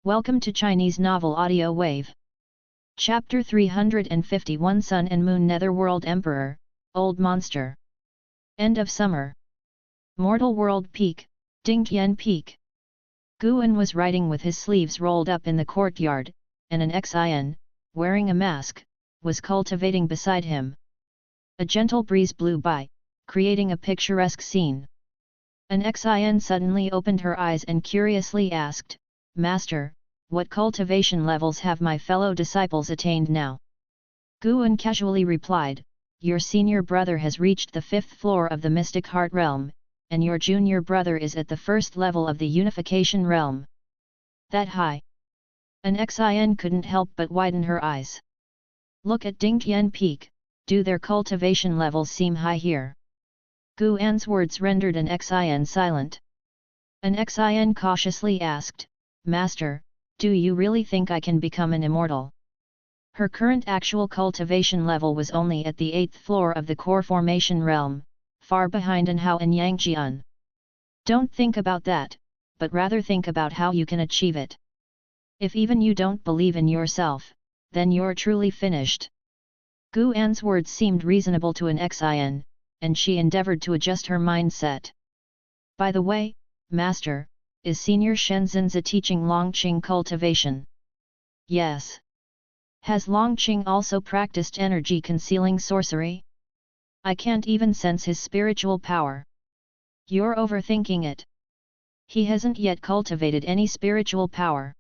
Welcome to Chinese Novel Audio Wave. Chapter 351 Sun and Moon Netherworld Emperor, Old Monster. End of Summer. Mortal World Peak, Dingtian Peak. Guan was riding with his sleeves rolled up in the courtyard, and an Xin, wearing a mask, was cultivating beside him. A gentle breeze blew by, creating a picturesque scene. An Xin suddenly opened her eyes and curiously asked, "Master, what cultivation levels have my fellow disciples attained now?" Guan casually replied, "Your senior brother has reached the 5th floor of the Mystic Heart Realm, and your junior brother is at the 1st level of the Unification Realm." "That high?" An Xin couldn't help but widen her eyes. "Look at Dingtian Peak, do their cultivation levels seem high here?" Guan's words rendered an Xin silent. An Xin cautiously asked, "Master, do you really think I can become an immortal?" Her current actual cultivation level was only at the 8th floor of the core formation realm, far behind Anhao and Yangjian. "Don't think about that, but rather think about how you can achieve it. If even you don't believe in yourself, then you're truly finished." Guan's words seemed reasonable to an Xin, and she endeavored to adjust her mindset. "By the way, Master, is Senior Shenzhenzi teaching Longqing cultivation?" "Yes." "Has Longqing also practiced energy concealing sorcery? I can't even sense his spiritual power." "You're overthinking it. He hasn't yet cultivated any spiritual power."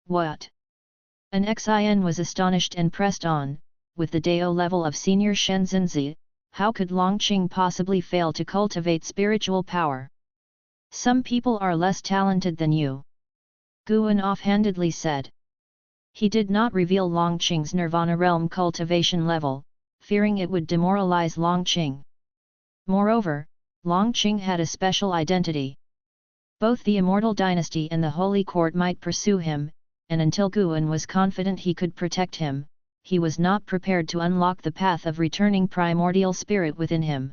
"What?" An Xin was astonished and pressed on, with the Dao level of Senior Shenzhenzi, how could Longqing possibly fail to cultivate spiritual power? "Some people are less talented than you," Guan offhandedly said. He did not reveal Longqing's Nirvana realm cultivation level, fearing it would demoralize Longqing. Moreover, Longqing had a special identity. Both the Immortal dynasty and the Holy Court might pursue him, and until Guan was confident he could protect him, he was not prepared to unlock the path of returning primordial spirit within him.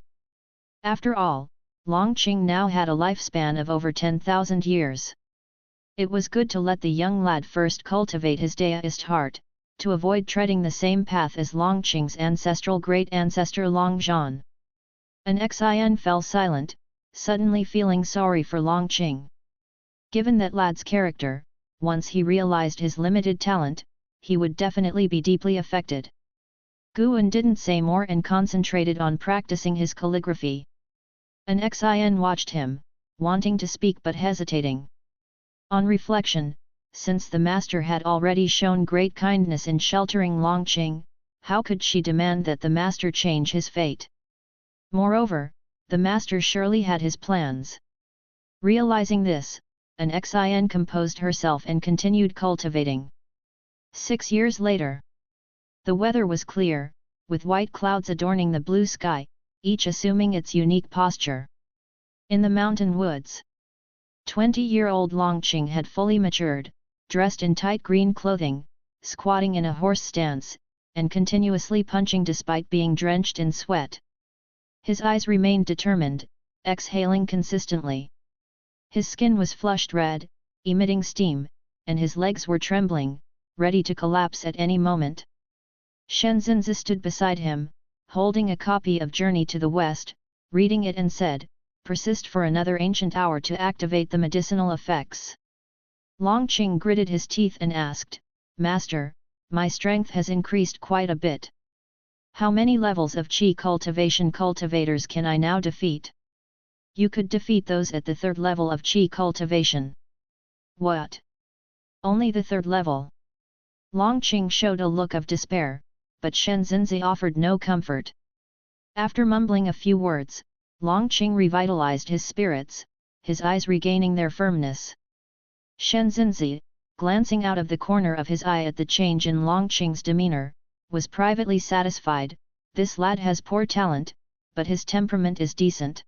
After all, Longqing now had a lifespan of over 10,000 years. It was good to let the young lad first cultivate his Daoist heart, to avoid treading the same path as Longqing's ancestral great-ancestor Longzhan. An Xin fell silent, suddenly feeling sorry for Longqing. Given that lad's character, once he realized his limited talent, he would definitely be deeply affected. Guan didn't say more and concentrated on practicing his calligraphy. An Xin watched him, wanting to speak but hesitating. On reflection, since the master had already shown great kindness in sheltering Longqing, how could she demand that the master change his fate? Moreover, the master surely had his plans. Realizing this, an Xin composed herself and continued cultivating. 6 years later. The weather was clear, with white clouds adorning the blue sky, each assuming its unique posture. In the mountain woods, 20-year-old Longqing had fully matured, dressed in tight green clothing, squatting in a horse stance, and continuously punching despite being drenched in sweat. His eyes remained determined, exhaling consistently. His skin was flushed red, emitting steam, and his legs were trembling, ready to collapse at any moment. Shenzhenzi stood beside him, holding a copy of Journey to the West, reading it and said, "Persist for another ancient hour to activate the medicinal effects." Longqing gritted his teeth and asked, "Master, my strength has increased quite a bit. How many levels of qi cultivation cultivators can I now defeat?" "You could defeat those at the 3rd level of qi cultivation." "What? Only the 3rd level?" Longqing showed a look of despair, but Shenzhenzi offered no comfort. After mumbling a few words, Longqing revitalized his spirits, his eyes regaining their firmness. Shenzhenzi, glancing out of the corner of his eye at the change in Longqing's demeanor, was privately satisfied. This lad has poor talent, but his temperament is decent.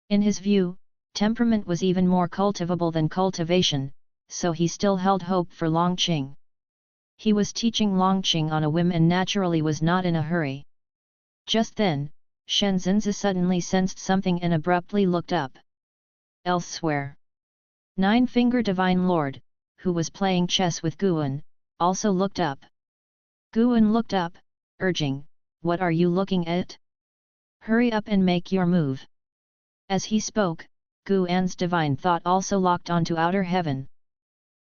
In his view, temperament was even more cultivable than cultivation, so he still held hope for Longqing. He was teaching Longqing on a whim and naturally was not in a hurry. Just then, Shenzhenzi suddenly sensed something and abruptly looked up. Elsewhere. 9-Finger Divine Lord, who was playing chess with Guan, also looked up. Guan looked up, urging, "What are you looking at? Hurry up and make your move." As he spoke, Guan's divine thought also locked onto outer heaven.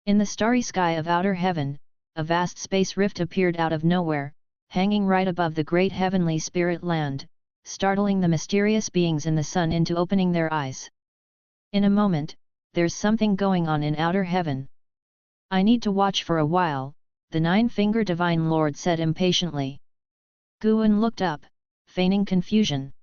In the starry sky of outer heaven, a vast space rift appeared out of nowhere, hanging right above the great heavenly spirit land, startling the mysterious beings in the sun into opening their eyes. In a moment, there's something going on in outer heaven. I need to watch for a while, the nine-finger divine lord said impatiently. Guan looked up, feigning confusion.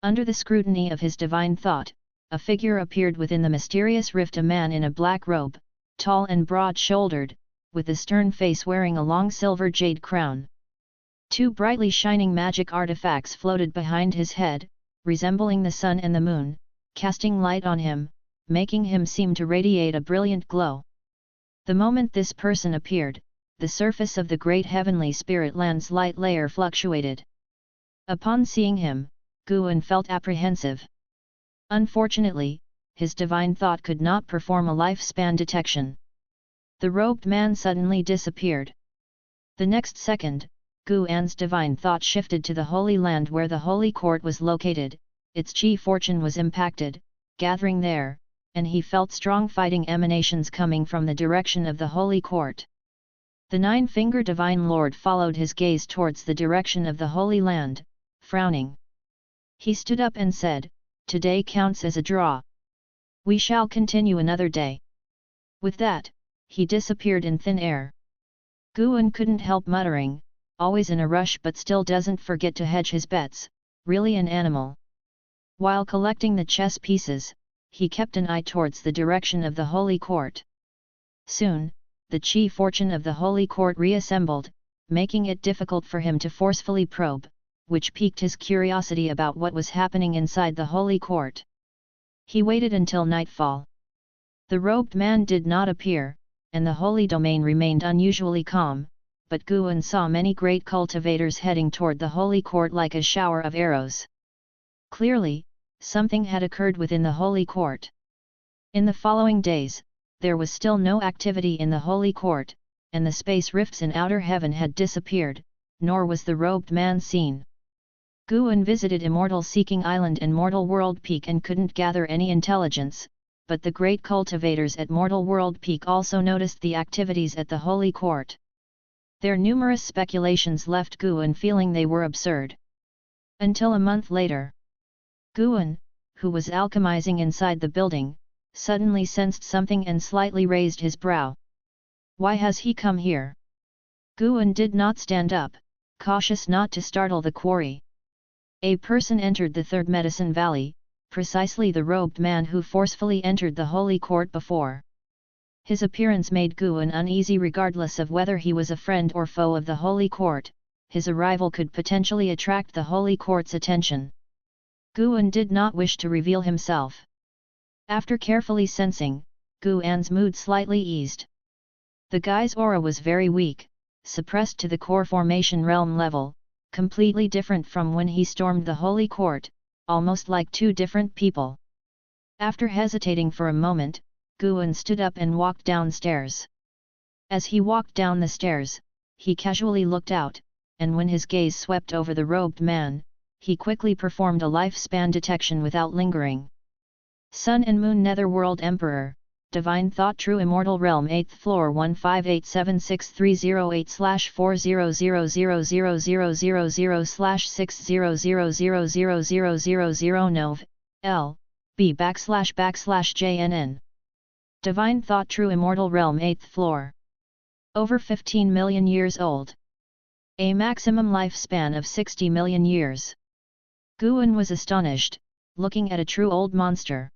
Under the scrutiny of his divine thought, a figure appeared within the mysterious rift, a man in a black robe, tall and broad-shouldered, with a stern face wearing a long silver jade crown. Two brightly shining magic artifacts floated behind his head, resembling the sun and the moon, casting light on him, making him seem to radiate a brilliant glow. The moment this person appeared, the surface of the great heavenly spirit land's light layer fluctuated. Upon seeing him, Guan felt apprehensive. Unfortunately, his divine thought could not perform a lifespan detection. The robed man suddenly disappeared. The next second, Guan's divine thought shifted to the Holy Land where the Holy Court was located, its chi fortune was impacted, gathering there, and he felt strong fighting emanations coming from the direction of the Holy Court. The nine-finger divine lord followed his gaze towards the direction of the Holy Land, frowning. He stood up and said, "Today counts as a draw. We shall continue another day." With that, he disappeared in thin air. Guan couldn't help muttering, "Always in a rush but still doesn't forget to hedge his bets, really an animal." While collecting the chess pieces, he kept an eye towards the direction of the Holy Court. Soon, the chi fortune of the Holy Court reassembled, making it difficult for him to forcefully probe, which piqued his curiosity about what was happening inside the Holy Court. He waited until nightfall. The robed man did not appear, and the holy domain remained unusually calm, but Guan saw many great cultivators heading toward the Holy Court like a shower of arrows. Clearly, something had occurred within the Holy Court. In the following days, there was still no activity in the Holy Court, and the space rifts in outer heaven had disappeared, nor was the robed man seen. Guan visited Immortal Seeking Island and Mortal World Peak and couldn't gather any intelligence, but the great cultivators at Mortal World Peak also noticed the activities at the Holy Court. Their numerous speculations left Guan feeling they were absurd. Until a month later, Guan, who was alchemizing inside the building, suddenly sensed something and slightly raised his brow. Why has he come here? Guan did not stand up, cautious not to startle the quarry. A person entered the Third Medicine Valley, precisely the robed man who forcefully entered the Holy Court before. His appearance made Guan uneasy regardless of whether he was a friend or foe of the Holy Court. His arrival could potentially attract the Holy Court's attention. Guan did not wish to reveal himself. After carefully sensing, Guan's mood slightly eased. The guy's aura was very weak, suppressed to the core formation realm level, completely different from when he stormed the Holy Court, almost like two different people. After hesitating for a moment, Guan stood up and walked downstairs. As he walked down the stairs, he casually looked out, and when his gaze swept over the robed man, he quickly performed a lifespan detection without lingering. Sun and Moon Netherworld Emperor, Divine Thought True Immortal Realm 8th Floor 158763008/40000000/60000000 Nov. L. B /JNN. Divine Thought True Immortal Realm 8th Floor. Over 15 million years old. A maximum lifespan of 60 million years. Guan was astonished, looking at a true old monster.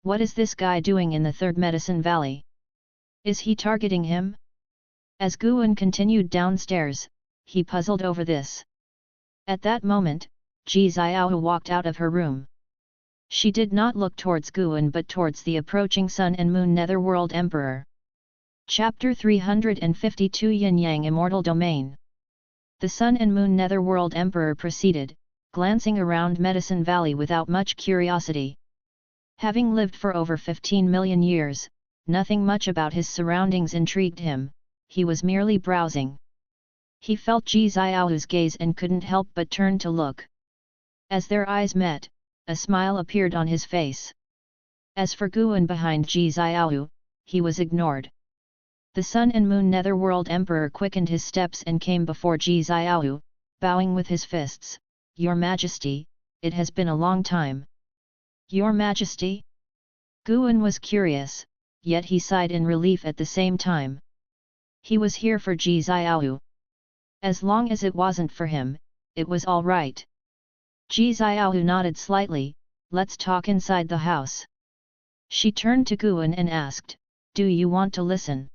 What is this guy doing in the Third Medicine Valley? Is he targeting him? As Guan continued downstairs, he puzzled over this. At that moment, Ji Xiao walked out of her room. She did not look towards Guan but towards the approaching Sun and Moon Netherworld Emperor. Chapter 352 Yin Yang Immortal Domain. The Sun and Moon Netherworld Emperor proceeded, glancing around Medicine Valley without much curiosity. Having lived for over 15 million years, nothing much about his surroundings intrigued him, he was merely browsing. He felt Ji Xiaohu's gaze and couldn't help but turn to look. As their eyes met, a smile appeared on his face. As for Guan behind Ji Xiaohu, he was ignored. The Sun and Moon Netherworld Emperor quickened his steps and came before Ji Xiaohu, bowing with his fists. "Your Majesty, it has been a long time." "Your Majesty?" Guan was curious, yet he sighed in relief at the same time. He was here for Ji Xiaohu. As long as it wasn't for him, it was all right. Ji Xiaohu nodded slightly. "Let's talk inside the house." She turned to Guan and asked, "Do you want to listen?"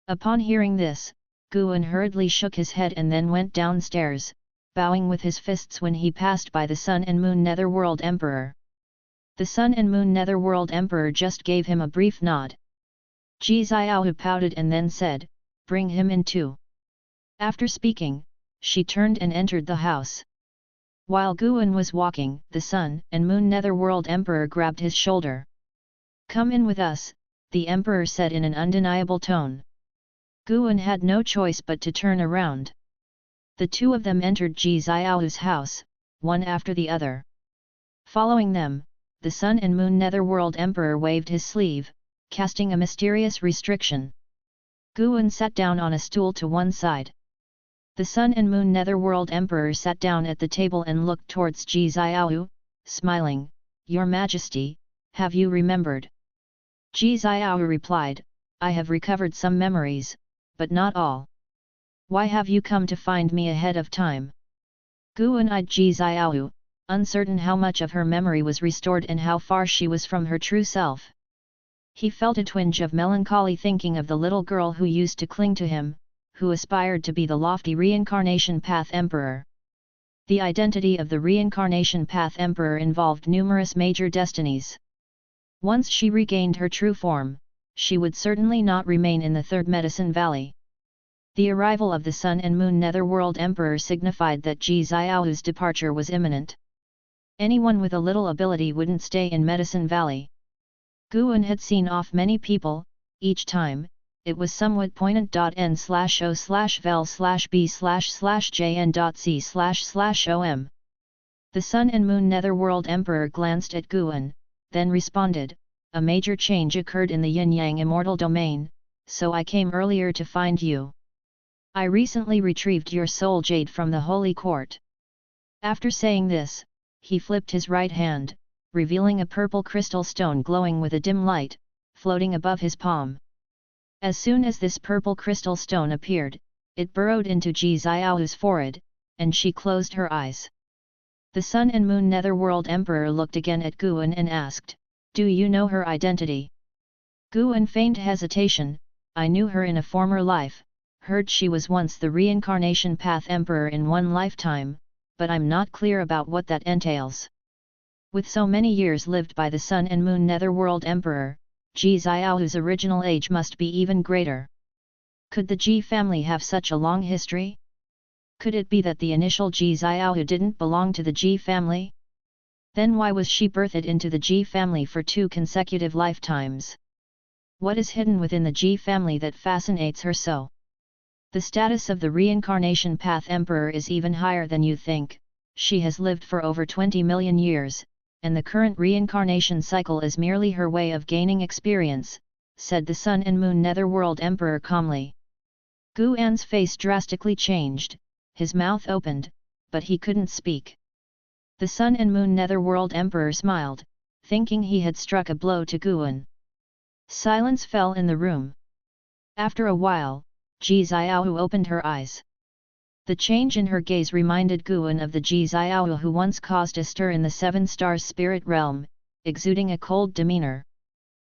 Upon hearing this, Guan hurriedly shook his head and then went downstairs, bowing with his fists when he passed by the Sun and Moon Netherworld Emperor. The Sun and Moon Netherworld Emperor just gave him a brief nod. Ji Xiaohu pouted and then said, "Bring him in too." After speaking, she turned and entered the house. While Guan was walking, the Sun and Moon Netherworld Emperor grabbed his shoulder. "Come in with us," the Emperor said in an undeniable tone. Guan had no choice but to turn around. The two of them entered Ji Xiaohu's house, one after the other. Following them, the Sun and Moon Netherworld Emperor waved his sleeve, casting a mysterious restriction. Guan sat down on a stool to one side. The Sun and Moon Netherworld Emperor sat down at the table and looked towards Ji Xiaohu, smiling. "Your Majesty, have you remembered?" Ji Xiaohu replied, "I have recovered some memories, but not all." "Why have you come to find me ahead of time?" Guan eyed Ji Xiaohu, uncertain how much of her memory was restored and how far she was from her true self. He felt a twinge of melancholy thinking of the little girl who used to cling to him, who aspired to be the lofty Reincarnation Path Emperor. The identity of the Reincarnation Path Emperor involved numerous major destinies. Once she regained her true form, she would certainly not remain in the Third Medicine Valley. The arrival of the Sun and Moon Netherworld Emperor signified that Ji Xiaohu's departure was imminent. Anyone with a little ability wouldn't stay in Medicine Valley. Guan had seen off many people, each time, it was somewhat poignant.n/o/vel/b/jn.c//om. The Sun and Moon Netherworld Emperor glanced at Guan, then responded, "A major change occurred in the yin-yang immortal domain, so I came earlier to find you. I recently retrieved your soul jade from the Holy Court." After saying this, he flipped his right hand, revealing a purple crystal stone glowing with a dim light, floating above his palm. As soon as this purple crystal stone appeared, it burrowed into Ji Xiaohu's forehead, and she closed her eyes. The Sun and Moon Netherworld Emperor looked again at Guan and asked, "Do you know her identity?" Guan feigned hesitation. "I knew her in a former life, heard she was once the Reincarnation Path Emperor in one lifetime, but I'm not clear about what that entails." With so many years lived by the Sun and Moon Netherworld Emperor, Ji Xiaohu's original age must be even greater. Could the Ji family have such a long history? Could it be that the initial Ji Xiaohu didn't belong to the Ji family? Then why was she birthed into the Ji family for 2 consecutive lifetimes? What is hidden within the Ji family that fascinates her so? The status of the Reincarnation Path Emperor is even higher than you think. She has lived for over 20 million years, and the current reincarnation cycle is merely her way of gaining experience, said the Sun and Moon Netherworld Emperor calmly. Guan's face drastically changed, his mouth opened, but he couldn't speak. The Sun and Moon Netherworld Emperor smiled, thinking he had struck a blow to Guan. Silence fell in the room. After a while, Ji Xiaohu opened her eyes. The change in her gaze reminded Guan of the Ji Xiaohu who once caused a stir in the 7 Stars spirit realm, exuding a cold demeanor.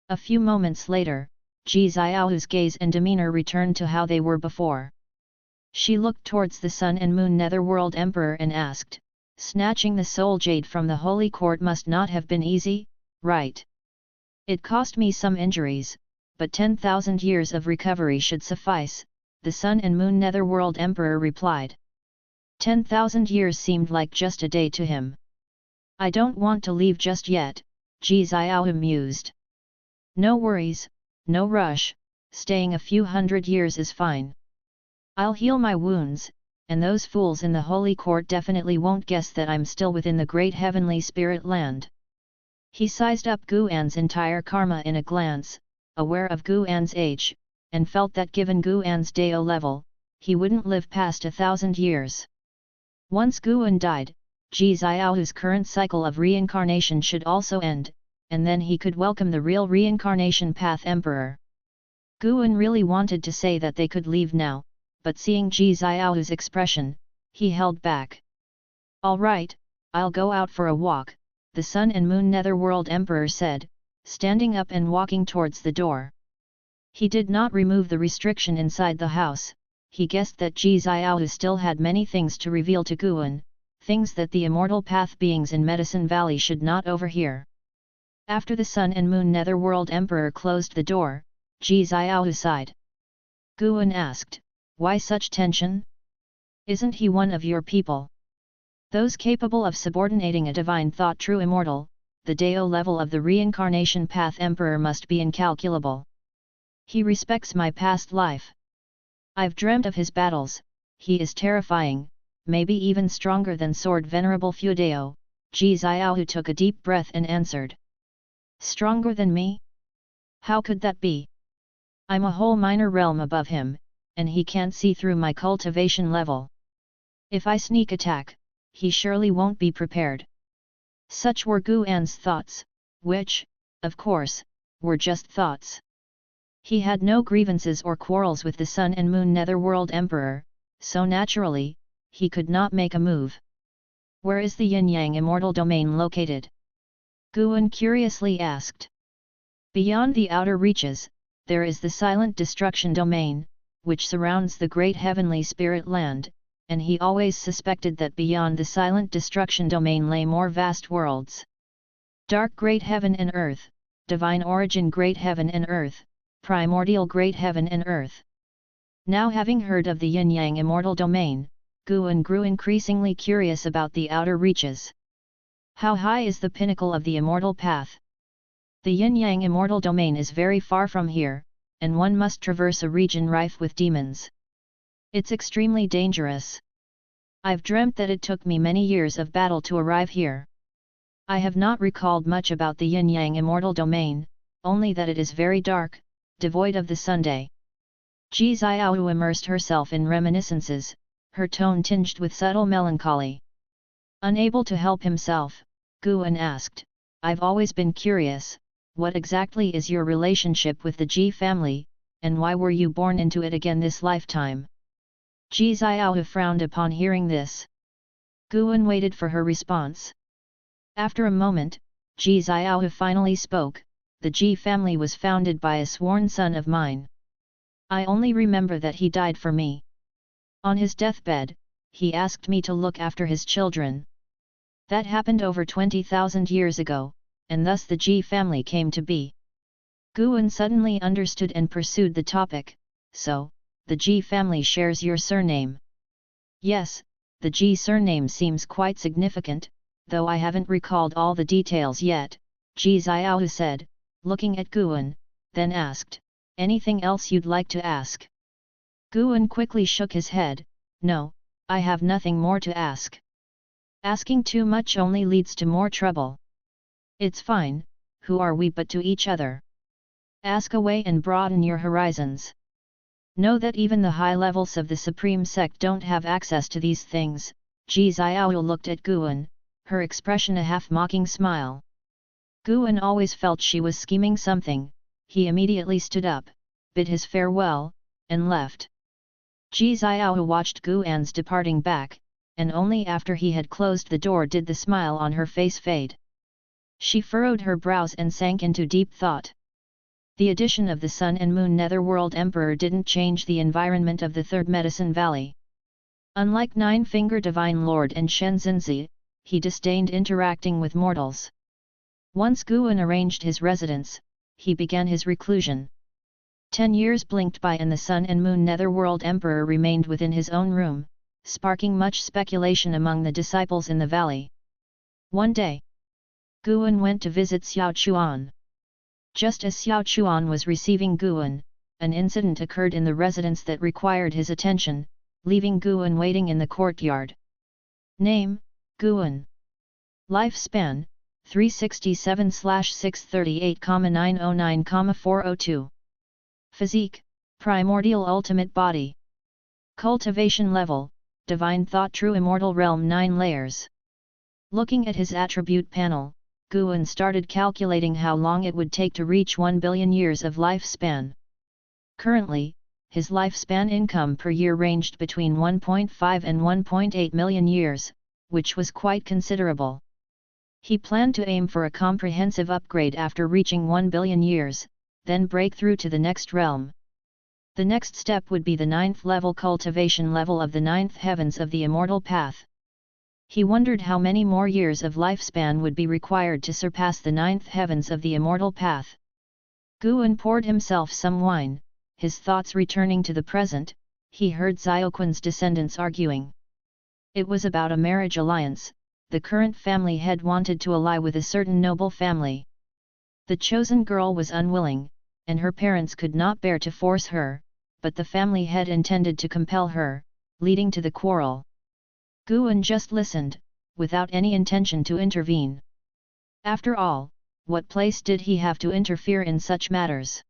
A few moments later, Ji Xiaohu's gaze and demeanor returned to how they were before. She looked towards the Sun and Moon Netherworld Emperor and asked, "Snatching the soul jade from the Holy Court must not have been easy, right? It cost me some injuries, but 10,000 years of recovery should suffice," the Sun and Moon Netherworld Emperor replied. 10,000 years seemed like just a day to him. "I don't want to leave just yet," Ji Xiaohu mused. "No worries, no rush, staying a few hundred years is fine. I'll heal my wounds, and those fools in the holy court definitely won't guess that I'm still within the great heavenly spirit land. He sized up Guan's entire karma in a glance, aware of Guan's age, and felt that given Guan's Dao level, he wouldn't live past 1,000 years. Once Guan died, Ji Xiaohu's current cycle of reincarnation should also end, and then he could welcome the real reincarnation path emperor. Guan really wanted to say that they could leave now, but seeing Ji Xiaohu's expression, he held back. All right, I'll go out for a walk, the Sun and Moon Netherworld Emperor said, standing up and walking towards the door. He did not remove the restriction inside the house. He guessed that Ji Xiaohu still had many things to reveal to Guan, things that the immortal path beings in Medicine Valley should not overhear. After the Sun and Moon Netherworld Emperor closed the door, Ji Xiaohu sighed. Guan asked, "Why such tension? Isn't he one of your people?" Those capable of subordinating a divine thought true immortal, the Dao level of the reincarnation path emperor must be incalculable. He respects my past life. I've dreamt of his battles, he is terrifying, maybe even stronger than Sword Venerable Fudao. Ji Xiaohu took a deep breath and answered. Stronger than me? How could that be? I'm a whole minor realm above him, and he can't see through my cultivation level. If I sneak attack, he surely won't be prepared. Such were Guan's thoughts, which, of course, were just thoughts. He had no grievances or quarrels with the Sun and Moon Netherworld Emperor, so naturally, he could not make a move. Where is the Yin-Yang Immortal Domain located? Guan curiously asked. Beyond the outer reaches, there is the Silent Destruction Domain, which surrounds the Great Heavenly Spirit Land, and he always suspected that beyond the Silent Destruction Domain lay more vast worlds. Dark Great Heaven and Earth, Divine Origin Great Heaven and Earth, Primordial Great Heaven and Earth. Now having heard of the Yin-Yang Immortal Domain, Guan grew increasingly curious about the outer reaches. How high is the pinnacle of the immortal path? The Yin-Yang Immortal Domain is very far from here, and one must traverse a region rife with demons. It's extremely dangerous. I've dreamt that it took me many years of battle to arrive here. I have not recalled much about the Yin-Yang Immortal Domain, only that it is very dark, devoid of the Sunday. Ji Xiaohu immersed herself in reminiscences, her tone tinged with subtle melancholy. Unable to help himself, Guan asked, I've always been curious, what exactly is your relationship with the Ji family, and why were you born into it again this lifetime? Ji Xiaohu frowned upon hearing this. Guan waited for her response. After a moment, Ji Xiaohu finally spoke, the Ji family was founded by a sworn son of mine. I only remember that he died for me. On his deathbed, he asked me to look after his children. That happened over 20,000 years ago, and thus the Ji family came to be. Guan suddenly understood and pursued the topic, so, the Ji family shares your surname. Yes, the Ji surname seems quite significant, though I haven't recalled all the details yet, Ji Xiaohu said, looking at Guan, then asked, anything else you'd like to ask? Guan quickly shook his head, no, I have nothing more to ask. Asking too much only leads to more trouble. It's fine, who are we but to each other? Ask away and broaden your horizons. Know that even the high levels of the Supreme Sect don't have access to these things. Ji Xiaohu looked at Guan, her expression a half-mocking smile. Guan always felt she was scheming something. He immediately stood up, bid his farewell, and left. Ji Xiaohu watched Guan's departing back, and only after he had closed the door did the smile on her face fade. She furrowed her brows and sank into deep thought. The addition of the Sun and Moon Netherworld Emperor didn't change the environment of the Third Medicine Valley. Unlike Nine-Finger Divine Lord and Shenzhenzi, he disdained interacting with mortals. Once Guan arranged his residence, he began his reclusion. 10 years blinked by and the Sun and Moon Netherworld Emperor remained within his own room, sparking much speculation among the disciples in the valley. One day, Guan went to visit Xiao Chuan. Just as Xiao Chuan was receiving Guan, an incident occurred in the residence that required his attention, leaving Guan waiting in the courtyard. Name, Guan. Lifespan, 367/638,909,402. Physique, primordial ultimate body. Cultivation level, divine thought true immortal realm 9 layers. Looking at his attribute panel, Guan started calculating how long it would take to reach 1 billion years of lifespan. Currently, his lifespan income per year ranged between 1.5 and 1.8 million years, which was quite considerable. He planned to aim for a comprehensive upgrade after reaching 1 billion years, then break through to the next realm. The next step would be the 9th level cultivation level of the 9th heavens of the immortal path. He wondered how many more years of lifespan would be required to surpass the 9th heavens of the immortal path. Guan poured himself some wine, his thoughts returning to the present. He heard Xiaoquan's descendants arguing. It was about a marriage alliance. The current family head wanted to ally with a certain noble family. The chosen girl was unwilling, and her parents could not bear to force her, but the family head intended to compel her, leading to the quarrel. Guan just listened, without any intention to intervene. After all, what place did he have to interfere in such matters?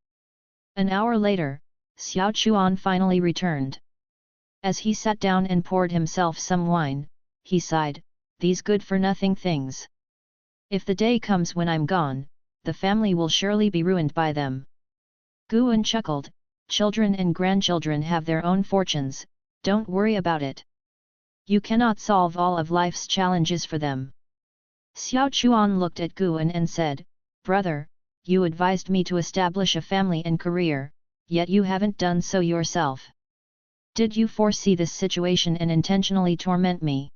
An hour later, Xiao Chuan finally returned. As he sat down and poured himself some wine, he sighed, "These good-for-nothing things. If the day comes when I'm gone, the family will surely be ruined by them." Guan chuckled, "Children and grandchildren have their own fortunes, don't worry about it. You cannot solve all of life's challenges for them." Xiao Chuan looked at Guan and said, "Brother, you advised me to establish a family and career, yet you haven't done so yourself. Did you foresee this situation and intentionally torment me?"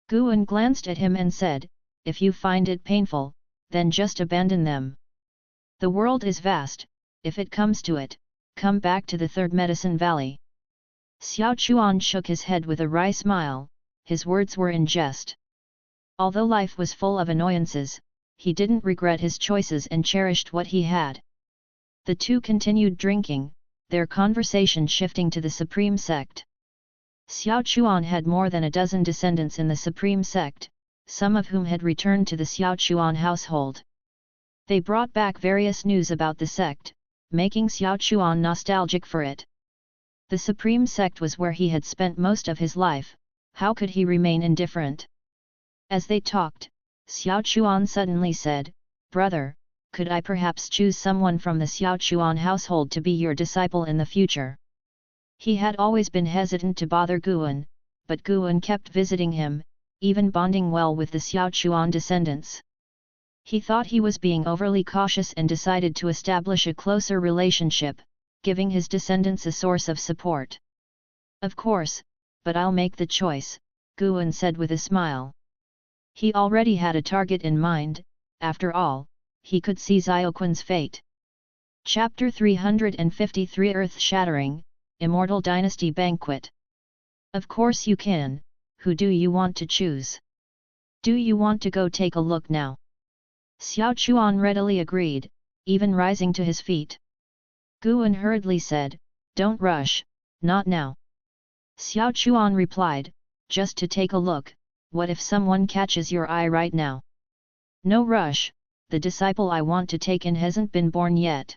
Guan glanced at him and said, "If you find it painful, then just abandon them. The world is vast, if it comes to it, come back to the Third Medicine Valley." Xiao Chuan shook his head with a wry smile, his words were in jest. Although life was full of annoyances, he didn't regret his choices and cherished what he had. The two continued drinking, their conversation shifting to the Supreme Sect. Xiao Chuan had more than a dozen descendants in the Supreme Sect, some of whom had returned to the Xiao Chuan household. They brought back various news about the sect, making Xiao Chuan nostalgic for it. The Supreme Sect was where he had spent most of his life, how could he remain indifferent? As they talked, Xiao Chuan suddenly said, "Brother, could I perhaps choose someone from the Xiao Chuan household to be your disciple in the future?" He had always been hesitant to bother Guan, but Guan kept visiting him, even bonding well with the Xiao Chuan descendants. He thought he was being overly cautious and decided to establish a closer relationship, giving his descendants a source of support. "Of course, but I'll make the choice," Guan said with a smile. He already had a target in mind, after all, he could see Xiaoquan's fate. Chapter 353 Earth-Shattering, Immortal Dynasty Banquet. "Of course you can, who do you want to choose? Do you want to go take a look now?" Xiao Chuan readily agreed, even rising to his feet. Guan hurriedly said, "Don't rush, not now." Xiao Chuan replied, "Just to take a look, what if someone catches your eye right now?" "No rush, the disciple I want to take in hasn't been born yet."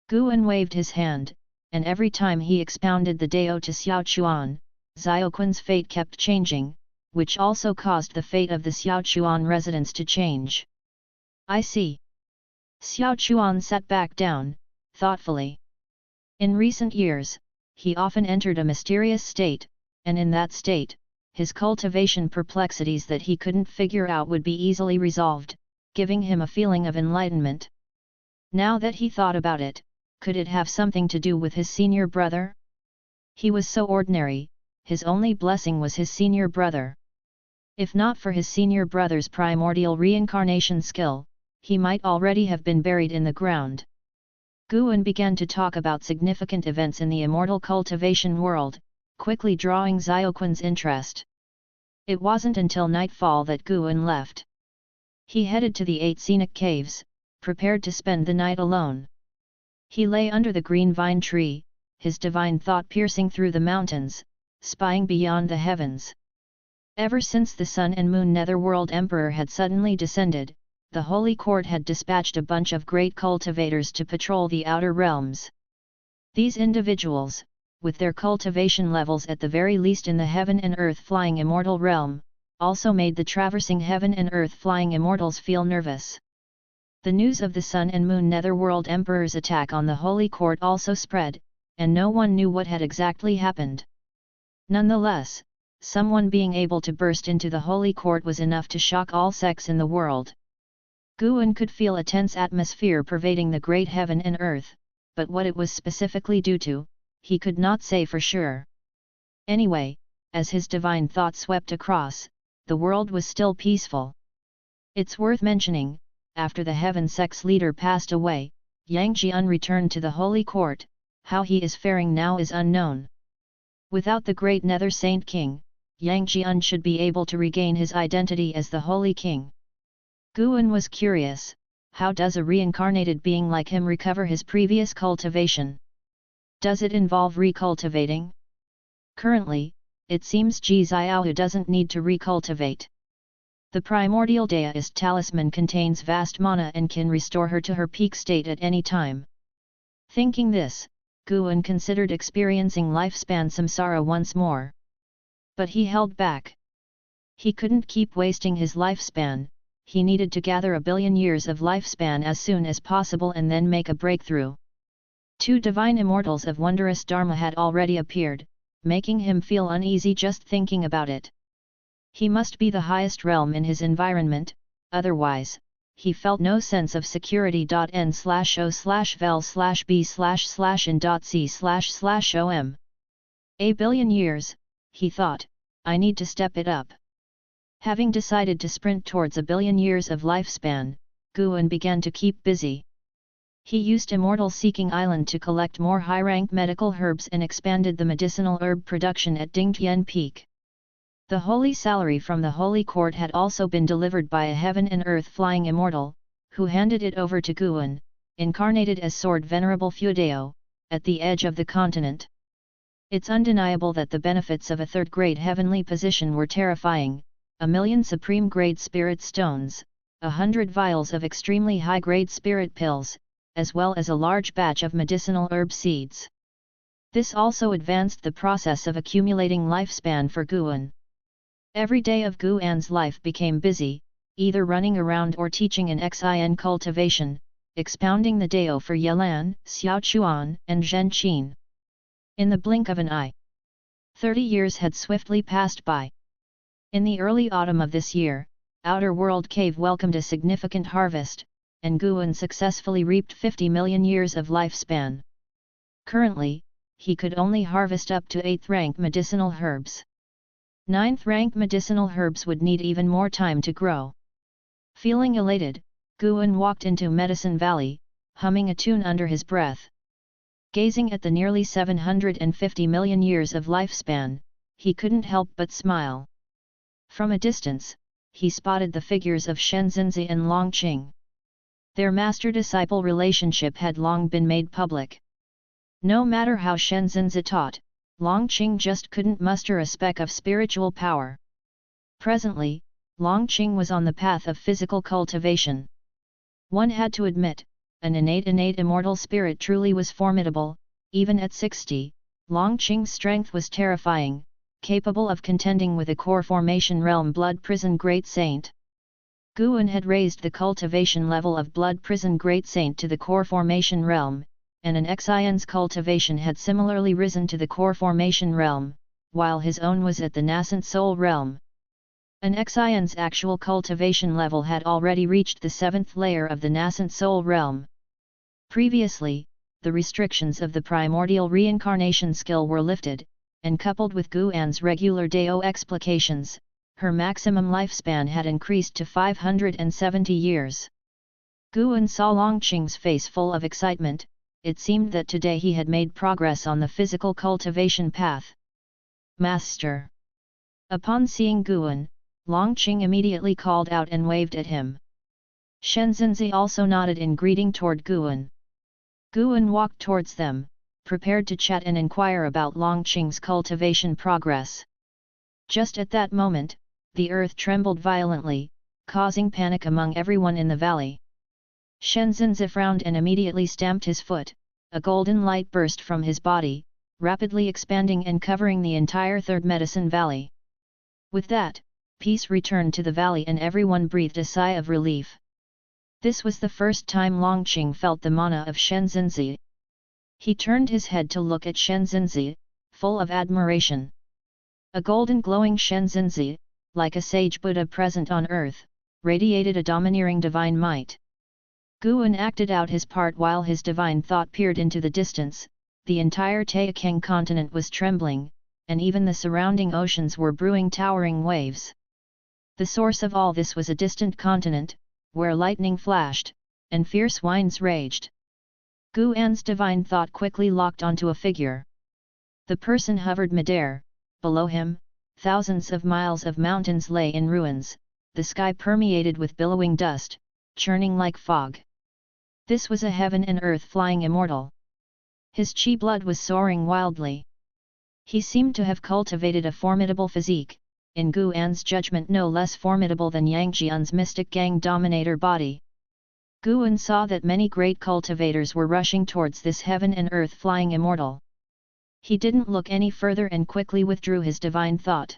Guan waved his hand, and every time he expounded the Dao to Xiao Chuan, Xiaoquan's fate kept changing, which also caused the fate of the Xiao Chuan residents to change. "I see." Xiao Chuan sat back down, thoughtfully. In recent years, he often entered a mysterious state, and in that state, his cultivation perplexities that he couldn't figure out would be easily resolved, giving him a feeling of enlightenment. Now that he thought about it, could it have something to do with his senior brother? He was so ordinary, his only blessing was his senior brother. If not for his senior brother's primordial reincarnation skill, he might already have been buried in the ground. Guan began to talk about significant events in the immortal cultivation world, quickly drawing Xiaoquan's interest. It wasn't until nightfall that Guan left. He headed to the 8 scenic caves, prepared to spend the night alone. He lay under the green vine tree, his divine thought piercing through the mountains, spying beyond the heavens. Ever since the Sun and Moon Netherworld Emperor had suddenly descended, the Holy Court had dispatched a bunch of great cultivators to patrol the outer realms. These individuals, with their cultivation levels at the very least in the heaven and earth flying immortal realm, also made the traversing heaven and earth flying immortals feel nervous. The news of the Sun and Moon Netherworld Emperor's attack on the Holy Court also spread, and no one knew what had exactly happened. Nonetheless, someone being able to burst into the Holy Court was enough to shock all sects in the world. Guan could feel a tense atmosphere pervading the great heaven and earth, but what it was specifically due to, he could not say for sure. Anyway, as his divine thought swept across, the world was still peaceful. It's worth mentioning, after the Heaven Sect's leader passed away, Yang Jian returned to the Holy Court. How he is faring now is unknown. Without the great Nether Saint King, Yang Jian should be able to regain his identity as the Holy King. Guan was curious, how does a reincarnated being like him recover his previous cultivation? Does it involve recultivating? Currently, it seems Ji Xiaohu doesn't need to recultivate. The primordial deist talisman contains vast mana and can restore her to her peak state at any time. Thinking this, Guan considered experiencing lifespan samsara once more. But he held back. He couldn't keep wasting his lifespan, he needed to gather 1 billion years of lifespan as soon as possible and then make a breakthrough. 2 divine immortals of wondrous dharma had already appeared, making him feel uneasy just thinking about it. He must be the highest realm in his environment, otherwise, he felt no sense of security. N/O/vel/b/in.c//om. A billion years, he thought, I need to step it up. Having decided to sprint towards 1 billion years of lifespan, Guan began to keep busy. He used Immortal Seeking Island to collect more high-rank medical herbs and expanded the medicinal herb production at Dingtian Peak. The holy salary from the Holy Court had also been delivered by a heaven and earth flying immortal, who handed it over to Guan, incarnated as Sword Venerable Fudeo, at the edge of the continent. It's undeniable that the benefits of a third-grade heavenly position were terrifying: 1 million supreme-grade spirit stones, 100 vials of extremely high-grade spirit pills, as well as a large batch of medicinal herb seeds. This also advanced the process of accumulating lifespan for Guan. Every day of Guan's life became busy, either running around or teaching in Xin cultivation, expounding the Dao for Yelan, Xiaochuan, and Zhenqin. In the blink of an eye, 30 years had swiftly passed by. In the early autumn of this year, Outer World Cave welcomed a significant harvest, and Guan successfully reaped 50 million years of lifespan. Currently, he could only harvest up to 8th rank medicinal herbs. 9th rank medicinal herbs would need even more time to grow. Feeling elated, Guan walked into Medicine Valley, humming a tune under his breath. Gazing at the nearly 750 million years of lifespan, he couldn't help but smile. From a distance, he spotted the figures of Shenzhenzi and Longqing. Their master-disciple relationship had long been made public. No matter how Shenzhenzi taught, Longqing just couldn't muster a speck of spiritual power. Presently, Longqing was on the path of physical cultivation. One had to admit, an innate immortal spirit truly was formidable. Even at 60, Longqing's strength was terrifying, capable of contending with a core formation realm Blood Prison Great Saint. Guan had raised the cultivation level of Blood Prison Great Saint to the core formation realm, and an Xion's cultivation had similarly risen to the core formation realm, while his own was at the nascent soul realm. An Xion's actual cultivation level had already reached the 7th layer of the nascent soul realm. Previously, the restrictions of the primordial reincarnation skill were lifted, and coupled with Guan's regular Dao explications, her maximum lifespan had increased to 570 years. Guan saw Longqing's face full of excitement. It seemed that today he had made progress on the physical cultivation path. Master! Upon seeing Guan, Longqing immediately called out and waved at him. Shenzhenzi also nodded in greeting toward Guan. Guan walked towards them, prepared to chat and inquire about Longqing's cultivation progress. Just at that moment, the earth trembled violently, causing panic among everyone in the valley. Shenzhenzi frowned and immediately stamped his foot. A golden light burst from his body, rapidly expanding and covering the entire Third Medicine Valley. With that, peace returned to the valley and everyone breathed a sigh of relief. This was the first time Longqing felt the mana of Shenzhenzi. He turned his head to look at Shenzhenzi, full of admiration. A golden glowing Shenzhenzi, like a sage Buddha present on earth, radiated a domineering divine might. Guan acted out his part while his divine thought peered into the distance. The entire Taixuan continent was trembling, and even the surrounding oceans were brewing towering waves. The source of all this was a distant continent, where lightning flashed, and fierce winds raged. Guan's divine thought quickly locked onto a figure. The person hovered midair. Below him, thousands of miles of mountains lay in ruins, the sky permeated with billowing dust, churning like fog. This was a heaven and earth flying immortal. His chi blood was soaring wildly. He seemed to have cultivated a formidable physique, in Guan's judgment no less formidable than Yang Jian's mystic gang dominator body. Guan saw that many great cultivators were rushing towards this heaven and earth flying immortal. He didn't look any further and quickly withdrew his divine thought.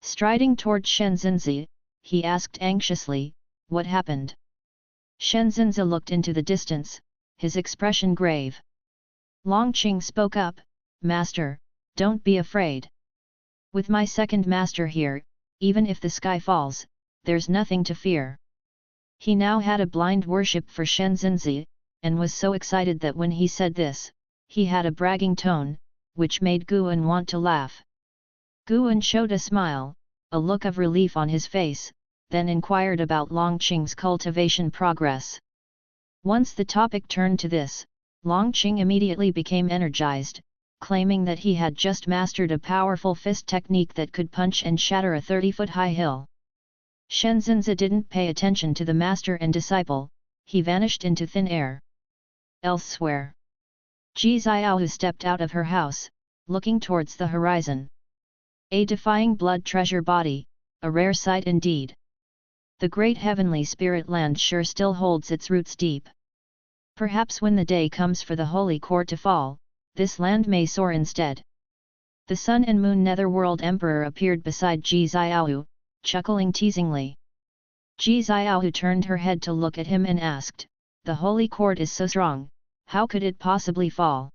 Striding toward Shenzhenzi, he asked anxiously, "What happened?" Shenzhenzi looked into the distance, his expression grave. Longqing spoke up, "Master, don't be afraid. With my second master here, even if the sky falls, there's nothing to fear." He now had a blind worship for Shenzhenzi, and was so excited that when he said this, he had a bragging tone, which made Guan want to laugh. Guan showed a smile, a look of relief on his face, then inquired about Longqing's cultivation progress. Once the topic turned to this, Longqing immediately became energized, claiming that he had just mastered a powerful fist technique that could punch and shatter a 30-foot-high hill. Shenzhenzi didn't pay attention to the master and disciple, he vanished into thin air. Elsewhere, Ji Xiaohu stepped out of her house, looking towards the horizon. A defying blood treasure body, a rare sight indeed. The great heavenly spirit land sure still holds its roots deep. Perhaps when the day comes for the holy court to fall, this land may soar instead. The Sun and Moon Netherworld Emperor appeared beside Ji Xiaohu, chuckling teasingly. Ji Xiaohu turned her head to look at him and asked, "The holy court is so strong, how could it possibly fall?"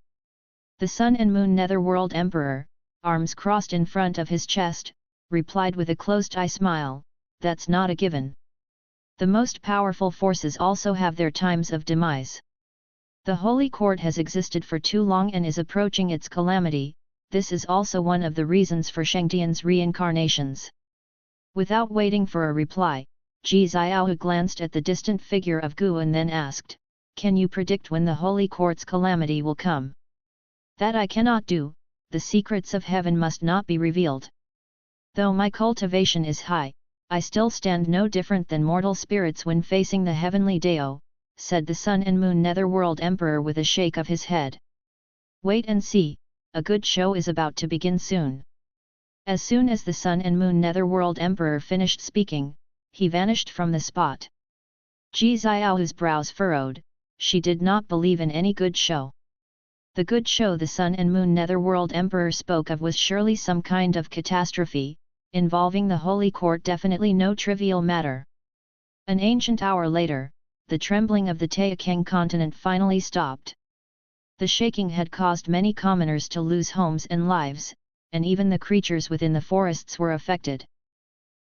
The Sun and Moon Netherworld Emperor, arms crossed in front of his chest, replied with a closed-eye smile, "That's not a given. The most powerful forces also have their times of demise. The Holy Court has existed for too long and is approaching its calamity. This is also one of the reasons for Shengdian's reincarnations." Without waiting for a reply, Ji Xiaohu glanced at the distant figure of Guan then asked, "Can you predict when the Holy Court's calamity will come?" "That I cannot do, the secrets of heaven must not be revealed. Though my cultivation is high, I still stand no different than mortal spirits when facing the heavenly Dao," said the Sun and Moon Netherworld Emperor with a shake of his head. "Wait and see, a good show is about to begin soon." As soon as the Sun and Moon Netherworld Emperor finished speaking, he vanished from the spot. Ji Xiaohu's brows furrowed, she did not believe in any good show. The good show the Sun and Moon Netherworld Emperor spoke of was surely some kind of catastrophe, involving the Holy Court, definitely no trivial matter. An ancient hour later, the trembling of the Taixuan continent finally stopped. The shaking had caused many commoners to lose homes and lives, and even the creatures within the forests were affected.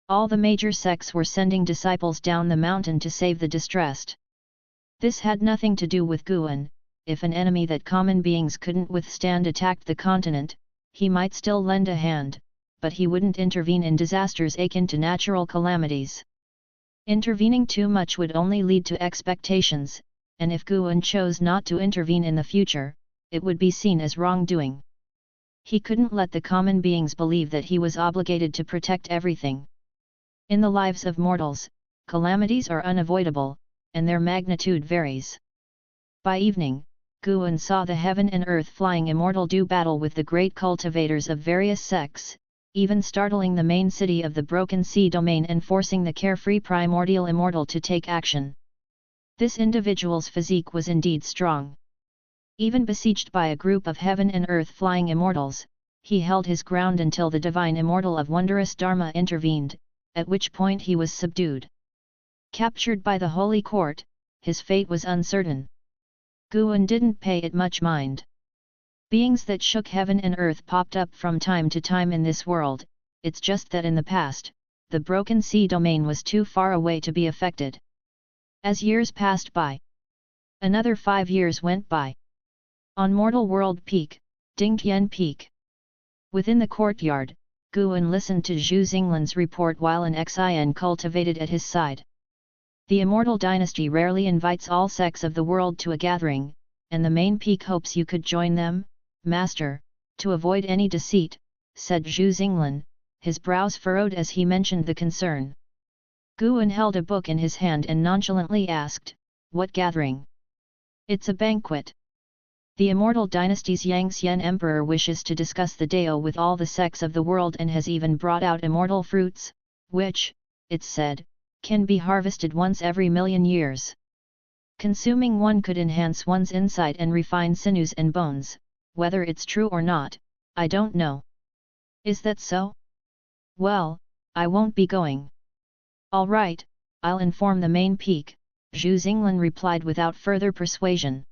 All the major sects were sending disciples down the mountain to save the distressed. This had nothing to do with Guan. If an enemy that common beings couldn't withstand attacked the continent, he might still lend a hand, but he wouldn't intervene in disasters akin to natural calamities. Intervening too much would only lead to expectations, and if Guan chose not to intervene in the future, it would be seen as wrongdoing. He couldn't let the common beings believe that he was obligated to protect everything. In the lives of mortals, calamities are unavoidable, and their magnitude varies. By evening, Guan saw the heaven and earth flying immortal do battle with the great cultivators of various sects, even startling the main city of the Broken Sea domain and forcing the carefree primordial immortal to take action. This individual's physique was indeed strong. Even besieged by a group of heaven and earth flying immortals, he held his ground until the divine immortal of wondrous Dharma intervened, at which point he was subdued. Captured by the holy court, his fate was uncertain. Guan didn't pay it much mind. Beings that shook heaven and earth popped up from time to time in this world, it's just that in the past, the Broken Sea domain was too far away to be affected. As years passed by, another 5 years went by. On Mortal World Peak, Dingtian Peak. Within the courtyard, Guan listened to Zhu Xinglan's report while an Xin cultivated at his side. The Immortal dynasty rarely invites all sects of the world to a gathering, and the main peak hopes you could join them, Master, to avoid any deceit, said Zhu Xinglan, his brows furrowed as he mentioned the concern. Guan held a book in his hand and nonchalantly asked, "What gathering?" "It's a banquet. The Immortal dynasty's Yangxian emperor wishes to discuss the Dao with all the sects of the world and has even brought out immortal fruits, which, it's said, can be harvested once every 1,000,000 years. Consuming one could enhance one's insight and refine sinews and bones, whether it's true or not, I don't know." "Is that so? Well, I won't be going." "All right, I'll inform the main peak," Zhu Xinglan replied without further persuasion.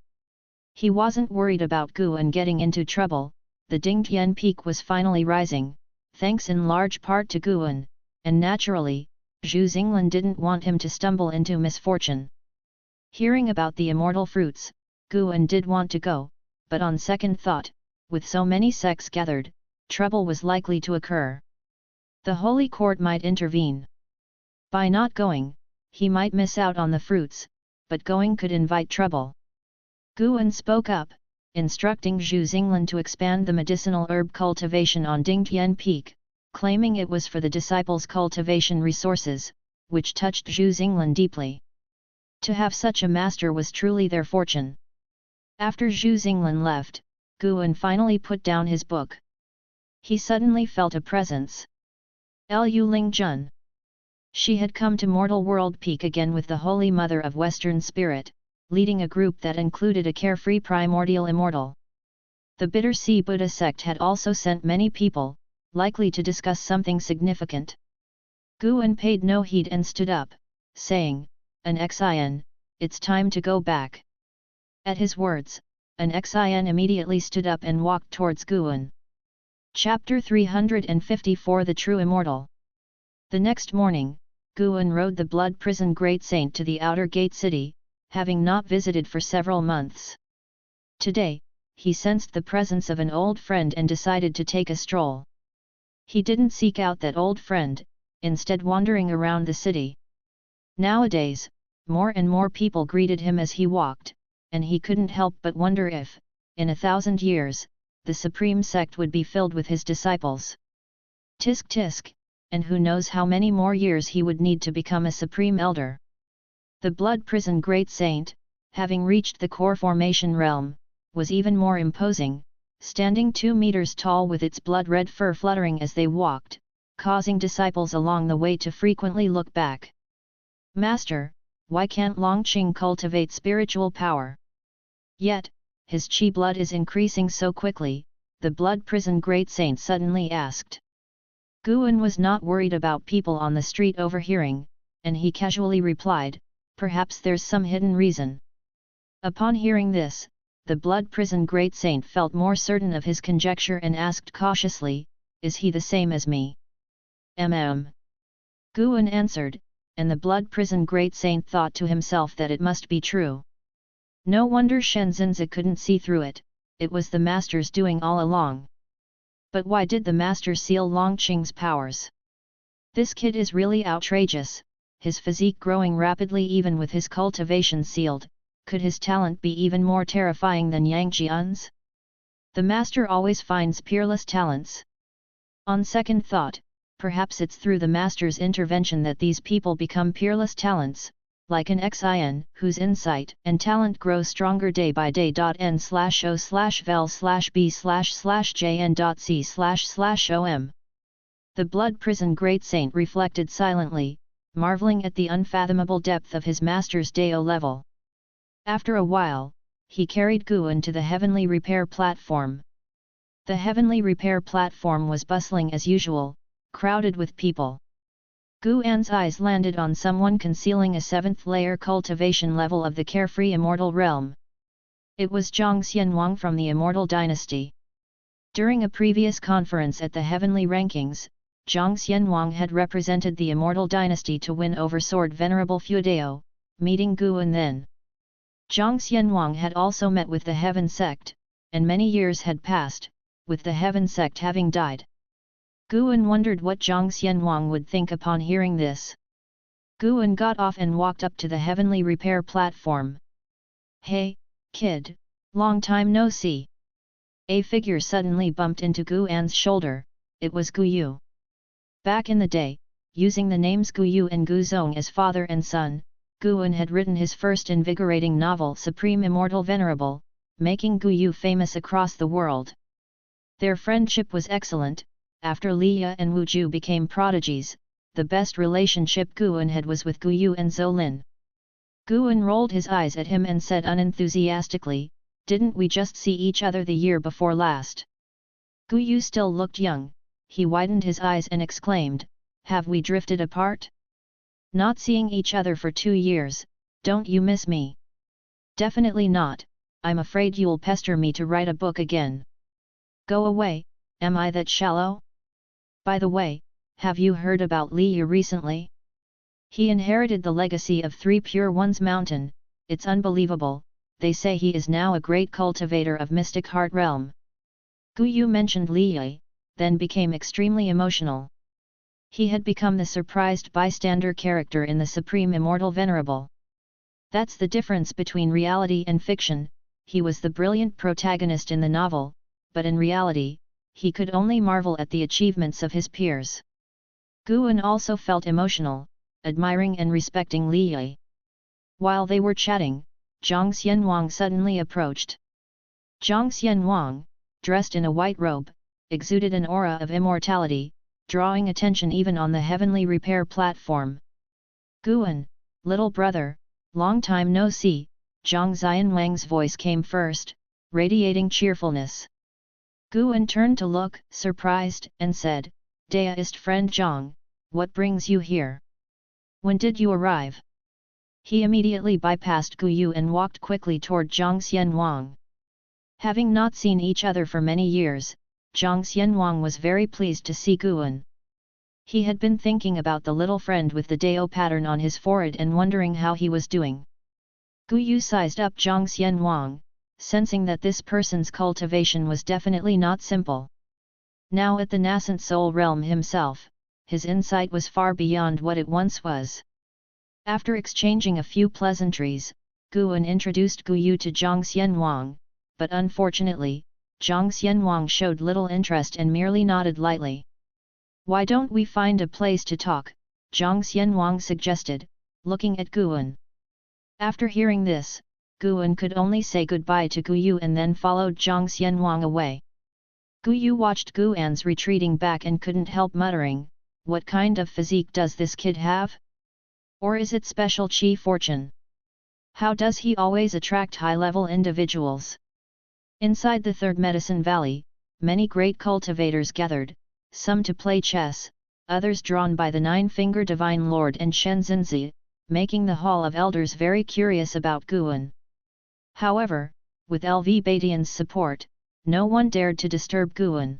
He wasn't worried about Guan getting into trouble. The Dingtian peak was finally rising, thanks in large part to Guan, and naturally, Zhu Xinglan didn't want him to stumble into misfortune. Hearing about the immortal fruits, Guan did want to go, but on second thought, with so many sects gathered, trouble was likely to occur. The holy court might intervene. By not going, he might miss out on the fruits, but going could invite trouble. Guan spoke up, instructing Zhu Xinglan to expand the medicinal herb cultivation on Dingtian Peak, claiming it was for the disciples' cultivation resources, which touched Zhu Xinglan deeply. To have such a master was truly their fortune. After Zhu Xinglan left, Guan finally put down his book. He suddenly felt a presence. Lu Lingjun. She had come to Mortal World Peak again with the Holy Mother of Western Spirit, leading a group that included a carefree primordial immortal. The Bitter Sea Buddha sect had also sent many people, likely to discuss something significant. Guan paid no heed and stood up, saying, "An Xin, it's time to go back." At his words, an Xin immediately stood up and walked towards Guan. Chapter 354 The True Immortal. The next morning, Guan rode the Blood Prison Great Saint to the outer gate city, having not visited for several months. Today, he sensed the presence of an old friend and decided to take a stroll. He didn't seek out that old friend, instead wandering around the city. Nowadays, more and more people greeted him as he walked, and he couldn't help but wonder if, in 1,000 years, the Supreme Sect would be filled with his disciples. Tisk tisk, and who knows how many more years he would need to become a Supreme Elder. The Blood Prison Great Saint, having reached the core formation realm, was even more imposing, standing 2 meters tall with its blood-red fur fluttering as they walked, causing disciples along the way to frequently look back. "Master, why can't Longqing cultivate spiritual power? Yet, his chi blood is increasing so quickly," the Blood Prison Great Saint suddenly asked. Guan was not worried about people on the street overhearing, and he casually replied, "Perhaps there's some hidden reason." Upon hearing this, the Blood Prison Great Saint felt more certain of his conjecture and asked cautiously, "Is he the same as me?" Guan answered, and the Blood Prison Great Saint thought to himself that it must be true. No wonder Shenzhenzi couldn't see through it, it was the master's doing all along. But why did the master seal Longqing's powers? This kid is really outrageous, his physique growing rapidly even with his cultivation sealed. Could his talent be even more terrifying than Yang Jian's? The master always finds peerless talents. On second thought, perhaps it's through the master's intervention that these people become peerless talents, like an Xin whose insight and talent grow stronger day by day. N/O/vel/b/jn.c/om. The blood prison great saint reflected silently, marveling at the unfathomable depth of his master's Dao level. After a while, he carried Guan to the heavenly repair platform. The heavenly repair platform was bustling as usual, crowded with people. Guan's eyes landed on someone concealing a 7th layer cultivation level of the carefree immortal realm. It was Zhang Xianwang from the Immortal dynasty. During a previous conference at the heavenly rankings, Zhang Xianwang had represented the Immortal dynasty to win over Sword Venerable Fuedao, meeting Guan then. Zhang Xianwang had also met with the Heaven Sect, and many years had passed, with the Heaven Sect having died. Guan wondered what Zhang Xianwang would think upon hearing this. Guan got off and walked up to the heavenly repair platform. "Hey, kid, long time no see." A figure suddenly bumped into Guan's shoulder. It was Gu Yu. Back in the day, using the names Gu Yu and Gu Zong as father and son, Guan had written his first invigorating novel Supreme Immortal Venerable, making Gu Yu famous across the world. Their friendship was excellent. After Liya and Wu Ju became prodigies, the best relationship Guan had was with Gu Yu and Zhou Lin. Guan rolled his eyes at him and said unenthusiastically, "Didn't we just see each other the year before last?" Gu Yu still looked young. He widened his eyes and exclaimed, "Have we drifted apart? Not seeing each other for 2 years, don't you miss me?" "Definitely not, I'm afraid you'll pester me to write a book again." "Go away, am I that shallow? By the way, have you heard about Liya recently? He inherited the legacy of 3 Pure Ones Mountain, it's unbelievable, they say he is now a great cultivator of Mystic Heart Realm." Gu Yu mentioned Liya, then became extremely emotional. He had become the surprised bystander character in the Supreme Immortal Venerable. That's the difference between reality and fiction. He was the brilliant protagonist in the novel, but in reality, he could only marvel at the achievements of his peers. Guan also felt emotional, admiring and respecting Liya. While they were chatting, Zhang Xianwang suddenly approached. Zhang Xianwang, dressed in a white robe, exuded an aura of immortality, drawing attention even on the heavenly repair platform. "Guan, little brother, long time no see," Zhang Xianwang's voice came first, radiating cheerfulness. Guan turned to look, surprised, and said, "Deist friend Zhang, what brings you here? When did you arrive?" He immediately bypassed Gu Yu and walked quickly toward Zhang Xianwang. Having not seen each other for many years, Zhang Xianwang was very pleased to see Guan. He had been thinking about the little friend with the Dao pattern on his forehead and wondering how he was doing. Gu Yu sized up Zhang Xianwang, sensing that this person's cultivation was definitely not simple. Now at the nascent soul realm himself, his insight was far beyond what it once was. After exchanging a few pleasantries, Guan introduced Gu Yu to Zhang Xianwang, but unfortunately, Zhang Xianwang showed little interest and merely nodded lightly. "Why don't we find a place to talk?" Zhang Xianwang suggested, looking at Guan. After hearing this, Guan could only say goodbye to Gu Yu and then followed Zhang Xianwang away. Gu Yu watched Guan's retreating back and couldn't help muttering, "What kind of physique does this kid have? Or is it special chi fortune? How does he always attract high-level individuals?" Inside the Third Medicine Valley, many great cultivators gathered, some to play chess, others drawn by the Nine-Finger Divine Lord and Shenzhenzi, making the Hall of Elders very curious about Guan. However, with LV Badian's support, no one dared to disturb Guan.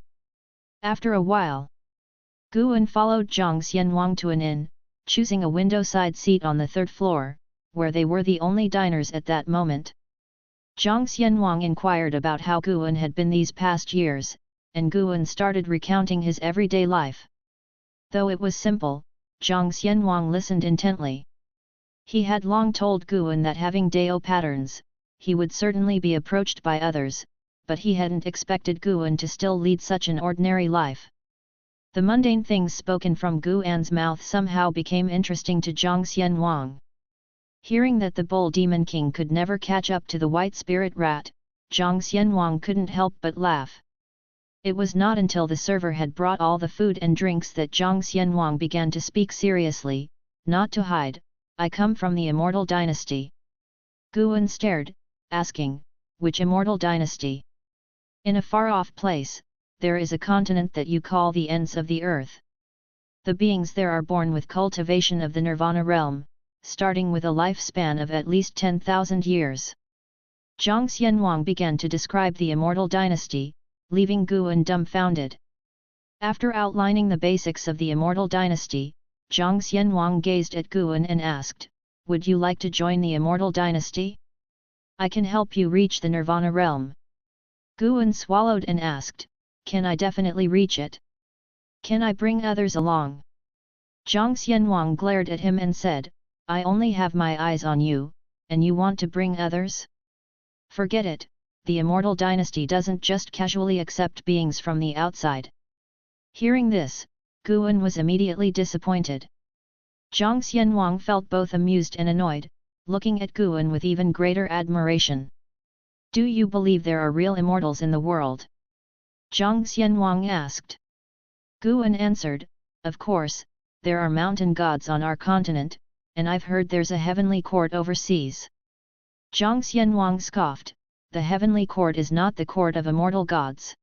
After a while, Guan followed Zhang Xianwang to an inn, choosing a window-side seat on the 3rd floor, where they were the only diners at that moment. Zhang Xianwang inquired about how Guan had been these past years, and Guan started recounting his everyday life. Though it was simple, Zhang Xianwang listened intently. He had long told Guan that having Dao patterns, he would certainly be approached by others, but he hadn't expected Guan to still lead such an ordinary life. The mundane things spoken from Guan's mouth somehow became interesting to Zhang Xianwang. Hearing that the Bull Demon King could never catch up to the White Spirit Rat, Zhang Xianwang couldn't help but laugh. It was not until the server had brought all the food and drinks that Zhang Xianwang began to speak seriously, not to hide, I come from the Immortal Dynasty. Guan stared, asking, which Immortal Dynasty? In a far-off place, there is a continent that you call the ends of the earth. The beings there are born with cultivation of the Nirvana realm, starting with a lifespan of at least 10,000 years. Zhang Xianwang began to describe the Immortal Dynasty, leaving Guan dumbfounded. After outlining the basics of the Immortal Dynasty, Zhang Xianwang gazed at Guan and asked, would you like to join the Immortal Dynasty? I can help you reach the Nirvana realm. Guan swallowed and asked, can I definitely reach it? Can I bring others along? Zhang Xianwang glared at him and said, I only have my eyes on you, and you want to bring others? Forget it, the Immortal Dynasty doesn't just casually accept beings from the outside. Hearing this, Guan was immediately disappointed. Zhang Xianwang felt both amused and annoyed, looking at Guan with even greater admiration. Do you believe there are real immortals in the world? Zhang Xianwang asked. Guan answered, of course, there are mountain gods on our continent, and I've heard there's a heavenly court overseas. Zhang Xianwang scoffed, the heavenly court is not the court of immortal gods.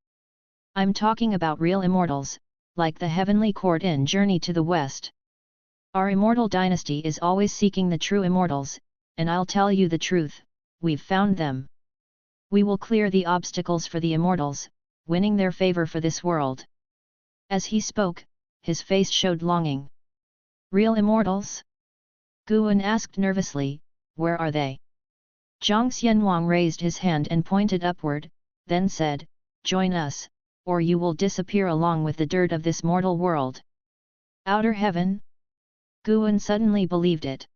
I'm talking about real immortals, like the heavenly court in Journey to the West. Our Immortal Dynasty is always seeking the true immortals, and I'll tell you the truth, we've found them. We will clear the obstacles for the immortals, winning their favor for this world. As he spoke, his face showed longing. Real immortals? Guan asked nervously, where are they? Zhang Xianwang raised his hand and pointed upward, then said, join us, or you will disappear along with the dirt of this mortal world. Outer heaven? Guan suddenly believed it.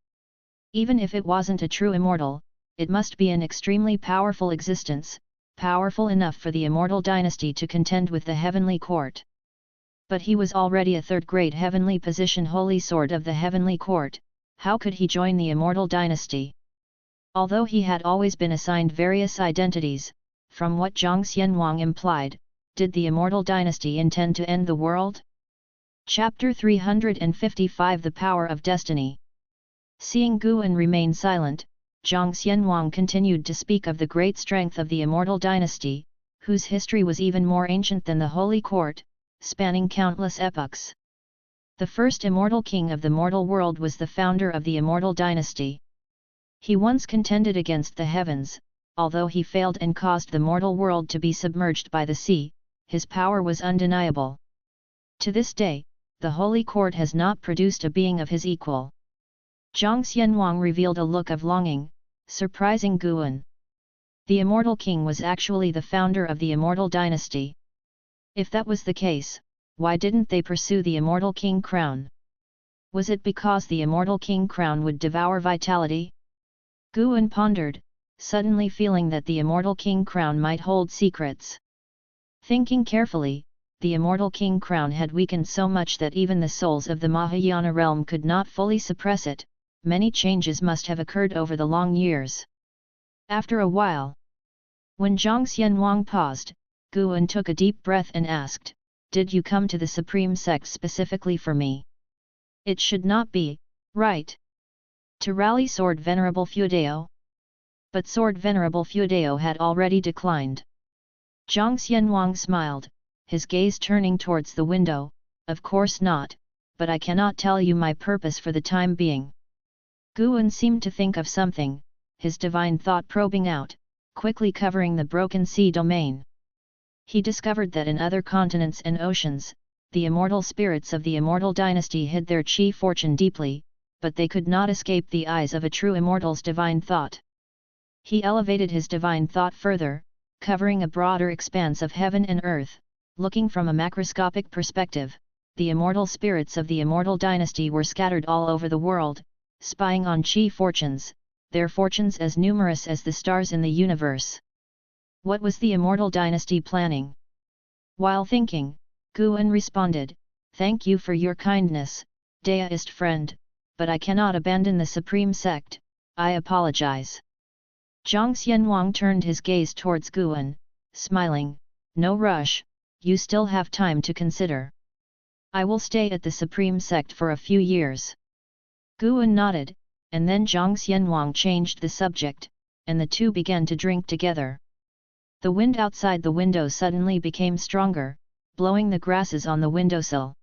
Even if it wasn't a true immortal, it must be an extremely powerful existence, powerful enough for the Immortal Dynasty to contend with the heavenly court. But he was already a third-grade heavenly position Holy Sword of the heavenly court, how could he join the Immortal Dynasty? Although he had always been assigned various identities, from what Zhang Xianwang implied, did the Immortal Dynasty intend to end the world? Chapter 355 The Power of Destiny. Seeing Guan remain silent, Zhang Xianwang continued to speak of the great strength of the Immortal Dynasty, whose history was even more ancient than the Holy Court, spanning countless epochs. The first immortal king of the mortal world was the founder of the Immortal Dynasty. He once contended against the heavens, although he failed and caused the mortal world to be submerged by the sea, his power was undeniable. To this day, the Holy Court has not produced a being of his equal. Zhang Xianwang revealed a look of longing, surprising Guan. The Immortal King was actually the founder of the Immortal Dynasty. If that was the case, why didn't they pursue the Immortal King crown? Was it because the Immortal King crown would devour vitality? Guan pondered, suddenly feeling that the Immortal King crown might hold secrets. Thinking carefully, the Immortal King crown had weakened so much that even the souls of the Mahayana realm could not fully suppress it. Many changes must have occurred over the long years. After a while, when Zhang Xianwang paused, Guan took a deep breath and asked, did you come to the Supreme Sect specifically for me? It should not be, right? To rally Sword Venerable Feudeo? But Sword Venerable Feudeo had already declined. Zhang Xianwang smiled, his gaze turning towards the window, of course not, but I cannot tell you my purpose for the time being. Guan seemed to think of something, his divine thought probing out, quickly covering the broken sea domain. He discovered that in other continents and oceans, the immortal spirits of the Immortal Dynasty hid their chi fortune deeply, but they could not escape the eyes of a true immortal's divine thought. He elevated his divine thought further, covering a broader expanse of heaven and earth, looking from a macroscopic perspective. The immortal spirits of the Immortal Dynasty were scattered all over the world, spying on chi fortunes, their fortunes as numerous as the stars in the universe. What was the Immortal Dynasty planning? While thinking, Guan responded, thank you for your kindness, deist friend, but I cannot abandon the Supreme Sect, I apologize. Zhang Xianwang turned his gaze towards Guan, smiling, no rush, you still have time to consider. I will stay at the Supreme Sect for a few years. Guan nodded, and then Zhang Xianwang changed the subject, and the two began to drink together. The wind outside the window suddenly became stronger, blowing the grasses on the windowsill.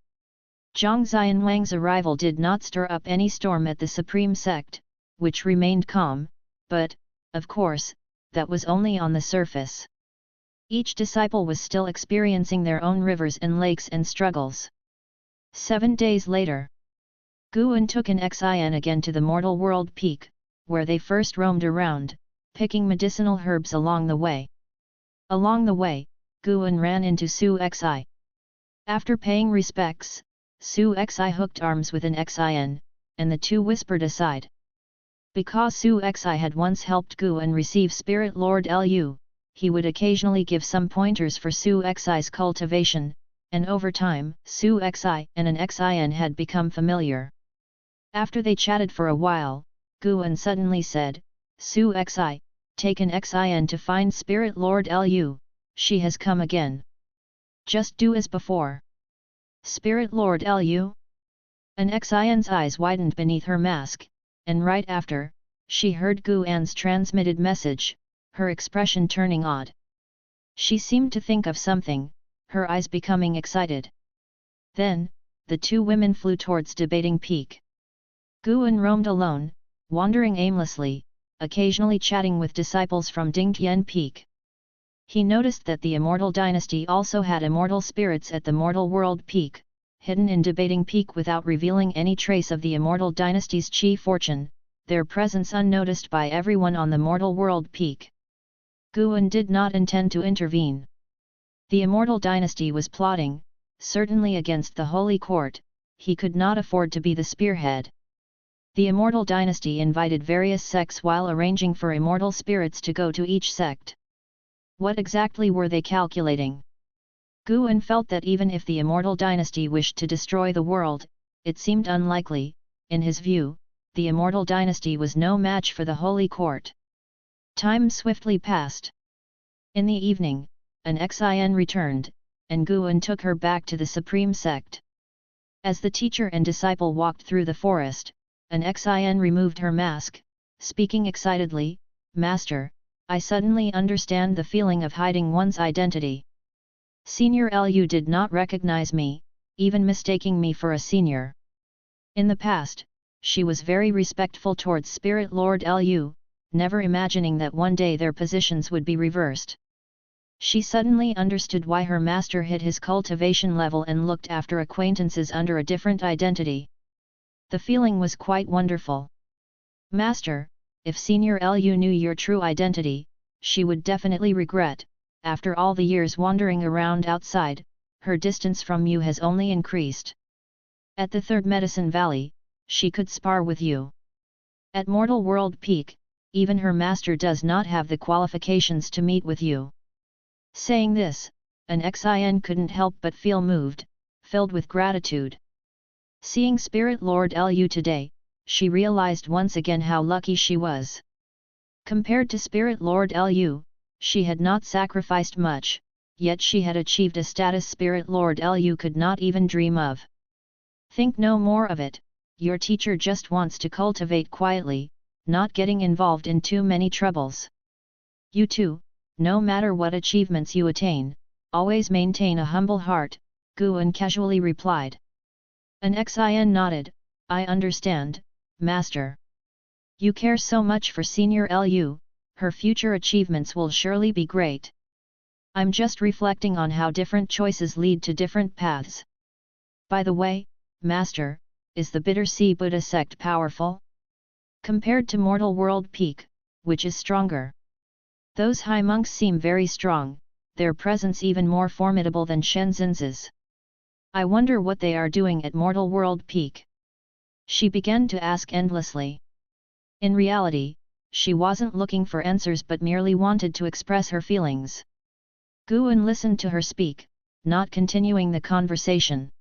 Zhang Xianwang's arrival did not stir up any storm at the Supreme Sect, which remained calm, but, of course, that was only on the surface. Each disciple was still experiencing their own rivers and lakes and struggles. 7 days later, Guan took an Xin again to the mortal world peak, where they first roamed around, picking medicinal herbs along the way. Along the way, Guan ran into Su Xi. After paying respects, Su Xi hooked arms with an Xin, and the two whispered aside. Because Su Xi had once helped Guan receive Spirit Lord Lu, he would occasionally give some pointers for Su Xi's cultivation, and over time, Su Xi and an Xin had become familiar. After they chatted for a while, Guan suddenly said, Su Xi, take an Xin to find Spirit Lord Lu, she has come again. Just do as before. Spirit Lord Lu? An Xin's eyes widened beneath her mask, and right after, she heard Guan's transmitted message, her expression turning odd. She seemed to think of something, her eyes becoming excited. Then, the two women flew towards Debating Peak. Guan roamed alone, wandering aimlessly, occasionally chatting with disciples from Dingtian Peak. He noticed that the Immortal dynasty also had immortal spirits at the Mortal World Peak, hidden in Debating Peak without revealing any trace of the Immortal dynasty's chi fortune, their presence unnoticed by everyone on the Mortal World Peak. Guan did not intend to intervene. The Immortal dynasty was plotting, certainly against the Holy Court, he could not afford to be the spearhead. The Immortal dynasty invited various sects while arranging for immortal spirits to go to each sect. What exactly were they calculating? Guan felt that even if the Immortal dynasty wished to destroy the world, it seemed unlikely, in his view, the Immortal dynasty was no match for the Holy Court. Time swiftly passed. In the evening, an Xin returned, and Guan took her back to the Supreme Sect. As the teacher and disciple walked through the forest, an Xin removed her mask, speaking excitedly, Master, I suddenly understand the feeling of hiding one's identity. Senior Lu did not recognize me, even mistaking me for a senior. In the past, she was very respectful towards Spirit Lord Lu, never imagining that one day their positions would be reversed. She suddenly understood why her master hid his cultivation level and looked after acquaintances under a different identity. The feeling was quite wonderful. Master, if Senior Lu knew your true identity, she would definitely regret, after all the years wandering around outside, her distance from you has only increased. At the Third Medicine Valley, she could spar with you. At Mortal World Peak, even her master does not have the qualifications to meet with you. Saying this, an Xin couldn't help but feel moved, filled with gratitude. Seeing Spirit Lord Lu today, she realized once again how lucky she was. Compared to Spirit Lord Lu, she had not sacrificed much, yet she had achieved a status Spirit Lord Lu could not even dream of. Think no more of it, your teacher just wants to cultivate quietly, not getting involved in too many troubles. You too, no matter what achievements you attain, always maintain a humble heart, Guan casually replied. An Xin nodded, I understand, Master. You care so much for Senior Lu, her future achievements will surely be great. I'm just reflecting on how different choices lead to different paths. By the way, Master, is the Bitter Sea Buddha sect powerful? Compared to Mortal World Peak, which is stronger? Those high monks seem very strong, their presence even more formidable than Shenzhen's. I wonder what they are doing at Mortal World Peak. She began to ask endlessly. In reality, she wasn't looking for answers but merely wanted to express her feelings. Guan listened to her speak, not continuing the conversation.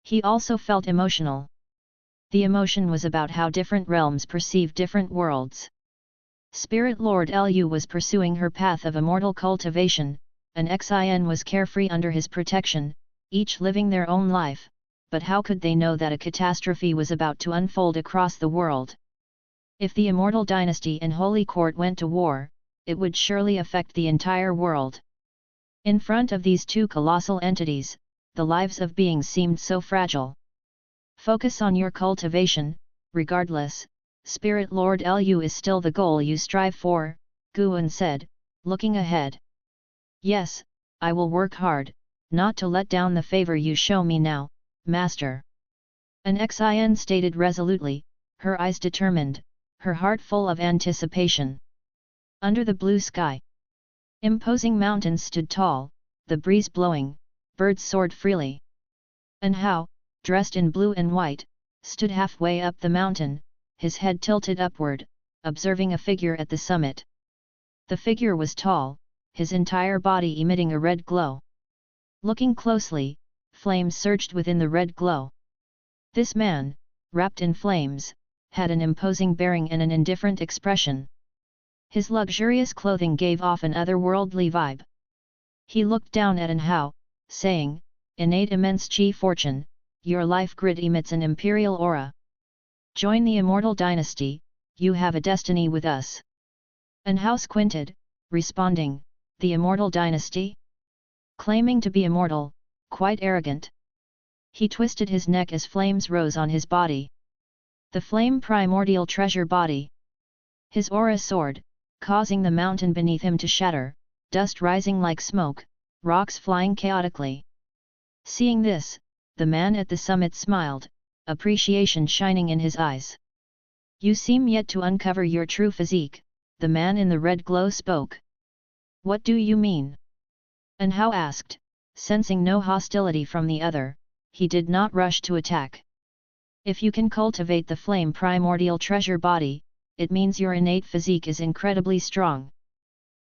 He also felt emotional. The emotion was about how different realms perceive different worlds. Spirit Lord Lu was pursuing her path of immortal cultivation, and Xin was carefree under his protection, each living their own life, but how could they know that a catastrophe was about to unfold across the world? If the immortal dynasty and Holy Court went to war, it would surely affect the entire world. In front of these two colossal entities, the lives of beings seemed so fragile. Focus on your cultivation, regardless, Spirit Lord Lu is still the goal you strive for, Guan said, looking ahead. Yes, I will work hard, not to let down the favor you show me now, Master. An Xin stated resolutely, her eyes determined, her heart full of anticipation. Under the blue sky, imposing mountains stood tall, the breeze blowing, birds soared freely. And Hao, dressed in blue and white, stood halfway up the mountain, his head tilted upward, observing a figure at the summit. The figure was tall, his entire body emitting a red glow. Looking closely, flames surged within the red glow. This man, wrapped in flames, had an imposing bearing and an indifferent expression. His luxurious clothing gave off an otherworldly vibe. He looked down at An Hao, saying, "Innate immense chi fortune, your life grid emits an imperial aura. Join the immortal dynasty, you have a destiny with us." An Hao squinted, responding, "The immortal dynasty?" Claiming to be immortal, quite arrogant. He twisted his neck as flames rose on his body. The flame primordial treasure body. His aura soared, causing the mountain beneath him to shatter, dust rising like smoke, rocks flying chaotically. Seeing this, the man at the summit smiled, appreciation shining in his eyes. "You seem yet to uncover your true physique," the man in the red glow spoke. "What do you mean?" An Hao asked, sensing no hostility from the other, he did not rush to attack. "If you can cultivate the flame primordial treasure body, it means your innate physique is incredibly strong.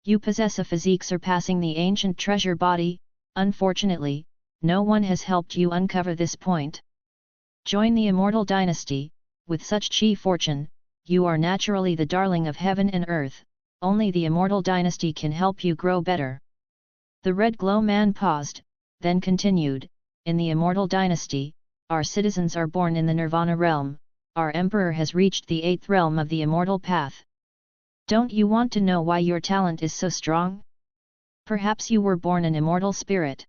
You possess a physique surpassing the ancient treasure body. Unfortunately, no one has helped you uncover this point. Join the immortal dynasty, with such chi fortune, you are naturally the darling of heaven and earth, only the immortal dynasty can help you grow better." The red glow man paused, then continued, "In the immortal dynasty, our citizens are born in the nirvana realm, our emperor has reached the 8th realm of the immortal path. Don't you want to know why your talent is so strong? Perhaps you were born an immortal spirit.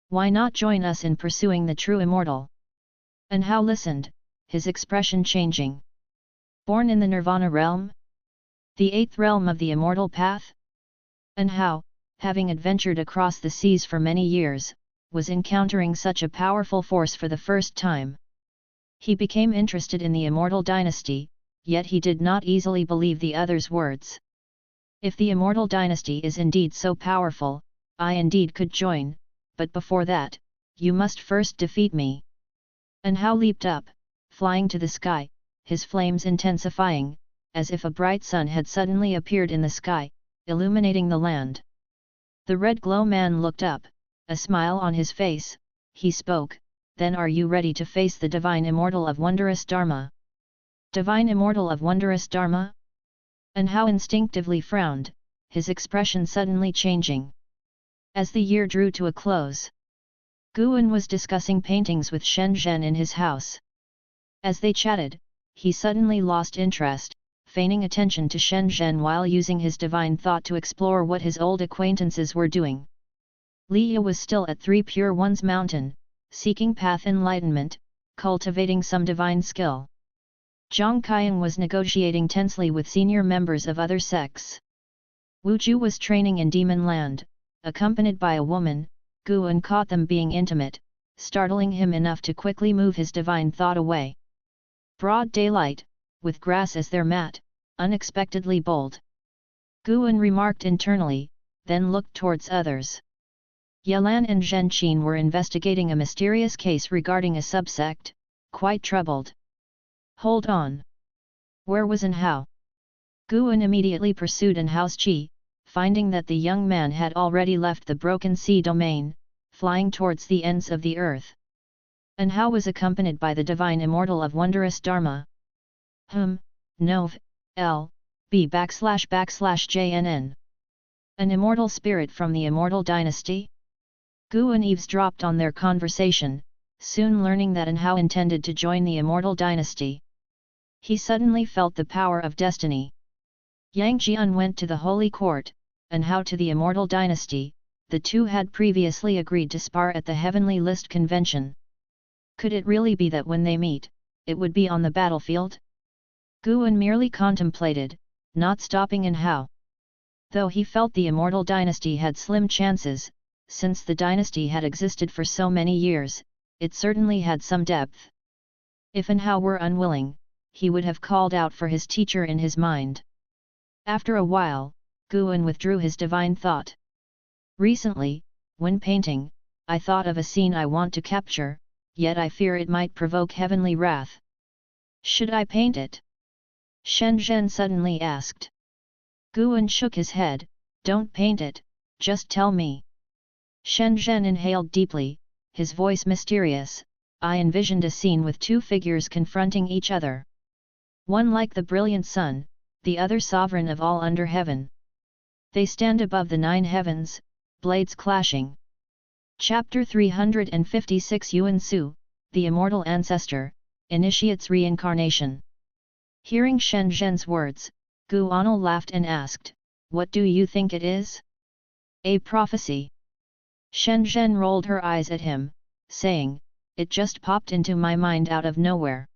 Why not join us in pursuing the true immortal?" And Hao listened, his expression changing. Born in the nirvana realm? The 8th realm of the immortal path? And Hao, having adventured across the seas for many years, was encountering such a powerful force for the first time. He became interested in the immortal dynasty, yet he did not easily believe the other's words. "If the immortal dynasty is indeed so powerful, I indeed could join, but before that, you must first defeat me." And Hao leaped up, flying to the sky, his flames intensifying, as if a bright sun had suddenly appeared in the sky, illuminating the land. The red glow man looked up, a smile on his face. He spoke, "Then are you ready to face the divine immortal of wondrous Dharma?" Divine immortal of wondrous Dharma? And Hao instinctively frowned, his expression suddenly changing. As the year drew to a close, Guan was discussing paintings with Shen Zhen in his house. As they chatted, he suddenly lost interest, feigning attention to Shen Zhen while using his divine thought to explore what his old acquaintances were doing. Liya was still at 3 Pure One's mountain, seeking path enlightenment, cultivating some divine skill. Zhang Qiang was negotiating tensely with senior members of other sects. Wu Ju was training in Demon Land, accompanied by a woman. Guan caught them being intimate, startling him enough to quickly move his divine thought away. Broad daylight, with grass as their mat, unexpectedly bold. Guan remarked internally, then looked towards others. Yelan and Zhenqin were investigating a mysterious case regarding a subsect, quite troubled. "Hold on. Where was An Hao?" Guan immediately pursued An Hao's chi, finding that the young man had already left the Broken Sea domain, flying towards the ends of the earth. and how was accompanied by the divine immortal of wondrous Dharma. Nov. L. B / JNN. An immortal spirit from the immortal dynasty? Guan eavesdropped on their conversation, soon learning that Anhao intended to join the immortal dynasty. He suddenly felt the power of destiny. Yang Jian went to the holy court, Anhao to the immortal dynasty. The two had previously agreed to spar at the Heavenly List convention. Could it really be that when they meet, it would be on the battlefield? Guan merely contemplated, not stopping Anhao. Though he felt the immortal dynasty had slim chances, since the dynasty had existed for so many years, it certainly had some depth. If Anhao were unwilling, he would have called out for his teacher in his mind. After a while, Guan withdrew his divine thought. Recently, when painting, I thought of a scene I want to capture, yet I fear it might provoke heavenly wrath. Should I paint it? Shen Zhen suddenly asked. Guan shook his head. Don't paint it, just tell me. Shen Zhen inhaled deeply, his voice mysterious. I envisioned a scene with two figures confronting each other. One like the brilliant sun, the other sovereign of all under heaven. They stand above the 9 heavens, blades clashing. Chapter 356 Yuan Su, the immortal ancestor, initiates reincarnation. Hearing Shen Zhen's words, Guanal laughed and asked, what do you think it is? A prophecy. Shen Zhen rolled her eyes at him, saying, it just popped into my mind out of nowhere.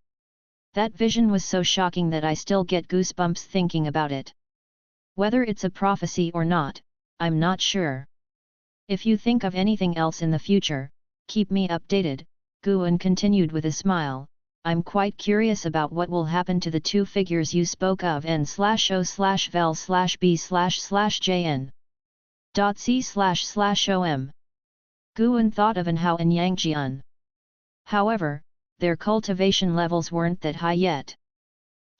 That vision was so shocking that I still get goosebumps thinking about it. Whether it's a prophecy or not, I'm not sure. If you think of anything else in the future, keep me updated, Guan continued with a smile. I'm quite curious about what will happen to the two figures you spoke of n/o/vel/b//jn. .c//om. Guan thought of Anhao and Yang Jian. However, their cultivation levels weren't that high yet.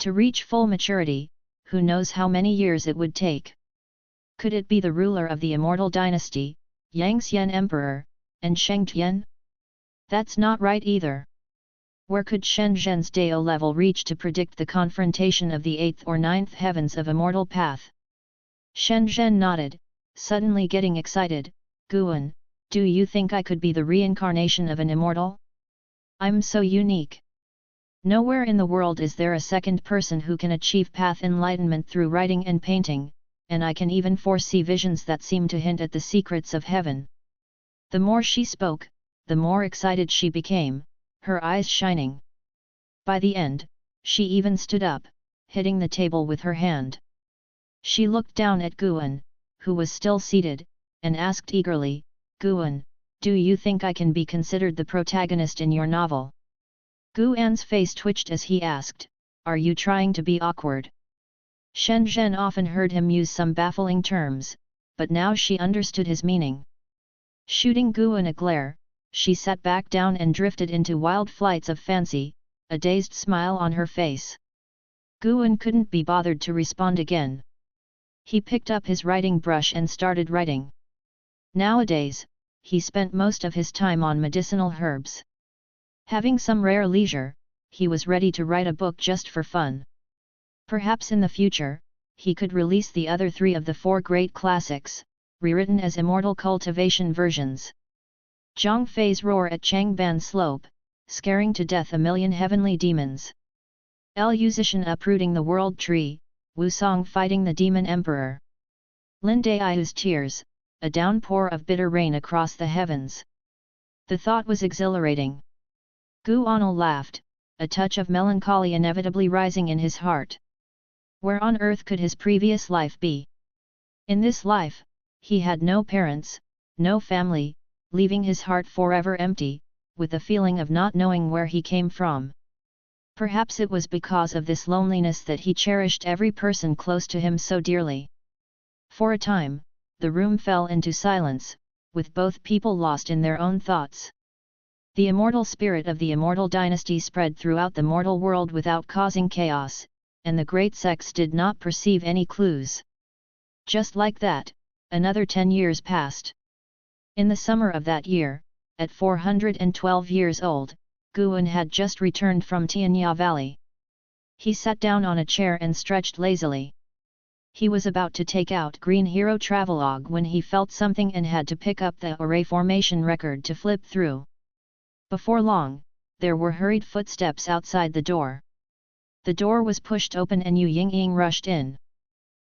To reach full maturity, who knows how many years it would take. Could it be the ruler of the immortal dynasty, Yang Xian Emperor, and Sheng Tian? That's not right either. Where could Shen Zhen's Dao level reach to predict the confrontation of the 8th or 9th heavens of immortal path? Shen Zhen nodded, suddenly getting excited. Guan, do you think I could be the reincarnation of an immortal? I'm so unique. Nowhere in the world is there a second person who can achieve path enlightenment through writing and painting, and I can even foresee visions that seem to hint at the secrets of heaven. The more she spoke, the more excited she became, her eyes shining. By the end, she even stood up, hitting the table with her hand. She looked down at Guan, who was still seated, and asked eagerly, Guan, do you think I can be considered the protagonist in your novel? Guan's face twitched as he asked, are you trying to be awkward? Shen Zhen often heard him use some baffling terms, but now she understood his meaning. Shooting Guan a glare, she sat back down and drifted into wild flights of fancy, a dazed smile on her face. Guan couldn't be bothered to respond again. He picked up his writing brush and started writing. Nowadays, he spent most of his time on medicinal herbs. Having some rare leisure, he was ready to write a book just for fun. Perhaps in the future, he could release the other 3 of the 4 great classics, rewritten as immortal cultivation versions. Zhang Fei's roar at Changban Slope, scaring to death a million heavenly demons. Lu Zishan uprooting the world tree, Wu Song fighting the demon emperor. Lin Dai's tears, a downpour of bitter rain across the heavens. The thought was exhilarating. Guanal laughed, a touch of melancholy inevitably rising in his heart. Where on earth could his previous life be? In this life, he had no parents, no family, leaving his heart forever empty, with the feeling of not knowing where he came from. Perhaps it was because of this loneliness that he cherished every person close to him so dearly. For a time, the room fell into silence, with both people lost in their own thoughts. The immortal spirit of the immortal dynasty spread throughout the mortal world without causing chaos, and the great sects did not perceive any clues. Just like that, another 10 years passed. In the summer of that year, at 412 years old, Guan had just returned from Tianya Valley. He sat down on a chair and stretched lazily. He was about to take out Green Hero Travelogue when he felt something and had to pick up the array formation record to flip through. Before long, there were hurried footsteps outside the door. The door was pushed open and Yu Yingying rushed in.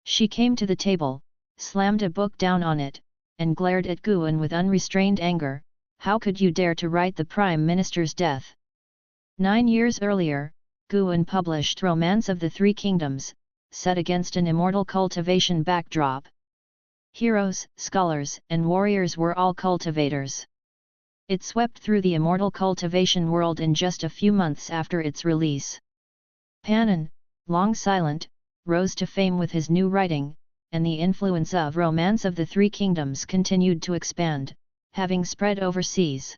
She came to the table, slammed a book down on it, and glared at Guan with unrestrained anger. How could you dare to write the Prime Minister's death? 9 years earlier, Guan published Romance of the Three Kingdoms, set against an immortal cultivation backdrop. Heroes, scholars, and warriors were all cultivators. It swept through the immortal cultivation world in just a few months after its release. Panon, long silent, rose to fame with his new writing, and the influence of Romance of the Three Kingdoms continued to expand, having spread overseas.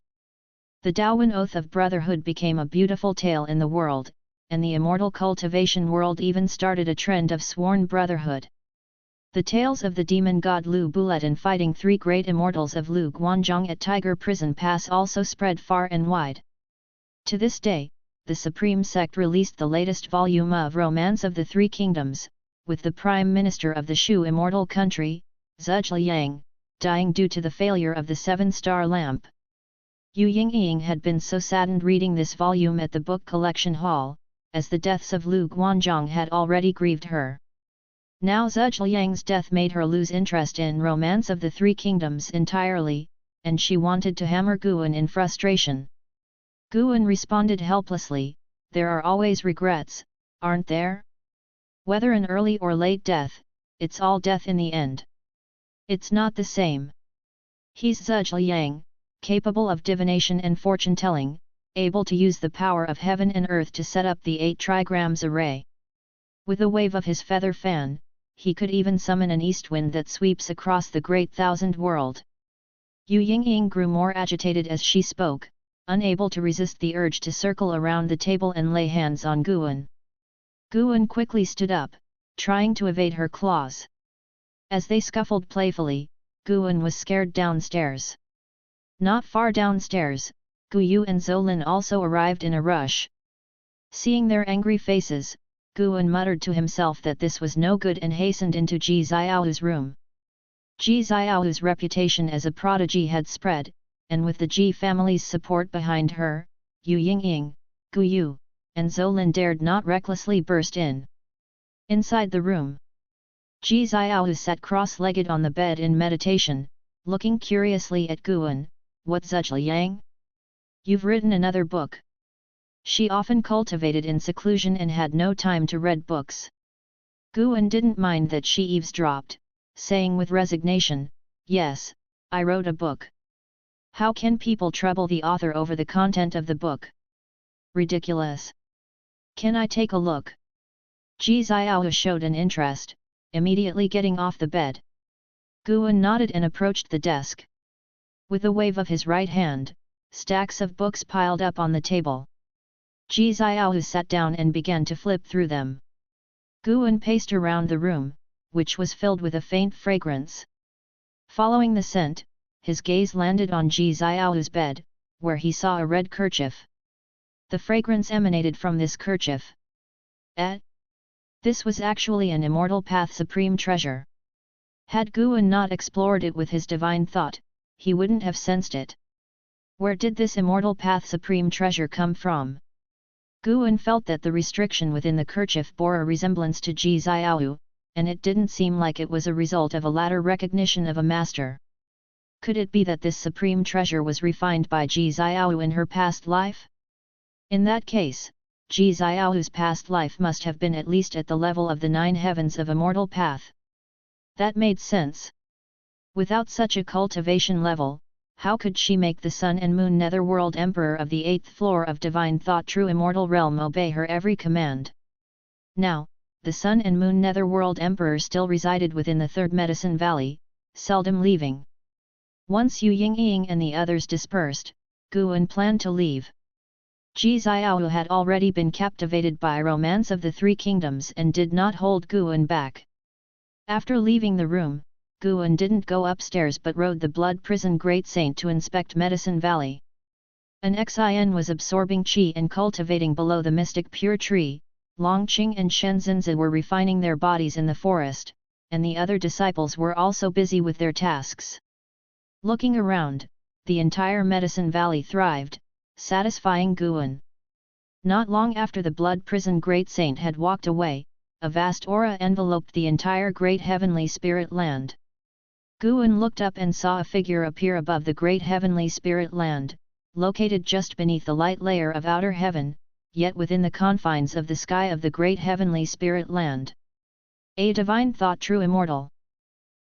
The Daowen Oath of Brotherhood became a beautiful tale in the world, and the immortal cultivation world even started a trend of sworn brotherhood. The tales of the demon god Lu Buletin fighting 3 great immortals of Lu Guanzhong at Tiger Prison Pass also spread far and wide. To this day, the Supreme Sect released the latest volume of Romance of the Three Kingdoms, with the Prime Minister of the Shu immortal country, Zhuge dying due to the failure of the 7-star lamp. Yu Yingying had been so saddened reading this volume at the book collection hall, as the deaths of Lu Guanzhong had already grieved her. Now Zhuge death made her lose interest in Romance of the Three Kingdoms entirely, and she wanted to hammer Guan in frustration. Guan responded helplessly, "There are always regrets, aren't there? Whether an early or late death, it's all death in the end. It's not the same. He's Zhuge, capable of divination and fortune-telling, able to use the power of heaven and earth to set up the 8 trigrams array. With a wave of his feather fan, he could even summon an east wind that sweeps across the great thousand world." Yu Yingying grew more agitated as she spoke, unable to resist the urge to circle around the table and lay hands on Guan. Guan quickly stood up, trying to evade her claws. As they scuffled playfully, Guan was scared downstairs. Not far downstairs, Gu Yu and Zolin also arrived in a rush. Seeing their angry faces, Guan muttered to himself that this was no good and hastened into Ji Xiao's room. Ji Xiao's reputation as a prodigy had spread, and with the Ji family's support behind her, Yu Yingying, Gu Yu, and Zolin dared not recklessly burst in. Inside the room, Ji Xiao sat cross-legged on the bed in meditation, looking curiously at Guan. "What, Zhuge? You've written another book?" She often cultivated in seclusion and had no time to read books. Guan didn't mind that she eavesdropped, saying with resignation, "Yes, I wrote a book. How can people trouble the author over the content of the book? Ridiculous. Can I take a look?" Ji Xiao showed an interest, immediately getting off the bed. Guan nodded and approached the desk. With a wave of his right hand, stacks of books piled up on the table. Ji Xiao sat down and began to flip through them. Guan paced around the room, which was filled with a faint fragrance. Following the scent, his gaze landed on Ji Xiao's bed, where he saw a red kerchief. The fragrance emanated from this kerchief. This was actually an Immortal Path Supreme treasure. Had Guan not explored it with his divine thought, he wouldn't have sensed it. Where did this Immortal Path Supreme treasure come from? Guan felt that the restriction within the kerchief bore a resemblance to Ji Xiao, and it didn't seem like it was a result of a latter recognition of a master. Could it be that this supreme treasure was refined by Ji Xiao in her past life? In that case, Ji Xiao's past life must have been at least at the level of the 9 heavens of Immortal Path. That made sense. Without such a cultivation level, how could she make the Sun and Moon Netherworld Emperor of the 8th floor of Divine Thought True Immortal Realm obey her every command? Now, the Sun and Moon Netherworld Emperor still resided within the 3rd Medicine Valley, seldom leaving. Once Yu Yingying and the others dispersed, Guan planned to leave. Ji Xiao had already been captivated by Romance of the Three Kingdoms and did not hold Guan back. After leaving the room, Guan didn't go upstairs but rode the Blood Prison Great Saint to inspect Medicine Valley. An Xin was absorbing qi and cultivating below the mystic pure tree, Longqing and Shenzhenzi were refining their bodies in the forest, and the other disciples were also busy with their tasks. Looking around, the entire medicine valley thrived, satisfying Guan. Not long after the blood prison great saint had walked away, a vast aura enveloped the entire great heavenly spirit land. Guan looked up and saw a figure appear above the great heavenly spirit land, located just beneath the light layer of outer heaven, yet within the confines of the sky of the great heavenly spirit land. A divine thought, true immortal.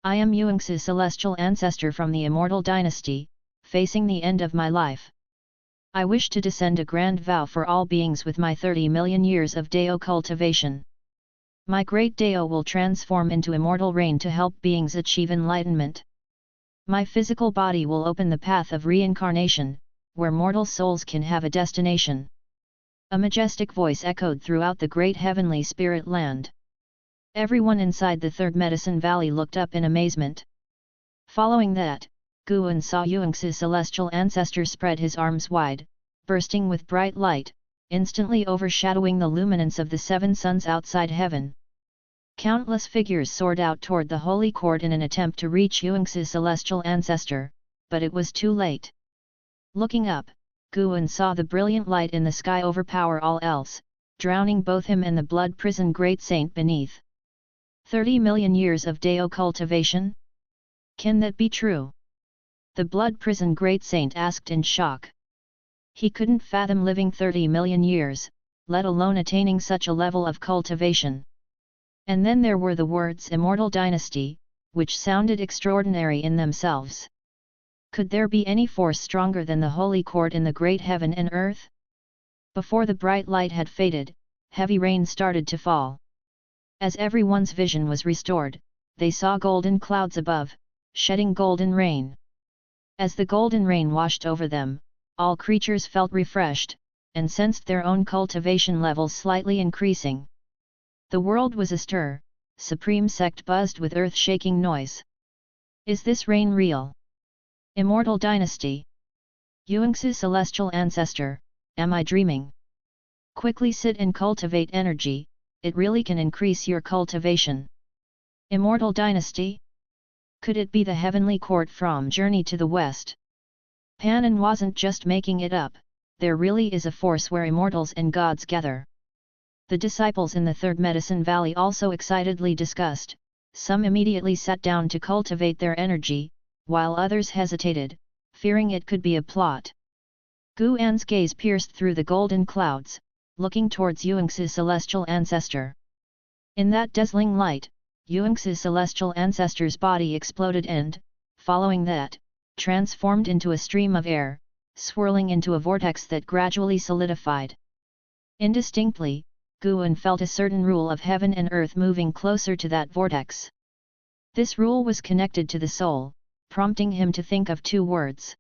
I am Yueng's celestial ancestor from the immortal dynasty, facing the end of my life. I wish to descend a grand vow for all beings with my 30 million years of Dao cultivation. My great Dao will transform into immortal rain to help beings achieve enlightenment. My physical body will open the path of reincarnation, where mortal souls can have a destination. A majestic voice echoed throughout the great heavenly spirit land. Everyone inside the third medicine valley looked up in amazement. Following that, Guan saw Yueng's celestial ancestor spread his arms wide, bursting with bright light, instantly overshadowing the luminance of the seven suns outside heaven. Countless figures soared out toward the holy court in an attempt to reach Yueng's celestial ancestor, but it was too late. Looking up, Guan saw the brilliant light in the sky overpower all else, drowning both him and the blood prison great saint beneath. 30 million years of Dao cultivation? Can that be true? The blood prison great saint asked in shock. He couldn't fathom living 30 million years, let alone attaining such a level of cultivation. And then there were the words immortal dynasty, which sounded extraordinary in themselves. Could there be any force stronger than the holy court in the great heaven and earth? Before the bright light had faded, heavy rain started to fall. As everyone's vision was restored, they saw golden clouds above, shedding golden rain. As the golden rain washed over them, all creatures felt refreshed, and sensed their own cultivation levels slightly increasing. The world was astir, Supreme Sect buzzed with earth-shaking noise. Is this rain real? Immortal dynasty? Yueng's celestial ancestor, am I dreaming? Quickly sit and cultivate energy, it really can increase your cultivation. Immortal dynasty? Could it be the heavenly court from Journey to the West? Panan wasn't just making it up, there really is a force where immortals and gods gather. The disciples in the third medicine valley also excitedly discussed, some immediately sat down to cultivate their energy, while others hesitated, fearing it could be a plot. Guan's gaze pierced through the golden clouds, looking towards Yueng's celestial ancestor. In that dazzling light, Yueng's celestial ancestor's body exploded and, following that, transformed into a stream of air, swirling into a vortex that gradually solidified. Indistinctly, Guan felt a certain rule of heaven and earth moving closer to that vortex. This rule was connected to the soul, prompting him to think of two words.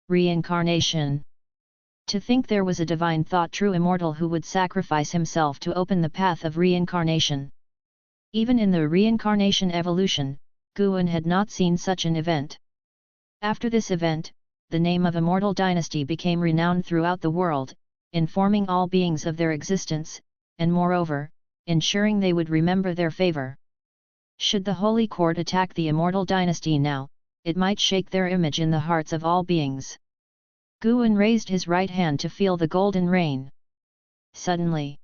Reincarnation. To think there was a divine thought true immortal who would sacrifice himself to open the path of reincarnation. Even in the reincarnation evolution, Guan had not seen such an event. After this event, the name of Immortal Dynasty became renowned throughout the world, informing all beings of their existence, and moreover, ensuring they would remember their favor. Should the Holy Court attack the Immortal Dynasty now, it might shake their image in the hearts of all beings. Guan raised his right hand to feel the golden rain. Suddenly,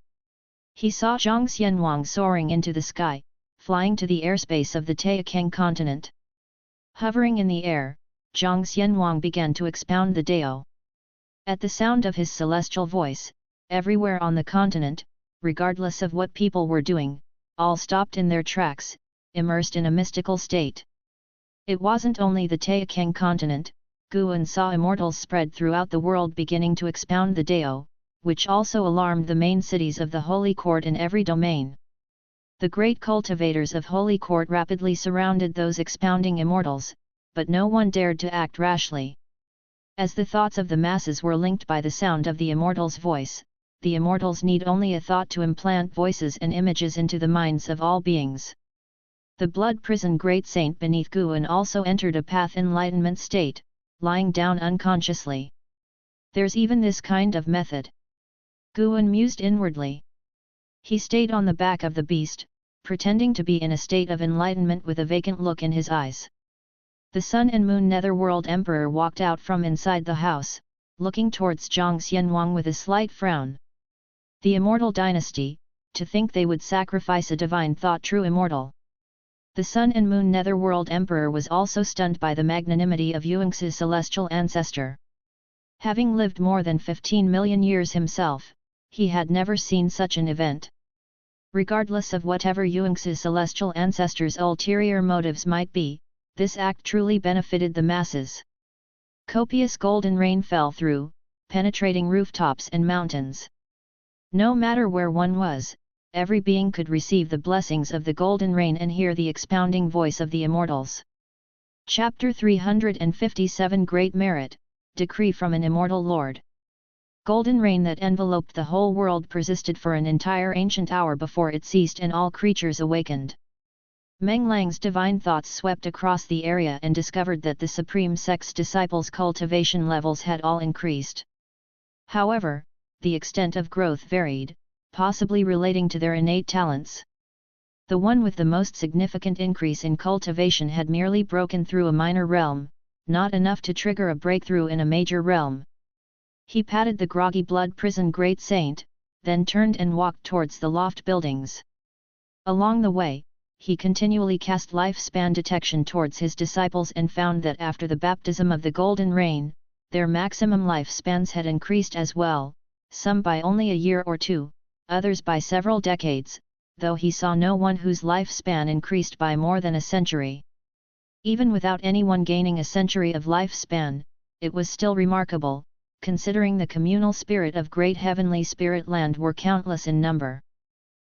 he saw Zhang Xianwang soaring into the sky, flying to the airspace of the Taixuan continent. Hovering in the air, Zhang Xianwang began to expound the Dao. At the sound of his celestial voice, everywhere on the continent, regardless of what people were doing, all stopped in their tracks, immersed in a mystical state. It wasn't only the Taixuan continent, Guan saw immortals spread throughout the world beginning to expound the Dao, which also alarmed the main cities of the Holy Court in every domain. The great cultivators of Holy Court rapidly surrounded those expounding immortals, but no one dared to act rashly. As the thoughts of the masses were linked by the sound of the immortal's voice, the immortals need only a thought to implant voices and images into the minds of all beings. The blood prison great saint beneath Guan also entered a path enlightenment state, lying down unconsciously. There's even this kind of method. Guan mused inwardly. He stayed on the back of the beast, pretending to be in a state of enlightenment with a vacant look in his eyes. The Sun and Moon Netherworld Emperor walked out from inside the house, looking towards Zhang Xianwang with a slight frown. The Immortal Dynasty, to think they would sacrifice a divine thought true immortal. The Sun and Moon Netherworld Emperor was also stunned by the magnanimity of Yuanxi's celestial ancestor. Having lived more than 15 million years himself, he had never seen such an event. Regardless of whatever Yuanxi's celestial ancestor's ulterior motives might be, this act truly benefited the masses. Copious golden rain fell through, penetrating rooftops and mountains. No matter where one was, every being could receive the blessings of the golden rain and hear the expounding voice of the immortals. Chapter 357 Great Merit, Decree from an Immortal Lord. Golden rain that enveloped the whole world persisted for an entire ancient hour before it ceased and all creatures awakened. Meng Lang's divine thoughts swept across the area and discovered that the Supreme Sect's disciples' cultivation levels had all increased. However, the extent of growth varied, possibly relating to their innate talents. The one with the most significant increase in cultivation had merely broken through a minor realm, not enough to trigger a breakthrough in a major realm. He patted the groggy blood prison great saint, then turned and walked towards the loft buildings. Along the way, he continually cast lifespan detection towards his disciples and found that after the baptism of the golden rain, their maximum lifespans had increased as well, some by only a year or two, others by several decades, though he saw no one whose lifespan increased by more than a century. Even without anyone gaining a century of lifespan, it was still remarkable, considering the communal spirit of great heavenly spirit land were countless in number.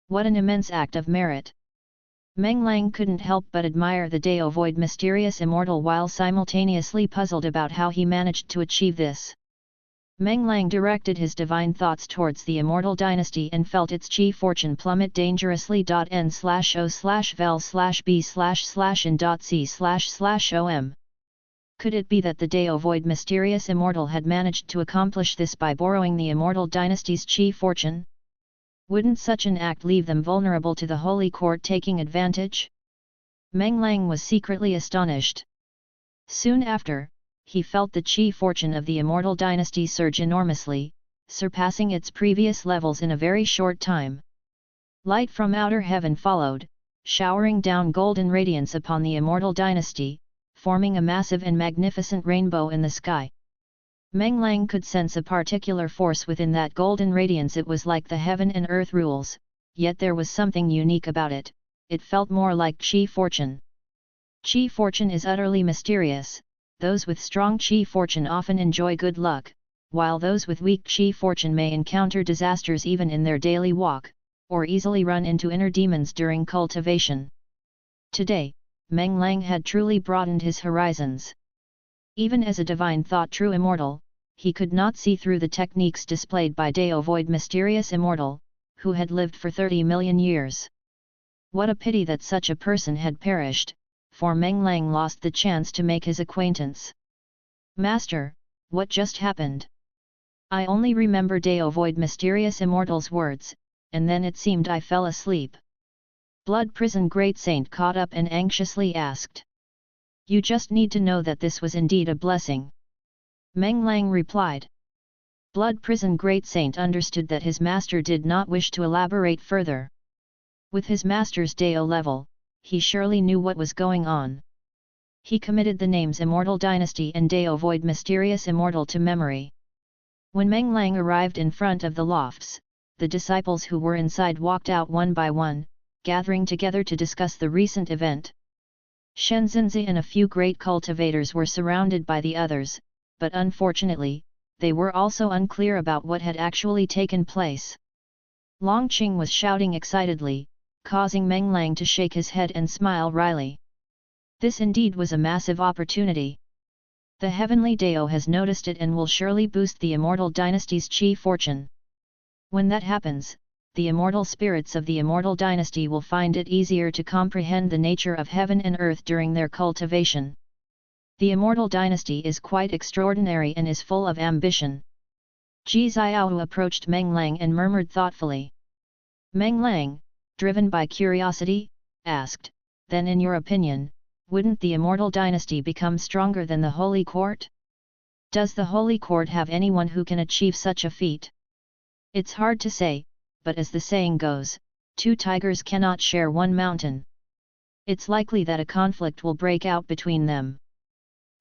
What an immense act of merit! Meng Lang couldn't help but admire the Dao Void mysterious immortal while simultaneously puzzled about how he managed to achieve this. Meng Lang directed his divine thoughts towards the Immortal Dynasty and felt its chi fortune plummet dangerously. N/O/vel/b//in.c//om. Could it be that the Dao Void mysterious immortal had managed to accomplish this by borrowing the Immortal Dynasty's chi fortune? Wouldn't such an act leave them vulnerable to the Holy Court taking advantage? Meng Lang was secretly astonished. Soon after, he felt the chi fortune of the Immortal Dynasty surge enormously, surpassing its previous levels in a very short time. Light from outer heaven followed, showering down golden radiance upon the Immortal Dynasty, forming a massive and magnificent rainbow in the sky. Meng Lang could sense a particular force within that golden radiance. It was like the heaven and earth rules, yet there was something unique about it. It felt more like chi fortune. Chi fortune is utterly mysterious. Those with strong chi fortune often enjoy good luck, while those with weak chi fortune may encounter disasters even in their daily walk, or easily run into inner demons during cultivation. Today, Meng Lang had truly broadened his horizons. Even as a divine thought true immortal, he could not see through the techniques displayed by Dao Void mysterious immortal, who had lived for 30 million years. What a pity that such a person had perished, for Meng Lang lost the chance to make his acquaintance. Master, what just happened? I only remember Dao Void mysterious immortal's words, and then it seemed I fell asleep. Blood Prison Great Saint caught up and anxiously asked. You just need to know that this was indeed a blessing. Meng Lang replied. Blood Prison Great Saint understood that his master did not wish to elaborate further. With his master's Dao level, he surely knew what was going on. He committed the names Immortal Dynasty and Dao Void Mysterious Immortal to memory. When Meng Lang arrived in front of the lofts, the disciples who were inside walked out one by one, gathering together to discuss the recent event. Shen Xinzi and a few great cultivators were surrounded by the others, but unfortunately, they were also unclear about what had actually taken place. Long Qing was shouting excitedly, causing Meng Lang to shake his head and smile wryly. This indeed was a massive opportunity. The heavenly Dao has noticed it and will surely boost the Immortal Dynasty's chi fortune. When that happens, the immortal spirits of the Immortal Dynasty will find it easier to comprehend the nature of heaven and earth during their cultivation. The Immortal Dynasty is quite extraordinary and is full of ambition, Ji Xiao approached Meng Lang and murmured thoughtfully. Meng Lang, driven by curiosity, asked, then in your opinion, wouldn't the immortal dynasty become stronger than the Holy Court? Does the Holy Court have anyone who can achieve such a feat? It's hard to say, but as the saying goes, two tigers cannot share one mountain. It's likely that a conflict will break out between them.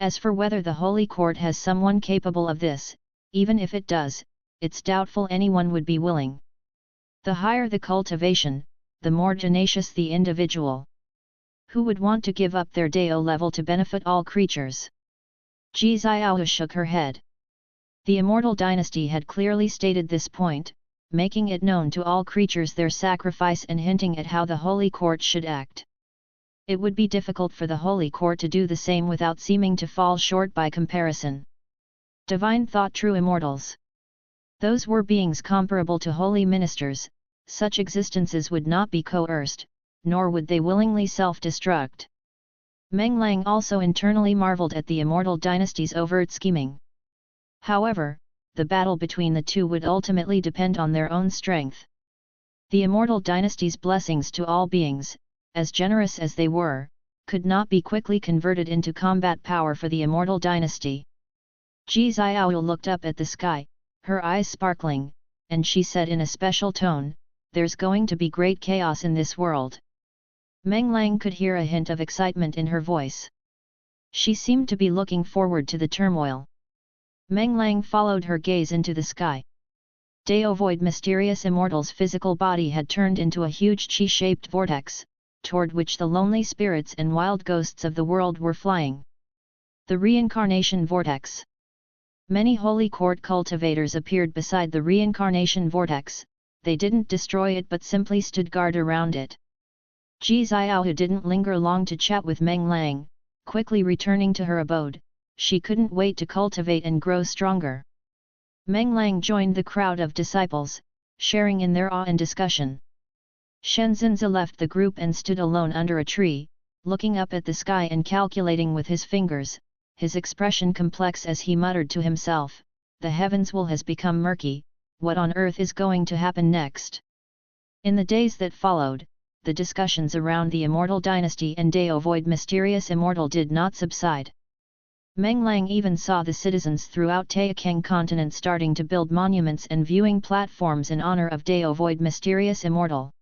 As for whether the Holy Court has someone capable of this, even if it does, it's doubtful anyone would be willing. The higher the cultivation, the more tenacious the individual. Who would want to give up their Dao level to benefit all creatures? Ji Xiao shook her head. The Immortal Dynasty had clearly stated this point, making it known to all creatures their sacrifice and hinting at how the Holy Court should act. It would be difficult for the Holy Court to do the same without seeming to fall short by comparison. Divine thought true immortals. Those were beings comparable to holy ministers, such existences would not be coerced, nor would they willingly self-destruct. Meng Lang also internally marveled at the Immortal Dynasty's overt scheming. However, the battle between the two would ultimately depend on their own strength. The Immortal Dynasty's blessings to all beings, as generous as they were, could not be quickly converted into combat power for the Immortal Dynasty. Ji Xiao looked up at the sky, her eyes sparkling, and she said in a special tone, "There's going to be great chaos in this world." Meng Lang could hear a hint of excitement in her voice. She seemed to be looking forward to the turmoil. Meng Lang followed her gaze into the sky. Dao Void Mysterious Immortal's physical body had turned into a huge chi-shaped vortex, toward which the lonely spirits and wild ghosts of the world were flying. The Reincarnation Vortex. Many Holy Court cultivators appeared beside the Reincarnation Vortex. They didn't destroy it but simply stood guard around it. Ji Xiao didn't linger long to chat with Meng Lang, quickly returning to her abode. She couldn't wait to cultivate and grow stronger. Meng Lang joined the crowd of disciples, sharing in their awe and discussion. Shenzhenzi left the group and stood alone under a tree, looking up at the sky and calculating with his fingers, his expression complex as he muttered to himself, "The heavens will has become murky, what on earth is going to happen next?" In the days that followed, the discussions around the Immortal Dynasty and Dao Void Mysterious Immortal did not subside. Meng Lang even saw the citizens throughout Taixuan continent starting to build monuments and viewing platforms in honor of Dao Void Mysterious Immortal.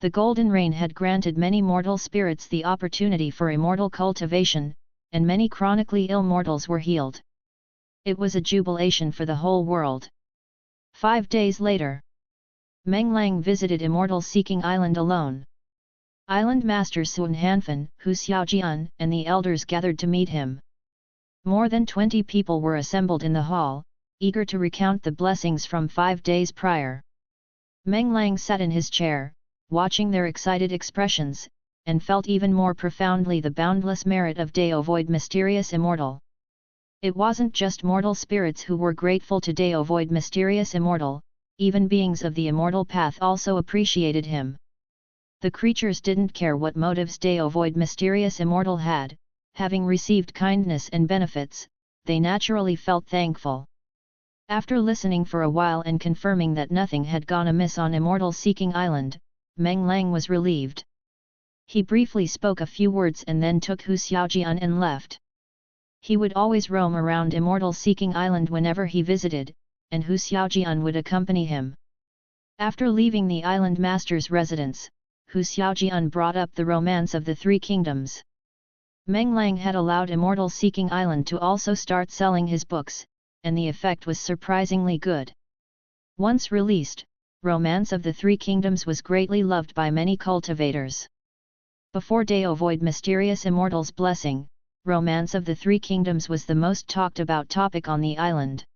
The Golden Rain had granted many mortal spirits the opportunity for immortal cultivation, and many chronically ill mortals were healed. It was a jubilation for the whole world. 5 days later, Meng Lang visited Immortal Seeking Island alone. Island Master Sun Hanfan, Hu Xiaojian, and the elders gathered to meet him. More than 20 people were assembled in the hall, eager to recount the blessings from 5 days prior. Meng Lang sat in his chair, watching their excited expressions, and felt even more profoundly the boundless merit of Dao Void Mysterious Immortal. It wasn't just mortal spirits who were grateful to Dao Void Mysterious Immortal, even beings of the immortal path also appreciated him. The creatures didn't care what motives Dao Void Mysterious Immortal had, having received kindness and benefits, they naturally felt thankful. After listening for a while and confirming that nothing had gone amiss on Immortal Seeking Island, Meng Lang was relieved. He briefly spoke a few words and then took Hu Xiaojian and left. He would always roam around Immortal Seeking Island whenever he visited, and Hu Xiaojian would accompany him. After leaving the island master's residence, Hu Xiaojian brought up the romance of the Three Kingdoms. Meng Lang had allowed Immortal Seeking Island to also start selling his books, and the effect was surprisingly good. Once released, Romance of the Three Kingdoms was greatly loved by many cultivators. Before Dao Void Mysterious Immortal's blessing, Romance of the Three Kingdoms was the most talked about topic on the island.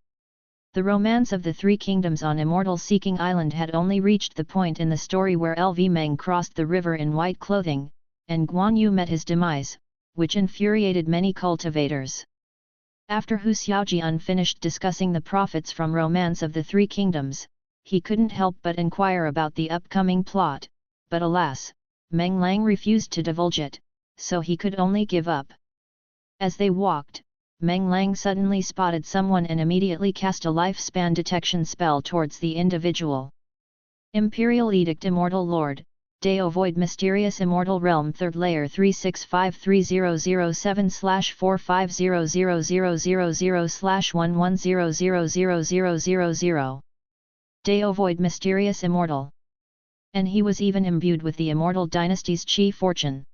The Romance of the Three Kingdoms on Immortal Seeking Island had only reached the point in the story where LV Meng crossed the river in white clothing, and Guan Yu met his demise, which infuriated many cultivators. After Hu Xiaojian finished discussing the profits from Romance of the Three Kingdoms, he couldn't help but inquire about the upcoming plot, but alas, Meng Lang refused to divulge it, so he could only give up. As they walked, Meng Lang suddenly spotted someone and immediately cast a lifespan detection spell towards the individual. Imperial Edict Immortal Lord, Deo Void Mysterious Immortal Realm 3rd Layer 3653007/4500000/11000000. Deo Void Mysterious Immortal. And he was even imbued with the Immortal Dynasty's chi fortune.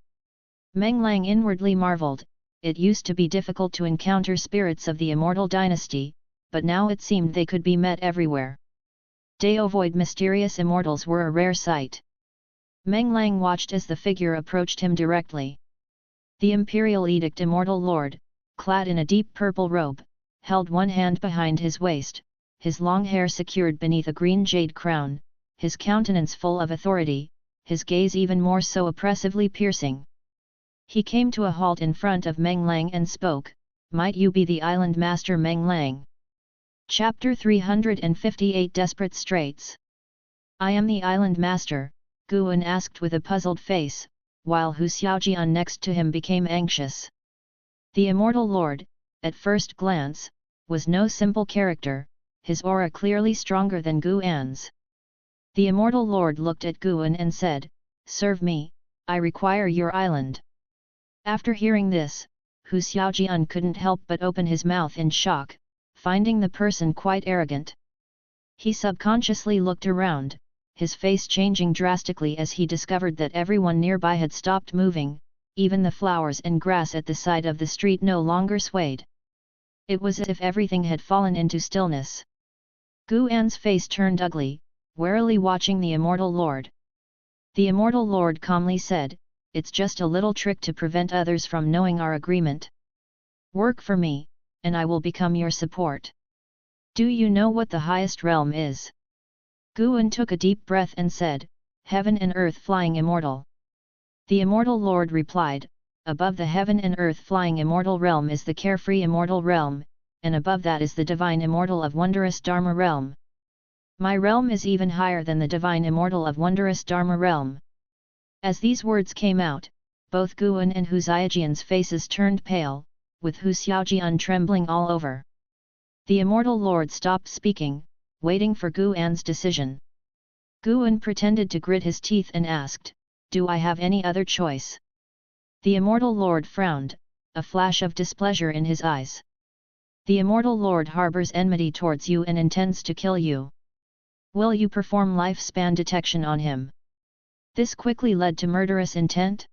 Meng Lang inwardly marveled. It used to be difficult to encounter spirits of the Immortal Dynasty, but now it seemed they could be met everywhere. Deo Void Mysterious Immortals were a rare sight. Meng Lang watched as the figure approached him directly. The Imperial Edict Immortal Lord, clad in a deep purple robe, held one hand behind his waist, his long hair secured beneath a green jade crown, his countenance full of authority, his gaze even more so oppressively piercing. He came to a halt in front of Meng Lang and spoke, "Might you be the Island Master Meng Lang?" Chapter 358 Desperate Straits. "I am the Island Master," Guan asked with a puzzled face, while Hu Xiaojian next to him became anxious. The Immortal Lord, at first glance, was no simple character, his aura clearly stronger than Guan's. The Immortal Lord looked at Guan and said, "Serve me, I require your island." After hearing this, Hu Xiaojian couldn't help but open his mouth in shock, finding the person quite arrogant. He subconsciously looked around, his face changing drastically as he discovered that everyone nearby had stopped moving, even the flowers and grass at the side of the street no longer swayed. It was as if everything had fallen into stillness. Guan's face turned ugly, warily watching the Immortal Lord. The Immortal Lord calmly said, "It's just a little trick to prevent others from knowing our agreement. Work for me, and I will become your support. Do you know what the highest realm is?" Guan took a deep breath and said, "Heaven and Earth Flying Immortal." The Immortal Lord replied, "Above the Heaven and Earth Flying Immortal Realm is the Carefree Immortal Realm, and above that is the Divine Immortal of Wondrous Dharma Realm. My realm is even higher than the Divine Immortal of Wondrous Dharma Realm." As these words came out, both Guan and Hu Xiaojian's faces turned pale, with Hu Xiaojian trembling all over. The Immortal Lord stopped speaking, waiting for Guan's decision. Guan pretended to grit his teeth and asked, "Do I have any other choice?" The Immortal Lord frowned, a flash of displeasure in his eyes. "The Immortal Lord harbors enmity towards you and intends to kill you. Will you perform lifespan detection on him?" This quickly led to murderous intent?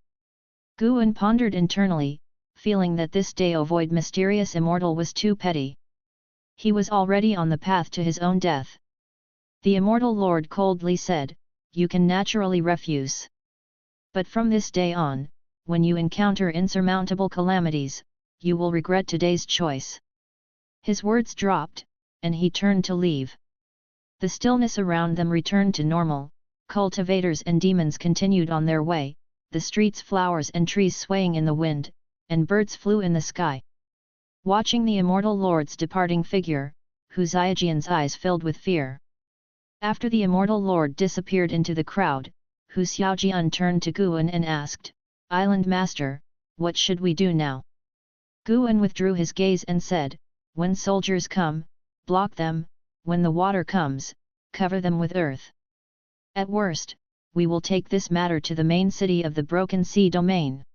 Guan pondered internally, feeling that this Deo Void Mysterious Immortal was too petty. He was already on the path to his own death. The Immortal Lord coldly said, "You can naturally refuse. But from this day on, when you encounter insurmountable calamities, you will regret today's choice." His words dropped, and he turned to leave. The stillness around them returned to normal. Cultivators and demons continued on their way, the streets, flowers and trees swaying in the wind, and birds flew in the sky. Watching the Immortal Lord's departing figure, Hu Xiaojian's eyes filled with fear. After the Immortal Lord disappeared into the crowd, Hu Xiaojian turned to Guan and asked, "Island Master, what should we do now?" Guan withdrew his gaze and said, "When soldiers come, block them, when the water comes, cover them with earth. At worst, we will take this matter to the main city of the Broken Sea domain.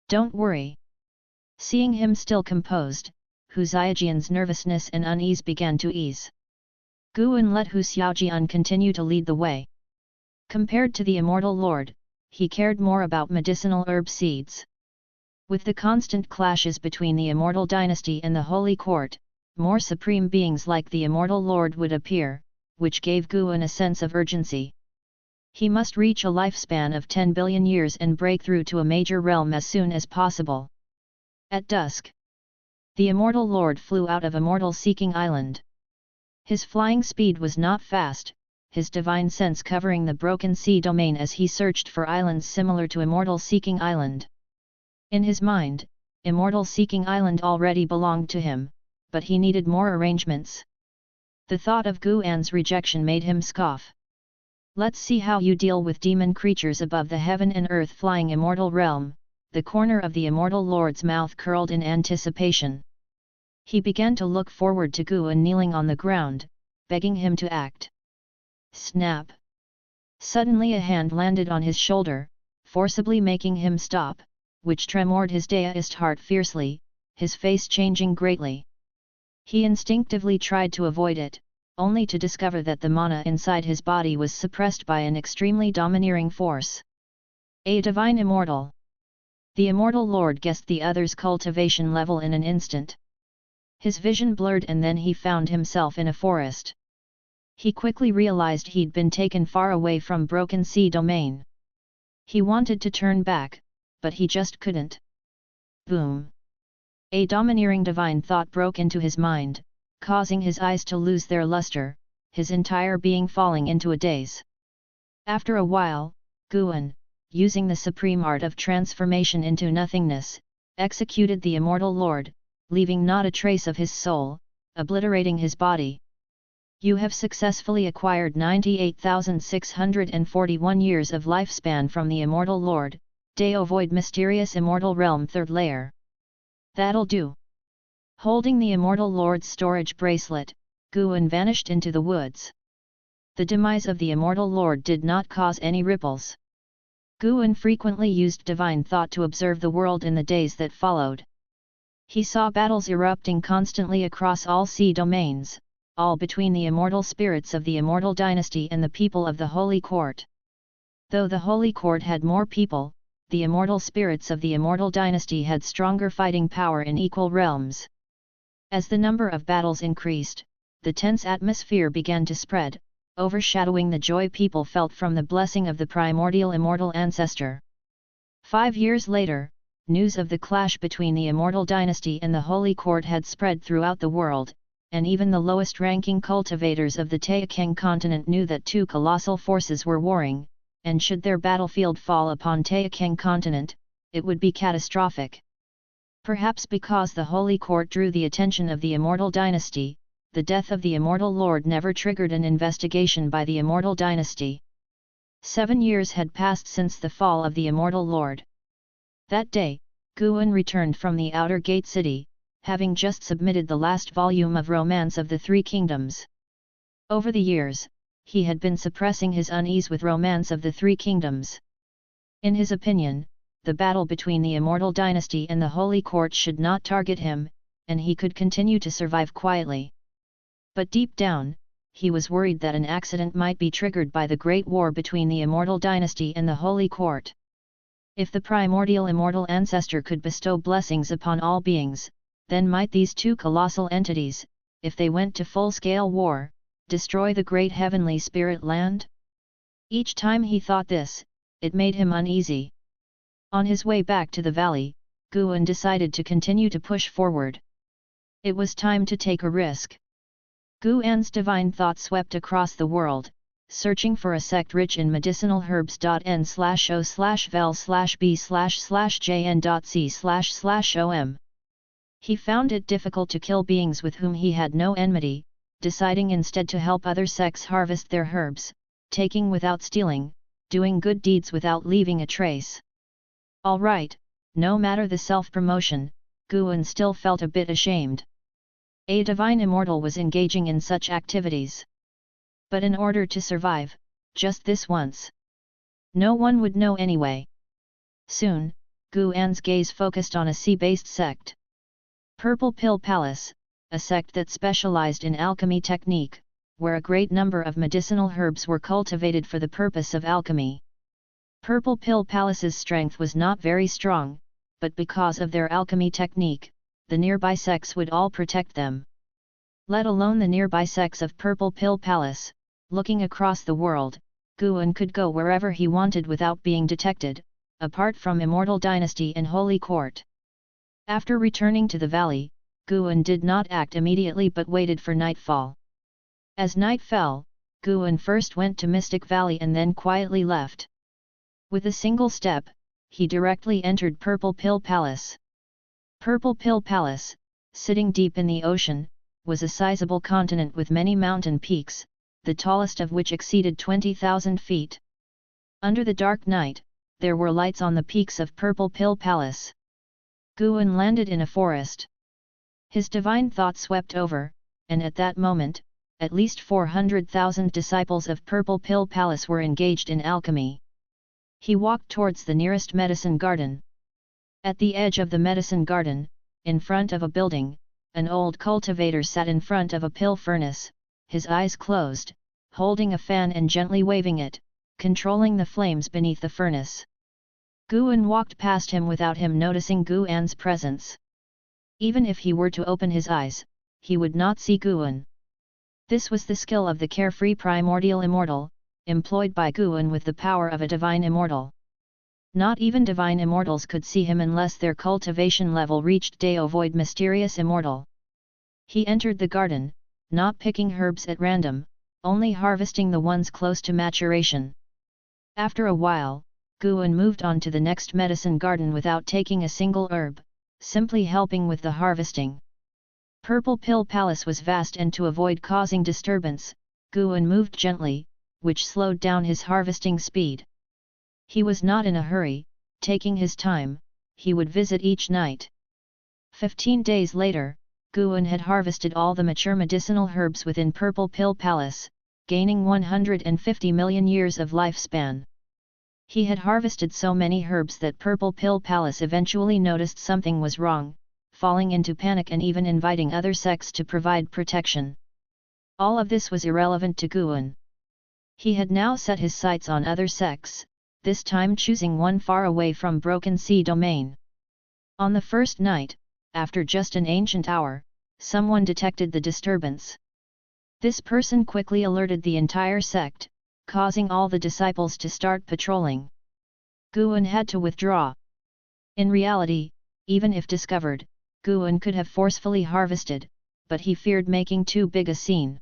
Don't worry." Seeing him still composed, Hu Xiaojian's nervousness and unease began to ease. Guan let Hu Xiaojian continue to lead the way. Compared to the Immortal Lord, he cared more about medicinal herb seeds. With the constant clashes between the Immortal Dynasty and the Holy Court, more supreme beings like the Immortal Lord would appear, which gave Guan a sense of urgency. He must reach a lifespan of 10 billion years and break through to a major realm as soon as possible. At dusk, the Immortal Lord flew out of Immortal Seeking Island. His flying speed was not fast, his divine sense covering the Broken Sea domain as he searched for islands similar to Immortal Seeking Island. In his mind, Immortal Seeking Island already belonged to him, but he needed more arrangements. The thought of Guan's rejection made him scoff. "Let's see how you deal with demon creatures above the Heaven and Earth Flying Immortal Realm." The corner of the Immortal Lord's mouth curled in anticipation. He began to look forward to Guan kneeling on the ground, begging him to act. Snap! Suddenly a hand landed on his shoulder, forcibly making him stop, which tremored his deist heart fiercely, his face changing greatly. He instinctively tried to avoid it, only to discover that the mana inside his body was suppressed by an extremely domineering force. A divine immortal. The immortal lord guessed the other's cultivation level in an instant. His vision blurred and then he found himself in a forest. He quickly realized he'd been taken far away from Broken Sea domain. He wanted to turn back, but he just couldn't. Boom! A domineering divine thought broke into his mind, causing his eyes to lose their luster, his entire being falling into a daze. After a while, Guan, using the supreme art of transformation into nothingness, executed the immortal lord, leaving not a trace of his soul, obliterating his body. You have successfully acquired 98,641 years of lifespan from the immortal lord, Deo Void Mysterious Immortal Realm 3rd Layer. That'll do. Holding the immortal lord's storage bracelet, Guan vanished into the woods. The demise of the immortal lord did not cause any ripples. Guan frequently used divine thought to observe the world in the days that followed. He saw battles erupting constantly across all sea domains, all between the immortal spirits of the immortal dynasty and the people of the Holy Court. Though the Holy Court had more people, the immortal spirits of the immortal dynasty had stronger fighting power in equal realms. As the number of battles increased, the tense atmosphere began to spread, overshadowing the joy people felt from the blessing of the primordial immortal ancestor. 5 years later, news of the clash between the immortal dynasty and the Holy Court had spread throughout the world, and even the lowest-ranking cultivators of the Taixuan continent knew that two colossal forces were warring, and should their battlefield fall upon Taixuan continent, it would be catastrophic. Perhaps because the Holy Court drew the attention of the immortal dynasty, the death of the immortal lord never triggered an investigation by the immortal dynasty. 7 years had passed since the fall of the immortal lord. That day, Guan returned from the outer gate city, having just submitted the last volume of Romance of the Three Kingdoms. Over the years, he had been suppressing his unease with Romance of the Three Kingdoms. In his opinion, the battle between the immortal dynasty and the Holy Court should not target him, and he could continue to survive quietly. But deep down, he was worried that an accident might be triggered by the great war between the immortal dynasty and the Holy Court. If the primordial immortal ancestor could bestow blessings upon all beings, then might these two colossal entities, if they went to full-scale war, destroy the great heavenly spirit land? Each time he thought this, it made him uneasy. On his way back to the valley, Guan decided to continue to push forward. It was time to take a risk. Guan's divine thought swept across the world, searching for a sect rich in medicinal herbs. N/O/vel/b/jn.c//om. He found it difficult to kill beings with whom he had no enmity, deciding instead to help other sects harvest their herbs, taking without stealing, doing good deeds without leaving a trace. All right, no matter the self-promotion, Guan still felt a bit ashamed. A divine immortal was engaging in such activities. But in order to survive, just this once. No one would know anyway. Soon, Guan's gaze focused on a sea-based sect. Purple Pill Palace, a sect that specialized in alchemy technique, where a great number of medicinal herbs were cultivated for the purpose of alchemy. Purple Pill Palace's strength was not very strong, but because of their alchemy technique, the nearby sects would all protect them. Let alone the nearby sects of Purple Pill Palace. Looking across the world, Guan could go wherever he wanted without being detected, apart from Immortal Dynasty and Holy Court. After returning to the valley, Guan did not act immediately but waited for nightfall. As night fell, Guan first went to Mystic Valley and then quietly left. With a single step, he directly entered Purple Pill Palace. Purple Pill Palace, sitting deep in the ocean, was a sizable continent with many mountain peaks, the tallest of which exceeded 20,000 feet. Under the dark night, there were lights on the peaks of Purple Pill Palace. Guan landed in a forest. His divine thought swept over, and at that moment, at least 400,000 disciples of Purple Pill Palace were engaged in alchemy. He walked towards the nearest medicine garden. At the edge of the medicine garden, in front of a building, an old cultivator sat in front of a pill furnace, his eyes closed, holding a fan and gently waving it, controlling the flames beneath the furnace. Guan walked past him without him noticing Guan's presence. Even if he were to open his eyes, he would not see Guan. This was the skill of the carefree primordial immortal, employed by Guan with the power of a divine immortal. Not even divine immortals could see him unless their cultivation level reached Deo Void Mysterious Immortal. He entered the garden, not picking herbs at random, only harvesting the ones close to maturation. After a while, Guan moved on to the next medicine garden without taking a single herb, simply helping with the harvesting. Purple Pill Palace was vast, and to avoid causing disturbance, Guan moved gently, which slowed down his harvesting speed. He was not in a hurry, taking his time, he would visit each night. 15 days later, Guan had harvested all the mature medicinal herbs within Purple Pill Palace, gaining 150 million years of lifespan. He had harvested so many herbs that Purple Pill Palace eventually noticed something was wrong, falling into panic and even inviting other sects to provide protection. All of this was irrelevant to Guan. He had now set his sights on other sects, this time choosing one far away from Broken Sea Domain. On the first night, after just an ancient hour, someone detected the disturbance. This person quickly alerted the entire sect, causing all the disciples to start patrolling. Guan had to withdraw. In reality, even if discovered, Guan could have forcefully harvested, but he feared making too big a scene.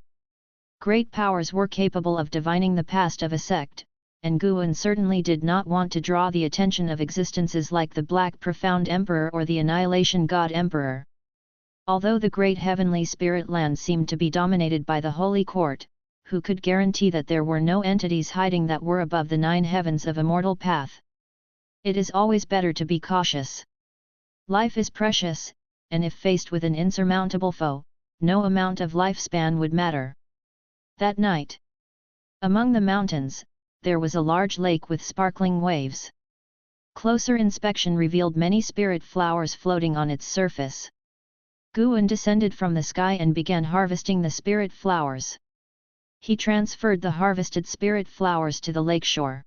Great powers were capable of divining the past of a sect, and Guan certainly did not want to draw the attention of existences like the Black Profound Emperor or the Annihilation God Emperor. Although the great heavenly spirit land seemed to be dominated by the Holy Court, who could guarantee that there were no entities hiding that were above the 9 heavens of immortal path? It is always better to be cautious. Life is precious, and if faced with an insurmountable foe, no amount of lifespan would matter. That night, among the mountains, there was a large lake with sparkling waves. Closer inspection revealed many spirit flowers floating on its surface. Guan descended from the sky and began harvesting the spirit flowers. He transferred the harvested spirit flowers to the lakeshore.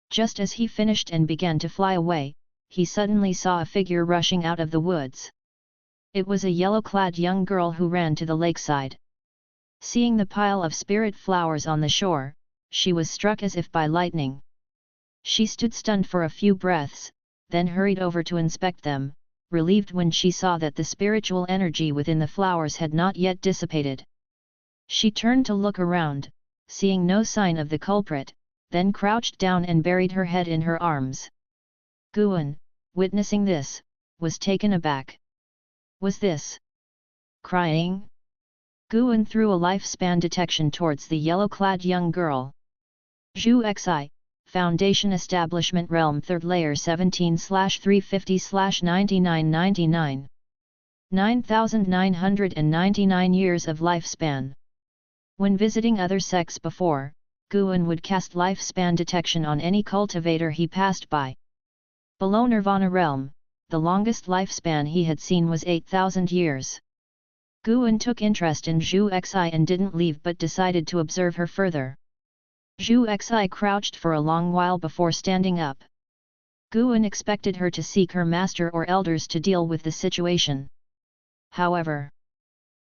Just as he finished and began to fly away, he suddenly saw a figure rushing out of the woods. It was a yellow-clad young girl who ran to the lakeside. Seeing the pile of spirit flowers on the shore, she was struck as if by lightning. She stood stunned for a few breaths, then hurried over to inspect them, relieved when she saw that the spiritual energy within the flowers had not yet dissipated. She turned to look around, seeing no sign of the culprit, then crouched down and buried her head in her arms. Guan, witnessing this, was taken aback. Was this crying? Guan threw a lifespan detection towards the yellow-clad young girl. Zhu Xi, Foundation Establishment Realm 3rd Layer 17/350/9999. 9,999 years of lifespan. When visiting other sects before, Guan would cast lifespan detection on any cultivator he passed by. Below Nirvana Realm, the longest lifespan he had seen was 8,000 years. Guan took interest in Zhu Xi and didn't leave but decided to observe her further. Zhu Xi crouched for a long while before standing up. Guan expected her to seek her master or elders to deal with the situation. However,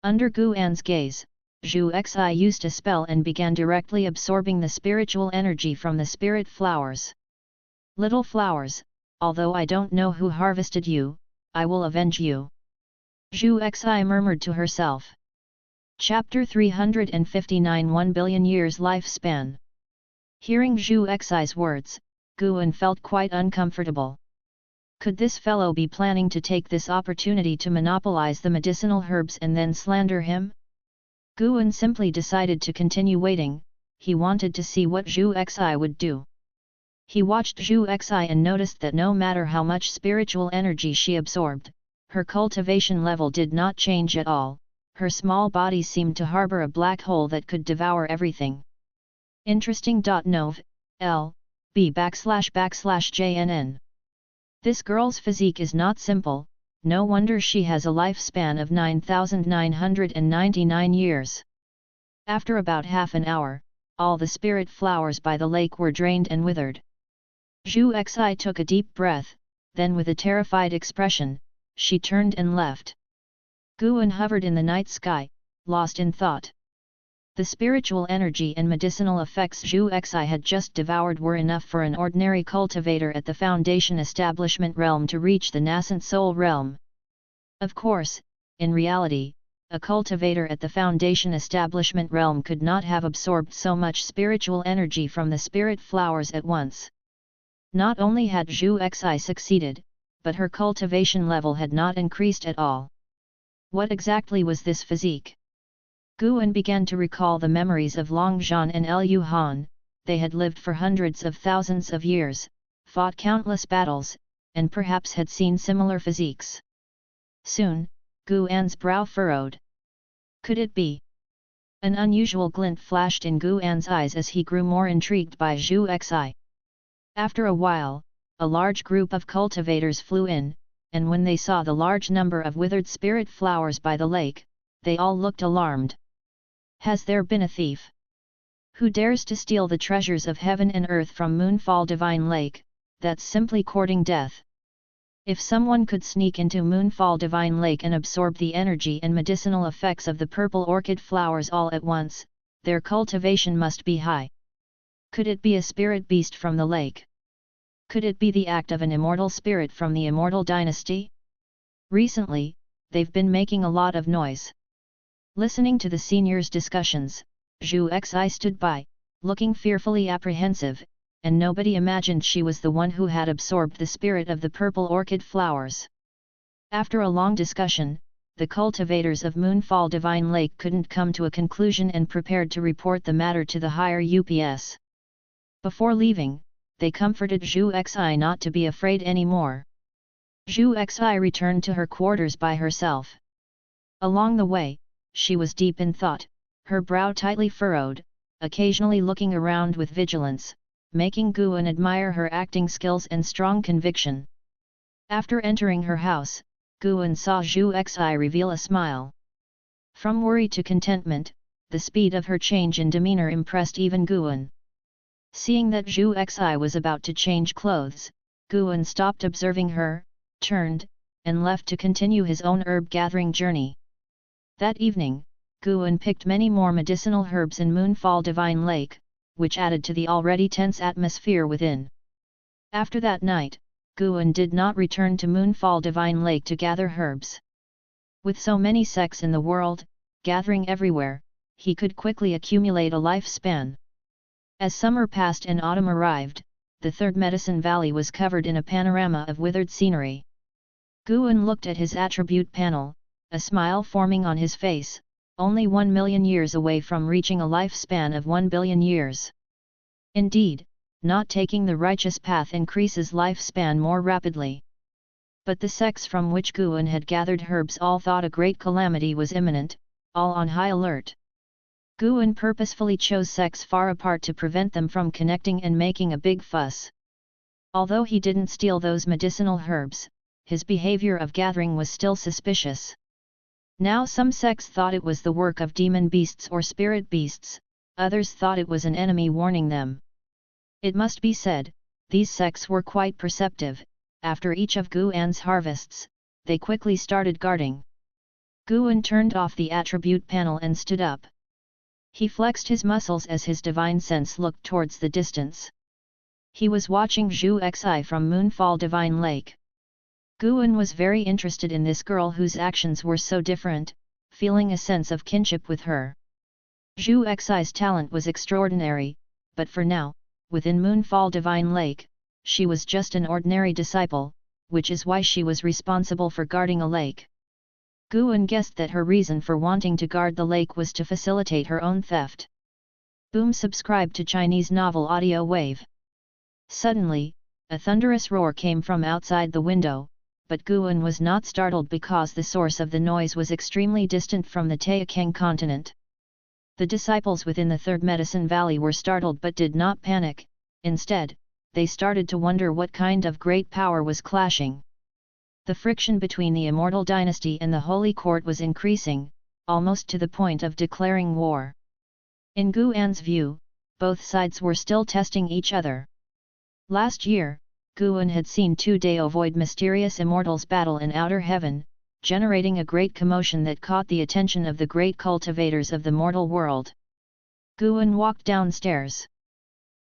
under Guan's gaze, Zhu Xi used a spell and began directly absorbing the spiritual energy from the spirit flowers. Little flowers, although I don't know who harvested you, I will avenge you. Zhu Xi murmured to herself. Chapter 359 1 billion years lifespan. Hearing Zhu Xi's words, Guan felt quite uncomfortable. Could this fellow be planning to take this opportunity to monopolize the medicinal herbs and then slander him? Guan simply decided to continue waiting. He wanted to see what Zhu Xi would do. He watched Zhu Xi and noticed that no matter how much spiritual energy she absorbed, Her cultivation level did not change at all, her small body seemed to harbor a black hole that could devour everything. Interesting. Nov. L. B //JNN. This girl's physique is not simple, no wonder she has a lifespan of 9,999 years. After about half an hour, all the spirit flowers by the lake were drained and withered. Zhu Xi took a deep breath, then with a terrified expression, she turned and left. Guan hovered in the night sky, lost in thought. The spiritual energy and medicinal effects Zhu Xi had just devoured were enough for an ordinary cultivator at the Foundation Establishment realm to reach the nascent soul realm. Of course, in reality, a cultivator at the Foundation Establishment realm could not have absorbed so much spiritual energy from the spirit flowers at once. Not only had Zhu Xi succeeded, but her cultivation level had not increased at all. What exactly was this physique? Guan began to recall the memories of Long Zhan and Liu Han. They had lived for hundreds of thousands of years, fought countless battles, and perhaps had seen similar physiques. Soon, Guan's brow furrowed. Could it be? An unusual glint flashed in Guan's eyes as he grew more intrigued by Zhu Xi. After a while, a large group of cultivators flew in, and when they saw the large number of withered spirit flowers by the lake, they all looked alarmed. Has there been a thief? Who dares to steal the treasures of heaven and earth from Moonfall Divine Lake? That's simply courting death. If someone could sneak into Moonfall Divine Lake and absorb the energy and medicinal effects of the purple orchid flowers all at once, their cultivation must be high. Could it be a spirit beast from the lake? Could it be the act of an immortal spirit from the Immortal dynasty? Recently, they've been making a lot of noise. Listening to the seniors' discussions, Zhu Xi stood by, looking fearfully apprehensive, and nobody imagined she was the one who had absorbed the spirit of the purple orchid flowers. After a long discussion, the cultivators of Moonfall Divine Lake couldn't come to a conclusion and prepared to report the matter to the higher UPS. Before leaving, they comforted Zhu Xi not to be afraid anymore. Zhu Xi returned to her quarters by herself. Along the way, she was deep in thought, her brow tightly furrowed, occasionally looking around with vigilance, making Guan admire her acting skills and strong conviction. After entering her house, Guan saw Zhu Xi reveal a smile. From worry to contentment, the speed of her change in demeanor impressed even Guan. Seeing that Zhu Xi was about to change clothes, Guan stopped observing her, turned, and left to continue his own herb-gathering journey. That evening, Guan picked many more medicinal herbs in Moonfall Divine Lake, which added to the already tense atmosphere within. After that night, Guan did not return to Moonfall Divine Lake to gather herbs. With so many sects in the world, gathering everywhere, he could quickly accumulate a lifespan. As summer passed and autumn arrived, the third Medicine Valley was covered in a panorama of withered scenery. Guan looked at his attribute panel, a smile forming on his face, only 1 million years away from reaching a lifespan of 1 billion years. Indeed, not taking the righteous path increases lifespan more rapidly. But the sects from which Guan had gathered herbs all thought a great calamity was imminent, all on high alert. Guan purposefully chose sects far apart to prevent them from connecting and making a big fuss. Although he didn't steal those medicinal herbs, his behavior of gathering was still suspicious. Now some sects thought it was the work of demon beasts or spirit beasts, others thought it was an enemy warning them. It must be said, these sects were quite perceptive. After each of Guan's harvests, they quickly started guarding. Guan turned off the attribute panel and stood up. He flexed his muscles as his divine sense looked towards the distance. He was watching Zhu Xi from Moonfall Divine Lake. Guan was very interested in this girl whose actions were so different, feeling a sense of kinship with her. Zhu Xi's talent was extraordinary, but for now, within Moonfall Divine Lake, she was just an ordinary disciple, which is why she was responsible for guarding a lake. Guan guessed that her reason for wanting to guard the lake was to facilitate her own theft. Boom! Subscribe to Chinese Novel Audio Wave. Suddenly, a thunderous roar came from outside the window. but Guan was not startled because the source of the noise was extremely distant from the Taixuan continent. The disciples within the Third Medicine Valley were startled but did not panic. Instead, they started to wonder what kind of great power was clashing. The friction between the Immortal Dynasty and the Holy Court was increasing, almost to the point of declaring war. In Guan's view, both sides were still testing each other. Last year, Guan had seen 2 Dao avoid mysterious immortals battle in outer heaven, generating a great commotion that caught the attention of the great cultivators of the mortal world. Guan walked downstairs.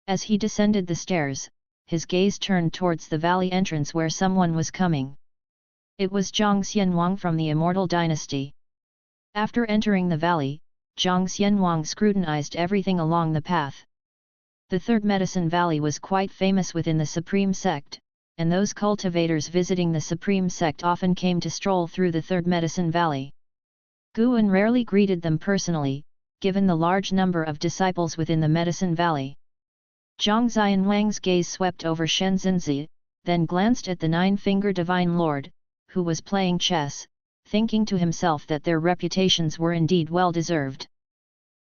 As he descended the stairs, his gaze turned towards the valley entrance where someone was coming. It was Zhang Xianwang from the Immortal Dynasty. After entering the valley, Zhang Xianwang scrutinized everything along the path. The Third Medicine Valley was quite famous within the Supreme Sect, and those cultivators visiting the Supreme Sect often came to stroll through the Third Medicine Valley. Guan rarely greeted them personally, given the large number of disciples within the Medicine Valley. Zhang Xianwang's gaze swept over Shen Xinzi, then glanced at the 9-finger Divine Lord, who was playing chess, thinking to himself that their reputations were indeed well deserved.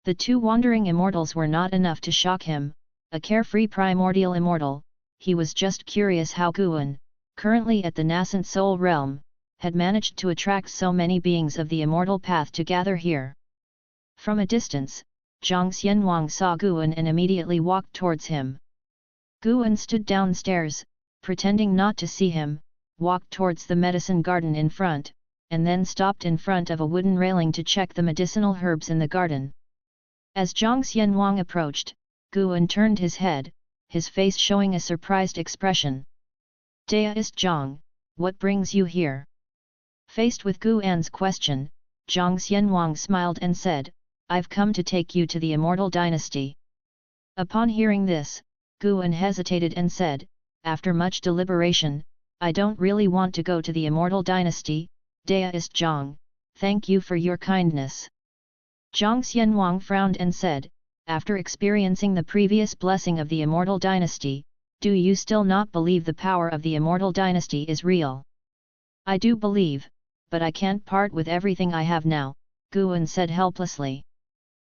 The 2 wandering immortals were not enough to shock him, a carefree primordial immortal. He was just curious how Guan, currently at the nascent soul realm, had managed to attract so many beings of the immortal path to gather here. From a distance, Zhang Xianwang saw Guan and immediately walked towards him. Guan stood downstairs, pretending not to see him, walked towards the medicine garden in front, and then stopped in front of a wooden railing to check the medicinal herbs in the garden. As Zhang Xianwang approached, Guan turned his head, his face showing a surprised expression. "Deduced Zhang, what brings you here?" Faced with Guan's question, Zhang Xianwang smiled and said, "I've come to take you to the Immortal Dynasty." Upon hearing this, Guan hesitated and said, after much deliberation, "I don't really want to go to the Immortal Dynasty, Deduced Zhang, thank you for your kindness." Zhang Xianwang frowned and said, "After experiencing the previous blessing of the Immortal Dynasty, do you still not believe the power of the Immortal Dynasty is real?" "I do believe, but I can't part with everything I have now," Guan said helplessly.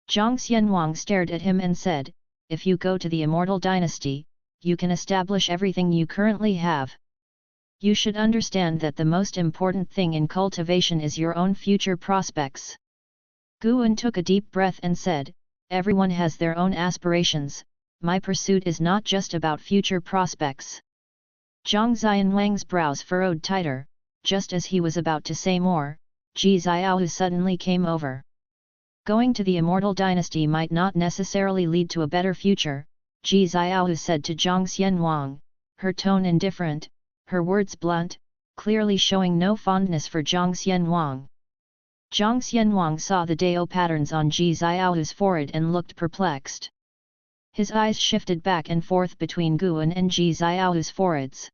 Zhang Xianwang stared at him and said, "If you go to the Immortal Dynasty, you can establish everything you currently have. You should understand that the most important thing in cultivation is your own future prospects." Guan took a deep breath and said, "Everyone has their own aspirations, my pursuit is not just about future prospects." Zhang Xianwang's brows furrowed tighter. Just as he was about to say more, Ji Xiaohu suddenly came over. "Going to the Immortal Dynasty might not necessarily lead to a better future," Ji Xiaohu said to Zhang Xianwang, her tone indifferent, her words blunt, clearly showing no fondness for Zhang Xianwang. Zhang Xianwang saw the Dao patterns on Ji Xiaohu's forehead and looked perplexed. His eyes shifted back and forth between Guan and Ji Xiaohu's foreheads.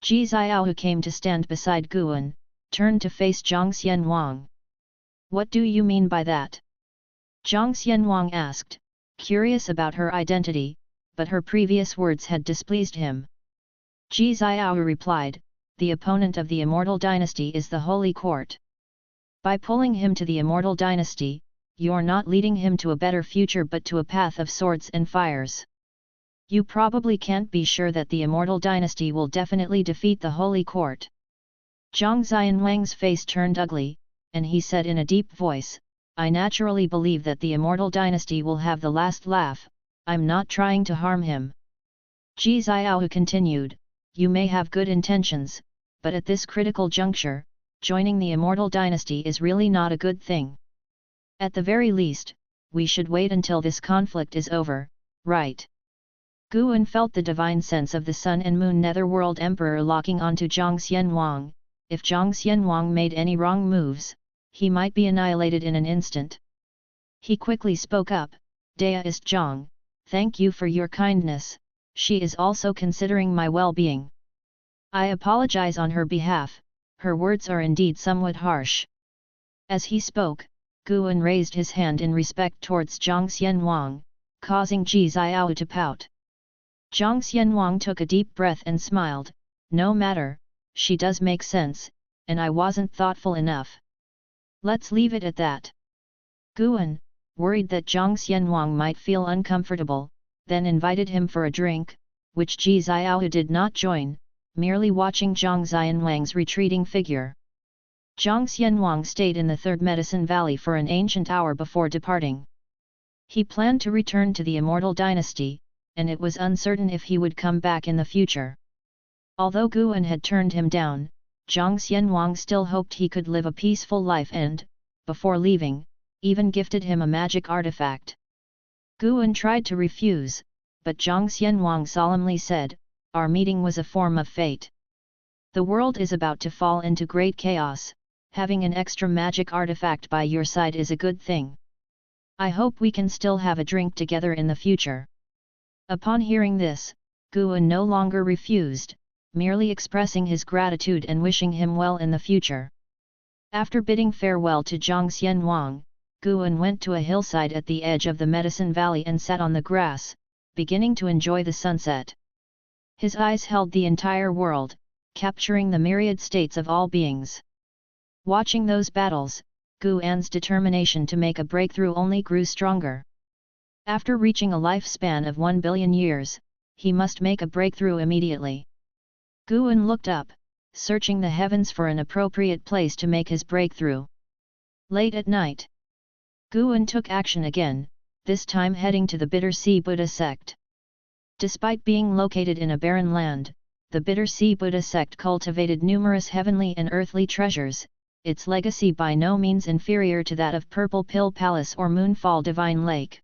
Ji Xiaohu came to stand beside Guan, turned to face Zhang Xianwang. "What do you mean by that?" Zhang Xianwang asked, curious about her identity, but her previous words had displeased him. Ji Xiaohu replied, "The opponent of the Immortal Dynasty is the Holy Court. By pulling him to the Immortal Dynasty, you're not leading him to a better future but to a path of swords and fires. You probably can't be sure that the Immortal Dynasty will definitely defeat the Holy Court." Zhang Xianwang's face turned ugly, and he said in a deep voice, "I naturally believe that the Immortal Dynasty will have the last laugh, I'm not trying to harm him." Ji Xiaohu continued, "You may have good intentions, but at this critical juncture, joining the Immortal Dynasty is really not a good thing. At the very least, we should wait until this conflict is over, right?" Guan felt the divine sense of the Sun and Moon Netherworld Emperor locking onto Zhang Xianwang. If Zhang Xianwang made any wrong moves, he might be annihilated in an instant. He quickly spoke up, "Deduced Zhang, thank you for your kindness, she is also considering my well-being. I apologize on her behalf, her words are indeed somewhat harsh." As he spoke, Guan raised his hand in respect towards Zhang Xianwang, causing Ji Xiaohu to pout. Zhang Xianwang took a deep breath and smiled, "No matter, she does make sense, and I wasn't thoughtful enough. Let's leave it at that. Guan, worried that Zhang Xianwang might feel uncomfortable, then invited him for a drink, which Ji Xiaohu did not join, merely watching Zhang Xianwang's retreating figure. Zhang Xianwang stayed in the Third Medicine Valley for an ancient hour before departing. He planned to return to the Immortal dynasty, and it was uncertain if he would come back in the future. Although Guan had turned him down, Zhang Xianwang still hoped he could live a peaceful life and, before leaving, even gifted him a magic artifact. Guan tried to refuse, but Zhang Xianwang solemnly said, "Our meeting was a form of fate. The world is about to fall into great chaos, having an extra magic artifact by your side is a good thing. I hope we can still have a drink together in the future." Upon hearing this, Guan no longer refused, merely expressing his gratitude and wishing him well in the future. After bidding farewell to Zhang Xianwang, Guan went to a hillside at the edge of the Medicine Valley and sat on the grass, beginning to enjoy the sunset. His eyes held the entire world, capturing the myriad states of all beings. Watching those battles, Guan's determination to make a breakthrough only grew stronger. After reaching a lifespan of 1 billion years, he must make a breakthrough immediately. Guan looked up, searching the heavens for an appropriate place to make his breakthrough. Late at night, Guan took action again, this time heading to the Bitter Sea Buddha sect. Despite being located in a barren land, the Bitter Sea Buddha sect cultivated numerous heavenly and earthly treasures, its legacy by no means inferior to that of Purple Pill Palace or Moonfall Divine Lake.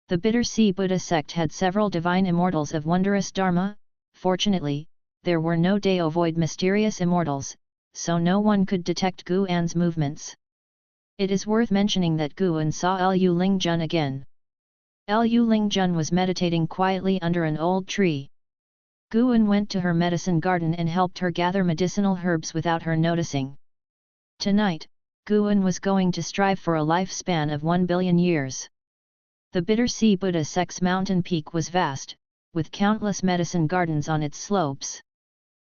The Bitter Sea Buddha sect had several divine immortals of wondrous dharma. Fortunately, there were no devoid mysterious immortals, so no one could detect Guan's movements. It is worth mentioning that Guan saw Liu Lingjun again. Liu Lingjun was meditating quietly under an old tree. Guan went to her medicine garden and helped her gather medicinal herbs without her noticing. Tonight, Guan was going to strive for a lifespan of 1 billion years. The Bitter Sea Buddha sect's mountain peak was vast, with countless medicine gardens on its slopes.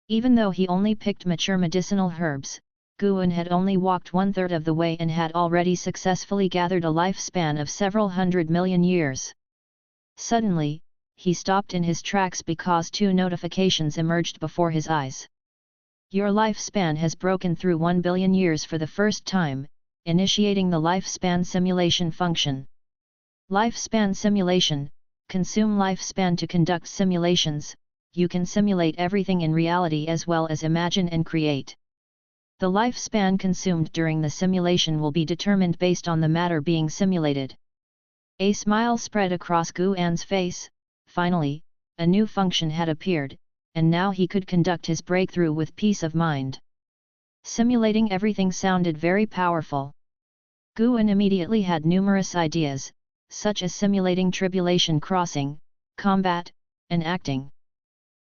Even though he only picked mature medicinal herbs, Guan had only walked 1/3 of the way and had already successfully gathered a lifespan of several 100 million years. Suddenly, he stopped in his tracks because 2 notifications emerged before his eyes. Your lifespan has broken through 1 billion years for the first time, initiating the lifespan simulation function. Lifespan simulation: consume lifespan to conduct simulations. You can simulate everything in reality as well as imagine and create. The lifespan consumed during the simulation will be determined based on the matter being simulated. A smile spread across Guan's face. Finally, a new function had appeared, and now he could conduct his breakthrough with peace of mind. Simulating everything sounded very powerful. Guan immediately had numerous ideas, such as simulating tribulation crossing, combat, and acting.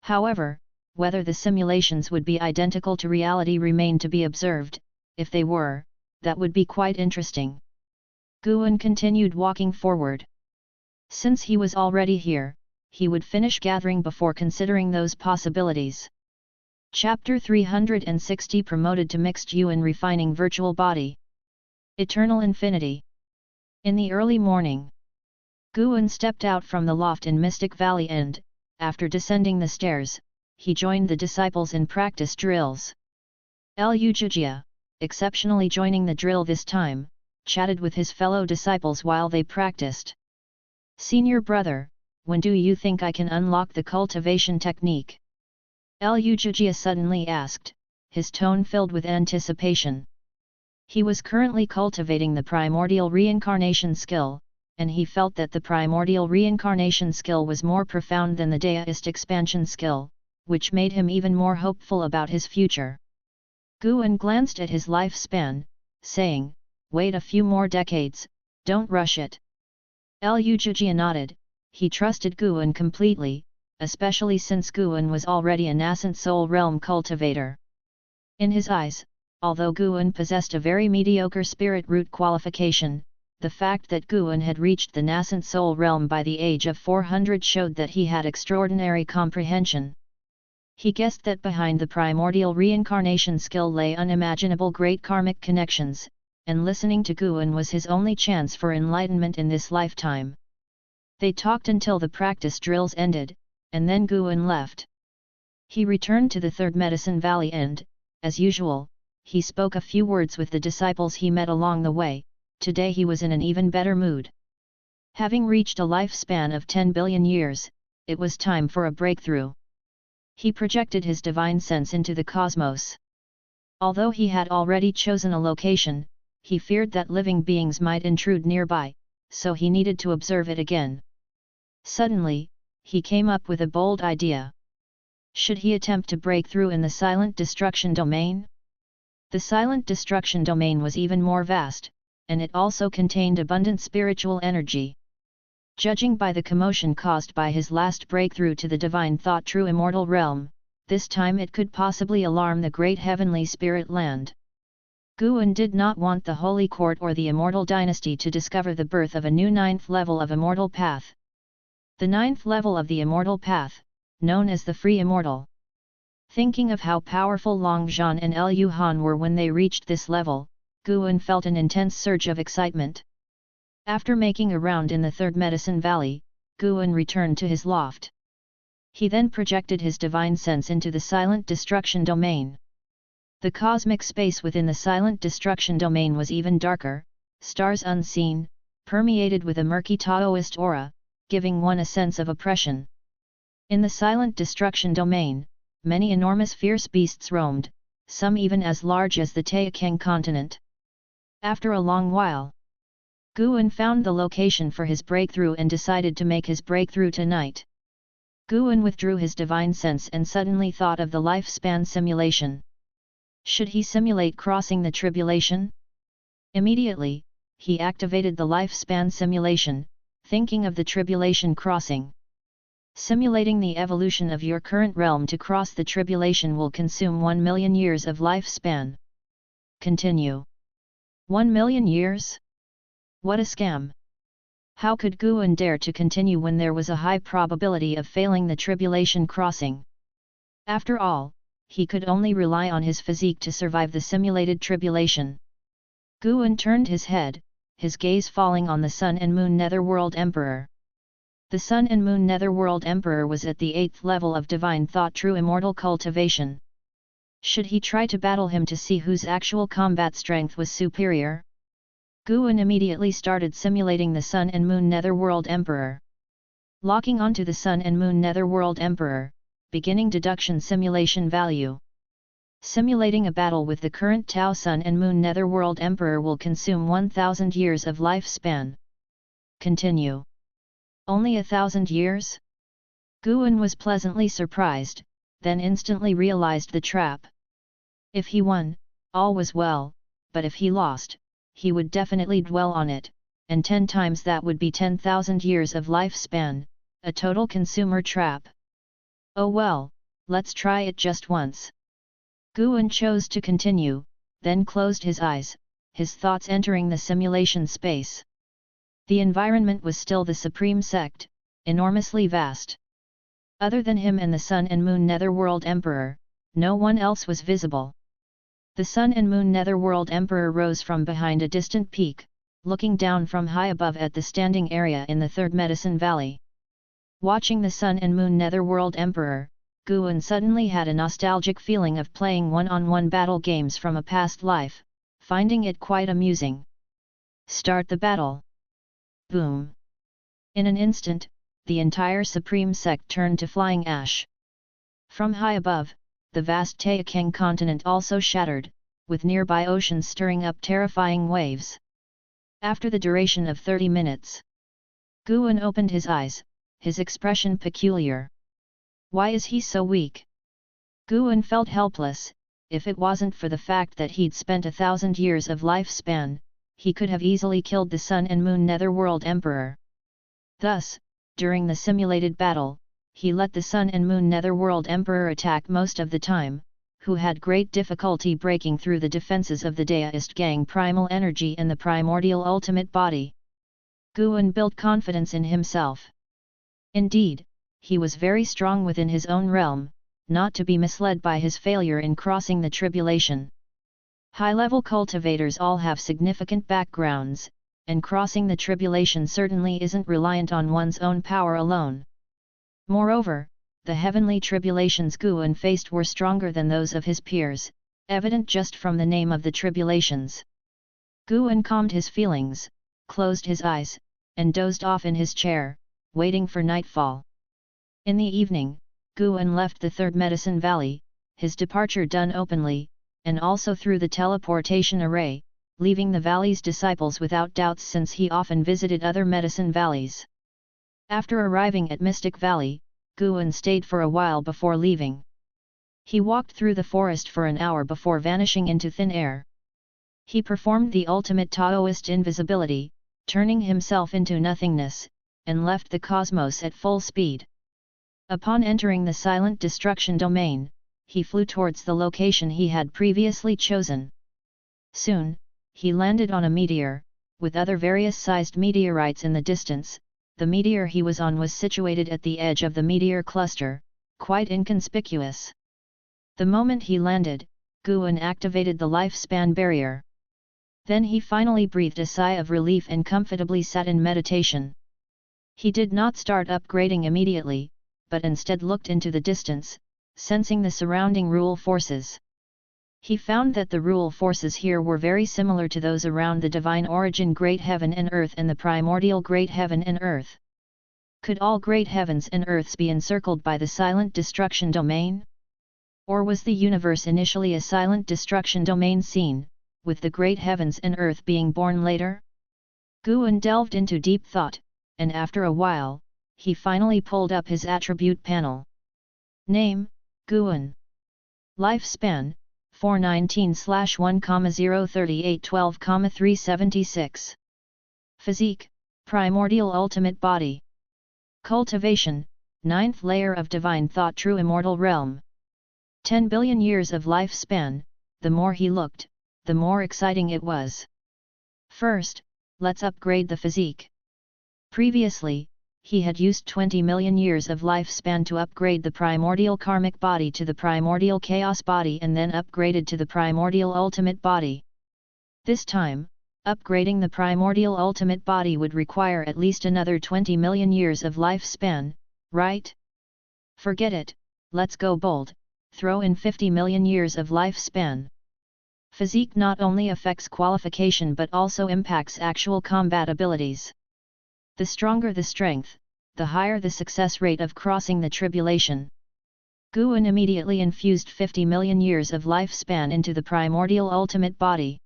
However, whether the simulations would be identical to reality remained to be observed. If they were, that would be quite interesting. Guan continued walking forward. Since he was already here, he would finish gathering before considering those possibilities. Chapter 360 Promoted to Mixed Yuan Refining Virtual Body. Eternal Infinity. In the early morning, Guan stepped out from the loft in Mystic Valley and, after descending the stairs, he joined the disciples in practice drills. Liu Jujia, exceptionally joining the drill this time, chatted with his fellow disciples while they practiced. "Senior brother, when do you think I can unlock the cultivation technique?" Liu Jujia suddenly asked, his tone filled with anticipation. He was currently cultivating the primordial reincarnation skill, and he felt that the primordial reincarnation skill was more profound than the deist expansion skill, which made him even more hopeful about his future. Guan glanced at his lifespan, saying, "Wait a few more decades, don't rush it." Liu Jujia nodded. He trusted Guan completely, especially since Guan was already a nascent soul realm cultivator. In his eyes, although Guan possessed a very mediocre spirit root qualification, the fact that Guan had reached the nascent soul realm by the age of 400 showed that he had extraordinary comprehension. He guessed that behind the primordial reincarnation skill lay unimaginable great karmic connections, and listening to Guan was his only chance for enlightenment in this lifetime. They talked until the practice drills ended, and then Guan left. He returned to the Third Medicine Valley and, as usual, he spoke a few words with the disciples he met along the way. Today he was in an even better mood. Having reached a lifespan of 10 billion years, it was time for a breakthrough. He projected his divine sense into the cosmos. Although he had already chosen a location, he feared that living beings might intrude nearby, so he needed to observe it again. Suddenly, he came up with a bold idea. Should he attempt to break through in the silent destruction domain? The silent destruction domain was even more vast, and it also contained abundant spiritual energy. Judging by the commotion caused by his last breakthrough to the divine thought true immortal realm, this time it could possibly alarm the great heavenly spirit land. Guan did not want the Holy Court or the Immortal Dynasty to discover the birth of a new ninth level of Immortal Path. The ninth level of the Immortal Path, known as the Free Immortal. Thinking of how powerful Long Zhan and Liu Han were when they reached this level, Guan felt an intense surge of excitement. After making a round in the Third Medicine Valley, Guan returned to his loft. He then projected his divine sense into the silent destruction domain. The cosmic space within the silent destruction domain was even darker, stars unseen, permeated with a murky Taoist aura, giving one a sense of oppression. In the silent destruction domain, many enormous fierce beasts roamed, some even as large as the Taixuan continent. After a long while, Guan found the location for his breakthrough and decided to make his breakthrough tonight. Guan withdrew his divine sense and suddenly thought of the lifespan simulation. Should he simulate crossing the tribulation? Immediately, he activated the lifespan simulation, thinking of the tribulation crossing. Simulating the evolution of your current realm to cross the tribulation will consume 1 million years of lifespan. Continue. 1 million years? What a scam! How could Guan dare to continue when there was a high probability of failing the tribulation crossing? After all, he could only rely on his physique to survive the simulated tribulation. Guan turned his head, his gaze falling on the Sun and Moon Netherworld Emperor. The Sun and Moon Netherworld Emperor was at the 8th level of divine thought true immortal cultivation. Should he try to battle him to see whose actual combat strength was superior? Guan immediately started simulating the Sun and Moon Netherworld Emperor. Locking onto the Sun and Moon Netherworld Emperor, beginning deduction simulation value. Simulating a battle with the current Tao Sun and Moon Netherworld Emperor will consume 1,000 years of lifespan. Continue. Only 1,000 years? Guan was pleasantly surprised, then instantly realized the trap. If he won, all was well, but if he lost, he would definitely dwell on it, and 10 times that would be 10,000 years of lifespan, a total consumer trap. Oh well, let's try it just once. Guan chose to continue, then closed his eyes, his thoughts entering the simulation space. The environment was still the Supreme Sect, enormously vast. Other than him and the Sun and Moon Netherworld Emperor, no one else was visible. The Sun and Moon Netherworld Emperor rose from behind a distant peak, looking down from high above at the standing area in the Third Medicine Valley. Watching the Sun and Moon Netherworld Emperor, Guan suddenly had a nostalgic feeling of playing one-on-one battle games from a past life, finding it quite amusing. Start the battle. Boom! In an instant, the entire Supreme Sect turned to flying ash. From high above, the vast Taixuan continent also shattered, with nearby oceans stirring up terrifying waves. After the duration of 30 minutes, Guan opened his eyes, his expression peculiar. Why is he so weak? Guan felt helpless. If it wasn't for the fact that he'd spent 1,000 years of lifespan, he could have easily killed the Sun and Moon Netherworld Emperor. Thus, during the simulated battle, he let the Sun and Moon Netherworld Emperor attack most of the time, who had great difficulty breaking through the defenses of the Deist Gang primal energy and the primordial ultimate body. Guan built confidence in himself. Indeed, he was very strong within his own realm, not to be misled by his failure in crossing the tribulation. High-level cultivators all have significant backgrounds, and crossing the tribulation certainly isn't reliant on one's own power alone. Moreover, the heavenly tribulations Guan faced were stronger than those of his peers, evident just from the name of the tribulations. Guan calmed his feelings, closed his eyes, and dozed off in his chair, waiting for nightfall. In the evening, Guan left the Third Medicine Valley, his departure done openly, and also through the teleportation array, leaving the valley's disciples without doubts since he often visited other medicine valleys. After arriving at Mystic Valley, Guan stayed for a while before leaving. He walked through the forest for an hour before vanishing into thin air. He performed the ultimate Taoist invisibility, turning himself into nothingness, and left the cosmos at full speed. Upon entering the silent destruction domain, he flew towards the location he had previously chosen. Soon, he landed on a meteor, with other various-sized meteorites in the distance. The meteor he was on was situated at the edge of the meteor cluster, quite inconspicuous. The moment he landed, Guan activated the lifespan barrier. Then he finally breathed a sigh of relief and comfortably sat in meditation. He did not start upgrading immediately, but instead looked into the distance, sensing the surrounding rule forces. He found that the rule forces here were very similar to those around the divine origin great heaven and earth and the primordial great heaven and earth. Could all great heavens and earths be encircled by the silent destruction domain? Or was the universe initially a silent destruction domain scene, with the great heavens and earth being born later? Guan delved into deep thought, and after a while, he finally pulled up his attribute panel. Name, Guan. Lifespan, 419/1,038/12,376. Physique, primordial ultimate body. Cultivation, 9th layer of divine thought true immortal realm. 10 billion years of lifespan. The more he looked, the more exciting it was. First, let's upgrade the physique. Previously, he had used 20 million years of lifespan to upgrade the primordial karmic body to the primordial chaos body and then upgraded to the primordial ultimate body. This time, upgrading the primordial ultimate body would require at least another 20 million years of lifespan, right? Forget it, let's go bold, throw in 50 million years of lifespan. Physique not only affects qualification but also impacts actual combat abilities. The stronger the strength, the higher the success rate of crossing the tribulation. Guan immediately infused 50 million years of lifespan into the primordial ultimate body.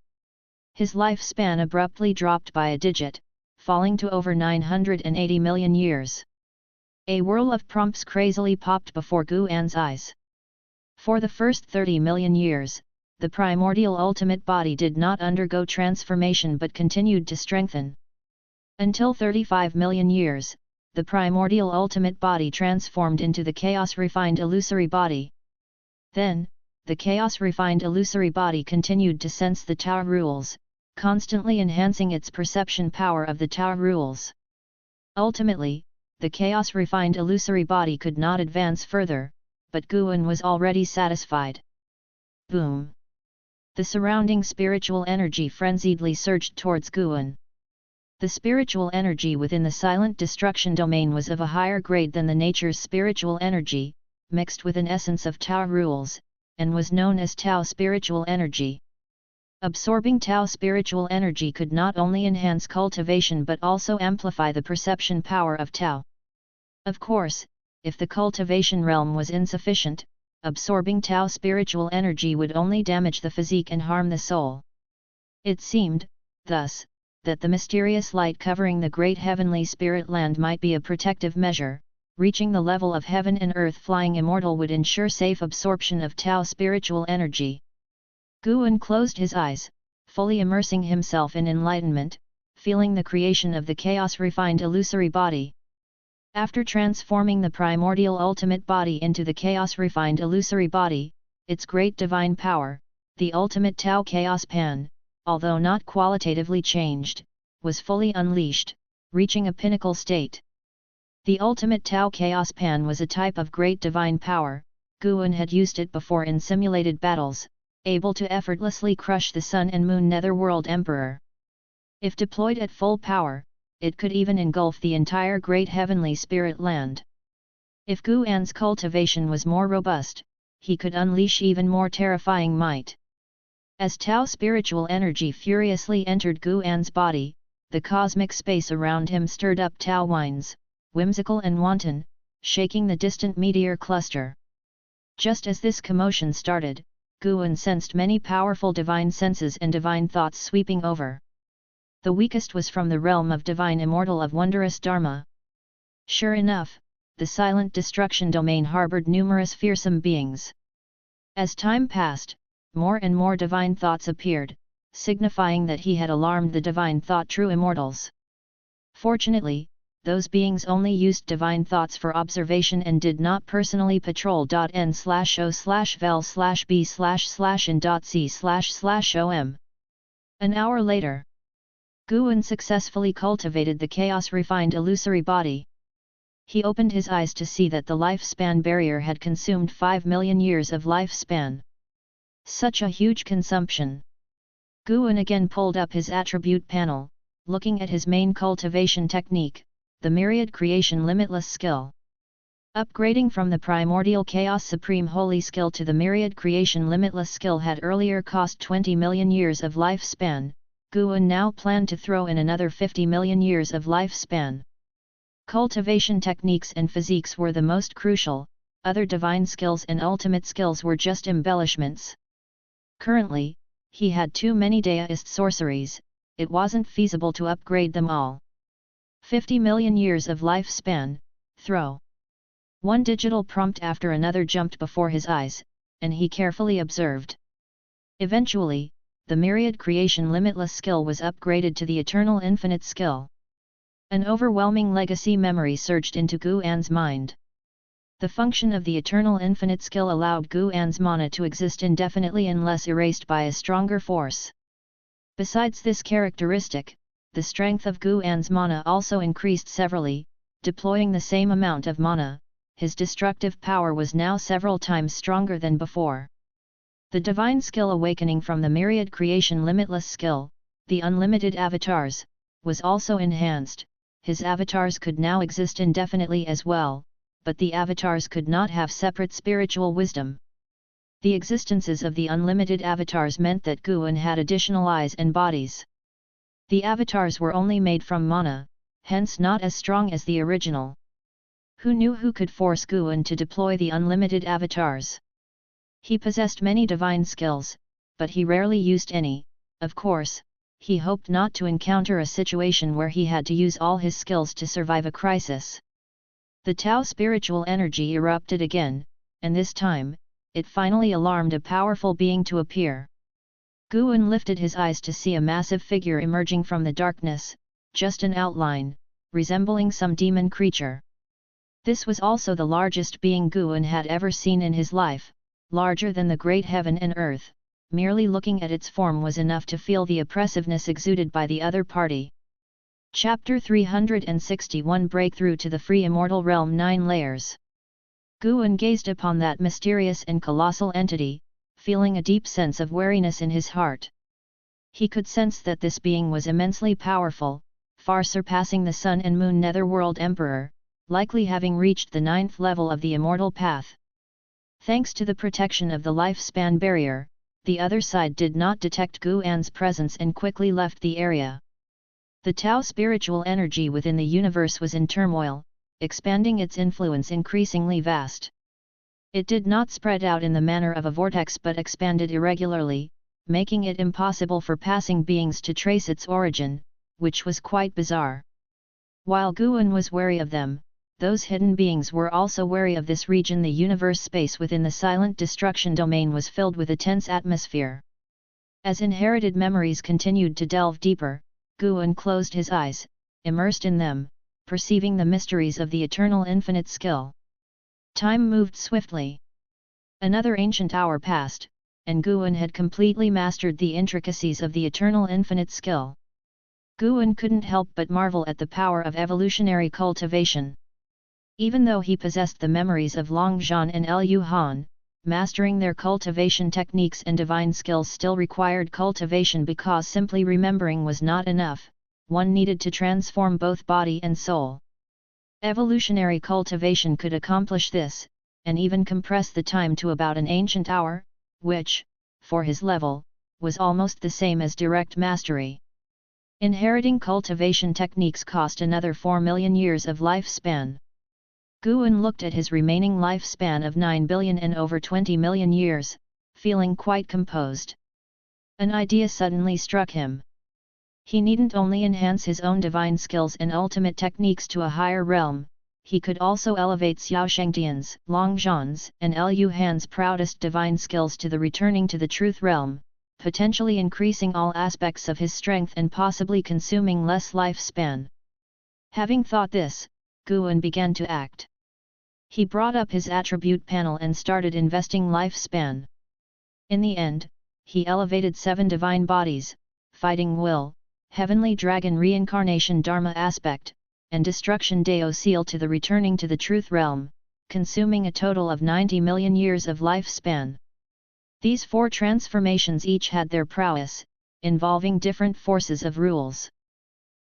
His lifespan abruptly dropped by a digit, falling to over 980 million years. A whirl of prompts crazily popped before Guan's eyes. For the first 30 million years, the primordial ultimate body did not undergo transformation but continued to strengthen. Until 35 million years, the primordial ultimate body transformed into the chaos-refined illusory body. Then, the chaos-refined illusory body continued to sense the Tao rules, constantly enhancing its perception power of the Tao rules. Ultimately, the chaos-refined illusory body could not advance further, but Guan was already satisfied. Boom! The surrounding spiritual energy frenziedly surged towards Guan. The spiritual energy within the silent destruction domain was of a higher grade than the nature's spiritual energy, mixed with an essence of Tao rules, and was known as Tao spiritual energy. Absorbing Tao spiritual energy could not only enhance cultivation but also amplify the perception power of Tao. Of course, if the cultivation realm was insufficient, absorbing Tao spiritual energy would only damage the physique and harm the soul. It seemed, thus, that the mysterious light covering the great heavenly spirit land might be a protective measure. Reaching the level of heaven and earth flying immortal would ensure safe absorption of Tao spiritual energy. Guan closed his eyes, fully immersing himself in enlightenment, feeling the creation of the chaos-refined illusory body. After transforming the primordial ultimate body into the chaos-refined illusory body, its great divine power, the ultimate Tao Chaos Pan, although not qualitatively changed, was fully unleashed, reaching a pinnacle state. The ultimate Tao Chaos Pan was a type of great divine power, Guan had used it before in simulated battles, able to effortlessly crush the Sun and Moon Netherworld Emperor. If deployed at full power, it could even engulf the entire Great Heavenly Spirit Land. If Guan's cultivation was more robust, he could unleash even more terrifying might. As Tao spiritual energy furiously entered Guan's body, the cosmic space around him stirred up Tao winds, whimsical and wanton, shaking the distant meteor cluster. Just as this commotion started, Guan sensed many powerful divine senses and divine thoughts sweeping over. The weakest was from the realm of divine immortal of wondrous Dharma. Sure enough, the silent destruction domain harbored numerous fearsome beings. As time passed, more and more divine thoughts appeared, signifying that he had alarmed the divine thought true immortals. Fortunately, those beings only used divine thoughts for observation and did not personally patrol. N/O/vel/b//in.c//om. An hour later, Guan successfully cultivated the chaos-refined illusory body. He opened his eyes to see that the lifespan barrier had consumed 5 million years of lifespan. Such a huge consumption! Guan again pulled up his attribute panel, looking at his main cultivation technique, the Myriad Creation Limitless skill. Upgrading from the Primordial Chaos Supreme Holy skill to the Myriad Creation Limitless skill had earlier cost 20 million years of lifespan. Guan now planned to throw in another 50 million years of lifespan. Cultivation techniques and physiques were the most crucial, other divine skills and ultimate skills were just embellishments. Currently, he had too many deist sorceries, it wasn't feasible to upgrade them all. 50 million years of lifespan, throw. One digital prompt after another jumped before his eyes, and he carefully observed. Eventually, the Myriad Creation Limitless skill was upgraded to the Eternal Infinite skill. An overwhelming legacy memory surged into Guan's mind. The function of the Eternal Infinite skill allowed Guan's mana to exist indefinitely unless erased by a stronger force. Besides this characteristic, the strength of Guan's mana also increased severally. Deploying the same amount of mana, his destructive power was now several times stronger than before. The divine skill awakening from the Myriad Creation Limitless skill, the Unlimited Avatars, was also enhanced. His avatars could now exist indefinitely as well, but the avatars could not have separate spiritual wisdom. The existences of the unlimited avatars meant that Guan had additional eyes and bodies. The avatars were only made from mana, hence not as strong as the original. Who knew who could force Guan to deploy the unlimited avatars? He possessed many divine skills, but he rarely used any. Of course, he hoped not to encounter a situation where he had to use all his skills to survive a crisis. The Tao spiritual energy erupted again, and this time, it finally alarmed a powerful being to appear. Guan lifted his eyes to see a massive figure emerging from the darkness, just an outline, resembling some demon creature. This was also the largest being Guan had ever seen in his life, larger than the great heaven and earth. Merely looking at its form was enough to feel the oppressiveness exuded by the other party. Chapter 361 Breakthrough to the Free Immortal Realm 9 Layers. Guan gazed upon that mysterious and colossal entity, feeling a deep sense of wariness in his heart. He could sense that this being was immensely powerful, far surpassing the Sun and Moon Netherworld Emperor, likely having reached the 9th level of the Immortal Path. Thanks to the protection of the lifespan barrier, the other side did not detect Guan's presence and quickly left the area. The Tao spiritual energy within the universe was in turmoil, expanding its influence increasingly vast. It did not spread out in the manner of a vortex but expanded irregularly, making it impossible for passing beings to trace its origin, which was quite bizarre. While Guan was wary of them, those hidden beings were also wary of this region. The universe space within the silent destruction domain was filled with a tense atmosphere. As inherited memories continued to delve deeper, Guan closed his eyes, immersed in them, perceiving the mysteries of the eternal infinite skill. Time moved swiftly. Another ancient hour passed, and Guan had completely mastered the intricacies of the eternal infinite skill. Guan couldn't help but marvel at the power of evolutionary cultivation. Even though he possessed the memories of Long Zhan and Liu Han, mastering their cultivation techniques and divine skills still required cultivation because simply remembering was not enough, one needed to transform both body and soul. Evolutionary cultivation could accomplish this, and even compress the time to about an ancient hour, which, for his level, was almost the same as direct mastery. Inheriting cultivation techniques cost another 4 million years of lifespan. Guan looked at his remaining lifespan of 9 billion and over 20 million years, feeling quite composed. An idea suddenly struck him. He needn't only enhance his own divine skills and ultimate techniques to a higher realm, he could also elevate Xiao Shengtian's, Long Zhan's, and Liu Han's proudest divine skills to the returning to the truth realm, potentially increasing all aspects of his strength and possibly consuming less lifespan. Having thought this, Guan began to act. He brought up his attribute panel and started investing lifespan. In the end, he elevated 7 divine bodies, fighting will, heavenly dragon reincarnation dharma aspect, and destruction dao seal to the returning to the truth realm, consuming a total of 90 million years of lifespan. These 4 transformations each had their prowess, involving different forces of rules.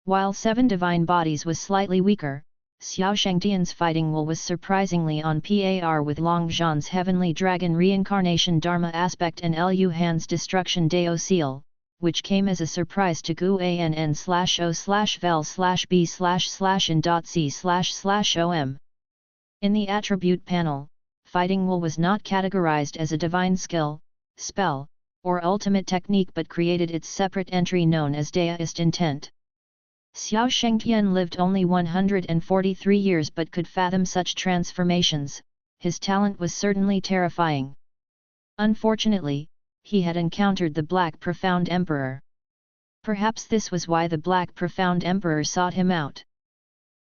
While 7 divine bodies was slightly weaker, Xiao Shengtian's fighting will was surprisingly on par with Long Zhan's heavenly dragon reincarnation dharma aspect and Liu Han's destruction dao seal, which came as a surprise to Guan/O/vel/b/in.c/om. In the attribute panel, fighting will was not categorized as a divine skill, spell, or ultimate technique but created its separate entry known as deduced intent. Xiao Shengtian lived only 143 years but could fathom such transformations. His talent was certainly terrifying. Unfortunately, he had encountered the Black Profound Emperor. Perhaps this was why the Black Profound Emperor sought him out.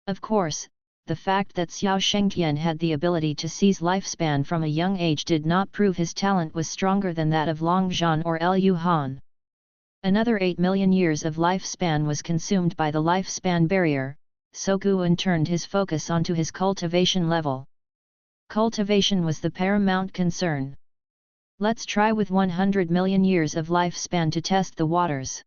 Of course, the fact that Xiao Shengtian had the ability to seize lifespan from a young age did not prove his talent was stronger than that of Long Zhan or Liu Han. Another 8 million years of lifespan was consumed by the lifespan barrier, so Guan turned his focus onto his cultivation level. Cultivation was the paramount concern. Let's try with 100 million years of lifespan to test the waters.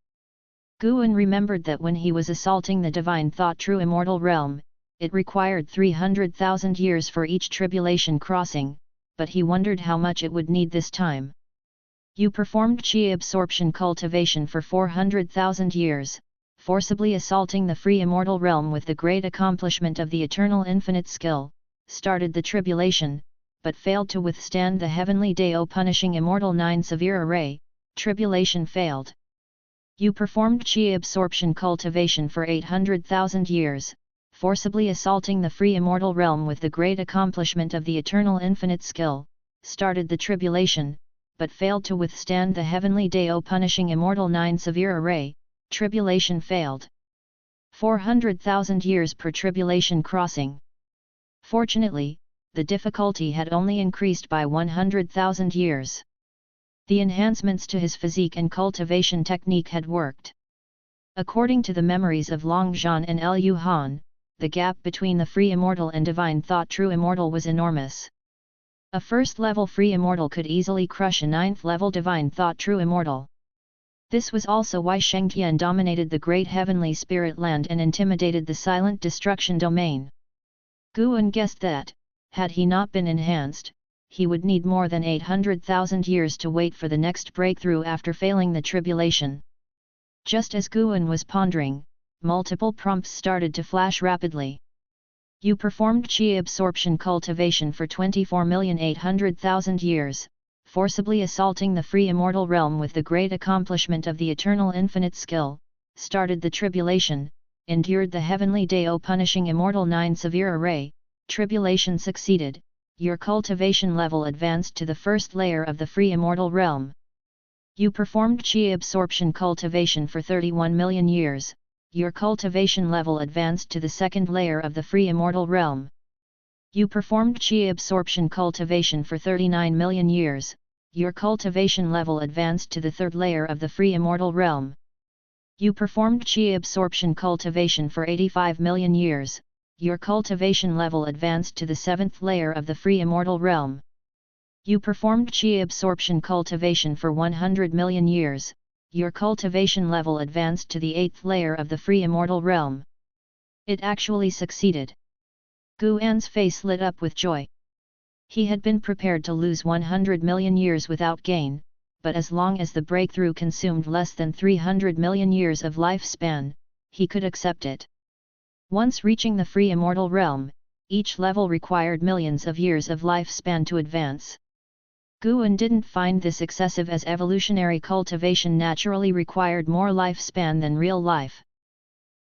Guan remembered that when he was assaulting the divine thought true immortal realm, it required 300,000 years for each tribulation crossing, but he wondered how much it would need this time. You performed chi absorption cultivation for 400,000 years, forcibly assaulting the free immortal realm with the great accomplishment of the eternal infinite skill, started the tribulation, but failed to withstand the heavenly Dao punishing immortal 9 severe array, tribulation failed. You performed chi absorption cultivation for 800,000 years, forcibly assaulting the free immortal realm with the great accomplishment of the eternal infinite skill, started the tribulation, but failed to withstand the heavenly Dao punishing immortal 9 severe array, tribulation failed. 400,000 years per tribulation crossing. Fortunately, the difficulty had only increased by 100,000 years. The enhancements to his physique and cultivation technique had worked. According to the memories of Long Zhan and Liu Han, the gap between the free immortal and divine thought true immortal was enormous. A first-level free immortal could easily crush a 9th-level divine thought true immortal. This was also why Shengtian dominated the great heavenly spirit land and intimidated the silent destruction domain. Guan guessed that, had he not been enhanced, he would need more than 800,000 years to wait for the next breakthrough after failing the tribulation. Just as Guan was pondering, multiple prompts started to flash rapidly. You performed chi absorption cultivation for 24,800,000 years, forcibly assaulting the free immortal realm with the great accomplishment of the eternal infinite skill, started the tribulation, endured the heavenly Dao punishing immortal 9 severe array, tribulation succeeded, your cultivation level advanced to the first layer of the free immortal realm. You performed chi absorption cultivation for 31 million years, your cultivation level advanced to the second layer of the free immortal realm. You performed chi absorption cultivation for 39 million years, your cultivation level advanced to the third layer of the free immortal realm. You performed chi absorption cultivation for 85 million years, your cultivation level advanced to the 7th layer of the free immortal realm. You performed chi absorption cultivation for 100 million years, your cultivation level advanced to the 8th layer of the free immortal realm. It actually succeeded. Gu An's face lit up with joy. He had been prepared to lose 100 million years without gain, but as long as the breakthrough consumed less than 300 million years of lifespan, he could accept it. Once reaching the free immortal realm, each level required millions of years of lifespan to advance. Gu An didn't find this excessive, as evolutionary cultivation naturally required more lifespan than real life.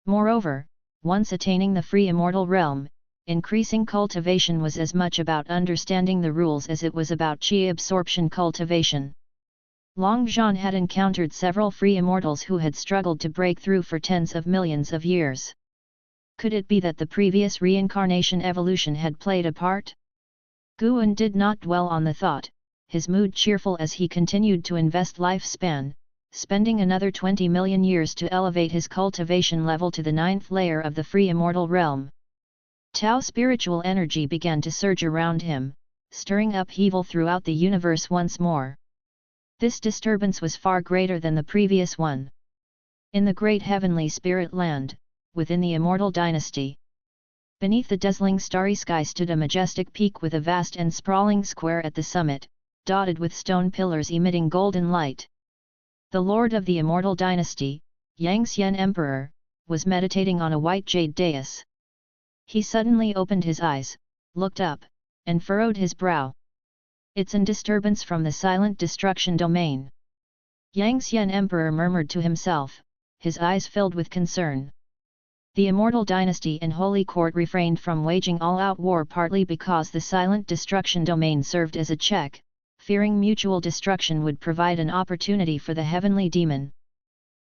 Moreover, once attaining the free immortal realm, increasing cultivation was as much about understanding the rules as it was about chi absorption cultivation. Long Zhan had encountered several free immortals who had struggled to break through for tens of millions of years. Could it be that the previous reincarnation evolution had played a part? Gu An did not dwell on the thought, his mood cheerful as he continued to invest lifespan, spending another 20 million years to elevate his cultivation level to the 9th layer of the free immortal realm. Tao spiritual energy began to surge around him, stirring upheaval throughout the universe once more. This disturbance was far greater than the previous one. In the great heavenly spirit land, within the immortal dynasty, beneath the dazzling starry sky stood a majestic peak with a vast and sprawling square at the summit, dotted with stone pillars emitting golden light. The lord of the immortal dynasty, Yangxian Emperor, was meditating on a white jade dais. He suddenly opened his eyes, looked up, and furrowed his brow. It's a disturbance from the silent destruction domain. Yangxian Emperor murmured to himself, his eyes filled with concern. The immortal dynasty and holy court refrained from waging all-out war partly because the silent destruction domain served as a check, fearing mutual destruction would provide an opportunity for the heavenly demon.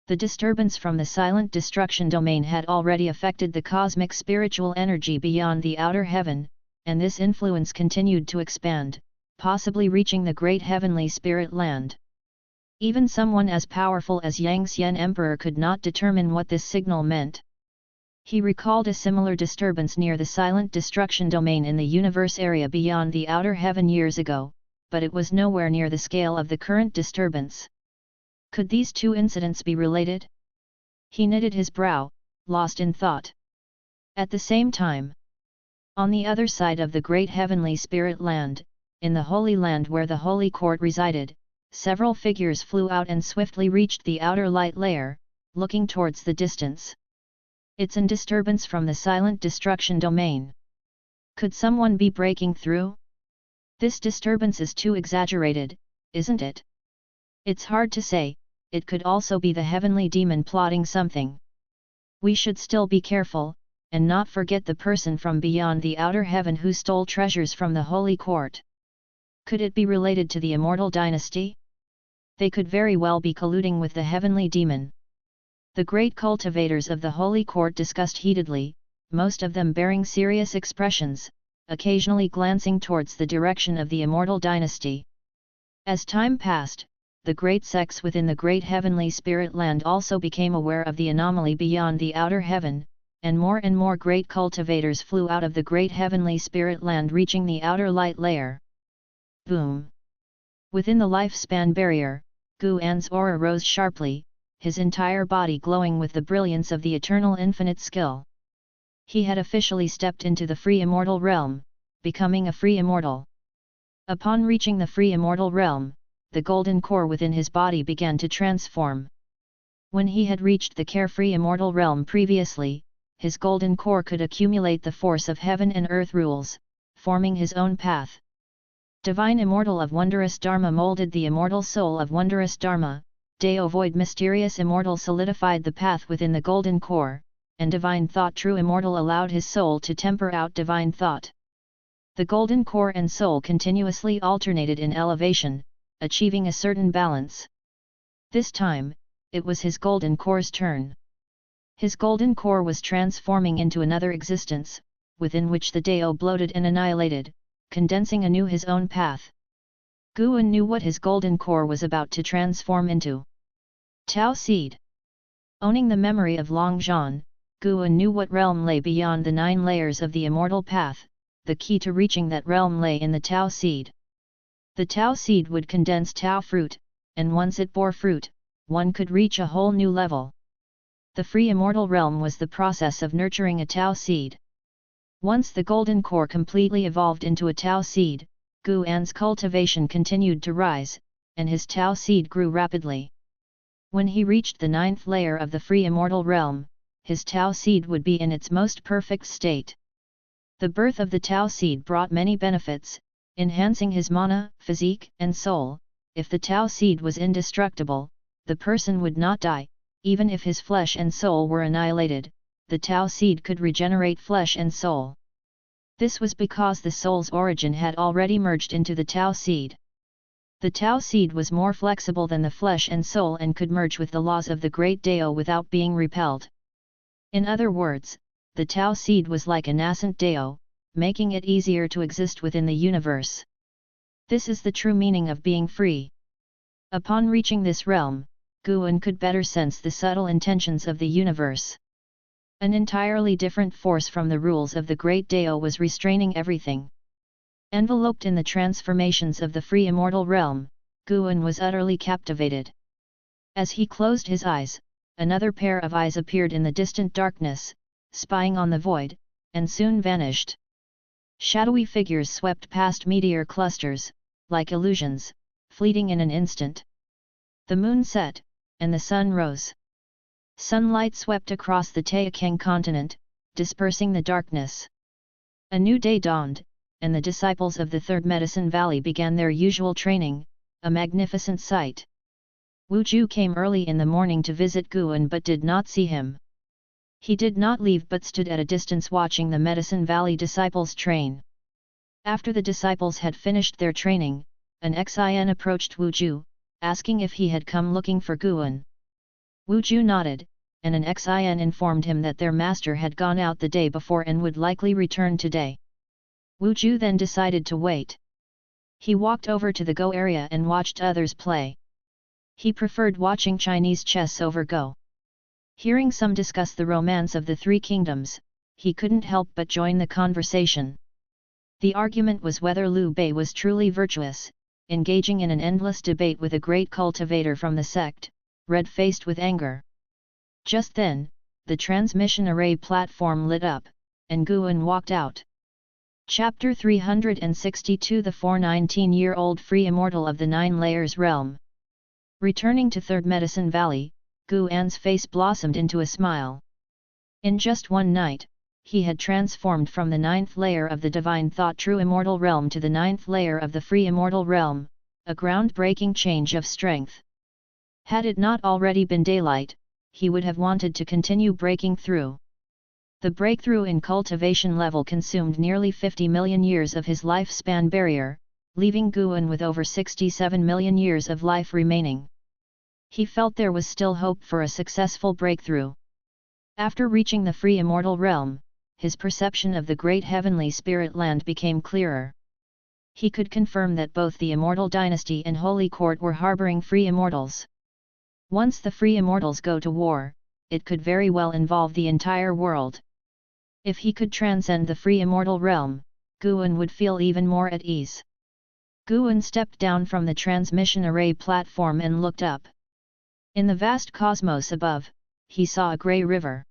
The disturbance from the silent destruction domain had already affected the cosmic spiritual energy beyond the outer heaven, and this influence continued to expand, possibly reaching the great heavenly spirit land. Even someone as powerful as Yangxian Emperor could not determine what this signal meant. He recalled a similar disturbance near the silent destruction domain in the universe area beyond the outer heaven years ago, but it was nowhere near the scale of the current disturbance. Could these two incidents be related? He knitted his brow, lost in thought. At the same time, on the other side of the great heavenly spirit land, in the Holy Land where the Holy Court resided, several figures flew out and swiftly reached the outer light layer, looking towards the distance. It's a disturbance from the silent destruction domain. Could someone be breaking through? This disturbance is too exaggerated, isn't it? It's hard to say, it could also be the heavenly demon plotting something. We should still be careful, and not forget the person from beyond the outer heaven who stole treasures from the Holy Court. Could it be related to the immortal dynasty? They could very well be colluding with the heavenly demon. The great cultivators of the Holy Court discussed heatedly, most of them bearing serious expressions, occasionally glancing towards the direction of the immortal dynasty. As time passed, the great sects within the great heavenly spirit land also became aware of the anomaly beyond the outer heaven, and more great cultivators flew out of the great heavenly spirit land, reaching the outer light layer. Boom! Within the lifespan barrier, Gu An's aura rose sharply, his entire body glowing with the brilliance of the eternal infinite skill. He had officially stepped into the free immortal realm, becoming a free immortal. Upon reaching the free immortal realm, the golden core within his body began to transform. When he had reached the carefree immortal realm previously, his golden core could accumulate the force of heaven and earth rules, forming his own path. Divine Immortal of Wondrous Dharma molded the immortal soul of Wondrous Dharma, Deo Void Mysterious Immortal solidified the path within the golden core, and Divine Thought True Immortal allowed his soul to temper out divine thought. The golden core and soul continuously alternated in elevation, achieving a certain balance. This time, it was his golden core's turn. His golden core was transforming into another existence, within which the Deo bloated and annihilated, condensing anew his own path. Gu An knew what his golden core was about to transform into. Tao Seed. Owning the memory of Long Zhan, Guan knew what realm lay beyond the 9 layers of the immortal path. The key to reaching that realm lay in the Tao seed. The Tao seed would condense Tao fruit, and once it bore fruit, one could reach a whole new level. The free immortal realm was the process of nurturing a Tao seed. Once the golden core completely evolved into a Tao seed, Guan's cultivation continued to rise, and his Tao seed grew rapidly. When he reached the 9th layer of the free immortal realm, his Tao seed would be in its most perfect state. The birth of the Tao seed brought many benefits, enhancing his mana, physique, and soul. If the Tao seed was indestructible, the person would not die. Even if his flesh and soul were annihilated, the Tao seed could regenerate flesh and soul. This was because the soul's origin had already merged into the Tao seed. The Tao seed was more flexible than the flesh and soul and could merge with the laws of the great Dao without being repelled. In other words, the Tao seed was like a nascent Dao, making it easier to exist within the universe. This is the true meaning of being free. Upon reaching this realm, Guan could better sense the subtle intentions of the universe. An entirely different force from the rules of the great Dao was restraining everything. Enveloped in the transformations of the free immortal realm, Guan was utterly captivated. As he closed his eyes, another pair of eyes appeared in the distant darkness, spying on the void, and soon vanished. Shadowy figures swept past meteor clusters, like illusions, fleeting in an instant. The moon set, and the sun rose. Sunlight swept across the Taixuan continent, dispersing the darkness. A new day dawned, and the disciples of the Third Medicine Valley began their usual training, a magnificent sight. Wu Ju came early in the morning to visit Guan but did not see him. He did not leave but stood at a distance watching the Medicine Valley disciples train. After the disciples had finished their training, an Xin approached Wu Ju, asking if he had come looking for Guan. Wu Ju nodded, and an Xin informed him that their master had gone out the day before and would likely return today. Wu Ju then decided to wait. He walked over to the Go area and watched others play. He preferred watching Chinese chess over Go. Hearing some discuss the romance of the 3 kingdoms, he couldn't help but join the conversation. The argument was whether Liu Bei was truly virtuous, engaging in an endless debate with a great cultivator from the sect, red-faced with anger. Just then, the transmission array platform lit up, and Guan walked out. Chapter 362 The 419-year-old free immortal of the 9 layers realm. Returning to Third Medicine Valley, Guan's face blossomed into a smile. In just one night, he had transformed from the 9th layer of the divine thought true immortal realm to the 9th layer of the free immortal realm, a groundbreaking change of strength. Had it not already been daylight, he would have wanted to continue breaking through. The breakthrough in cultivation level consumed nearly 50 million years of his lifespan barrier, leaving Guan with over 67 million years of life remaining. He felt there was still hope for a successful breakthrough. After reaching the free immortal realm, his perception of the great heavenly spirit land became clearer. He could confirm that both the Immortal Dynasty and Holy Court were harboring free immortals. Once the free immortals go to war, it could very well involve the entire world. If he could transcend the free immortal realm, Guan would feel even more at ease. Guan stepped down from the transmission array platform and looked up. In the vast cosmos above, he saw a grey river.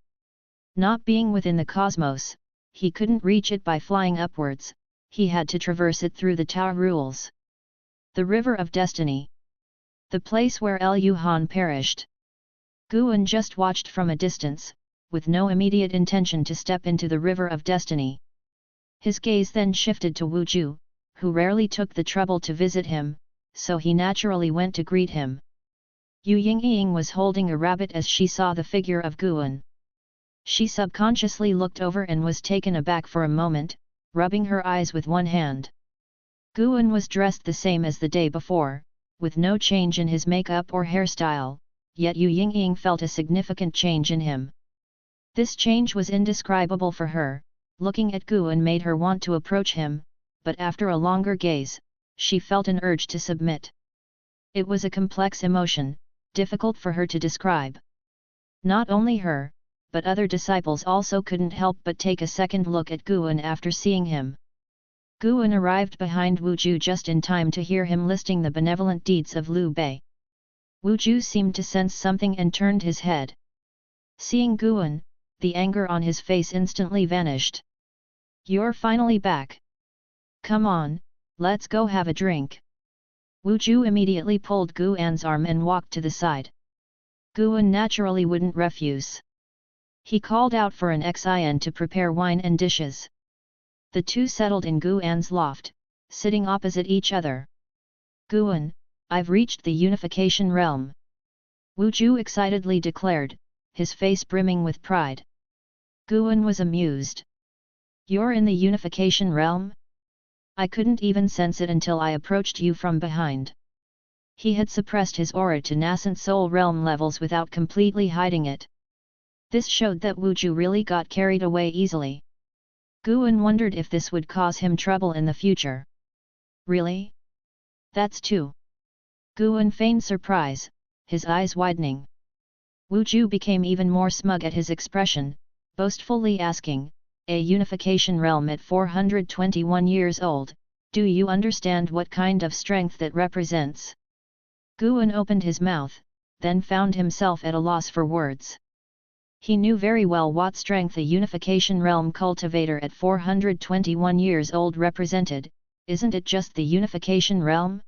Not being within the cosmos, he couldn't reach it by flying upwards, he had to traverse it through the Tao rules. The River of Destiny. The place where Liu Han perished. Guan just watched from a distance, with no immediate intention to step into the River of Destiny. His gaze then shifted to Wu Ju, who rarely took the trouble to visit him, so he naturally went to greet him. Yu Yingying was holding a rabbit as she saw the figure of Guan. She subconsciously looked over and was taken aback for a moment, rubbing her eyes with one hand. Guan was dressed the same as the day before, with no change in his makeup or hairstyle, yet Yu Yingying felt a significant change in him. This change was indescribable for her. Looking at Guan made her want to approach him, but after a longer gaze, she felt an urge to submit. It was a complex emotion, difficult for her to describe. Not only her, but other disciples also couldn't help but take a second look at Guan after seeing him. Guan arrived behind Wu Ju just in time to hear him listing the benevolent deeds of Liu Bei. Wu Ju seemed to sense something and turned his head. Seeing Guan, the anger on his face instantly vanished. "You're finally back. Come on, let's go have a drink." Wu Ju immediately pulled Guan's arm and walked to the side. Guan naturally wouldn't refuse. He called out for an Xin to prepare wine and dishes. The two settled in Guan's loft, sitting opposite each other. "Guan, I've reached the unification realm," Wu Ju excitedly declared, his face brimming with pride. Guan was amused. "You're in the unification realm? I couldn't even sense it until I approached you from behind." He had suppressed his aura to nascent soul realm levels without completely hiding it. This showed that Wu Ju really got carried away easily. Guan wondered if this would cause him trouble in the future. "Really? That's two." Guan feigned surprise, his eyes widening. Wu Ju became even more smug at his expression, boastfully asking, "A unification realm at 421 years old, do you understand what kind of strength that represents?" Guan opened his mouth, then found himself at a loss for words. He knew very well what strength a unification realm cultivator at 421 years old represented. Isn't it just the unification realm?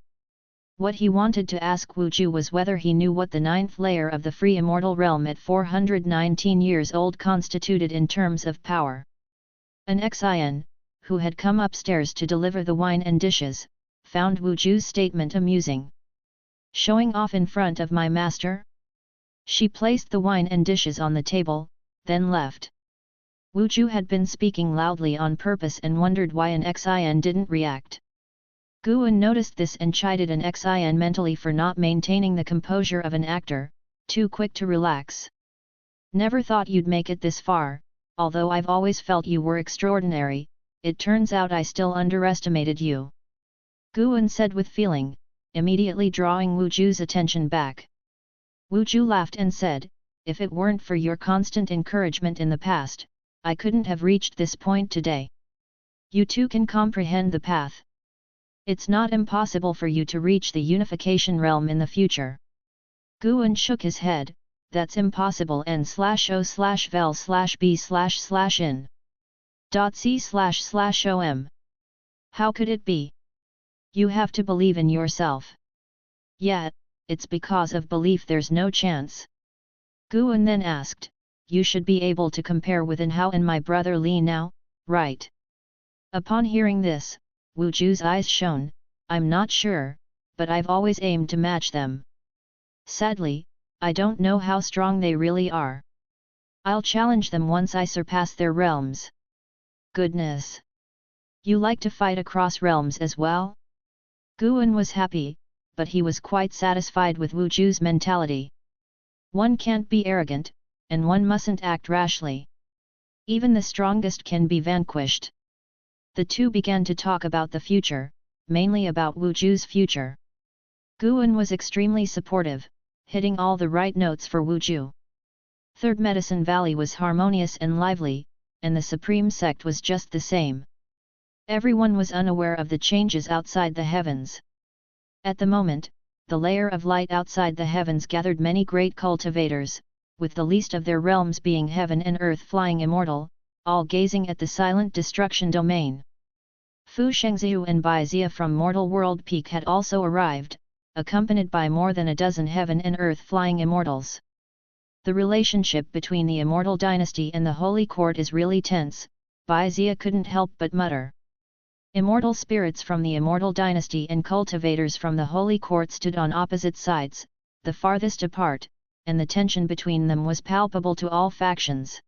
What he wanted to ask Wu Ju was whether he knew what the ninth layer of the free immortal realm at 419 years old constituted in terms of power. An Xin, who had come upstairs to deliver the wine and dishes, found Wu Ju's statement amusing. "Showing off in front of my master?" She placed the wine and dishes on the table, then left. Wu Ju had been speaking loudly on purpose and wondered why an Xin didn't react. Guan noticed this and chided an Xin mentally for not maintaining the composure of an actor, too quick to relax. "Never thought you'd make it this far, although I've always felt you were extraordinary. It turns out I still underestimated you," Guan said with feeling, immediately drawing Wu Ju's attention back. Wu Ju laughed and said, "If it weren't for your constant encouragement in the past, I couldn't have reached this point today. You too can comprehend the path. It's not impossible for you to reach the unification realm in the future." Guan shook his head, "That's impossible n/o/vel/b/in. .c//om. How could it be? You have to believe in yourself." "Yet, it's because of belief there's no chance." Guan then asked, "You should be able to compare with An Hao and my brother Li now, right?" Upon hearing this, Wu Ju's eyes shone. "I'm not sure, but I've always aimed to match them. Sadly, I don't know how strong they really are. I'll challenge them once I surpass their realms." "Goodness! You like to fight across realms as well?" Guan was happy, but he was quite satisfied with Wu Ju's mentality. One can't be arrogant, and one mustn't act rashly. Even the strongest can be vanquished. The two began to talk about the future, mainly about Wu Ju's future. Guan was extremely supportive, hitting all the right notes for Wu Ju. Third Medicine Valley was harmonious and lively, and the Supreme Sect was just the same. Everyone was unaware of the changes outside the heavens. At the moment, the layer of light outside the heavens gathered many great cultivators, with the least of their realms being heaven and earth flying immortal, all gazing at the silent destruction domain. Fu Shengziu and Bai Zia from Mortal World Peak had also arrived, accompanied by more than a dozen heaven and earth flying immortals. The relationship between the Immortal Dynasty and the Holy Court is really tense, Bai Zia couldn't help but mutter. Immortal spirits from the Immortal Dynasty and cultivators from the Holy Court stood on opposite sides, the farthest apart, and the tension between them was palpable to all factions.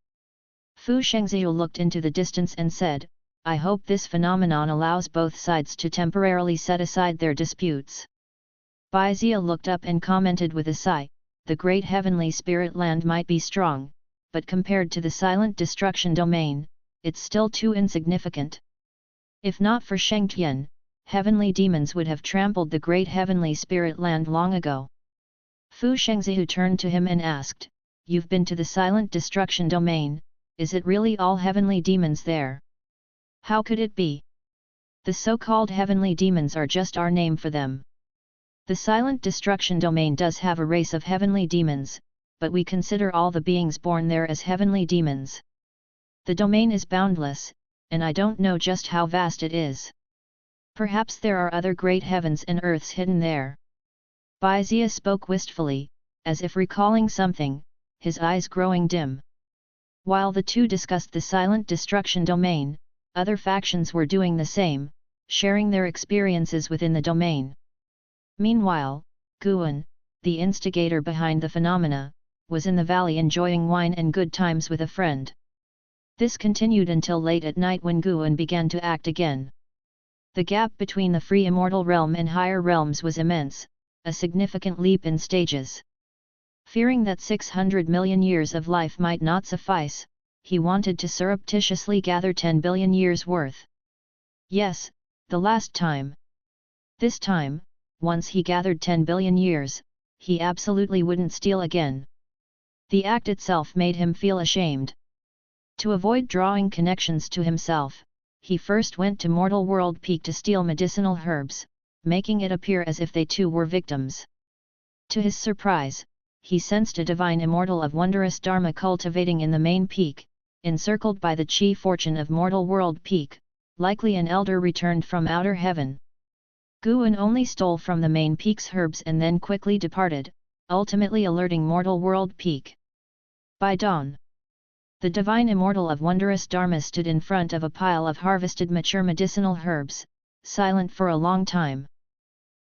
Fu Shengziu looked into the distance and said, "I hope this phenomenon allows both sides to temporarily set aside their disputes." Bai Zia looked up and commented with a sigh, "The great heavenly spirit land might be strong, but compared to the silent destruction domain, it's still too insignificant. If not for Shengtian, heavenly demons would have trampled the great heavenly spirit land long ago." Fu Shengzihu turned to him and asked, you've been to the silent destruction domain, is it really all heavenly demons there? How could it be? The so-called heavenly demons are just our name for them. The silent destruction domain does have a race of heavenly demons, but we consider all the beings born there as heavenly demons. The domain is boundless, and I don't know just how vast it is. Perhaps there are other great heavens and earths hidden there. Baizia spoke wistfully, as if recalling something, his eyes growing dim. While the two discussed the silent destruction domain, other factions were doing the same, sharing their experiences within the domain. Meanwhile, Guan, the instigator behind the phenomena, was in the valley enjoying wine and good times with a friend. This continued until late at night when Guan began to act again. The gap between the free immortal realm and higher realms was immense, a significant leap in stages. Fearing that 600 million years of life might not suffice, he wanted to surreptitiously gather 10 billion years worth. Yes, the last time. This time, once he gathered 10 billion years, he absolutely wouldn't steal again. The act itself made him feel ashamed. To avoid drawing connections to himself, he first went to Mortal World Peak to steal medicinal herbs, making it appear as if they too were victims. To his surprise, he sensed a divine immortal of wondrous dharma cultivating in the main peak, encircled by the chi fortune of Mortal World Peak, likely an elder returned from outer heaven. Guan only stole from the main peak's herbs and then quickly departed, ultimately alerting Mortal World Peak. By dawn, the divine immortal of wondrous dharma stood in front of a pile of harvested mature medicinal herbs, silent for a long time.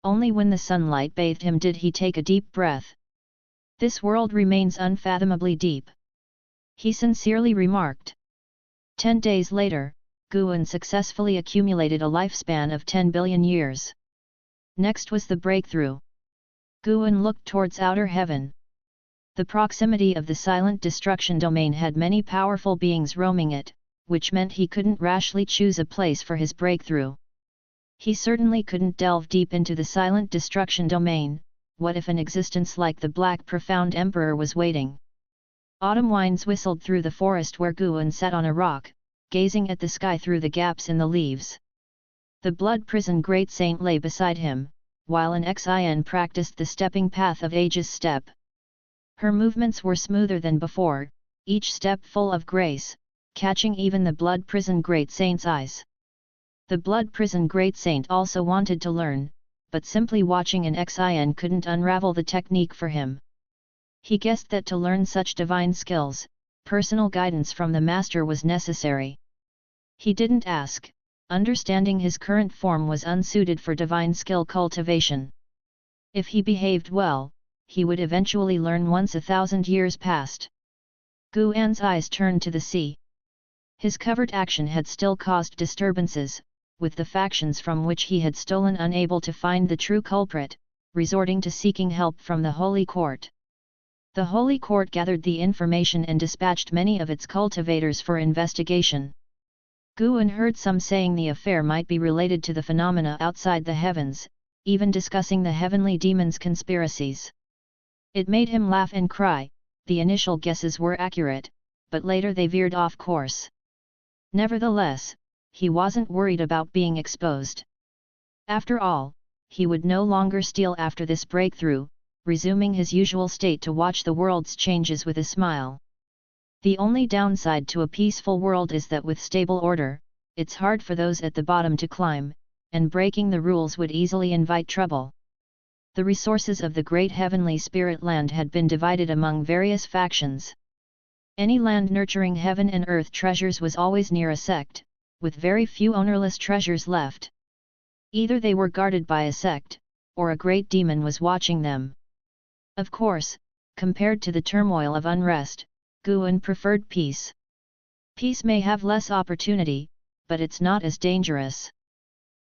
Only when the sunlight bathed him did he take a deep breath. This world remains unfathomably deep, he sincerely remarked. 10 days later, Guan successfully accumulated a lifespan of 10 billion years. Next was the breakthrough. Guan looked towards outer heaven. The proximity of the silent destruction domain had many powerful beings roaming it, which meant he couldn't rashly choose a place for his breakthrough. He certainly couldn't delve deep into the silent destruction domain. What if an existence like the Black Profound Emperor was waiting? Autumn winds whistled through the forest where Guan sat on a rock, gazing at the sky through the gaps in the leaves. The blood prison great saint lay beside him, while an Xin practiced the stepping path of age's step. Her movements were smoother than before, each step full of grace, catching even the blood prison great saint's eyes. The blood prison great saint also wanted to learn, but simply watching an Xin couldn't unravel the technique for him. He guessed that to learn such divine skills, personal guidance from the master was necessary. He didn't ask, understanding his current form was unsuited for divine skill cultivation. If he behaved well, he would eventually learn once 1,000 years passed. Guan's eyes turned to the sea. His covert action had still caused disturbances, with the factions from which he had stolen unable to find the true culprit, resorting to seeking help from the Holy Court. The Holy Court gathered the information and dispatched many of its cultivators for investigation. Guan heard some saying the affair might be related to the phenomena outside the heavens, even discussing the heavenly demons' conspiracies. It made him laugh and cry. The initial guesses were accurate, but later they veered off course. Nevertheless, he wasn't worried about being exposed. After all, he would no longer steal after this breakthrough, resuming his usual state to watch the world's changes with a smile. The only downside to a peaceful world is that with stable order, it's hard for those at the bottom to climb, and breaking the rules would easily invite trouble. The resources of the great heavenly spirit land had been divided among various factions. Any land nurturing heaven and earth treasures was always near a sect, with very few ownerless treasures left. Either they were guarded by a sect, or a great demon was watching them. Of course, compared to the turmoil of unrest, Guan preferred peace. Peace may have less opportunity, but it's not as dangerous.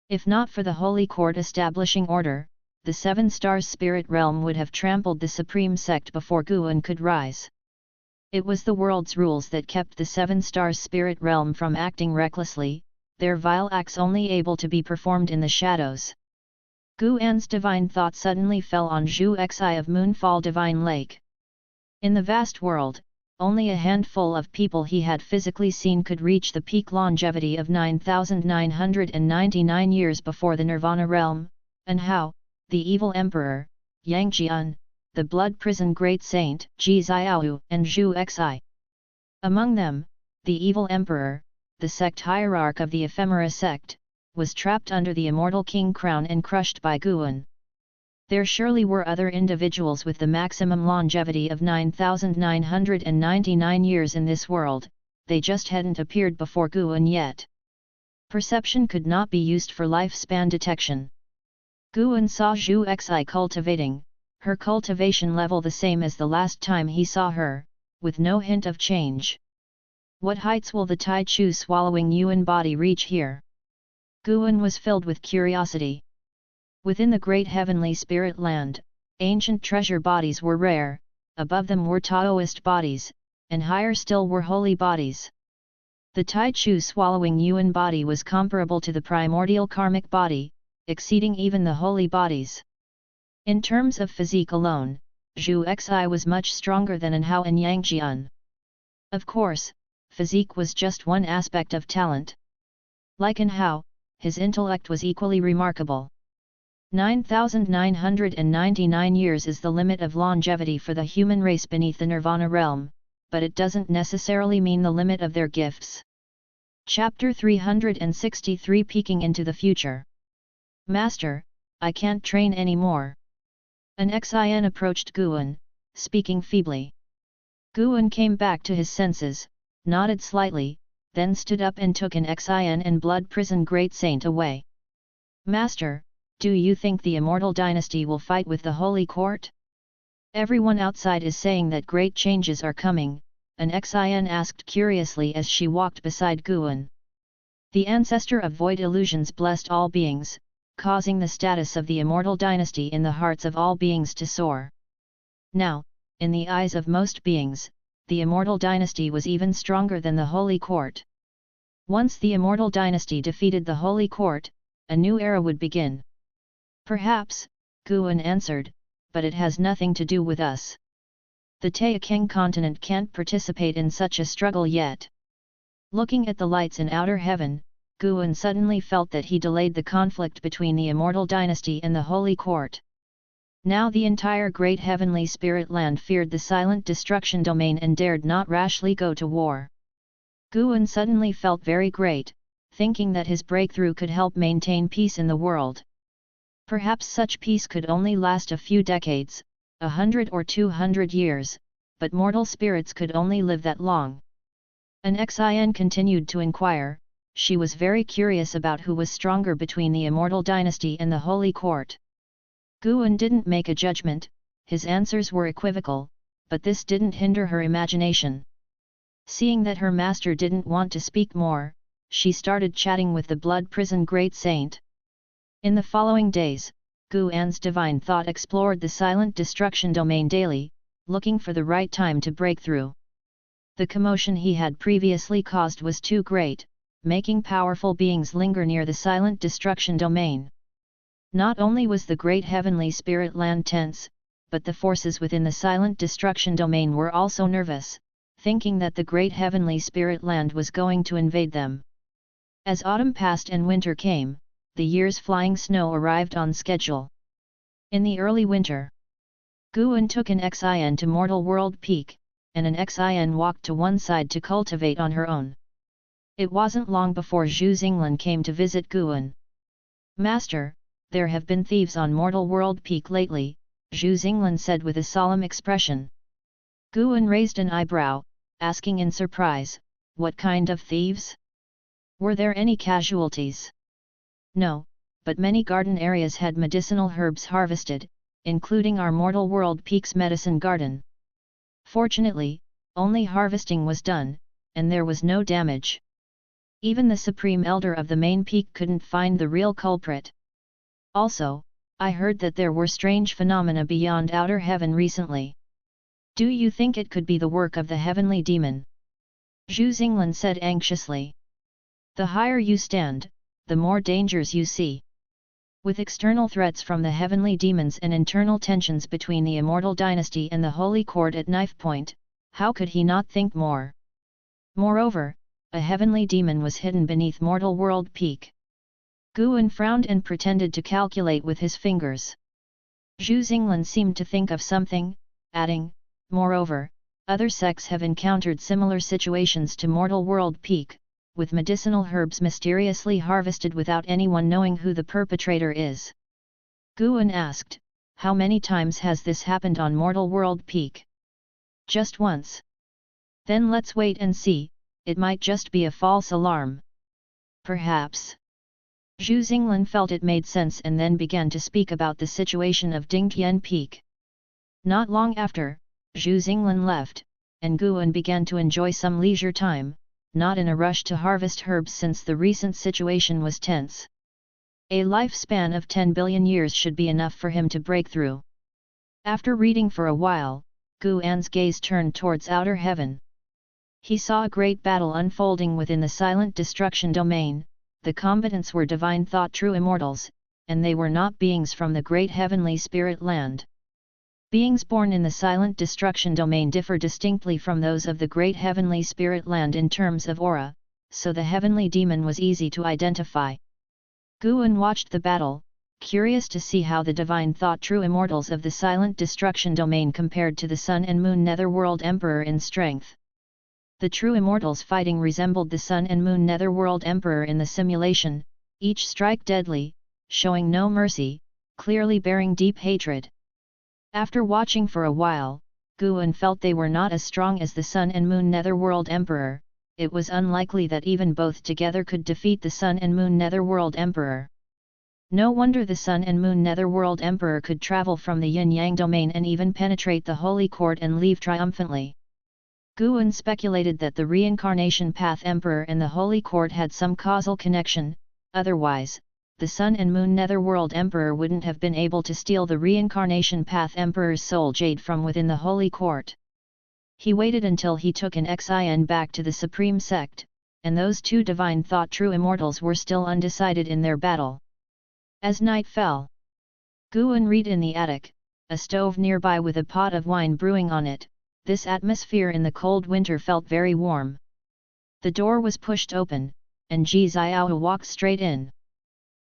If not for the Holy Court establishing order, the Seven Stars spirit realm would have trampled the supreme sect before Guan could rise. It was the world's rules that kept the Seven Stars spirit realm from acting recklessly, their vile acts only able to be performed in the shadows. Guan's divine thought suddenly fell on Zhu Xi of Moonfall Divine Lake. In the vast world, only a handful of people he had physically seen could reach the peak longevity of 9,999 years before the Nirvana realm, and how, the evil emperor, Yang Jian, the blood prison great saint, Ji Xiaohu and Zhu Xi. Among them, the evil emperor, the sect hierarch of the Ephemera sect, was trapped under the immortal king crown and crushed by Guan. There surely were other individuals with the maximum longevity of 9,999 years in this world, they just hadn't appeared before Guan yet. Perception could not be used for lifespan detection. Guan saw Zhu Xi cultivating, her cultivation level the same as the last time he saw her, with no hint of change. What heights will the Taichu swallowing Yuan body reach here? Guan was filled with curiosity. Within the great heavenly spirit land, ancient treasure bodies were rare, above them were Taoist bodies, and higher still were holy bodies. The Taichu swallowing Yuan body was comparable to the primordial karmic body, exceeding even the holy bodies. In terms of physique alone, Zhu Xi was much stronger than Anhao and Yang Jian. Of course, physique was just one aspect of talent. Like Anhao, his intellect was equally remarkable. 9,999 years is the limit of longevity for the human race beneath the Nirvana realm, but it doesn't necessarily mean the limit of their gifts. Chapter 363 Peeking into the Future. Master, I can't train anymore. An Xin approached Guan, speaking feebly. Guan came back to his senses, nodded slightly, then stood up and took an Xin and blood prison great saint away. Master, do you think the immortal dynasty will fight with the holy court? Everyone outside is saying that great changes are coming, an Xin asked curiously as she walked beside Guan. The ancestor of void illusions blessed all beings, causing the status of the immortal dynasty in the hearts of all beings to soar. Now, in the eyes of most beings, the immortal dynasty was even stronger than the holy court. Once the immortal dynasty defeated the holy court, a new era would begin. Perhaps, Guan answered, but it has nothing to do with us. The Taixuan continent can't participate in such a struggle yet. Looking at the lights in outer heaven, Guan suddenly felt that he delayed the conflict between the immortal dynasty and the holy court. Now the entire great heavenly spirit land feared the silent destruction domain and dared not rashly go to war. Guan suddenly felt very great, thinking that his breakthrough could help maintain peace in the world. Perhaps such peace could only last a few decades, 100 or 200 years, but mortal spirits could only live that long. An Xin continued to inquire, she was very curious about who was stronger between the immortal dynasty and the holy court. Guan didn't make a judgment, his answers were equivocal, but this didn't hinder her imagination. Seeing that her master didn't want to speak more, she started chatting with the blood prison great saint. In the following days, Guan's divine thought explored the silent destruction domain daily, looking for the right time to break through. The commotion he had previously caused was too great, making powerful beings linger near the silent destruction domain. Not only was the great heavenly spirit land tense, but the forces within the silent destruction domain were also nervous, thinking that the great heavenly spirit land was going to invade them. As autumn passed and winter came, the year's flying snow arrived on schedule. In the early winter, Guan took an Xin to Mortal World Peak, and an Xin walked to one side to cultivate on her own. It wasn't long before Zhu Xinglan came to visit Guan. Master, there have been thieves on Mortal World Peak lately, Zhu Xinglan said with a solemn expression. Guan raised an eyebrow, asking in surprise, what kind of thieves? Were there any casualties? No, but many garden areas had medicinal herbs harvested, including our Mortal World Peak's medicine garden. Fortunately, only harvesting was done, and there was no damage. Even the Supreme Elder of the main peak couldn't find the real culprit. Also, I heard that there were strange phenomena beyond outer heaven recently. Do you think it could be the work of the heavenly demon? Zhu Xinglan said anxiously. The higher you stand, the more dangers you see. With external threats from the heavenly demons and internal tensions between the immortal dynasty and the holy court at knife point, how could he not think more? Moreover, a heavenly demon was hidden beneath mortal world peak. Guan frowned and pretended to calculate with his fingers. Zhu Xinglan seemed to think of something, adding, moreover, other sects have encountered similar situations to mortal world peak, with medicinal herbs mysteriously harvested without anyone knowing who the perpetrator is. Guan asked, how many times has this happened on mortal world peak? Just once. Then let's wait and see, it might just be a false alarm. Perhaps. Zhu Xinglan felt it made sense and then began to speak about the situation of Dingtian Peak. Not long after, Zhu Xinglan left, and Guan began to enjoy some leisure time, not in a rush to harvest herbs since the recent situation was tense. A lifespan of 10 billion years should be enough for him to break through. After reading for a while, Guan's gaze turned towards outer heaven. He saw a great battle unfolding within the silent destruction domain. The combatants were divine thought true immortals, and they were not beings from the great heavenly spirit land. Beings born in the silent destruction domain differ distinctly from those of the great heavenly spirit land in terms of aura, so the heavenly demon was easy to identify. Guan watched the battle, curious to see how the divine thought true immortals of the silent destruction domain compared to the Sun and Moon Netherworld Emperor in strength. The true immortals fighting resembled the Sun and Moon Netherworld Emperor in the simulation, each strike deadly, showing no mercy, clearly bearing deep hatred. After watching for a while, Guan felt they were not as strong as the Sun and Moon Netherworld Emperor. It was unlikely that even both together could defeat the Sun and Moon Netherworld Emperor. No wonder the Sun and Moon Netherworld Emperor could travel from the Yin-Yang domain and even penetrate the Holy Court and leave triumphantly. Guan speculated that the Reincarnation Path Emperor and the Holy Court had some causal connection, otherwise, the Sun and Moon Netherworld Emperor wouldn't have been able to steal the Reincarnation Path Emperor's soul jade from within the Holy Court. He waited until he took an Xin back to the Supreme Sect, and those two divine thought true immortals were still undecided in their battle. As night fell, Guan read in the attic, a stove nearby with a pot of wine brewing on it. This atmosphere in the cold winter felt very warm. The door was pushed open, and Ji Xiao walked straight in.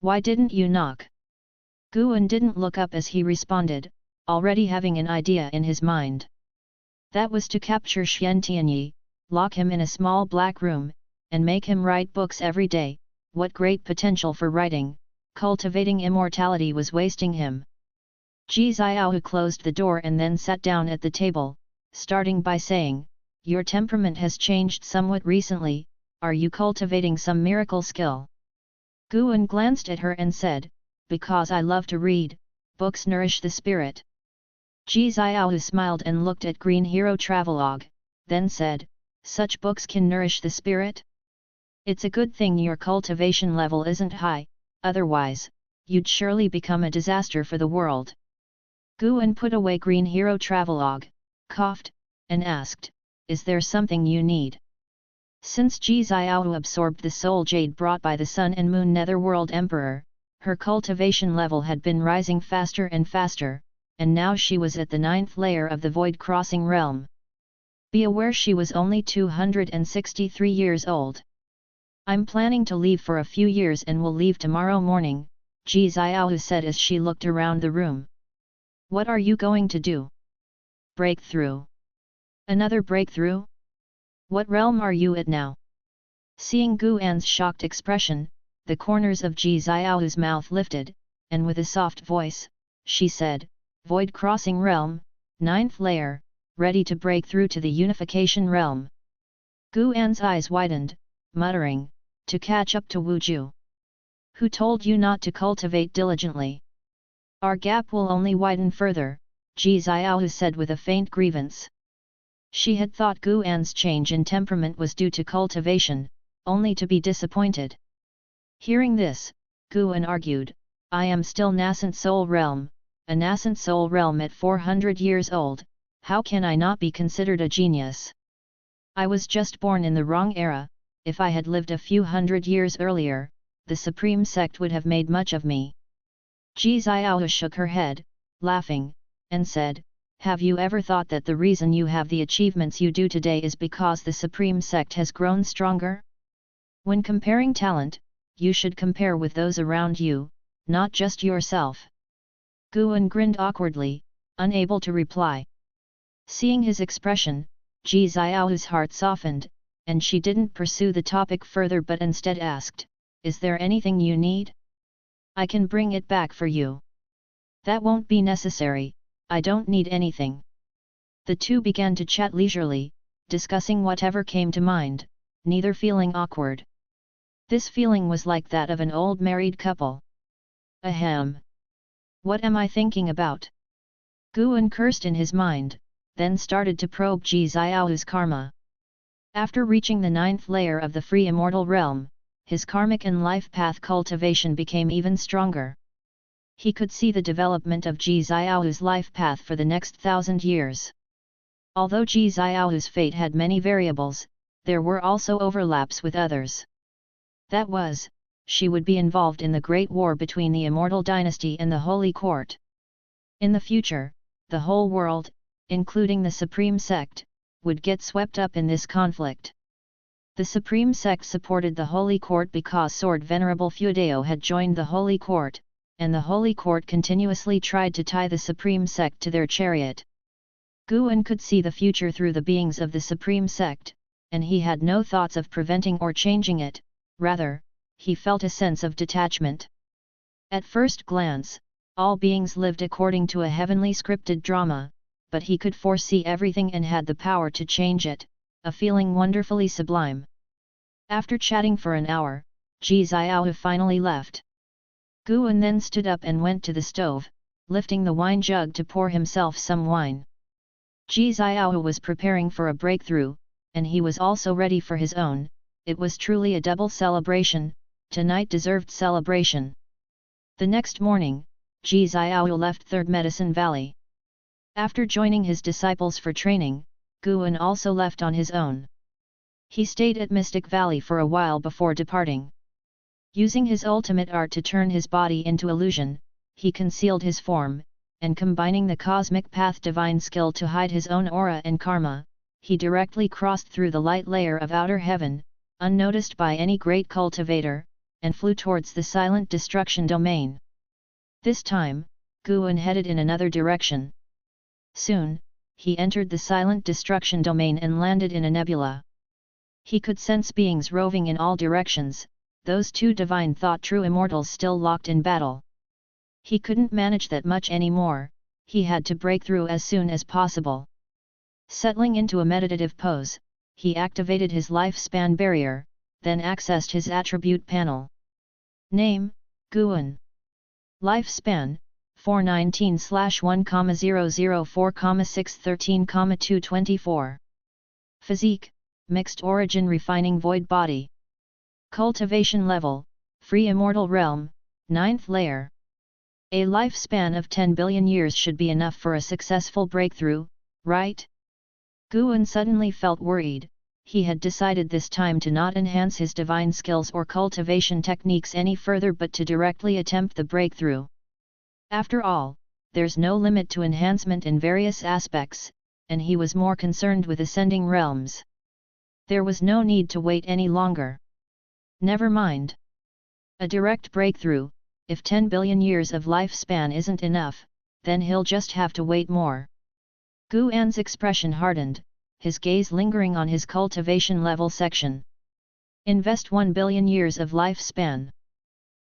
Why didn't you knock? Guan didn't look up as he responded, already having an idea in his mind. That was to capture Xian Tianyi, lock him in a small black room, and make him write books every day. What great potential for writing, cultivating immortality was wasting him. Ji Xiao closed the door and then sat down at the table, starting by saying, your temperament has changed somewhat recently, are you cultivating some miracle skill? Guan glanced at her and said, because I love to read, books nourish the spirit. Ji Xiao smiled and looked at Green Hero Travelogue, then said, such books can nourish the spirit? It's a good thing your cultivation level isn't high, otherwise, you'd surely become a disaster for the world. Guan put away Green Hero Travelogue, coughed, and asked, is there something you need? Since Ji Xiao absorbed the soul jade brought by the Sun and Moon Netherworld Emperor, her cultivation level had been rising faster and faster, and now she was at the 9th layer of the Void Crossing realm. Be aware she was only 263 years old. I'm planning to leave for a few years and will leave tomorrow morning, Ji Xiao said as she looked around the room. What are you going to do? Breakthrough. Another breakthrough? What realm are you at now? Seeing Guan's shocked expression, the corners of Ji Xiao's mouth lifted, and with a soft voice, she said, Void Crossing Realm, 9th layer, ready to break through to the Unification Realm. Guan's eyes widened, muttering, to catch up to Wuju. Who told you not to cultivate diligently? Our gap will only widen further, Ji Xiao said with a faint grievance. She had thought Guan's change in temperament was due to cultivation, only to be disappointed. Hearing this, Guan argued, I am still nascent soul realm, a nascent soul realm at 400 years old, how can I not be considered a genius? I was just born in the wrong era, if I had lived a few hundred years earlier, the Supreme Sect would have made much of me. Ji Xiao shook her head, laughing, and said, "Have you ever thought that the reason you have the achievements you do today is because the Supreme Sect has grown stronger? When comparing talent, you should compare with those around you, not just yourself." Guan grinned awkwardly, unable to reply. Seeing his expression, Ji Xiao's heart softened, and she didn't pursue the topic further but instead asked, "Is there anything you need? I can bring it back for you." "That won't be necessary, I don't need anything." The two began to chat leisurely, discussing whatever came to mind, neither feeling awkward. This feeling was like that of an old married couple. Ahem! What am I thinking about? Guan cursed in his mind, then started to probe Ji Xiao's karma. After reaching the 9th layer of the free immortal realm, his karmic and life path cultivation became even stronger. He could see the development of Ji Xiao's life path for the next 1,000 years. Although Ji Xiao's fate had many variables, there were also overlaps with others. That was, she would be involved in the Great War between the Immortal Dynasty and the Holy Court. In the future, the whole world, including the Supreme Sect, would get swept up in this conflict. The Supreme Sect supported the Holy Court because Sword Venerable Feudeo had joined the Holy Court, and the Holy Court continuously tried to tie the Supreme Sect to their chariot. Guan could see the future through the beings of the Supreme Sect, and he had no thoughts of preventing or changing it, rather, he felt a sense of detachment. At first glance, all beings lived according to a heavenly scripted drama, but he could foresee everything and had the power to change it, a feeling wonderfully sublime. After chatting for an hour, Ji Xiao finally left. Guan then stood up and went to the stove, lifting the wine jug to pour himself some wine. Ji Xiao was preparing for a breakthrough, and he was also ready for his own. It was truly a double celebration, tonight deserved celebration. The next morning, Ji Xiao left Third Medicine Valley. After joining his disciples for training, Guan also left on his own. He stayed at Mystic Valley for a while before departing. Using his ultimate art to turn his body into illusion, he concealed his form, and combining the cosmic path divine skill to hide his own aura and karma, he directly crossed through the light layer of outer heaven, unnoticed by any great cultivator, and flew towards the silent destruction domain. This time, Guan headed in another direction. Soon, he entered the silent destruction domain and landed in a nebula. He could sense beings roving in all directions, those two divine thought true immortals still locked in battle. He couldn't manage that much anymore, he had to break through as soon as possible. Settling into a meditative pose, he activated his lifespan barrier, then accessed his attribute panel. Name, Guan. Lifespan, 419/1,004,613,224. Physique, mixed origin refining void body. Cultivation level, free immortal realm, 9th layer. A lifespan of 10 billion years should be enough for a successful breakthrough, right? Guan suddenly felt worried. He had decided this time to not enhance his divine skills or cultivation techniques any further but to directly attempt the breakthrough. After all, there's no limit to enhancement in various aspects, and he was more concerned with ascending realms. There was no need to wait any longer. Never mind. A direct breakthrough, if 10 billion years of lifespan isn't enough, then he'll just have to wait more. Guan's expression hardened, his gaze lingering on his cultivation level section. Invest 1 billion years of lifespan.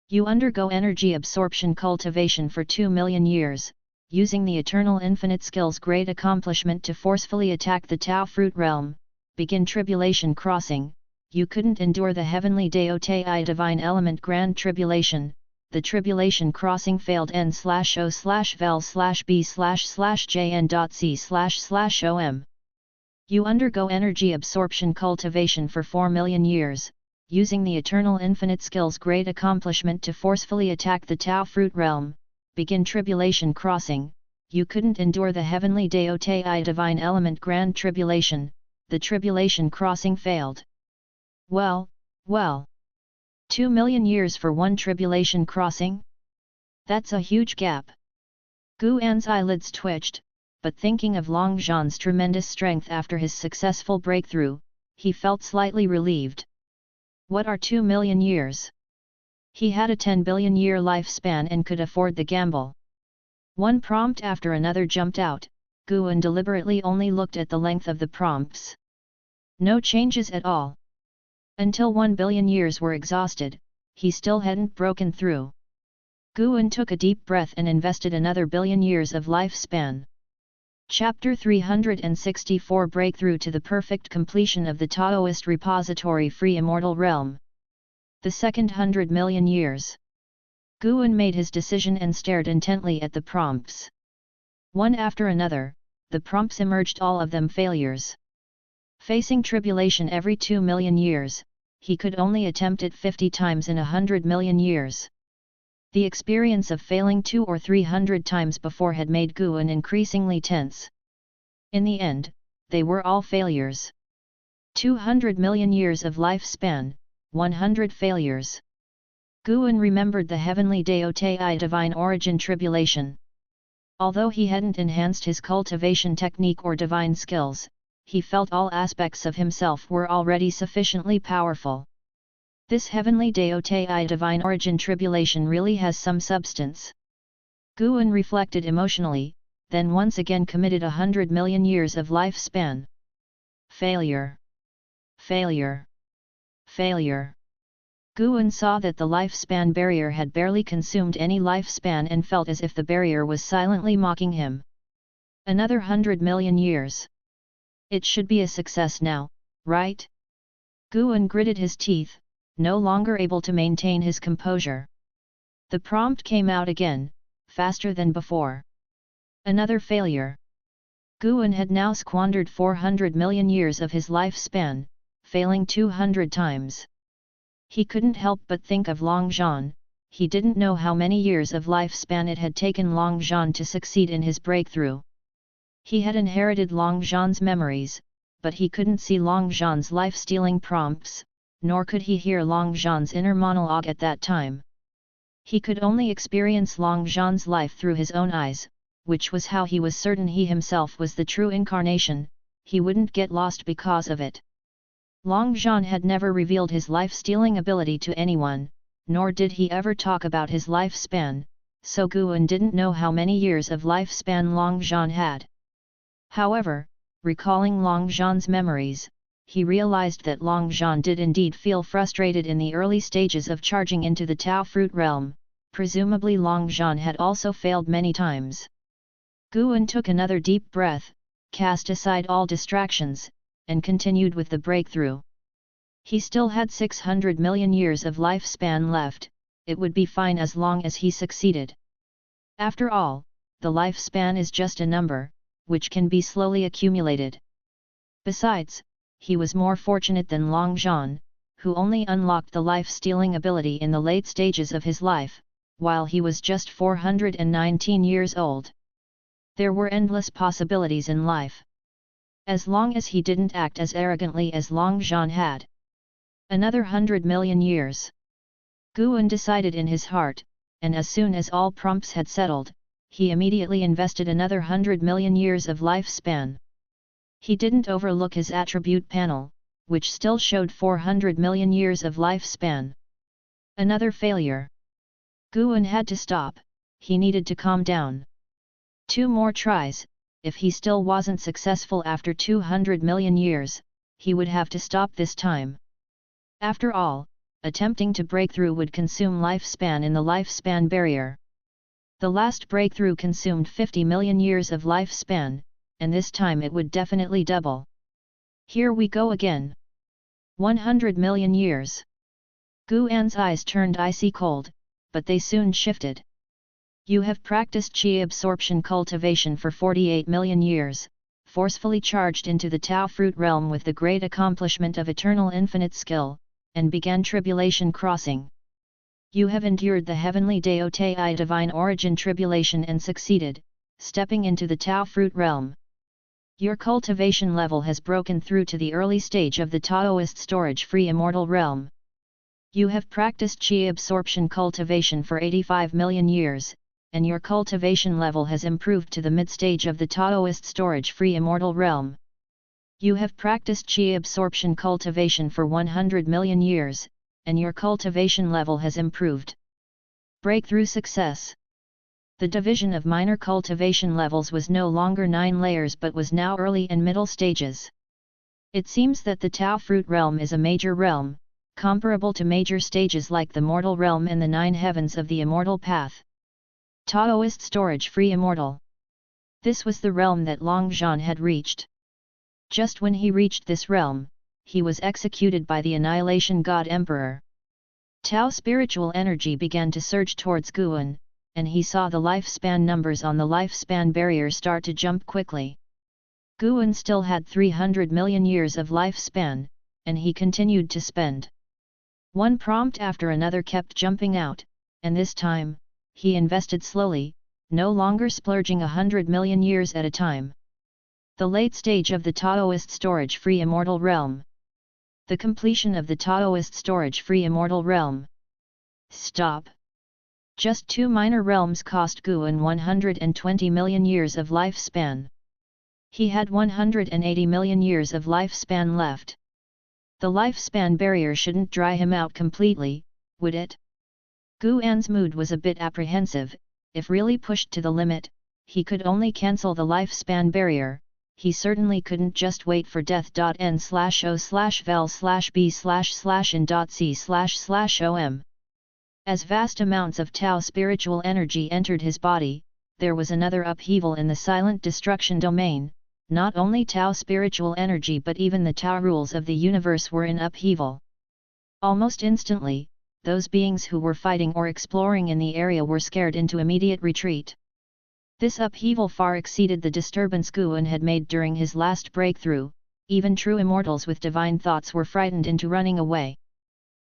You undergo energy absorption cultivation for 2 million years, using the eternal infinite skill's great accomplishment to forcefully attack the Tao fruit realm, begin tribulation crossing. You couldn't endure the heavenly Deotai divine element grand tribulation, the tribulation crossing failed n/o/vel/b/jn.c//om. You undergo energy absorption cultivation for 4 million years, using the eternal infinite skill's great accomplishment to forcefully attack the Tao fruit realm, begin tribulation crossing. You couldn't endure the heavenly Deotai divine element grand tribulation, the tribulation crossing failed. Well, 2 million years for one tribulation crossing? That's a huge gap. Gu An's eyelids twitched, but thinking of Long Zhan's tremendous strength after his successful breakthrough, he felt slightly relieved. What are 2 million years? He had a 10 billion year lifespan and could afford the gamble. One prompt after another jumped out. Gu An deliberately only looked at the length of the prompts. No changes at all. Until 1 billion years were exhausted, he still hadn't broken through. Gu An took a deep breath and invested another billion years of lifespan. Chapter 364 Breakthrough to the perfect completion of the Taoist repository free immortal realm. The second 100 million years. Gu An made his decision and stared intently at the prompts. One after another, the prompts emerged, all of them failures. Facing tribulation every 2 million years, he could only attempt it 50 times in 100 million years. The experience of failing 200 or 300 times before had made Gu An increasingly tense. In the end, they were all failures. 200 million years of lifespan, 100 failures. Gu An remembered the heavenly Daotei divine origin tribulation. Although he hadn't enhanced his cultivation technique or divine skills, he felt all aspects of himself were already sufficiently powerful. This heavenly Daotei divine origin tribulation really has some substance. Gu An reflected emotionally, then once again committed 100 million years of lifespan. Failure. Failure. Failure. Gu An saw that the lifespan barrier had barely consumed any lifespan and felt as if the barrier was silently mocking him. Another 100 million years. It should be a success now, right? Gu An gritted his teeth, no longer able to maintain his composure. The prompt came out again, faster than before. Another failure. Gu An had now squandered 400 million years of his lifespan, failing 200 times. He couldn't help but think of Long Zhan. He didn't know how many years of lifespan it had taken Long Zhan to succeed in his breakthrough. He had inherited Long Zhan's memories, but he couldn't see Long Zhan's life-stealing prompts, nor could he hear Long Zhan's inner monologue at that time. He could only experience Long Zhan's life through his own eyes, which was how he was certain he himself was the true incarnation. He wouldn't get lost because of it. Long Zhan had never revealed his life-stealing ability to anyone, nor did he ever talk about his lifespan, so Gu An didn't know how many years of lifespan Long Zhan had. However, recalling Long Zhan's memories, he realized that Long Zhan did indeed feel frustrated in the early stages of charging into the Tao fruit realm. Presumably Long Zhan had also failed many times. Gu An took another deep breath, cast aside all distractions, and continued with the breakthrough. He still had 600 million years of lifespan left. It would be fine as long as he succeeded. After all, the lifespan is just a number, which can be slowly accumulated. Besides, he was more fortunate than Long Zhan, who only unlocked the life-stealing ability in the late stages of his life, while he was just 419 years old. There were endless possibilities in life. As long as he didn't act as arrogantly as Long Zhan had. Another 100 million years. Gu An decided in his heart, and as soon as all prompts had settled, he immediately invested another 100 million years of lifespan. He didn't overlook his attribute panel, which still showed 400 million years of lifespan. Another failure. Gu An had to stop, he needed to calm down. 2 more tries. If he still wasn't successful after 200 million years, he would have to stop this time. After all, attempting to break through would consume lifespan in the lifespan barrier. The last breakthrough consumed 50 million years of lifespan, and this time it would definitely double. Here we go again. 100 million years. Gu An's eyes turned icy cold, but they soon shifted. You have practiced qi absorption cultivation for 48 million years, forcefully charged into the Tao fruit realm with the great accomplishment of eternal infinite skill, and began tribulation crossing. You have endured the heavenly Daotei divine origin tribulation and succeeded, stepping into the Tao fruit realm. Your cultivation level has broken through to the early stage of the Taoist storage-free immortal realm. You have practiced chi absorption cultivation for 85 million years, and your cultivation level has improved to the mid-stage of the Taoist storage-free immortal realm. You have practiced chi absorption cultivation for 100 million years, and your cultivation level has improved. Breakthrough success. The division of minor cultivation levels was no longer 9 layers but was now early and middle stages. It seems that the Tao fruit realm is a major realm, comparable to major stages like the mortal realm and the 9 heavens of the immortal path. Taoist storage-free immortal. This was the realm that Long Zhan had reached. Just when he reached this realm, he was executed by the Annihilation God Emperor. Tao spiritual energy began to surge towards Guan, and he saw the lifespan numbers on the lifespan barrier start to jump quickly. Guan still had 300 million years of lifespan, and he continued to spend. One prompt after another kept jumping out, and this time, he invested slowly, no longer splurging 100 million years at a time. The late stage of the Taoist storage-free immortal realm. The completion of the Taoist storage-free immortal realm. Stop. Just 2 minor realms cost Guan 120 million years of lifespan. He had 180 million years of lifespan left. The lifespan barrier shouldn't dry him out completely, would it? Guan's mood was a bit apprehensive. If really pushed to the limit, he could only cancel the lifespan barrier. He certainly couldn't just wait for death.n/o/vel/b/in.c//om. As vast amounts of Tao spiritual energy entered his body, there was another upheaval in the silent destruction domain. Not only Tao spiritual energy but even the Tao rules of the universe were in upheaval. Almost instantly, those beings who were fighting or exploring in the area were scared into immediate retreat. This upheaval far exceeded the disturbance Guan had made during his last breakthrough. Even true immortals with divine thoughts were frightened into running away.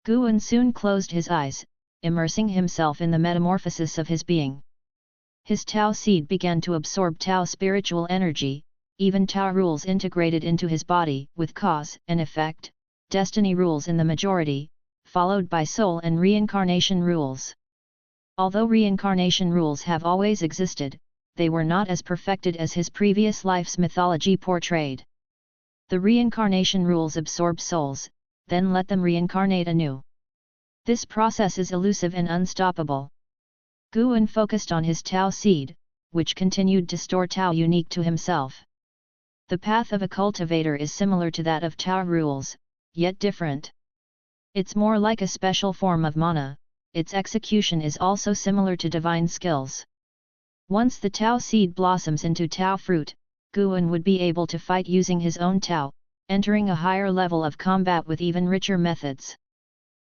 Guan soon closed his eyes, immersing himself in the metamorphosis of his being. His Tao seed began to absorb Tao spiritual energy. Even Tao rules integrated into his body, with cause and effect, destiny rules in the majority, followed by soul and reincarnation rules. Although reincarnation rules have always existed, they were not as perfected as his previous life's mythology portrayed. The reincarnation rules absorb souls, then let them reincarnate anew. This process is elusive and unstoppable. Guan focused on his Tao seed, which continued to store Tao unique to himself. The path of a cultivator is similar to that of Tao rules, yet different. It's more like a special form of mana. Its execution is also similar to divine skills. Once the Tao seed blossoms into Tao fruit, Guan would be able to fight using his own Tao, entering a higher level of combat with even richer methods.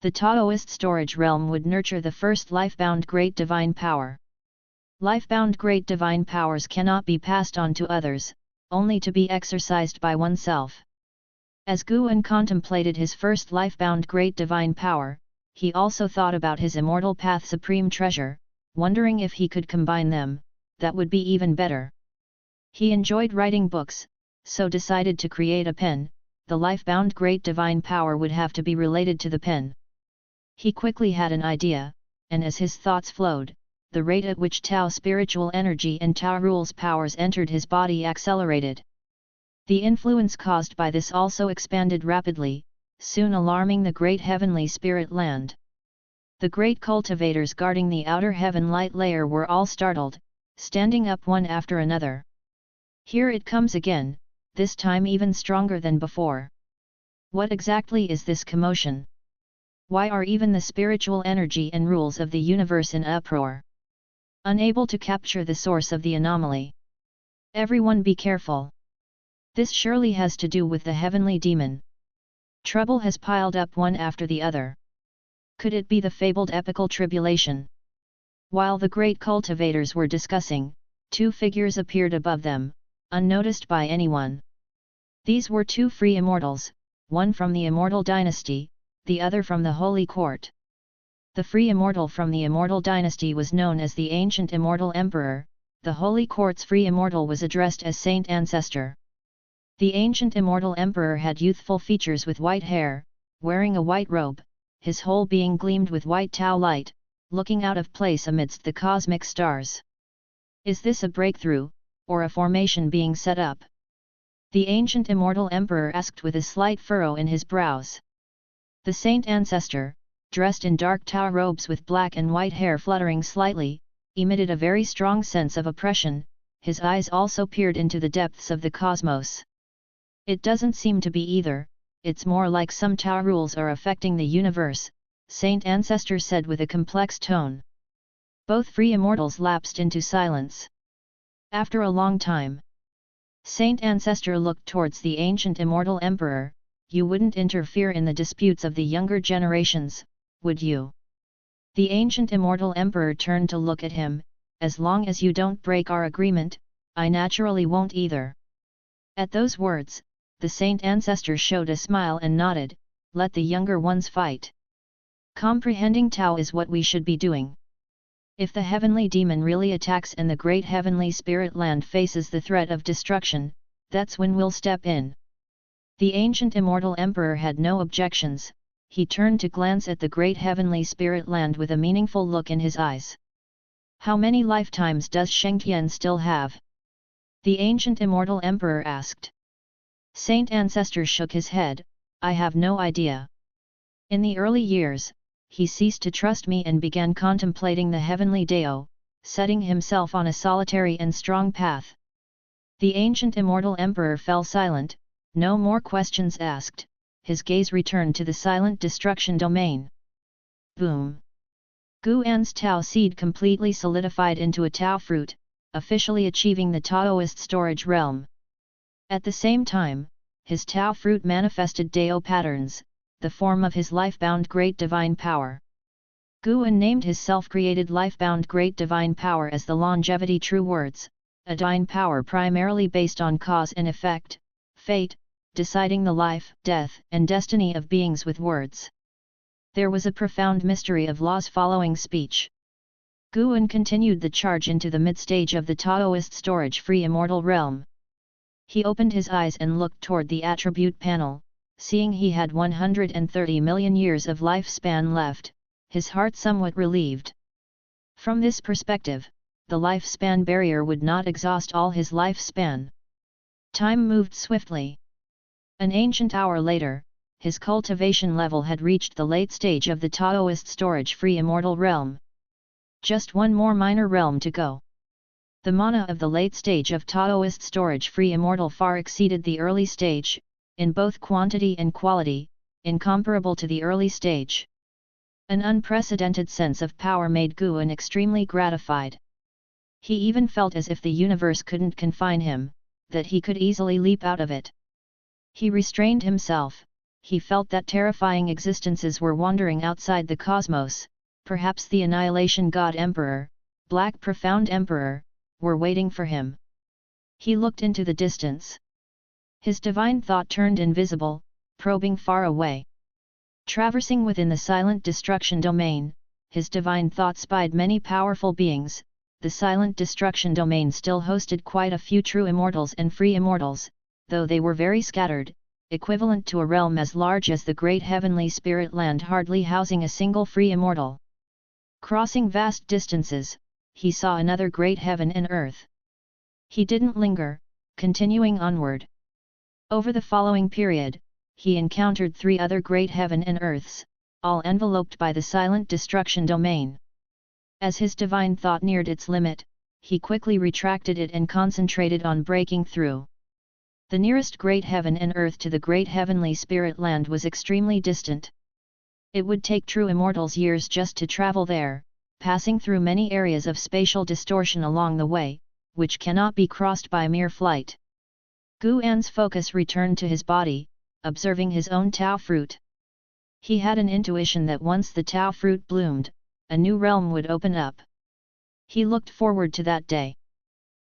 The Taoist storage realm would nurture the first lifebound great divine power. Lifebound great divine powers cannot be passed on to others, only to be exercised by oneself. As Guan contemplated his first lifebound great divine power, he also thought about his immortal path supreme treasure, wondering if he could combine them. That would be even better. He enjoyed writing books, so decided to create a pen. The lifebound great divine power would have to be related to the pen. He quickly had an idea, and as his thoughts flowed, the rate at which Tao spiritual energy and Tao rules powers entered his body accelerated. The influence caused by this also expanded rapidly, soon alarming the great heavenly spirit land. The great cultivators guarding the outer heaven light layer were all startled, standing up one after another. Here it comes again, this time even stronger than before. What exactly is this commotion? Why are even the spiritual energy and rules of the universe in uproar? Unable to capture the source of the anomaly. Everyone be careful. This surely has to do with the heavenly demon. Trouble has piled up one after the other. Could it be the fabled epical tribulation? While the great cultivators were discussing, 2 figures appeared above them, unnoticed by anyone. These were 2 free immortals, one from the immortal dynasty, the other from the holy court. The free immortal from the immortal dynasty was known as the ancient immortal emperor. The holy court's free immortal was addressed as Saint Ancestor. The ancient immortal emperor had youthful features with white hair, wearing a white robe, his whole being gleamed with white Tao light, looking out of place amidst the cosmic stars. Is this a breakthrough, or a formation being set up? The ancient immortal emperor asked with a slight furrow in his brows. The saint ancestor, dressed in dark Tao robes with black and white hair fluttering slightly, emitted a very strong sense of oppression. His eyes also peered into the depths of the cosmos. It doesn't seem to be either, it's more like some Tao rules are affecting the universe, Saint Ancestor said with a complex tone. Both free immortals lapsed into silence. After a long time, Saint Ancestor looked towards the ancient immortal emperor. You wouldn't interfere in the disputes of the younger generations, would you? The ancient immortal emperor turned to look at him. As long as you don't break our agreement, I naturally won't either. At those words, the saint ancestor showed a smile and nodded, let the younger ones fight. Comprehending Tao is what we should be doing. If the heavenly demon really attacks and the great heavenly spirit land faces the threat of destruction, that's when we'll step in. The ancient immortal emperor had no objections. He turned to glance at the great heavenly spirit land with a meaningful look in his eyes. How many lifetimes does Shengtian still have? The ancient immortal emperor asked. Saint Ancestor shook his head, I have no idea. In the early years, he ceased to trust me and began contemplating the heavenly Dao, setting himself on a solitary and strong path. The ancient immortal emperor fell silent, no more questions asked, his gaze returned to the silent destruction domain. Boom! Guan's Tao seed completely solidified into a Tao fruit, officially achieving the Taoist storage realm. At the same time, his Tao fruit manifested Dao patterns, the form of his life-bound great divine power. Guan named his self-created life-bound great divine power as the longevity true words, a divine power primarily based on cause and effect, fate, deciding the life, death, and destiny of beings with words. There was a profound mystery of laws following speech. Guan continued the charge into the mid-stage of the Taoist storage-free immortal realm. He opened his eyes and looked toward the attribute panel, seeing he had 130 million years of lifespan left, his heart somewhat relieved. From this perspective, the lifespan barrier would not exhaust all his lifespan. Time moved swiftly. An ancient hour later, his cultivation level had reached the late stage of the Taoist storage-free immortal realm. Just one more minor realm to go. The mana of the late stage of Taoist storage-free immortal far exceeded the early stage, in both quantity and quality, incomparable to the early stage. An unprecedented sense of power made Guan extremely gratified. He even felt as if the universe couldn't confine him, that he could easily leap out of it. He restrained himself. He felt that terrifying existences were wandering outside the cosmos, perhaps the Annihilation God Emperor, Black Profound Emperor, were waiting for him. He looked into the distance. His divine thought turned invisible, probing far away. Traversing within the silent destruction domain, his divine thought spied many powerful beings. The silent destruction domain still hosted quite a few true immortals and free immortals, though they were very scattered, equivalent to a realm as large as the great heavenly spirit land hardly housing a single free immortal. Crossing vast distances, he saw another great heaven and earth. He didn't linger, continuing onward. Over the following period, he encountered 3 other great heaven and earths, all enveloped by the silent destruction domain. As his divine thought neared its limit, he quickly retracted it and concentrated on breaking through. The nearest great heaven and earth to the great heavenly spirit land was extremely distant. It would take true immortals years just to travel there, passing through many areas of spatial distortion along the way, which cannot be crossed by mere flight. Guan's focus returned to his body, observing his own Tao fruit. He had an intuition that once the Tao fruit bloomed, a new realm would open up. He looked forward to that day.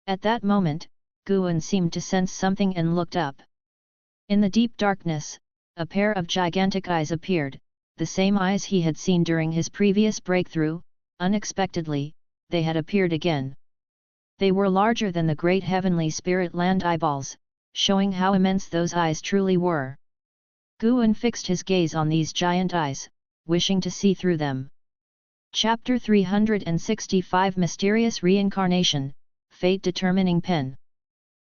At that moment, Guan seemed to sense something and looked up. In the deep darkness, a pair of gigantic eyes appeared, the same eyes he had seen during his previous breakthrough. Unexpectedly, they had appeared again. They were larger than the great heavenly spirit land eyeballs, showing how immense those eyes truly were. Guan fixed his gaze on these giant eyes, wishing to see through them. Chapter 365 Mysterious Reincarnation, Fate-Determining Pen.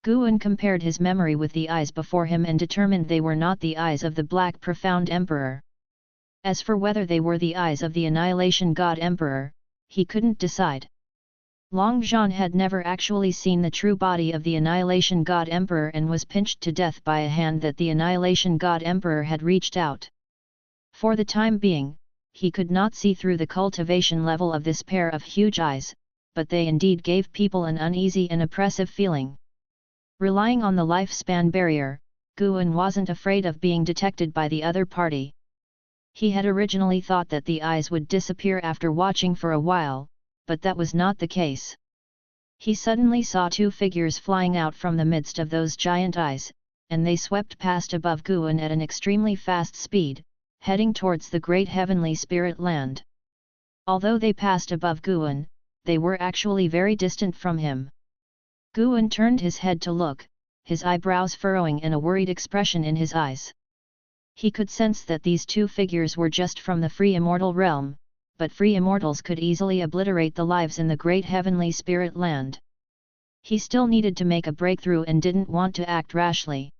Guan compared his memory with the eyes before him and determined they were not the eyes of the Black Profound Emperor. As for whether they were the eyes of the Annihilation God Emperor, he couldn't decide. Long Zhan had never actually seen the true body of the Annihilation God Emperor and was pinched to death by a hand that the Annihilation God Emperor had reached out. For the time being, he could not see through the cultivation level of this pair of huge eyes, but they indeed gave people an uneasy and oppressive feeling. Relying on the lifespan barrier, Guan wasn't afraid of being detected by the other party. He had originally thought that the eyes would disappear after watching for a while, but that was not the case. He suddenly saw two figures flying out from the midst of those giant eyes, and they swept past above Guan at an extremely fast speed, heading towards the great heavenly spirit land. Although they passed above Guan, they were actually very distant from him. Guan turned his head to look, his eyebrows furrowing and a worried expression in his eyes. He could sense that these two figures were just from the free immortal realm, but free immortals could easily obliterate the lives in the great heavenly spirit land. He still needed to make a breakthrough and didn't want to act rashly.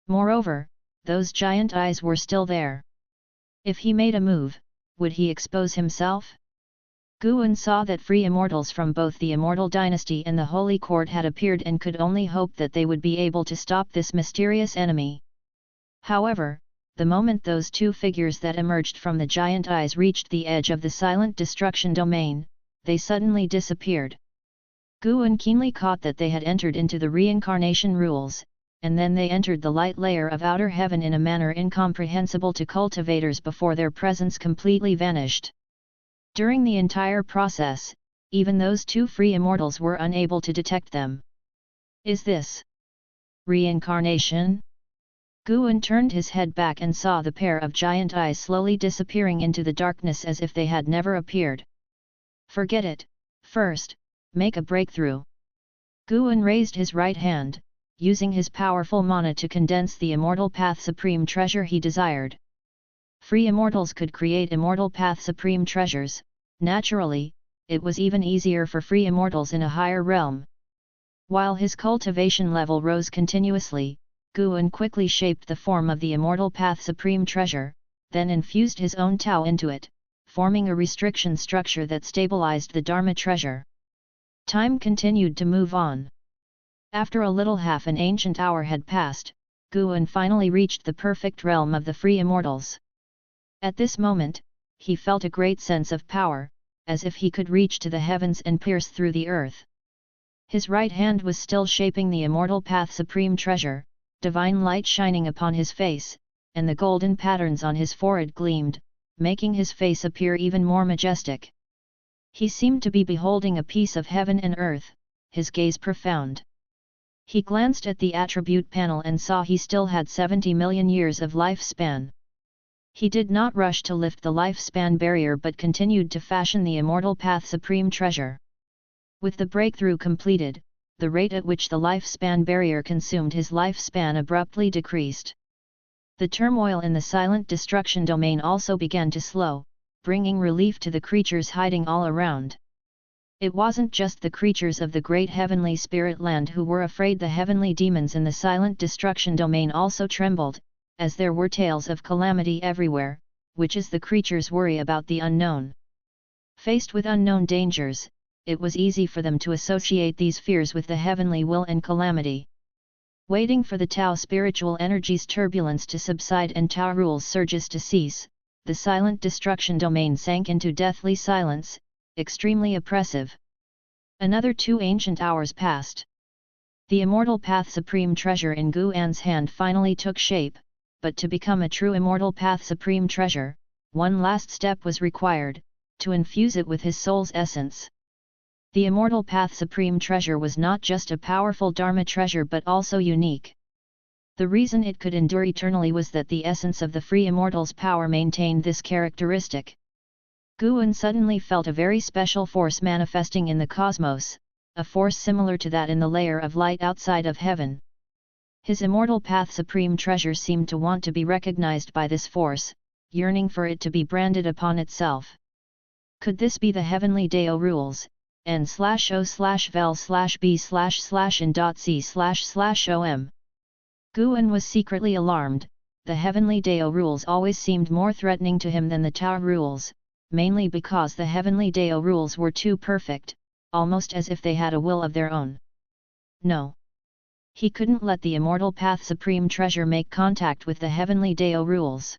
Moreover, those giant eyes were still there. If he made a move, would he expose himself? Guan saw that free immortals from both the Immortal Dynasty and the Holy Court had appeared and could only hope that they would be able to stop this mysterious enemy. However, the moment those two figures that emerged from the giant eyes reached the edge of the silent destruction domain, they suddenly disappeared. Guan keenly caught that they had entered into the reincarnation rules, and then they entered the light layer of outer heaven in a manner incomprehensible to cultivators before their presence completely vanished. During the entire process, even those two free immortals were unable to detect them. Is this reincarnation? Guan turned his head back and saw the pair of giant eyes slowly disappearing into the darkness as if they had never appeared. Forget it, first, make a breakthrough. Guan raised his right hand, using his powerful mana to condense the Immortal Path Supreme Treasure he desired. Free immortals could create Immortal Path Supreme Treasures. Naturally, it was even easier for free immortals in a higher realm. While his cultivation level rose continuously, Guan quickly shaped the form of the Immortal Path Supreme Treasure, then infused his own Tao into it, forming a restriction structure that stabilized the Dharma treasure. Time continued to move on. After a little half an ancient hour had passed, Guan finally reached the perfect realm of the free immortals. At this moment, he felt a great sense of power, as if he could reach to the heavens and pierce through the earth. His right hand was still shaping the Immortal Path Supreme Treasure, divine light shining upon his face, and the golden patterns on his forehead gleamed, making his face appear even more majestic. He seemed to be beholding a piece of heaven and earth, his gaze profound. He glanced at the attribute panel and saw he still had 70 million years of lifespan. He did not rush to lift the lifespan barrier but continued to fashion the Immortal Path Supreme Treasure. With the breakthrough completed, the rate at which the lifespan barrier consumed his lifespan abruptly decreased. The turmoil in the silent destruction domain also began to slow, bringing relief to the creatures hiding all around. It wasn't just the creatures of the great heavenly spirit land who were afraid. The heavenly demons in the silent destruction domain also trembled, as there were tales of calamity everywhere, which is the creatures' worry about the unknown. Faced with unknown dangers, it was easy for them to associate these fears with the heavenly will and calamity. Waiting for the Tao spiritual energy's turbulence to subside and Tao rule's surges to cease, the silent destruction domain sank into deathly silence, extremely oppressive. Another 2 ancient hours passed. The Immortal Path Supreme Treasure in Guan's hand finally took shape, but to become a true Immortal Path Supreme Treasure, one last step was required, to infuse it with his soul's essence. The Immortal Path Supreme Treasure was not just a powerful Dharma treasure but also unique. The reason it could endure eternally was that the essence of the free immortal's power maintained this characteristic. Guan suddenly felt a very special force manifesting in the cosmos, a force similar to that in the layer of light outside of heaven. His Immortal Path Supreme Treasure seemed to want to be recognized by this force, yearning for it to be branded upon itself. Could this be the heavenly Dao rules, n/o/vel/b//in.c//om? Guan was secretly alarmed. The heavenly Dao rules always seemed more threatening to him than the Tao rules, mainly because the heavenly Dao rules were too perfect, almost as if they had a will of their own. No. He couldn't let the Immortal Path Supreme Treasure make contact with the heavenly Dao rules.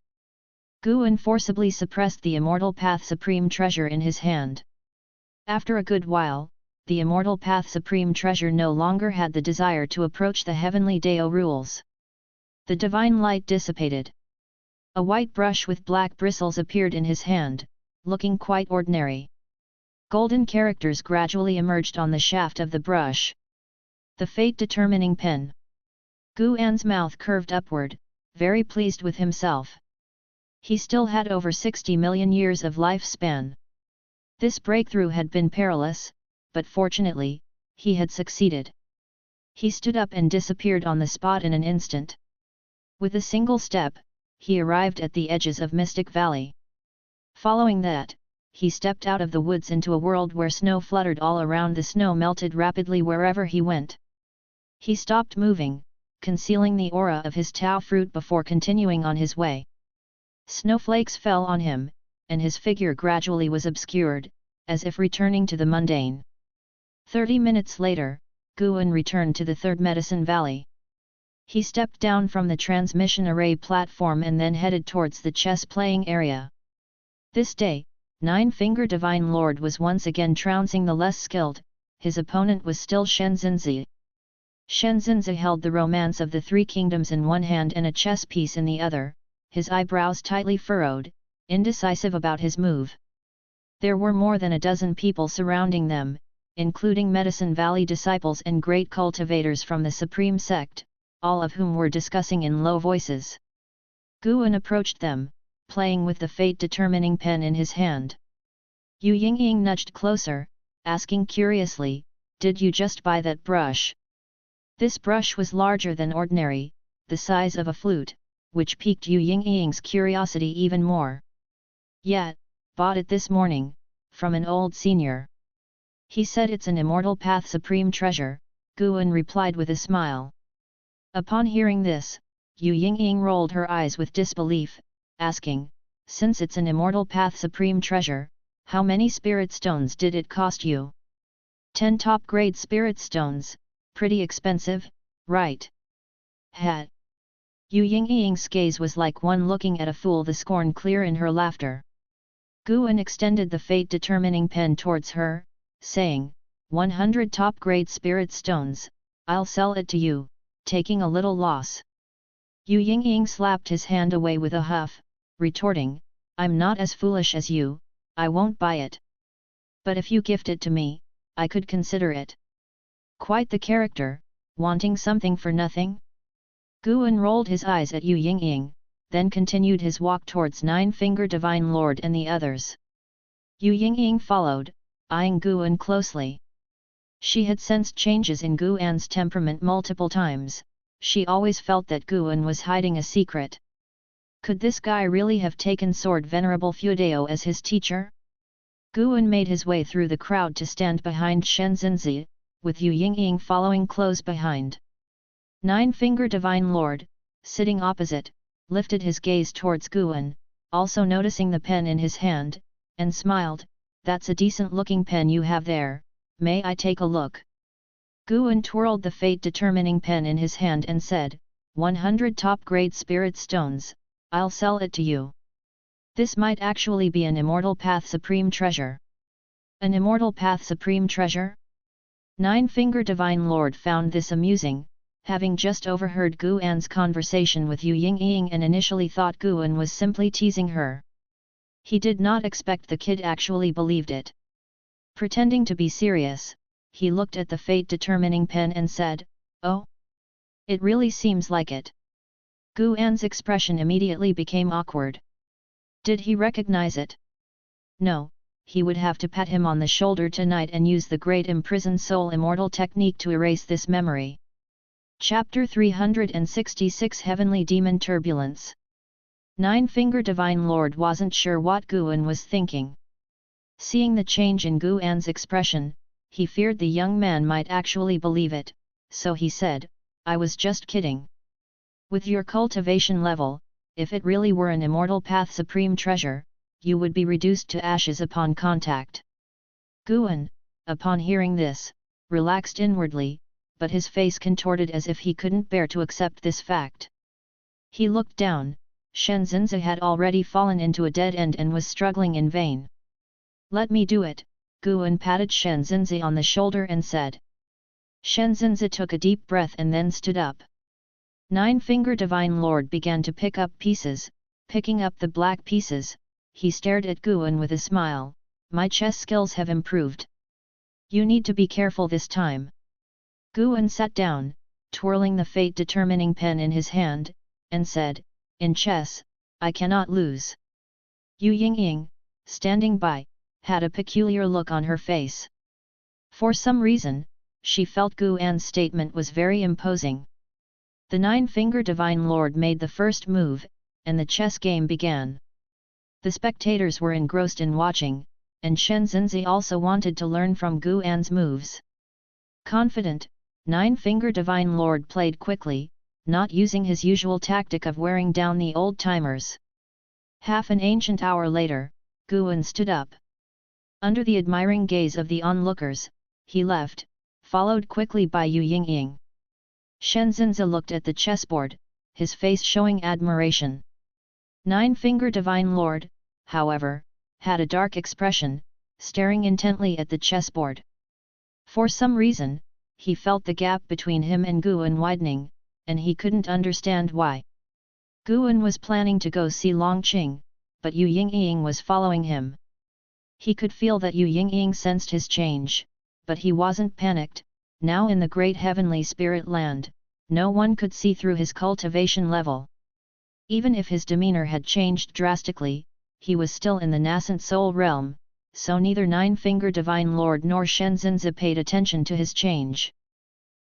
Guan forcibly suppressed the Immortal Path Supreme Treasure in his hand. After a good while, the Immortal Path Supreme Treasure no longer had the desire to approach the heavenly Dao rules. The divine light dissipated. A white brush with black bristles appeared in his hand, looking quite ordinary. Golden characters gradually emerged on the shaft of the brush. The fate-determining pen. Guan's mouth curved upward, very pleased with himself. He still had over 60 million years of lifespan. This breakthrough had been perilous, but fortunately, he had succeeded. He stood up and disappeared on the spot in an instant. With a single step, he arrived at the edges of Mystic Valley. Following that, he stepped out of the woods into a world where snow fluttered all around. The snow melted rapidly wherever he went. He stopped moving, concealing the aura of his Tao fruit before continuing on his way. Snowflakes fell on him, and his figure gradually was obscured, as if returning to the mundane. 30 minutes later, Guan returned to the Third Medicine Valley. He stepped down from the transmission array platform and then headed towards the chess-playing area. This day, Nine-Finger Divine Lord was once again trouncing the less skilled. His opponent was still Shenzhenzi. Shenzhenzi held the romance of the Three Kingdoms in one hand and a chess piece in the other, his eyebrows tightly furrowed, indecisive about his move. There were more than a dozen people surrounding them, including Medicine Valley disciples and great cultivators from the Supreme Sect, all of whom were discussing in low voices. Guan approached them, playing with the fate-determining pen in his hand. Yu Yingying nudged closer, asking curiously, "Did you just buy that brush?" This brush was larger than ordinary, the size of a flute, which piqued Yu Yingying's curiosity even more. "Yet, bought it this morning, from an old senior." He said. "It's an Immortal Path Supreme Treasure," Guan replied with a smile. Upon hearing this, Yu Yingying rolled her eyes with disbelief, asking, "Since it's an Immortal Path Supreme Treasure, how many spirit stones did it cost you?" 10 top-grade spirit stones, pretty expensive, right? Hat. Yu Yingying's gaze was like one looking at a fool, the scorn clear in her laughter. Guan extended the fate-determining pen towards her, saying, 100 top-grade spirit stones, I'll sell it to you, taking a little loss. Yu Yingying slapped his hand away with a huff, retorting, "I'm not as foolish as you, I won't buy it. But if you gift it to me, I could consider it." Quite the character, wanting something for nothing? Guan rolled his eyes at Yu Yingying, then continued his walk towards Nine-Finger Divine Lord and the others. Yu Yingying followed, eyeing Guan closely. She had sensed changes in Guan's temperament multiple times. She always felt that Guan was hiding a secret. Could this guy really have taken Sword Venerable Fudao as his teacher? Guan made his way through the crowd to stand behind Shenzhenzi, with Yu Yingying following close behind. Nine-Finger Divine Lord, sitting opposite, lifted his gaze towards Guan, also noticing the pen in his hand, and smiled, "That's a decent-looking pen you have there, may I take a look?" Guan twirled the fate-determining pen in his hand and said, 100 top-grade spirit stones, I'll sell it to you. This might actually be an Immortal Path Supreme Treasure. An Immortal Path Supreme Treasure? Nine-Finger Divine Lord found this amusing, having just overheard Guan's conversation with Yu Yingying and initially thought Guan was simply teasing her. He did not expect the kid actually believed it. Pretending to be serious, he looked at the fate-determining pen and said, "Oh? It really seems like it." Guan's expression immediately became awkward. Did he recognize it? No, he would have to pat him on the shoulder tonight and use the great imprisoned soul immortal technique to erase this memory. Chapter 366 Heavenly Demon Turbulence. Nine-Finger Divine Lord wasn't sure what Guan was thinking. Seeing the change in Guan's expression, he feared the young man might actually believe it, so he said, "I was just kidding. With your cultivation level, if it really were an immortal path supreme treasure, you would be reduced to ashes upon contact." Guan, upon hearing this, relaxed inwardly, but his face contorted as if he couldn't bear to accept this fact. He looked down. Shenzhenzi had already fallen into a dead end and was struggling in vain. "Let me do it," Guan patted Shenzhenzi on the shoulder and said. Shenzhenzi took a deep breath and then stood up. Nine-Finger Divine Lord began to pick up pieces. Picking up the black pieces, he stared at Guan with a smile. "My chess skills have improved. You need to be careful this time." Guan sat down, twirling the fate-determining pen in his hand, and said, "In chess, I cannot lose." Yu Yingying, standing by, had a peculiar look on her face. For some reason, she felt Guan's statement was very imposing. The Nine-Finger Divine Lord made the first move, and the chess game began. The spectators were engrossed in watching, and Shenzhenzi also wanted to learn from Guan's moves. Confident, Nine-Finger Divine Lord played quickly, not using his usual tactic of wearing down the old-timers. Half an ancient hour later, Guan stood up. Under the admiring gaze of the onlookers, he left, followed quickly by Yu Yingying. Shenzhenzi looked at the chessboard, his face showing admiration. Nine-Finger Divine Lord, however, had a dark expression, staring intently at the chessboard. For some reason, he felt the gap between him and Guan widening, and he couldn't understand why. Guan was planning to go see Longqing, but Yu Yingying was following him. He could feel that Yu Yingying sensed his change, but he wasn't panicked. Now in the great heavenly spirit land, no one could see through his cultivation level. Even if his demeanor had changed drastically, he was still in the nascent soul realm, so neither Nine-Finger Divine Lord nor Shenzhenzi paid attention to his change.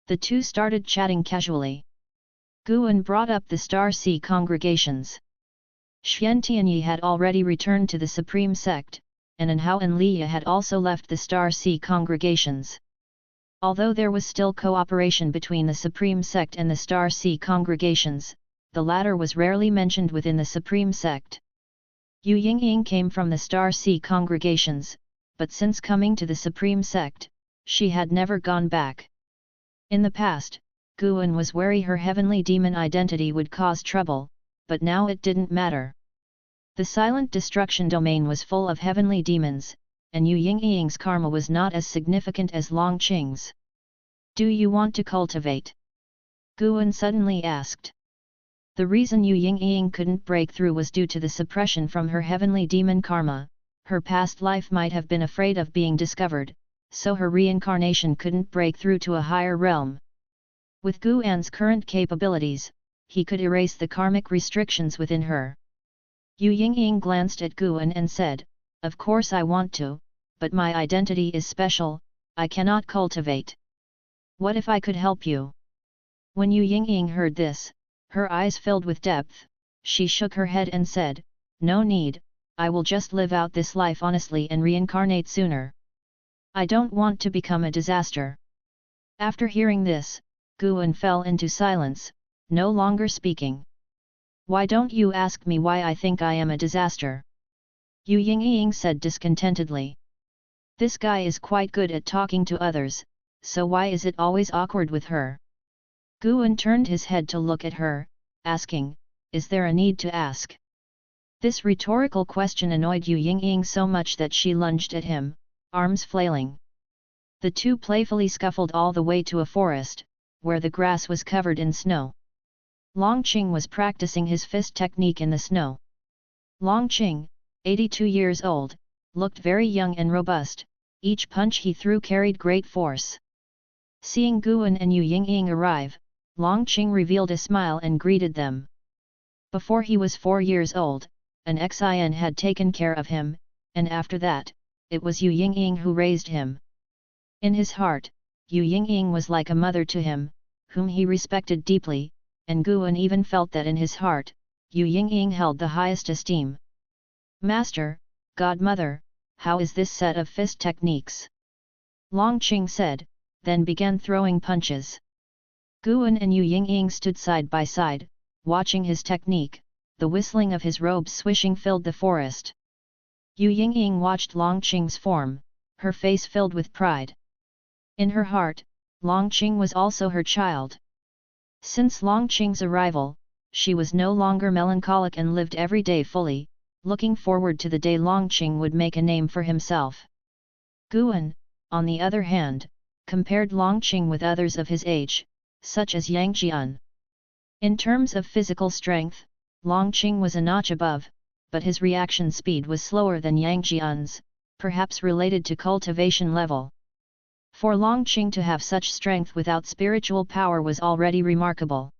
The two started chatting casually. Guan brought up the Star Sea congregations. Xian Tianyi had already returned to the Supreme Sect, and Anhao and Liya had also left the Star Sea congregations. Although there was still cooperation between the Supreme Sect and the Star Sea congregations, the latter was rarely mentioned within the Supreme Sect. Yu Yingying came from the Star Sea congregations, but since coming to the Supreme Sect, she had never gone back. In the past, Guan was wary her heavenly demon identity would cause trouble, but now it didn't matter. The silent destruction domain was full of heavenly demons, and Yu Yingying's karma was not as significant as Longqing's. "Do you want to cultivate?" Guan suddenly asked. The reason Yu Yingying couldn't break through was due to the suppression from her heavenly demon karma. Her past life might have been afraid of being discovered, so her reincarnation couldn't break through to a higher realm. With Guan's current capabilities, he could erase the karmic restrictions within her. Yu Yingying glanced at Guan and said, "Of course I want to, but my identity is special, I cannot cultivate. What if I could help you?" When Yu Yingying heard this, her eyes filled with depth. She shook her head and said, "No need, I will just live out this life honestly and reincarnate sooner. I don't want to become a disaster." After hearing this, Guan fell into silence, no longer speaking. "Why don't you ask me why I think I am a disaster?" Yu Yingying said discontentedly. "This guy is quite good at talking to others, so why is it always awkward with her?" Guan turned his head to look at her, asking, "Is there a need to ask?" This rhetorical question annoyed Yu Yingying so much that she lunged at him, arms flailing. The two playfully scuffled all the way to a forest, where the grass was covered in snow. Longqing was practicing his fist technique in the snow. Longqing, 82 years old, looked very young and robust, each punch he threw carried great force. Seeing Guan and Yu Yingying arrive, Longqing revealed a smile and greeted them. Before he was 4 years old, an Xin had taken care of him, and after that, it was Yu Yingying who raised him. In his heart, Yu Yingying was like a mother to him, whom he respected deeply, and Guan even felt that in his heart, Yu Yingying held the highest esteem. Master, Godmother, how is this set of fist techniques? Longqing said, then began throwing punches. Guan and Yu Yingying stood side by side, watching his technique. The whistling of his robes swishing filled the forest. Yu Yingying watched Longqing's form, her face filled with pride. In her heart, Longqing was also her child. Since Longqing's arrival, she was no longer melancholic and lived every day fully, looking forward to the day Longqing would make a name for himself. Guan, on the other hand, compared Longqing with others of his age, such as Yang Jian. In terms of physical strength, Longqing was a notch above, but his reaction speed was slower than Yang Jian's, perhaps related to cultivation level. For Longqing to have such strength without spiritual power was already remarkable.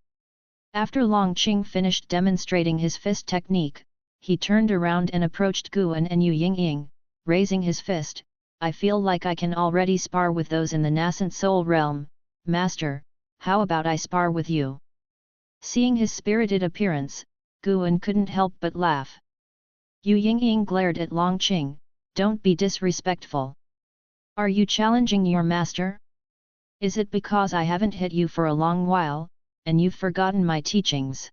After Longqing finished demonstrating his fist technique, he turned around and approached Guan and Yu Yingying, raising his fist. I feel like I can already spar with those in the nascent soul realm, Master, how about I spar with you? Seeing his spirited appearance, Guan couldn't help but laugh. Yu Yingying glared at Longqing, don't be disrespectful. Are you challenging your master? Is it because I haven't hit you for a long while, and you've forgotten my teachings?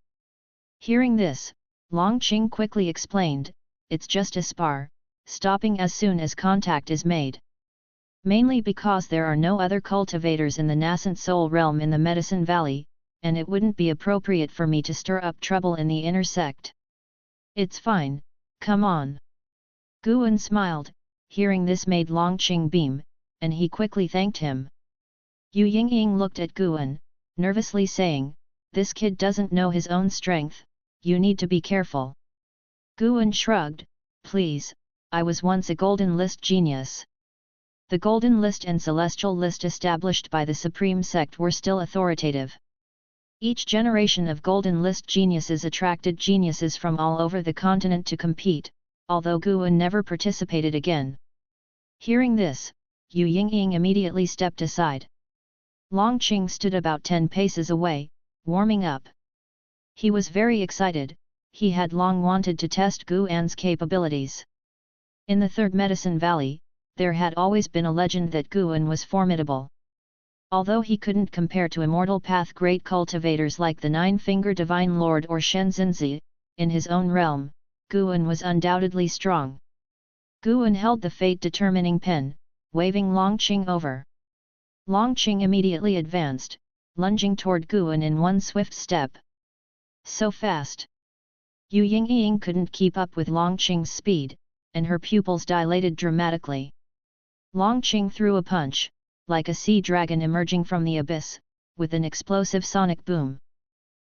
Hearing this, Longqing quickly explained, it's just a spar, stopping as soon as contact is made. Mainly because there are no other cultivators in the nascent soul realm in the Medicine Valley, and it wouldn't be appropriate for me to stir up trouble in the inner sect. It's fine, come on. Guan smiled, hearing this made Longqing beam, and he quickly thanked him. Yu Yingying looked at Guan, nervously saying, this kid doesn't know his own strength, you need to be careful. Guan shrugged, please, I was once a Golden List genius. The Golden List and Celestial List established by the Supreme Sect were still authoritative. Each generation of Golden List geniuses attracted geniuses from all over the continent to compete, although Guan never participated again. Hearing this, Yu Yingying immediately stepped aside. Longqing stood about 10 paces away, warming up. He was very excited, he had long wanted to test Guan's capabilities. In the Third Medicine Valley, there had always been a legend that Guan was formidable. Although he couldn't compare to Immortal Path great cultivators like the Nine-Finger Divine Lord or Shenzhenzi, in his own realm, Guan was undoubtedly strong. Guan held the fate-determining pen, waving Longqing over. Longqing immediately advanced, lunging toward Guan in one swift step. So fast! Yu Yingying couldn't keep up with Longqing's speed, and her pupils dilated dramatically. Longqing threw a punch, like a sea dragon emerging from the abyss, with an explosive sonic boom.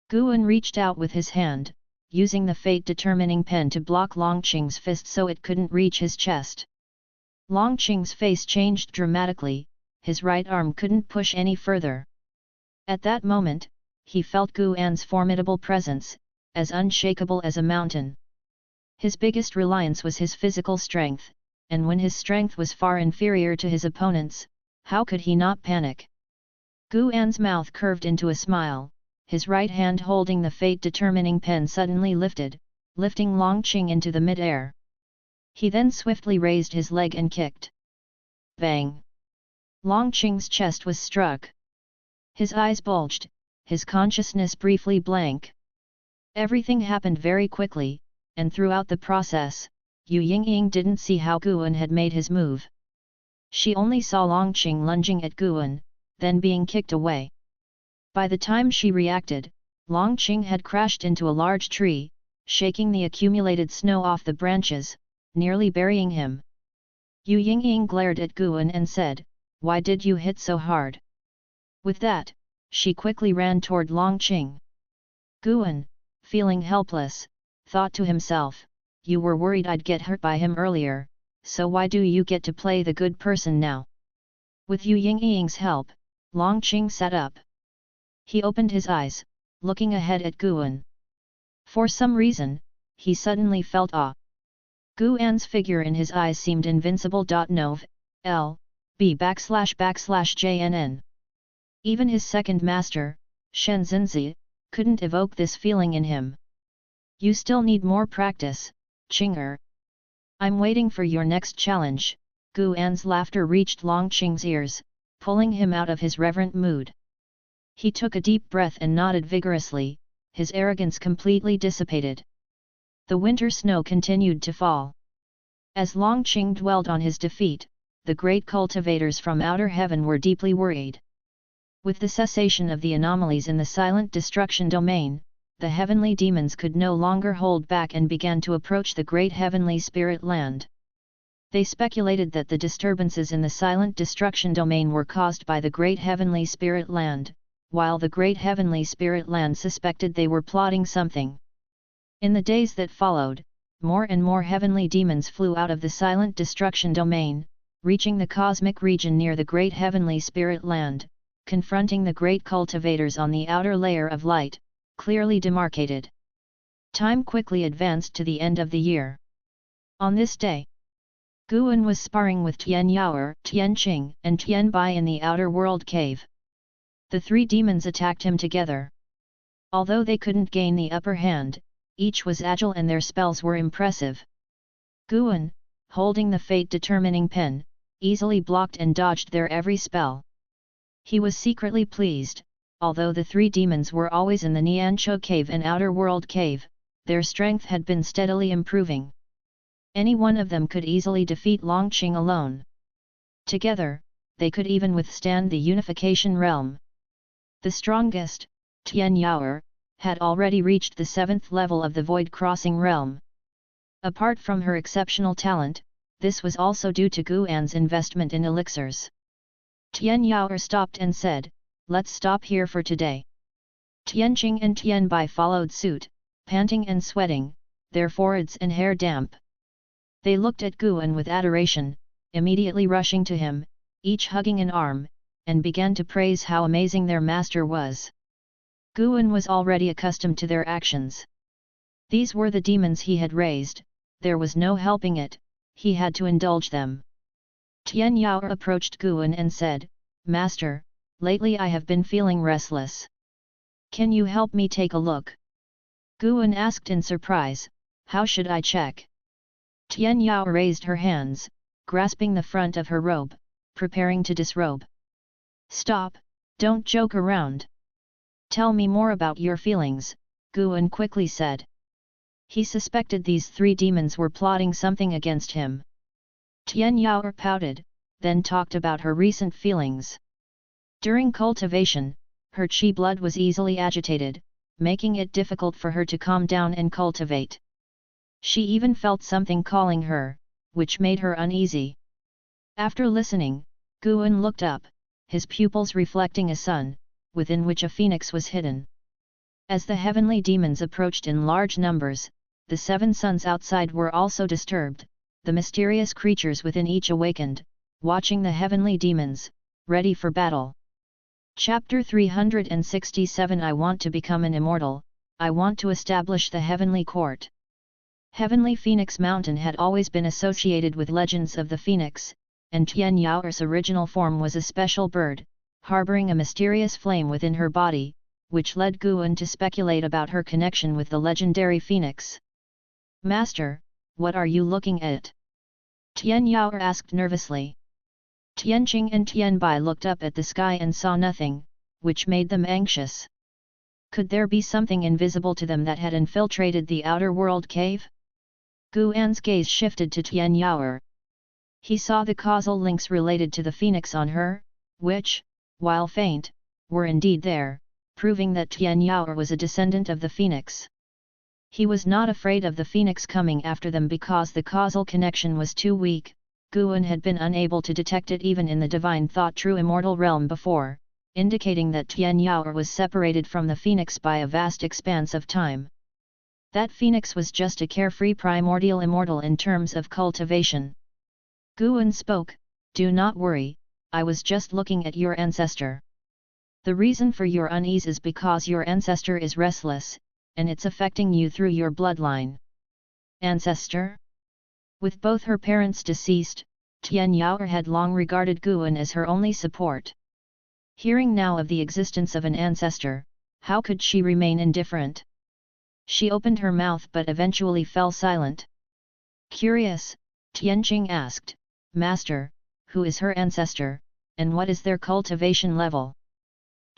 Guan reached out with his hand, using the fate-determining pen to block Longqing's fist so it couldn't reach his chest. Longqing's face changed dramatically, his right arm couldn't push any further. At that moment, he felt Guan's formidable presence, as unshakable as a mountain. His biggest reliance was his physical strength, and when his strength was far inferior to his opponent's, how could he not panic? Guan's mouth curved into a smile, his right hand holding the fate-determining pen suddenly lifted, lifting Longqing into the mid-air. He then swiftly raised his leg and kicked. Bang! Longqing's chest was struck. His eyes bulged, his consciousness briefly blank. Everything happened very quickly, and throughout the process, Yu Yingying didn't see how Guan had made his move. She only saw Longqing lunging at Guan, then being kicked away. By the time she reacted, Longqing had crashed into a large tree, shaking the accumulated snow off the branches, nearly burying him. Yu Yingying glared at Guan and said, "Why did you hit so hard?" With that, she quickly ran toward Longqing. Guan, feeling helpless, thought to himself, "You were worried I'd get hurt by him earlier, so why do you get to play the good person now?" With Yu Yingying's help, Longqing sat up. He opened his eyes, looking ahead at Guan. For some reason, he suddenly felt awe. Guan's figure in his eyes seemed invincible. Nov. L. B //JNN. Even his second master, Shenzhenzi, couldn't evoke this feeling in him. You still need more practice, Qing'er. I'm waiting for your next challenge. Gu An's laughter reached Long Qing's ears, pulling him out of his reverent mood. He took a deep breath and nodded vigorously, his arrogance completely dissipated. The winter snow continued to fall. As Long Qing dwelled on his defeat, the great cultivators from outer heaven were deeply worried. With the cessation of the anomalies in the silent destruction domain, the heavenly demons could no longer hold back and began to approach the great heavenly spirit land. They speculated that the disturbances in the silent destruction domain were caused by the great heavenly spirit land, while the great heavenly spirit land suspected they were plotting something. In the days that followed, more and more heavenly demons flew out of the silent destruction domain, reaching the cosmic region near the great heavenly spirit land, confronting the great cultivators on the outer layer of light, clearly demarcated. Time quickly advanced to the end of the year. On this day, Guan was sparring with Tian Yaoer, Tian Qing, and Tian Bai in the outer world cave. The three demons attacked him together. Although they couldn't gain the upper hand, each was agile and their spells were impressive. Guan, holding the fate-determining pen, easily blocked and dodged their every spell. He was secretly pleased, although the three demons were always in the Nianzhou cave and outer world cave, their strength had been steadily improving. Any one of them could easily defeat Long Qing alone. Together, they could even withstand the unification realm. The strongest, Tian Yaoer, had already reached the 7th level of the void-crossing realm. Apart from her exceptional talent, this was also due to Guan's investment in elixirs. Tian Yaoer stopped and said, "Let's stop here for today." Tian Qing and Tian Bai followed suit, panting and sweating, their foreheads and hair damp. They looked at Guan with adoration, immediately rushing to him, each hugging an arm, and began to praise how amazing their master was. Guan was already accustomed to their actions. These were the demons he had raised, there was no helping it, he had to indulge them. Tian Yaoer approached Guan and said, "Master, lately I have been feeling restless. Can you help me take a look?" Guan asked in surprise, "How should I check?" Tian Yaoer raised her hands, grasping the front of her robe, preparing to disrobe. "Stop, don't joke around. Tell me more about your feelings," Guan quickly said. He suspected these three demons were plotting something against him. Tian Yaoer pouted, then talked about her recent feelings. During cultivation, her qi blood was easily agitated, making it difficult for her to calm down and cultivate. She even felt something calling her, which made her uneasy. After listening, Guan looked up, his pupils reflecting a sun, within which a phoenix was hidden. As the heavenly demons approached in large numbers, the 7 suns outside were also disturbed, the mysterious creatures within each awakened, watching the heavenly demons, ready for battle. Chapter 367 I want to become an immortal, I want to establish the heavenly court. Heavenly Phoenix Mountain had always been associated with legends of the phoenix, and Tian Yaoer's original form was a special bird, harboring a mysterious flame within her body, which led Guan to speculate about her connection with the legendary phoenix. "Master, what are you looking at?" Tian Yaoer asked nervously. Tian Qing and Tian Bai looked up at the sky and saw nothing, which made them anxious. Could there be something invisible to them that had infiltrated the outer world cave? Guan's gaze shifted to Tian Yaoer. He saw the causal links related to the phoenix on her, which, while faint, were indeed there, proving that Tian Yaoer was a descendant of the phoenix. He was not afraid of the phoenix coming after them because the causal connection was too weak. Guan had been unable to detect it even in the divine thought true immortal realm before, indicating that Tian Yaoer was separated from the phoenix by a vast expanse of time. That phoenix was just a carefree primordial immortal in terms of cultivation. Guan spoke, "Do not worry, I was just looking at your ancestor. The reason for your unease is because your ancestor is restless, and it's affecting you through your bloodline." Ancestor? With both her parents deceased, Tian Yaoer had long regarded Guan as her only support. Hearing now of the existence of an ancestor, how could she remain indifferent? She opened her mouth but eventually fell silent. Curious, Tianqing asked, Master, who is her ancestor, and what is their cultivation level?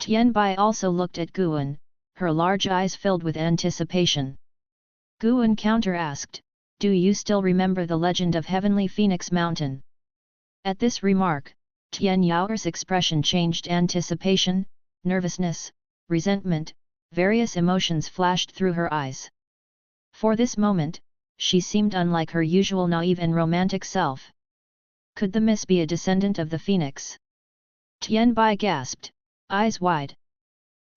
Tianbai also looked at Guan, her large eyes filled with anticipation. Guan counter-asked, do you still remember the legend of Heavenly Phoenix Mountain? At this remark, Tian Yao's expression changed. Anticipation, nervousness, resentment, various emotions flashed through her eyes. For this moment, she seemed unlike her usual naive and romantic self. Could the miss be a descendant of the phoenix? Tianbai gasped, eyes wide.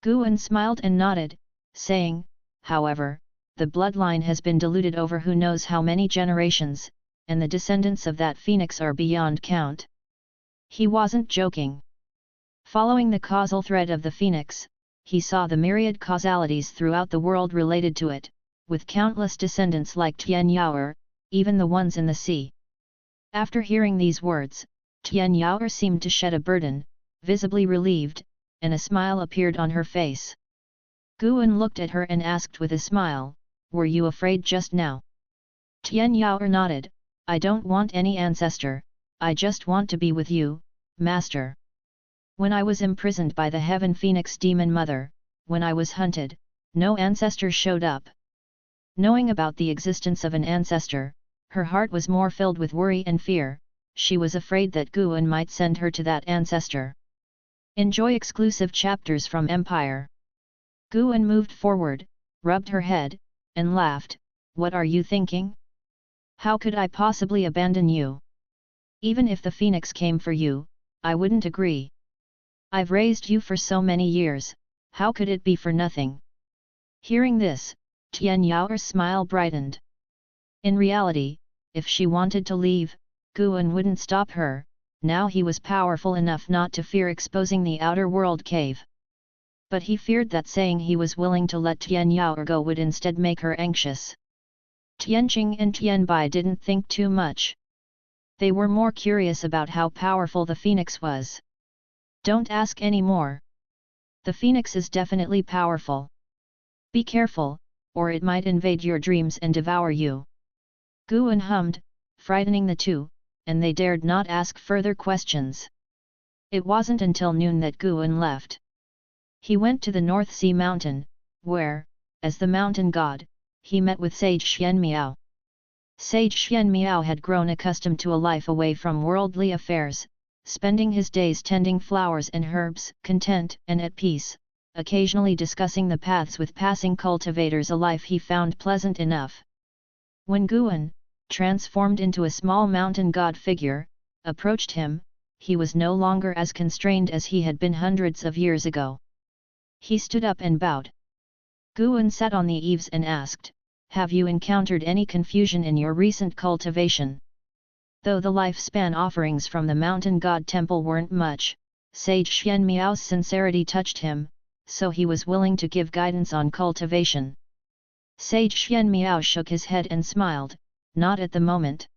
Guan smiled and nodded, saying, however, the bloodline has been diluted over who knows how many generations, and the descendants of that phoenix are beyond count. He wasn't joking. Following the causal thread of the phoenix, he saw the myriad causalities throughout the world related to it, with countless descendants like Tian Yao, even the ones in the sea. After hearing these words, Tian Yao seemed to shed a burden, visibly relieved, and a smile appeared on her face. Guan looked at her and asked with a smile, were you afraid just now? Tian Yao nodded, I don't want any ancestor, I just want to be with you, Master. When I was imprisoned by the Heaven Phoenix Demon Mother, when I was hunted, no ancestor showed up. Knowing about the existence of an ancestor, her heart was more filled with worry and fear. She was afraid that Guan might send her to that ancestor. Enjoy exclusive chapters from Empire. Guan moved forward, rubbed her head, and laughed, what are you thinking? How could I possibly abandon you? Even if the phoenix came for you, I wouldn't agree. I've raised you for so many years, how could it be for nothing? Hearing this, Tian Yao's smile brightened. In reality, if she wanted to leave, Guan wouldn't stop her. Now he was powerful enough not to fear exposing the outer world cave. But he feared that saying he was willing to let Tian Yao go would instead make her anxious. Tianqing and Tianbai didn't think too much. They were more curious about how powerful the phoenix was. Don't ask any more. The phoenix is definitely powerful. Be careful, or it might invade your dreams and devour you. Guan hummed, frightening the two, and they dared not ask further questions. It wasn't until noon that Guan left. He went to the North Sea Mountain, where, as the mountain god, he met with Sage Xianmiao. Sage Xianmiao had grown accustomed to a life away from worldly affairs, spending his days tending flowers and herbs, content and at peace, occasionally discussing the paths with passing cultivators, a life he found pleasant enough. When Guan, transformed into a small mountain god figure, approached him, he was no longer as constrained as he had been hundreds of years ago. He stood up and bowed. Guan sat on the eaves and asked, have you encountered any confusion in your recent cultivation? Though the lifespan offerings from the mountain god temple weren't much, Sage Xianmiao's sincerity touched him, so he was willing to give guidance on cultivation. Sage Xianmiao shook his head and smiled, not at the moment.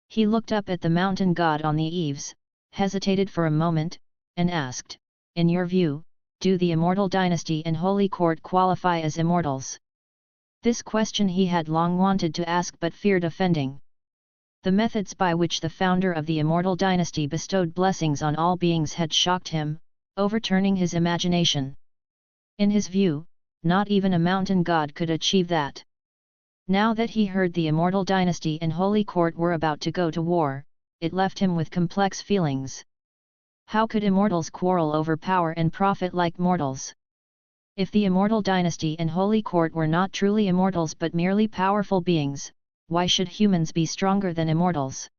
He looked up at the mountain god on the eaves, hesitated for a moment, and asked, in your view, do the Immortal Dynasty and Holy Court qualify as immortals? This question he had long wanted to ask but feared offending. The methods by which the founder of the Immortal Dynasty bestowed blessings on all beings had shocked him, overturning his imagination. In his view, not even a mountain god could achieve that. Now that he heard the Immortal Dynasty and Holy Court were about to go to war, it left him with complex feelings. How could immortals quarrel over power and profit like mortals? If the Immortal Dynasty and Holy Court were not truly immortals but merely powerful beings, why should humans be stronger than immortals?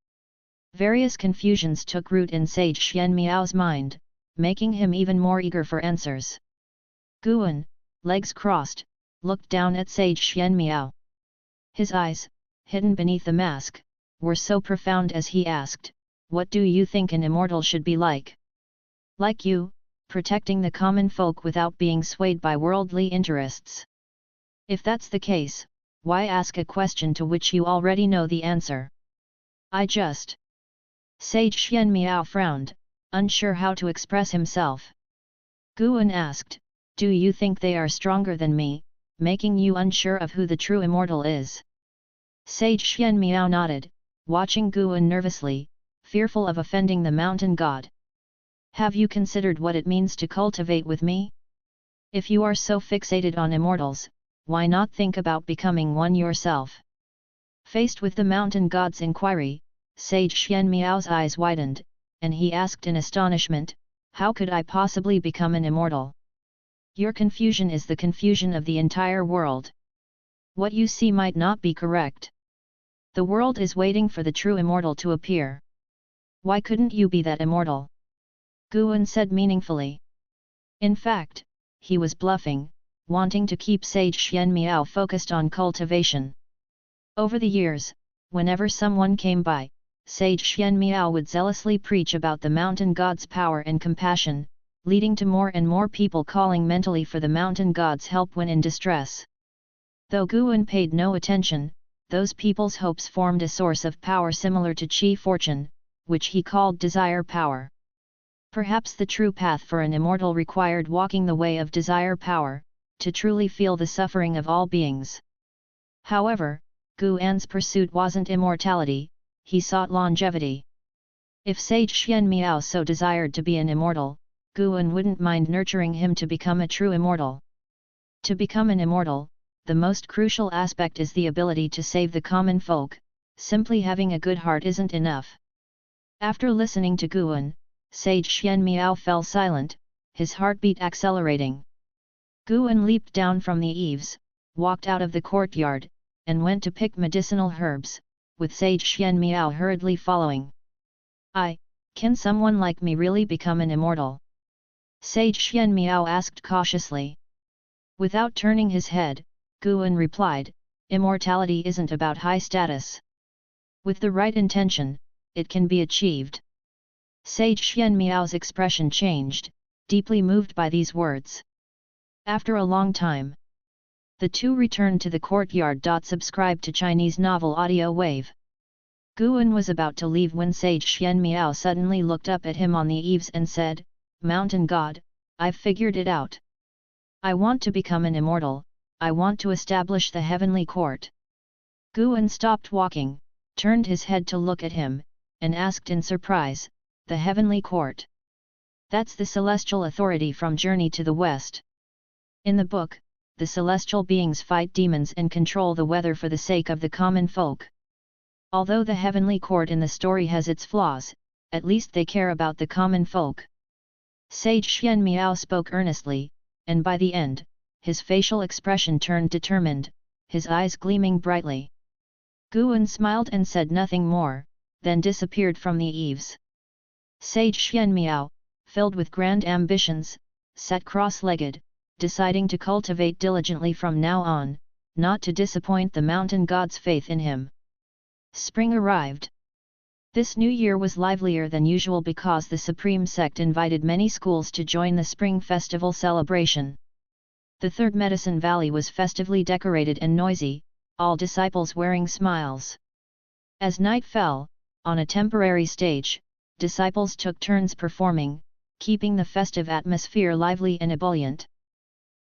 Various confusions took root in Sage Xianmiao's mind, making him even more eager for answers. Guan, legs crossed, looked down at Sage Xianmiao. His eyes, hidden beneath the mask, were so profound as he asked, what do you think an immortal should be like? Like you, protecting the common folk without being swayed by worldly interests. If that's the case, why ask a question to which you already know the answer? Sage Xianmiao frowned, unsure how to express himself. Guan asked, do you think they are stronger than me, making you unsure of who the true immortal is. Sage Xian Miao nodded, watching Guan nervously, fearful of offending the mountain god. Have you considered what it means to cultivate with me? If you are so fixated on immortals, why not think about becoming one yourself? Faced with the mountain god's inquiry, Sage Xian Miao's eyes widened, and he asked in astonishment, how could I possibly become an immortal? Your confusion is the confusion of the entire world. What you see might not be correct. The world is waiting for the true immortal to appear. Why couldn't you be that immortal? Guan said meaningfully. In fact, he was bluffing, wanting to keep Sage Xian Miao focused on cultivation. Over the years, whenever someone came by, Sage Xian Miao would zealously preach about the mountain god's power and compassion, leading to more and more people calling mentally for the mountain god's help when in distress. Though Guan paid no attention, those people's hopes formed a source of power similar to Qi fortune, which he called desire power. Perhaps the true path for an immortal required walking the way of desire power, to truly feel the suffering of all beings. However, Guan's pursuit wasn't immortality, he sought longevity. If Sage Xian Miao so desired to be an immortal, Guan wouldn't mind nurturing him to become a true immortal. To become an immortal, the most crucial aspect is the ability to save the common folk. Simply having a good heart isn't enough. After listening to Guan, Sage Xian Miao fell silent, his heartbeat accelerating. Guan leaped down from the eaves, walked out of the courtyard, and went to pick medicinal herbs, with Sage Xian Miao hurriedly following. Can someone like me really become an immortal? Sage Xian Miao asked cautiously. Without turning his head, Guan replied, immortality isn't about high status. With the right intention, it can be achieved. Sage Xian Miao's expression changed, deeply moved by these words. After a long time, the two returned to the courtyard. Subscribe to Chinese Novel Audio Wave. Guan was about to leave when Sage Xian Miao suddenly looked up at him on the eaves and said, Mountain God, I've figured it out. I want to become an immortal, I want to establish the heavenly court. Guan stopped walking, turned his head to look at him, and asked in surprise, the heavenly court? That's the celestial authority from Journey to the West. In the book, the celestial beings fight demons and control the weather for the sake of the common folk. Although the heavenly court in the story has its flaws, at least they care about the common folk. Sage Xian Miao spoke earnestly, and by the end, his facial expression turned determined, his eyes gleaming brightly. Guan smiled and said nothing more, then disappeared from the eaves. Sage Xian Miao, filled with grand ambitions, sat cross-legged, deciding to cultivate diligently from now on, not to disappoint the mountain god's faith in him. Spring arrived. This new year was livelier than usual because the Supreme Sect invited many schools to join the spring festival celebration. The Third Medicine Valley was festively decorated and noisy, all disciples wearing smiles. As night fell, on a temporary stage, disciples took turns performing, keeping the festive atmosphere lively and ebullient.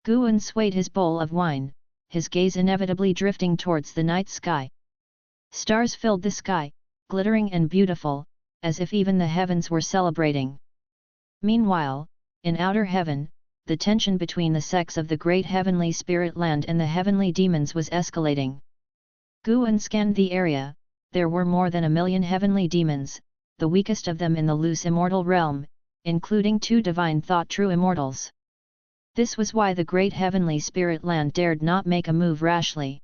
Guan swayed his bowl of wine, his gaze inevitably drifting towards the night sky. Stars filled the sky, glittering and beautiful, as if even the heavens were celebrating. Meanwhile, in outer heaven, the tension between the sects of the great heavenly spirit land and the heavenly demons was escalating. Guan scanned the area. There were more than 1 million heavenly demons, the weakest of them in the loose immortal realm, including 2 divine thought true immortals. This was why the great heavenly spirit land dared not make a move rashly.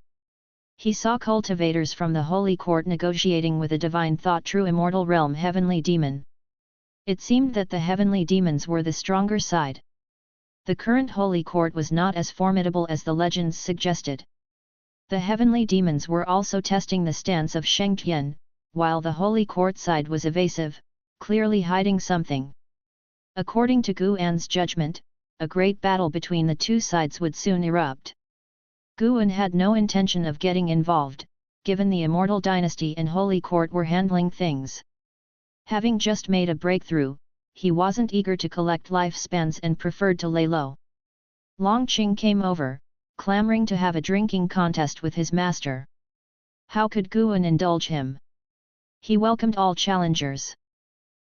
He saw cultivators from the holy court negotiating with a divine thought true immortal realm heavenly demon. It seemed that the heavenly demons were the stronger side. The current holy court was not as formidable as the legends suggested. The heavenly demons were also testing the stance of Shengtian, while the holy court side was evasive, clearly hiding something. According to Guan's judgment, a great battle between the two sides would soon erupt. Guan had no intention of getting involved, given the immortal dynasty and holy court were handling things. Having just made a breakthrough, he wasn't eager to collect lifespans and preferred to lay low. Longqing came over, clamoring to have a drinking contest with his master. How could Guan indulge him? He welcomed all challengers.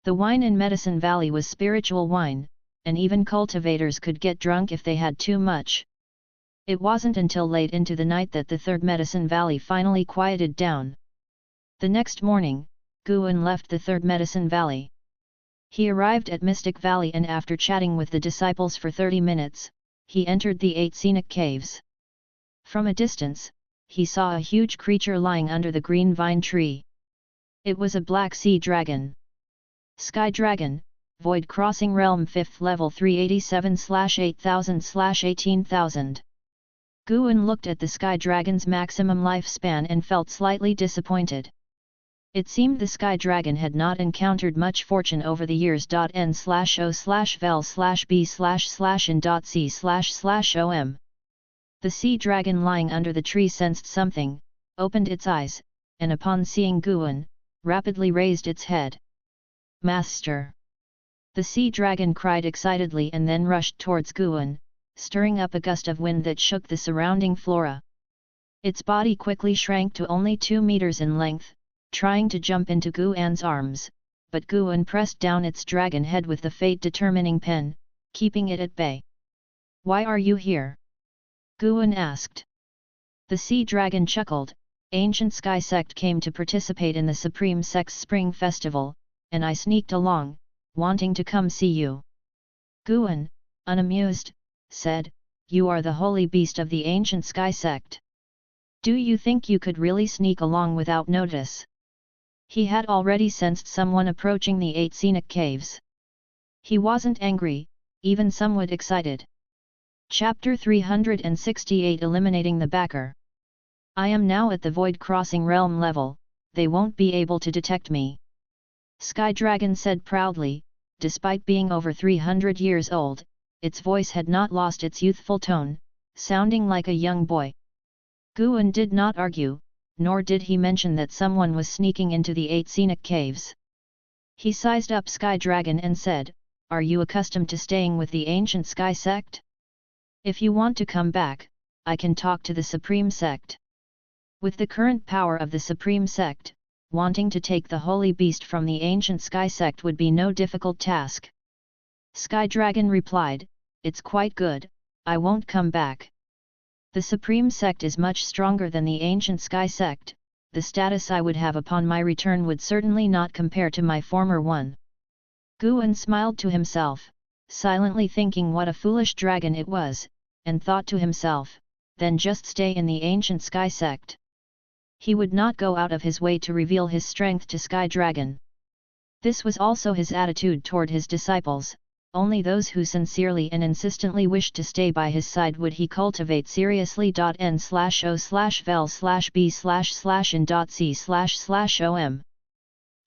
The wine in Medicine Valley was spiritual wine, and even cultivators could get drunk if they had too much. It wasn't until late into the night that the third Medicine Valley finally quieted down. The next morning, Guan left the third Medicine Valley. He arrived at Mystic Valley, and after chatting with the disciples for 30 minutes, he entered the 8 scenic caves. From a distance, he saw a huge creature lying under the green vine tree. It was a black sea dragon. Sky Dragon, Void Crossing Realm 5th Level 387/8000/18000. Guan looked at the Sky Dragon's maximum lifespan and felt slightly disappointed. It seemed the Sky Dragon had not encountered much fortune over the years. N/O/vel/b/in.c//om. The sea dragon lying under the tree sensed something, opened its eyes, and upon seeing Guan, rapidly raised its head. Master! The sea dragon cried excitedly and then rushed towards Guan, stirring up a gust of wind that shook the surrounding flora. Its body quickly shrank to only 2 meters in length, trying to jump into Guan's arms, but Guan pressed down its dragon head with the fate-determining pen, keeping it at bay. "Why are you here?" Guan asked. The sea dragon chuckled. "Ancient Sky Sect came to participate in the Supreme Sect's Spring Festival, and I sneaked along, wanting to come see you." Guan, unamused, said, "You are the holy beast of the Ancient Sky Sect. Do you think you could really sneak along without notice?" He had already sensed someone approaching the 8 scenic caves. He wasn't angry, even somewhat excited. Chapter 368 Eliminating the Backer. "I am now at the Void Crossing Realm level, they won't be able to detect me," Sky Dragon said proudly. Despite being over 300 years old, its voice had not lost its youthful tone, sounding like a young boy. Guan did not argue, nor did he mention that someone was sneaking into the 8 scenic caves. He sized up Sky Dragon and said, "Are you accustomed to staying with the Ancient Sky Sect? If you want to come back, I can talk to the Supreme Sect." With the current power of the Supreme Sect, wanting to take the Holy Beast from the Ancient Sky Sect would be no difficult task. Sky Dragon replied, "It's quite good, I won't come back. The Supreme Sect is much stronger than the Ancient Sky Sect, the status I would have upon my return would certainly not compare to my former one." Guan smiled to himself, silently thinking what a foolish dragon it was, and thought to himself, then just stay in the Ancient Sky Sect. He would not go out of his way to reveal his strength to Sky Dragon. This was also his attitude toward his disciples, only those who sincerely and insistently wished to stay by his side would he cultivate seriously. N/O/vel/b/in.c//om.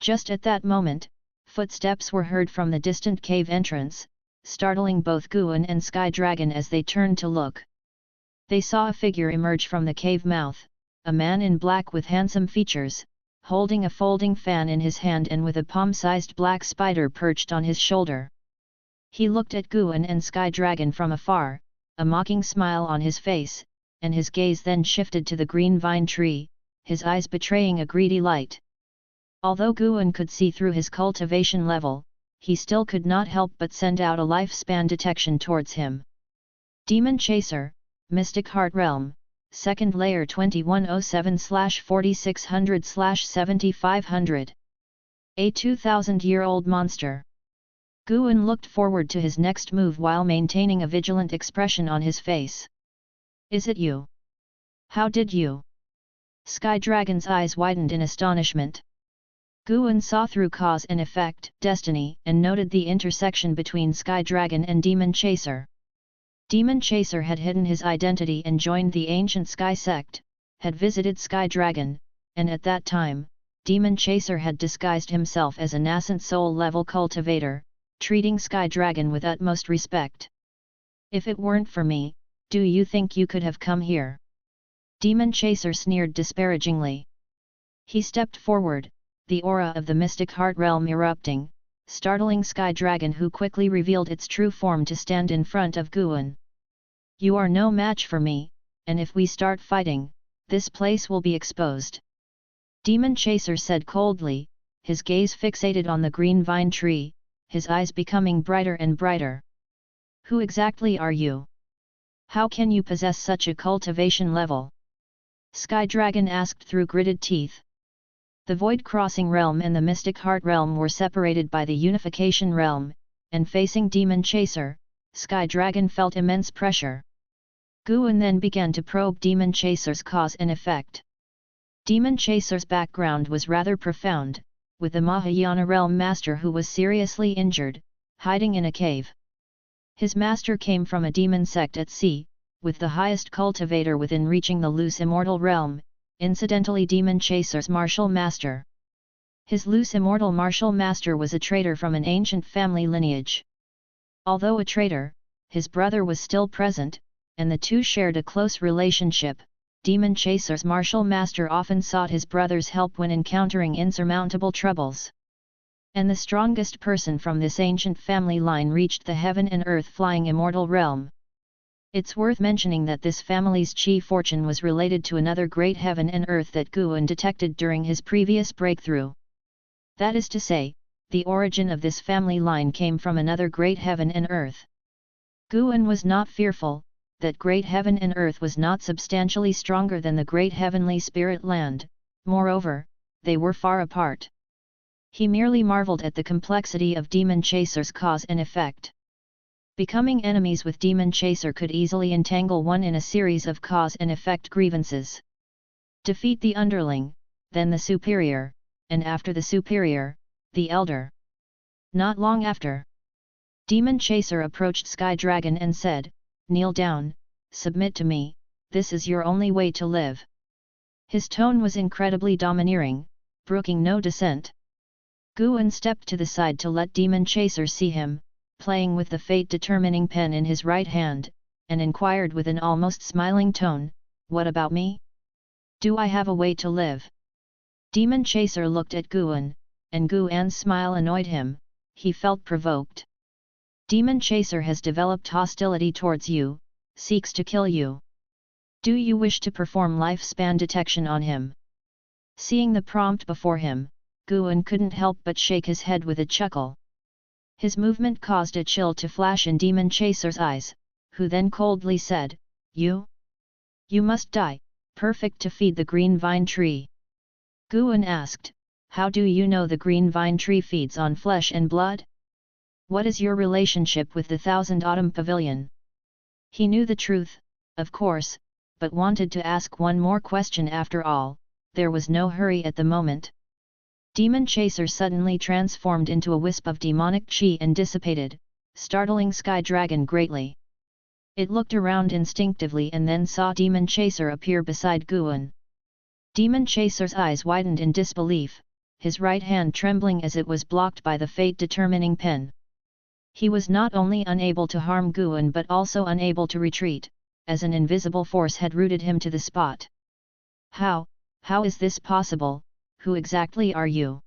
Just at that moment, footsteps were heard from the distant cave entrance, startling both Guan and Sky Dragon as they turned to look. They saw a figure emerge from the cave mouth, a man in black with handsome features, holding a folding fan in his hand and with a palm-sized black spider perched on his shoulder. He looked at Guan and Sky Dragon from afar, a mocking smile on his face, and his gaze then shifted to the green vine tree, his eyes betraying a greedy light. Although Guan could see through his cultivation level, he still could not help but send out a lifespan detection towards him. Demon Chaser, Mystic Heart Realm, 2nd Layer 2107/4600/7500. A 2,000-year-old monster. Guan looked forward to his next move while maintaining a vigilant expression on his face. "Is it you? How did you?" Sky Dragon's eyes widened in astonishment. Guan saw through cause and effect, destiny, and noted the intersection between Sky Dragon and Demon Chaser. Demon Chaser had hidden his identity and joined the Ancient Sky Sect, had visited Sky Dragon, and at that time, Demon Chaser had disguised himself as a nascent soul-level cultivator, treating Sky Dragon with utmost respect. "If it weren't for me, do you think you could have come here?" Demon Chaser sneered disparagingly. He stepped forward, the aura of the Mystic Heart Realm erupting, startling Sky Dragon, who quickly revealed its true form to stand in front of Guan. "You are no match for me, and if we start fighting, this place will be exposed. Demon Chaser said coldly, his gaze fixated on the green vine tree, his eyes becoming brighter and brighter. Who exactly are you? How can you possess such a cultivation level? Sky Dragon asked through gritted teeth. The Void Crossing Realm and the Mystic Heart Realm were separated by the Unification Realm, and facing Demon Chaser, Sky Dragon felt immense pressure. Guan then began to probe Demon Chaser's cause and effect. Demon Chaser's background was rather profound, with the Mahayana Realm Master who was seriously injured, hiding in a cave. His master came from a demon sect at sea, with the highest cultivator within reaching the loose immortal realm, incidentally Demon Chaser's martial master. His loose immortal martial master was a traitor from an ancient family lineage. Although a traitor, his brother was still present, and the two shared a close relationship. Demon Chaser's martial master often sought his brother's help when encountering insurmountable troubles. And the strongest person from this ancient family line reached the heaven and earth flying immortal realm. It's worth mentioning that this family's chi fortune was related to another great heaven and earth that Guan detected during his previous breakthrough. That is to say, the origin of this family line came from another great heaven and earth. Guan was not fearful that great heaven and earth was not substantially stronger than the great heavenly spirit land, moreover, they were far apart. He merely marveled at the complexity of Demon Chaser's cause and effect. Becoming enemies with Demon Chaser could easily entangle one in a series of cause and effect grievances. Defeat the underling, then the superior, and after the superior, the elder. Not long after, Demon Chaser approached Sky Dragon and said, "Kneel down, submit to me, this is your only way to live." His tone was incredibly domineering, brooking no dissent. Guan stepped to the side to let Demon Chaser see him, playing with the fate-determining pen in his right hand, and inquired with an almost smiling tone, "What about me? Do I have a way to live?" Demon Chaser looked at Guan, and Guan's smile annoyed him. He felt provoked. Demon Chaser has developed hostility towards you, seeks to kill you. Do you wish to perform lifespan detection on him? Seeing the prompt before him, Guan couldn't help but shake his head with a chuckle. His movement caused a chill to flash in Demon Chaser's eyes, who then coldly said, You must die, perfect to feed the green vine tree." Guan asked, "How do you know the green vine tree feeds on flesh and blood? What is your relationship with the Thousand Autumn Pavilion?" He knew the truth, of course, but wanted to ask one more question after all. There was no hurry at the moment. Demon Chaser suddenly transformed into a wisp of demonic chi and dissipated, startling Sky Dragon greatly. It looked around instinctively and then saw Demon Chaser appear beside Guan. Demon Chaser's eyes widened in disbelief, his right hand trembling as it was blocked by the fate-determining pen. He was not only unable to harm Guan but also unable to retreat, as an invisible force had rooted him to the spot. How is this possible? Who exactly are you?"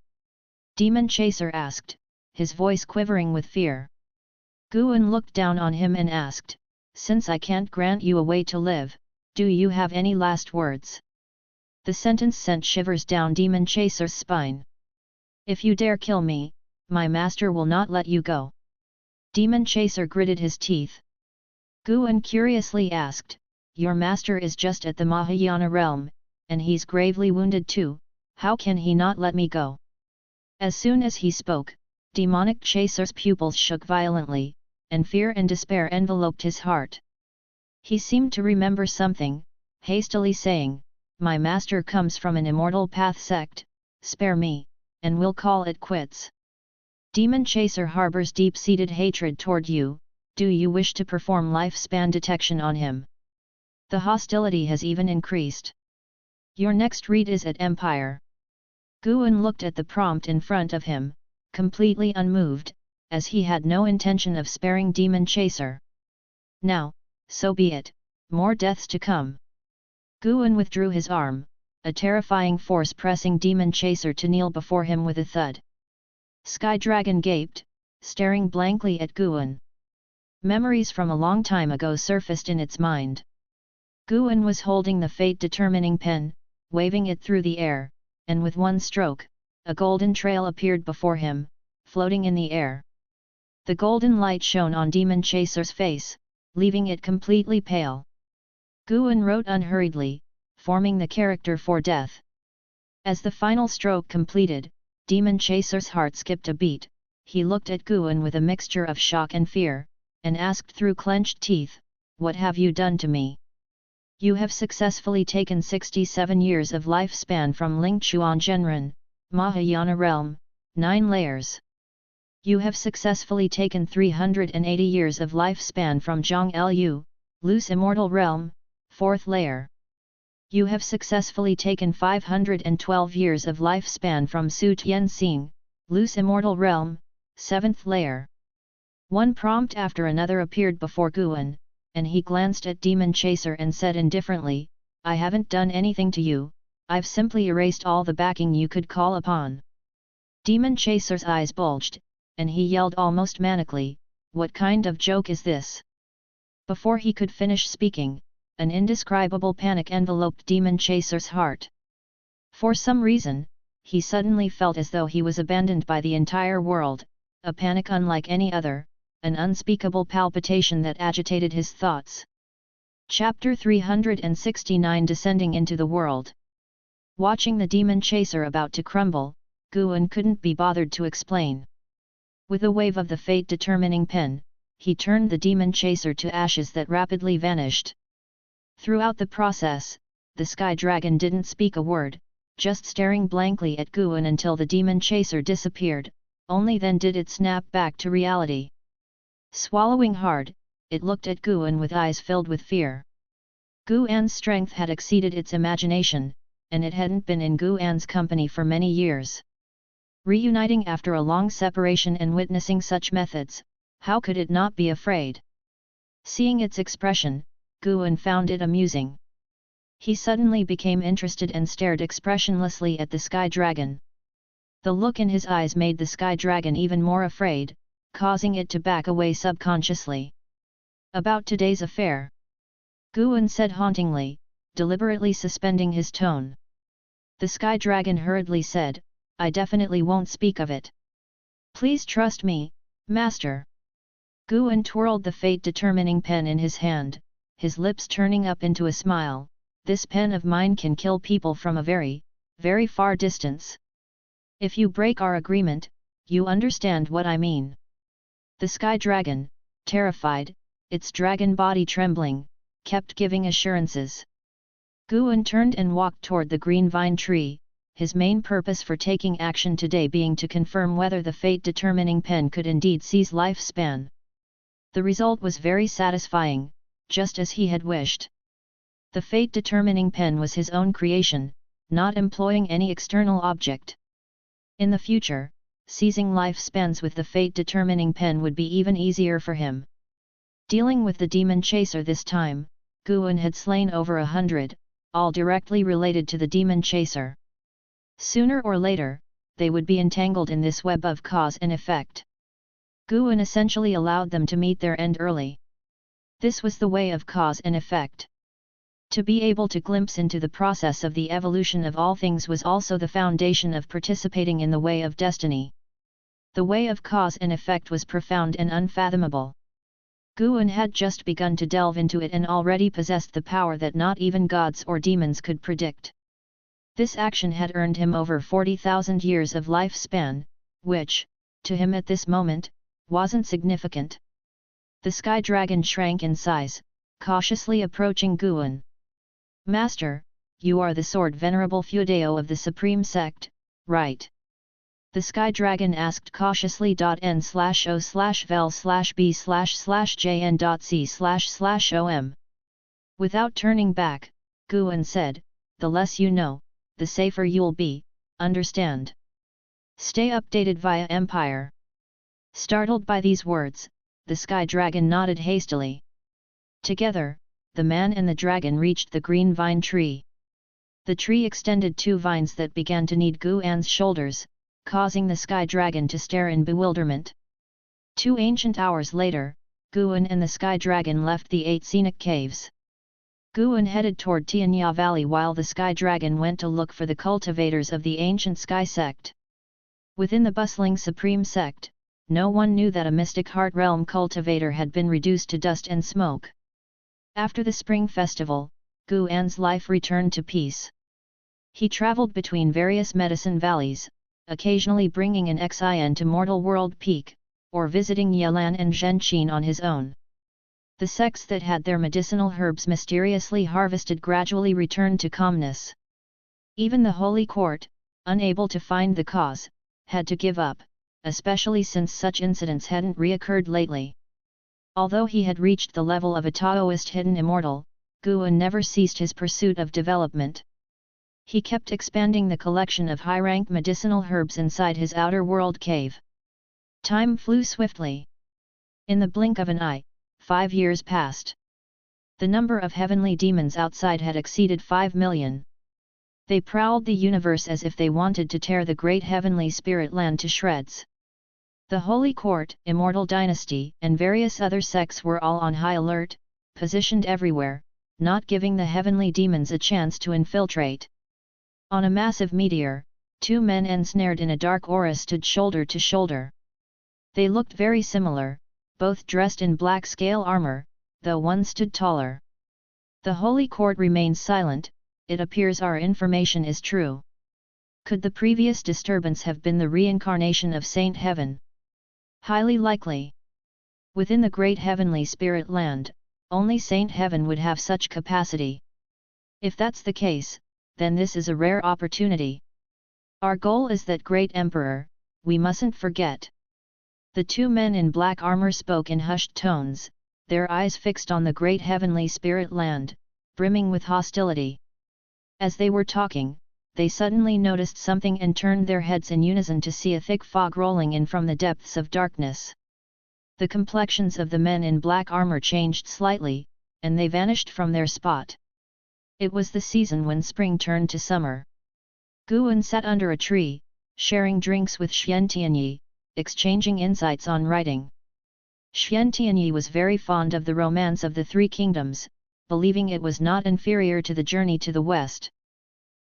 Demon Chaser asked, his voice quivering with fear. Guan looked down on him and asked, "Since I can't grant you a way to live, do you have any last words?" The sentence sent shivers down Demon Chaser's spine. "If you dare kill me, my master will not let you go." Demon Chaser gritted his teeth. Guan curiously asked, "Your master is just at the Mahayana realm, and he's gravely wounded too, how can he not let me go?" As soon as he spoke, Demonic Chaser's pupils shook violently, and fear and despair enveloped his heart. He seemed to remember something, hastily saying, "My master comes from an immortal path sect, spare me, and we'll call it quits." Demon Chaser harbors deep-seated hatred toward you. Do you wish to perform lifespan detection on him? The hostility has even increased. Your next read is at Empire. Guan looked at the prompt in front of him, completely unmoved, as he had no intention of sparing Demon Chaser. Now, so be it, more deaths to come. Guan withdrew his arm, a terrifying force pressing Demon Chaser to kneel before him with a thud. Sky Dragon gaped, staring blankly at Guan. Memories from a long time ago surfaced in its mind. Guan was holding the fate-determining pen, waving it through the air, and with one stroke, a golden trail appeared before him, floating in the air. The golden light shone on Demon Chaser's face, leaving it completely pale. Guan wrote unhurriedly, forming the character for death. As the final stroke completed, Demon Chaser's heart skipped a beat. He looked at Guan with a mixture of shock and fear, and asked through clenched teeth, "What have you done to me? You have successfully taken 67 years of lifespan from Lingchuan Zhenren, Mahayana realm, 9 layers. You have successfully taken 380 years of lifespan from Zhang Lu, loose immortal realm, 4th layer. You have successfully taken 512 years of lifespan from Su Tianxing, loose immortal realm, 7th layer." One prompt after another appeared before Guan, and he glanced at Demon Chaser and said indifferently, "I haven't done anything to you, I've simply erased all the backing you could call upon." Demon Chaser's eyes bulged, and he yelled almost manically, "What kind of joke is this?" Before he could finish speaking, an indescribable panic enveloped Demon Chaser's heart. For some reason, he suddenly felt as though he was abandoned by the entire world, a panic unlike any other, an unspeakable palpitation that agitated his thoughts. Chapter 369 Descending into the World. Watching the Demon Chaser about to crumble, Guan couldn't be bothered to explain. With a wave of the fate-determining pen, he turned the Demon Chaser to ashes that rapidly vanished. Throughout the process, the Sky Dragon didn't speak a word, just staring blankly at Guan until the Demon Chaser disappeared, only then did it snap back to reality. Swallowing hard, it looked at Guan with eyes filled with fear. Guan's strength had exceeded its imagination, and it hadn't been in Guan's company for many years. Reuniting after a long separation and witnessing such methods, how could it not be afraid? Seeing its expression, Guan found it amusing. He suddenly became interested and stared expressionlessly at the Sky Dragon. The look in his eyes made the Sky Dragon even more afraid, causing it to back away subconsciously. "About today's affair," Guan said hauntingly, deliberately suspending his tone. The Sky Dragon hurriedly said, "I definitely won't speak of it. Please trust me, Master." Guan twirled the fate-determining pen in his hand, his lips turning up into a smile. "This pen of mine can kill people from a very, very far distance. If you break our agreement, you understand what I mean." The Sky Dragon, terrified, its dragon body trembling, kept giving assurances. Guan turned and walked toward the green vine tree, his main purpose for taking action today being to confirm whether the fate-determining pen could indeed seize lifespan. The result was very satisfying, just as he had wished. The fate-determining pen was his own creation, not employing any external object. In the future, seizing lifespans with the fate-determining pen would be even easier for him. Dealing with the Demon Chaser this time, Guan had slain over 100, all directly related to the Demon Chaser. Sooner or later, they would be entangled in this web of cause and effect. Guan essentially allowed them to meet their end early. This was the way of cause and effect. To be able to glimpse into the process of the evolution of all things was also the foundation of participating in the way of destiny. The way of cause and effect was profound and unfathomable. Guan had just begun to delve into it and already possessed the power that not even gods or demons could predict. This action had earned him over 40,000 years of lifespan, which, to him at this moment, wasn't significant. The Sky Dragon shrank in size, cautiously approaching Guan. "Master, you are the sword venerable Feudeo of the Supreme Sect, right?" The Sky Dragon asked cautiously. N/O/vel/b/jn.c//om. Without turning back, Guan said, "The less you know, the safer you'll be, understand? Stay updated via Empire." Startled by these words, the Sky Dragon nodded hastily. Together, the man and the dragon reached the green vine tree. The tree extended 2 vines that began to knead Guan's shoulders, causing the Sky Dragon to stare in bewilderment. 2 ancient hours later, Guan and the Sky Dragon left the 8 scenic caves. Guan headed toward Tianya Valley while the Sky Dragon went to look for the cultivators of the ancient Sky Sect. Within the bustling Supreme Sect, no one knew that a mystic heart realm cultivator had been reduced to dust and smoke. After the spring festival, Guan's life returned to peace. He traveled between various medicine valleys, occasionally bringing an Xin to Mortal World Peak, or visiting Yelan and Zhenqin on his own. The sects that had their medicinal herbs mysteriously harvested gradually returned to calmness. Even the Holy Court, unable to find the cause, had to give up, especially since such incidents hadn't reoccurred lately. Although he had reached the level of a Taoist hidden immortal, Guan never ceased his pursuit of development. He kept expanding the collection of high-rank medicinal herbs inside his outer world cave. Time flew swiftly. In the blink of an eye, 5 years passed. The number of heavenly demons outside had exceeded 5 million. They prowled the universe as if they wanted to tear the great heavenly spirit land to shreds. The Holy Court, Immortal Dynasty, and various other sects were all on high alert, positioned everywhere, not giving the heavenly demons a chance to infiltrate. On a massive meteor, 2 men ensnared in a dark aura stood shoulder to shoulder. They looked very similar, both dressed in black scale armor, though one stood taller. The Holy Court remained silent. It appears our information is true. Could the previous disturbance have been the reincarnation of Saint Heaven? Highly likely. Within the great heavenly spirit land, only Saint Heaven would have such capacity. If that's the case, then this is a rare opportunity. Our goal is that great Emperor, we mustn't forget. The 2 men in black armor spoke in hushed tones, their eyes fixed on the great heavenly spirit land, brimming with hostility. As they were talking, they suddenly noticed something and turned their heads in unison to see a thick fog rolling in from the depths of darkness. The complexions of the men in black armor changed slightly, and they vanished from their spot. It was the season when spring turned to summer. Guan sat under a tree, sharing drinks with Xian Tianyi, exchanging insights on writing. Xian Tianyi was very fond of the romance of the 3 kingdoms, believing it was not inferior to the journey to the west.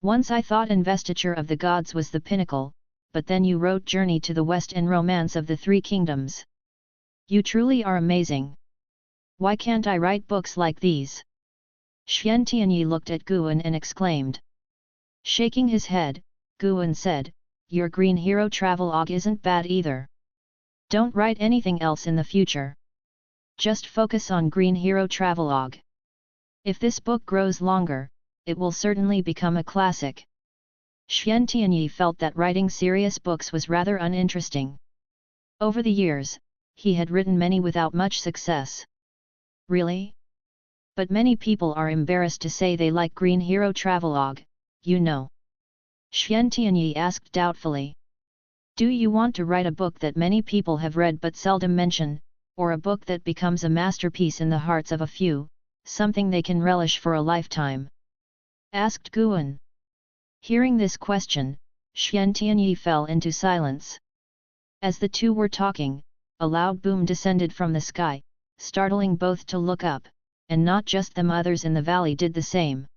Once I thought investiture of the gods was the pinnacle, but then you wrote Journey to the West and Romance of the 3 Kingdoms. You truly are amazing. Why can't I write books like these? Xian Tianyi looked at Guan and exclaimed. Shaking his head, Guan said, your Green Hero Travelogue isn't bad either. Don't write anything else in the future. Just focus on Green Hero Travelogue. If this book grows longer, it will certainly become a classic. Xian Tianyi felt that writing serious books was rather uninteresting. Over the years, he had written many without much success. Really? But many people are embarrassed to say they like Green Hero Travelogue, you know. Xian Tianyi asked doubtfully. Do you want to write a book that many people have read but seldom mention, or a book that becomes a masterpiece in the hearts of a few, something they can relish for a lifetime? Asked Guan. Hearing this question, Xian Tianyi fell into silence. As the 2 were talking, a loud boom descended from the sky, startling both to look up, and not just them, others in the valley did the same.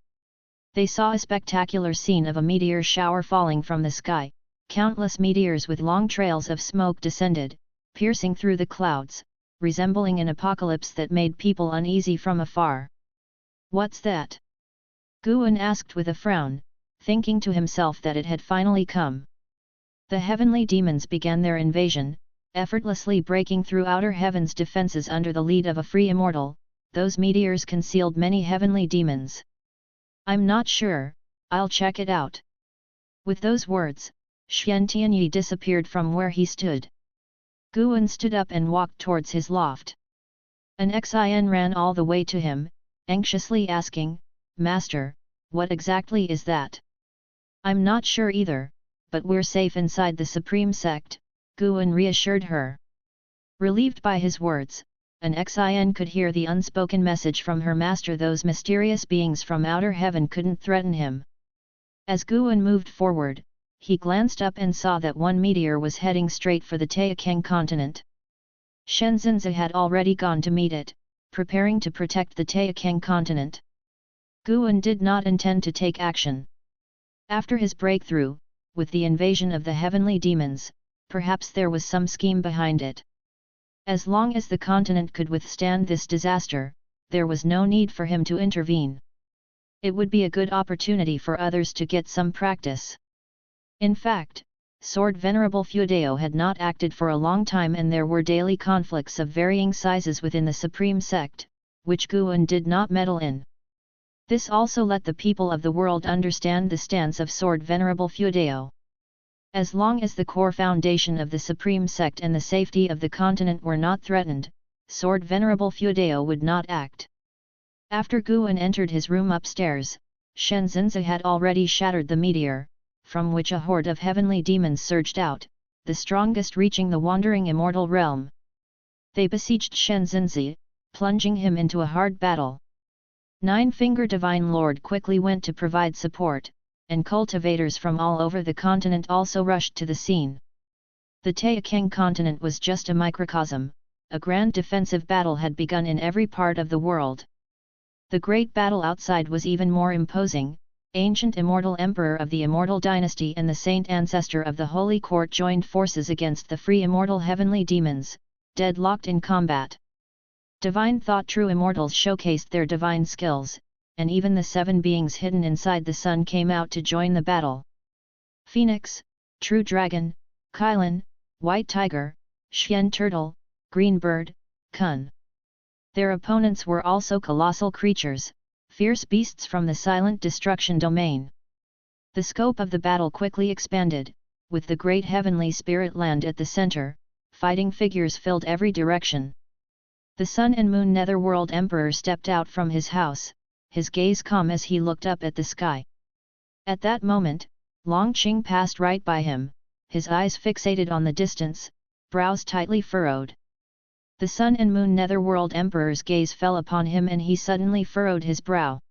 They saw a spectacular scene of a meteor shower falling from the sky. Countless meteors with long trails of smoke descended, piercing through the clouds, resembling an apocalypse that made people uneasy from afar. What's that? Guan asked with a frown, thinking to himself that it had finally come. The heavenly demons began their invasion, effortlessly breaking through outer heaven's defenses under the lead of a free immortal. Those meteors concealed many heavenly demons. I'm not sure, I'll check it out. With those words, Xian Tianyi disappeared from where he stood. Guan stood up and walked towards his loft. An Xin ran all the way to him, anxiously asking, Master, what exactly is that? I'm not sure either, but we're safe inside the Supreme Sect, Guan reassured her. Relieved by his words, an Xin could hear the unspoken message from her master. Those mysterious beings from outer heaven couldn't threaten him. As Guan moved forward, he glanced up and saw that one meteor was heading straight for the Taixuan continent. Shenzhenzi had already gone to meet it, preparing to protect the Taixuan continent. Guan did not intend to take action. After his breakthrough, with the invasion of the heavenly demons, perhaps there was some scheme behind it. As long as the continent could withstand this disaster, there was no need for him to intervene. It would be a good opportunity for others to get some practice. In fact, Sword Venerable Feudeo had not acted for a long time and there were daily conflicts of varying sizes within the Supreme Sect, which Guan did not meddle in. This also let the people of the world understand the stance of Sword Venerable Feudeo. As long as the core foundation of the Supreme Sect and the safety of the continent were not threatened, Sword Venerable Feudeo would not act. After Guan entered his room upstairs, Shenzhenzi had already shattered the meteor, from which a horde of heavenly demons surged out, the strongest reaching the wandering immortal realm. They besieged Shenzhenzi, plunging him into a hard battle. Nine-Finger Divine Lord quickly went to provide support, and cultivators from all over the continent also rushed to the scene. The Taixuan continent was just a microcosm, a grand defensive battle had begun in every part of the world. The great battle outside was even more imposing. Ancient Immortal Emperor of the Immortal Dynasty and the Saint Ancestor of the Holy Court joined forces against the free immortal heavenly demons, deadlocked in combat. Divine Thought True Immortals showcased their divine skills, and even the 7 beings hidden inside the sun came out to join the battle. Phoenix, True Dragon, Kylan, White Tiger, Xian Turtle, Green Bird, Kun. Their opponents were also colossal creatures, fierce beasts from the silent destruction domain. The scope of the battle quickly expanded, with the great heavenly spirit land at the center, fighting figures filled every direction. The Sun and Moon Netherworld Emperor stepped out from his house, his gaze calm as he looked up at the sky. At that moment, Long Qing passed right by him, his eyes fixated on the distance, brows tightly furrowed. The Sun and Moon Netherworld Emperor's gaze fell upon him and he suddenly furrowed his brow.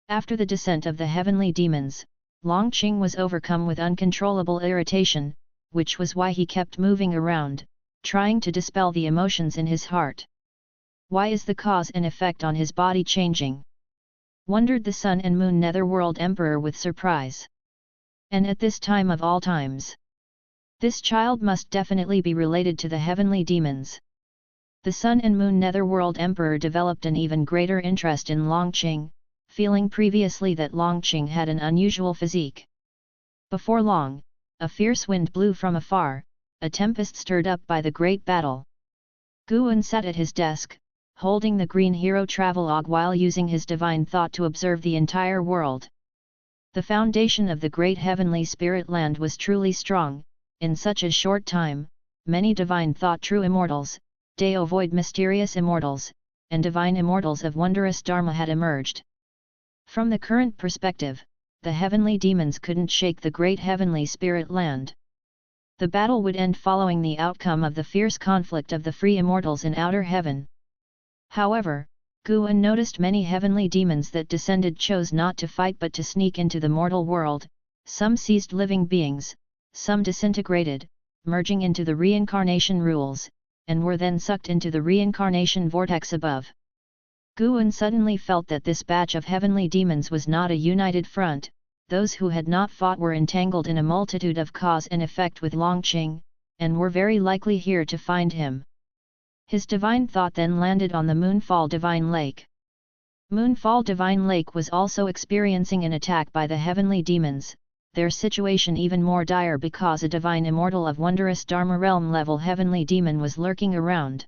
After the descent of the heavenly demons, Long Qing was overcome with uncontrollable irritation, which was why he kept moving around, trying to dispel the emotions in his heart. Why is the cause and effect on his body changing? Wondered the Sun and Moon Netherworld Emperor with surprise. And at this time of all times, this child must definitely be related to the heavenly demons. The Sun and Moon Netherworld Emperor developed an even greater interest in Long Qing, feeling previously that Long Qing had an unusual physique. Before long, a fierce wind blew from afar, a tempest stirred up by the great battle. Guan sat at his desk, holding the green hero travelogue while using his divine thought to observe the entire world. The foundation of the great heavenly spirit land was truly strong. In such a short time, many divine thought true immortals, Deo void mysterious immortals, and divine immortals of wondrous dharma had emerged. From the current perspective, the heavenly demons couldn't shake the great heavenly spirit land. The battle would end following the outcome of the fierce conflict of the free immortals in outer heaven. However, Guan noticed many heavenly demons that descended chose not to fight but to sneak into the mortal world. Some seized living beings, some disintegrated, merging into the reincarnation rules, and were then sucked into the reincarnation vortex above. Guan suddenly felt that this batch of heavenly demons was not a united front. Those who had not fought were entangled in a multitude of cause and effect with Long Qing, and were very likely here to find him. His divine thought then landed on the Moonfall Divine Lake. Moonfall Divine Lake was also experiencing an attack by the heavenly demons, their situation even more dire because a divine immortal of wondrous Dharma realm level heavenly demon was lurking around.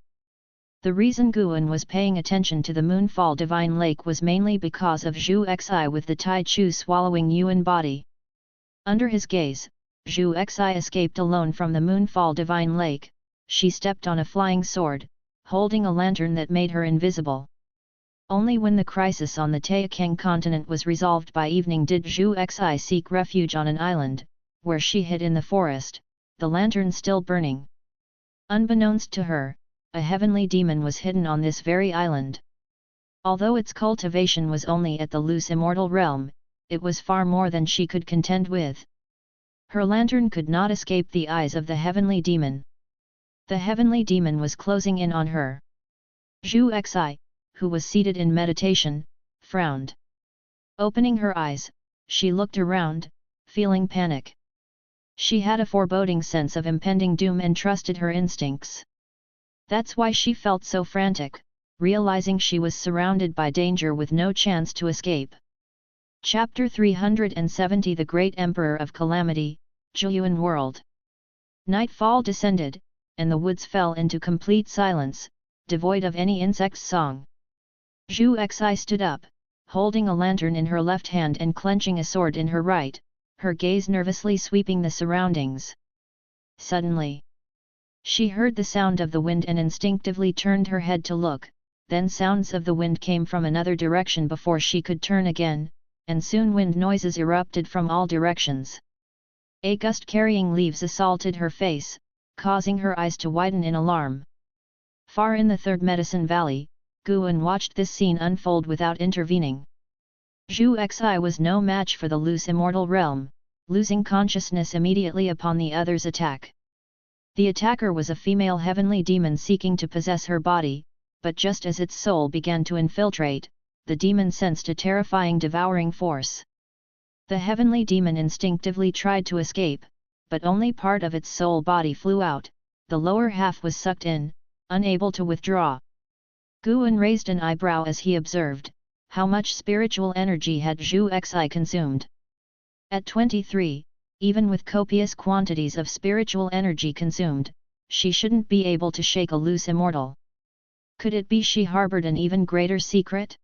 The reason Guan was paying attention to the Moonfall Divine Lake was mainly because of Zhu Xi with the Tai Chu swallowing Yuan body. Under his gaze, Zhu Xi escaped alone from the Moonfall Divine Lake. She stepped on a flying sword, holding a lantern that made her invisible. Only when the crisis on the Taixuan continent was resolved by evening did Zhu Xi seek refuge on an island, where she hid in the forest, the lantern still burning. Unbeknownst to her, a heavenly demon was hidden on this very island. Although its cultivation was only at the loose immortal realm, it was far more than she could contend with. Her lantern could not escape the eyes of the heavenly demon. The heavenly demon was closing in on her. Zhu Xi, who was seated in meditation, frowned. Opening her eyes, she looked around, feeling panic. She had a foreboding sense of impending doom and trusted her instincts. That's why she felt so frantic, realizing she was surrounded by danger with no chance to escape. Chapter 370 The Great Emperor of Calamity, Taixuan World. Nightfall descended, and the woods fell into complete silence, devoid of any insect's song. Zhu Xi stood up, holding a lantern in her left hand and clenching a sword in her right, her gaze nervously sweeping the surroundings. Suddenly, she heard the sound of the wind and instinctively turned her head to look, then sounds of the wind came from another direction before she could turn again, and soon wind noises erupted from all directions. A gust carrying leaves assaulted her face, causing her eyes to widen in alarm. Far in the Third Medicine Valley, Guan watched this scene unfold without intervening. Zhu Xi was no match for the loose immortal realm, losing consciousness immediately upon the other's attack. The attacker was a female heavenly demon seeking to possess her body, but just as its soul began to infiltrate, the demon sensed a terrifying devouring force. The heavenly demon instinctively tried to escape, but only part of its soul body flew out, the lower half was sucked in, unable to withdraw. Guan raised an eyebrow as he observed, how much spiritual energy had Zhu Xi consumed. At 23, even with copious quantities of spiritual energy consumed, she shouldn't be able to shake a loose immortal. Could it be she harbored an even greater secret?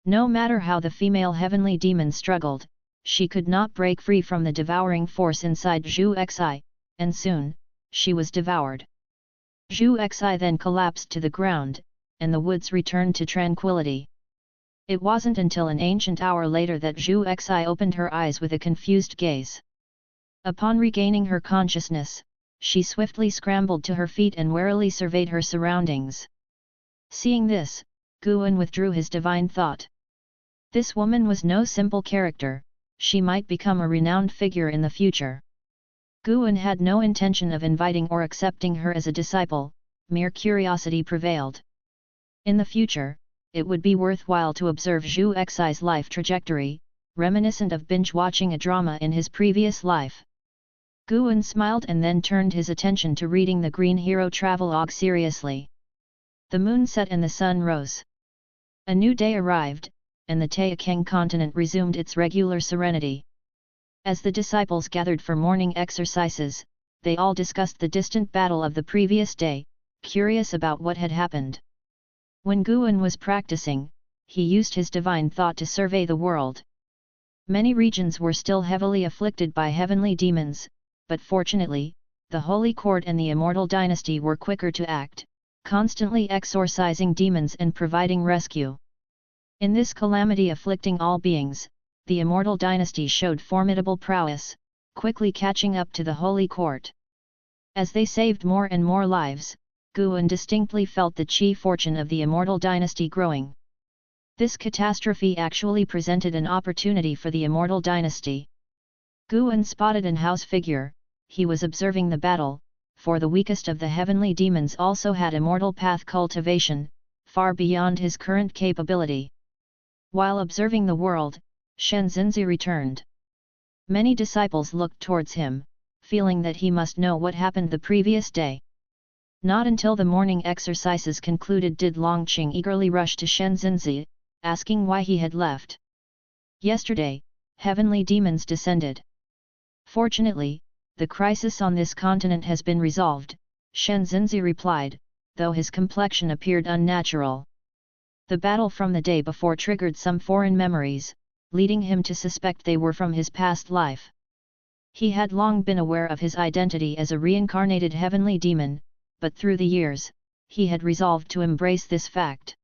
No matter how the female heavenly demon struggled, she could not break free from the devouring force inside Zhu Xi, and soon, she was devoured. Zhu Xi then collapsed to the ground, and the woods returned to tranquility. It wasn't until an ancient hour later that Zhu Xi opened her eyes with a confused gaze. Upon regaining her consciousness, she swiftly scrambled to her feet and warily surveyed her surroundings. Seeing this, Guan withdrew his divine thought. This woman was no simple character, she might become a renowned figure in the future. Guan had no intention of inviting or accepting her as a disciple, mere curiosity prevailed. In the future, it would be worthwhile to observe Zhu Xi's life trajectory, reminiscent of binge-watching a drama in his previous life. Guan smiled and then turned his attention to reading the Green Hero Travelogue seriously. The moon set and the sun rose. A new day arrived, and the Taixuan continent resumed its regular serenity. As the disciples gathered for morning exercises, they all discussed the distant battle of the previous day, curious about what had happened. When Guan was practicing, he used his divine thought to survey the world. Many regions were still heavily afflicted by heavenly demons, but fortunately, the Holy Court and the Immortal dynasty were quicker to act, constantly exorcising demons and providing rescue. In this calamity afflicting all beings, the Immortal dynasty showed formidable prowess, quickly catching up to the Holy Court. As they saved more and more lives, Guan distinctly felt the chi fortune of the Immortal dynasty growing. This catastrophe actually presented an opportunity for the Immortal dynasty. Guan spotted an house figure, he was observing the battle, for the weakest of the heavenly demons also had immortal path cultivation, far beyond his current capability. While observing the world, Shenzhenzi returned. Many disciples looked towards him, feeling that he must know what happened the previous day. Not until the morning exercises concluded did Longqing eagerly rush to Shenzhenzi, asking why he had left. Yesterday, heavenly demons descended. Fortunately, the crisis on this continent has been resolved, Shenzhenzi replied, though his complexion appeared unnatural. The battle from the day before triggered some foreign memories, leading him to suspect they were from his past life. He had long been aware of his identity as a reincarnated heavenly demon, but through the years, he had resolved to embrace this fact.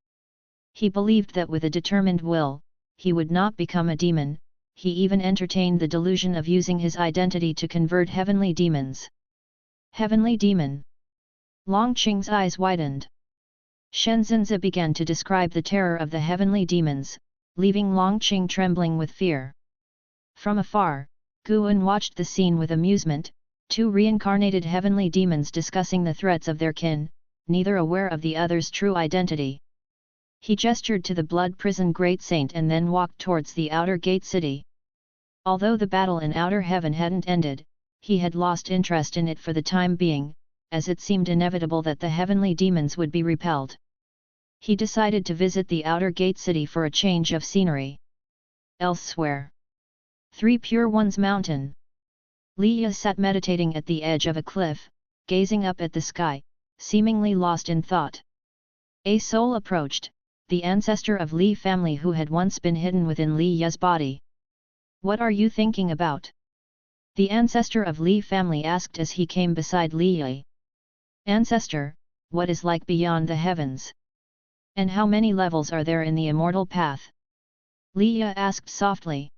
He believed that with a determined will, he would not become a demon. He even entertained the delusion of using his identity to convert heavenly demons. Heavenly demon! Longqing's eyes widened. Shenzhenzi began to describe the terror of the heavenly demons, leaving Longqing trembling with fear. From afar, Guan watched the scene with amusement, two reincarnated heavenly demons discussing the threats of their kin, neither aware of the other's true identity. He gestured to the blood prison great saint and then walked towards the outer gate city. Although the battle in outer heaven hadn't ended, he had lost interest in it for the time being, as it seemed inevitable that the heavenly demons would be repelled. He decided to visit the outer gate city for a change of scenery. Elsewhere. 3 Pure Ones Mountain. Liya sat meditating at the edge of a cliff, gazing up at the sky, seemingly lost in thought. A soul approached, the ancestor of Li family who had once been hidden within Liya's body. "What are you thinking about?" the ancestor of Li family asked as he came beside Liya. "Ancestor, what is like beyond the heavens? And how many levels are there in the immortal path?" Liya asked softly.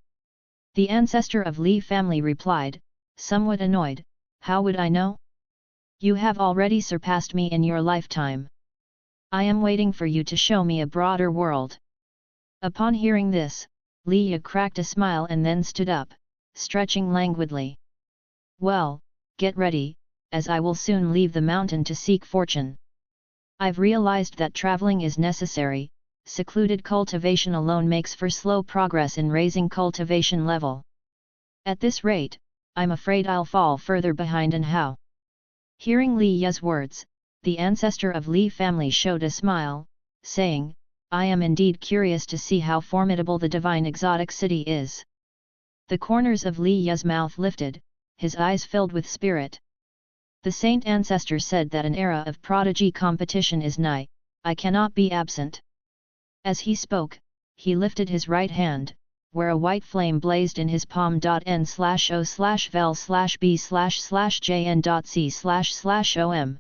The ancestor of Li family replied, somewhat annoyed, "How would I know? You have already surpassed me in your lifetime. I am waiting for you to show me a broader world." Upon hearing this, Liya cracked a smile and then stood up, stretching languidly. "Well, get ready, as I will soon leave the mountain to seek fortune. I've realized that traveling is necessary. Secluded cultivation alone makes for slow progress in raising cultivation level. At this rate, I'm afraid I'll fall further behind." And how? Hearing Liya's words, the ancestor of Li family showed a smile, saying, "I am indeed curious to see how formidable the divine exotic city is." The corners of Liya's mouth lifted, his eyes filled with spirit. The saint ancestor said that an era of prodigy competition is nigh. I cannot be absent. As he spoke, he lifted his right hand, where a white flame blazed in his palm. N/O/vel/b/jn.c//om.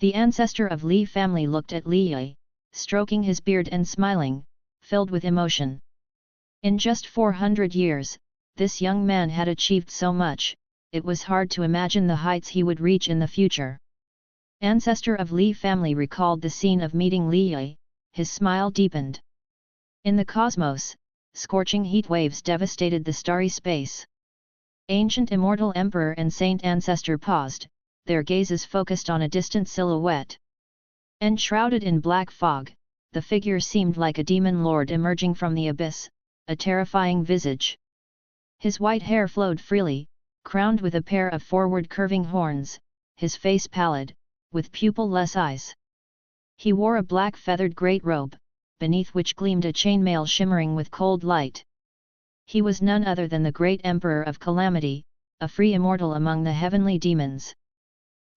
The ancestor of Li family looked at Liya, stroking his beard and smiling, filled with emotion. In just 400 years, this young man had achieved so much, it was hard to imagine the heights he would reach in the future. Ancestor of Li family recalled the scene of meeting Liya, his smile deepened. In the cosmos, scorching heat waves devastated the starry space. Ancient immortal emperor and saint ancestor paused, their gazes focused on a distant silhouette. Enshrouded in black fog, the figure seemed like a demon lord emerging from the abyss, a terrifying visage. His white hair flowed freely, crowned with a pair of forward curving horns, his face pallid, with pupil-less eyes. He wore a black feathered great robe, beneath which gleamed a chainmail shimmering with cold light. He was none other than the great Emperor of Calamity, a free immortal among the heavenly demons.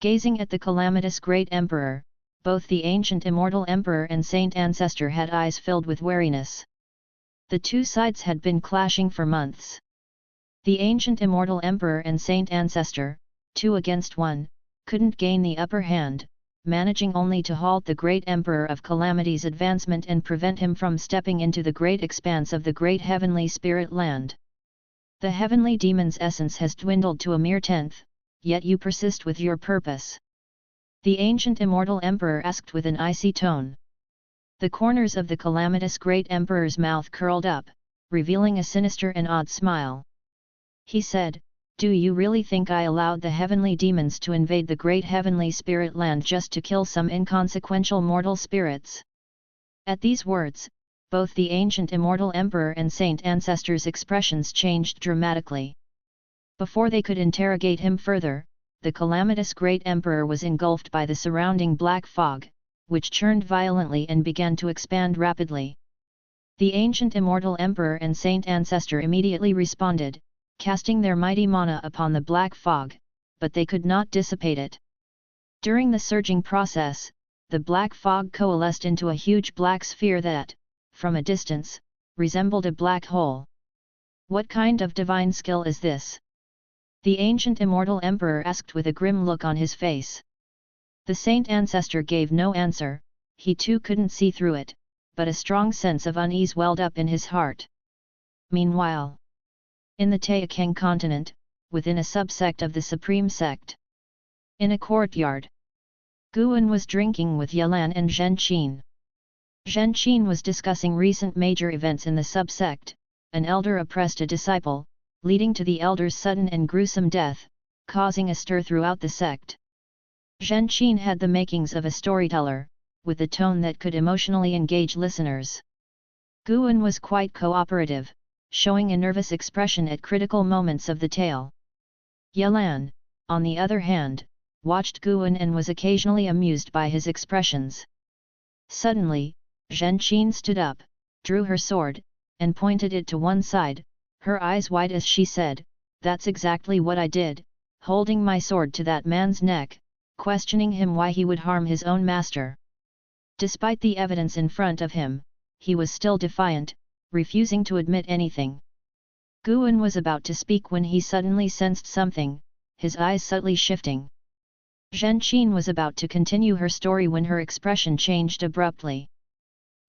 Gazing at the calamitous great Emperor, both the ancient immortal Emperor and saint ancestor had eyes filled with wariness. The two sides had been clashing for months. The ancient immortal Emperor and saint ancestor, 2 against 1, couldn't gain the upper hand, managing only to halt the great Emperor of Calamity's advancement and prevent him from stepping into the great expanse of the great heavenly spirit land. "The heavenly demon's essence has dwindled to a mere tenth, yet you persist with your purpose?" the ancient immortal Emperor asked with an icy tone. The corners of the calamitous great Emperor's mouth curled up, revealing a sinister and odd smile. He said, "Do you really think I allowed the heavenly demons to invade the great heavenly spirit land just to kill some inconsequential mortal spirits?" At these words, both the ancient immortal Emperor and saint ancestor's expressions changed dramatically. Before they could interrogate him further, the calamitous great Emperor was engulfed by the surrounding black fog, which churned violently and began to expand rapidly. The ancient immortal Emperor and saint ancestor immediately responded, casting their mighty mana upon the black fog, but they could not dissipate it. During the surging process, the black fog coalesced into a huge black sphere that, from a distance, resembled a black hole. "What kind of divine skill is this?" the ancient immortal Emperor asked with a grim look on his face. The saint ancestor gave no answer, he too couldn't see through it, but a strong sense of unease welled up in his heart. Meanwhile, in the Taixuan continent, within a subsect of the Supreme Sect. In a courtyard, Guan was drinking with Yalan and Zhenqin. Zhenqin was discussing recent major events in the subsect. An elder oppressed a disciple, leading to the elder's sudden and gruesome death, causing a stir throughout the sect. Zhenqin had the makings of a storyteller, with a tone that could emotionally engage listeners. Guan was quite cooperative, showing a nervous expression at critical moments of the tale. Yelan, on the other hand, watched Guan and was occasionally amused by his expressions. Suddenly, Zhen Qin stood up, drew her sword, and pointed it to one side, her eyes wide as she said, "That's exactly what I did," holding my sword to that man's neck, questioning him why he would harm his own master. Despite the evidence in front of him, he was still defiant, refusing to admit anything. Guan was about to speak when he suddenly sensed something, his eyes subtly shifting. Zhen Qin was about to continue her story when her expression changed abruptly.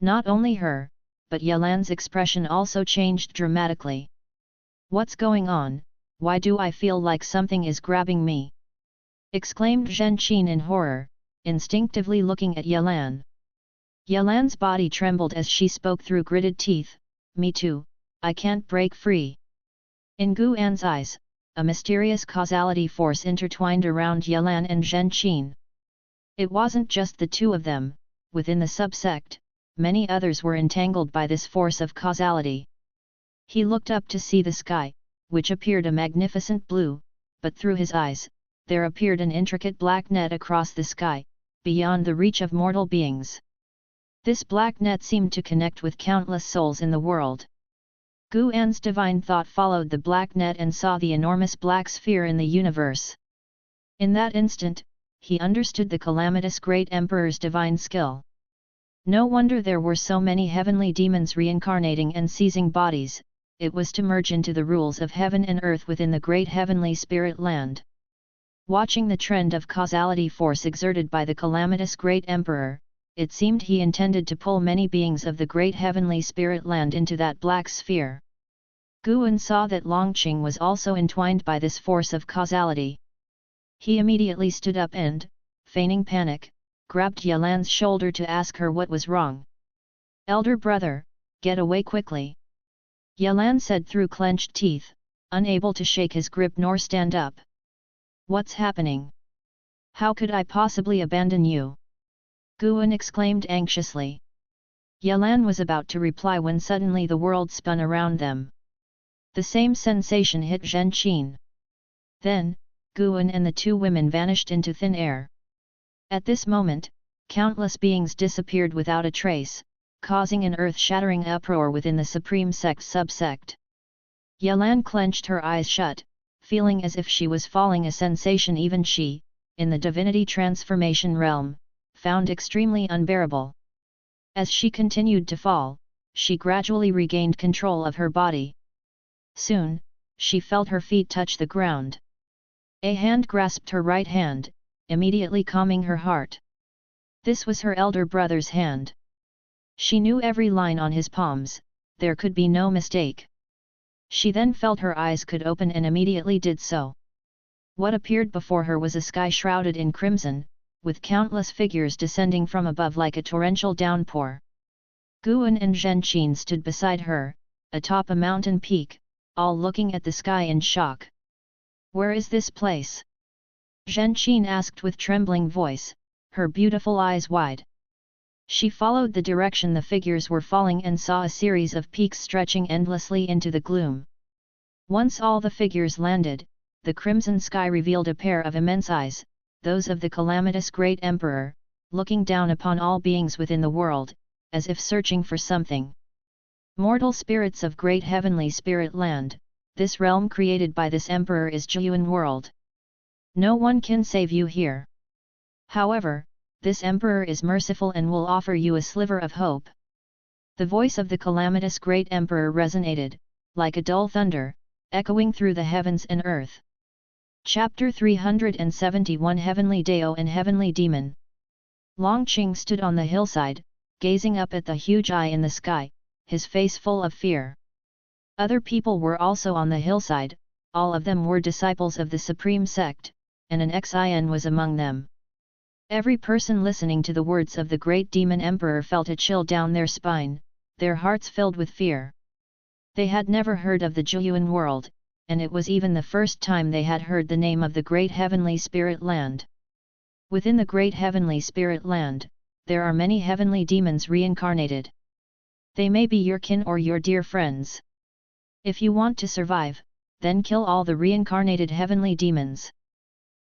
Not only her, but Yelan's expression also changed dramatically. "What's going on? Why do I feel like something is grabbing me?" exclaimed Zhen Qin in horror, instinctively looking at Yelan. Yelan's body trembled as she spoke through gritted teeth, "Me too, I can't break free." In Guan's eyes, a mysterious causality force intertwined around Yelan and Zhen Qin. It wasn't just the two of them, within the subsect, many others were entangled by this force of causality. He looked up to see the sky, which appeared a magnificent blue, but through his eyes, there appeared an intricate black net across the sky, beyond the reach of mortal beings. This black net seemed to connect with countless souls in the world. Guan's divine thought followed the black net and saw the enormous black sphere in the universe. In that instant, he understood the calamitous great emperor's divine skill. No wonder there were so many heavenly demons reincarnating and seizing bodies, it was to merge into the rules of heaven and earth within the great heavenly spirit land. Watching the trend of causality force exerted by the calamitous great emperor, it seemed he intended to pull many beings of the great heavenly spirit land into that black sphere. Guan saw that Longqing was also entwined by this force of causality. He immediately stood up and, feigning panic, grabbed Yelan's shoulder to ask her what was wrong. "Elder brother, get away quickly!" Yelan said through clenched teeth, unable to shake his grip nor stand up. "What's happening? How could I possibly abandon you?" Guan exclaimed anxiously. Yelan was about to reply when suddenly the world spun around them. The same sensation hit Zhen Qin. Then, Guan and the two women vanished into thin air. At this moment, countless beings disappeared without a trace, causing an earth-shattering uproar within the Supreme Sect subsect. Yelan clenched her eyes shut, feeling as if she was falling, a sensation even she, in the divinity transformation realm, found extremely unbearable. As she continued to fall, she gradually regained control of her body. Soon, she felt her feet touch the ground. A hand grasped her right hand, immediately calming her heart. This was her elder brother's hand. She knew every line on his palms, there could be no mistake. She then felt her eyes could open and immediately did so. What appeared before her was a sky shrouded in crimson, with countless figures descending from above like a torrential downpour. Guan and Zhen Qin stood beside her, atop a mountain peak, all looking at the sky in shock. "Where is this place?" Zhen Qin asked with trembling voice, her beautiful eyes wide. She followed the direction the figures were falling and saw a series of peaks stretching endlessly into the gloom. Once all the figures landed, the crimson sky revealed a pair of immense eyes, those of the calamitous great emperor, looking down upon all beings within the world, as if searching for something. "Mortal spirits of great heavenly spirit land, this realm created by this emperor is Taixuan world. No one can save you here. However, this emperor is merciful and will offer you a sliver of hope." The voice of the calamitous great emperor resonated, like a dull thunder, echoing through the heavens and earth. Chapter 371 Heavenly Dao and Heavenly Demon. Longqing stood on the hillside, gazing up at the huge eye in the sky, his face full of fear. Other people were also on the hillside, all of them were disciples of the Supreme Sect, and an Xin was among them. Every person listening to the words of the great demon emperor felt a chill down their spine, their hearts filled with fear. They had never heard of the Taixuan world, and it was even the first time they had heard the name of the great heavenly spirit land. Within the great heavenly spirit land, there are many heavenly demons reincarnated. They may be your kin or your dear friends. If you want to survive, then kill all the reincarnated heavenly demons.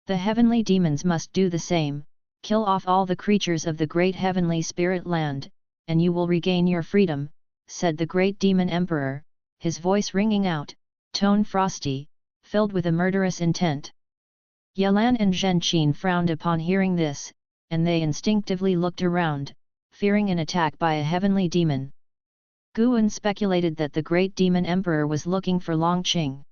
The heavenly demons must do the same, kill off all the creatures of the great heavenly spirit land, and you will regain your freedom, said the great demon emperor, his voice ringing out, tone frosty, filled with a murderous intent. Yelan and Zhenqin frowned upon hearing this, and they instinctively looked around, fearing an attack by a heavenly demon. Guan speculated that the great demon emperor was looking for Longqing.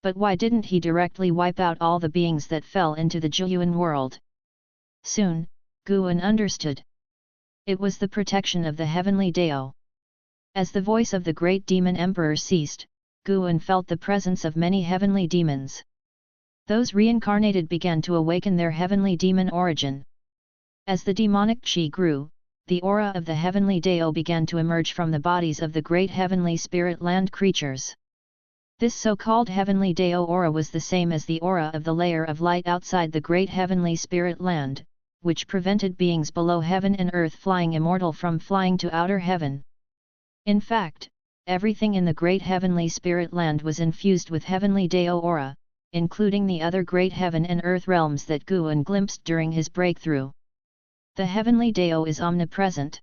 But why didn't he directly wipe out all the beings that fell into the Jiyuan world? Soon, Guan understood. It was the protection of the heavenly Dao. As the voice of the great demon emperor ceased, Guan felt the presence of many heavenly demons. Those reincarnated began to awaken their heavenly demon origin. As the demonic qi grew, the aura of the heavenly Dao began to emerge from the bodies of the great heavenly spirit land creatures. This so-called heavenly Dao aura was the same as the aura of the layer of light outside the great heavenly spirit land, which prevented beings below heaven and earth flying immortal from flying to outer heaven. In fact, everything in the great heavenly spirit land was infused with heavenly Dao aura, including the other great heaven and earth realms that Guan glimpsed during his breakthrough. The heavenly Dao is omnipresent.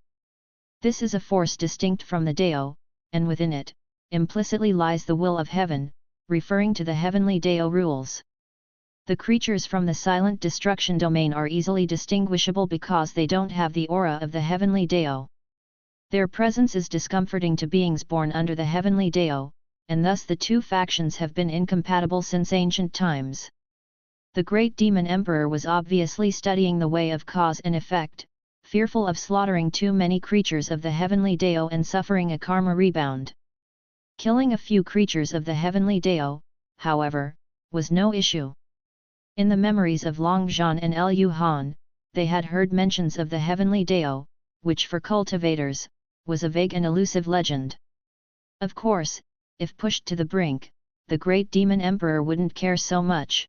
This is a force distinct from the Dao, and within it, implicitly lies the will of heaven, referring to the heavenly Dao rules. The creatures from the silent destruction domain are easily distinguishable because they don't have the aura of the heavenly Dao. Their presence is discomforting to beings born under the heavenly Dao, and thus the two factions have been incompatible since ancient times. The great demon emperor was obviously studying the way of cause and effect, fearful of slaughtering too many creatures of the heavenly Dao and suffering a karma rebound. Killing a few creatures of the heavenly Dao, however, was no issue. In the memories of Long Zhan and Liu Han, they had heard mentions of the heavenly Dao, which for cultivators, was a vague and elusive legend. Of course, if pushed to the brink, the great demon emperor wouldn't care so much.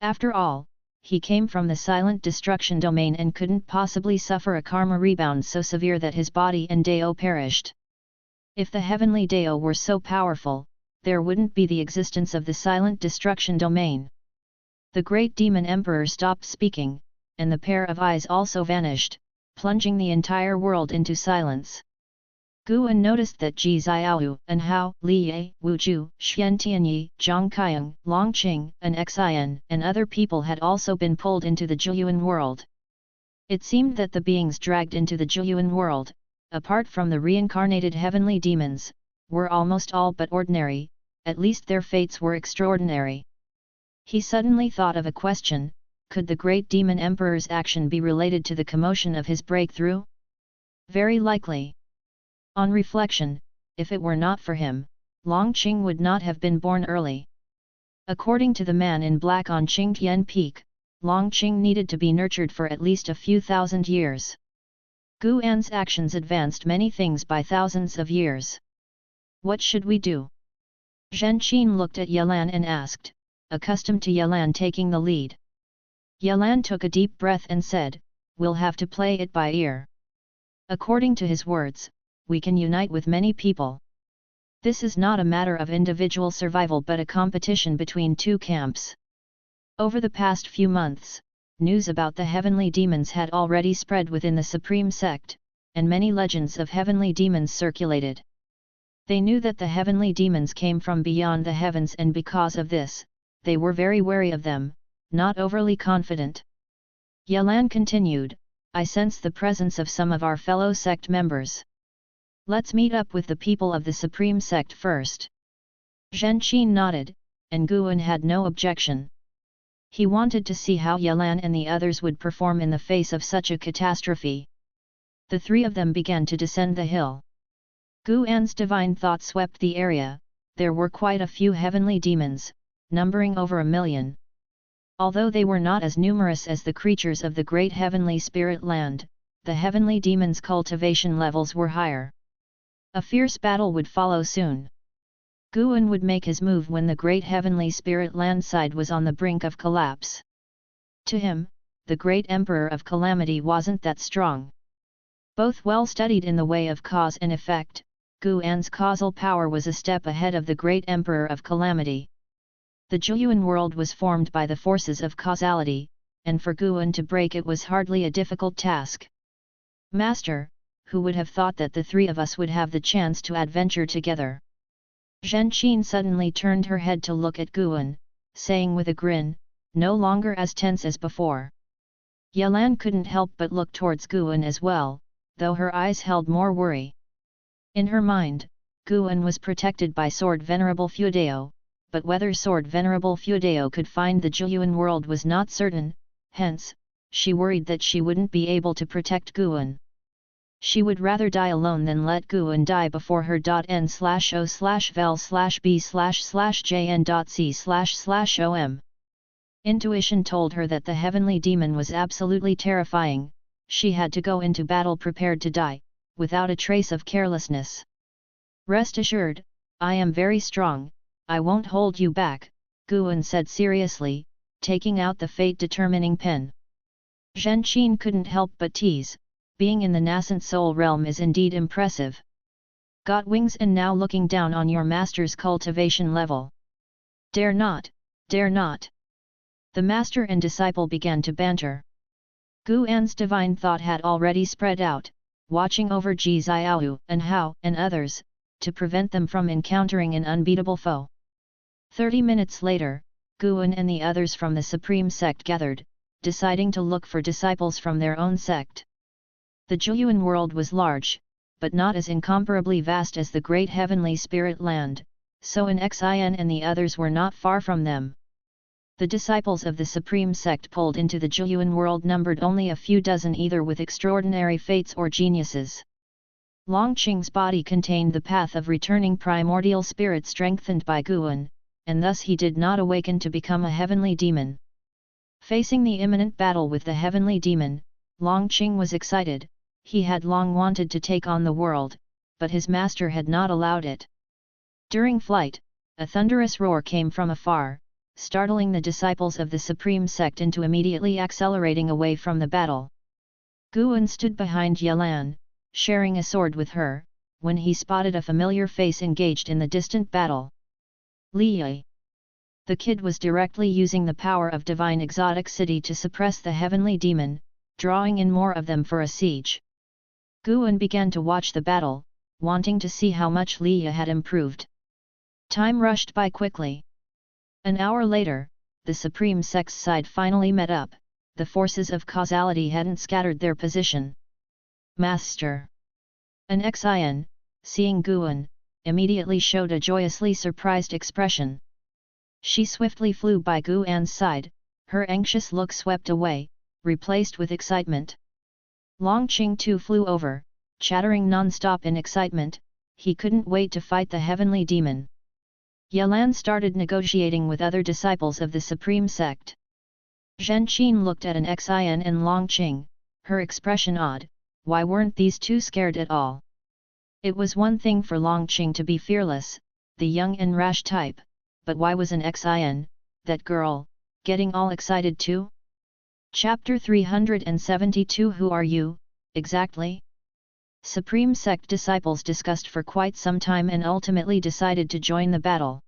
After all, he came from the silent destruction domain and couldn't possibly suffer a karma rebound so severe that his body and Dao perished. If the heavenly Dao were so powerful, there wouldn't be the existence of the silent destruction domain. The great demon emperor stopped speaking, and the pair of eyes also vanished, plunging the entire world into silence. Guan noticed that Ji Xiaoyu and Hao, Liye, Wuzhu, Xian Tianyi, Zhang Qiang, Longqing, and Xian and other people had also been pulled into the Jiyuan world. It seemed that the beings dragged into the Jiyuan world, apart from the reincarnated heavenly demons, were almost all but ordinary, at least their fates were extraordinary. He suddenly thought of a question: could the great demon emperor's action be related to the commotion of his breakthrough? Very likely. On reflection, if it were not for him, Longqing would not have been born early. According to the man in black on Qingtian Peak, Longqing needed to be nurtured for at least a few thousand years. Guan's actions advanced many things by thousands of years. What should we do? Zhenqin looked at Yelan and asked, accustomed to Yelan taking the lead. Yelan took a deep breath and said, "We'll have to play it by ear." According to his words, we can unite with many people. This is not a matter of individual survival but a competition between two camps. Over the past few months, news about the heavenly demons had already spread within the Supreme Sect, and many legends of heavenly demons circulated. They knew that the heavenly demons came from beyond the heavens, and because of this, they were very wary of them, not overly confident. Yelan continued, "I sense the presence of some of our fellow sect members. Let's meet up with the people of the Supreme Sect first." Zhenqin nodded, and Guan had no objection. He wanted to see how Yelan and the others would perform in the face of such a catastrophe. The three of them began to descend the hill. Guan's divine thought swept the area. There were quite a few heavenly demons, numbering over 1,000,000. Although they were not as numerous as the creatures of the great heavenly spirit land, the heavenly demons' cultivation levels were higher. A fierce battle would follow soon. Guan would make his move when the great heavenly spirit land side was on the brink of collapse. To him, the great Emperor of Calamity wasn't that strong. Both well studied in the way of cause and effect, Guan's causal power was a step ahead of the great Emperor of Calamity. The Jueyuan world was formed by the forces of causality, and for Guan to break it was hardly a difficult task. Master, who would have thought that the three of us would have the chance to adventure together? Zhen Qin suddenly turned her head to look at Guan, saying with a grin, no longer as tense as before. Yelan couldn't help but look towards Guan as well, though her eyes held more worry. In her mind, Guan was protected by Sword Venerable Feudeo, but whether Sword Venerable Feudeo could find the Jueyuan world was not certain, hence, she worried that she wouldn't be able to protect Guan. She would rather die alone than let Guan die before her. N/O/vel/b/jn.c//om. Intuition told her that the heavenly demon was absolutely terrifying. She had to go into battle prepared to die, without a trace of carelessness. Rest assured, I am very strong, I won't hold you back, Guan said seriously, taking out the fate-determining pen. Zhen Qin couldn't help but tease, being in the nascent soul realm is indeed impressive. Got wings and now looking down on your master's cultivation level. Dare not, dare not. The master and disciple began to banter. Guan's divine thought had already spread out, watching over Ji Xiaohu and Hao and others, to prevent them from encountering an unbeatable foe. 30 minutes later, Guan and the others from the Supreme Sect gathered, deciding to look for disciples from their own sect. The Jueyuan world was large, but not as incomparably vast as the great heavenly spirit land, so an Xin and the others were not far from them. The disciples of the Supreme Sect pulled into the Jueyuan world numbered only a few dozen, either with extraordinary fates or geniuses. Longqing's body contained the path of returning primordial spirit strengthened by Guan, and thus he did not awaken to become a heavenly demon. Facing the imminent battle with the heavenly demon, Longqing was excited. He had long wanted to take on the world, but his master had not allowed it. During flight, a thunderous roar came from afar, startling the disciples of the Supreme Sect into immediately accelerating away from the battle. Guan stood behind Yelan, sharing a sword with her, when he spotted a familiar face engaged in the distant battle. Li. The kid was directly using the power of divine exotic city to suppress the heavenly demon, drawing in more of them for a siege. Guan began to watch the battle, wanting to see how much Li had improved. Time rushed by quickly. An hour later, the Supreme Sect's side finally met up. The forces of causality hadn't scattered their position. Master! An Xin, seeing Guan, immediately showed a joyously surprised expression. She swiftly flew by Guan's side, her anxious look swept away, replaced with excitement. Longqing too flew over, chattering non-stop in excitement. He couldn't wait to fight the heavenly demon. Yelan started negotiating with other disciples of the Supreme Sect. Zhen Qin looked at an Xin and Longqing, her expression odd. Why weren't these two scared at all? It was one thing for Longqing to be fearless, the young and rash type, but why was an Xin, that girl, getting all excited too? Chapter 372 Who are you, exactly? Supreme Sect disciples discussed for quite some time and ultimately decided to join the battle.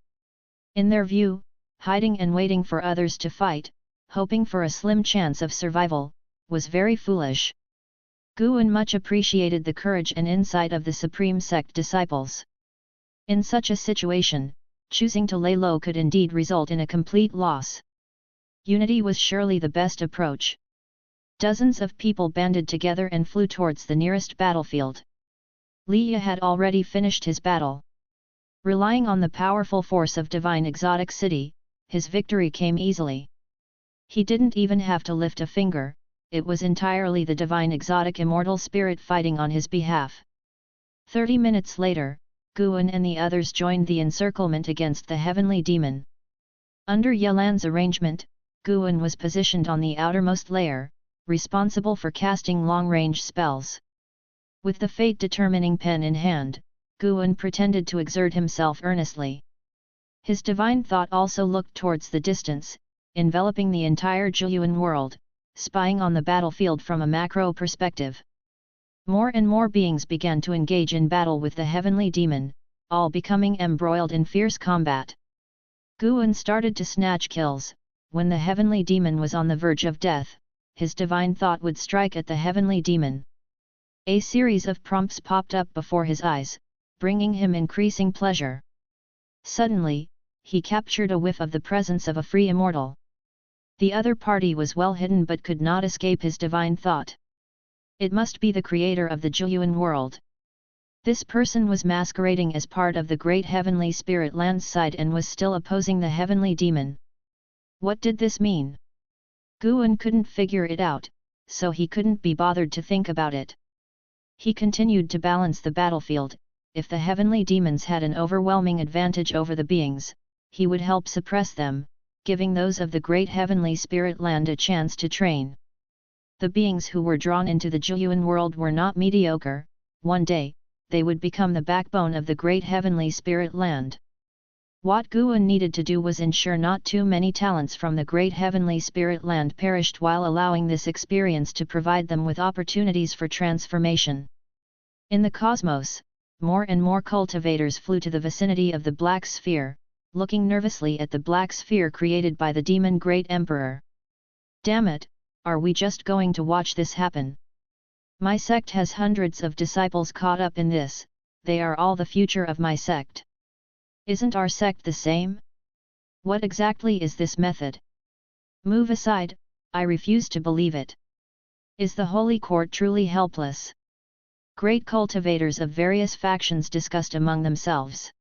In their view, hiding and waiting for others to fight, hoping for a slim chance of survival, was very foolish. Guan much appreciated the courage and insight of the Supreme Sect disciples. In such a situation, choosing to lay low could indeed result in a complete loss. Unity was surely the best approach. Dozens of people banded together and flew towards the nearest battlefield. Li had already finished his battle. Relying on the powerful force of divine exotic city, his victory came easily. He didn't even have to lift a finger, it was entirely the divine exotic immortal spirit fighting on his behalf. 30 minutes later, Guan and the others joined the encirclement against the heavenly demon. Under Yelan's arrangement, Guan was positioned on the outermost layer, responsible for casting long-range spells. With the fate-determining pen in hand, Guan pretended to exert himself earnestly. His divine thought also looked towards the distance, enveloping the entire Jueyuan world, spying on the battlefield from a macro perspective. More and more beings began to engage in battle with the heavenly demon, all becoming embroiled in fierce combat. Guan started to snatch kills. When the heavenly demon was on the verge of death, his divine thought would strike at the heavenly demon. A series of prompts popped up before his eyes, bringing him increasing pleasure. Suddenly, he captured a whiff of the presence of a free immortal. The other party was well hidden but could not escape his divine thought. It must be the creator of the Taixuan world. This person was masquerading as part of the great heavenly spirit land's side and was still opposing the heavenly demon. What did this mean? Guan couldn't figure it out, so he couldn't be bothered to think about it. He continued to balance the battlefield. If the heavenly demons had an overwhelming advantage over the beings, he would help suppress them, giving those of the great heavenly spirit land a chance to train. The beings who were drawn into the Taixuan world were not mediocre. One day, they would become the backbone of the great heavenly spirit land. What Guan needed to do was ensure not too many talents from the great heavenly spirit land perished while allowing this experience to provide them with opportunities for transformation. In the cosmos, more and more cultivators flew to the vicinity of the Black Sphere, looking nervously at the Black Sphere created by the demon Great Emperor. Damn it, are we just going to watch this happen? My sect has hundreds of disciples caught up in this, they are all the future of my sect. Isn't our sect the same? What exactly is this method? Move aside, I refuse to believe it. Is the Holy Court truly helpless? Great cultivators of various factions discussed among themselves.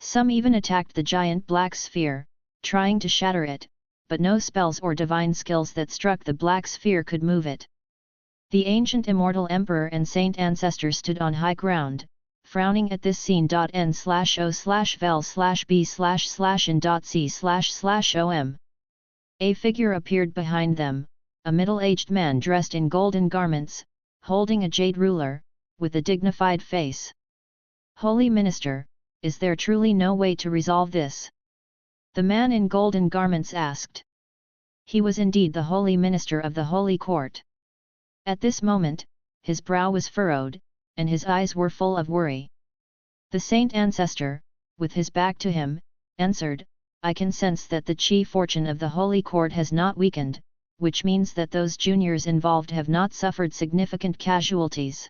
Some even attacked the giant Black Sphere, trying to shatter it, but no spells or divine skills that struck the Black Sphere could move it. The ancient immortal emperor and saint ancestor stood on high ground, frowning at this scene. N/O/vel/b//in.c//om. A figure appeared behind them, a middle-aged man dressed in golden garments, holding a jade ruler, with a dignified face. Holy Minister, is there truly no way to resolve this? The man in golden garments asked. He was indeed the Holy Minister of the Holy Court. At this moment, his brow was furrowed, and his eyes were full of worry. The saint ancestor, with his back to him, answered, I can sense that the chi fortune of the Holy Court has not weakened, which means that those juniors involved have not suffered significant casualties.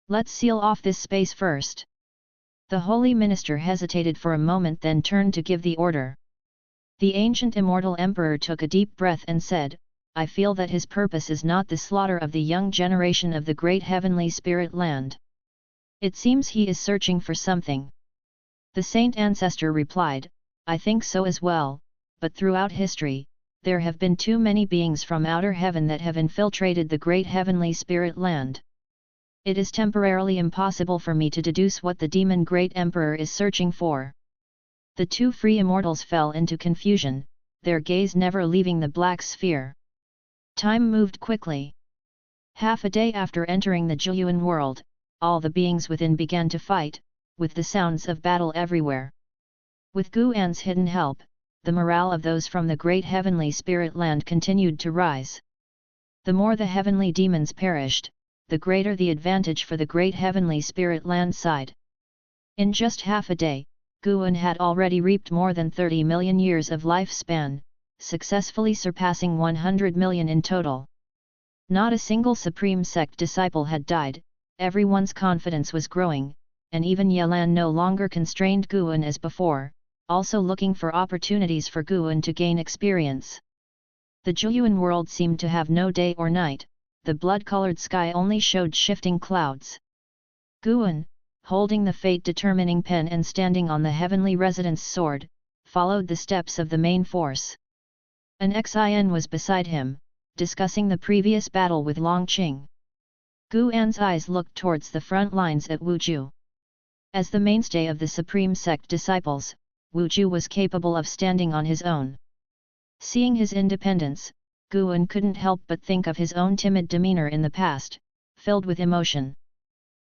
Let's seal off this space first. The Holy Minister hesitated for a moment, then turned to give the order. The ancient immortal emperor took a deep breath and said, I feel that his purpose is not the slaughter of the young generation of the great heavenly spirit land. It seems he is searching for something. The saint ancestor replied, I think so as well, but throughout history, there have been too many beings from outer heaven that have infiltrated the great heavenly spirit land. It is temporarily impossible for me to deduce what the demon Great Emperor is searching for. The two free immortals fell into confusion, their gaze never leaving the Black Sphere. Time moved quickly. Half a day after entering the Taixuan world, all the beings within began to fight, with the sounds of battle everywhere. With Guan's hidden help, the morale of those from the great heavenly spirit land continued to rise. The more the heavenly demons perished, the greater the advantage for the great heavenly spirit land side. In just half a day, Guan had already reaped more than 30 million years of lifespan, successfully surpassing 100 million in total. Not a single Supreme Sect disciple had died, everyone's confidence was growing, and even Yelan no longer constrained Guan as before, also looking for opportunities for Guan to gain experience. The Taixuan world seemed to have no day or night, the blood-colored sky only showed shifting clouds. Guan, holding the fate-determining pen and standing on the heavenly resident's sword, followed the steps of the main force. An Xin was beside him, discussing the previous battle with Long Qing. Guan's eyes looked towards the front lines at Wuzhu. As the mainstay of the Supreme Sect disciples, Wuzhu was capable of standing on his own. Seeing his independence, Guan couldn't help but think of his own timid demeanor in the past, filled with emotion.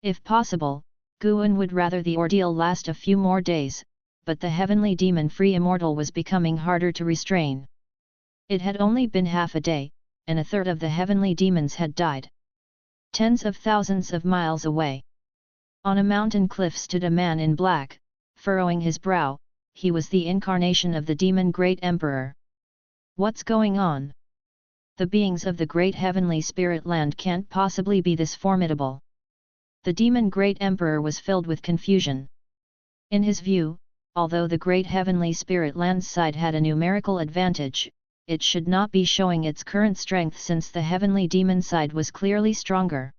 If possible, Guan would rather the ordeal last a few more days, but the heavenly demon free immortal was becoming harder to restrain. It had only been half a day, and a third of the heavenly demons had died. Tens of thousands of miles away, on a mountain cliff stood a man in black, furrowing his brow. He was the incarnation of the demon Great Emperor. What's going on? The beings of the great heavenly spirit land can't possibly be this formidable. The demon Great Emperor was filled with confusion. In his view, although the great heavenly spirit land's side had a numerical advantage, it should not be showing its current strength since the heavenly demon side was clearly stronger.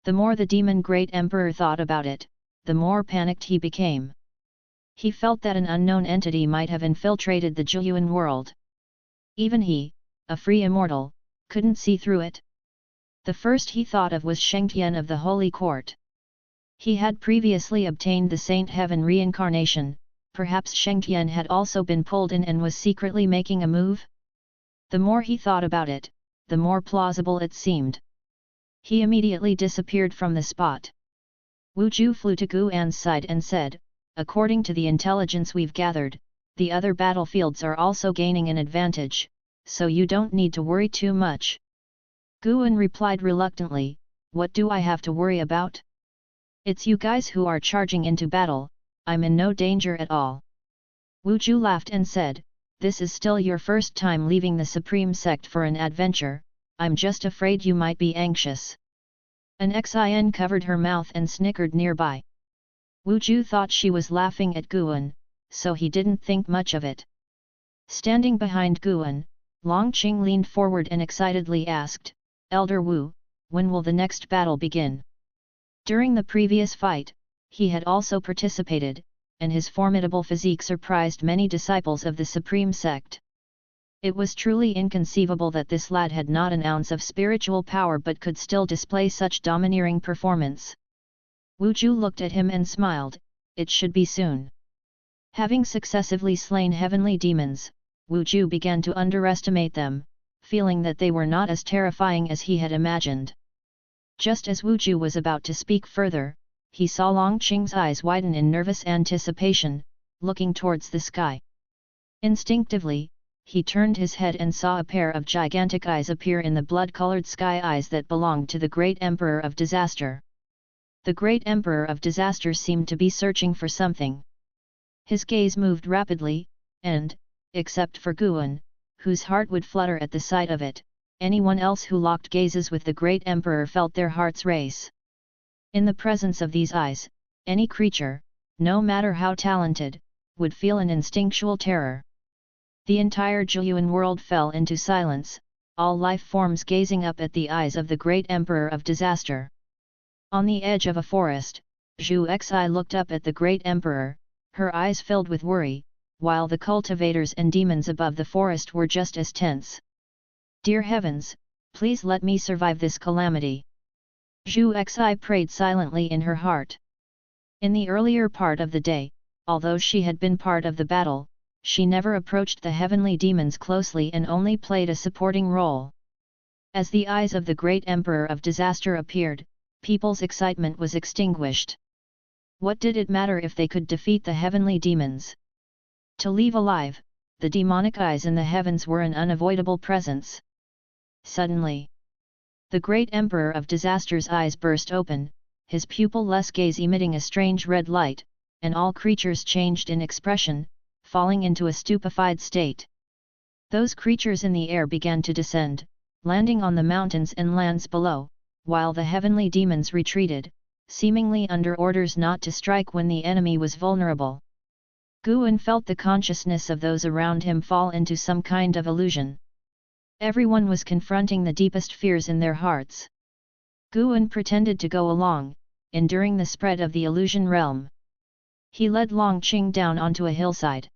The more the demon Great Emperor thought about it, the more panicked he became. He felt that an unknown entity might have infiltrated the Taixuan world. Even he, a free immortal, couldn't see through it. The first he thought of was Shengtian of the Holy Court. He had previously obtained the Saint Heaven reincarnation. Perhaps Shengtian had also been pulled in and was secretly making a move? The more he thought about it, the more plausible it seemed. He immediately disappeared from the spot. Wu Ju flew to Guan's side and said, "According to the intelligence we've gathered, the other battlefields are also gaining an advantage, so you don't need to worry too much." Guan replied reluctantly, "What do I have to worry about? It's you guys who are charging into battle, I'm in no danger at all." Wu Ju laughed and said, "This is still your first time leaving the Supreme Sect for an adventure, I'm just afraid you might be anxious." An Xin covered her mouth and snickered nearby. Wu Ju thought she was laughing at Guan, so he didn't think much of it. Standing behind Guan, Longqing leaned forward and excitedly asked, "Elder Wu, when will the next battle begin?" During the previous fight, he had also participated, and his formidable physique surprised many disciples of the Supreme Sect. It was truly inconceivable that this lad had not an ounce of spiritual power but could still display such domineering performance. Wu Ju looked at him and smiled, "It should be soon." Having successively slain heavenly demons, Wu Ju began to underestimate them, feeling that they were not as terrifying as he had imagined. Just as Wu Ju was about to speak further, he saw Longqing's eyes widen in nervous anticipation, looking towards the sky. Instinctively, he turned his head and saw a pair of gigantic eyes appear in the blood-colored sky eyes that belonged to the Great Emperor of Disaster. The Great Emperor of Disaster seemed to be searching for something. His gaze moved rapidly, and, except for Guan, whose heart would flutter at the sight of it, anyone else who locked gazes with the Great Emperor felt their hearts race. In the presence of these eyes, any creature, no matter how talented, would feel an instinctual terror. The entire Taixuan world fell into silence, all life forms gazing up at the eyes of the Great Emperor of Disaster. On the edge of a forest, Zhu Xi looked up at the Great Emperor, her eyes filled with worry, while the cultivators and demons above the forest were just as tense. "Dear heavens, please let me survive this calamity." Zhu Xi prayed silently in her heart. In the earlier part of the day, although she had been part of the battle, she never approached the heavenly demons closely and only played a supporting role. As the eyes of the Great Emperor of Disaster appeared, people's excitement was extinguished. What did it matter if they could defeat the heavenly demons? To leave alive, the demonic eyes in the heavens were an unavoidable presence. Suddenly, the Great Emperor of Disaster's eyes burst open, his pupil-less gaze emitting a strange red light, and all creatures changed in expression, falling into a stupefied state. Those creatures in the air began to descend, landing on the mountains and lands below, while the heavenly demons retreated, seemingly under orders not to strike when the enemy was vulnerable. Guan felt the consciousness of those around him fall into some kind of illusion. Everyone was confronting the deepest fears in their hearts. Guan pretended to go along, enduring the spread of the illusion realm. He led Longqing down onto a hillside.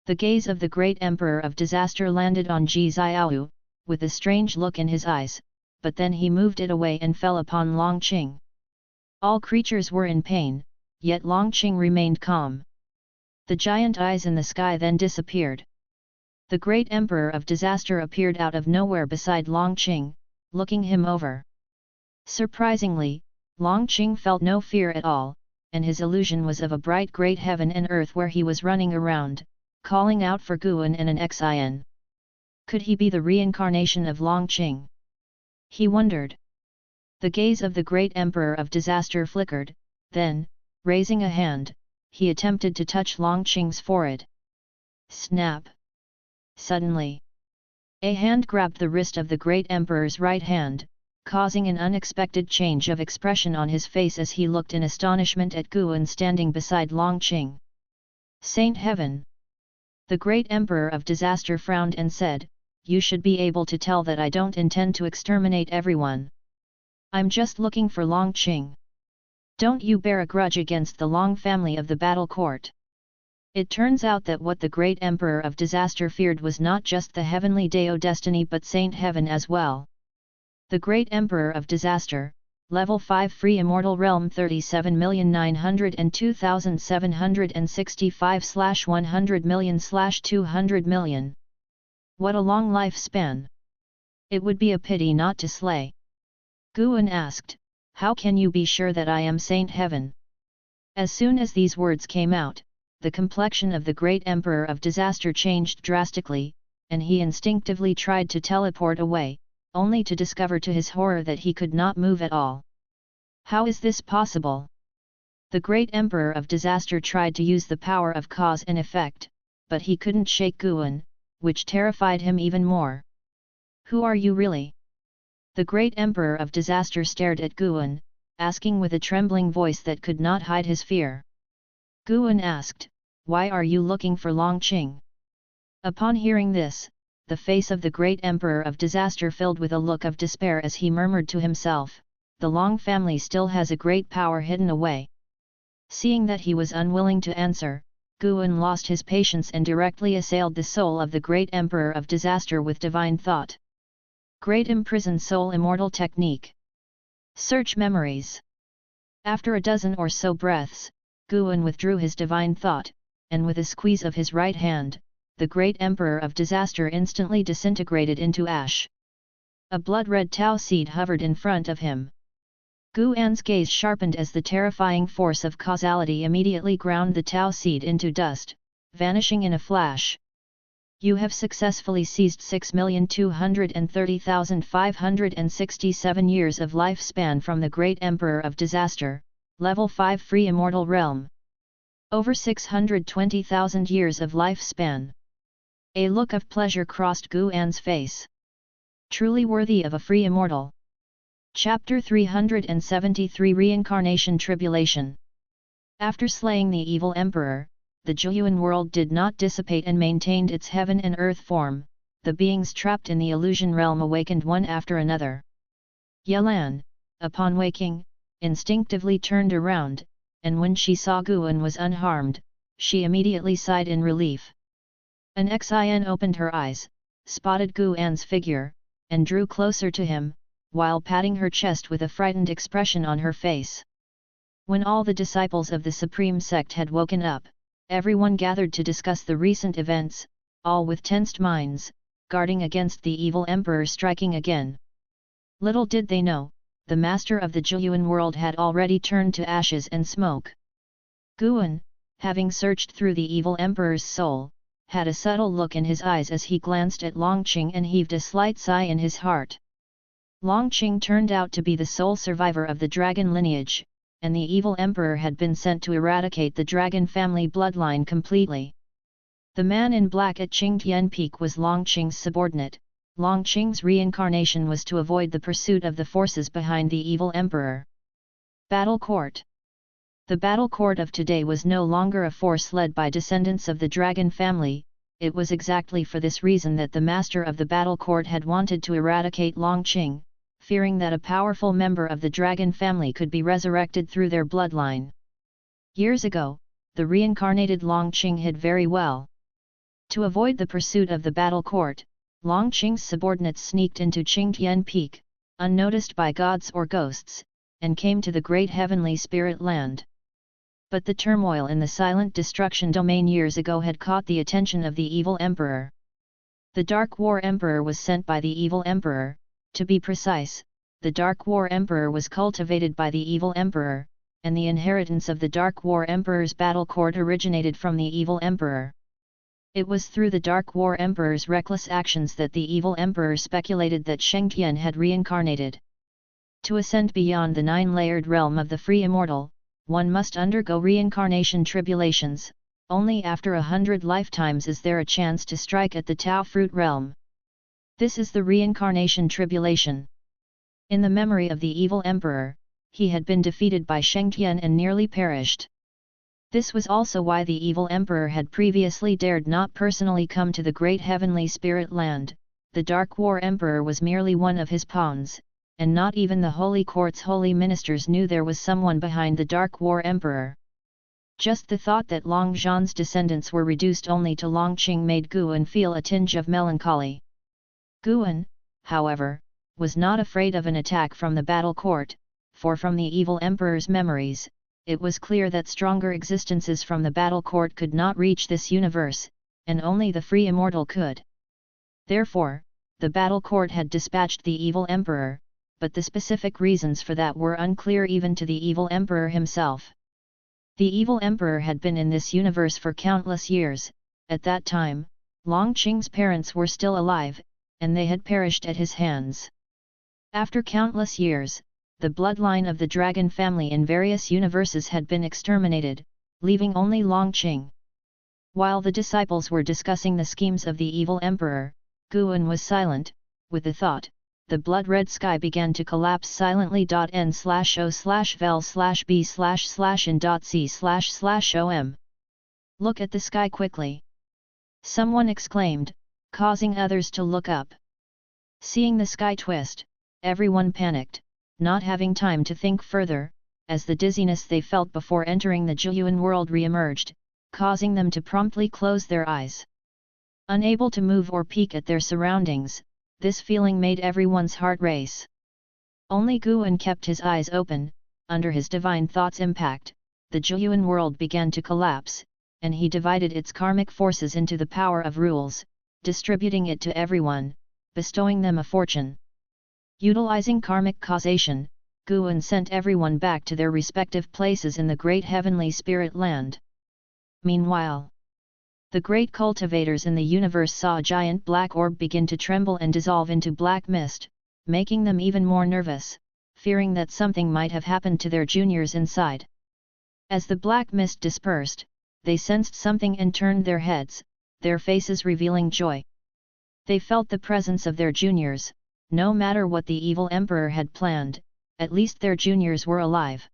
The gaze of the Great Emperor of Disaster landed on Ji Xiaoyu, with a strange look in his eyes, but then he moved it away and fell upon Longqing. All creatures were in pain, yet Longqing remained calm. The giant eyes in the sky then disappeared. The Great Emperor of Disaster appeared out of nowhere beside Longqing, looking him over. Surprisingly, Longqing felt no fear at all, and his illusion was of a bright great heaven and earth where he was running around, calling out for Guan and an Xin. Could he be the reincarnation of Longqing? He wondered. The gaze of the great Emperor of Disaster flickered, then, raising a hand, he attempted to touch Longqing's forehead. Snap! Suddenly, a hand grabbed the wrist of the great Emperor's right hand, causing an unexpected change of expression on his face as he looked in astonishment at Guan standing beside Longqing. Saint Heaven! The great Emperor of Disaster frowned and said, "You should be able to tell that I don't intend to exterminate everyone. I'm just looking for Longqing. Don't you bear a grudge against the Long family of the battle court." It turns out that what the great Emperor of Disaster feared was not just the heavenly Deo Destiny but Saint Heaven as well. The great Emperor of Disaster, Level 5 Free Immortal Realm 37,902,765/100 million. What a long lifespan! It would be a pity not to slay. Guan asked, "How can you be sure that I am Saint Heaven?" As soon as these words came out, the complexion of the great Emperor of Disaster changed drastically, and he instinctively tried to teleport away, only to discover to his horror that he could not move at all. How is this possible? The great Emperor of Disaster tried to use the power of cause and effect, but he couldn't shake Guan, which terrified him even more. "Who are you really?" The great Emperor of Disaster stared at Guan, asking with a trembling voice that could not hide his fear. Guan asked, "Why are you looking for Longqing?" Upon hearing this, the face of the great Emperor of Disaster filled with a look of despair as he murmured to himself, "The Long family still has a great power hidden away." Seeing that he was unwilling to answer, Guan lost his patience and directly assailed the soul of the great Emperor of Disaster with divine thought. Great Imprisoned Soul Immortal Technique. Search Memories. After a dozen or so breaths, Guan withdrew his divine thought, and with a squeeze of his right hand, the great Emperor of Disaster instantly disintegrated into ash. A blood-red Tao seed hovered in front of him. Guan's gaze sharpened as the terrifying force of causality immediately ground the Tao seed into dust, vanishing in a flash. You have successfully seized 6,230,567 years of lifespan from the great Emperor of Disaster, Level 5 Free Immortal Realm. Over 620,000 years of lifespan. A look of pleasure crossed Guan's face. Truly worthy of a free immortal. Chapter 373 Reincarnation Tribulation. After slaying the evil emperor, the Taixuan world did not dissipate and maintained its heaven and earth form. The beings trapped in the illusion realm awakened one after another. Yelan, upon waking, instinctively turned around, and when she saw Guan was unharmed, she immediately sighed in relief. An Xin opened her eyes, spotted Guan's figure, and drew closer to him, while patting her chest with a frightened expression on her face. When all the disciples of the Supreme Sect had woken up, everyone gathered to discuss the recent events, all with tensed minds, guarding against the evil emperor striking again. Little did they know, the master of the Taixuan world had already turned to ashes and smoke. Guan, having searched through the evil emperor's soul, had a subtle look in his eyes as he glanced at Longqing and heaved a slight sigh in his heart. Longqing turned out to be the sole survivor of the dragon lineage, and the evil emperor had been sent to eradicate the dragon family bloodline completely. The man in black at Qingtian Peak was Longqing's subordinate. Longqing's reincarnation was to avoid the pursuit of the forces behind the evil emperor. Battle Court. The battle court of today was no longer a force led by descendants of the dragon family. It was exactly for this reason that the master of the battle court had wanted to eradicate Longqing, fearing that a powerful member of the dragon family could be resurrected through their bloodline. Years ago, the reincarnated Longqing hid very well. To avoid the pursuit of the battle court, Longqing's subordinates sneaked into Qingtian Peak, unnoticed by gods or ghosts, and came to the great heavenly spirit land. But the turmoil in the silent destruction domain years ago had caught the attention of the evil emperor. The Dark War Emperor was sent by the evil emperor. To be precise, the Dark War Emperor was cultivated by the evil emperor, and the inheritance of the Dark War Emperor's battle court originated from the evil emperor. It was through the Dark War Emperor's reckless actions that the evil emperor speculated that Shengqian had reincarnated. To ascend beyond the 9-layered realm of the free immortal, one must undergo reincarnation tribulations. Only after 100 lifetimes is there a chance to strike at the Tao fruit realm. This is the reincarnation tribulation. In the memory of the evil emperor, he had been defeated by Shengqian and nearly perished. This was also why the evil emperor had previously dared not personally come to the great heavenly spirit land. The Dark War Emperor was merely one of his pawns, and not even the Holy Court's holy ministers knew there was someone behind the Dark War Emperor. Just the thought that Long Zhan's descendants were reduced only to Longqing made Guan feel a tinge of melancholy. Guan, however, was not afraid of an attack from the battle court, for from the evil emperor's memories, it was clear that stronger existences from the battle court could not reach this universe, and only the free immortal could. Therefore, the battle court had dispatched the evil emperor, but the specific reasons for that were unclear even to the evil emperor himself. The evil emperor had been in this universe for countless years. At that time, Longqing's parents were still alive, and they had perished at his hands. After countless years, the bloodline of the dragon family in various universes had been exterminated, leaving only Longqing. While the disciples were discussing the schemes of the evil emperor, Guan was silent. With the thought, the blood-red sky began to collapse silently. N/O/vel/b//in.c//om. Look at the sky quickly! Someone exclaimed, causing others to look up. Seeing the sky twist, everyone panicked, not having time to think further, as the dizziness they felt before entering the Zhiyuan world re-emerged, causing them to promptly close their eyes. Unable to move or peek at their surroundings, this feeling made everyone's heart race. Only Guan kept his eyes open. Under his divine thought's impact, the Zhiyuan world began to collapse, and he divided its karmic forces into the power of rules, distributing it to everyone, bestowing them a fortune. Utilizing karmic causation, Guan sent everyone back to their respective places in the great heavenly spirit land. Meanwhile, the great cultivators in the universe saw a giant black orb begin to tremble and dissolve into black mist, making them even more nervous, fearing that something might have happened to their juniors inside. As the black mist dispersed, they sensed something and turned their heads, their faces revealing joy. They felt the presence of their juniors. No matter what the evil emperor had planned, at least their juniors were alive.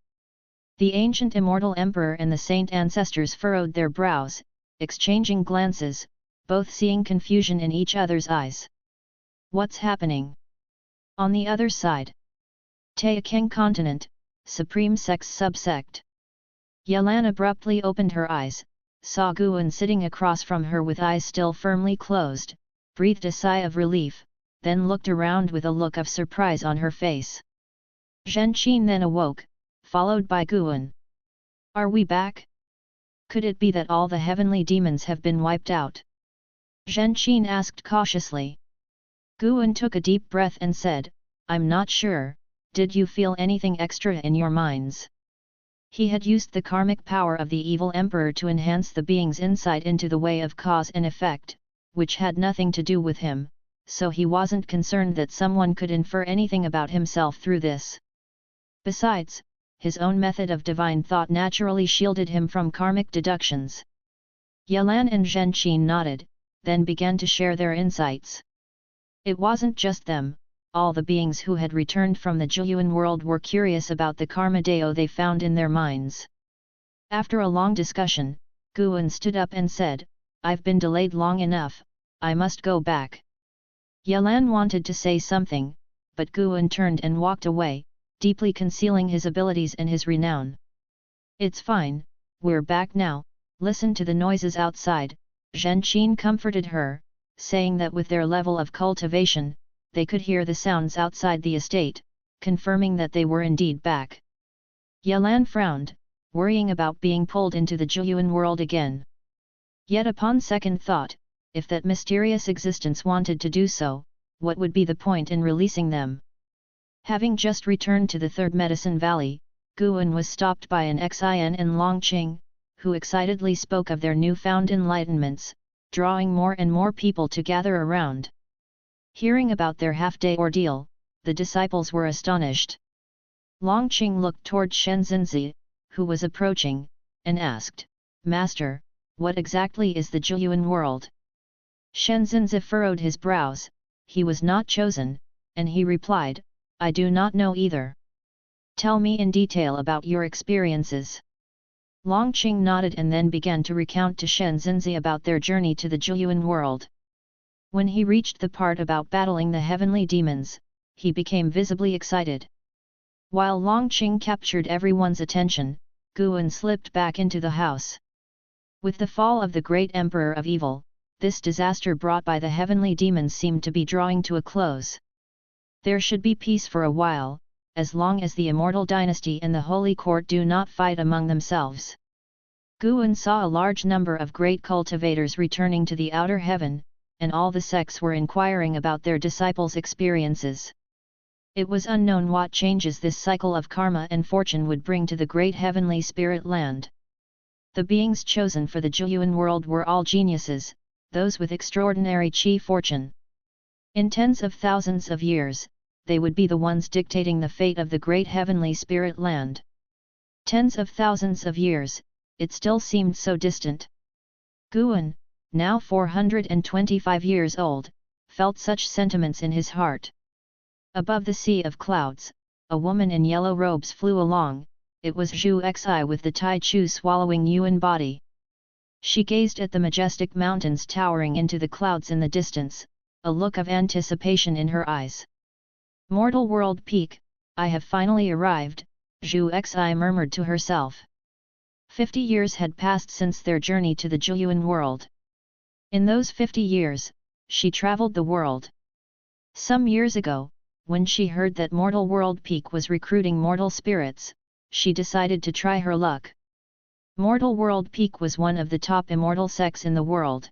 The ancient immortal emperor and the saint ancestors furrowed their brows, exchanging glances, both seeing confusion in each other's eyes. What's happening? On the other side. Taixuan continent, Supreme Sect's subsect. Yelan abruptly opened her eyes, saw Guan sitting across from her with eyes still firmly closed, breathed a sigh of relief, then looked around with a look of surprise on her face. Zhenqin then awoke, followed by Guan. Are we back? Could it be that all the heavenly demons have been wiped out? Zhenqin asked cautiously. Guan took a deep breath and said, I'm not sure. Did you feel anything extra in your minds? He had used the karmic power of the evil emperor to enhance the being's insight into the way of cause and effect, which had nothing to do with him, so he wasn't concerned that someone could infer anything about himself through this. Besides, his own method of divine thought naturally shielded him from karmic deductions. Yelan and Zhenqin nodded, then began to share their insights. It wasn't just them, all the beings who had returned from the Zhiyuan world were curious about the karma deo they found in their minds. After a long discussion, Guan stood up and said, I've been delayed long enough, I must go back. Yelan wanted to say something, but Guan turned and walked away, deeply concealing his abilities and his renown. It's fine, we're back now, listen to the noises outside, Zhenqin comforted her, saying that with their level of cultivation, they could hear the sounds outside the estate, confirming that they were indeed back. Yelan frowned, worrying about being pulled into the Zhiyuan world again. Yet upon second thought, if that mysterious existence wanted to do so, what would be the point in releasing them? Having just returned to the Third Medicine Valley, Guan was stopped by an Xin and Longqing, who excitedly spoke of their newfound enlightenments, drawing more and more people to gather around. Hearing about their half-day ordeal, the disciples were astonished. Longqing looked toward Shenzhenzi, who was approaching, and asked, "Master, what exactly is the Zhiyuan world?" Shenzhenzi furrowed his brows. He was not chosen, and he replied, "I do not know either. Tell me in detail about your experiences." Longqing nodded and then began to recount to Shenzhenzi about their journey to the Zhiyuan world. When he reached the part about battling the heavenly demons, he became visibly excited. While Longqing captured everyone's attention, Guan slipped back into the house. With the fall of the great emperor of evil, this disaster brought by the heavenly demons seemed to be drawing to a close. There should be peace for a while, as long as the immortal dynasty and the holy court do not fight among themselves. Guan saw a large number of great cultivators returning to the outer heaven, and all the sects were inquiring about their disciples' experiences. It was unknown what changes this cycle of karma and fortune would bring to the great heavenly spirit land. The beings chosen for the Zhiyuan world were all geniuses, those with extraordinary chi fortune. In tens of thousands of years, they would be the ones dictating the fate of the great heavenly spirit land. Tens of thousands of years, it still seemed so distant. Guan, now 425 years old, felt such sentiments in his heart. Above the sea of clouds, a woman in yellow robes flew along. It was Zhu Xi with the Taichu swallowing Yuan body. She gazed at the majestic mountains towering into the clouds in the distance, a look of anticipation in her eyes. "Mortal world peak, I have finally arrived," Zhu Xi murmured to herself. 50 years had passed since their journey to the Zhiyuan world. In those 50 years, she traveled the world. Some years ago, when she heard that Mortal World Peak was recruiting mortal spirits, she decided to try her luck. Mortal World Peak was one of the top immortal sects in the world.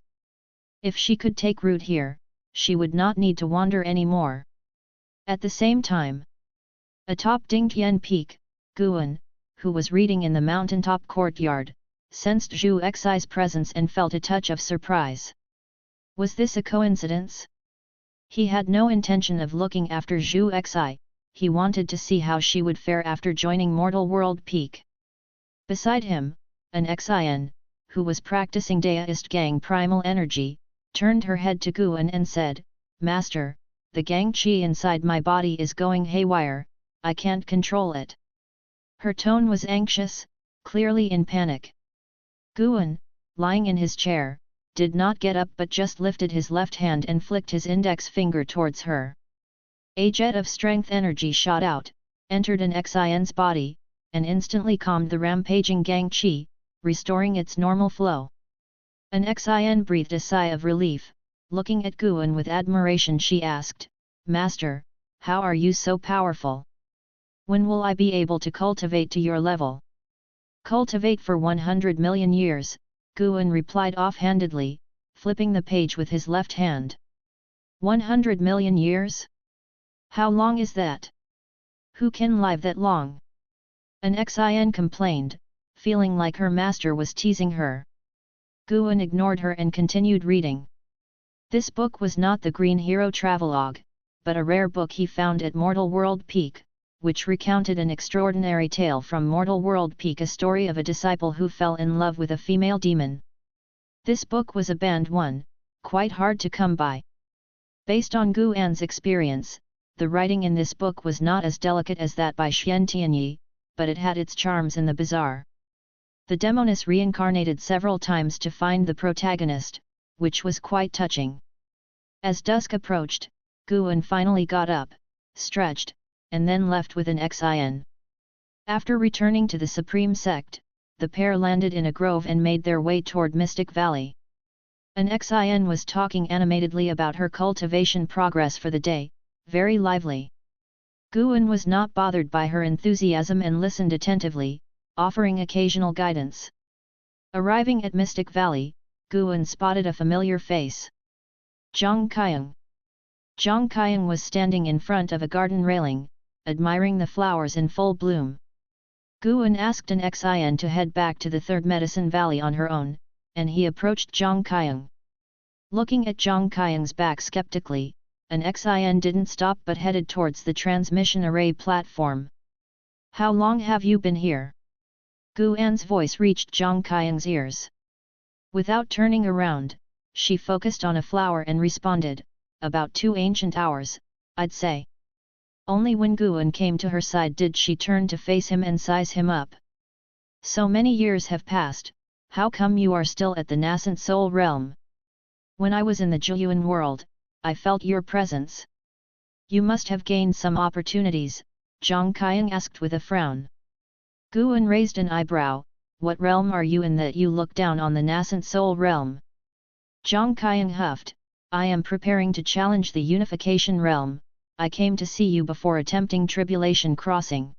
If she could take root here, she would not need to wander anymore. At the same time, atop Dingtian Peak, Guan, who was reading in the mountaintop courtyard, sensed Zhu Xi's presence and felt a touch of surprise. Was this a coincidence? He had no intention of looking after Zhu Xi, he wanted to see how she would fare after joining Mortal World Peak. Beside him, an Xian, who was practicing Daoist Gang primal energy, turned her head to Guan and said, "Master, the Gang Qi inside my body is going haywire, I can't control it." Her tone was anxious, clearly in panic. Guan, lying in his chair, did not get up but just lifted his left hand and flicked his index finger towards her. A jet of strength energy shot out, entered an Xian's body, and instantly calmed the rampaging Gang Qi, restoring its normal flow. An Xian breathed a sigh of relief. Looking at Guan with admiration, she asked, "Master, how are you so powerful? When will I be able to cultivate to your level?" "Cultivate for 100 million years, Guan replied offhandedly, flipping the page with his left hand. 100 million years? How long is that? Who can live that long? An Xian complained, feeling like her master was teasing her. Guan ignored her and continued reading. This book was not the Green Hero Travelogue, but a rare book he found at Mortal World Peak, which recounted an extraordinary tale from Mortal World Peak, a story of a disciple who fell in love with a female demon. This book was a banned one, quite hard to come by. Based on Guan's experience, the writing in this book was not as delicate as that by Xian Tianyi, but it had its charms in the bizarre. The demoness reincarnated several times to find the protagonist, which was quite touching. As dusk approached, Guan finally got up, stretched, and then left with an Xian. After returning to the Supreme Sect, the pair landed in a grove and made their way toward Mystic Valley. An Xian was talking animatedly about her cultivation progress for the day, very lively. Guan was not bothered by her enthusiasm and listened attentively, offering occasional guidance. Arriving at Mystic Valley, Guan spotted a familiar face. Zhang Qiang. Zhang Qiang was standing in front of a garden railing, admiring the flowers in full bloom. Guan asked an Xian to head back to the Third Medicine Valley on her own, and he approached Zhang Qiang. Looking at Zhang Qiang's back skeptically, an Xin didn't stop but headed towards the transmission array platform. How long have you been here? Gu An's voice reached Zhang Qiang's ears. Without turning around, she focused on a flower and responded, about 2 ancient hours, I'd say. Only when Guan came to her side did she turn to face him and size him up. So many years have passed, how come you are still at the nascent soul realm? When I was in the Zhiyuan world, I felt your presence. You must have gained some opportunities, Zhang Qiang asked with a frown. Guan raised an eyebrow, what realm are you in that you look down on the nascent soul realm? Zhang Qiang huffed, I am preparing to challenge the unification realm, I came to see you before attempting tribulation crossing.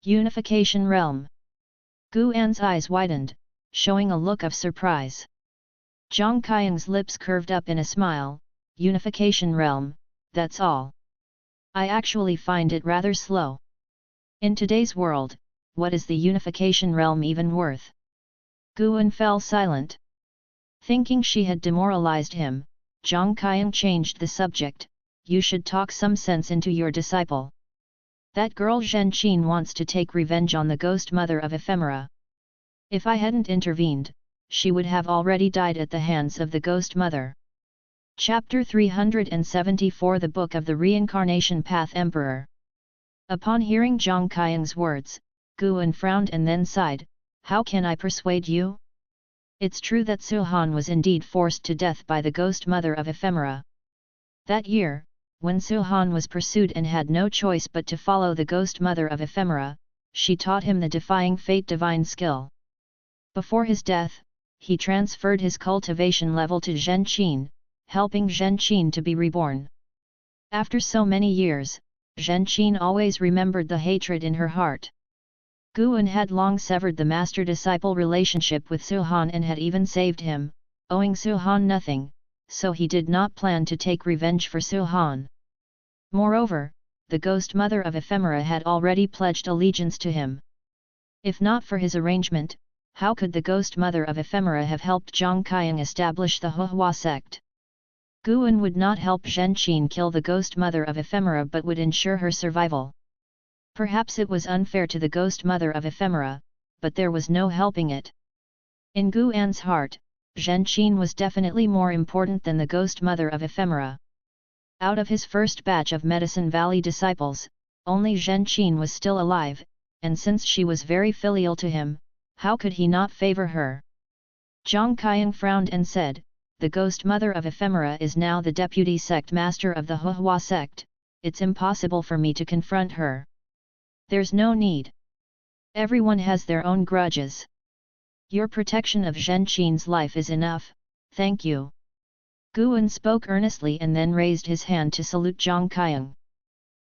Unification realm. Guan's eyes widened, showing a look of surprise. Zhang Qiang's lips curved up in a smile, unification realm, that's all. I actually find it rather slow. In today's world, what is the unification realm even worth? Guan fell silent. Thinking she had demoralized him, Zhang Qiang changed the subject, you should talk some sense into your disciple. That girl Zhen Qin wants to take revenge on the ghost mother of ephemera. If I hadn't intervened, she would have already died at the hands of the ghost mother. Chapter 374 The Book of the Reincarnation Path Emperor. Upon hearing Zhang Qiang's words, Guan frowned and then sighed, how can I persuade you? It's true that Su Han was indeed forced to death by the ghost mother of ephemera. That year, when Su Han was pursued and had no choice but to follow the ghost mother of ephemera, she taught him the defying fate divine skill. Before his death, he transferred his cultivation level to Zhen Qin, helping Zhen Qin to be reborn. After so many years, Zhen Qin always remembered the hatred in her heart. Guan had long severed the master-disciple relationship with Su Han and had even saved him, owing Su Han nothing, so he did not plan to take revenge for Su Han. Moreover, the ghost mother of ephemera had already pledged allegiance to him. If not for his arrangement, how could the ghost mother of ephemera have helped Zhang Qiang establish the Taixuan Sect? Guan would not help Zhen Qin kill the ghost mother of ephemera but would ensure her survival. Perhaps it was unfair to the ghost mother of ephemera, but there was no helping it. In Guan's heart, Zhen Qin was definitely more important than the ghost mother of ephemera. Out of his first batch of Medicine Valley disciples, only Zhen Qin was still alive, and since she was very filial to him, how could he not favor her? Zhang Qiang frowned and said, the ghost mother of ephemera is now the deputy sect master of the Taixuan Sect, it's impossible for me to confront her. There's no need. Everyone has their own grudges. Your protection of Zhen Qin's life is enough, thank you. Guan spoke earnestly and then raised his hand to salute Zhang Qiang.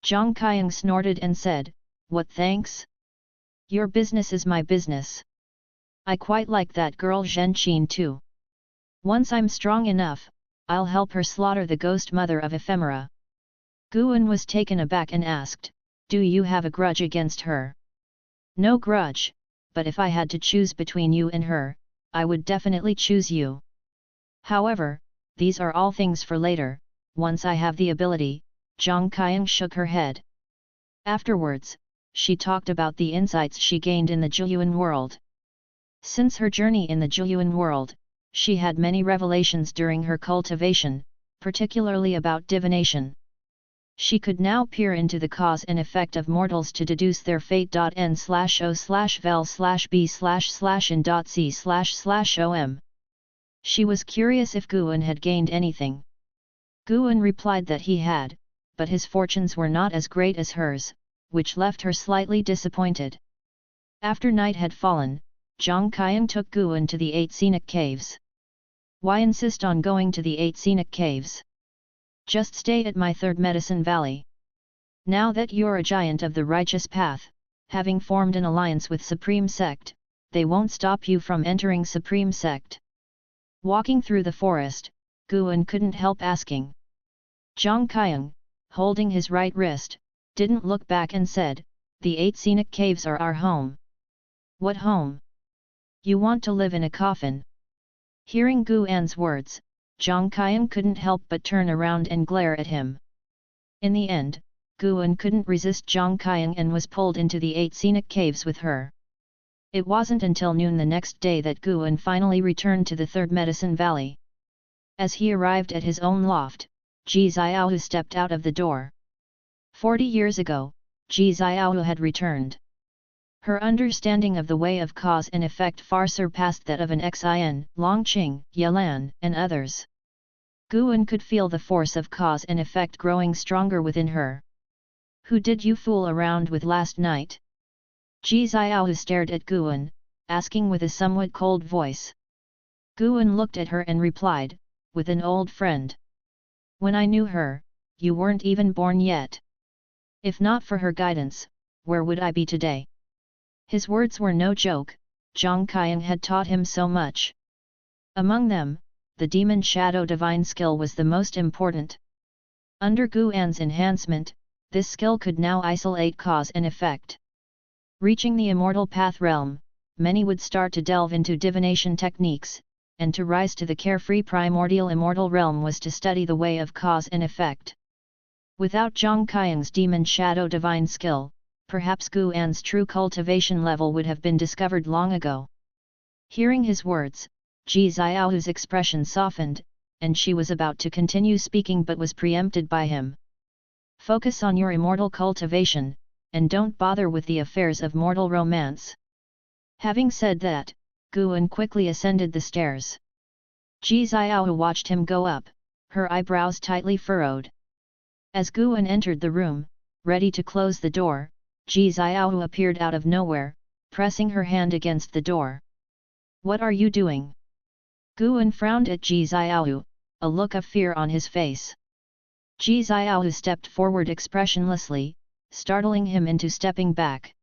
Zhang Qiang snorted and said, what thanks? Your business is my business. I quite like that girl Zhen Qin too. Once I'm strong enough, I'll help her slaughter the ghost mother of ephemera. Guan was taken aback and asked, do you have a grudge against her? No grudge, but if I had to choose between you and her, I would definitely choose you. However, these are all things for later, once I have the ability, Zhang Qiang shook her head. Afterwards, she talked about the insights she gained in the Zhiyuan world. Since her journey in the Zhiyuan world, she had many revelations during her cultivation, particularly about divination. She could now peer into the cause and effect of mortals to deduce their fate.n/o/vel/b/in.c//om. She was curious if Guan had gained anything. Guan replied that he had, but his fortunes were not as great as hers, which left her slightly disappointed. After night had fallen, Zhang Qiang took Guan to the 8 scenic caves. Why insist on going to the 8 scenic caves? Just stay at my 3rd Medicine Valley. Now that you're a giant of the righteous path, having formed an alliance with Supreme Sect, they won't stop you from entering Supreme Sect. Walking through the forest, Guan couldn't help asking. Zhang Qiang, holding his right wrist, didn't look back and said, the 8 scenic caves are our home. What home? You want to live in a coffin? Hearing Guan's words, Zhang Qian couldn't help but turn around and glare at him. In the end, Guan couldn't resist Zhang Qian and was pulled into the 8 scenic caves with her. It wasn't until noon the next day that Guan finally returned to the Third Medicine Valley. As he arrived at his own loft, Ji Xiaohu stepped out of the door. 40 years ago, Ji Xiaohu had returned. Her understanding of the way of cause and effect far surpassed that of an Xin, Longqing, Yelan, and others. Guan could feel the force of cause and effect growing stronger within her. "Who did you fool around with last night?" Ji Xiaohu stared at Guan, asking with a somewhat cold voice. Guan looked at her and replied, "With an old friend. When I knew her, you weren't even born yet. If not for her guidance, where would I be today?" His words were no joke. Zhang Qian had taught him so much. Among them, the demon shadow divine skill was the most important. Under Guan's enhancement, this skill could now isolate cause and effect. Reaching the immortal path realm, many would start to delve into divination techniques, and to rise to the carefree primordial immortal realm was to study the way of cause and effect. Without Zhang Qian's demon shadow divine skill, perhaps Guan's true cultivation level would have been discovered long ago. Hearing his words, Ji Xiaohu's expression softened, and she was about to continue speaking but was preempted by him. "Focus on your immortal cultivation, and don't bother with the affairs of mortal romance." Having said that, Guan quickly ascended the stairs. Ji Xiaohu watched him go up, her eyebrows tightly furrowed. As Guan entered the room, ready to close the door, Ji Xiaohu appeared out of nowhere, pressing her hand against the door. "What are you doing?" Guan frowned at Ji Xiaohu, a look of fear on his face. Ji Xiaohu stepped forward expressionlessly, startling him into stepping back.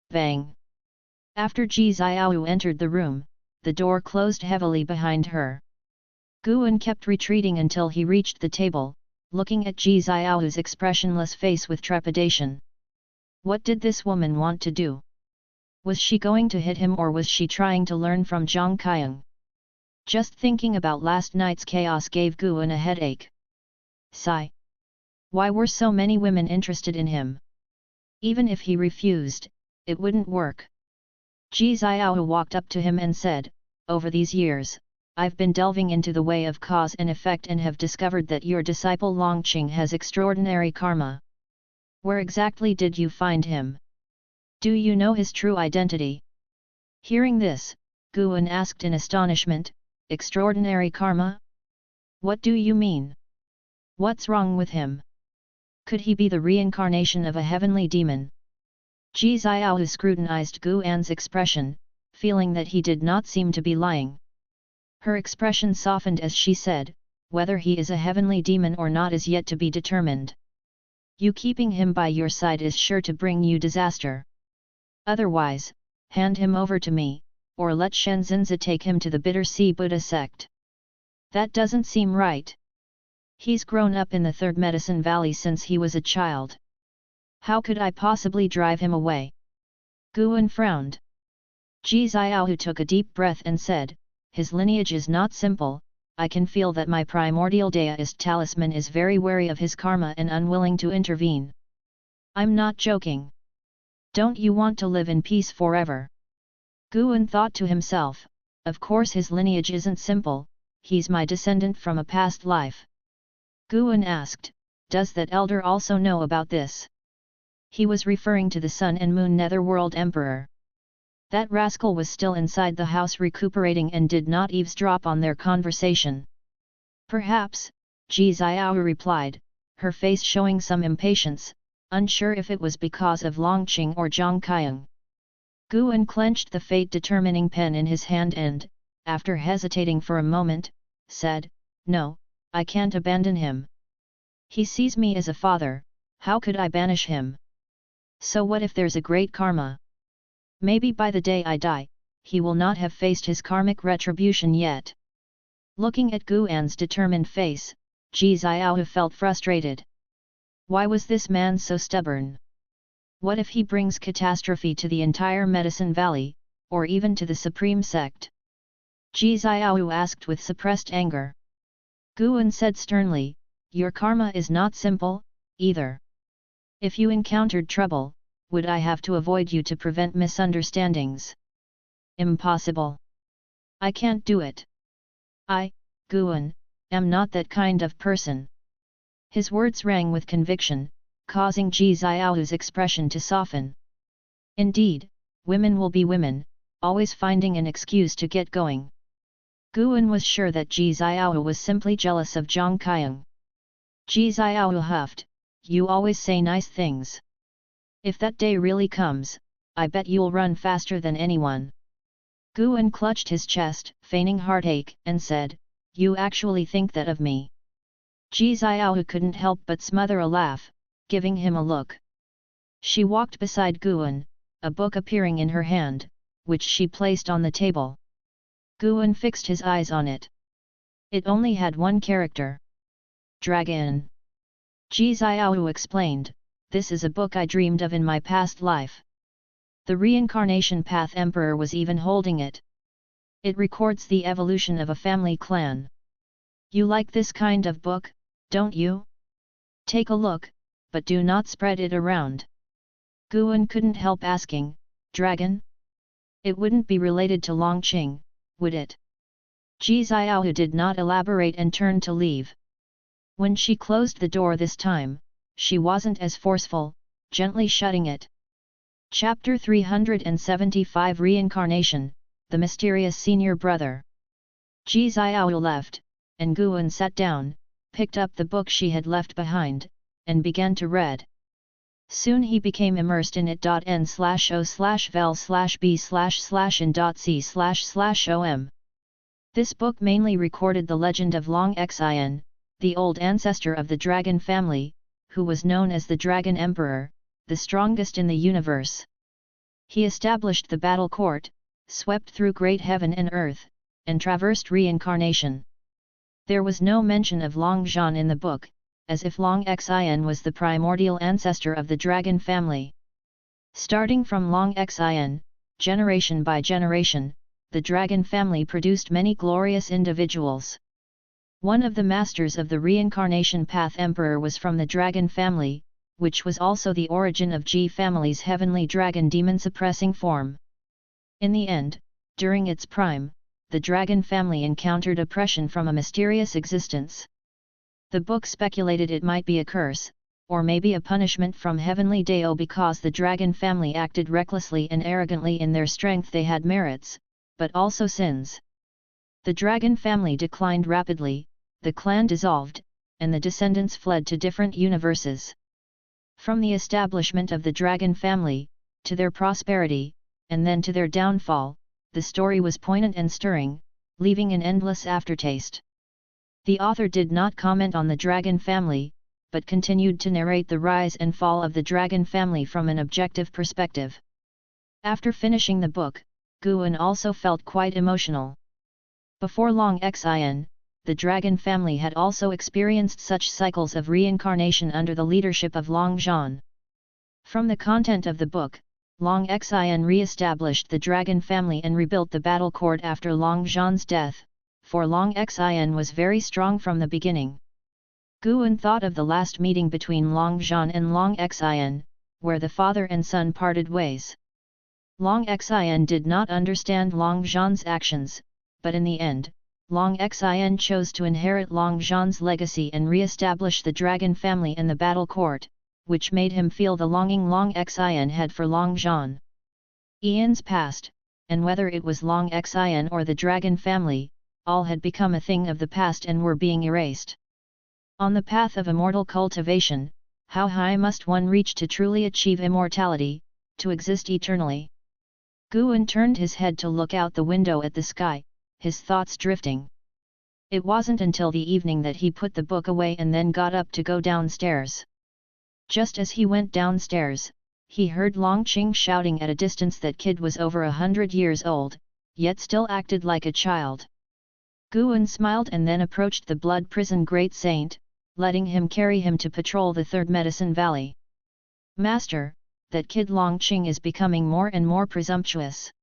Bang! After Ji Xiaohu entered the room, the door closed heavily behind her. Guan kept retreating until he reached the table, looking at Ji Xiaohu's expressionless face with trepidation. What did this woman want to do? Was she going to hit him or was she trying to learn from Zhang Qian? Just thinking about last night's chaos gave Guan a headache. Sigh. Why were so many women interested in him? Even if he refused, it wouldn't work. Ji Xiaohu walked up to him and said, "Over these years, I've been delving into the way of cause and effect and have discovered that your disciple Longqing has extraordinary karma. Where exactly did you find him? Do you know his true identity?" Hearing this, Guan asked in astonishment, "Extraordinary karma? What do you mean? What's wrong with him? Could he be the reincarnation of a heavenly demon?" Ji Xiaohu scrutinized Guan's expression, feeling that he did not seem to be lying. Her expression softened as she said, "Whether he is a heavenly demon or not is yet to be determined. You keeping him by your side is sure to bring you disaster. Otherwise, hand him over to me, or let Shenzhenzi take him to the Bitter Sea Buddha sect." "That doesn't seem right. He's grown up in the Third Medicine Valley since he was a child. How could I possibly drive him away?" Guan frowned. Ji Xiaohu took a deep breath and said, "His lineage is not simple. I can feel that my primordial deist talisman is very wary of his karma and unwilling to intervene. I'm not joking. Don't you want to live in peace forever?" Guan thought to himself, "Of course his lineage isn't simple, he's my descendant from a past life." Guan asked, "Does that elder also know about this?" He was referring to the Sun and Moon Netherworld Emperor. That rascal was still inside the house recuperating and did not eavesdrop on their conversation. "Perhaps," Ji Xiaohu replied, her face showing some impatience, unsure if it was because of Longqing or Zhang Qian. Guan clenched the fate-determining pen in his hand and, after hesitating for a moment, said, "No, I can't abandon him. He sees me as a father, how could I banish him? So what if there's a great karma? Maybe by the day I die, he will not have faced his karmic retribution yet." Looking at Guan's determined face, Ji Xiaohu felt frustrated. Why was this man so stubborn? What if he brings catastrophe to the entire Medicine Valley, or even to the Supreme Sect? Ji Xiaohu asked with suppressed anger. Guan said sternly, your karma is not simple, either. If you encountered trouble, would I have to avoid you to prevent misunderstandings? Impossible. I can't do it. I, Guan, am not that kind of person. His words rang with conviction, causing Ji Xiaohu's expression to soften. Indeed, women will be women, always finding an excuse to get going. Guan was sure that Ji Xiaohu was simply jealous of Zhang Qiang. Ji Xiaohu huffed, you always say nice things. If that day really comes, I bet you'll run faster than anyone. Guan clutched his chest, feigning heartache, and said, you actually think that of me? Ji Xiaohu couldn't help but smother a laugh, giving him a look. She walked beside Guan, a book appearing in her hand, which she placed on the table. Guan fixed his eyes on it. It only had one character. Dragon. Ji Xiaohu explained, this is a book I dreamed of in my past life. The Reincarnation Path Emperor was even holding it. It records the evolution of a family clan. You like this kind of book, don't you? Take a look, but do not spread it around. Guan couldn't help asking, dragon? It wouldn't be related to Longqing, would it? Ji Xiaohu did not elaborate and turned to leave. When she closed the door this time, she wasn't as forceful, gently shutting it. Chapter 375 Reincarnation, The Mysterious Senior Brother. Ji Xiaohu left, and Guan sat down, picked up the book she had left behind, and began to read. Soon he became immersed in it. N/O/vel/b/in.c//om. This book mainly recorded the legend of Long Xian, the old ancestor of the dragon family, who was known as the Dragon Emperor, the strongest in the universe. He established the battle court, swept through great heaven and earth, and traversed reincarnation. There was no mention of Long Zhan in the book, as if Long Xian was the primordial ancestor of the dragon family. Starting from Long Xian, generation by generation, the dragon family produced many glorious individuals. One of the masters of the reincarnation path emperor was from the dragon family, which was also the origin of Ji family's heavenly dragon demon suppressing form. In the end, during its prime, the dragon family encountered oppression from a mysterious existence. The book speculated it might be a curse, or maybe a punishment from heavenly Dao because the dragon family acted recklessly and arrogantly. In their strength they had merits, but also sins. The dragon family declined rapidly, the clan dissolved, and the descendants fled to different universes. From the establishment of the dragon family, to their prosperity, and then to their downfall, the story was poignant and stirring, leaving an endless aftertaste. The author did not comment on the dragon family, but continued to narrate the rise and fall of the dragon family from an objective perspective. After finishing the book, Guan also felt quite emotional. Before Long Xian, the dragon family had also experienced such cycles of reincarnation under the leadership of Long Zhan. From the content of the book, Long Xian re-established the dragon family and rebuilt the battle court after Long Zhan's death, for Long Xian was very strong from the beginning. Guan thought of the last meeting between Long Zhan and Long Xian, where the father and son parted ways. Long Xian did not understand Long Zhan's actions, but in the end, Long Xian chose to inherit Long Zhan's legacy and re-establish the dragon family in the battle court, which made him feel the longing Long Xian had for Long Zhan. Eons passed, and whether it was Long Xian or the dragon family, all had become a thing of the past and were being erased. On the path of immortal cultivation, how high must one reach to truly achieve immortality, to exist eternally? Guan turned his head to look out the window at the sky, his thoughts drifting. It wasn't until the evening that he put the book away and then got up to go downstairs. Just as he went downstairs, he heard Longqing shouting at a distance that kid was over 100 years old, yet still acted like a child. Guan smiled and then approached the blood prison great saint, letting him carry him to patrol the Third Medicine Valley. Master, that kid Longqing is becoming more and more presumptuous.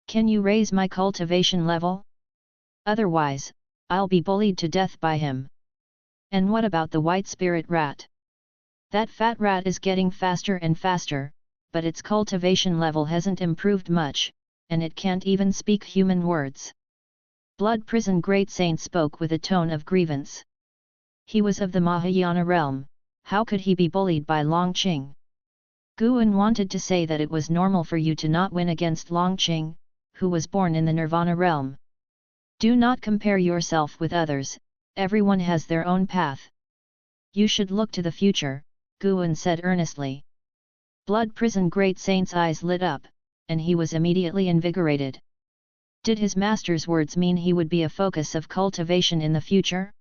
Can you raise my cultivation level? Otherwise, I'll be bullied to death by him. And what about the white spirit rat? That fat rat is getting faster and faster, but its cultivation level hasn't improved much, and it can't even speak human words. Blood Prison Great Saint spoke with a tone of grievance. He was of the Mahayana realm, how could he be bullied by Longqing? Guan wanted to say that it was normal for you to not win against Longqing, who was born in the Nirvana realm. Do not compare yourself with others, everyone has their own path. You should look to the future, Guan said earnestly. Blood Prison Great Saint's eyes lit up, and he was immediately invigorated. Did his master's words mean he would be a focus of cultivation in the future?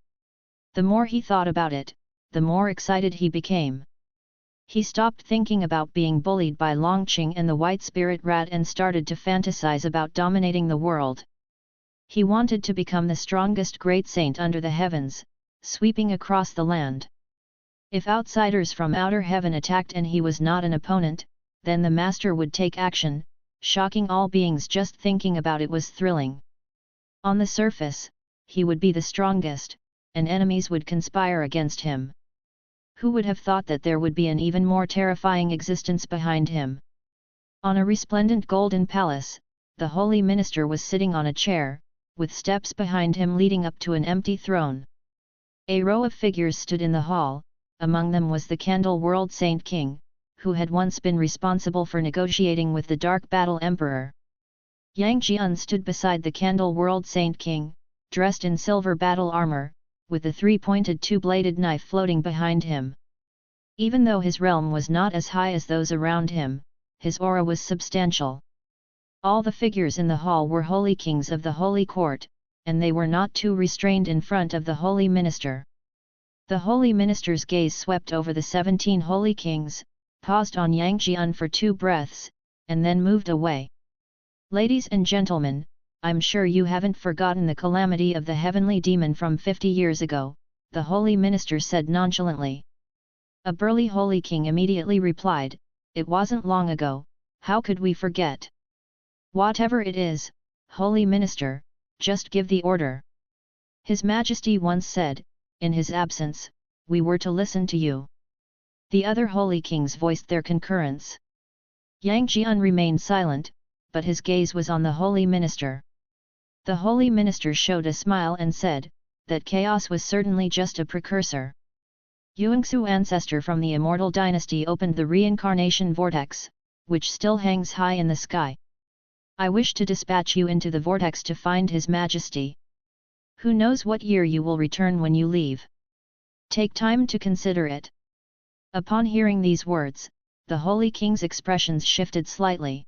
The more he thought about it, the more excited he became. He stopped thinking about being bullied by Longqing and the white spirit rat and started to fantasize about dominating the world. He wanted to become the strongest great saint under the heavens, sweeping across the land. If outsiders from outer heaven attacked and he was not an opponent, then the master would take action, shocking all beings. Just thinking about it was thrilling. On the surface, he would be the strongest, and enemies would conspire against him. Who would have thought that there would be an even more terrifying existence behind him? On a resplendent golden palace, the holy minister was sitting on a chair, with steps behind him leading up to an empty throne. A row of figures stood in the hall, among them was the Candle World Saint King, who had once been responsible for negotiating with the Dark Battle Emperor. Yang Jian stood beside the Candle World Saint King, dressed in silver battle armor, with the three-pointed two-bladed knife floating behind him. Even though his realm was not as high as those around him, his aura was substantial. All the figures in the hall were holy kings of the holy court, and they were not too restrained in front of the holy minister. The holy minister's gaze swept over the 17 holy kings, paused on Yang Jian for 2 breaths, and then moved away. Ladies and gentlemen, I'm sure you haven't forgotten the calamity of the heavenly demon from 50 years ago, the holy minister said nonchalantly. A burly holy king immediately replied, it wasn't long ago, how could we forget? Whatever it is, holy minister, just give the order. His Majesty once said, in his absence, we were to listen to you. The other holy kings voiced their concurrence. Yang Jian remained silent, but his gaze was on the holy minister. The holy minister showed a smile and said, that chaos was certainly just a precursor. Yuangsu ancestor from the Immortal dynasty opened the reincarnation vortex, which still hangs high in the sky. I wish to dispatch you into the vortex to find His Majesty. Who knows what year you will return when you leave? Take time to consider it. Upon hearing these words, the holy king's expressions shifted slightly.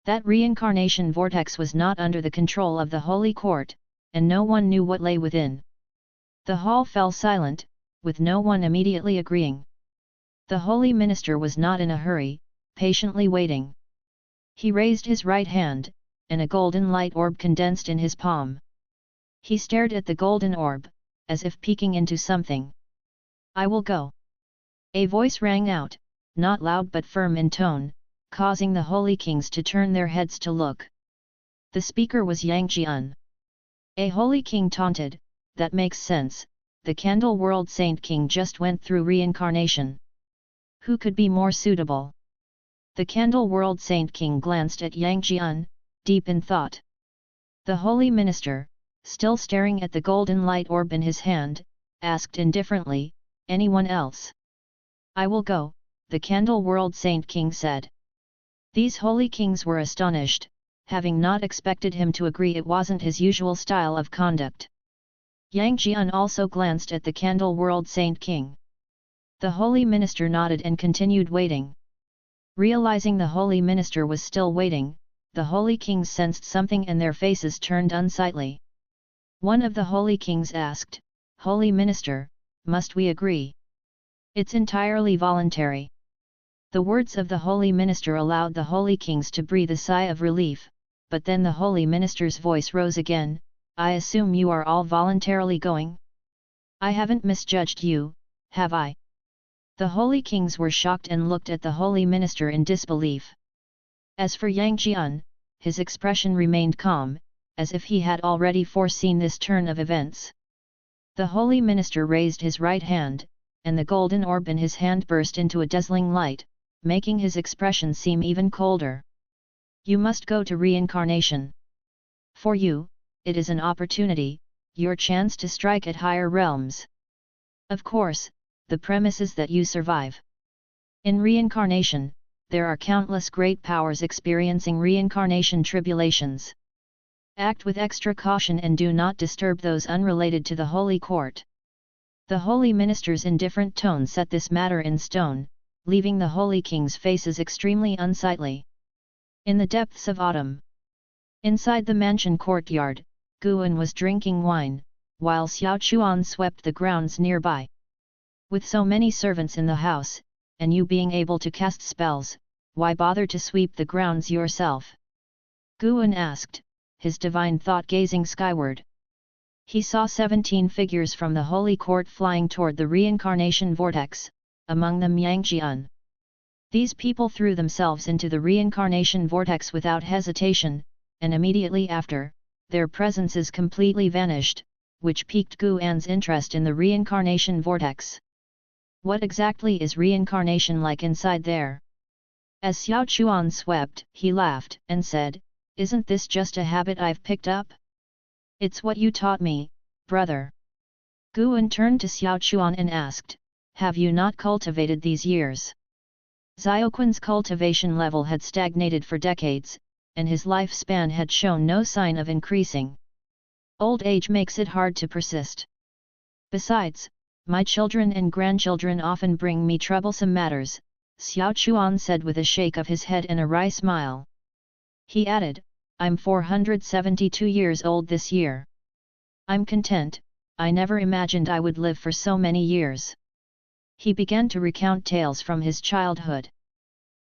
That reincarnation vortex was not under the control of the holy court, and no one knew what lay within. The hall fell silent, with no one immediately agreeing. The holy minister was not in a hurry, patiently waiting. He raised his right hand, and a golden light orb condensed in his palm. He stared at the golden orb, as if peeking into something. I will go. A voice rang out, not loud but firm in tone, causing the holy kings to turn their heads to look. The speaker was Yang Jian. A holy king taunted, that makes sense, the Candle World Saint King just went through reincarnation. Who could be more suitable? The Candle World Saint King glanced at Yang Jian, deep in thought. The holy minister, still staring at the golden light orb in his hand, asked indifferently, anyone else? I will go, the Candle World Saint King said. These holy kings were astonished, having not expected him to agree it wasn't his usual style of conduct. Yang Jian also glanced at the Candle World Saint King. The holy minister nodded and continued waiting. Realizing the holy minister was still waiting, the holy kings sensed something and their faces turned unsightly. One of the holy kings asked, Holy minister, must we agree? It's entirely voluntary. The words of the holy minister allowed the holy kings to breathe a sigh of relief, but then the holy minister's voice rose again, I assume you are all voluntarily going? I haven't misjudged you, have I? The holy kings were shocked and looked at the holy minister in disbelief. As for Yang Jian, his expression remained calm, as if he had already foreseen this turn of events. The holy minister raised his right hand, and the golden orb in his hand burst into a dazzling light, making his expression seem even colder. You must go to reincarnation. For you, it is an opportunity, your chance to strike at higher realms. Of course, the premise is that you survive. In reincarnation, there are countless great powers experiencing reincarnation tribulations. Act with extra caution and do not disturb those unrelated to the holy court. The holy ministers in different tones set this matter in stone, leaving the holy king's faces extremely unsightly. In the depths of autumn, inside the mansion courtyard, Guan was drinking wine, while Xiao Chuan swept the grounds nearby. With so many servants in the house, and you being able to cast spells, why bother to sweep the grounds yourself? Guan asked, his divine thought gazing skyward. He saw 17 figures from the holy court flying toward the reincarnation vortex, among them Yang Jian. These people threw themselves into the reincarnation vortex without hesitation, and immediately after, their presences completely vanished, which piqued Guan's interest in the reincarnation vortex. What exactly is reincarnation like inside there? As Xiao Chuan swept, he laughed and said, "Isn't this just a habit I've picked up? It's what you taught me, brother." Guan turned to Xiao Chuan and asked, "Have you not cultivated these years?" Xiaoquan's cultivation level had stagnated for decades, and his lifespan had shown no sign of increasing. Old age makes it hard to persist. Besides, my children and grandchildren often bring me troublesome matters, Xiao Chuan said with a shake of his head and a wry smile. He added, "I'm 472 years old this year. I'm content, I never imagined I would live for so many years." He began to recount tales from his childhood.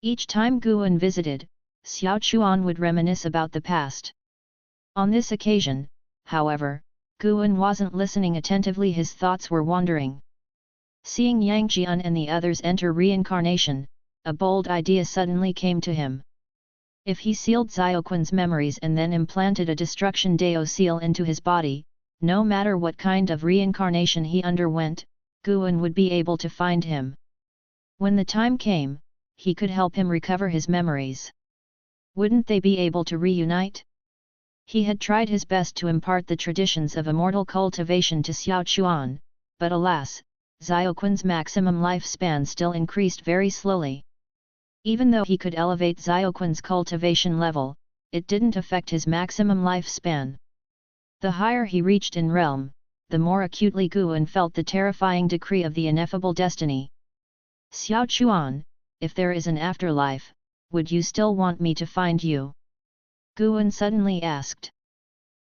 Each time Guan visited, Xiao Chuan would reminisce about the past. On this occasion, however, Guan wasn't listening attentively, his thoughts were wandering. Seeing Yang Jian and the others enter reincarnation, a bold idea suddenly came to him. If he sealed Xiaoquan's memories and then implanted a destruction Dao seal into his body, no matter what kind of reincarnation he underwent, Guan would be able to find him. When the time came, he could help him recover his memories. Wouldn't they be able to reunite? He had tried his best to impart the traditions of immortal cultivation to Xiao Chuan, but alas, Xiaoquan's maximum lifespan still increased very slowly. Even though he could elevate Xiaoquan's cultivation level, it didn't affect his maximum lifespan. The higher he reached in realm, the more acutely Guan felt the terrifying decree of the ineffable destiny. "Xiao Chuan, if there is an afterlife, would you still want me to find you?" Guan suddenly asked.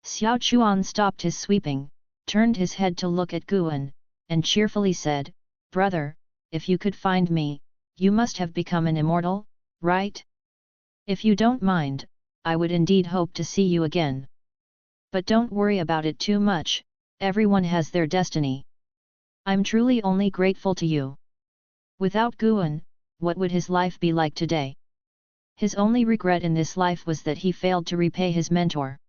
Xiao Chuan stopped his sweeping, turned his head to look at Guan, and cheerfully said, "Brother, if you could find me, you must have become an immortal, right? If you don't mind, I would indeed hope to see you again. But don't worry about it too much, everyone has their destiny. I'm truly only grateful to you." Without Guan, what would his life be like today? His only regret in this life was that he failed to repay his mentor.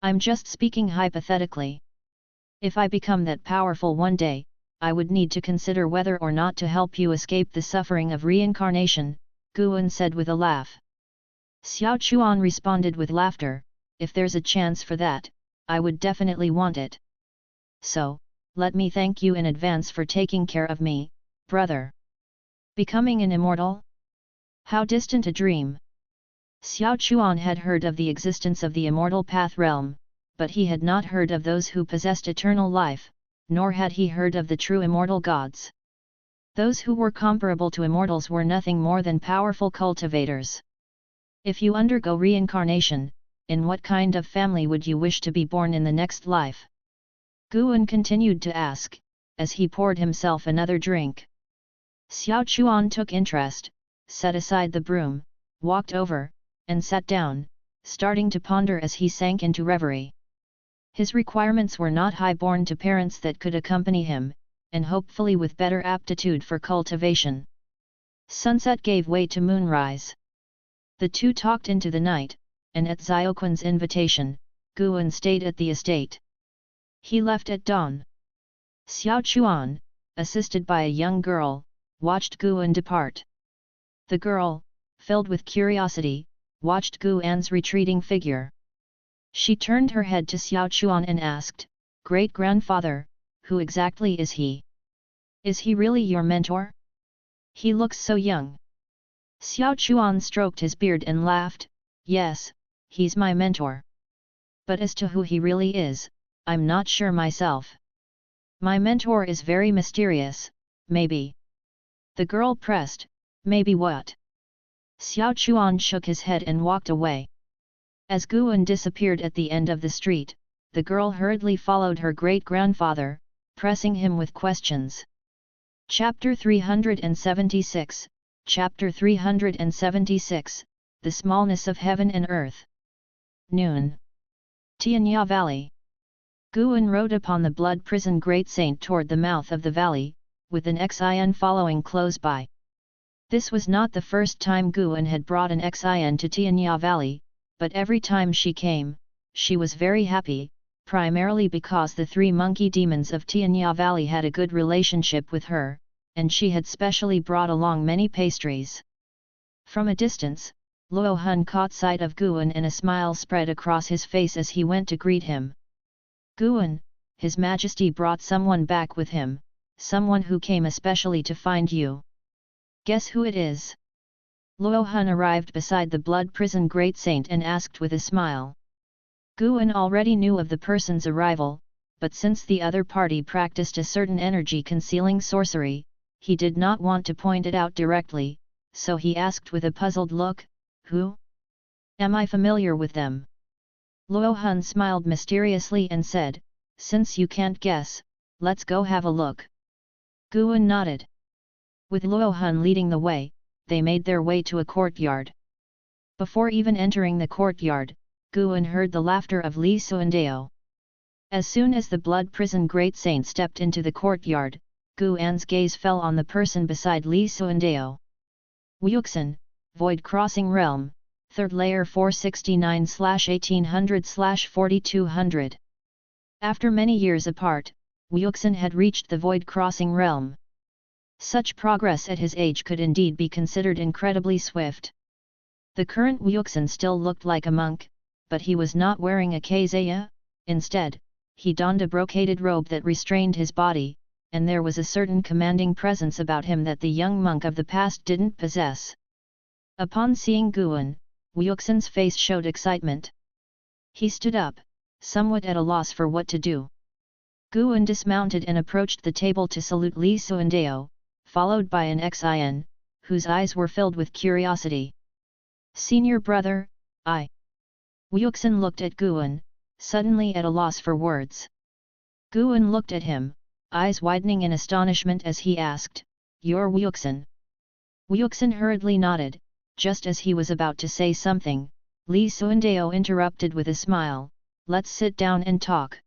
"I'm just speaking hypothetically. If I become that powerful one day, I would need to consider whether or not to help you escape the suffering of reincarnation," Guan said with a laugh. Xiao Chuan responded with laughter, "If there's a chance for that, I would definitely want it. So, let me thank you in advance for taking care of me, brother." Becoming an immortal? How distant a dream! Xiao Chuan had heard of the existence of the immortal path realm, but he had not heard of those who possessed eternal life, nor had he heard of the true immortal gods. Those who were comparable to immortals were nothing more than powerful cultivators. If you undergo reincarnation, in what kind of family would you wish to be born in the next life? Guan continued to ask, as he poured himself another drink. Xiao Chuan took interest, set aside the broom, walked over, and sat down, starting to ponder as he sank into reverie. His requirements were not high-born to parents that could accompany him, and hopefully with better aptitude for cultivation. Sunset gave way to moonrise. The two talked into the night, and at Xiaoquan's invitation, Guan stayed at the estate. He left at dawn. Xiao Chuan, assisted by a young girl, watched Guan depart. The girl, filled with curiosity, watched Guan's retreating figure. She turned her head to Xiao Chuan and asked, "Great-grandfather, who exactly is he? Is he really your mentor? He looks so young." Xiao Chuan stroked his beard and laughed, "Yes, he's my mentor. But as to who he really is, I'm not sure myself. My mentor is very mysterious, maybe." The girl pressed, "Maybe what?" Xiao Chuan shook his head and walked away. As Guan disappeared at the end of the street, the girl hurriedly followed her great-grandfather, pressing him with questions. Chapter 376, Chapter 376, The Smallness of Heaven and Earth. Noon. Tianya Valley. Guan rode upon the blood prison Great Saint toward the mouth of the valley, with an Xin following close by. This was not the first time Guan had brought an Xin to Tianya Valley, but every time she came, she was very happy, primarily because the three monkey demons of Tianya Valley had a good relationship with her, and she had specially brought along many pastries. From a distance, Luo Hun caught sight of Guan and a smile spread across his face as he went to greet him. "Guan, His Majesty brought someone back with him, someone who came especially to find you. Guess who it is?" Luo Hun arrived beside the blood prison Great Saint and asked with a smile. Guan already knew of the person's arrival, but since the other party practiced a certain energy-concealing sorcery, he did not want to point it out directly, so he asked with a puzzled look, "Who? Am I familiar with them?" Luo Hun smiled mysteriously and said, "Since you can't guess, let's go have a look." Guan nodded. With Luo Hun leading the way, they made their way to a courtyard. Before even entering the courtyard, Guan heard the laughter of Li Suandao. As soon as the blood prison Great Saint stepped into the courtyard, Guan's gaze fell on the person beside Li Suandao. Wuxin, Void Crossing Realm, 3rd Layer 469/1800/4200. After many years apart, Wuxin had reached the Void Crossing Realm. Such progress at his age could indeed be considered incredibly swift. The current Wuxin still looked like a monk, but he was not wearing a kazaya. Instead, he donned a brocaded robe that restrained his body, and there was a certain commanding presence about him that the young monk of the past didn't possess. Upon seeing Guan, Wuxin's face showed excitement. He stood up, somewhat at a loss for what to do. Guan dismounted and approached the table to salute Li Suandao, followed by an Xin, whose eyes were filled with curiosity. "Senior brother, I..." Wuxin looked at Guan, suddenly at a loss for words. Guan looked at him, eyes widening in astonishment as he asked, "You're Wuxin?" Wuxin hurriedly nodded. Just as he was about to say something, Li Suandao interrupted with a smile, "Let's sit down and talk."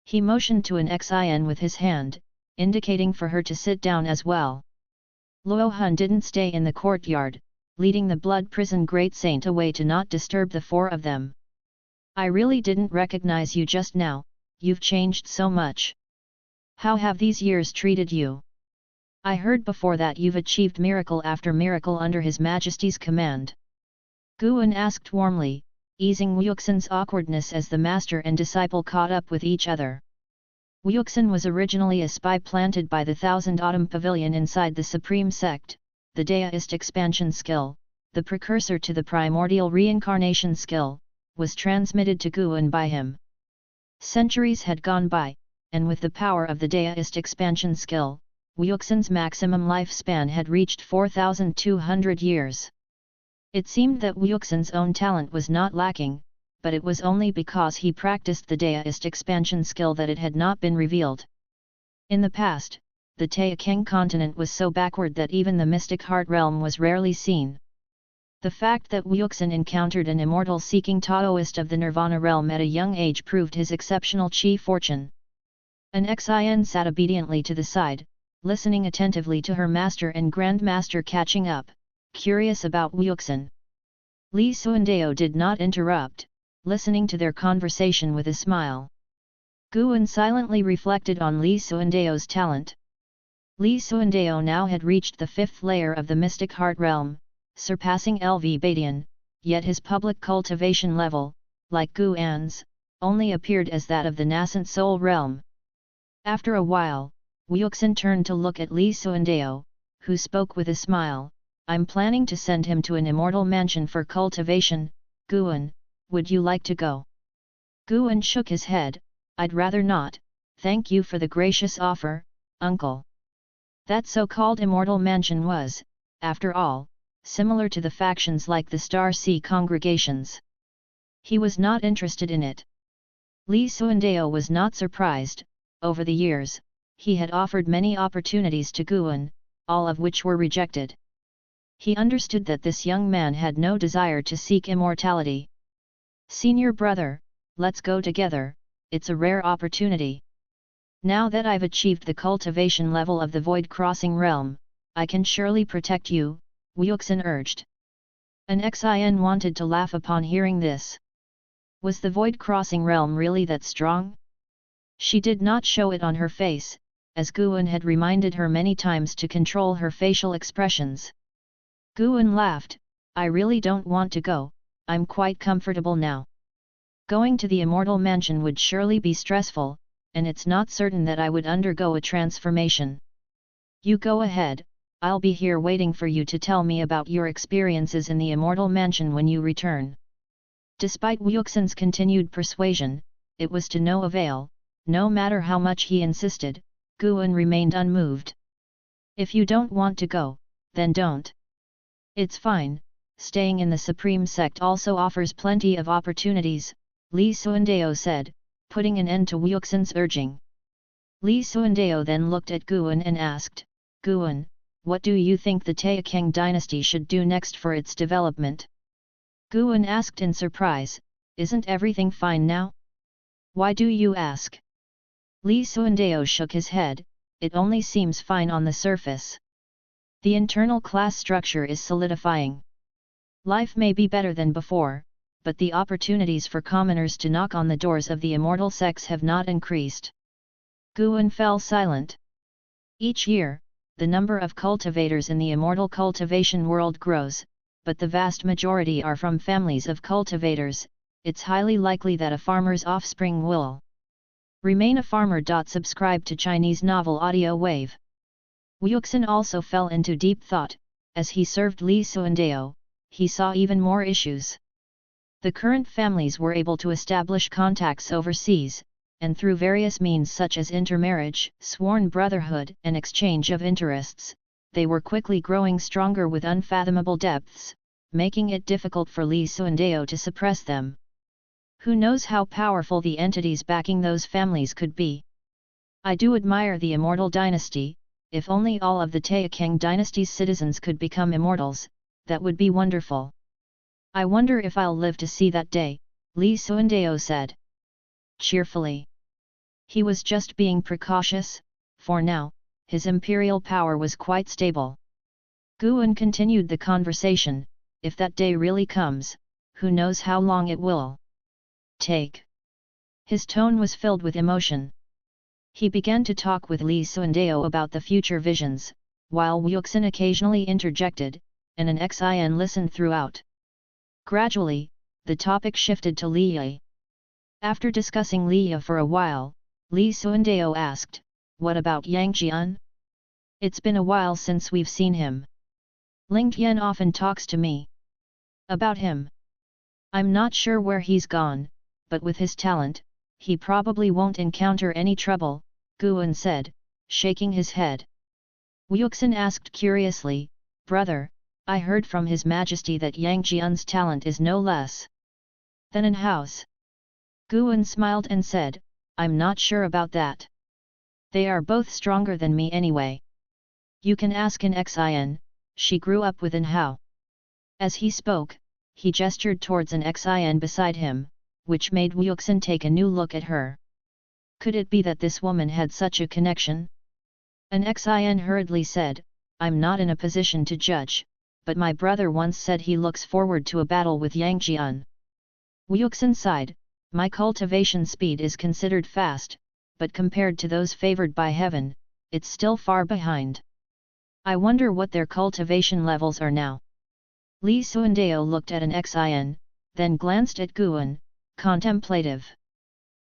He motioned to an Xin with his hand, indicating for her to sit down as well. Luo Hun didn't stay in the courtyard, leading the blood prison Great Saint away to not disturb the four of them. "I really didn't recognize you just now, you've changed so much. How have these years treated you? I heard before that you've achieved miracle after miracle under His Majesty's command." Guan asked warmly, easing Wuxin's awkwardness as the master and disciple caught up with each other. Wuxin was originally a spy planted by the Thousand Autumn Pavilion inside the Supreme Sect, the deist expansion skill, the precursor to the primordial reincarnation skill, was transmitted to Guan by him. Centuries had gone by, and with the power of the deist expansion skill, Wuxin's maximum lifespan had reached 4,200 years. It seemed that Wuxin's own talent was not lacking, but it was only because he practiced the deist expansion skill that it had not been revealed. In the past, the Taixuan continent was so backward that even the mystic heart realm was rarely seen. The fact that Wuxin encountered an immortal seeking Taoist of the Nirvana realm at a young age proved his exceptional chi fortune. An Xin sat obediently to the side, listening attentively to her master and grandmaster catching up, curious about Wuxin. Li Suandao did not interrupt, listening to their conversation with a smile. Guan silently reflected on Li Xuandao's talent. Li Xuandao now had reached the 5th layer of the mystic heart realm, surpassing LV Badian, yet his public cultivation level, like Guan's, only appeared as that of the nascent soul realm. After a while, Wuxin turned to look at Li Xuandao, who spoke with a smile. I'm planning to send him to an immortal mansion for cultivation. Guan, would you like to go? Guan shook his head. I'd rather not, thank you for the gracious offer, uncle. That so-called immortal mansion was, after all, similar to the factions like the Star Sea congregations. He was not interested in it. Li Xuandao was not surprised. Over the years, he had offered many opportunities to Guan, all of which were rejected. He understood that this young man had no desire to seek immortality. Senior brother, let's go together, it's a rare opportunity. Now that I've achieved the cultivation level of the void crossing realm, I can surely protect you, Wuxin urged. An Xin wanted to laugh upon hearing this. Was the void crossing realm really that strong? She did not show it on her face, as Guan had reminded her many times to control her facial expressions. Guan laughed, I really don't want to go, I'm quite comfortable now. Going to the immortal mansion would surely be stressful, and it's not certain that I would undergo a transformation. You go ahead, I'll be here waiting for you to tell me about your experiences in the immortal mansion when you return. Despite Wuxin's continued persuasion, it was to no avail. No matter how much he insisted, Guan remained unmoved. If you don't want to go, then don't. It's fine, staying in the Supreme Sect also offers plenty of opportunities, Li Xuandao said, putting an end to Wuxin's urging. Li Xuandao then looked at Guan and asked, Guan, what do you think the Taixuan dynasty should do next for its development? Guan asked in surprise, isn't everything fine now? Why do you ask? Li Xuandao shook his head, it only seems fine on the surface. The internal class structure is solidifying. Life may be better than before, but the opportunities for commoners to knock on the doors of the immortal sects have not increased. Guan fell silent. Each year, the number of cultivators in the immortal cultivation world grows, but the vast majority are from families of cultivators. It's highly likely that a farmer's offspring will remain a farmer. Subscribe to Chinese Novel Audio Wave. Wuxin also fell into deep thought. As he served Li Xuandao, he saw even more issues. The current families were able to establish contacts overseas, and through various means such as intermarriage, sworn brotherhood, and exchange of interests, they were quickly growing stronger with unfathomable depths, making it difficult for Li Xuandao to suppress them. Who knows how powerful the entities backing those families could be? I do admire the immortal dynasty. If only all of the Taixuan dynasty's citizens could become immortals, that would be wonderful. I wonder if I'll live to see that day, Li Xuandao said cheerfully. He was just being precautious. For now, his imperial power was quite stable. Guan continued the conversation, if that day really comes, who knows how long it will take. His tone was filled with emotion. He began to talk with Li Xuandao about the future visions, while Wuxin occasionally interjected, and an Xin listened throughout. Gradually, the topic shifted to Li Yi. After discussing Li Yi for a while, Li Xuandao asked, what about Yang Jian? It's been a while since we've seen him. Ling Tian often talks to me about him. I'm not sure where he's gone, but with his talent, he probably won't encounter any trouble, Guan said, shaking his head. Wuxin asked curiously, brother, I heard from His Majesty that Yang Jian's talent is no less than an house. Guan smiled and said, I'm not sure about that. They are both stronger than me anyway. You can ask an Xin, she grew up with an Hao. As he spoke, he gestured towards an Xin beside him, which made Wuxin take a new look at her. Could it be that this woman had such a connection? An Xin hurriedly said, I'm not in a position to judge, but my brother once said he looks forward to a battle with Yang Jian. Wuxin sighed, my cultivation speed is considered fast, but compared to those favored by heaven, it's still far behind. I wonder what their cultivation levels are now. Li Xuandao looked at an Xin, then glanced at Guan, contemplative.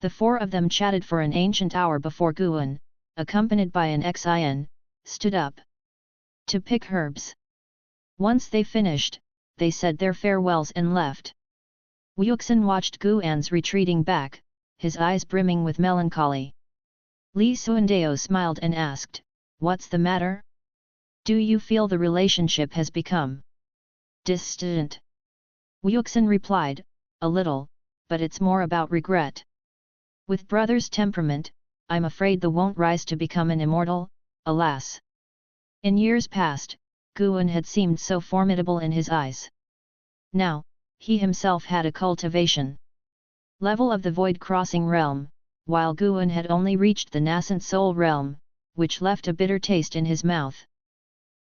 The four of them chatted for an ancient hour before Guan, accompanied by an Xin, stood up to pick herbs. Once they finished, they said their farewells and left. Wuxin watched Guan's retreating back, his eyes brimming with melancholy. Li Xuandao smiled and asked, "What's the matter? Do you feel the relationship has become distant?" Wuxin replied, "A little, but it's more about regret. With brother's temperament, I'm afraid the won't rise to become an immortal, alas." In years past, Guan had seemed so formidable in his eyes. Now, he himself had a cultivation level of the void-crossing realm, while Guan had only reached the nascent soul realm, which left a bitter taste in his mouth.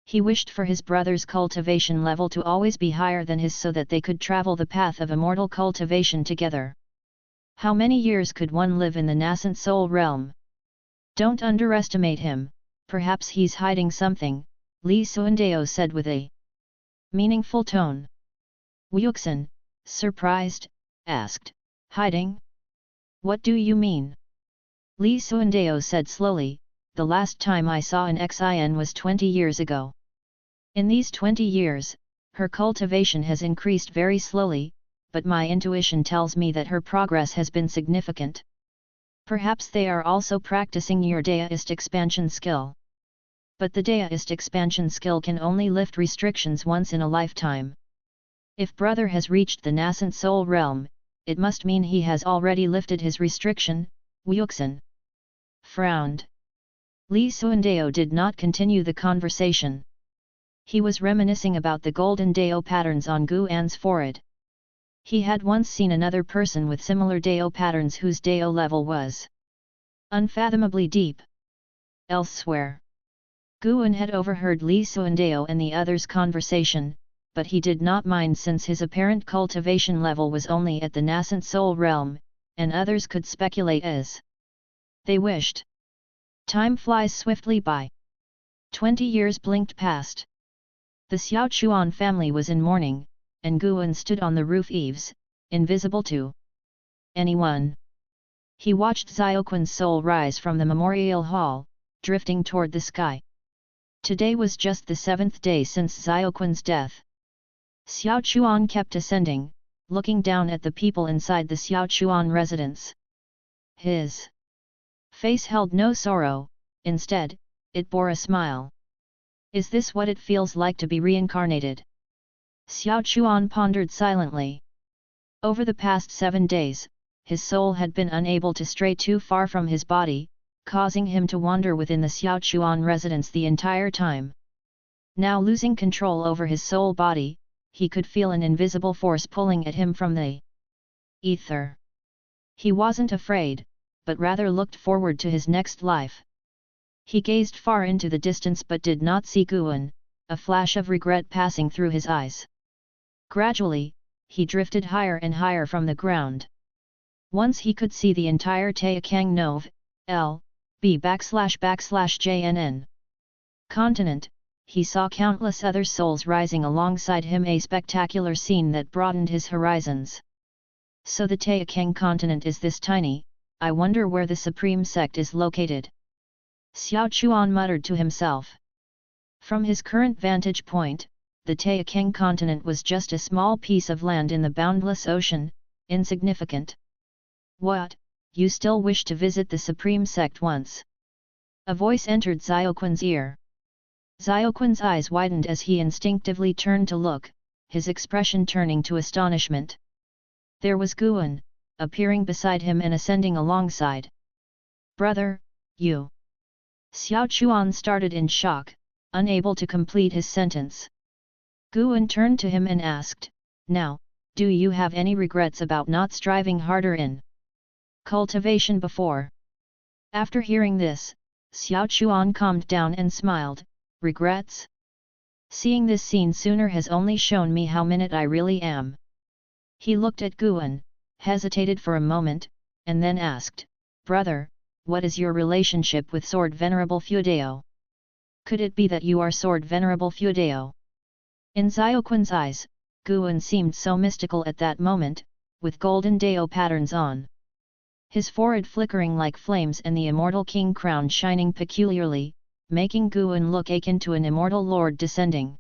He wished for his brother's cultivation level to always be higher than his so that they could travel the path of immortal cultivation together. How many years could one live in the nascent soul realm? Don't underestimate him, perhaps he's hiding something, Li Xuandao said with a meaningful tone. Wuxin, surprised, asked, "Hiding? What do you mean?" Li Xuandao said slowly, "The last time I saw an Xin was 20 years ago. In these 20 years, her cultivation has increased very slowly, but my intuition tells me that her progress has been significant. Perhaps they are also practicing your deist expansion skill. But the deist expansion skill can only lift restrictions once in a lifetime. If brother has reached the nascent soul realm, it must mean he has already lifted his restriction." Wuxin frowned. Li Xuandao did not continue the conversation. He was reminiscing about the golden Dao patterns on Guan's forehead. He had once seen another person with similar Dao patterns whose Dao level was unfathomably deep. Elsewhere, Guan had overheard Li Xuandao and the others' conversation, but he did not mind since his apparent cultivation level was only at the nascent soul realm, and others could speculate as they wished. Time flies swiftly by. 20 years blinked past. The Xiaochuan family was in mourning, and Guan stood on the roof eaves, invisible to anyone. He watched Xiaoquan's soul rise from the memorial hall, drifting toward the sky. Today was just the 7th day since Xiaoquan's death. Xiaochuan kept ascending, looking down at the people inside the Xiaochuan residence. His face held no sorrow, instead, it bore a smile. Is this what it feels like to be reincarnated? Xiaochuan pondered silently. Over the past 7 days, his soul had been unable to stray too far from his body, causing him to wander within the Xiaochuan residence the entire time. Now losing control over his soul body, he could feel an invisible force pulling at him from the ether. He wasn't afraid, but rather looked forward to his next life. He gazed far into the distance but did not see Guan, a flash of regret passing through his eyes. Gradually, he drifted higher and higher from the ground. Once he could see the entire Taixuan Nov, L.B//JNN continent. He saw countless other souls rising alongside him, a spectacular scene that broadened his horizons. So the Taixuan continent is this tiny, I wonder where the Supreme Sect is located. Xiaochuan muttered to himself. From his current vantage point, the Taixuan continent was just a small piece of land in the boundless ocean, insignificant. What, you still wish to visit the Supreme Sect once? A voice entered Xiaoquan's ear. Xiaoquan's eyes widened as he instinctively turned to look, his expression turning to astonishment. There was Guan, appearing beside him and ascending alongside. Brother, you. Xiaochuan started in shock, unable to complete his sentence. Guan turned to him and asked, now, do you have any regrets about not striving harder in cultivation before? After hearing this, Xiaochuan calmed down and smiled. Regrets? Seeing this scene sooner has only shown me how minute I really am. He looked at Guan, hesitated for a moment, and then asked, "Brother, what is your relationship with Sword Venerable Fudeo? Could it be that you are Sword Venerable Fudeo?" In Xiaoquan's eyes, Guan seemed so mystical at that moment, with golden Dao patterns on his forehead flickering like flames and the immortal king crown shining peculiarly, making Guan look akin to an immortal lord descending.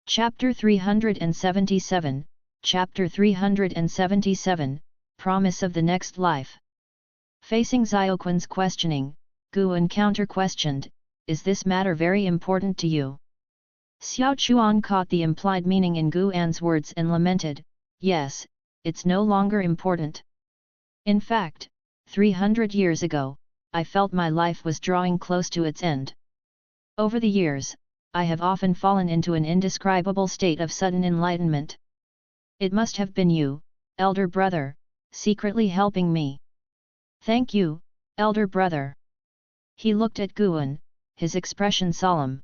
Chapter 377, Chapter 377, Promise of the Next Life. Facing Xiaoquan's questioning, Guan counter-questioned, "Is this matter very important to you?" Xiao Chuan caught the implied meaning in Guan's words and lamented, "Yes, it's no longer important. In fact, 300 years ago, I felt my life was drawing close to its end. Over the years, I have often fallen into an indescribable state of sudden enlightenment. It must have been you, elder brother, secretly helping me. Thank you, elder brother." He looked at Guan, his expression solemn.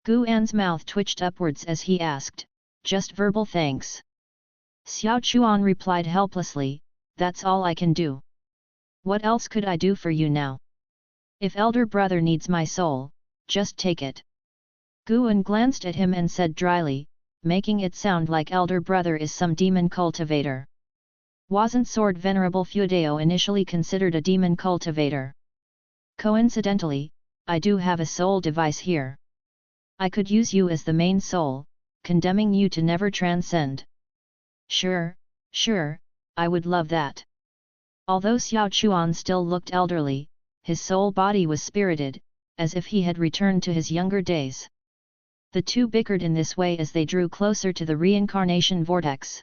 Guan's mouth twitched upwards as he asked, "Just verbal thanks?" Xiao Chuan replied helplessly, "That's all I can do. What else could I do for you now? If elder brother needs my soul, just take it." Guan glanced at him and said dryly, making it sound like elder brother is some demon cultivator. Wasn't Sword Venerable Fudeo initially considered a demon cultivator? Coincidentally, I do have a soul device here. I could use you as the main soul, condemning you to never transcend. Sure, I would love that. Although Xiao Chuan still looked elderly, his soul body was spirited, as if he had returned to his younger days. The two bickered in this way as they drew closer to the reincarnation vortex.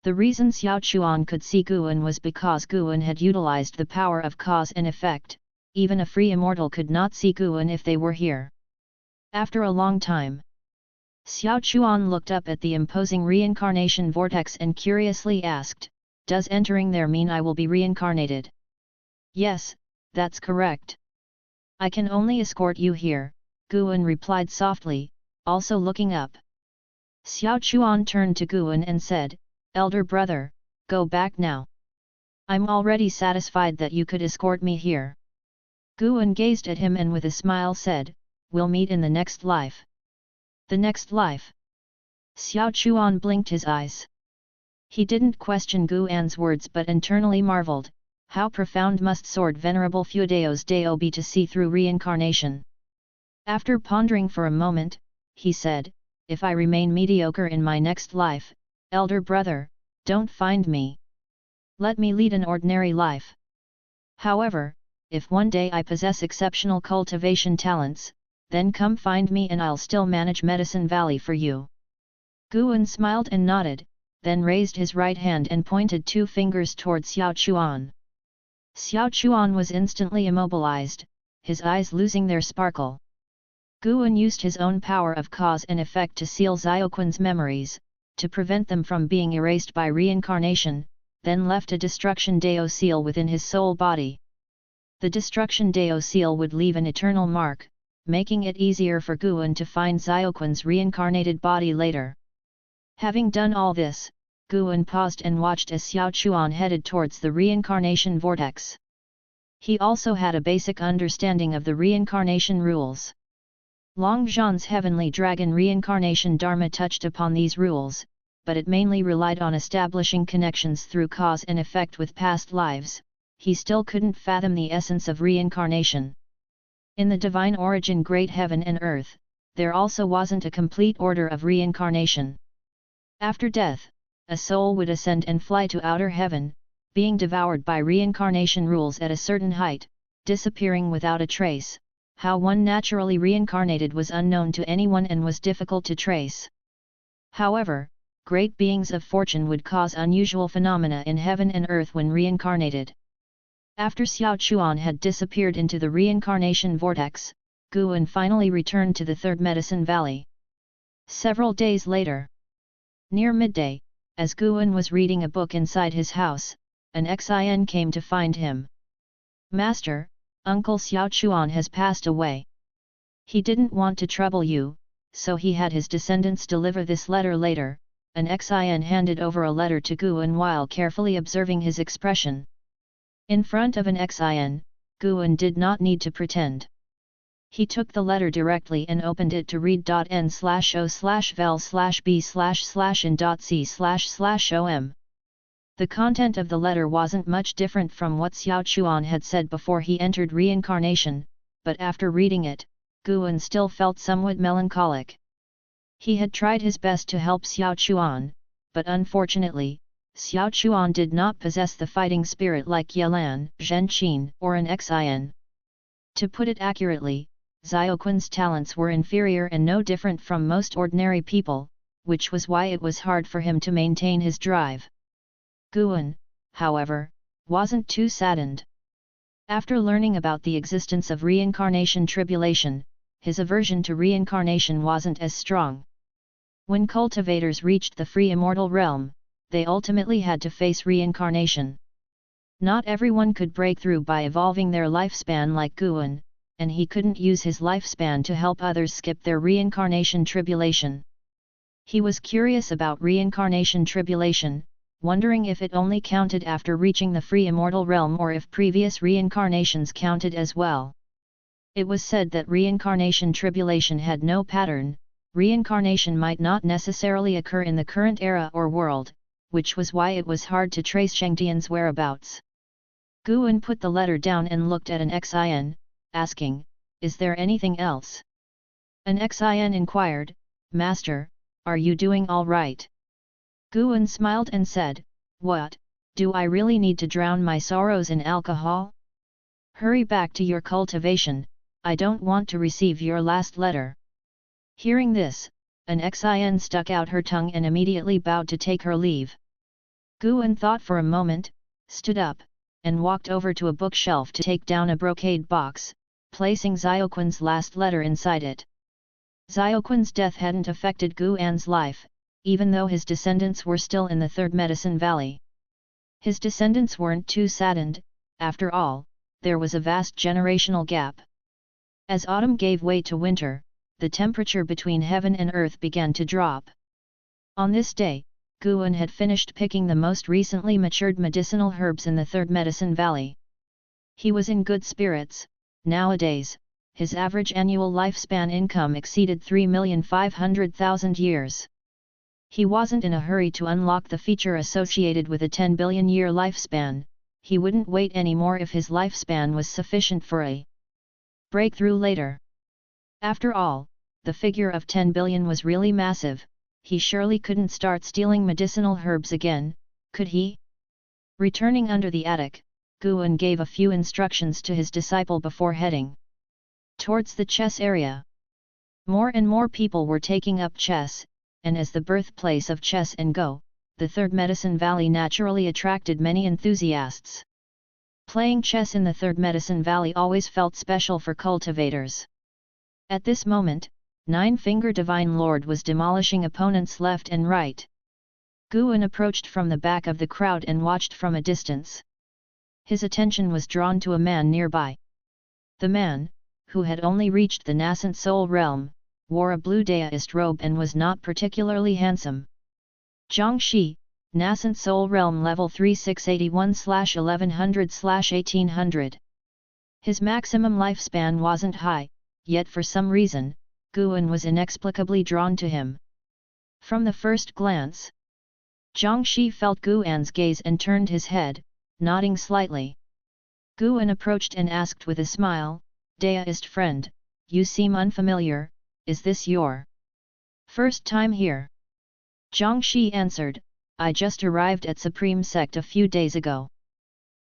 The reason Xiao Chuan could see Guan was because Guan had utilized the power of cause and effect. Even a free immortal could not see Guan if they were here. After a long time, Xiao Chuan looked up at the imposing reincarnation vortex and curiously asked, "Does entering there mean I will be reincarnated?" "Yes, that's correct. I can only escort you here," Guan replied softly, also looking up. Xiao Chuan turned to Guan and said, "Elder brother, go back now. I'm already satisfied that you could escort me here." Guan gazed at him and with a smile said, "We'll meet in the next life." The next life? Xiao Chuan blinked his eyes. He didn't question Guan's words but internally marveled, how profound must Sword Venerable Fudeo's Dao be to see through reincarnation. After pondering for a moment, he said, "If I remain mediocre in my next life, elder brother, don't find me. Let me lead an ordinary life. However, if one day I possess exceptional cultivation talents, then come find me and I'll still manage Medicine Valley for you." Guan smiled and nodded, then raised his right hand and pointed two fingers towards Xiao Chuan. Xiao Chuan was instantly immobilized, his eyes losing their sparkle. Guan used his own power of cause and effect to seal Xiaoquan's memories, to prevent them from being erased by reincarnation, then left a destruction Dao seal within his soul body. The destruction Dao seal would leave an eternal mark, making it easier for Guan to find Xiaoquan's reincarnated body later. Having done all this, Guan paused and watched as Xiao Chuan headed towards the reincarnation vortex. He also had a basic understanding of the reincarnation rules. Long Zhan's heavenly dragon reincarnation dharma touched upon these rules, but it mainly relied on establishing connections through cause and effect with past lives. He still couldn't fathom the essence of reincarnation. In the divine origin Great Heaven and Earth, there also wasn't a complete order of reincarnation. After death, a soul would ascend and fly to outer heaven, being devoured by reincarnation rules at a certain height, disappearing without a trace. How one naturally reincarnated was unknown to anyone and was difficult to trace. However, great beings of fortune would cause unusual phenomena in heaven and earth when reincarnated. After Xiao Chuan had disappeared into the reincarnation vortex, Guan finally returned to the Third Medicine Valley. Several days later, near midday, as Guan was reading a book inside his house, an Xin came to find him. "Master, Uncle Xiao Chuan has passed away. He didn't want to trouble you, so he had his descendants deliver this letter later," an Xin handed over a letter to Guan while carefully observing his expression. In front of an Xin, Guan did not need to pretend. He took the letter directly and opened it to read n/o/vel/b/in.c//om. The content of the letter wasn't much different from what Taixuan had said before he entered reincarnation, but after reading it, Guan still felt somewhat melancholic. He had tried his best to help Taixuan, but unfortunately, Taixuan did not possess the fighting spirit like Yelan, Zhenqin, or an Xin. To put it accurately, Xiaoquan's talents were inferior and no different from most ordinary people, which was why it was hard for him to maintain his drive. Guan, however, wasn't too saddened. After learning about the existence of reincarnation tribulation, his aversion to reincarnation wasn't as strong. When cultivators reached the free immortal realm, they ultimately had to face reincarnation. Not everyone could break through by evolving their lifespan like Guan, and he couldn't use his lifespan to help others skip their reincarnation tribulation. He was curious about reincarnation tribulation, wondering if it only counted after reaching the free immortal realm or if previous reincarnations counted as well. It was said that reincarnation tribulation had no pattern. Reincarnation might not necessarily occur in the current era or world, which was why it was hard to trace Shengtian's whereabouts. Guan put the letter down and looked at an Xin, asking, "Is there anything else?" An Xin inquired, "Master, are you doing all right?" Guan smiled and said, "What, do I really need to drown my sorrows in alcohol? Hurry back to your cultivation, I don't want to receive your last letter." Hearing this, an Xin stuck out her tongue and immediately bowed to take her leave. Guan thought for a moment, stood up, and walked over to a bookshelf to take down a brocade box, placing Xiaoquan's last letter inside it. Xiaoquan's death hadn't affected Guan's life, even though his descendants were still in the Third Medicine Valley. His descendants weren't too saddened, after all, there was a vast generational gap. As autumn gave way to winter, the temperature between heaven and earth began to drop. On this day, Guan had finished picking the most recently matured medicinal herbs in the Third Medicine Valley. He was in good spirits. Nowadays, his average annual lifespan income exceeded 3,500,000 years. He wasn't in a hurry to unlock the feature associated with a 10 billion year lifespan. He wouldn't wait anymore if his lifespan was sufficient for a breakthrough later. After all, the figure of 10 billion was really massive. He surely couldn't start stealing medicinal herbs again, could he? Returning under the attic, Guan gave a few instructions to his disciple before heading towards the chess area. More and more people were taking up chess, and as the birthplace of chess and Go, the Third Medicine Valley naturally attracted many enthusiasts. Playing chess in the Third Medicine Valley always felt special for cultivators. At this moment, Nine-Finger Divine Lord was demolishing opponents left and right. Guan approached from the back of the crowd and watched from a distance. His attention was drawn to a man nearby. The man, who had only reached the nascent soul realm, wore a blue deist robe and was not particularly handsome. Jiangxi, nascent soul realm level 3681/1100/1800. His maximum lifespan wasn't high, yet for some reason, Guan was inexplicably drawn to him. From the first glance, Jiangxi felt Guan's gaze and turned his head, nodding slightly. Guan approached and asked with a smile, "Deist friend, you seem unfamiliar, is this your first time here?" Jiangxi answered, "I just arrived at Supreme Sect a few days ago.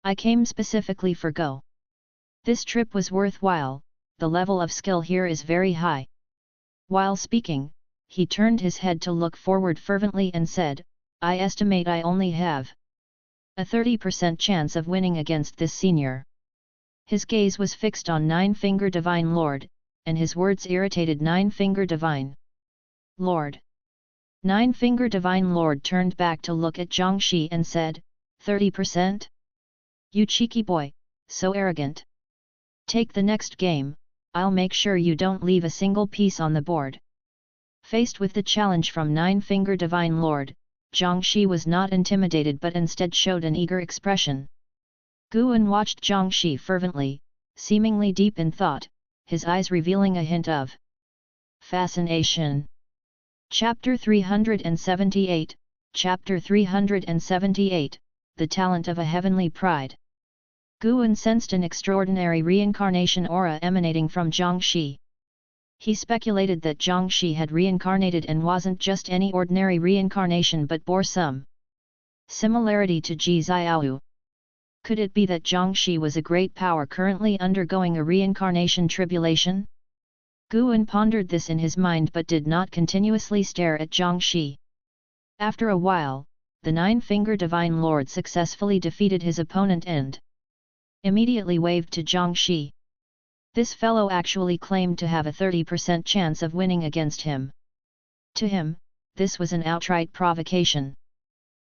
I came specifically for Go. This trip was worthwhile, the level of skill here is very high." While speaking, he turned his head to look forward fervently and said, "I estimate I only have a 30% chance of winning against this senior." His gaze was fixed on Nine-Finger Divine Lord, and his words irritated Nine-Finger Divine Lord. Nine-Finger Divine Lord turned back to look at Jiangxi and said, 30%? You cheeky boy, so arrogant. Take the next game, I'll make sure you don't leave a single piece on the board. Faced with the challenge from Nine-Finger Divine Lord, Jiangshi was not intimidated but instead showed an eager expression. Guan watched Jiangshi fervently, seemingly deep in thought, his eyes revealing a hint of fascination. Chapter 378, Chapter 378, The Talent of a Heavenly Pride. Guan sensed an extraordinary reincarnation aura emanating from Jiangshi. He speculated that Jiangshi had reincarnated and wasn't just any ordinary reincarnation but bore some similarity to Ji Xiaoyu. Could it be that Jiangshi was a great power currently undergoing a reincarnation tribulation? Guan pondered this in his mind but did not continuously stare at Jiangshi. After a while, the Nine-Finger Divine Lord successfully defeated his opponent and immediately waved to Jiangshi. This fellow actually claimed to have a 30% chance of winning against him. To him, this was an outright provocation.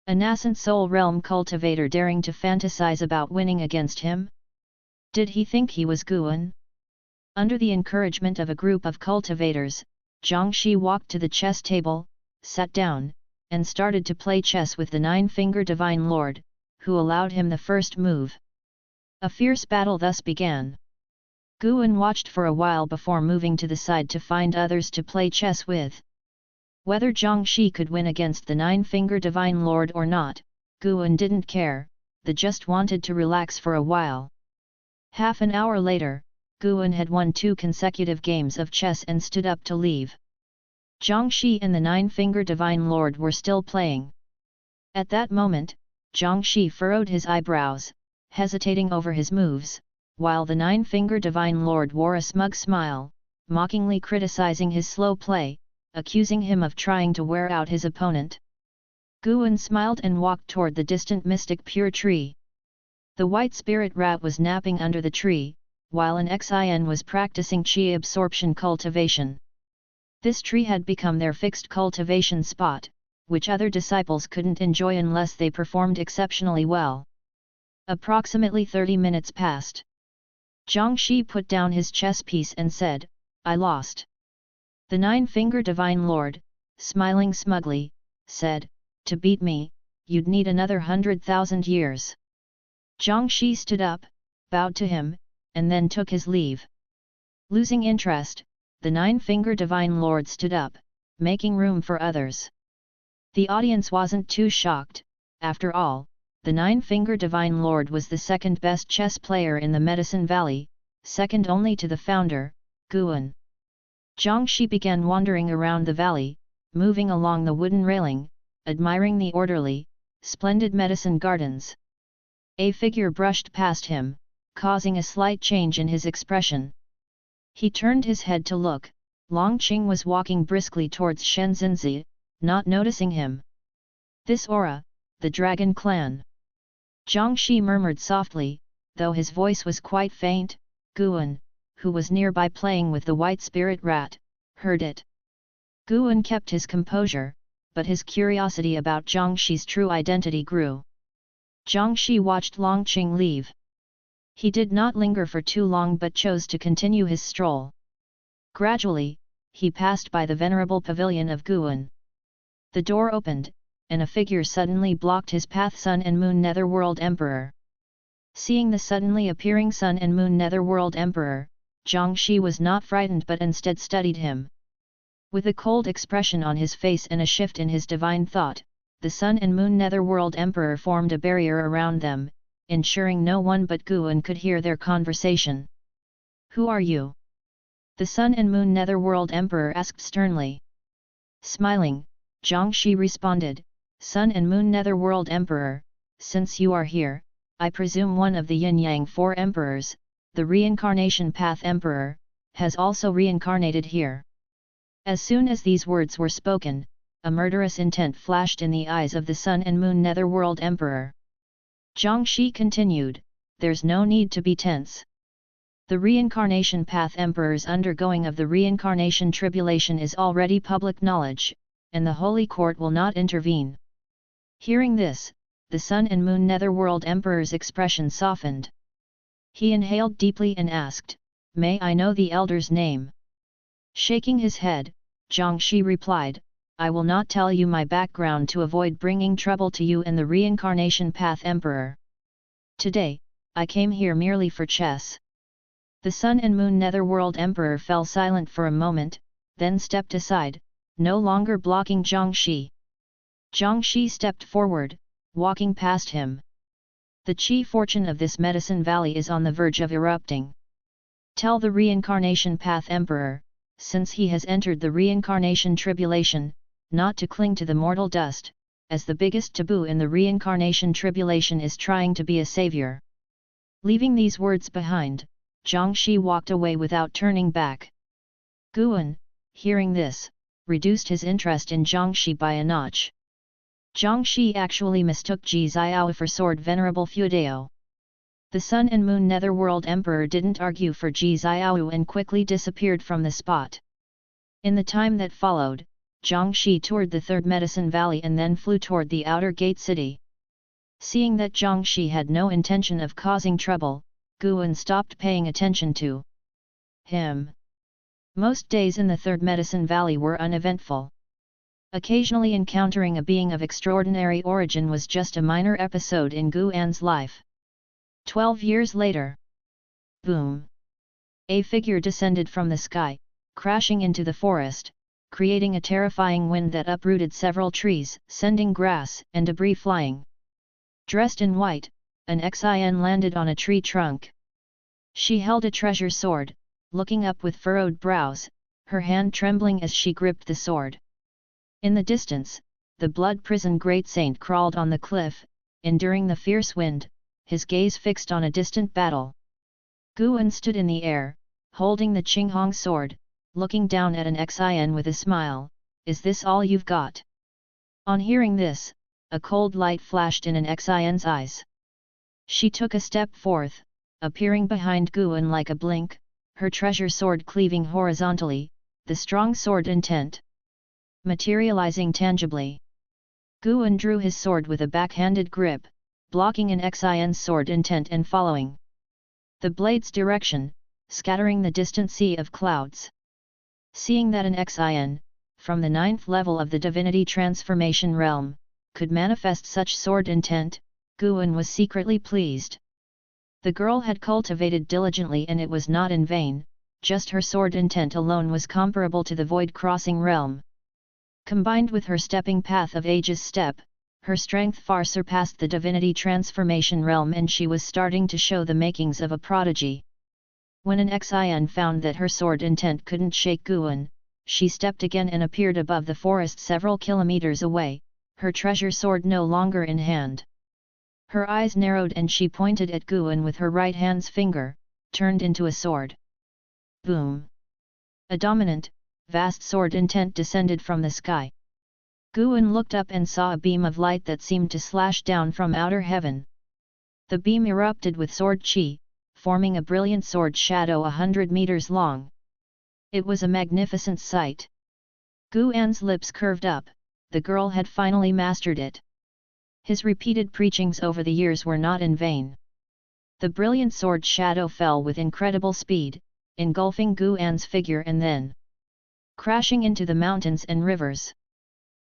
A nascent soul realm cultivator daring to fantasize about winning against him? Did he think he was Guan? Under the encouragement of a group of cultivators, Jiangshi walked to the chess table, sat down, and started to play chess with the Nine-Finger Divine Lord, who allowed him the first move. A fierce battle thus began. Guan watched for a while before moving to the side to find others to play chess with. Whether Jiangshi could win against the Nine-Finger Divine Lord or not, Guan didn't care, they just wanted to relax for a while. Half an hour later, Guan had won 2 consecutive games of chess and stood up to leave. Jiangshi and the Nine-Finger Divine Lord were still playing. At that moment, Jiangshi furrowed his eyebrows, hesitating over his moves, while the Nine-Finger Divine Lord wore a smug smile, mockingly criticizing his slow play, accusing him of trying to wear out his opponent. Guan smiled and walked toward the distant mystic pure tree. The white spirit rat was napping under the tree, while an Xin was practicing qi absorption cultivation. This tree had become their fixed cultivation spot, which other disciples couldn't enjoy unless they performed exceptionally well. Approximately 30 minutes passed. Jiangshi put down his chess piece and said, "I lost." The Nine-Finger Divine Lord, smiling smugly, said, "To beat me, you'd need another 100,000 years." Jiangshi stood up, bowed to him, and then took his leave. Losing interest, the Nine-Finger Divine Lord stood up, making room for others. The audience wasn't too shocked. After all, the Nine-Finger Divine Lord was the second best chess player in the Medicine Valley, second only to the founder, Guan. Jiangshi began wandering around the valley, moving along the wooden railing, admiring the orderly, splendid medicine gardens. A figure brushed past him, causing a slight change in his expression. He turned his head to look. Longqing was walking briskly towards Shenzhenzi, not noticing him. "This aura, the Dragon Clan." Jiangshi murmured softly, though his voice was quite faint. Guan, who was nearby playing with the white spirit rat, heard it. Guan kept his composure, but his curiosity about Jiangshi's true identity grew. Jiangshi watched Longqing leave. He did not linger for too long but chose to continue his stroll. Gradually, he passed by the venerable pavilion of Guan. The door opened, and a figure suddenly blocked his path. Sun and Moon Netherworld Emperor. Seeing the suddenly appearing Sun and Moon Netherworld Emperor, Jiangshi was not frightened but instead studied him. With a cold expression on his face and a shift in his divine thought, the Sun and Moon Netherworld Emperor formed a barrier around them, ensuring no one but Guan could hear their conversation. "Who are you?" the Sun and Moon Netherworld Emperor asked sternly. Smiling, Jiangshi responded, "Sun and Moon Netherworld Emperor, since you are here, I presume one of the Yin-Yang 4 Emperors, the Reincarnation Path Emperor, has also reincarnated here." As soon as these words were spoken, a murderous intent flashed in the eyes of the Sun and Moon Netherworld Emperor. Jiangshi continued, "There's no need to be tense. The Reincarnation Path Emperor's undergoing of the Reincarnation Tribulation is already public knowledge, and the Holy Court will not intervene." Hearing this, the Sun and Moon Netherworld Emperor's expression softened. He inhaled deeply and asked, "May I know the elder's name?" Shaking his head, Jiangshi replied, I will not tell you my background to avoid bringing trouble to you and the reincarnation path Emperor. Today, I came here merely for chess. The Sun and Moon Netherworld Emperor fell silent for a moment, then stepped aside, no longer blocking Jiangshi. Jiangshi stepped forward, walking past him. The chi fortune of this medicine valley is on the verge of erupting. Tell the reincarnation path Emperor, since he has entered the reincarnation tribulation, not to cling to the mortal dust, as the biggest taboo in the reincarnation tribulation is trying to be a savior. Leaving these words behind, Jiangshi walked away without turning back. Guan, hearing this, reduced his interest in Jiangshi by a notch. Jiangshi actually mistook Ji Xiao for sword venerable Feudao. The Sun and Moon Netherworld Emperor didn't argue for Ji Xiao and quickly disappeared from the spot. In the time that followed, Jiangshi toured the Third Medicine Valley and then flew toward the outer gate city. Seeing that Jiangshi had no intention of causing trouble, Guan stopped paying attention to him. Most days in the Third Medicine Valley were uneventful. Occasionally encountering a being of extraordinary origin was just a minor episode in Guan's life. 12 years later. Boom! A figure descended from the sky, crashing into the forest, creating a terrifying wind that uprooted several trees, sending grass and debris flying. Dressed in white, an Xin landed on a tree trunk. She held a treasure sword, looking up with furrowed brows, her hand trembling as she gripped the sword. In the distance, the blood prison great saint crawled on the cliff, enduring the fierce wind, his gaze fixed on a distant battle. Guan stood in the air, holding the Qinghong sword, looking down at an Xin with a smile, "Is this all you've got?" On hearing this, a cold light flashed in an Xin's eyes. She took a step forth, appearing behind Guan like a blink, her treasure sword cleaving horizontally, the strong sword intent materializing tangibly. Guan drew his sword with a backhanded grip, blocking an Xin's sword intent and following the blade's direction, scattering the distant sea of clouds. Seeing that an Xin, from the 9th level of the divinity transformation realm, could manifest such sword intent, Guan was secretly pleased. The girl had cultivated diligently and it was not in vain, just her sword intent alone was comparable to the void-crossing realm. Combined with her stepping path of Aegis step, her strength far surpassed the divinity transformation realm and she was starting to show the makings of a prodigy. When an Xin found that her sword intent couldn't shake Guan, she stepped again and appeared above the forest several kilometers away, her treasure sword no longer in hand. Her eyes narrowed and she pointed at Guan with her right hand's finger, turned into a sword. Boom! A dominant, vast sword intent descended from the sky. Guan looked up and saw a beam of light that seemed to slash down from outer heaven. The beam erupted with sword chi, forming a brilliant sword shadow 100 meters long. It was a magnificent sight. Guan's lips curved up, the girl had finally mastered it. His repeated preachings over the years were not in vain. The brilliant sword shadow fell with incredible speed, engulfing Guan's figure and then crashing into the mountains and rivers.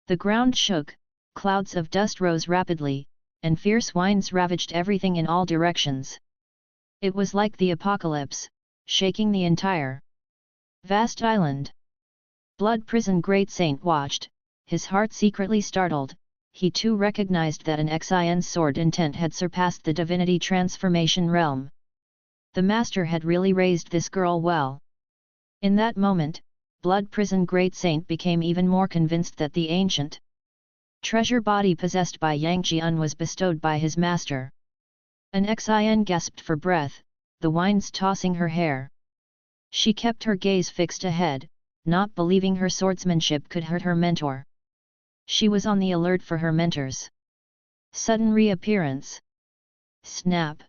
The ground shook, clouds of dust rose rapidly, and fierce winds ravaged everything in all directions. It was like the apocalypse, shaking the entire vast island. Blood Prison Great Saint watched, his heart secretly startled. He too recognized that an Xin's sword intent had surpassed the divinity transformation realm. The master had really raised this girl well. In that moment, Blood Prison Great Saint became even more convinced that the ancient treasure body possessed by Yang Jian was bestowed by his master. An Xin gasped for breath, the winds tossing her hair. She kept her gaze fixed ahead, not believing her swordsmanship could hurt her mentor. She was on the alert for her mentor's sudden reappearance. Snap!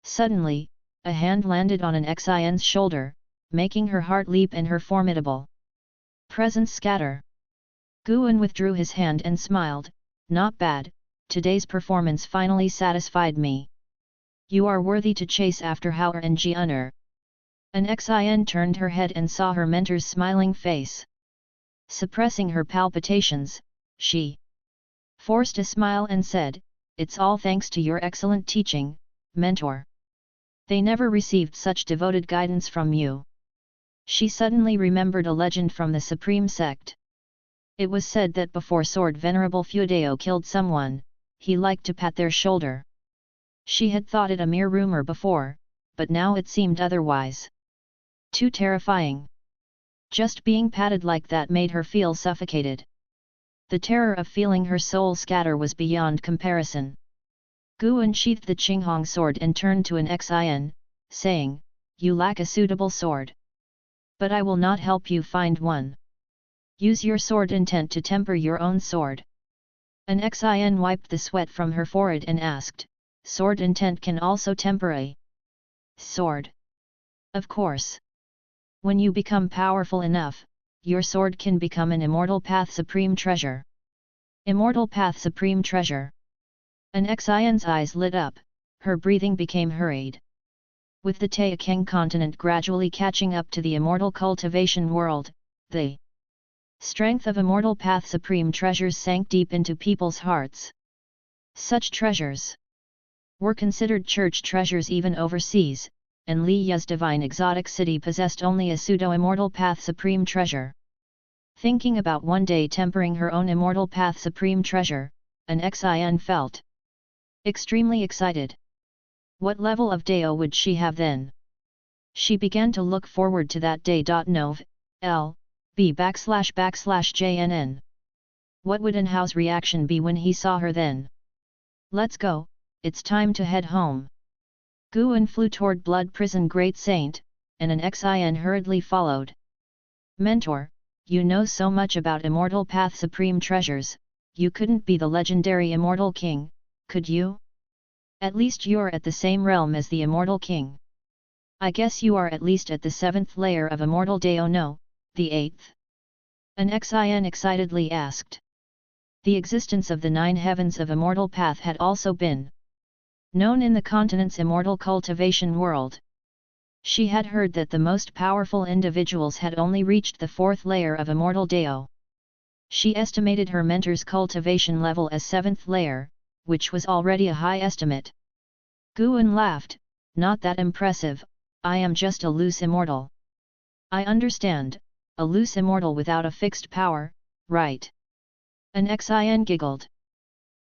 Suddenly, a hand landed on an Xin's shoulder, making her heart leap and her formidable presence scatter. Guan withdrew his hand and smiled, "Not bad, today's performance finally satisfied me. You are worthy to chase after Hauer and Jianer." An Xin turned her head and saw her mentor's smiling face. Suppressing her palpitations, she forced a smile and said, "It's all thanks to your excellent teaching, mentor. They never received such devoted guidance from you." She suddenly remembered a legend from the Supreme Sect. It was said that before Sword Venerable Fuedeo killed someone, he liked to pat their shoulder. She had thought it a mere rumor before, but now it seemed otherwise. Too terrifying. Just being patted like that made her feel suffocated. The terror of feeling her soul scatter was beyond comparison. Gu unsheathed the Qinghong sword and turned to an Xin, saying, "You lack a suitable sword. But I will not help you find one. Use your sword intent to temper your own sword." An Xin wiped the sweat from her forehead and asked, "Sword intent can also temper a sword?" "Of course. When you become powerful enough, your sword can become an immortal path supreme treasure." Immortal path supreme treasure. An Xin's eyes lit up, her breathing became hurried. With the Taixuan continent gradually catching up to the immortal cultivation world, the strength of immortal path supreme treasures sank deep into people's hearts. Such treasures were considered church treasures even overseas, and Li Yu's divine exotic city possessed only a pseudo-immortal path supreme treasure. Thinking about one day tempering her own immortal path supreme treasure, an Xin felt extremely excited. What level of Dao would she have then? She began to look forward to that day. Nov. L. B/JNN. What would Anhao's reaction be when he saw her then? "Let's go, it's time to head home." Guan flew toward Blood Prison Great Saint, and an Xin hurriedly followed. "Mentor, you know so much about Immortal Path Supreme treasures, you couldn't be the legendary Immortal King, could you? At least you're at the same realm as the Immortal King. I guess you are at least at the 7th layer of Immortal Dao. No, the 8th? An Xin excitedly asked. The existence of the 9 heavens of Immortal Path had also been known in the continent's immortal cultivation world. She had heard that the most powerful individuals had only reached the 4th layer of Immortal Dao. She estimated her mentor's cultivation level as 7th layer, which was already a high estimate. Guan laughed, "Not that impressive, I am just a loose immortal." "I understand, a loose immortal without a fixed power, right?" An Xin giggled.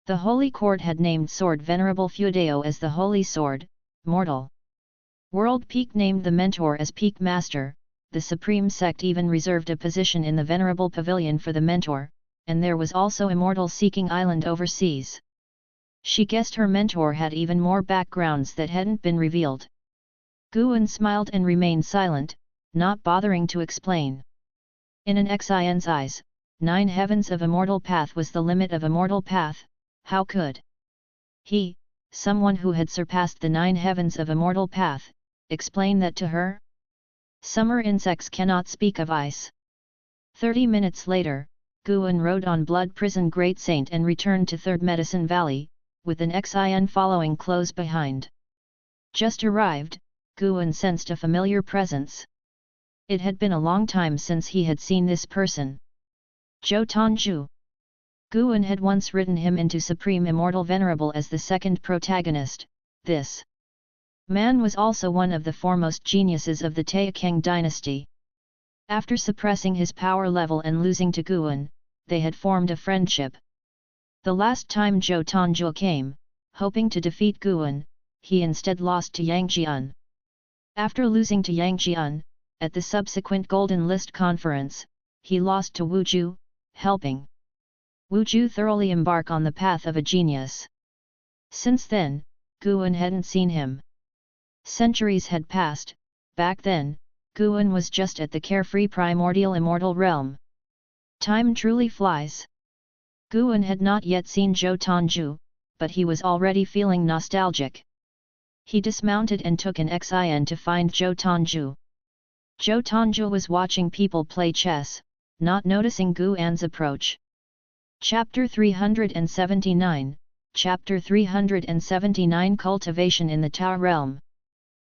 The Holy Court had named Sword Venerable Fuedeo as the Holy Sword, Mortal. World Peak named the mentor as Peak Master, the Supreme Sect even reserved a position in the Venerable Pavilion for the mentor, and there was also Immortal Seeking Island overseas. She guessed her mentor had even more backgrounds that hadn't been revealed. Guan smiled and remained silent, not bothering to explain. In an Xin's eyes, 9 heavens of Immortal Path was the limit of Immortal Path. How could he, someone who had surpassed the 9 heavens of Immortal Path, explain that to her? Summer insects cannot speak of ice. 30 minutes later, Guan rode on Blood Prison Great Saint and returned to 3rd Medicine Valley, with an Xin following close behind. Just arrived, Guan sensed a familiar presence. It had been a long time since he had seen this person. Zhou Tongzhu. Guan had once written him into Supreme Immortal Venerable as the second protagonist. This man was also one of the foremost geniuses of the Taixuan dynasty. After suppressing his power level and losing to Guan, they had formed a friendship. The last time Zhou Tongzhu came, hoping to defeat Guan, he instead lost to Yang Jian. After losing to Yang Jian, at the subsequent Golden List conference, he lost to Wu Ju, helping Wu Ju thoroughly embark on the path of a genius. Since then, Guan hadn't seen him. Centuries had passed. Back then, Guan was just at the carefree primordial immortal realm. Time truly flies. Guan had not yet seen Zhou Tongzhu, but he was already feeling nostalgic. He dismounted and took an Xin to find Zhou Tongzhu. Zhou Tongzhu was watching people play chess, not noticing Guan's approach. Chapter 379, Chapter 379 Cultivation in the Tao Realm.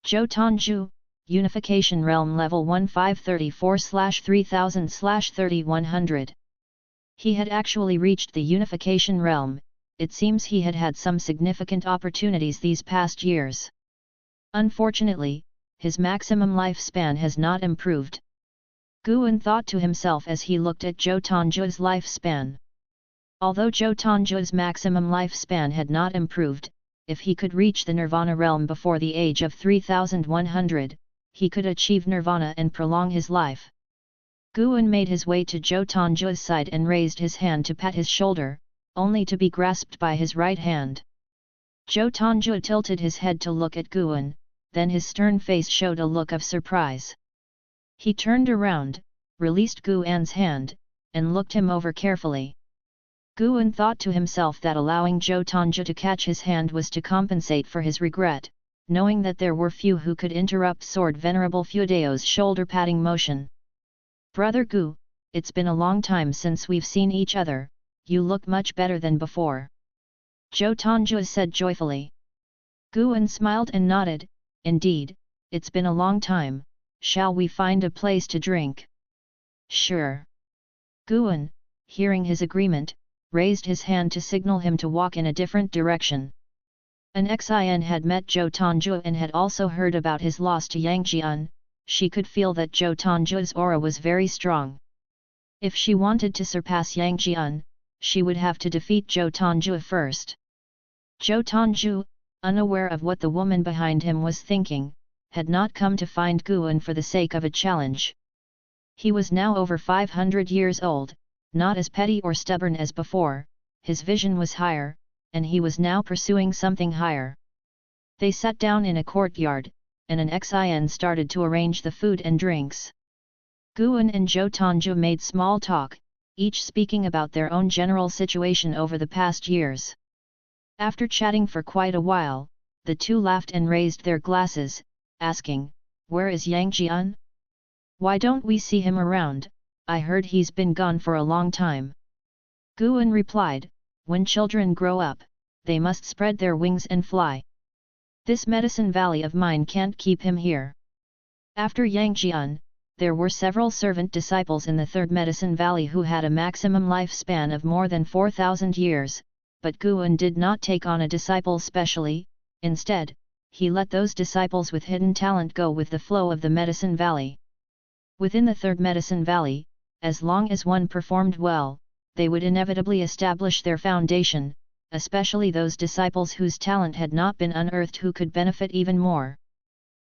Zhou Tongzhu, Unification Realm Level 1534/3000/3100. He had actually reached the Unification Realm. It seems he had had some significant opportunities these past years. Unfortunately, his maximum lifespan has not improved. Guan thought to himself as he looked at Zhou Tongju's lifespan. Although Zhou Tongju's maximum lifespan had not improved, if he could reach the Nirvana realm before the age of 3100, he could achieve Nirvana and prolong his life. Guan made his way to Zhou Tongju's side and raised his hand to pat his shoulder, only to be grasped by his right hand. Zhou Tongju tilted his head to look at Guan, then his stern face showed a look of surprise. He turned around, released Guan's hand, and looked him over carefully. Guan thought to himself that allowing Zhou Tongju to catch his hand was to compensate for his regret, knowing that there were few who could interrupt Sword Venerable Fudeo's shoulder-patting motion. "Brother Gu, it's been a long time since we've seen each other, you look much better than before," Zhou Tongju said joyfully. Guan smiled and nodded, "Indeed, it's been a long time, shall we find a place to drink?" "Sure." Guan, hearing his agreement, raised his hand to signal him to walk in a different direction. An Xin had met Zhou Tongju and had also heard about his loss to Yang Jian. She could feel that Zhou Tongju's aura was very strong. If she wanted to surpass Yang Jian, she would have to defeat Zhou Tongju first. Zhou Tongju, unaware of what the woman behind him was thinking, had not come to find Guan for the sake of a challenge. He was now over 500 years old, not as petty or stubborn as before, his vision was higher, and he was now pursuing something higher. They sat down in a courtyard, and an Xin started to arrange the food and drinks. Guan and Zhou Tongju made small talk, each speaking about their own general situation over the past years. After chatting for quite a while, the two laughed and raised their glasses, asking, "Where is Yang Jian? Why don't we see him around? I heard he's been gone for a long time." Guan replied, "When children grow up, they must spread their wings and fly. This medicine valley of mine can't keep him here." After Yang Jian, there were several servant disciples in the third medicine valley who had a maximum lifespan of more than 4,000 years, but Guan did not take on a disciple specially. Instead, he let those disciples with hidden talent go with the flow of the medicine valley. Within the third medicine valley, as long as one performed well, they would inevitably establish their foundation, especially those disciples whose talent had not been unearthed who could benefit even more.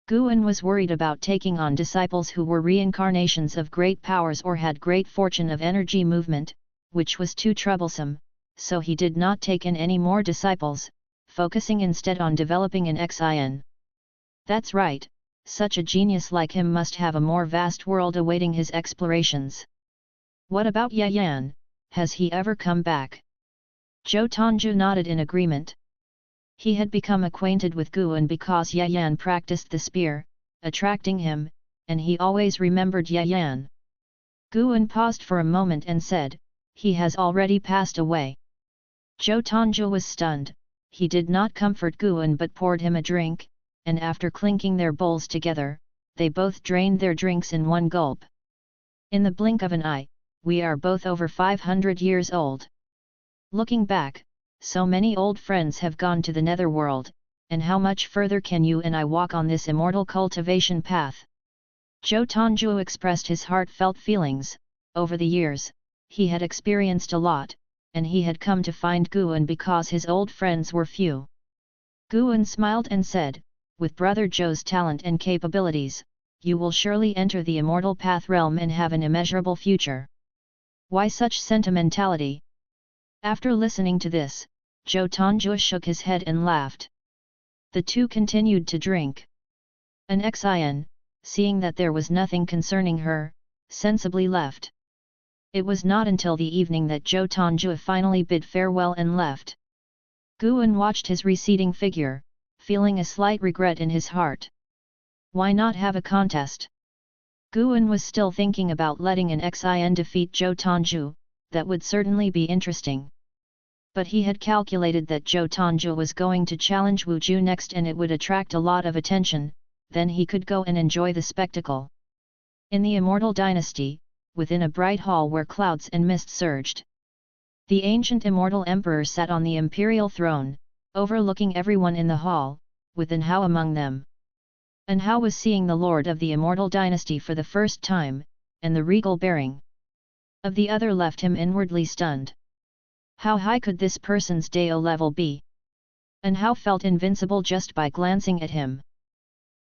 Guan was worried about taking on disciples who were reincarnations of great powers or had great fortune of energy movement, which was too troublesome, so he did not take in any more disciples, focusing instead on developing an Xin. That's right, such a genius like him must have a more vast world awaiting his explorations. What about Yan? Has he ever come back? Zhou Tongju nodded in agreement. He had become acquainted with Guan because Yan practiced the spear, attracting him, and he always remembered Yan. Guan paused for a moment and said, "He has already passed away." Zhou Tongju was stunned. He did not comfort Guan but poured him a drink, and after clinking their bowls together, they both drained their drinks in one gulp. "In the blink of an eye, we are both over 500 years old. Looking back, so many old friends have gone to the netherworld, and how much further can you and I walk on this immortal cultivation path?" Zhou Tongju expressed his heartfelt feelings. Over the years, he had experienced a lot, and he had come to find Guan because his old friends were few. Guan smiled and said, "With Brother Zhou's talent and capabilities, you will surely enter the immortal path realm and have an immeasurable future. Why such sentimentality?" After listening to this, Zhou Tongju shook his head and laughed. The two continued to drink. An Xin, seeing that there was nothing concerning her, sensibly left. It was not until the evening that Zhou Tongju finally bid farewell and left. Guan watched his receding figure, feeling a slight regret in his heart. Why not have a contest? Guan was still thinking about letting an Xin defeat Zhou Tongju, that would certainly be interesting. But he had calculated that Zhou Tongju was going to challenge Wu Ju next and it would attract a lot of attention, then he could go and enjoy the spectacle. In the Immortal dynasty, within a bright hall where clouds and mist surged, the ancient immortal emperor sat on the imperial throne, overlooking everyone in the hall, with An Hao among them. An Hao was seeing the lord of the Immortal dynasty for the first time, and the regal bearing of the other left him inwardly stunned. How high could this person's Dao level be? An Hao felt invincible just by glancing at him.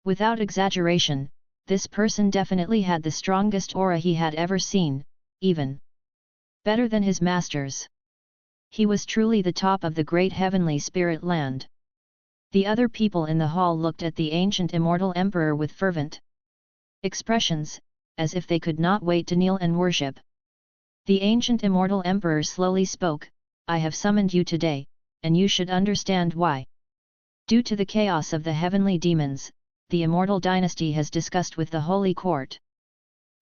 Without exaggeration, this person definitely had the strongest aura he had ever seen, even better than his masters. He was truly the top of the great heavenly spirit land. The other people in the hall looked at the ancient immortal emperor with fervent expressions, as if they could not wait to kneel and worship. The ancient immortal emperor slowly spoke, "I have summoned you today, and you should understand why. Due to the chaos of the heavenly demons, the Immortal dynasty has discussed with the Holy Court.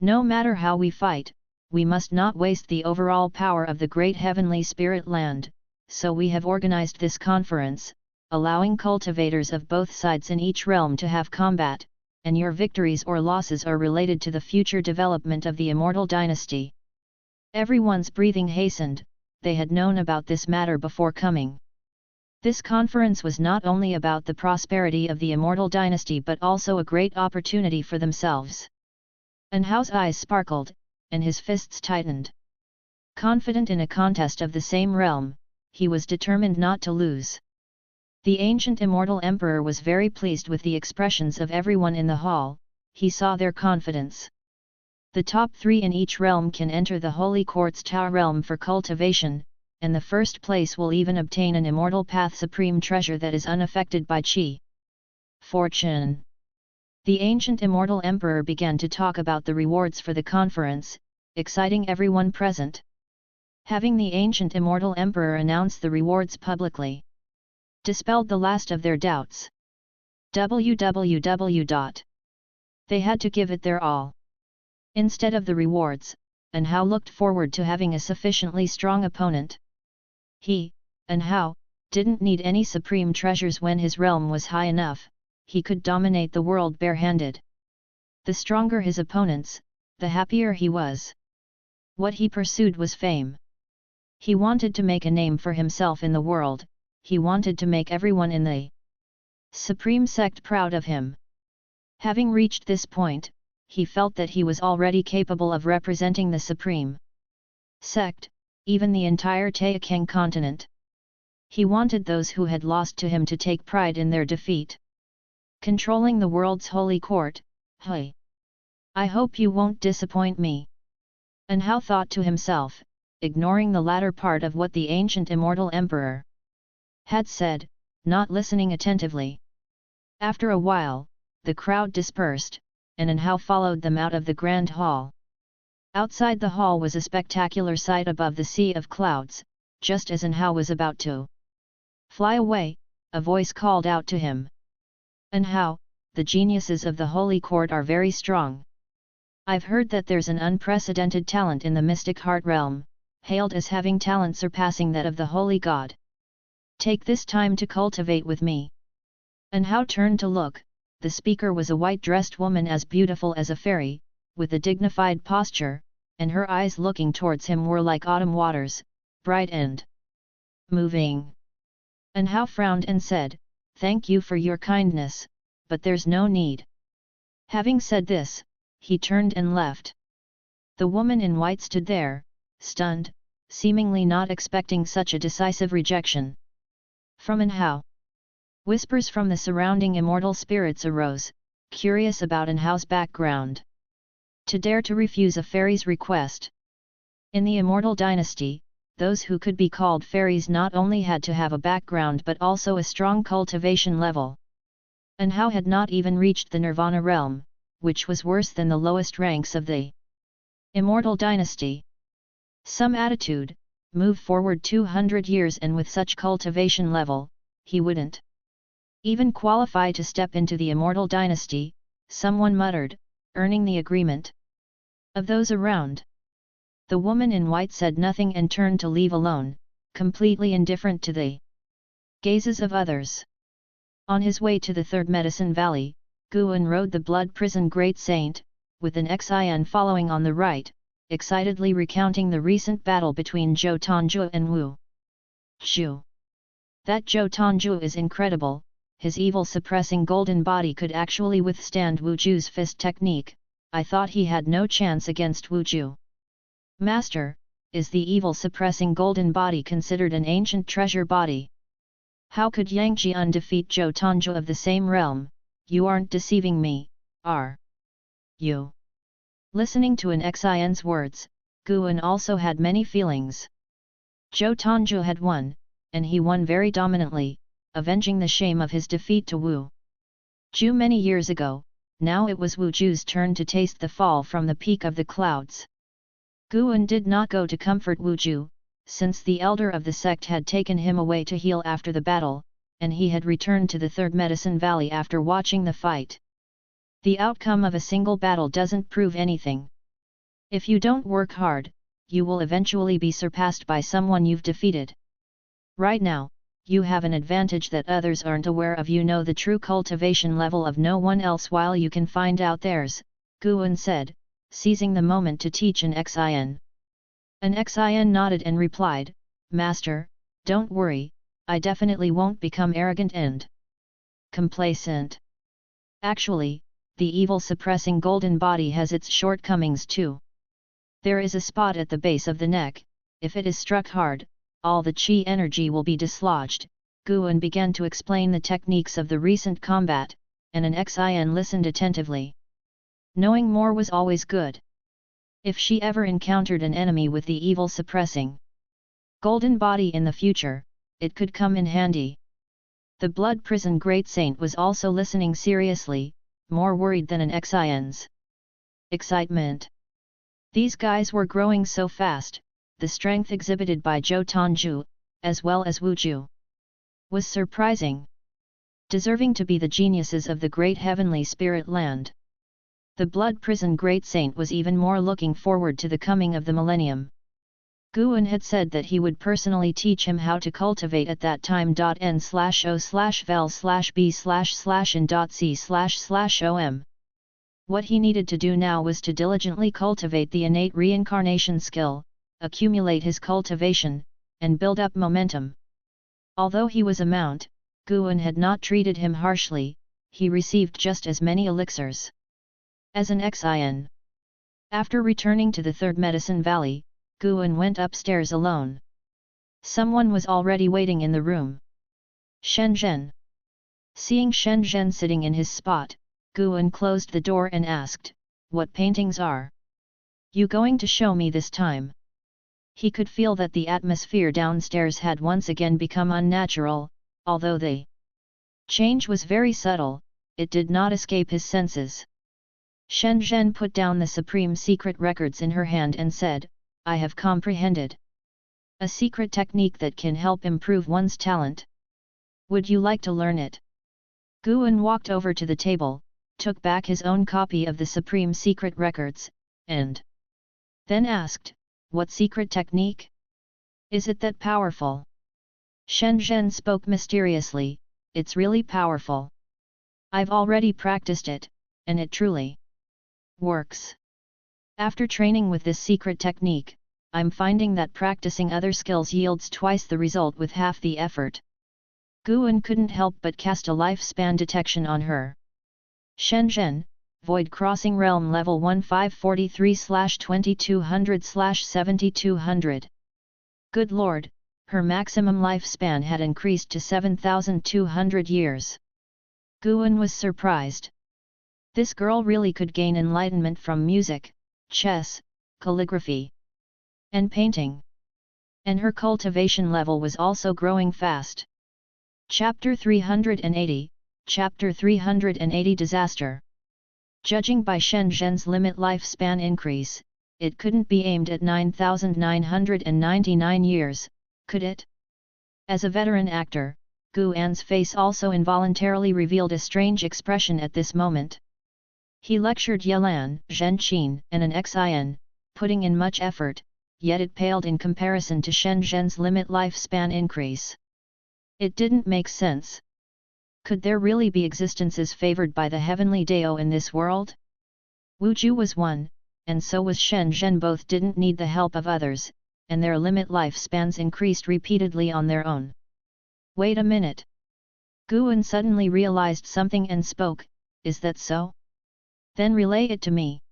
No matter how we fight, we must not waste the overall power of the great heavenly spirit land, so we have organized this conference, allowing cultivators of both sides in each realm to have combat, and your victories or losses are related to the future development of the Immortal dynasty." Everyone's breathing hastened. They had known about this matter before coming. This conference was not only about the prosperity of the Immortal dynasty but also a great opportunity for themselves. An Hao's eyes sparkled, and his fists tightened. Confident in a contest of the same realm, he was determined not to lose. The ancient immortal emperor was very pleased with the expressions of everyone in the hall. He saw their confidence. The top 3 in each realm can enter the Holy Court's Tao realm for cultivation, and the first place will even obtain an immortal path supreme treasure that is unaffected by qi. Fortune. The ancient immortal emperor began to talk about the rewards for the conference, exciting everyone present. Having the ancient immortal emperor announce the rewards publicly dispelled the last of their doubts. www. They had to give it their all. Instead of the rewards, An Hao looked forward to having a sufficiently strong opponent. He, An Hao, didn't need any supreme treasures when his realm was high enough. He could dominate the world barehanded. The stronger his opponents, the happier he was. What he pursued was fame. He wanted to make a name for himself in the world. He wanted to make everyone in the Supreme Sect proud of him. Having reached this point, he felt that he was already capable of representing the Supreme Sect, even the entire Taixuan continent. He wanted those who had lost to him to take pride in their defeat. Controlling the world's holy court, hey! I hope you won't disappoint me. An Hao thought to himself, ignoring the latter part of what the ancient immortal emperor had said, not listening attentively. After a while, the crowd dispersed, and An Hao followed them out of the grand hall. Outside the hall was a spectacular sight above the sea of clouds. Just as An Hao was about to fly away, a voice called out to him. An Hao, the geniuses of the Holy Court are very strong. I've heard that there's an unprecedented talent in the mystic heart realm, hailed as having talent surpassing that of the Holy God. Take this time to cultivate with me. An Hao turned to look. The speaker was a white-dressed woman as beautiful as a fairy, with a dignified posture, and her eyes looking towards him were like autumn waters, bright and moving. An Hao frowned and said, "Thank you for your kindness, but there's no need." Having said this, he turned and left. The woman in white stood there, stunned, seemingly not expecting such a decisive rejection from An Hao. Whispers from the surrounding immortal spirits arose, curious about An Hao's background. To dare to refuse a fairy's request. In the Immortal dynasty, those who could be called fairies not only had to have a background but also a strong cultivation level. An Hao had not even reached the Nirvana realm, which was worse than the lowest ranks of the Immortal dynasty. Some attitude, move forward 200 years and with such cultivation level, he wouldn't even qualify to step into the Immortal dynasty, someone muttered, earning the agreement of those around. The woman in white said nothing and turned to leave alone, completely indifferent to the gazes of others. On his way to the Third Medicine Valley, Guan rode the blood prison great saint, with an Xin following on the right, excitedly recounting the recent battle between Zhou Tongzhu and Wu Zhu. That Zhou Tongzhu is incredible, his evil-suppressing golden body could actually withstand Wu Zhu's fist technique. I thought he had no chance against Wu Zhu. Master, is the evil-suppressing golden body considered an ancient treasure body? How could Yang Jian defeat Zhou Tongzhu of the same realm? You aren't deceiving me, are you? Listening to an Xin's words, Guan also had many feelings. Zhou Tongzhu had won, and he won very dominantly, avenging the shame of his defeat to Wu Zhu many years ago. Now it was Wu Zhu's turn to taste the fall from the peak of the clouds. Guan did not go to comfort Wu Zhu, since the elder of the sect had taken him away to heal after the battle, and he had returned to the Third Medicine Valley after watching the fight. The outcome of a single battle doesn't prove anything. If you don't work hard, you will eventually be surpassed by someone you've defeated. Right now, you have an advantage that others aren't aware of. You know the true cultivation level of no one else while you can find out theirs, Guan said, seizing the moment to teach an Xin. An Xin nodded and replied, Master, don't worry, I definitely won't become arrogant and complacent. Actually, the evil-suppressing golden body has its shortcomings too. There is a spot at the base of the neck. If it is struck hard, all the chi energy will be dislodged. Guan began to explain the techniques of the recent combat, and an Xin listened attentively. Knowing more was always good. If she ever encountered an enemy with the evil-suppressing golden body in the future, it could come in handy. The blood prison great saint was also listening seriously, more worried than an Xin's excitement. These guys were growing so fast. The strength exhibited by Zhou Tongzhu, as well as Wu Zhu, was surprising, deserving to be the geniuses of the great heavenly spirit land. The blood prison great saint was even more looking forward to the coming of the millennium. Guan had said that he would personally teach him how to cultivate at that time. N/O/vel/b//in.c//om. What he needed to do now was to diligently cultivate the innate reincarnation skill, accumulate his cultivation, and build up momentum. Although he was a mount, Guan had not treated him harshly. He received just as many elixirs as an Xin. After returning to the Third Medicine Valley, Guan went upstairs alone. Someone was already waiting in the room. Shen Zhen. Seeing Shen Zhen sitting in his spot, Guan closed the door and asked, "What paintings are you going to show me this time?" He could feel that the atmosphere downstairs had once again become unnatural. Although the change was very subtle, it did not escape his senses. Shen Zhen put down the supreme secret records in her hand and said, "I have comprehended a secret technique that can help improve one's talent. Would you like to learn it?" Guan walked over to the table, took back his own copy of the supreme secret records, and then asked, "What secret technique? Is it that powerful?" Shen Zhen spoke mysteriously, "It's really powerful. I've already practiced it, and it truly works. After training with this secret technique, I'm finding that practicing other skills yields twice the result with half the effort." Guan couldn't help but cast a lifespan detection on her. Shen Zhen, Void Crossing Realm Level 1543/2200/7200. Good lord, her maximum lifespan had increased to 7,200 years. Guan was surprised. This girl really could gain enlightenment from music, chess, calligraphy, and painting. And her cultivation level was also growing fast. Chapter 380, Chapter 380 Disaster. Judging by Shen Zhen's limit lifespan increase, it couldn't be aimed at 9,999 years, could it? As a veteran actor, Guan's face also involuntarily revealed a strange expression at this moment. He lectured Yelan, Zhenqin, and an Xin, putting in much effort, yet it paled in comparison to Shen Zhen's limit lifespan increase. It didn't make sense. Could there really be existences favored by the heavenly Dao in this world? Wu Ju was one, and so was Shen Zhen. Both didn't need the help of others, and their limit lifespans increased repeatedly on their own. Wait a minute. Guan suddenly realized something and spoke, is that so? Then relay it to me.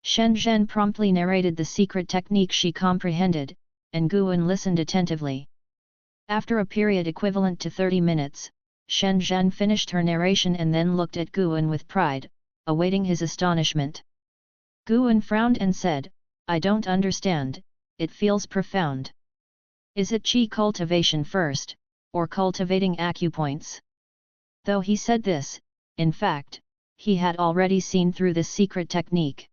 Shen Zhen promptly narrated the secret technique she comprehended, and Guan listened attentively. After a period equivalent to 30 minutes, Shen Zhen finished her narration and then looked at Guan with pride, awaiting his astonishment. Guan frowned and said, I don't understand, it feels profound. Is it qi cultivation first, or cultivating acupoints? Though he said this, in fact, he had already seen through this secret technique.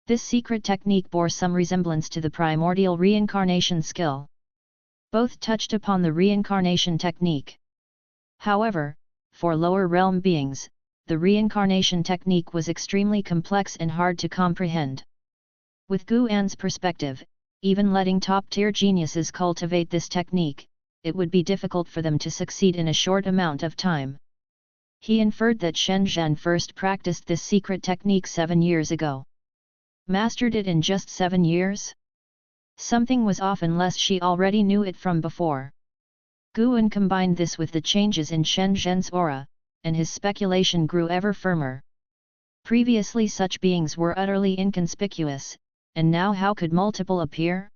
This secret technique bore some resemblance to the primordial reincarnation skill. Both touched upon the reincarnation technique. However, for lower realm beings, the reincarnation technique was extremely complex and hard to comprehend. With Guan's perspective, even letting top-tier geniuses cultivate this technique, it would be difficult for them to succeed in a short amount of time. He inferred that Shen Zhen first practiced this secret technique 7 years ago. Mastered it in just 7 years? Something was off unless she already knew it from before. Guan combined this with the changes in Shen Zhen's aura, and his speculation grew ever firmer. Previously such beings were utterly inconspicuous, and now how could multiple appear?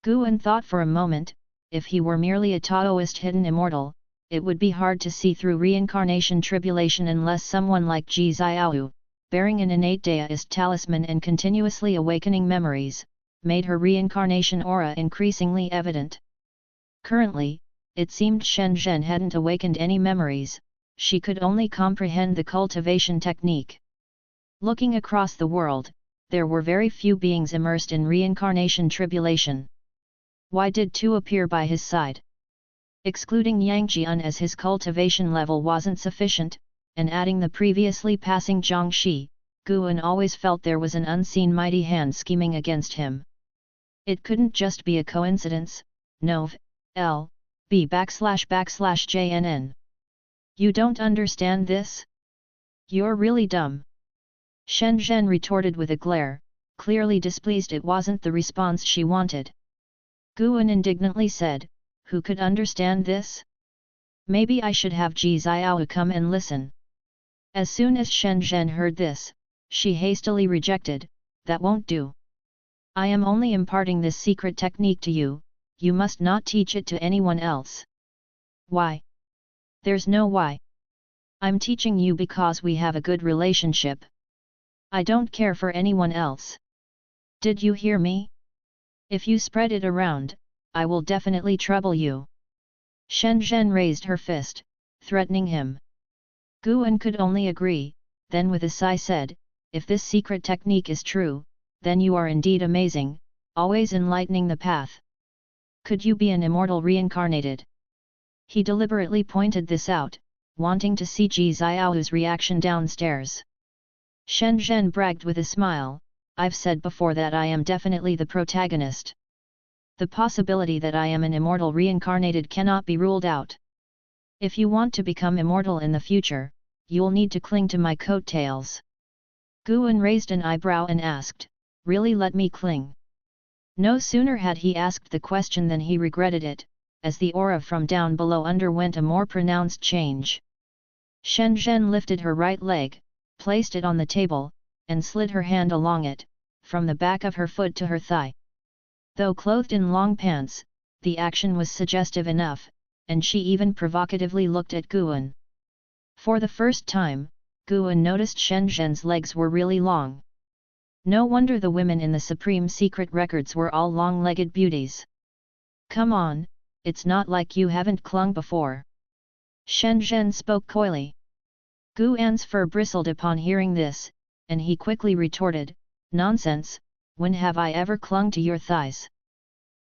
Guan thought for a moment, if he were merely a Taoist hidden immortal, it would be hard to see through reincarnation tribulation unless someone like Ji Xiaoyu, bearing an innate Daoist talisman and continuously awakening memories, made her reincarnation aura increasingly evident. Currently, it seemed Shen Zhen hadn't awakened any memories, she could only comprehend the cultivation technique. Looking across the world, there were very few beings immersed in reincarnation tribulation. Why did two appear by his side? Excluding Yang Jian as his cultivation level wasn't sufficient, and adding the previously passing Zhang Shi, Guan always felt there was an unseen mighty hand scheming against him. It couldn't just be a coincidence, Nov, L, B/JNN. You don't understand this? You're really dumb. Shen Zhen retorted with a glare, clearly displeased it wasn't the response she wanted. Guan indignantly said, who could understand this? Maybe I should have Ji Xiaoyu come and listen. As soon as Shen Zhen heard this, she hastily rejected, that won't do. I am only imparting this secret technique to you, you must not teach it to anyone else. Why? There's no why. I'm teaching you because we have a good relationship. I don't care for anyone else. Did you hear me? If you spread it around, I will definitely trouble you. Shen Zhen raised her fist, threatening him. Guan could only agree, then with a sigh said, if this secret technique is true, then you are indeed amazing, always enlightening the path. Could you be an immortal reincarnated? He deliberately pointed this out, wanting to see Ji Xiaoyu's reaction downstairs. Shen Zhen bragged with a smile, I've said before that I am definitely the protagonist. The possibility that I am an immortal reincarnated cannot be ruled out. If you want to become immortal in the future, you'll need to cling to my coattails. Guan raised an eyebrow and asked, really let me cling? No sooner had he asked the question than he regretted it, as the aura from down below underwent a more pronounced change. Shen Zhen lifted her right leg, placed it on the table, and slid her hand along it, from the back of her foot to her thigh. Though clothed in long pants, the action was suggestive enough, and she even provocatively looked at Guan. For the first time, Guan noticed Shen Zhen's legs were really long. No wonder the women in the Supreme Secret Records were all long-legged beauties. Come on, it's not like you haven't clung before. Shen Zhen spoke coyly. Guan's fur bristled upon hearing this, and he quickly retorted, nonsense, when have I ever clung to your thighs?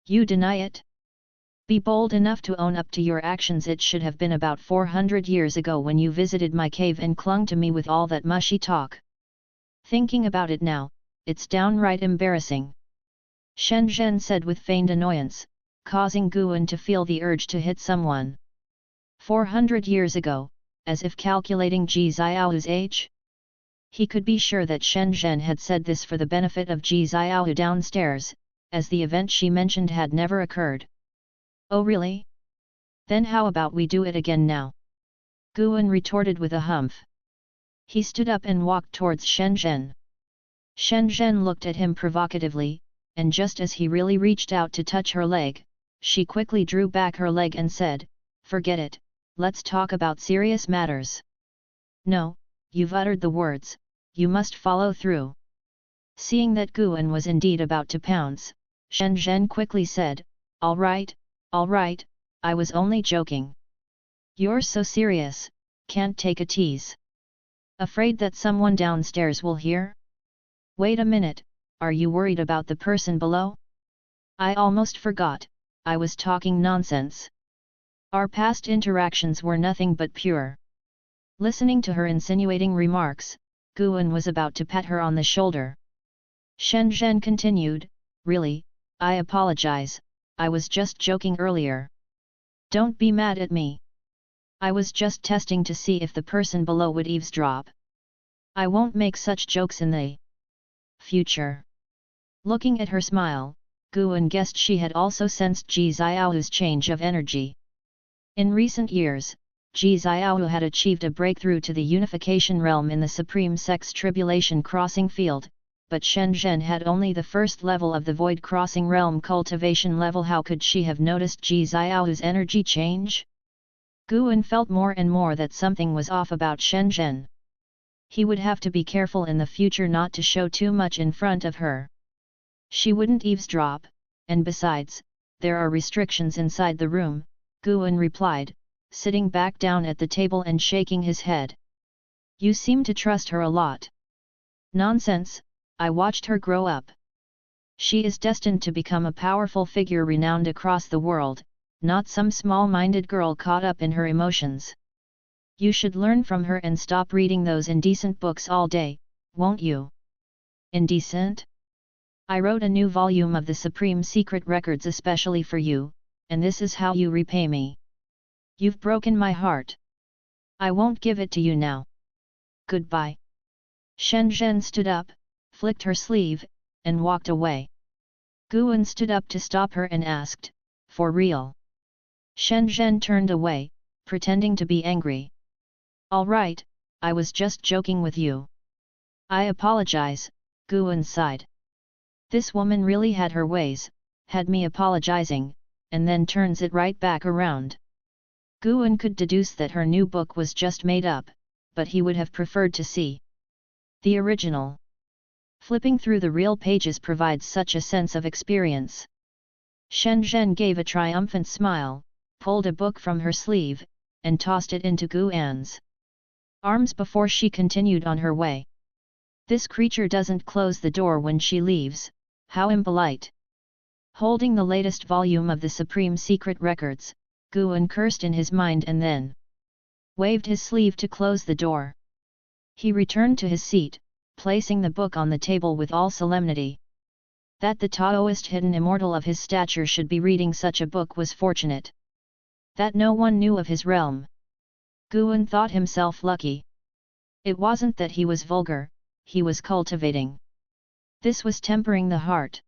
You deny it? Be bold enough to own up to your actions. It should have been about 400 years ago when you visited my cave and clung to me with all that mushy talk. Thinking about it now, it's downright embarrassing. Shen Zhen said with feigned annoyance, causing Guan to feel the urge to hit someone. 400 years ago, as if calculating Ji Xiaohu's age. He could be sure that Shen Zhen had said this for the benefit of Ji Xiaohu downstairs, as the event she mentioned had never occurred. Oh really? Then how about we do it again now? Guan retorted with a humph. He stood up and walked towards Shen Zhen. Shen Zhen looked at him provocatively, and just as he really reached out to touch her leg, she quickly drew back her leg and said, "Forget it, let's talk about serious matters." "No, you've uttered the words, you must follow through." Seeing that Guan was indeed about to pounce, Shen Zhen quickly said, all right, I was only joking." "You're so serious, can't take a tease. Afraid that someone downstairs will hear?" "Wait a minute, are you worried about the person below?" "I almost forgot, I was talking nonsense. Our past interactions were nothing but pure." Listening to her insinuating remarks, Guan was about to pat her on the shoulder. Shen Zhen continued, "Really, I apologize, I was just joking earlier. Don't be mad at me. I was just testing to see if the person below would eavesdrop. I won't make such jokes in the future." Looking at her smile, Guan guessed she had also sensed Ji Xiaohu's change of energy. In recent years, Ji Xiaohu had achieved a breakthrough to the unification realm in the Supreme Sect's tribulation crossing field, but Shen Zhen had only the first level of the void crossing realm cultivation level. How could she have noticed Ji Xiaohu's energy change? Guan felt more and more that something was off about Shen Zhen. He would have to be careful in the future not to show too much in front of her. She wouldn't eavesdrop, and besides, there are restrictions inside the room, Guan replied, sitting back down at the table and shaking his head. "You seem to trust her a lot." "Nonsense, I watched her grow up. She is destined to become a powerful figure renowned across the world, not some small-minded girl caught up in her emotions. You should learn from her and stop reading those indecent books all day, won't you?" "Indecent? I wrote a new volume of the Supreme Secret Records especially for you, and this is how you repay me. You've broken my heart. I won't give it to you now. Goodbye." Shen Zhen stood up, flicked her sleeve, and walked away. Guan stood up to stop her and asked, "For real?" Shen Zhen turned away, pretending to be angry. "All right, I was just joking with you." "I apologize," Guan sighed. "This woman really had her ways, had me apologizing, and then turns it right back around." Guan could deduce that her new book was just made up, but he would have preferred to see the original. Flipping through the real pages provides such a sense of experience. Shen Zhen gave a triumphant smile, pulled a book from her sleeve, and tossed it into Guan's arms before she continued on her way. "This creature doesn't close the door when she leaves, how impolite." Holding the latest volume of the Supreme Secret Records, Guan cursed in his mind and then waved his sleeve to close the door. He returned to his seat, placing the book on the table with all solemnity. That the Taoist hidden immortal of his stature should be reading such a book was fortunate. That no one knew of his realm. Guan thought himself lucky. It wasn't that he was vulgar, he was cultivating. This was tempering the heart.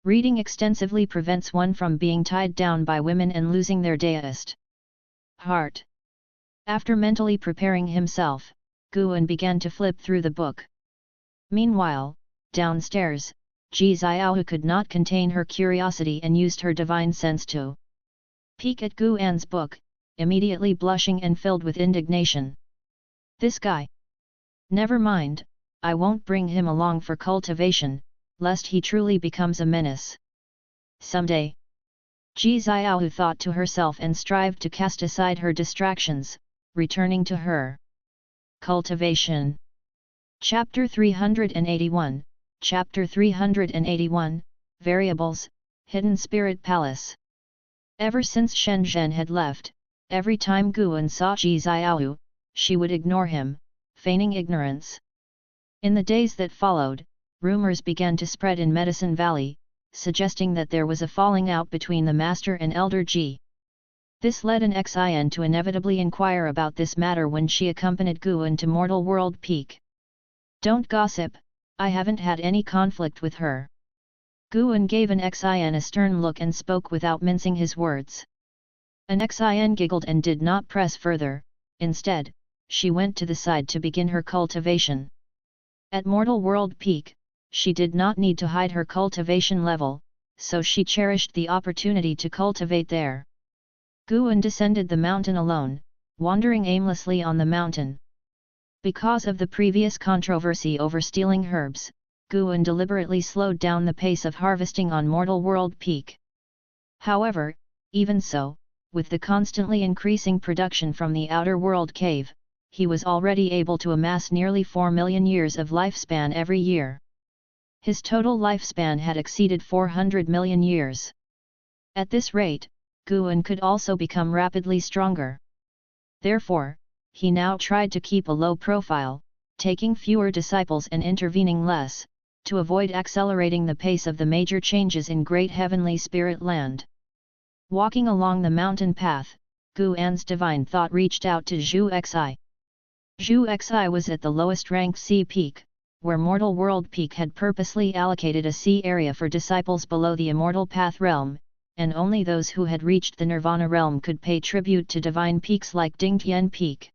Reading extensively prevents one from being tied down by women and losing their deist heart. After mentally preparing himself, Guan began to flip through the book. Meanwhile, downstairs, Ji Xiaohu could not contain her curiosity and used her divine sense to peek at Guan's book, immediately blushing and filled with indignation. "This guy! Never mind, I won't bring him along for cultivation, lest he truly becomes a menace someday." Ji Xiaohu thought to herself and strived to cast aside her distractions, returning to her cultivation. Chapter 381, Chapter 381, Variables, Hidden Spirit Palace. Ever since Shen Zhen had left, every time Guan saw Ji Xiaohu, she would ignore him, feigning ignorance. In the days that followed, rumors began to spread in Medicine Valley, suggesting that there was a falling out between the master and Elder Ji. This led an Xin to inevitably inquire about this matter when she accompanied Guan to Mortal World Peak. "Don't gossip, I haven't had any conflict with her." Guan gave an Xin a stern look and spoke without mincing his words. An Xin giggled and did not press further. Instead, she went to the side to begin her cultivation. At Mortal World Peak, she did not need to hide her cultivation level, so she cherished the opportunity to cultivate there. Guan descended the mountain alone, wandering aimlessly on the mountain. Because of the previous controversy over stealing herbs, Guan deliberately slowed down the pace of harvesting on Mortal World Peak. However, even so, with the constantly increasing production from the outer world cave, he was already able to amass nearly 4 million years of lifespan every year. His total lifespan had exceeded 400 million years. At this rate, Guan could also become rapidly stronger. Therefore, he now tried to keep a low profile, taking fewer disciples and intervening less, to avoid accelerating the pace of the major changes in Great Heavenly Spirit Land. Walking along the mountain path, Guan's divine thought reached out to Zhu Xi. Zhu Xi was at the lowest ranked sea peak, where Mortal World Peak had purposely allocated a sea area for disciples below the Immortal Path realm, and only those who had reached the Nirvana realm could pay tribute to divine peaks like Dingtian Peak.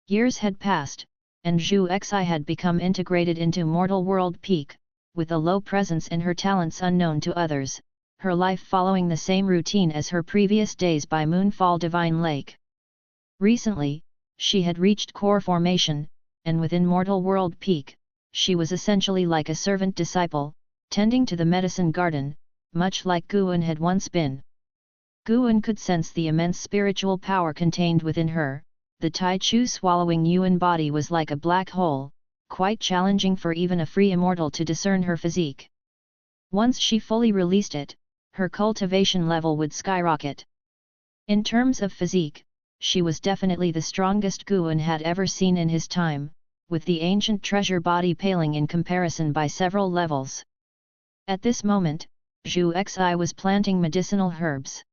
Years had passed, and Zhu Xi had become integrated into Mortal World Peak, with a low presence and her talents unknown to others, her life following the same routine as her previous days by Moonfall Divine Lake. Recently, she had reached core formation, and within Mortal World Peak, she was essentially like a servant disciple, tending to the medicine garden, much like Guan had once been. Guan could sense the immense spiritual power contained within her. The Taichu swallowing Yuan body was like a black hole, quite challenging for even a free immortal to discern her physique. Once she fully released it, her cultivation level would skyrocket. In terms of physique, she was definitely the strongest Guan had ever seen in his time, with the ancient treasure body paling in comparison by several levels. At this moment, Zhu Xi was planting medicinal herbs.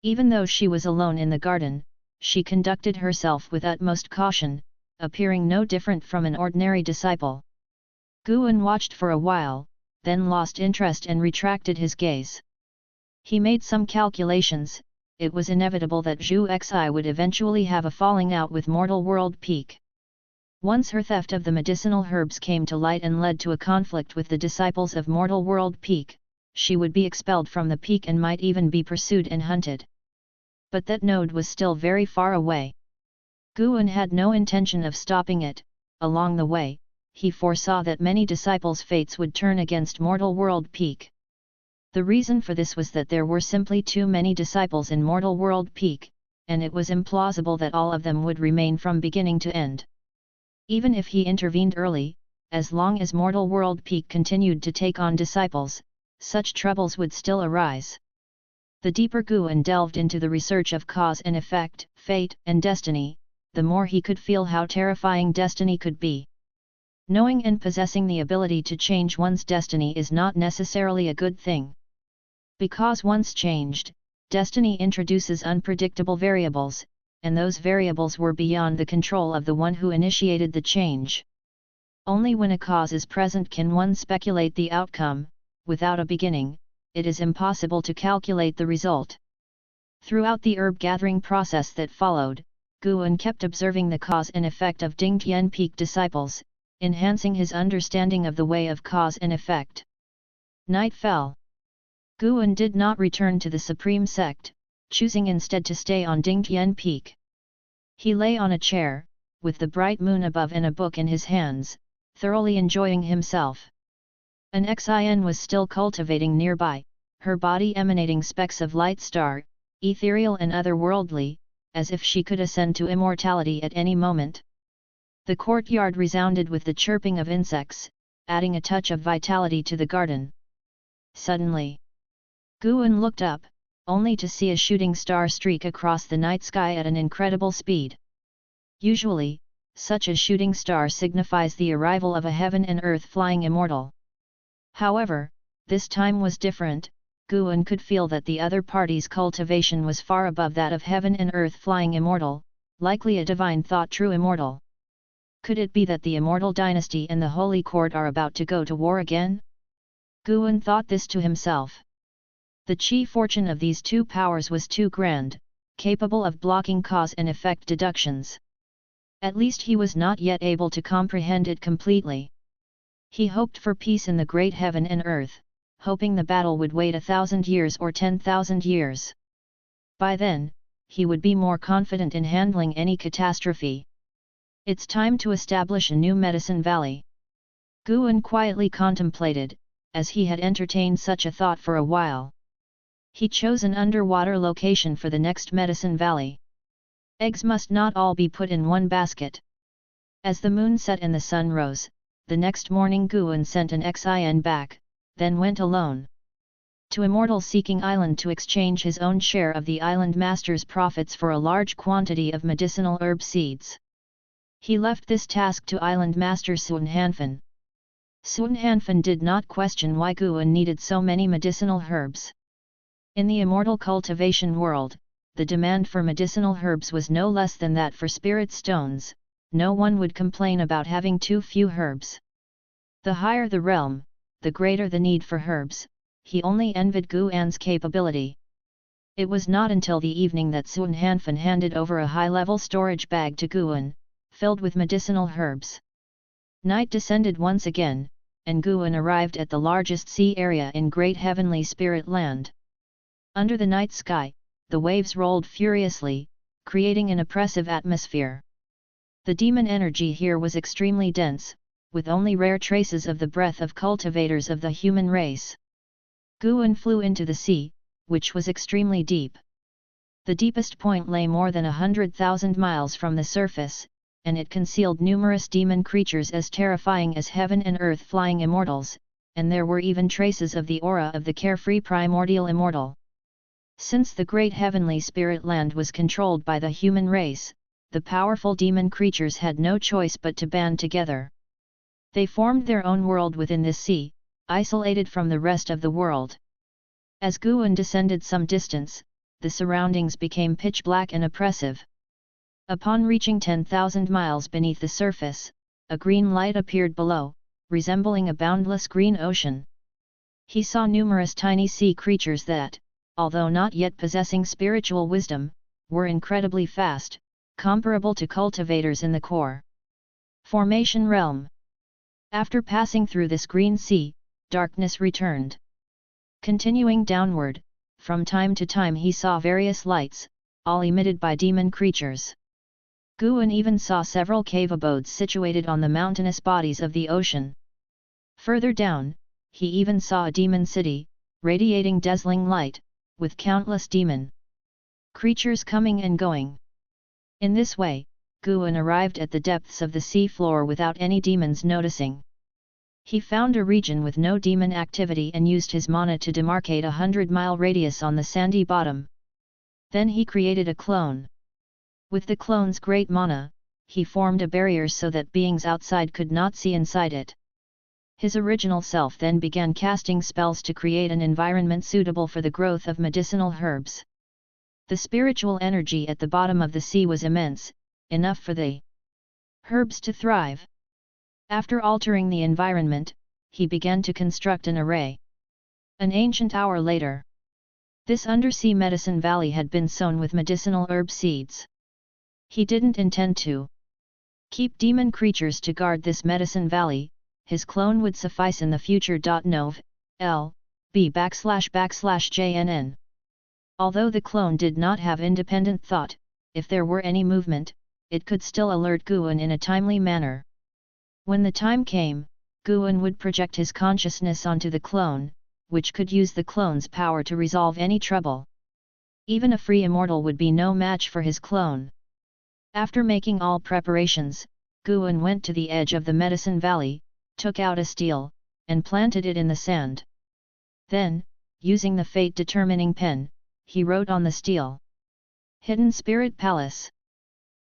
Even though she was alone in the garden, she conducted herself with utmost caution, appearing no different from an ordinary disciple. Guan watched for a while, then lost interest and retracted his gaze. He made some calculations. It was inevitable that Zhu Xi would eventually have a falling out with Mortal World Peak. Once her theft of the medicinal herbs came to light and led to a conflict with the disciples of Mortal World Peak, she would be expelled from the peak and might even be pursued and hunted. But that node was still very far away. Guan had no intention of stopping it. Along the way, he foresaw that many disciples' fates would turn against Mortal World Peak. The reason for this was that there were simply too many disciples in Mortal World Peak, and it was implausible that all of them would remain from beginning to end. Even if he intervened early, as long as Mortal World Peak continued to take on disciples, such troubles would still arise. The deeper Guan delved into the research of cause and effect, fate and destiny, the more he could feel how terrifying destiny could be. Knowing and possessing the ability to change one's destiny is not necessarily a good thing. Because once changed, destiny introduces unpredictable variables, and those variables were beyond the control of the one who initiated the change. Only when a cause is present can one speculate the outcome. Without a beginning, it is impossible to calculate the result. Throughout the herb gathering process that followed, Guan kept observing the cause and effect of Dingtian Peak disciples, enhancing his understanding of the way of cause and effect. Night fell. Guan did not return to the Supreme Sect, choosing instead to stay on Dingtian Peak. He lay on a chair, with the bright moon above and a book in his hands, thoroughly enjoying himself. An Xin was still cultivating nearby, her body emanating specks of light star, ethereal and otherworldly, as if she could ascend to immortality at any moment. The courtyard resounded with the chirping of insects, adding a touch of vitality to the garden. Suddenly, Guan looked up, only to see a shooting star streak across the night sky at an incredible speed. Usually, such a shooting star signifies the arrival of a heaven and earth flying immortal. However, this time was different. Guan could feel that the other party's cultivation was far above that of heaven and earth flying immortal, likely a divine thought true immortal. Could it be that the immortal dynasty and the holy court are about to go to war again? Guan thought this to himself. The chi fortune of these two powers was too grand, capable of blocking cause and effect deductions. At least he was not yet able to comprehend it completely. He hoped for peace in the great heaven and earth, hoping the battle would wait 1,000 years or 10,000 years. By then, he would be more confident in handling any catastrophe. It's time to establish a new medicine valley. Guan quietly contemplated, as he had entertained such a thought for a while. He chose an underwater location for the next medicine valley. Eggs must not all be put in one basket. As the moon set and the sun rose, the next morning Guan sent an xin back, then went alone to Immortal seeking island to exchange his own share of the island master's profits for a large quantity of medicinal herb seeds. He left this task to island master Sun Hanfan. Sun Hanfan did not question why Guan needed so many medicinal herbs. In the immortal cultivation world, the demand for medicinal herbs was no less than that for spirit stones. No one would complain about having too few herbs. The higher the realm, the greater the need for herbs. He only envied Guan's capability. It was not until the evening that Sun Hanfan handed over a high-level storage bag to Guan, filled with medicinal herbs. Night descended once again, and Guan arrived at the largest sea area in Great Heavenly Spirit Land. Under the night sky, the waves rolled furiously, creating an oppressive atmosphere. The demon energy here was extremely dense, with only rare traces of the breath of cultivators of the human race. Guan flew into the sea, which was extremely deep. The deepest point lay more than 100,000 miles from the surface, and it concealed numerous demon creatures as terrifying as heaven and earth flying immortals, and there were even traces of the aura of the carefree primordial immortal. Since the great heavenly spirit land was controlled by the human race, the powerful demon creatures had no choice but to band together. They formed their own world within this sea, isolated from the rest of the world. As Guan descended some distance, the surroundings became pitch black and oppressive. Upon reaching 10,000 miles beneath the surface, a green light appeared below, resembling a boundless green ocean. He saw numerous tiny sea creatures that, although not yet possessing spiritual wisdom, were incredibly fast, comparable to cultivators in the core formation realm. After passing through this green sea, darkness returned. Continuing downward, from time to time he saw various lights, all emitted by demon creatures. Guan even saw several cave abodes situated on the mountainous bodies of the ocean. Further down, he even saw a demon city, radiating dazzling light, with countless demon creatures coming and going. In this way, Guan arrived at the depths of the sea floor without any demons noticing. He found a region with no demon activity and used his mana to demarcate 100-mile radius on the sandy bottom. Then he created a clone. With the clone's great mana, he formed a barrier so that beings outside could not see inside it. His original self then began casting spells to create an environment suitable for the growth of medicinal herbs. The spiritual energy at the bottom of the sea was immense, enough for the herbs to thrive. After altering the environment, he began to construct an array. An ancient hour later, this undersea medicine valley had been sown with medicinal herb seeds. He didn't intend to keep demon creatures to guard this medicine valley. His clone would suffice in the future. Nov. L. B //JNN. Although the clone did not have independent thought, if there were any movement, it could still alert Guan in a timely manner. When the time came, Guan would project his consciousness onto the clone, which could use the clone's power to resolve any trouble. Even a free immortal would be no match for his clone. After making all preparations, Guan went to the edge of the medicine valley, took out a steel, and planted it in the sand. Then, using the fate-determining pen, he wrote on the steel, "Hidden Spirit Palace."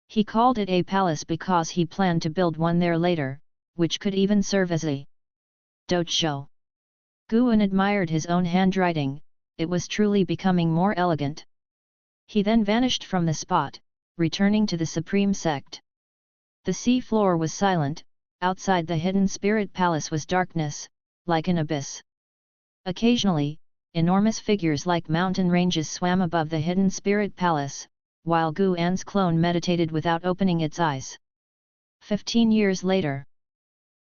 He called it a palace because he planned to build one there later, which could even serve as a dojo. Guan admired his own handwriting, it was truly becoming more elegant. He then vanished from the spot, returning to the Supreme Sect. The sea floor was silent, outside the hidden spirit palace was darkness, like an abyss. Occasionally, enormous figures like mountain ranges swam above the hidden spirit palace, while Guan's clone meditated without opening its eyes. 15 years later.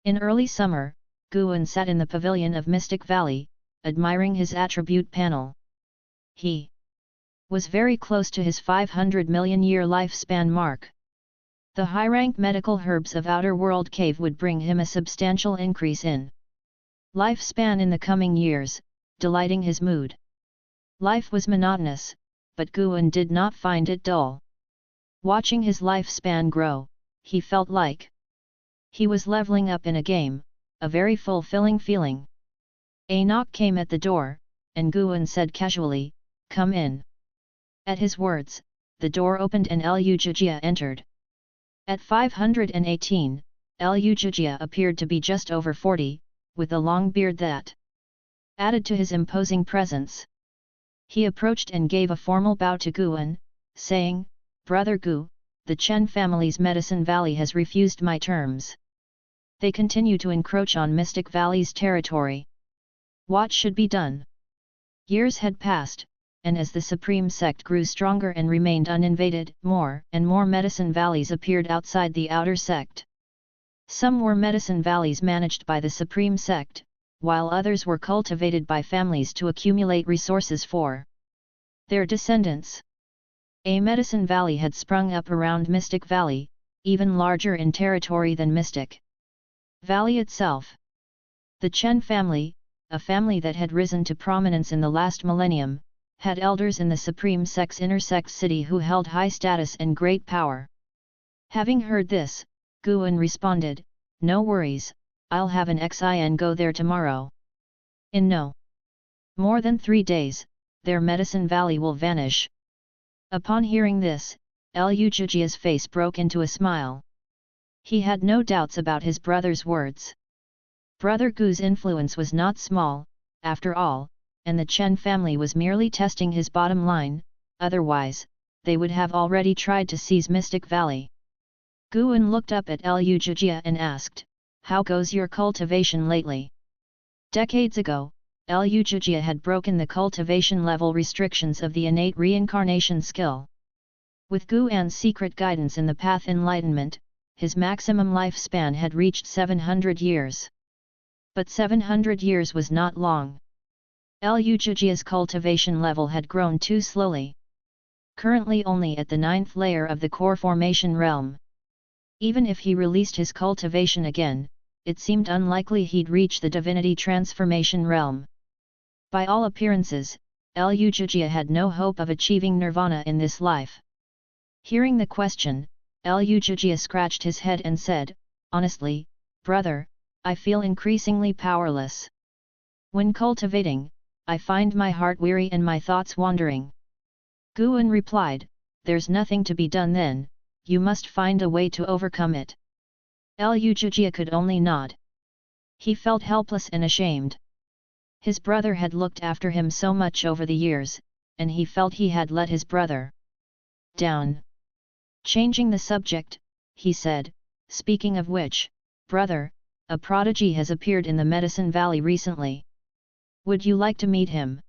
In early summer, Guan sat in the pavilion of Mystic Valley, admiring his attribute panel. He was very close to his 500 million year lifespan mark. The high-rank medical herbs of Outer World Cave would bring him a substantial increase in lifespan in the coming years, delighting his mood. Life was monotonous, but Guan did not find it dull. Watching his lifespan grow, he felt like he was leveling up in a game, a very fulfilling feeling. A knock came at the door, and Guan said casually, "Come in." At his words, the door opened and Lu Jijia entered. At 518, Lu Jijia appeared to be just over 40, with a long beard that added to his imposing presence. He approached and gave a formal bow to Guan, saying, "Brother Gu, the Chen family's Medicine Valley has refused my terms. They continue to encroach on Mystic Valley's territory. What should be done?" Years had passed, and as the Supreme Sect grew stronger and remained uninvaded, more and more Medicine Valleys appeared outside the outer sect. Some were Medicine Valleys managed by the Supreme Sect, while others were cultivated by families to accumulate resources for their descendants. A Medicine Valley had sprung up around Mystic Valley, even larger in territory than Mystic Valley itself. The Chen family, a family that had risen to prominence in the last millennium, had elders in the Supreme Sect's inner sect city who held high status and great power. Having heard this, Guan responded, "No worries, I'll have an Xi and go there tomorrow. In no more than 3 days, their Medicine Valley will vanish." Upon hearing this, Lu Jijia's face broke into a smile. He had no doubts about his brother's words. Brother Gu's influence was not small, after all, and the Chen family was merely testing his bottom line, otherwise, they would have already tried to seize Mystic Valley. Guan looked up at Lu Jijia and asked, "How goes your cultivation lately?" Decades ago, Lu Jijia had broken the cultivation level restrictions of the innate reincarnation skill. With Guan's secret guidance in the path enlightenment, his maximum lifespan had reached 700 years. But 700 years was not long. Lu Jijia's cultivation level had grown too slowly. Currently only at the 9th layer of the core formation realm. Even if he released his cultivation again, it seemed unlikely he'd reach the divinity transformation realm. By all appearances, Lu Jijia had no hope of achieving nirvana in this life. Hearing the question, Lu Jijia scratched his head and said, "Honestly, brother, I feel increasingly powerless. When cultivating, I find my heart weary and my thoughts wandering." Guan replied, "There's nothing to be done then, you must find a way to overcome it." Lu Jijia could only nod. He felt helpless and ashamed. His brother had looked after him so much over the years, and he felt he had let his brother down. Changing the subject, he said, "Speaking of which, brother, a prodigy has appeared in the Medicine Valley recently. Would you like to meet him?"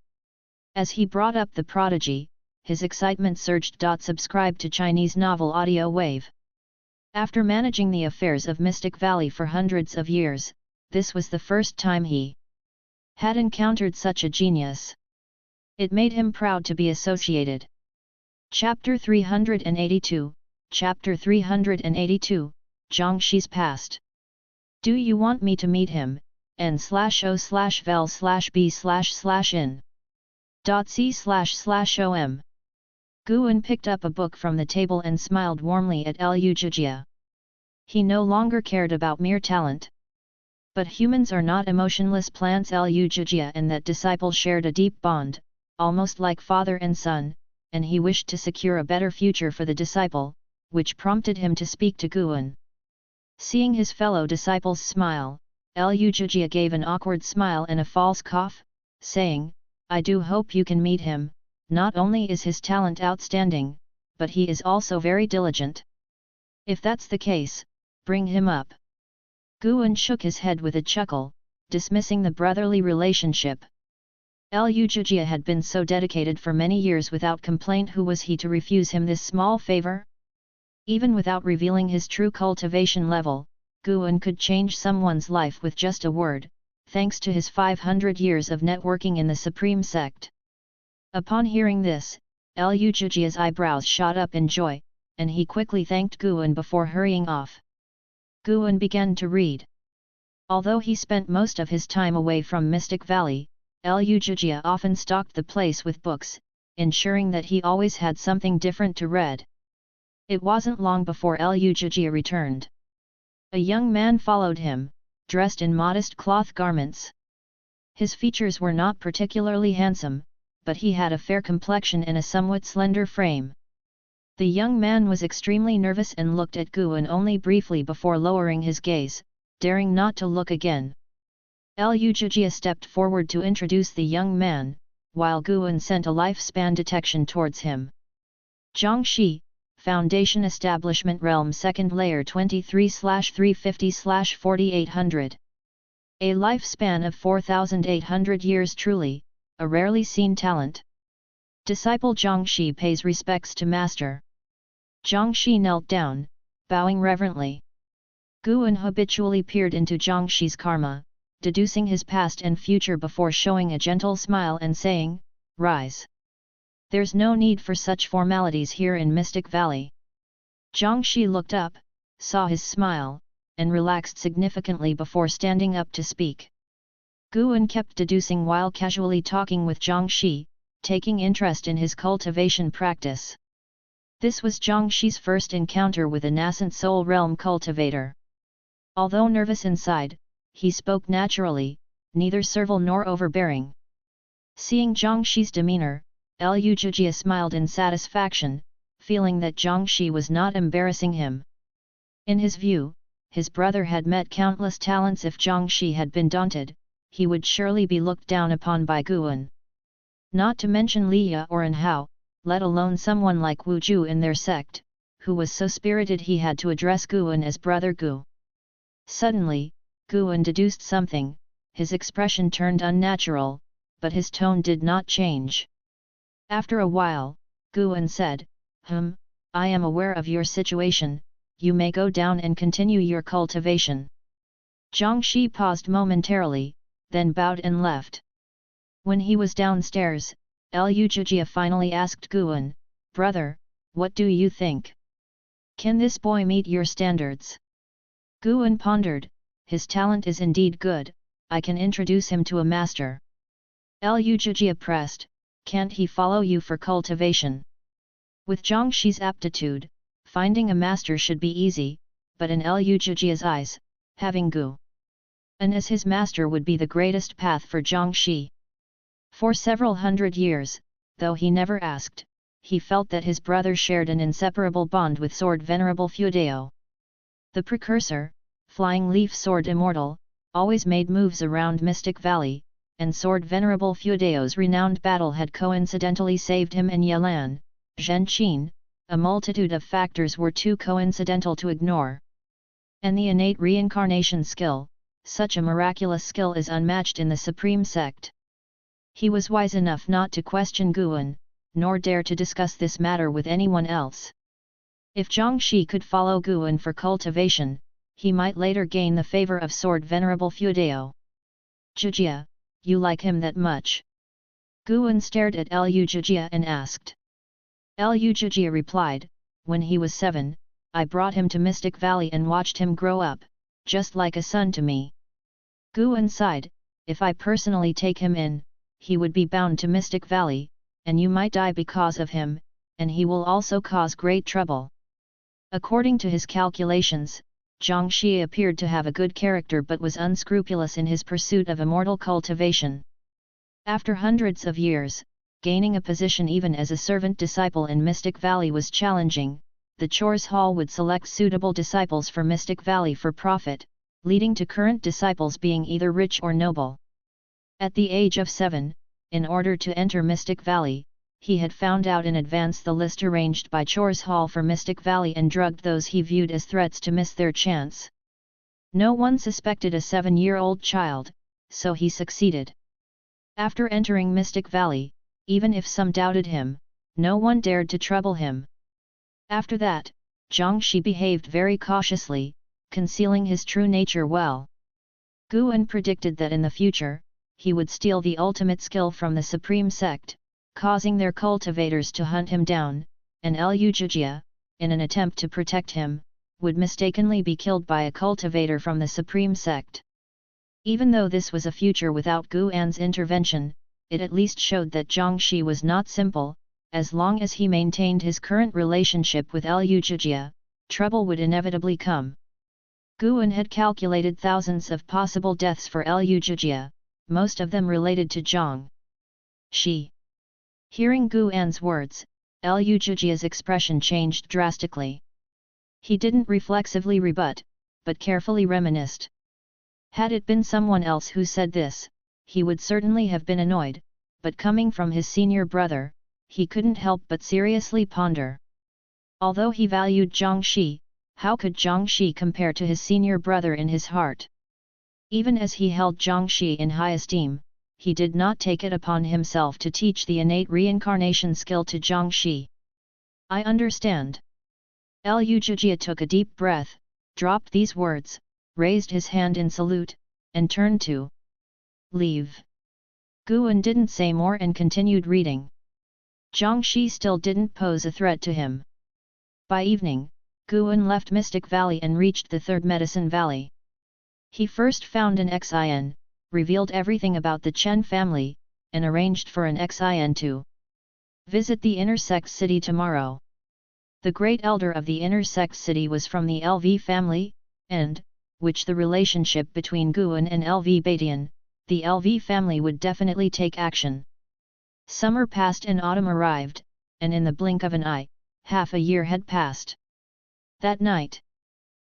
As he brought up the prodigy, his excitement surged. Subscribe to Chinese Novel Audio Wave. After managing the affairs of Mystic Valley for hundreds of years, this was the first time he had encountered such a genius. It made him proud to be associated. Chapter 382, Chapter 382, Zhangxi's Past. Do you want me to meet him? n/o/vel/b/in.c//om. Guan picked up a book from the table and smiled warmly at Lu Jijia. He no longer cared about mere talent. But humans are not emotionless plants. Lu Jijia and that disciple shared a deep bond, almost like father and son, and he wished to secure a better future for the disciple, which prompted him to speak to Guan. Seeing his fellow disciples smile, Lu Jijia gave an awkward smile and a false cough, saying, I do hope you can meet him. Not only is his talent outstanding, but he is also very diligent. If that's the case, bring him up." Guan shook his head with a chuckle, dismissing the brotherly relationship. Liu Zhijia had been so dedicated for many years without complaint. Who was he to refuse him this small favor? Even without revealing his true cultivation level, Guan could change someone's life with just a word, thanks to his 500 years of networking in the Supreme Sect. Upon hearing this, Liu Zhijia's eyebrows shot up in joy, and he quickly thanked Guan before hurrying off. Guan began to read. Although he spent most of his time away from Mystic Valley, Liu Zhijia often stocked the place with books, ensuring that he always had something different to read. It wasn't long before Liu Zhijia returned. A young man followed him, dressed in modest cloth garments. His features were not particularly handsome, but he had a fair complexion and a somewhat slender frame. The young man was extremely nervous and looked at Guan only briefly before lowering his gaze, daring not to look again. Liu Zhijia stepped forward to introduce the young man, while Guan sent a lifespan detection towards him. Jiangxi, Foundation Establishment Realm 2nd Layer 23/350/4800. A lifespan of 4,800 years, truly, a rarely seen talent. Disciple Jiangxi pays respects to Master. Jiangxi knelt down, bowing reverently. Guan habitually peered into Jiangxi's karma, deducing his past and future before showing a gentle smile and saying, "Rise. There's no need for such formalities here in Mystic Valley." Jiangxi looked up, saw his smile, and relaxed significantly before standing up to speak. Guan kept deducing while casually talking with Jiangxi, taking interest in his cultivation practice. This was Jiangxi's first encounter with a nascent soul realm cultivator. Although nervous inside, he spoke naturally, neither servile nor overbearing. Seeing Jiangxi's demeanor, Liu Zhijia smiled in satisfaction, feeling that Jiangxi was not embarrassing him. In his view, his brother had met countless talents. If Jiangxi had been daunted, he would surely be looked down upon by Guan. Not to mention Liya or Anhao, let alone someone like Wu Ju in their sect, who was so spirited he had to address Guan as Brother Gu. Suddenly, Guan deduced something, his expression turned unnatural, but his tone did not change. After a while, Guan said, "I am aware of your situation, you may go down and continue your cultivation." Jiangxi paused momentarily, then bowed and left. When he was downstairs, Liu Zhijia finally asked Guan, "Brother, what do you think? Can this boy meet your standards?" Guan pondered, "His talent is indeed good, I can introduce him to a master." Liu Zhijia pressed, "Can't he follow you for cultivation?" With Jiangxi's aptitude, finding a master should be easy, but in Liu Zhijia's eyes, having Gu An as his master would be the greatest path for Jiangxi. For several hundred years, though he never asked, he felt that his brother shared an inseparable bond with Sword Venerable Feudeo. The precursor, Flying Leaf Sword Immortal, always made moves around Mystic Valley, and Sword Venerable Feudeo's renowned battle had coincidentally saved him and Yelan, Zhenqin. A multitude of factors were too coincidental to ignore. And the innate reincarnation skill, such a miraculous skill, is unmatched in the Supreme Sect. He was wise enough not to question Guan, nor dare to discuss this matter with anyone else. If Jiangxi could follow Guan for cultivation, he might later gain the favor of Sword Venerable Feudeo. "Zhijia, you like him that much?" Guan stared at Liu Zhijia and asked. Liu Zhijia replied, "When he was 7, I brought him to Mystic Valley and watched him grow up, just like a son to me." Guan sighed, "If I personally take him in, he would be bound to Mystic Valley, and you might die because of him, and he will also cause great trouble." According to his calculations, Jiangxi appeared to have a good character but was unscrupulous in his pursuit of immortal cultivation. After hundreds of years, gaining a position even as a servant disciple in Mystic Valley was challenging. The Chores Hall would select suitable disciples for Mystic Valley for profit, leading to current disciples being either rich or noble. At the age of 7, in order to enter Mystic Valley, he had found out in advance the list arranged by Chores Hall for Mystic Valley and drugged those he viewed as threats to miss their chance. No one suspected a 7-year-old child, so he succeeded. After entering Mystic Valley, even if some doubted him, no one dared to trouble him. After that, Jiangshi behaved very cautiously, concealing his true nature well. Guan predicted that in the future, he would steal the ultimate skill from the Supreme Sect, causing their cultivators to hunt him down, and Liu Jijia, in an attempt to protect him, would mistakenly be killed by a cultivator from the Supreme Sect. Even though this was a future without Guan's intervention, it at least showed that Jiangshi was not simple. As long as he maintained his current relationship with Liu Jijia, trouble would inevitably come. Guan had calculated thousands of possible deaths for Liu Jijia, most of them related to Jiangshi. Hearing Guan's words, Liu Jijia's expression changed drastically. He didn't reflexively rebut, but carefully reminisced. Had it been someone else who said this, he would certainly have been annoyed, but coming from his senior brother, he couldn't help but seriously ponder. Although he valued Jiangshi, how could Jiangshi compare to his senior brother in his heart? Even as he held Jiangshi in high esteem, he did not take it upon himself to teach the innate reincarnation skill to Jiangshi. I understand. Liu Jijia took a deep breath, dropped these words, raised his hand in salute, and turned to leave. Guan didn't say more and continued reading. Jiangshi still didn't pose a threat to him. By evening, Guan left Mystic Valley and reached the Third Medicine Valley. He first found an Xin, revealed everything about the Chen family, and arranged for an Xin to visit the Inner Sect city tomorrow. The great elder of the Inner Sect city was from the LV family, and, which the relationship between Guan and LV Batian, the LV family would definitely take action. Summer passed and autumn arrived, and in the blink of an eye, half a year had passed. That night,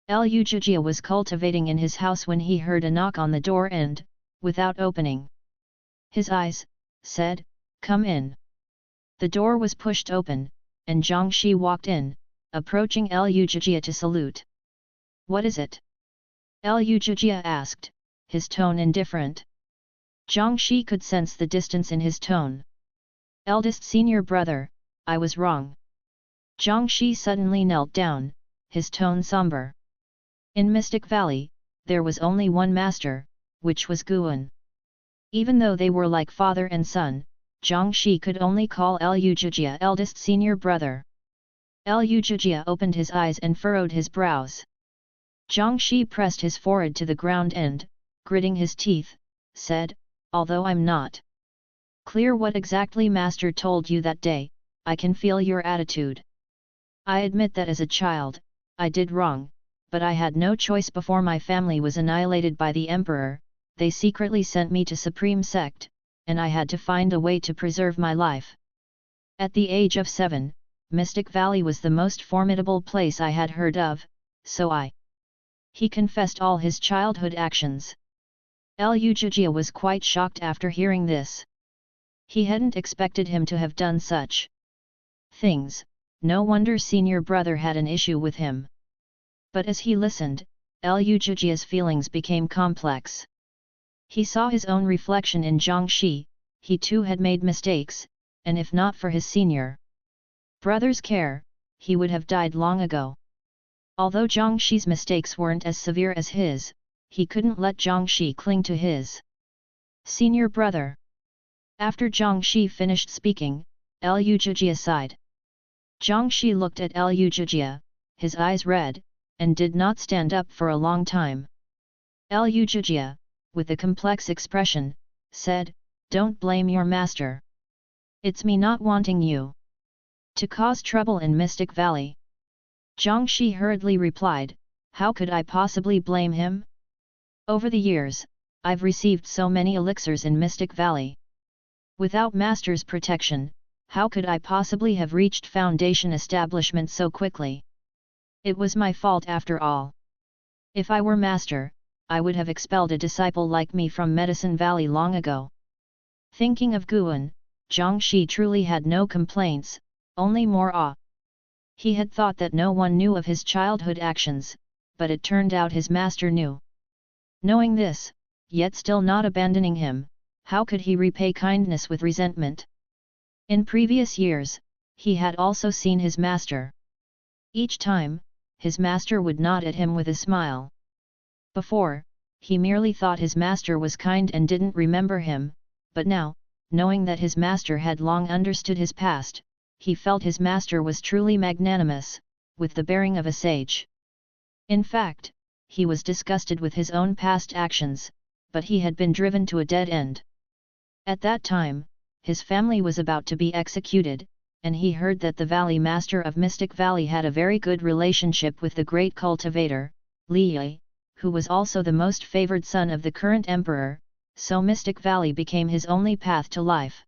Liu Jijia was cultivating in his house when he heard a knock on the door and, without opening his eyes, said, "Come in." The door was pushed open, and Jiangshi walked in, approaching Liu Jijia to salute. "What is it?" Liu Jijia asked, his tone indifferent. Jiangshi could sense the distance in his tone. "Eldest senior brother, I was wrong." Jiangshi suddenly knelt down, his tone somber. In Mystic Valley, there was only one master, which was Guan. Even though they were like father and son, Jiangshi could only call Liu Jijia eldest senior brother. Liu Jijia opened his eyes and furrowed his brows. Jiangshi pressed his forehead to the ground and, gritting his teeth, said, "Although I'm not clear what exactly Master told you that day, I can feel your attitude. I admit that as a child, I did wrong, but I had no choice. Before my family was annihilated by the Emperor, they secretly sent me to Supreme Sect, and I had to find a way to preserve my life. At the age of 7, Mystic Valley was the most formidable place I had heard of, so He confessed all his childhood actions. Liu Jijia was quite shocked after hearing this. He hadn't expected him to have done such things, no wonder senior brother had an issue with him. But as he listened, Liu Jijia's feelings became complex. He saw his own reflection in Jiangshi, he too had made mistakes, and if not for his senior brother's care, he would have died long ago. Although Jiangshi's mistakes weren't as severe as his, he couldn't let Jiangshi cling to his senior brother. After Jiangshi finished speaking, Liu Jijia sighed. Jiangshi looked at Liu Jijia, his eyes red, and did not stand up for a long time. Liu Jijia, with a complex expression, said, "Don't blame your master. It's me not wanting you to cause trouble in Mystic Valley." Jiangshi hurriedly replied, "How could I possibly blame him? Over the years, I've received so many elixirs in Mystic Valley. Without Master's protection, how could I possibly have reached Foundation establishment so quickly? It was my fault after all. If I were Master, I would have expelled a disciple like me from Medicine Valley long ago." Thinking of Guan, Zhang Shi truly had no complaints, only more awe. He had thought that no one knew of his childhood actions, but it turned out his master knew. Knowing this, yet still not abandoning him, how could he repay kindness with resentment? In previous years, he had also seen his master. Each time, his master would nod at him with a smile. Before, he merely thought his master was kind and didn't remember him, but now, knowing that his master had long understood his past, he felt his master was truly magnanimous, with the bearing of a sage. In fact, he was disgusted with his own past actions, but he had been driven to a dead end. At that time, his family was about to be executed, and he heard that the Valley Master of Mystic Valley had a very good relationship with the great cultivator, Li, who was also the most favored son of the current emperor, so Mystic Valley became his only path to life.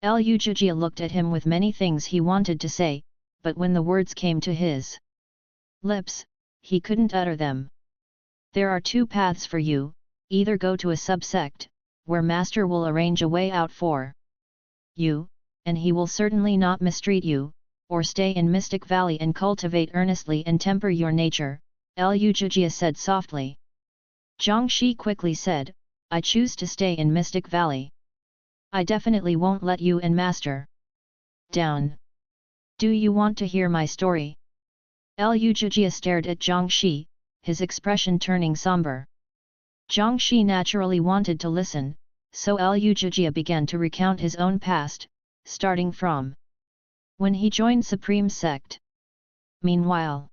Liu Zhijia looked at him with many things he wanted to say, but when the words came to his lips, he couldn't utter them. There are two paths for you, either go to a subsect, where Master will arrange a way out for you, and he will certainly not mistreat you, or stay in Mystic Valley and cultivate earnestly and temper your nature, Liu Zhijia said softly. Zhang Shi quickly said, I choose to stay in Mystic Valley. I definitely won't let you and Master down. Do you want to hear my story? Liu Zhijia stared at Zhang Shi, his expression turning somber. Zhang Shi naturally wanted to listen, so Liu Zhijia began to recount his own past, starting from when he joined Supreme Sect. Meanwhile,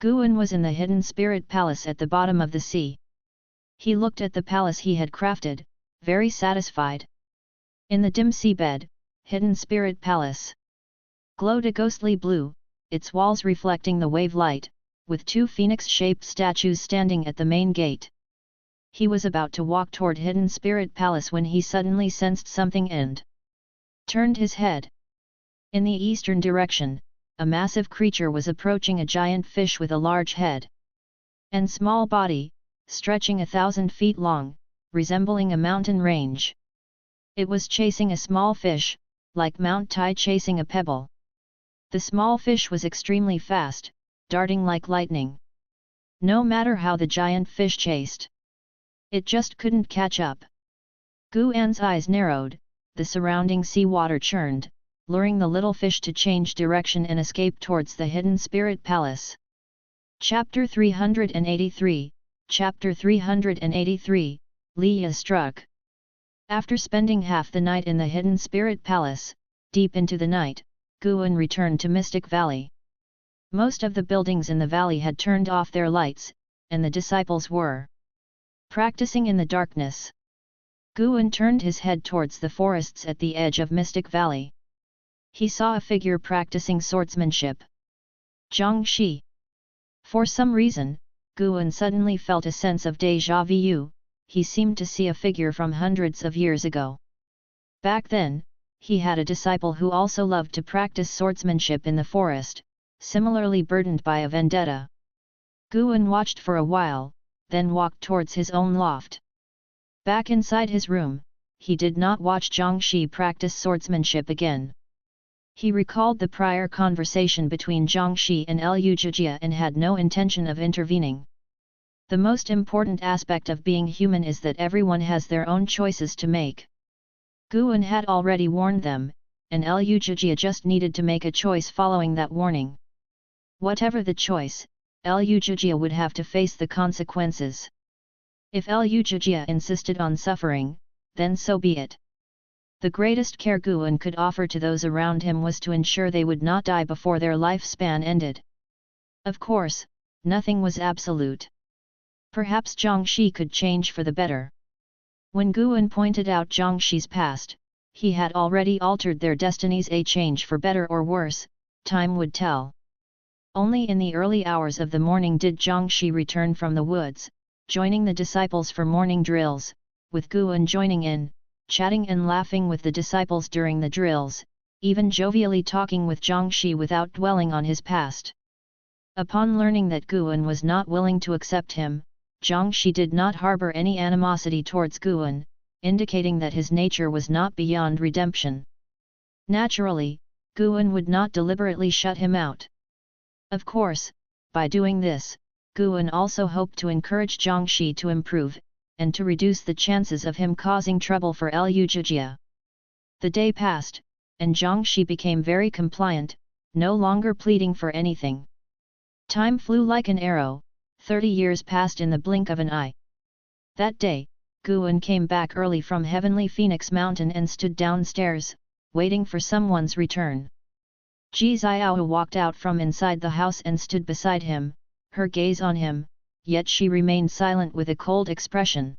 Guan was in the hidden spirit palace at the bottom of the sea. He looked at the palace he had crafted, very satisfied. In the dim seabed, hidden spirit palace glowed a ghostly blue, its walls reflecting the wave light, with two phoenix-shaped statues standing at the main gate. He was about to walk toward hidden spirit palace when he suddenly sensed something and turned his head. In the eastern direction, a massive creature was approaching a giant fish with a large head and small body, stretching 1,000 feet long, resembling a mountain range. It was chasing a small fish, like Mount Tai chasing a pebble. The small fish was extremely fast, darting like lightning. No matter how the giant fish chased, it just couldn't catch up. Guan's eyes narrowed, the surrounding seawater churned, luring the little fish to change direction and escape towards the hidden spirit palace. Chapter 383, Chapter 383, Liya struck. After spending half the night in the hidden spirit palace, deep into the night, Guan returned to Mystic Valley. Most of the buildings in the valley had turned off their lights, and the disciples were practicing in the darkness. Guan turned his head towards the forests at the edge of Mystic Valley. He saw a figure practicing swordsmanship. Zhang Shi. For some reason, Guan suddenly felt a sense of déjà vu. He seemed to see a figure from hundreds of years ago. Back then, he had a disciple who also loved to practice swordsmanship in the forest, similarly burdened by a vendetta. Guan watched for a while, then walked towards his own loft. Back inside his room, he did not watch Zhang Shi practice swordsmanship again. He recalled the prior conversation between Zhang Shi and Liu Zhijia and had no intention of intervening. The most important aspect of being human is that everyone has their own choices to make. Guan had already warned them, and Liu Zhijia just needed to make a choice following that warning. Whatever the choice, Liu Zhijia would have to face the consequences. If Liu Zhijia insisted on suffering, then so be it. The greatest care Guan could offer to those around him was to ensure they would not die before their lifespan ended. Of course, nothing was absolute. Perhaps Zhang Shi could change for the better. When Guan pointed out Zhang Shi's past, he had already altered their destinies. A change for better or worse, time would tell. Only in the early hours of the morning did Zhang Shi return from the woods, joining the disciples for morning drills, with Guan joining in, chatting and laughing with the disciples during the drills, even jovially talking with Zhang Shi without dwelling on his past. Upon learning that Guan was not willing to accept him, Zhang Shi did not harbor any animosity towards Guan. indicating that his nature was not beyond redemption. Naturally, Guan would not deliberately shut him out. Of course, by doing this, Guan also hoped to encourage Jiangxi to improve, and to reduce the chances of him causing trouble for Liu Jijia. The day passed, and Jiangxi became very compliant, no longer pleading for anything. Time flew like an arrow, 30 years passed in the blink of an eye. That day, Guan came back early from Heavenly Phoenix Mountain and stood downstairs, waiting for someone's return. Ji Xiao walked out from inside the house and stood beside him, her gaze on him, yet she remained silent with a cold expression.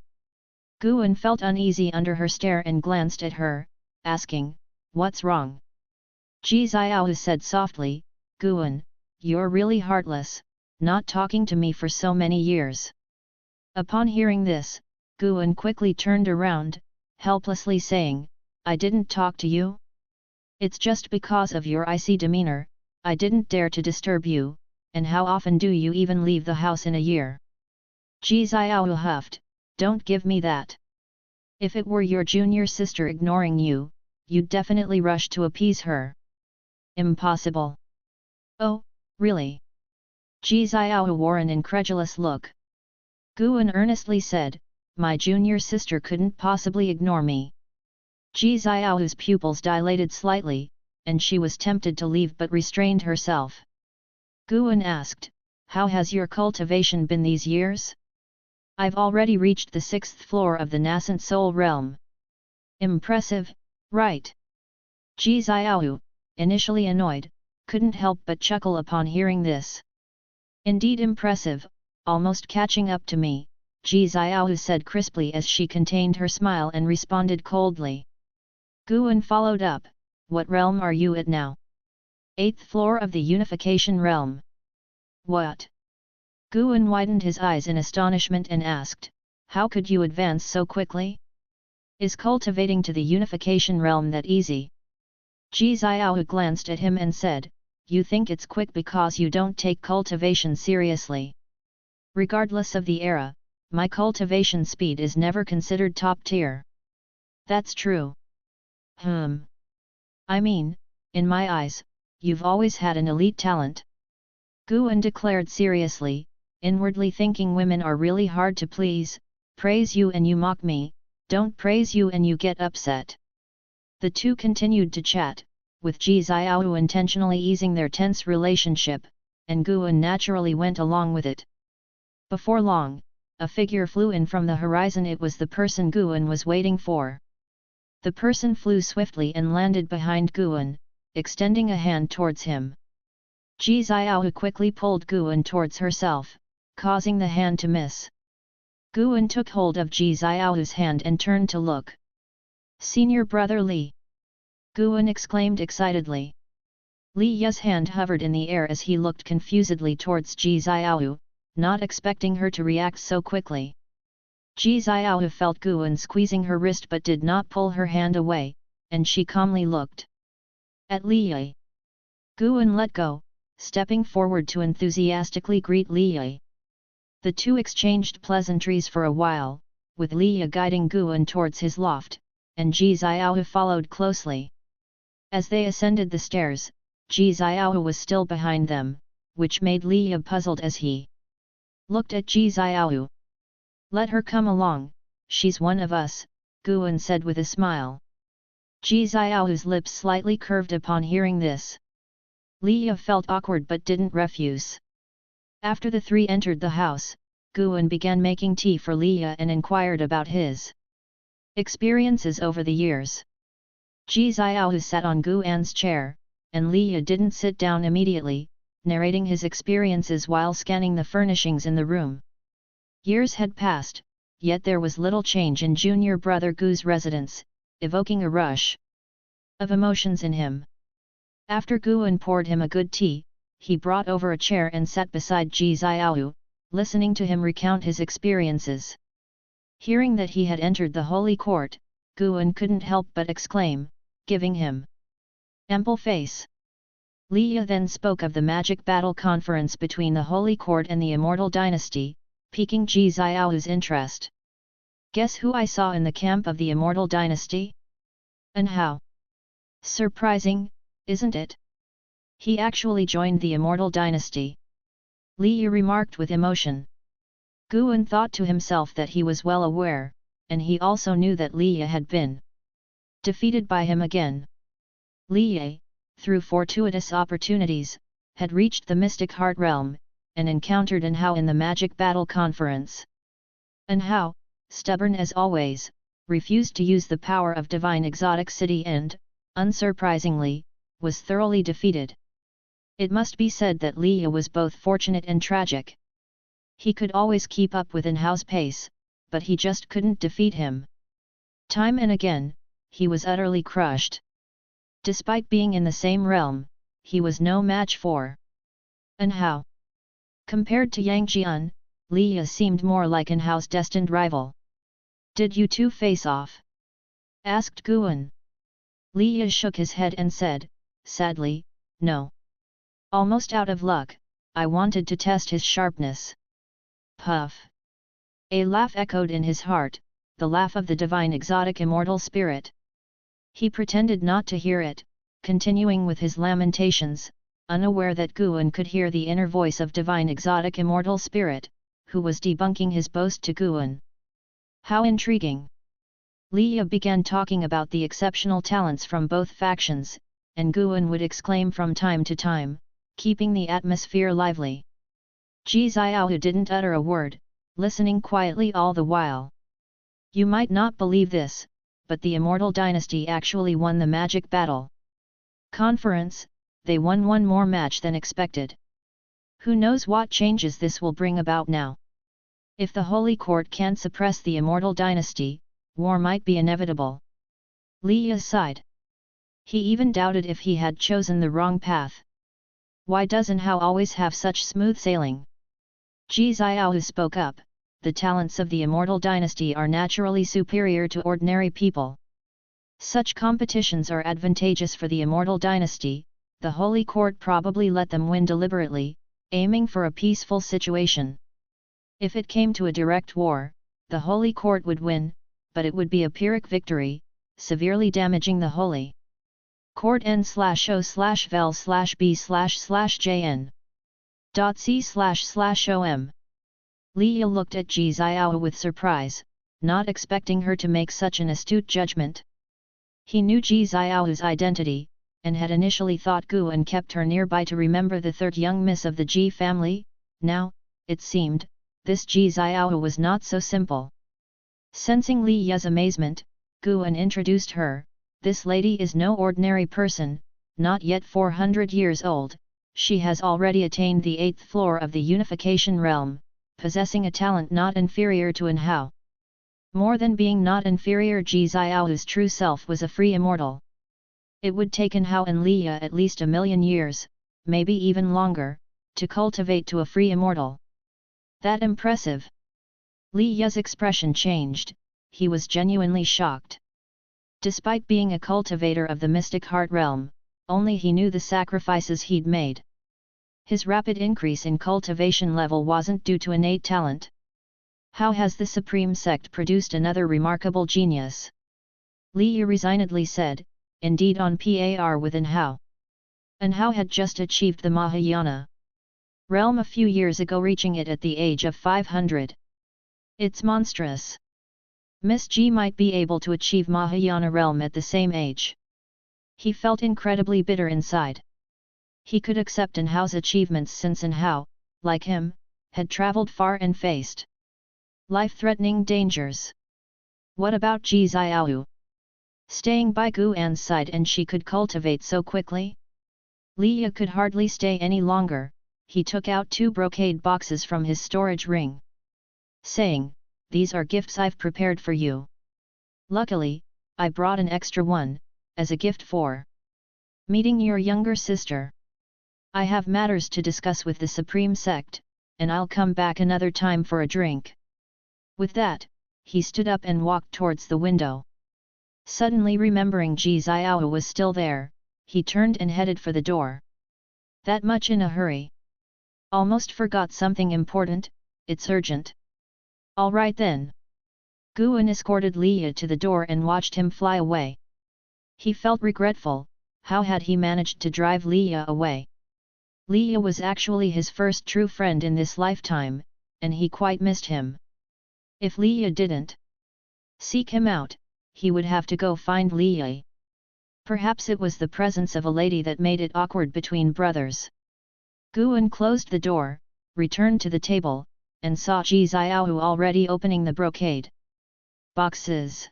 Guan felt uneasy under her stare and glanced at her, asking, "What's wrong?" Ji Xiao said softly, "Guan, you're really heartless, not talking to me for so many years." Upon hearing this, Guan quickly turned around, helplessly saying, "I didn't talk to you? It's just because of your icy demeanor, I didn't dare to disturb you, and how often do you even leave the house in a year?" Ji Xiao huffed, "Don't give me that. If it were your junior sister ignoring you, you'd definitely rush to appease her." "Impossible." "Oh, really?" Ji Xiao wore an incredulous look. Guan earnestly said, "My junior sister couldn't possibly ignore me." Ji Xiao's pupils dilated slightly, and she was tempted to leave but restrained herself. Guan asked, "How has your cultivation been these years?" "I've already reached the 6th floor of the nascent soul realm." "Impressive, right?" Ji Xiao, initially annoyed, couldn't help but chuckle upon hearing this. "Indeed impressive, almost catching up to me," Ji Xiao said crisply as she contained her smile and responded coldly. Guan followed up, "What realm are you at now?" "8th floor of the unification realm." "What?" Guan widened his eyes in astonishment and asked, "How could you advance so quickly? Is cultivating to the unification realm that easy?" Ji Xiao glanced at him and said, "You think it's quick because you don't take cultivation seriously. Regardless of the era, my cultivation speed is never considered top tier." "That's true." "I mean, in my eyes, you've always had an elite talent." Guan declared seriously, inwardly thinking women are really hard to please, praise you and you mock me, don't praise you and you get upset. The two continued to chat, with Ji Xiao intentionally easing their tense relationship, and Guan naturally went along with it. Before long, a figure flew in from the horizon. It was the person Guan was waiting for. The person flew swiftly and landed behind Guan, extending a hand towards him. Ji Xiao quickly pulled Guan towards herself, causing the hand to miss. Guan took hold of Ji Xiao's hand and turned to look. "Senior brother Li!" Guan exclaimed excitedly. Li Ya's hand hovered in the air as he looked confusedly towards Ji Xiao, not expecting her to react so quickly. Ji Xiao felt Guan squeezing her wrist but did not pull her hand away, and she calmly looked at Li Ya. Guan let go, stepping forward to enthusiastically greet Li Ya. The two exchanged pleasantries for a while, with Li Ya guiding Guan towards his loft, and Ji Xiao followed closely. As they ascended the stairs, Ji Xiao was still behind them, which made Li Ya puzzled as he looked at Ji Xiao. "Let her come along, she's one of us," Guan said with a smile. Ji Xiao's lips slightly curved upon hearing this. Li Ya felt awkward but didn't refuse. After the three entered the house, Guan began making tea for Li Ya and inquired about his experiences over the years. Ji Xiao sat on Guan's chair, and Li Ya didn't sit down immediately, narrating his experiences while scanning the furnishings in the room. Years had passed, yet there was little change in junior brother Gu's residence, evoking a rush of emotions in him. After Guan poured him a good tea, he brought over a chair and sat beside Ji Xiao, listening to him recount his experiences. Hearing that he had entered the holy court, Guan couldn't help but exclaim, giving him ample face. Li Ya then spoke of the magic battle conference between the holy court and the immortal dynasty, piquing Ji Xiao's interest. Guess who I saw in the camp of the Immortal Dynasty? And how? Surprising, isn't it? He actually joined the Immortal Dynasty. Li Yi remarked with emotion. Guan thought to himself that he was well aware, and he also knew that Li Yi had been defeated by him again. Li Yi, through fortuitous opportunities, had reached the Mystic Heart Realm, and encountered An Hao in the Magic Battle Conference. An Hao, stubborn as always, refused to use the power of Divine Exotic City and, unsurprisingly, was thoroughly defeated. It must be said that Li Yi was both fortunate and tragic. He could always keep up with An Hao's pace, but he just couldn't defeat him. Time and again, he was utterly crushed. Despite being in the same realm, he was no match for An Hao. Compared to Yang Jian, Li Yi seemed more like An Hao's destined rival. Did you two face off? Asked Guan. Li Yi shook his head and said, sadly, no. Almost out of luck, I wanted to test his sharpness. Puff. A laugh echoed in his heart, the laugh of the divine exotic immortal spirit. He pretended not to hear it, continuing with his lamentations, unaware that Guan could hear the inner voice of divine exotic immortal spirit, who was debunking his boast to Guan. How intriguing! Li Yi began talking about the exceptional talents from both factions, and Guan would exclaim from time to time, keeping the atmosphere lively. Ji Xiao didn't utter a word, listening quietly all the while. You might not believe this, but the Immortal Dynasty actually won the magic battle conference. They won one more match than expected. Who knows what changes this will bring about now? If the Holy Court can't suppress the Immortal Dynasty, war might be inevitable. Li Yi sighed. He even doubted if he had chosen the wrong path. Why doesn't Hao always have such smooth sailing? Ji Xiao spoke up, the talents of the Immortal Dynasty are naturally superior to ordinary people. Such competitions are advantageous for the Immortal Dynasty. The Holy Court probably let them win deliberately, aiming for a peaceful situation. If it came to a direct war, the Holy Court would win, but it would be a Pyrrhic victory, severely damaging the Holy Court. n/o/vel/b/jn. .c//om. Li Yi looked at Ji Xiao with surprise, not expecting her to make such an astute judgment. He knew Ji Xiao's identity, and had initially thought Guan kept her nearby to remember the third young miss of the Ji family. Now, it seemed, this Ji Xiao was not so simple. Sensing Li Yi's amazement, Guan introduced her. This lady is no ordinary person, not yet 400 years old. She has already attained the 8th floor of the Unification Realm, possessing a talent not inferior to An Hao. More than being not inferior, Ji Xiao's true self was a free immortal. It would take An Hao and Li Yi at least 1,000,000 years, maybe even longer, to cultivate to a free immortal. That impressive? Li Yi's expression changed, he was genuinely shocked. Despite being a cultivator of the Mystic Heart Realm, only he knew the sacrifices he'd made. His rapid increase in cultivation level wasn't due to innate talent. How has the Supreme Sect produced another remarkable genius? Li Yi resignedly said, indeed on par with An Hao. An Hao had just achieved the Mahayana realm a few years ago, reaching it at the age of 500. It's monstrous. Miss Ji might be able to achieve Mahayana realm at the same age. He felt incredibly bitter inside. He could accept An Hao's achievements since An Hao, like him, had traveled far and faced life-threatening dangers. What about Ji Xiao? Staying by Guan's side and she could cultivate so quickly? Li Yi could hardly stay any longer. He took out 2 brocade boxes from his storage ring, saying, these are gifts I've prepared for you. Luckily, I brought an extra one, as a gift for meeting your younger sister. I have matters to discuss with the Supreme Sect, and I'll come back another time for a drink. With that, he stood up and walked towards the window. Suddenly remembering Ji Xiao was still there, he turned and headed for the door. That much in a hurry? Almost forgot something important. It's urgent. All right then. Guan escorted Leah to the door and watched him fly away. He felt regretful. How had he managed to drive Leah away? Leah was actually his first true friend in this lifetime, and he quite missed him. If Leah didn't seek him out, he would have to go find Leah. Perhaps it was the presence of a lady that made it awkward between brothers. Guan closed the door, returned to the table, and saw Ji Xiaohu already opening the brocade boxes.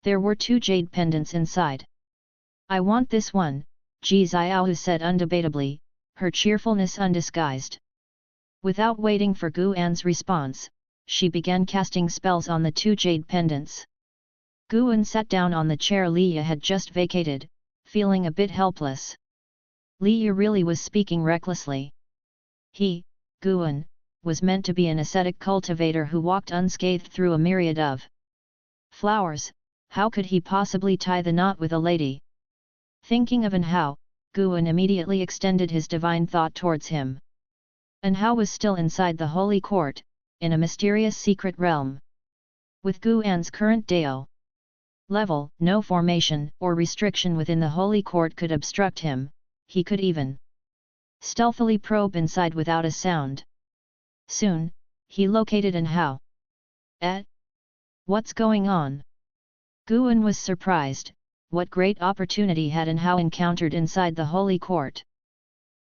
There were 2 jade pendants inside. "I want this one," Ji Xiaohu said undebatably, her cheerfulness undisguised. Without waiting for Guan's response, she began casting spells on the 2 jade pendants. Guan sat down on the chair Leah had just vacated, feeling a bit helpless. Leah really was speaking recklessly. He, Guan, was meant to be an ascetic cultivator who walked unscathed through a myriad of flowers. How could he possibly tie the knot with a lady? Thinking of Anhao, Guan immediately extended his divine thought towards him. Anhao was still inside the holy court, in a mysterious secret realm. With Guan's current Dao level, no formation or restriction within the holy court could obstruct him. He could even stealthily probe inside without a sound. Soon, he located Anhao. What's going on? Guan was surprised. What great opportunity had Anhao encountered inside the holy court?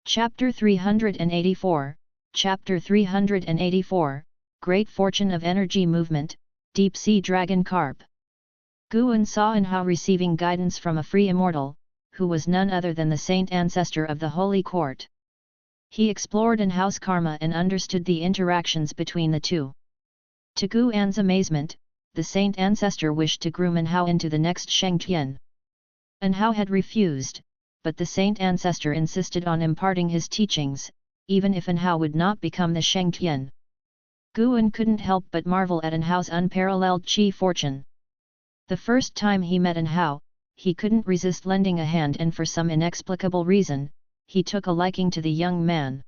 Chapter 384, Chapter 384, Great Fortune of Energy Movement, Deep Sea Dragon Carp. Guan saw Anhao receiving guidance from a free immortal, who was none other than the saint ancestor of the holy court. He explored Anhao's karma and understood the interactions between the two. To Guan's amazement, the saint ancestor wished to groom Anhao into the next Shengtian. Anhao had refused, but the saint ancestor insisted on imparting his teachings, even if Anhao would not become the Shengtian. Guan couldn't help but marvel at Anhao's unparalleled chi fortune. The first time he met Anhao, he couldn't resist lending a hand, and for some inexplicable reason, he took a liking to the young man.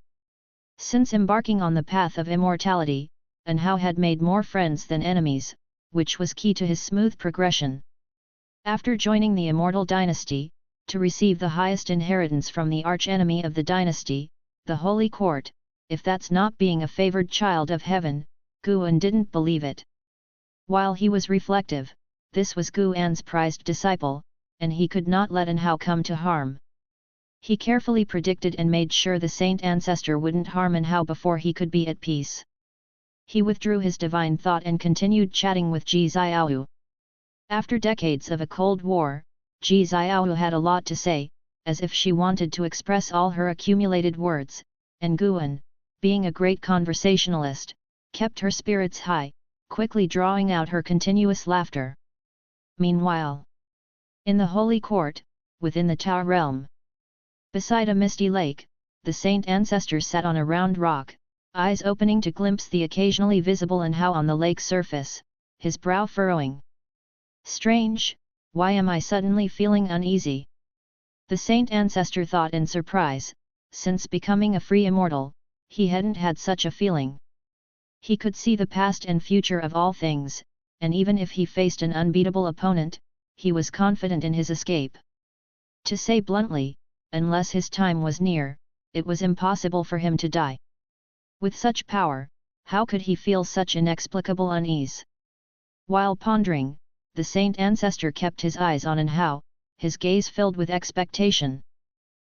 Since embarking on the path of immortality, Anhao had made more friends than enemies, which was key to his smooth progression. After joining the Immortal dynasty, to receive the highest inheritance from the archenemy of the dynasty, the Holy Court, if that's not being a favored child of heaven, Guan didn't believe it. While he was reflective, this was Guan's prized disciple, and he could not let Anhao come to harm. He carefully predicted and made sure the saint ancestor wouldn't harm Anhao before he could be at peace. He withdrew his divine thought and continued chatting with Ji Xiaohu. After decades of a cold war, Ji Xiaohu had a lot to say, as if she wanted to express all her accumulated words, and Guan, being a great conversationalist, kept her spirits high, quickly drawing out her continuous laughter. Meanwhile, in the holy court, within the Tao realm, beside a misty lake, the saint ancestor sat on a round rock, eyes opening to glimpse the occasionally visible Anhao on the lake surface, his brow furrowing. Strange, why am I suddenly feeling uneasy? The saint ancestor thought in surprise. Since becoming a free immortal, he hadn't had such a feeling. He could see the past and future of all things, and even if he faced an unbeatable opponent, he was confident in his escape. To say bluntly, unless his time was near, it was impossible for him to die. With such power, how could he feel such inexplicable unease? While pondering, the saint ancestor kept his eyes on Anhao, his gaze filled with expectation.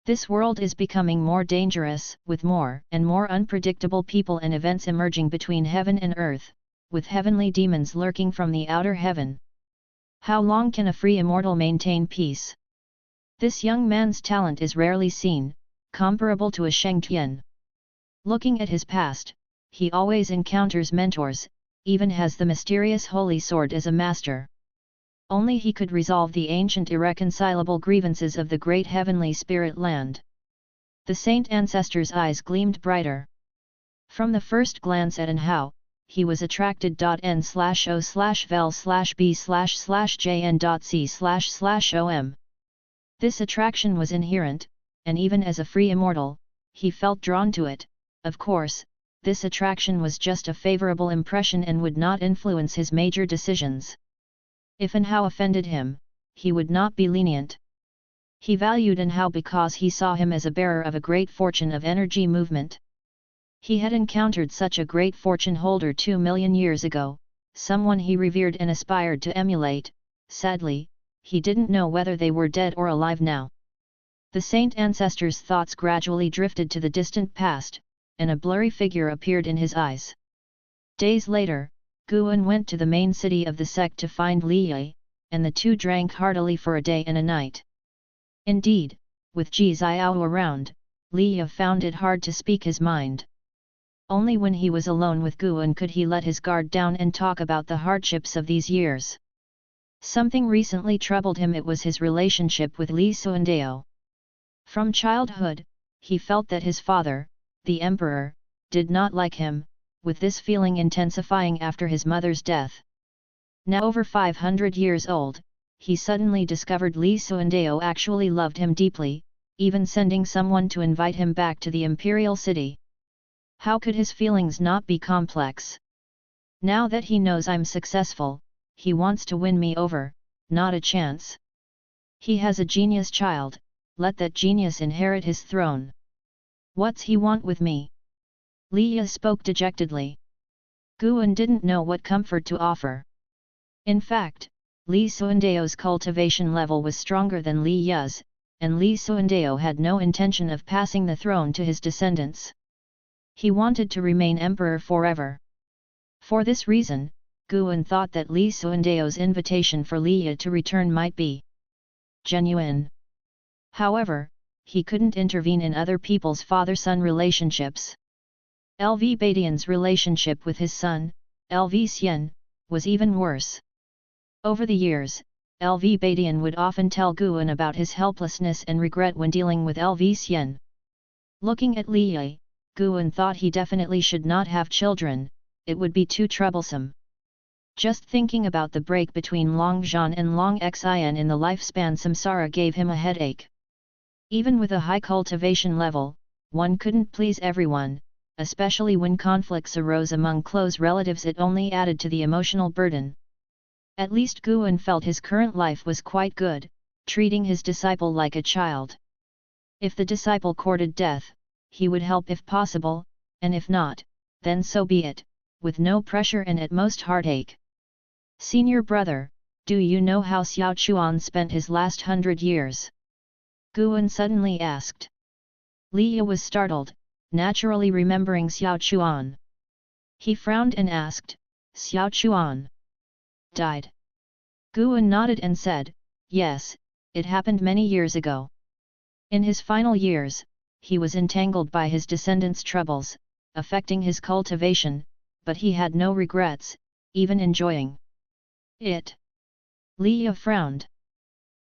This world is becoming more dangerous, with more and more unpredictable people and events emerging between heaven and earth, with heavenly demons lurking from the outer heaven. How long can a free immortal maintain peace? This young man's talent is rarely seen, comparable to a Shengtian. Looking at his past, he always encounters mentors, even has the mysterious holy sword as a master. Only he could resolve the ancient irreconcilable grievances of the great heavenly spirit land. The saint ancestor's eyes gleamed brighter. From the first glance at Anhao, he was attracted. N/O/vel/b/jn.c//om. This attraction was inherent, and even as a free immortal, he felt drawn to it. Of course, this attraction was just a favorable impression and would not influence his major decisions. If and how offended him, he would not be lenient. He valued and how because he saw him as a bearer of a great fortune of energy movement. He had encountered such a great fortune holder 2 million years ago, someone he revered and aspired to emulate. Sadly, he didn't know whether they were dead or alive now. The saint ancestor's thoughts gradually drifted to the distant past, and a blurry figure appeared in his eyes. Days later, Guan went to the main city of the sect to find Li Yi, and the two drank heartily for a day and a night. Indeed, with Ji Xiao around, Li Yi found it hard to speak his mind. Only when he was alone with Guan could he let his guard down and talk about the hardships of these years. Something recently troubled him. It was his relationship with Li Suandao. From childhood, he felt that his father, the emperor, did not like him, with this feeling intensifying after his mother's death. Now over 500 years old, he suddenly discovered Li Suandao actually loved him deeply, even sending someone to invite him back to the imperial city. How could his feelings not be complex? Now that he knows I'm successful, he wants to win me over, not a chance. He has a genius child, let that genius inherit his throne. What's he want with me? Li Yi spoke dejectedly. Guan didn't know what comfort to offer. In fact, Li Suandao's cultivation level was stronger than Li Yi's, and Li Suandao had no intention of passing the throne to his descendants. He wanted to remain emperor forever. For this reason, Guan thought that Li Suandao's invitation for Li Yi to return might be genuine. However, he couldn't intervene in other people's father-son relationships. Lv Badian's relationship with his son, Lv Xian, was even worse. Over the years, Lv Badian would often tell Guan about his helplessness and regret when dealing with Lv Xian. Looking at Li Yi, Guan thought he definitely should not have children, it would be too troublesome. Just thinking about the break between Long Zhan and Long Xin in the lifespan samsara gave him a headache. Even with a high cultivation level, one couldn't please everyone, especially when conflicts arose among close relatives. It only added to the emotional burden. At least Guan felt his current life was quite good, treating his disciple like a child. If the disciple courted death, he would help if possible, and if not, then so be it, with no pressure and at most heartache. Senior brother, do you know how Xiao Chuan spent his last 100 years? Guan suddenly asked. Li Yi was startled, naturally remembering Xiao Chuan. He frowned and asked, Xiao Chuan died? Guan nodded and said, yes, it happened many years ago. In his final years, he was entangled by his descendants' troubles, affecting his cultivation, but he had no regrets, even enjoying it. Li Yi frowned.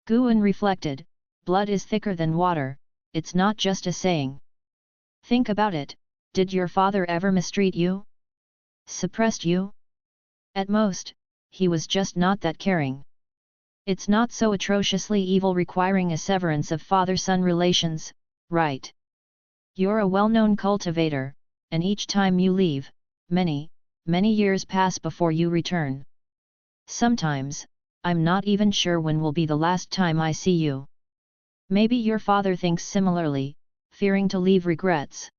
Guan reflected, blood is thicker than water, it's not just a saying. Think about it, did your father ever mistreat you? Suppressed you? At most, he was just not that caring. It's not so atrociously evil requiring a severance of father-son relations, right? You're a well-known cultivator, and each time you leave, many years pass before you return. Sometimes, I'm not even sure when will be the last time I see you. Maybe your father thinks similarly, fearing to leave regrets.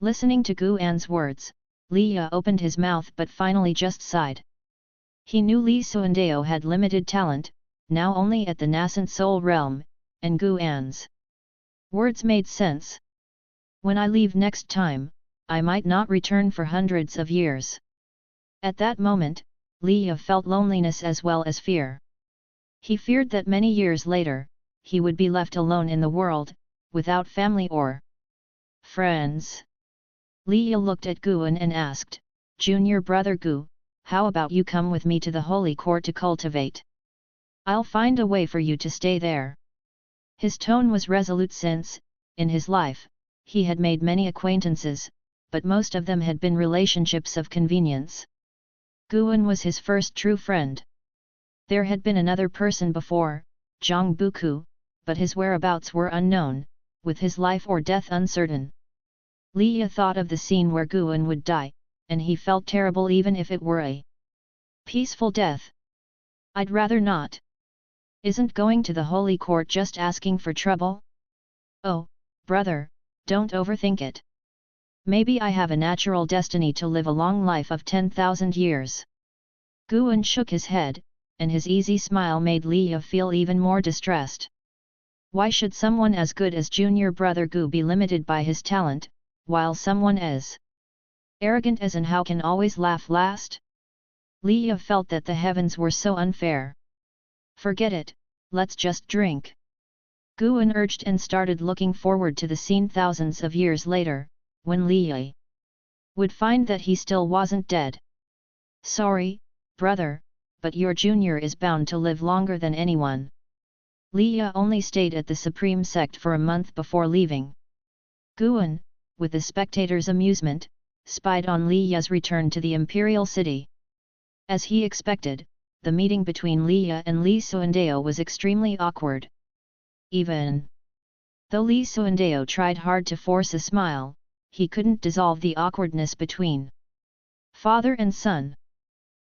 Listening to Guan's words, Li Yi opened his mouth but finally just sighed. He knew Li Suandao had limited talent, now only at the nascent soul realm, and Guan's words made sense. When I leave next time, I might not return for hundreds of years. At that moment, Li Yi felt loneliness as well as fear. He feared that many years later, he would be left alone in the world, without family or friends. Li Yi looked at Guan and asked, Junior brother Gu, how about you come with me to the holy court to cultivate? I'll find a way for you to stay there. His tone was resolute since, in his life, he had made many acquaintances, but most of them had been relationships of convenience. Guan was his first true friend. There had been another person before, Zhang Buku, but his whereabouts were unknown, with his life or death uncertain. Liya thought of the scene where Guan would die, and he felt terrible even if it were a peaceful death. I'd rather not. Isn't going to the holy court just asking for trouble? Oh, brother, don't overthink it. Maybe I have a natural destiny to live a long life of 10,000 years. Guan shook his head, and his easy smile made Liya feel even more distressed. Why should someone as good as junior brother Gu be limited by his talent, while someone as arrogant as and how can always laugh last? Liya felt that the heavens were so unfair. Forget it, let's just drink. Guan urged and started looking forward to the scene thousands of years later, when Liya would find that he still wasn't dead. Sorry, brother, but your junior is bound to live longer than anyone. Liya only stayed at the Supreme Sect for a month before leaving. Guan, with the spectators' amusement, spied on Liya's return to the imperial city. As he expected, the meeting between Liya and Li Suandeo was extremely awkward. Even though Li Suandeo tried hard to force a smile, he couldn't dissolve the awkwardness between father and son.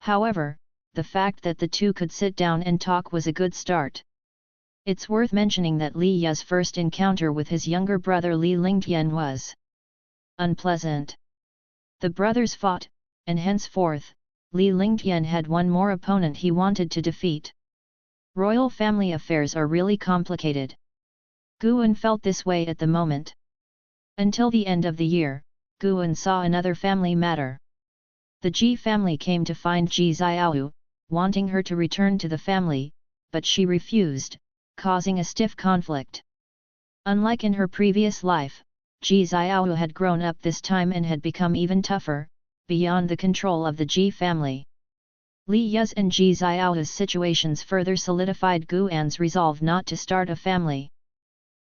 However, the fact that the two could sit down and talk was a good start. It's worth mentioning that Li Ya's first encounter with his younger brother Li Lingtian was unpleasant. The brothers fought, and henceforth, Li Lingtian had one more opponent he wanted to defeat. Royal family affairs are really complicated. Guan felt this way at the moment. Until the end of the year, Guan saw another family matter. The Ji family came to find Ji Xiaoyu, wanting her to return to the family, but she refused, causing a stiff conflict. Unlike in her previous life, Ji Xiaoyu had grown up this time and had become even tougher, beyond the control of the Ji family. Li Ya's and Ji Xiaoyu's situations further solidified Guan's resolve not to start a family.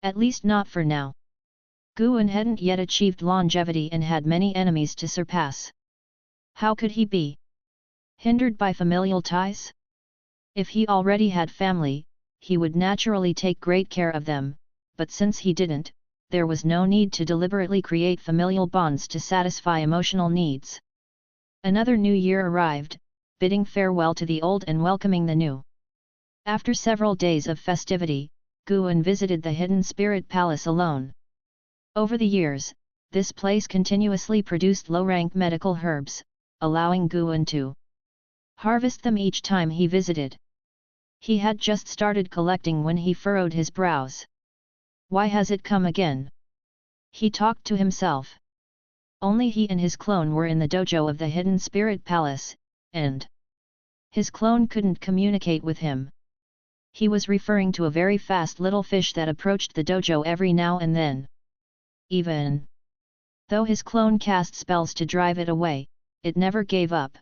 At least not for now. Guan hadn't yet achieved longevity and had many enemies to surpass. How could he be hindered by familial ties? If he already had family, he would naturally take great care of them, but since he didn't, there was no need to deliberately create familial bonds to satisfy emotional needs. Another new year arrived, bidding farewell to the old and welcoming the new. After several days of festivity, Guan visited the hidden spirit palace alone. Over the years, this place continuously produced low-rank medical herbs, allowing Guan to harvest them each time he visited. He had just started collecting when he furrowed his brows. Why has it come again? He talked to himself. Only he and his clone were in the dojo of the hidden spirit palace, and his clone couldn't communicate with him. He was referring to a very fast little fish that approached the dojo every now and then. Even though his clone cast spells to drive it away, it never gave up.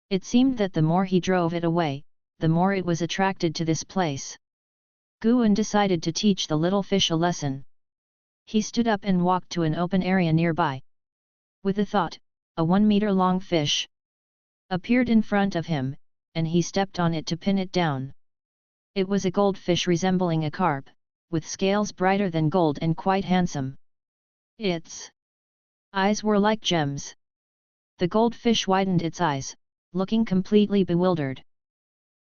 It seemed that the more he drove it away, the more it was attracted to this place. Guan decided to teach the little fish a lesson. He stood up and walked to an open area nearby. With a thought, a 1-meter-long fish appeared in front of him, and he stepped on it to pin it down. It was a goldfish resembling a carp, with scales brighter than gold and quite handsome. Its eyes were like gems. The goldfish widened its eyes, looking completely bewildered.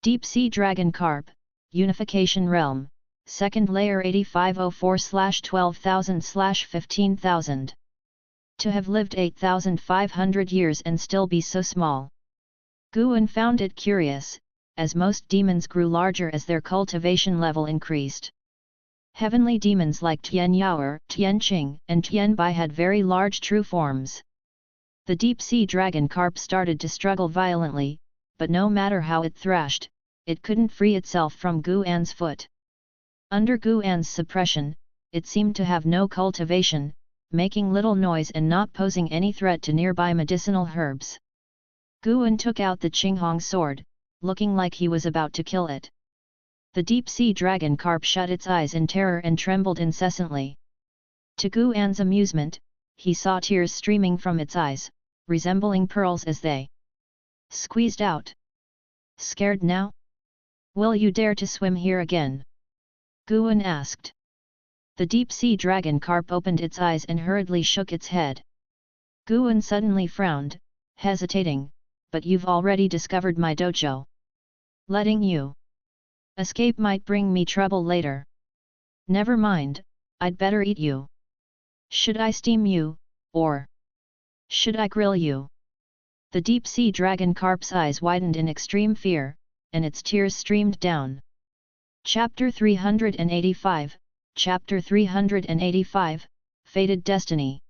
Deep Sea Dragon Carp, Unification Realm, Second Layer 8504/12,000/15,000. To have lived 8,500 years and still be so small. Guan found it curious, as most demons grew larger as their cultivation level increased. Heavenly demons like Tian Yaoer, Tian Qing, and Tian Bai had very large true forms. The deep sea dragon carp started to struggle violently, but no matter how it thrashed, it couldn't free itself from Guan's foot. Under Guan's suppression, it seemed to have no cultivation, making little noise and not posing any threat to nearby medicinal herbs. Guan took out the Qinghong sword, looking like he was about to kill it. The deep-sea dragon carp shut its eyes in terror and trembled incessantly. To Guan's amusement, he saw tears streaming from its eyes, resembling pearls as they squeezed out. Scared now? Will you dare to swim here again? Guan asked. The deep-sea dragon carp opened its eyes and hurriedly shook its head. Guan suddenly frowned, hesitating, but you've already discovered my dojo. Letting you escape might bring me trouble later. Never mind, I'd better eat you. Should I steam you, or should I grill you? The deep-sea dragon carp's eyes widened in extreme fear, and its tears streamed down. Chapter 385, Chapter 385, Fated Destiny.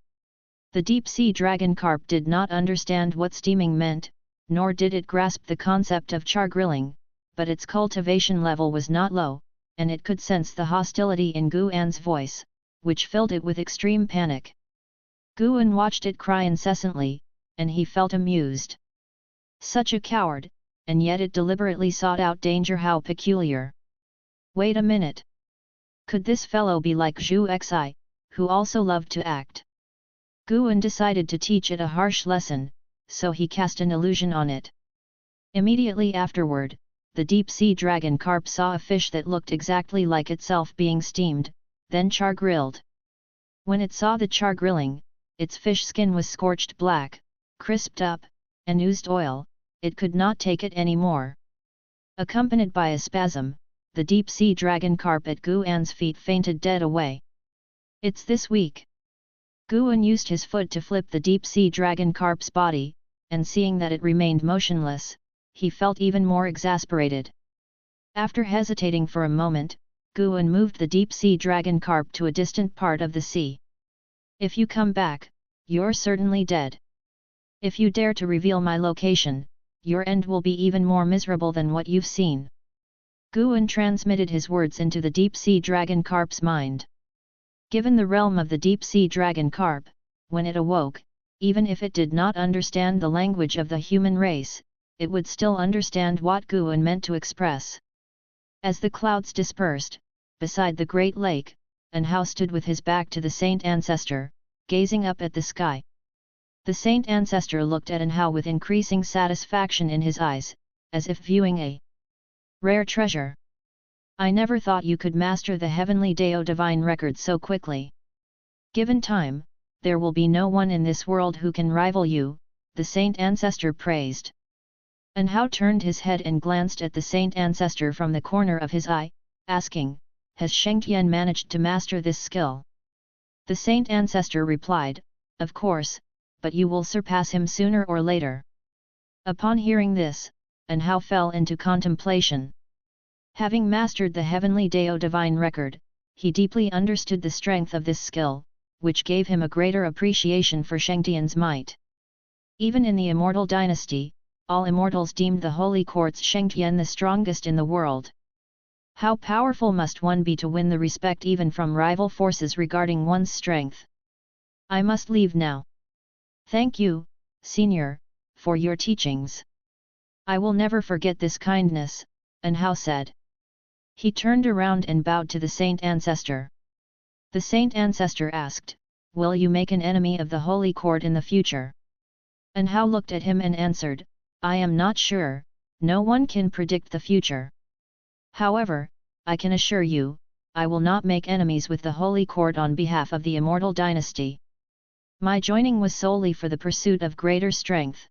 The deep-sea dragon carp did not understand what steaming meant, nor did it grasp the concept of char grilling, but its cultivation level was not low, and it could sense the hostility in Guan's voice, which filled it with extreme panic. Guan watched it cry incessantly, and he felt amused. Such a coward, and yet it deliberately sought out danger. How peculiar. Wait a minute. Could this fellow be like Zhu Xi, who also loved to act? Guan decided to teach it a harsh lesson, so he cast an illusion on it. Immediately afterward, the deep-sea dragon carp saw a fish that looked exactly like itself being steamed, then char-grilled. When it saw the char-grilling, its fish skin was scorched black, crisped up, and oozed oil. It could not take it any more. Accompanied by a spasm, the deep-sea dragon carp at Guan's feet fainted dead away. It's this weak. Guan used his foot to flip the deep-sea dragon carp's body, and seeing that it remained motionless, he felt even more exasperated. After hesitating for a moment, Guan moved the deep-sea dragon carp to a distant part of the sea. If you come back, you're certainly dead. If you dare to reveal my location, your end will be even more miserable than what you've seen. Guan transmitted his words into the deep-sea dragon carp's mind. Given the realm of the deep-sea dragon carp, when it awoke, even if it did not understand the language of the human race, it would still understand what Guan meant to express. As the clouds dispersed, beside the great lake, Anhao stood with his back to the saint ancestor, gazing up at the sky. The saint ancestor looked at Anhao with increasing satisfaction in his eyes, as if viewing a rare treasure. I never thought you could master the heavenly Dao divine record so quickly. Given time, there will be no one in this world who can rival you, the saint ancestor praised. Anhao turned his head and glanced at the saint ancestor from the corner of his eye, asking, has Shengtian managed to master this skill? The saint ancestor replied, of course, but you will surpass him sooner or later. Upon hearing this, Anhao fell into contemplation. Having mastered the heavenly Dao divine record, he deeply understood the strength of this skill, which gave him a greater appreciation for Shengtian's might. Even in the Immortal dynasty, all immortals deemed the holy court's Shengtian the strongest in the world. How powerful must one be to win the respect even from rival forces regarding one's strength? I must leave now. Thank you, Senior, for your teachings. I will never forget this kindness, Anhao said. He turned around and bowed to the saint ancestor. The saint ancestor asked, will you make an enemy of the holy court in the future? Anhao looked at him and answered, I am not sure, no one can predict the future. However, I can assure you, I will not make enemies with the holy court on behalf of the Immortal dynasty. My joining was solely for the pursuit of greater strength.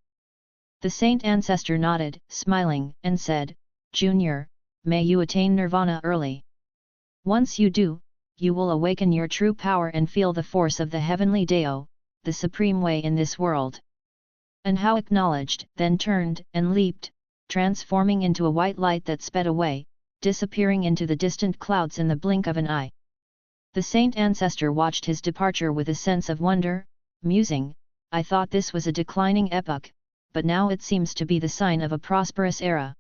The saint ancestor nodded, smiling, and said, Junior, may you attain nirvana early. Once you do, you will awaken your true power and feel the force of the heavenly Dao, the supreme way in this world. Anhao acknowledged, then turned and leaped, transforming into a white light that sped away, disappearing into the distant clouds in the blink of an eye. The saint ancestor watched his departure with a sense of wonder, musing, I thought this was a declining epoch, but now it seems to be the sign of a prosperous era.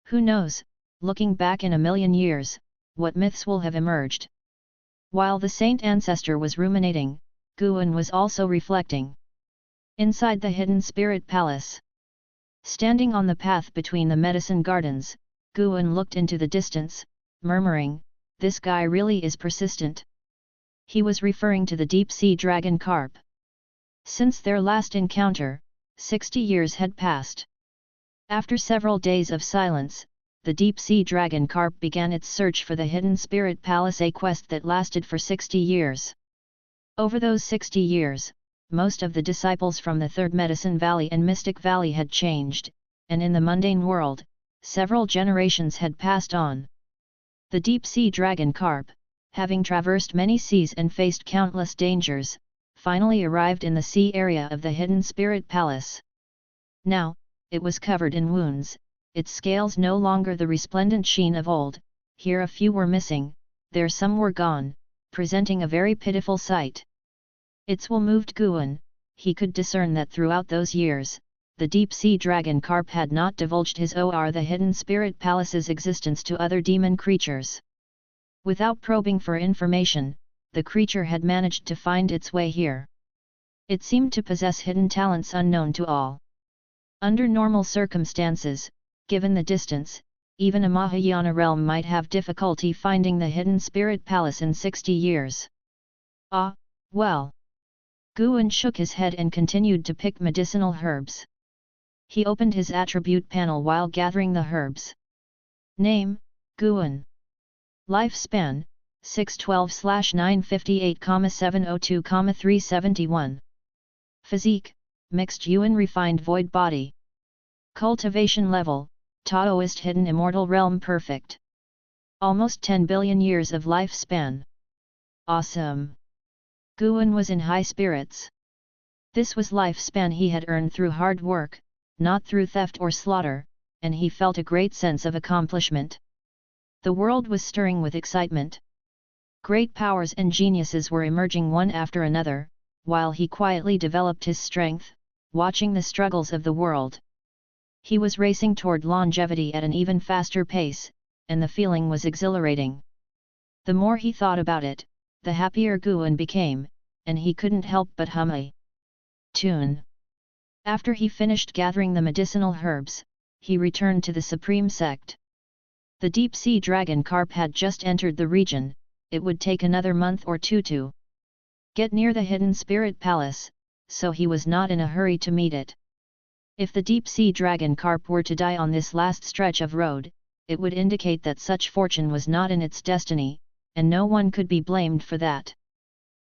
Who knows, looking back in 1,000,000 years, what myths will have emerged? While the saint ancestor was ruminating, Guan was also reflecting. Inside the hidden spirit palace. Standing on the path between the medicine gardens, Guan looked into the distance, murmuring, this guy really is persistent. He was referring to the deep-sea dragon carp. Since their last encounter, 60 years had passed. After several days of silence, the deep-sea dragon carp began its search for the hidden spirit palace, a quest that lasted for 60 years. Over those 60 years, most of the disciples from the Third Medicine Valley and Mystic Valley had changed, and in the mundane world, several generations had passed on. The deep-sea dragon carp, having traversed many seas and faced countless dangers, finally arrived in the sea area of the hidden spirit palace. Now, it was covered in wounds, its scales no longer the resplendent sheen of old, here a few were missing, there some were gone, presenting a very pitiful sight. Its wool moved Guan, he could discern that throughout those years, the deep-sea dragon carp had not divulged his or the hidden spirit palace's existence to other demon creatures. Without probing for information, the creature had managed to find its way here. It seemed to possess hidden talents unknown to all. Under normal circumstances, given the distance, even a Mahayana realm might have difficulty finding the hidden spirit palace in 60 years. Ah, well. Guan shook his head and continued to pick medicinal herbs. He opened his attribute panel while gathering the herbs. Name, Guan. Lifespan, 612/958,702,371. Physique, mixed Yuan refined void body. Cultivation level, Taoist hidden immortal realm perfect. Almost 10 billion years of lifespan. Awesome! Guan was in high spirits. This was lifespan he had earned through hard work, not through theft or slaughter, and he felt a great sense of accomplishment. The world was stirring with excitement. Great powers and geniuses were emerging one after another, while he quietly developed his strength, watching the struggles of the world. He was racing toward longevity at an even faster pace, and the feeling was exhilarating. The more he thought about it, the happier Guan became, and he couldn't help but hum a tune. After he finished gathering the medicinal herbs, he returned to the Supreme Sect. The deep-sea dragon carp had just entered the region, it would take another month or two to get near the hidden spirit palace, so he was not in a hurry to meet it. If the deep-sea dragon carp were to die on this last stretch of road, it would indicate that such fortune was not in its destiny, and no one could be blamed for that.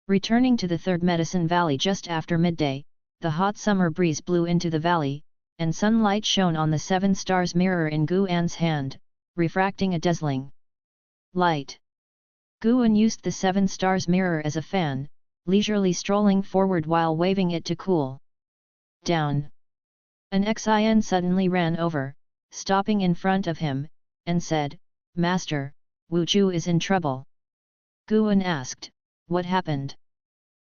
Returning to the Third Medicine Valley just after midday, the hot summer breeze blew into the valley, and sunlight shone on the 7 stars mirror in Guan's hand, refracting a dazzling light. Guan used the 7 stars mirror as a fan, leisurely strolling forward while waving it to cool down. An Xin suddenly ran over, stopping in front of him, and said, "Master, Wu Ju is in trouble." Guan asked, "What happened?"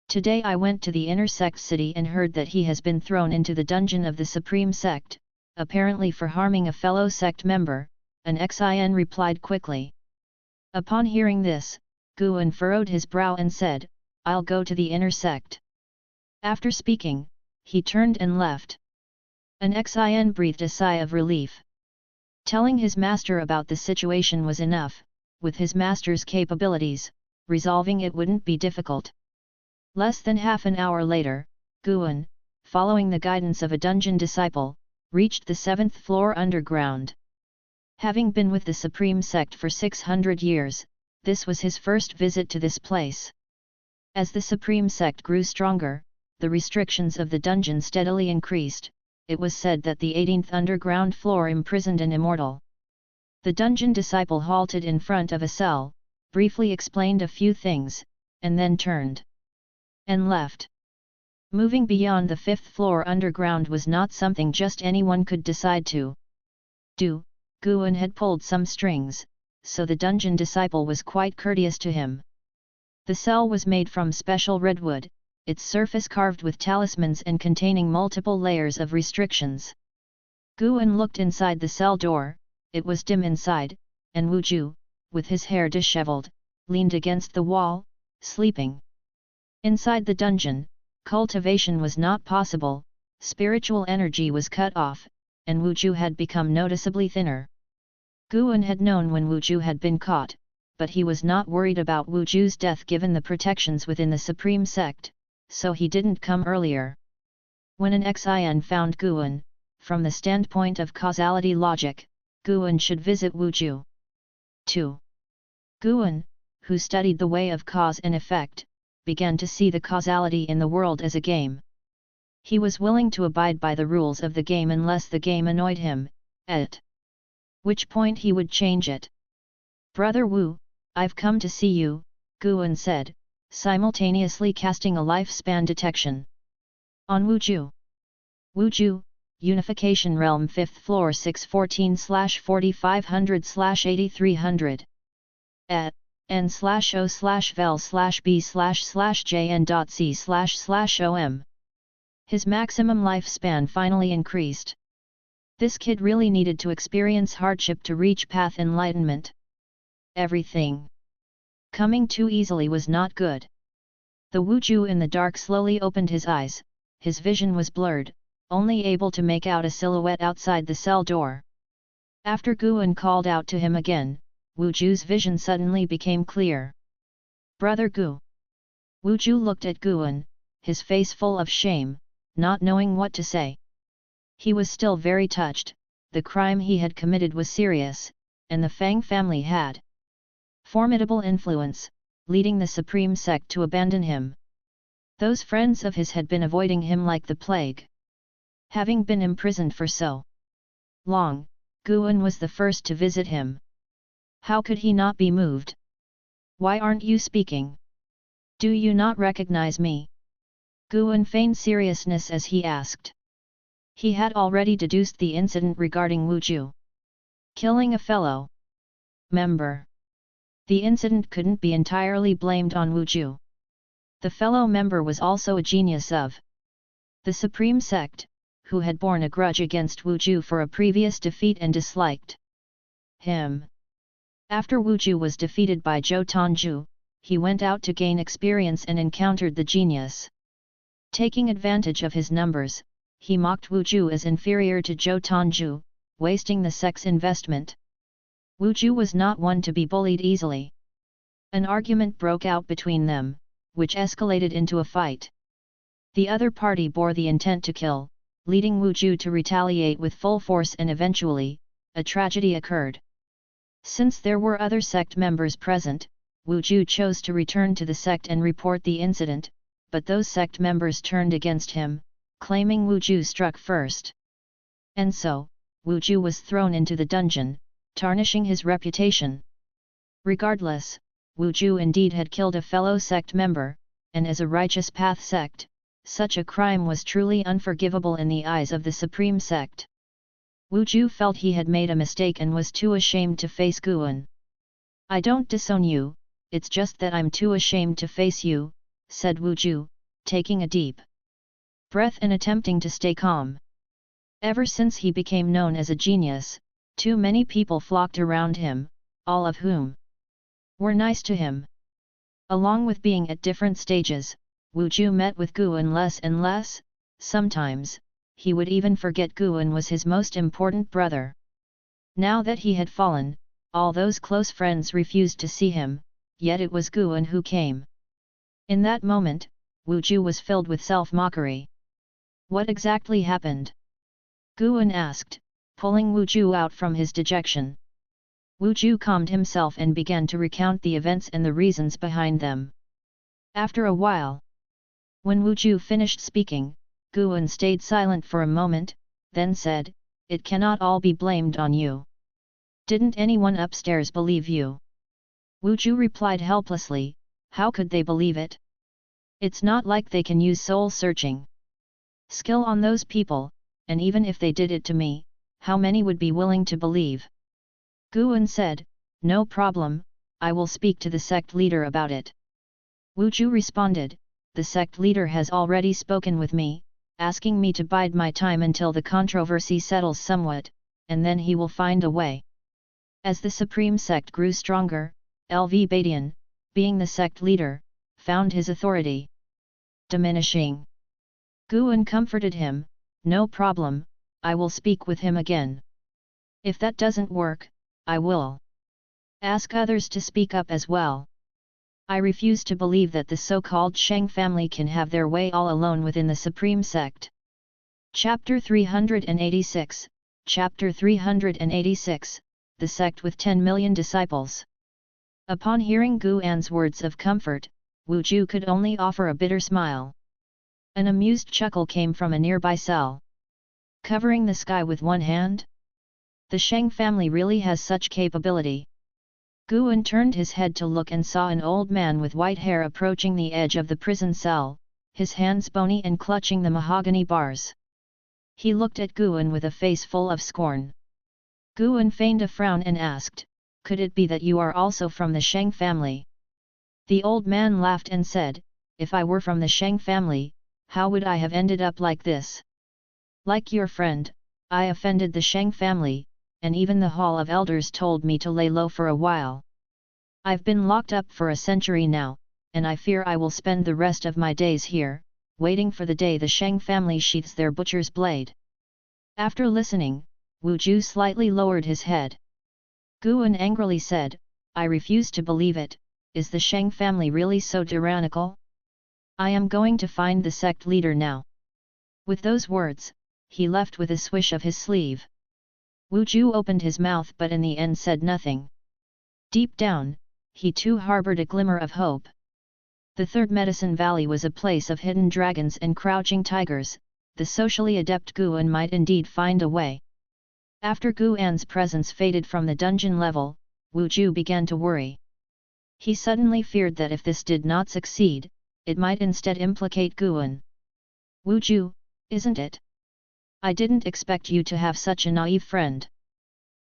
"Today I went to the inner sect city and heard that he has been thrown into the dungeon of the Supreme Sect, apparently for harming a fellow sect member," an Xin replied quickly. Upon hearing this, Guan furrowed his brow and said, "I'll go to the inner sect." After speaking, he turned and left. An Xin breathed a sigh of relief. Telling his master about the situation was enough, with his master's capabilities, resolving it wouldn't be difficult. Less than half an hour later, Guan, following the guidance of a dungeon disciple, reached the 7th floor underground. Having been with the Supreme Sect for 600 years, this was his first visit to this place. As the Supreme Sect grew stronger, the restrictions of the dungeon steadily increased. It was said that the 18th underground floor imprisoned an immortal. The dungeon disciple halted in front of a cell, briefly explained a few things, and then turned and left. Moving beyond the 5th floor underground was not something just anyone could decide to do. Guan had pulled some strings, so the dungeon disciple was quite courteous to him. The cell was made from special redwood, its surface carved with talismans and containing multiple layers of restrictions. Guan looked inside the cell door, it was dim inside, and Wu Ju, with his hair disheveled, leaned against the wall, sleeping. Inside the dungeon, cultivation was not possible, spiritual energy was cut off, and Wu Ju had become noticeably thinner. Guan had known when Wu Ju had been caught, but he was not worried about Wu Ju's death given the protections within the Supreme Sect, so he didn't come earlier. When an Xin found Guan, from the standpoint of causality logic, Guan should visit Wuju. 2. Guan, who studied the way of cause and effect, began to see the causality in the world as a game. He was willing to abide by the rules of the game unless the game annoyed him, at which point he would change it. Brother Wu, I've come to see you, Guan said, simultaneously casting a lifespan detection on Wuju. Wuju, Unification Realm 5th floor 614/4500/8300. At n/o/vel/b/jn.c//om. His maximum lifespan finally increased. This kid really needed to experience hardship to reach path enlightenment. Everything coming too easily was not good. The Wuju in the dark slowly opened his eyes. His vision was blurred, only able to make out a silhouette outside the cell door. After Guan called out to him again, Wuju's vision suddenly became clear. Brother Gu. Wuju looked at Guan, his face full of shame, not knowing what to say. He was still very touched. The crime he had committed was serious, and the Fang family had formidable influence, leading the Supreme Sect to abandon him. Those friends of his had been avoiding him like the plague. Having been imprisoned for so long, Guan was the first to visit him. How could he not be moved? Why aren't you speaking? Do you not recognize me? Guan feigned seriousness as he asked. He had already deduced the incident regarding Wuju killing a fellow member. The incident couldn't be entirely blamed on Wuju. The fellow member was also a genius of the Supreme Sect, who had borne a grudge against Wuju for a previous defeat and disliked him. After Wuju was defeated by Zhou Tongju, he went out to gain experience and encountered the genius. Taking advantage of his numbers, he mocked Wuju as inferior to Zhou Tongju, wasting the sect's investment. Wuju was not one to be bullied easily. An argument broke out between them, which escalated into a fight. The other party bore the intent to kill, leading Wuju to retaliate with full force, and eventually, a tragedy occurred. Since there were other sect members present, Wuju chose to return to the sect and report the incident, but those sect members turned against him, claiming Wuju struck first. And so, Wuju was thrown into the dungeon, tarnishing his reputation. Regardless, Wuju indeed had killed a fellow sect member, and as a righteous path sect, such a crime was truly unforgivable in the eyes of the Supreme Sect. Wuju felt he had made a mistake and was too ashamed to face Guan. I don't disown you, it's just that I'm too ashamed to face you, said Wuju, taking a deep breath and attempting to stay calm. Ever since he became known as a genius, too many people flocked around him, all of whom were nice to him. Along with being at different stages, Wuju met with Guan less and less. Sometimes, he would even forget Guan was his most important brother. Now that he had fallen, all those close friends refused to see him, yet it was Guan who came. In that moment, Wuju was filled with self-mockery. What exactly happened? Guan asked, pulling Wuju out from his dejection. Wuju calmed himself and began to recount the events and the reasons behind them. After a while, when Wuju finished speaking, Guan stayed silent for a moment, then said, "It cannot all be blamed on you. Didn't anyone upstairs believe you?" Wuju replied helplessly, "How could they believe it? It's not like they can use soul-searching skill on those people, and even if they did it to me, how many would be willing to believe?" Guan said, "No problem, I will speak to the sect leader about it." Wuju responded, "The sect leader has already spoken with me, asking me to bide my time until the controversy settles somewhat, and then he will find a way." As the Supreme Sect grew stronger, Lv Badian, being the sect leader, found his authority diminishing. Guan comforted him, "No problem, I will speak with him again. If that doesn't work, I will ask others to speak up as well. I refuse to believe that the so-called Shang family can have their way all alone within the Supreme Sect." Chapter 386, Chapter 386, The Sect with 10 Million Disciples. Upon hearing Gu An's words of comfort, Wu Ju could only offer a bitter smile. An amused chuckle came from a nearby cell. Covering the sky with one hand? The Sheng family really has such capability. Gu An turned his head to look and saw an old man with white hair approaching the edge of the prison cell, his hands bony and clutching the mahogany bars. He looked at Gu An with a face full of scorn. Gu An feigned a frown and asked, "Could it be that you are also from the Sheng family?" The old man laughed and said, "If I were from the Sheng family, how would I have ended up like this? Like your friend, I offended the Sheng family, and even the Hall of Elders told me to lay low for a while. I've been locked up for a century now, and I fear I will spend the rest of my days here, waiting for the day the Sheng family sheaths their butcher's blade." After listening, Wu Ju slightly lowered his head. Gu An angrily said, "I refuse to believe it. Is the Sheng family really so tyrannical? I am going to find the sect leader now." With those words, he left with a swish of his sleeve. Wu Ju opened his mouth but in the end said nothing. Deep down, he too harbored a glimmer of hope. The Third Medicine Valley was a place of hidden dragons and crouching tigers. The socially adept Gu An might indeed find a way. After Gu An's presence faded from the dungeon level, Wu Ju began to worry. He suddenly feared that if this did not succeed, it might instead implicate Gu An. "Wu Ju, isn't it? I didn't expect you to have such a naive friend.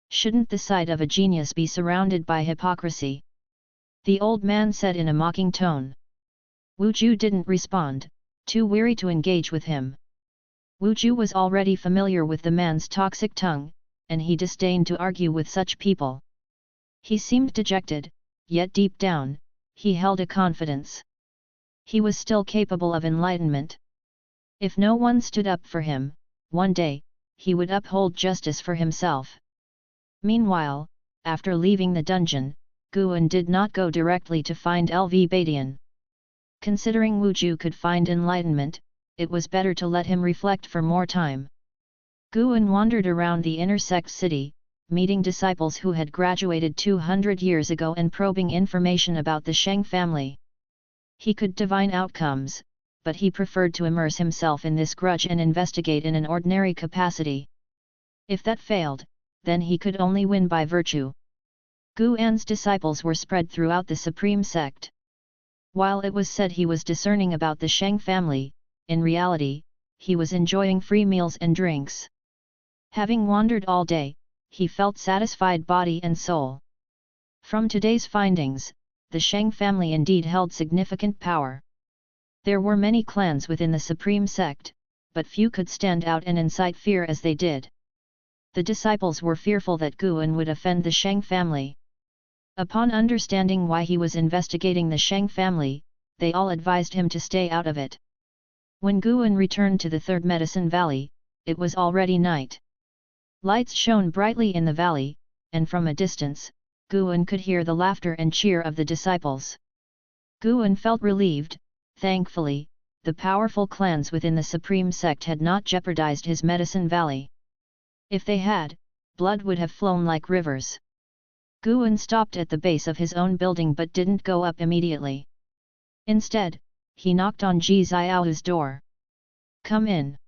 Shouldn't the sight of a genius be surrounded by hypocrisy?" the old man said in a mocking tone. Wu Ju didn't respond, too weary to engage with him. Wu Ju was already familiar with the man's toxic tongue, and he disdained to argue with such people. He seemed dejected, yet deep down, he held a confidence. He was still capable of enlightenment. If no one stood up for him, one day, he would uphold justice for himself. Meanwhile, after leaving the dungeon, Gu An did not go directly to find Lv Badian. Considering Wu Ju could find enlightenment, it was better to let him reflect for more time. Gu An wandered around the inner sect city, meeting disciples who had graduated 200 years ago and probing information about the Sheng family. He could divine outcomes, but he preferred to immerse himself in this grudge and investigate in an ordinary capacity. If that failed, then he could only win by virtue. Gu An's disciples were spread throughout the Supreme Sect. While it was said he was discerning about the Sheng family, in reality, he was enjoying free meals and drinks. Having wandered all day, he felt satisfied body and soul. From today's findings, the Sheng family indeed held significant power. There were many clans within the Supreme Sect, but few could stand out and incite fear as they did. The disciples were fearful that Gu An would offend the Sheng family. Upon understanding why he was investigating the Sheng family, they all advised him to stay out of it. When Gu An returned to the Third Medicine Valley, it was already night. Lights shone brightly in the valley, and from a distance, Gu An could hear the laughter and cheer of the disciples. Gu An felt relieved. Thankfully, the powerful clans within the Supreme Sect had not jeopardized his Medicine Valley. If they had, blood would have flown like rivers. Gu An stopped at the base of his own building but didn't go up immediately. Instead, he knocked on Ji Xiaohu's door. "Come in."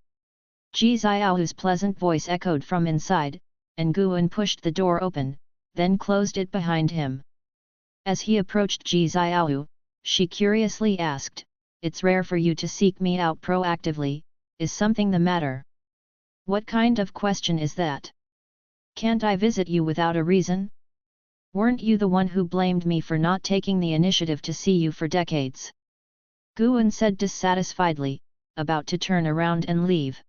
Ji Xiaohu's pleasant voice echoed from inside, and Gu An pushed the door open, then closed it behind him. As he approached Ji Xiaohu, she curiously asked, "It's rare for you to seek me out proactively, is something the matter?" "What kind of question is that? Can't I visit you without a reason? Weren't you the one who blamed me for not taking the initiative to see you for decades?" Gu An said dissatisfiedly, about to turn around and leave.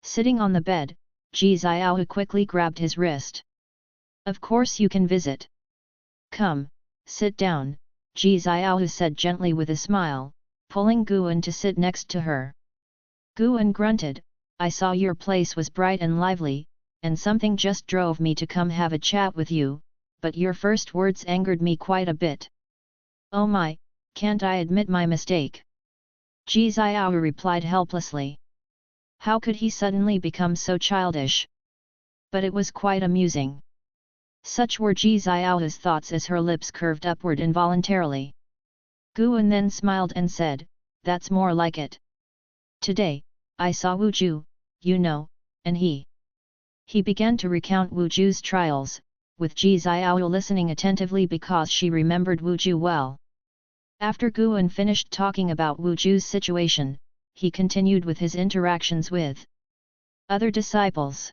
Sitting on the bed, Ji Xiaohu quickly grabbed his wrist. "Of course you can visit. Come, sit down," Ji Xiaohu said gently with a smile, pulling Gu An to sit next to her. Gu An grunted, "I saw your place was bright and lively, and something just drove me to come have a chat with you, but your first words angered me quite a bit." "Oh my, can't I admit my mistake?" Ji Xiaohu replied helplessly. How could he suddenly become so childish? But it was quite amusing. Such were Ji Xiaohu's thoughts as her lips curved upward involuntarily. Guan then smiled and said, "That's more like it. Today, I saw Wu Ju, you know, and he." He began to recount Wu Ju's trials, with Ji Xiaohu listening attentively because she remembered Wu Ju well. After Guan finished talking about Wu Ju's situation, he continued with his interactions with other disciples.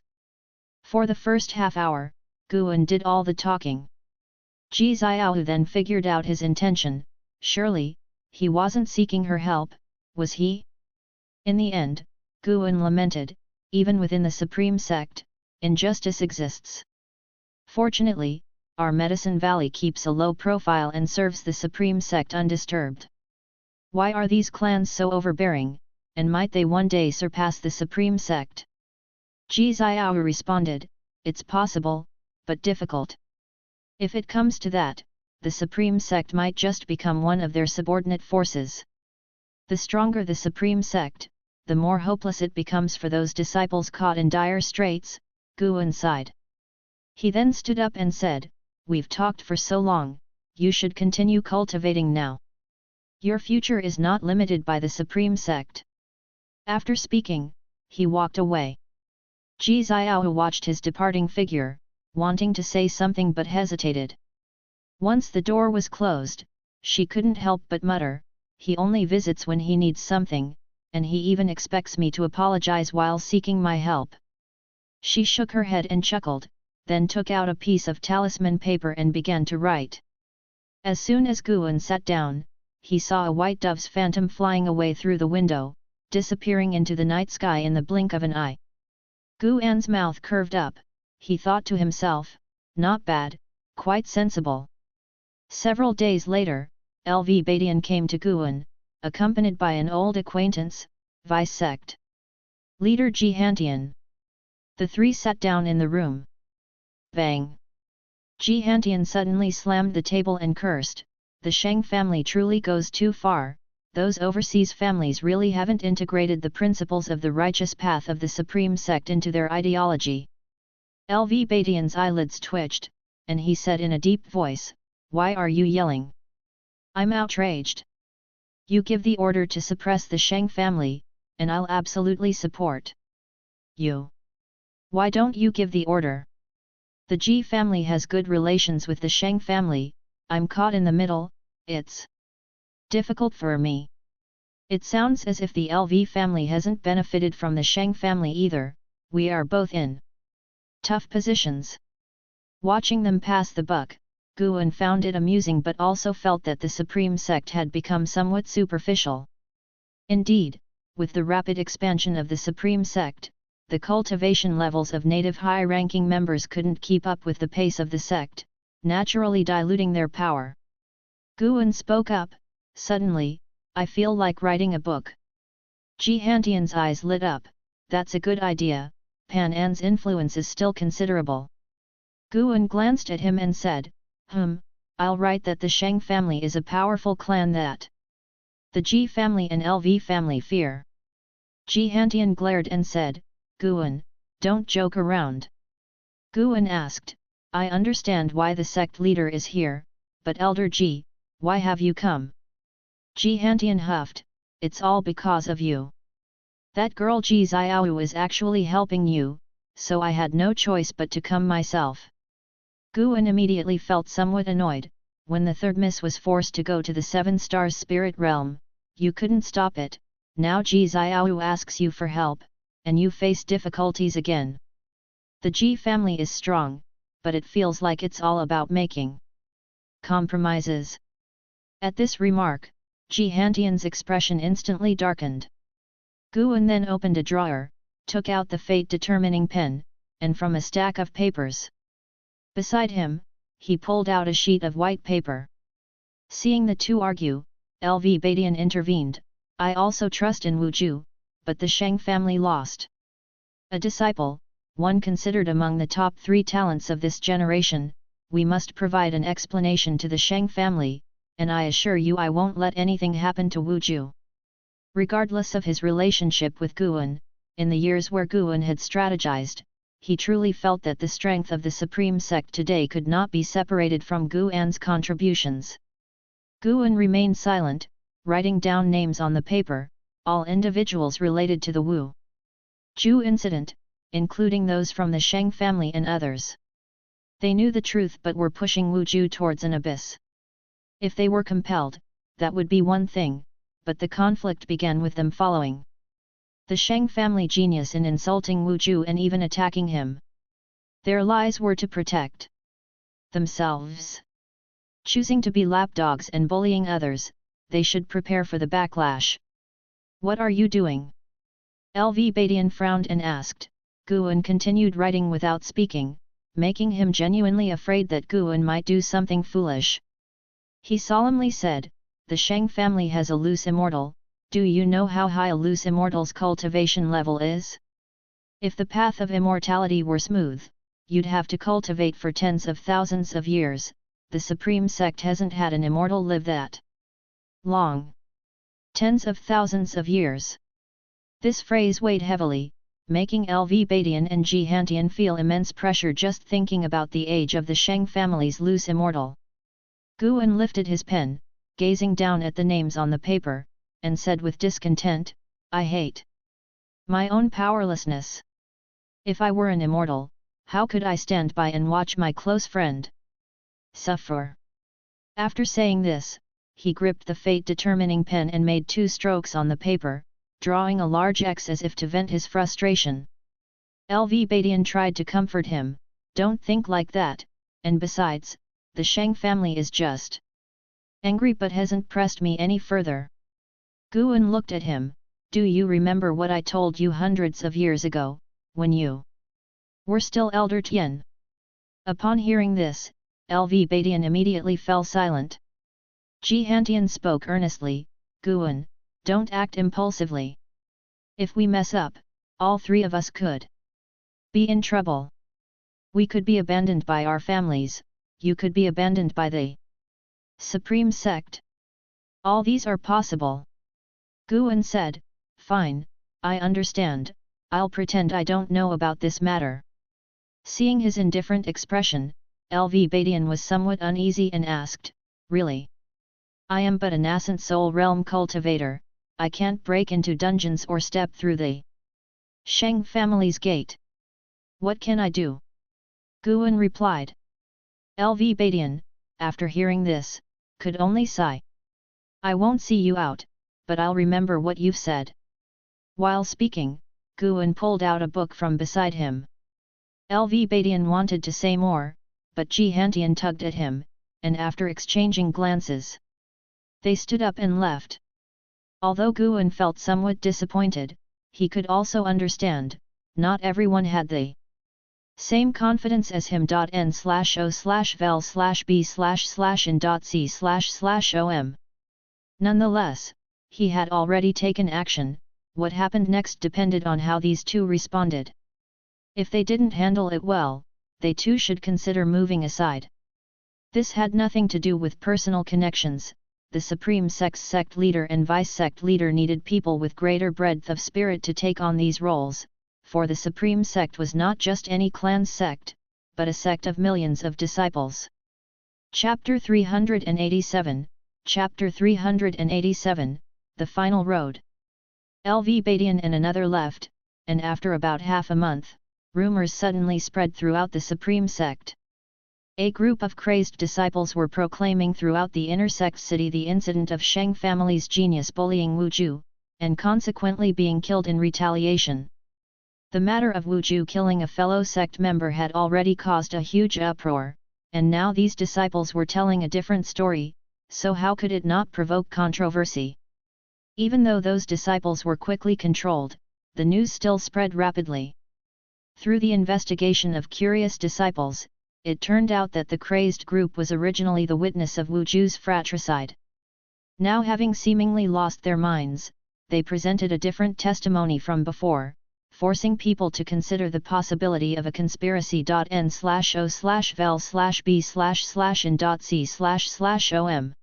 For the first half hour, Guan did all the talking. Ji Xiaohu then figured out his intention. Surely, he wasn't seeking her help, was he? In the end, Guan lamented, even within the Supreme Sect, injustice exists. Fortunately, our Medicine Valley keeps a low profile and serves the Supreme Sect undisturbed. Why are these clans so overbearing, and might they one day surpass the Supreme Sect? Ji Xiaohu responded, "It's possible, but difficult. If it comes to that, the Supreme Sect might just become one of their subordinate forces. The stronger the Supreme Sect, the more hopeless it becomes for those disciples caught in dire straits." Guan sighed. He then stood up and said, "We've talked for so long, you should continue cultivating now. Your future is not limited by the Supreme Sect." After speaking, he walked away. Ji Xiaohu watched his departing figure, wanting to say something but hesitated. Once the door was closed, she couldn't help but mutter, "He only visits when he needs something, and he even expects me to apologize while seeking my help." She shook her head and chuckled, then took out a piece of talisman paper and began to write. As soon as Guan sat down, he saw a white dove's phantom flying away through the window, disappearing into the night sky in the blink of an eye. Guan's mouth curved up. He thought to himself, "Not bad, quite sensible." Several days later, LV Badian came to Guan, accompanied by an old acquaintance, Vice Sect leader Ji Hantian. The three sat down in the room. Bang! Ji Hantian suddenly slammed the table and cursed, "The Sheng family truly goes too far. Those overseas families really haven't integrated the principles of the righteous path of the Supreme Sect into their ideology." LV Badian's eyelids twitched, and he said in a deep voice, "Why are you yelling? I'm outraged. You give the order to suppress the Sheng family, and I'll absolutely support you. Why don't you give the order? The Ji family has good relations with the Sheng family, I'm caught in the middle, it's difficult for me. It sounds as if the LV family hasn't benefited from the Sheng family either, we are both in tough positions." Watching them pass the buck, Guan found it amusing but also felt that the Supreme Sect had become somewhat superficial. Indeed, with the rapid expansion of the Supreme Sect, the cultivation levels of native high-ranking members couldn't keep up with the pace of the sect, naturally diluting their power. Guan spoke up, "Suddenly, I feel like writing a book." Ji Hantian's eyes lit up, "That's a good idea, Pan An's influence is still considerable." Guan glanced at him and said, I'll write that the Sheng family is a powerful clan that the Ji family and LV family fear." Ji Hantian glared and said, "Guan, don't joke around." Guan asked, "I understand why the sect leader is here, but Elder Ji, why have you come?" Ji Hantian huffed, "It's all because of you. That girl Ji Xiaohu is actually helping you, so I had no choice but to come myself." Guan immediately felt somewhat annoyed. When the third miss was forced to go to the 7 stars spirit realm, you couldn't stop it. Now Ji Xiaohu asks you for help, and you face difficulties again. The Ji family is strong, but it feels like it's all about making compromises. At this remark, Ji Hantian's expression instantly darkened. Guan then opened a drawer, took out the fate-determining pen, and from a stack of papers beside him, he pulled out a sheet of white paper. Seeing the two argue, LV Badian intervened, "I also trust in Wu Ju, but the Sheng family lost a disciple, one considered among the top 3 talents of this generation. We must provide an explanation to the Sheng family, and I assure you I won't let anything happen to Wu Ju." Regardless of his relationship with Guan, in the years where Guan had strategized, he truly felt that the strength of the Supreme Sect today could not be separated from Guan's contributions. Guan remained silent, writing down names on the paper, all individuals related to the Wu Ju incident, including those from the Sheng family and others. They knew the truth but were pushing Wu Ju towards an abyss. If they were compelled, that would be one thing, but the conflict began with them following the Sheng family genius in insulting Wu Ju and even attacking him. Their lies were to protect themselves. Choosing to be lapdogs and bullying others, they should prepare for the backlash. What are you doing? LV Badian frowned and asked. Guan continued writing without speaking, making him genuinely afraid that Guan might do something foolish. He solemnly said, the Sheng family has a loose immortal. Do you know how high a loose immortal's cultivation level is? If the path of immortality were smooth, you'd have to cultivate for tens of thousands of years. The Supreme Sect hasn't had an immortal live that long. Tens of thousands of years. This phrase weighed heavily, making LV Badian and Ji Hantian feel immense pressure just thinking about the age of the Sheng family's loose immortal. Guan lifted his pen, gazing down at the names on the paper, and said with discontent, I hate my own powerlessness. If I were an immortal, how could I stand by and watch my close friend suffer? After saying this, he gripped the fate-determining pen and made 2 strokes on the paper, drawing a large X as if to vent his frustration. LV Badian tried to comfort him, don't think like that, and besides, the Sheng family is just angry but hasn't pressed me any further. Guan looked at him, do you remember what I told you hundreds of years ago, when you were still Elder Tian? Upon hearing this, LV Badian immediately fell silent. Ji Hantian spoke earnestly, Guan, don't act impulsively. If we mess up, all 3 of us could be in trouble. We could be abandoned by our families, you could be abandoned by the Supreme Sect. All these are possible. Guan said, fine, I understand, I'll pretend I don't know about this matter. Seeing his indifferent expression, LV Badian was somewhat uneasy and asked, really? I am but a nascent soul realm cultivator, I can't break into dungeons or step through the Sheng family's gate. What can I do? Guan replied. LV Badian, after hearing this, could only sigh. I won't see you out, but I'll remember what you've said. While speaking, Guan pulled out a book from beside him. LV Badian wanted to say more, but Ji Hantian tugged at him, and after exchanging glances, they stood up and left. Although Guan felt somewhat disappointed, he could also understand, not everyone had the same confidence as him. N/O/vel/b/in.c//om. Nonetheless, he had already taken action. What happened next depended on how these 2 responded. If they didn't handle it well, they too should consider moving aside. This had nothing to do with personal connections. The Supreme Sect's sect leader and vice-sect leader needed people with greater breadth of spirit to take on these roles, for the Supreme Sect was not just any clan's sect, but a sect of millions of disciples. Chapter 387, Chapter 387, The Final Road. LV Badian and another left, and after about half a month, rumors suddenly spread throughout the Supreme Sect. A group of crazed disciples were proclaiming throughout the inner sect city the incident of Sheng family's genius bullying Wu Ju, and consequently being killed in retaliation. The matter of Wu Ju killing a fellow sect member had already caused a huge uproar, and now these disciples were telling a different story, so how could it not provoke controversy? Even though those disciples were quickly controlled, the news still spread rapidly. Through the investigation of curious disciples, it turned out that the crazed group was originally the witness of Wu Ju's fratricide. Now having seemingly lost their minds, they presented a different testimony from before, forcing people to consider the possibility of a conspiracy. N/O/vel/b/in.c//om.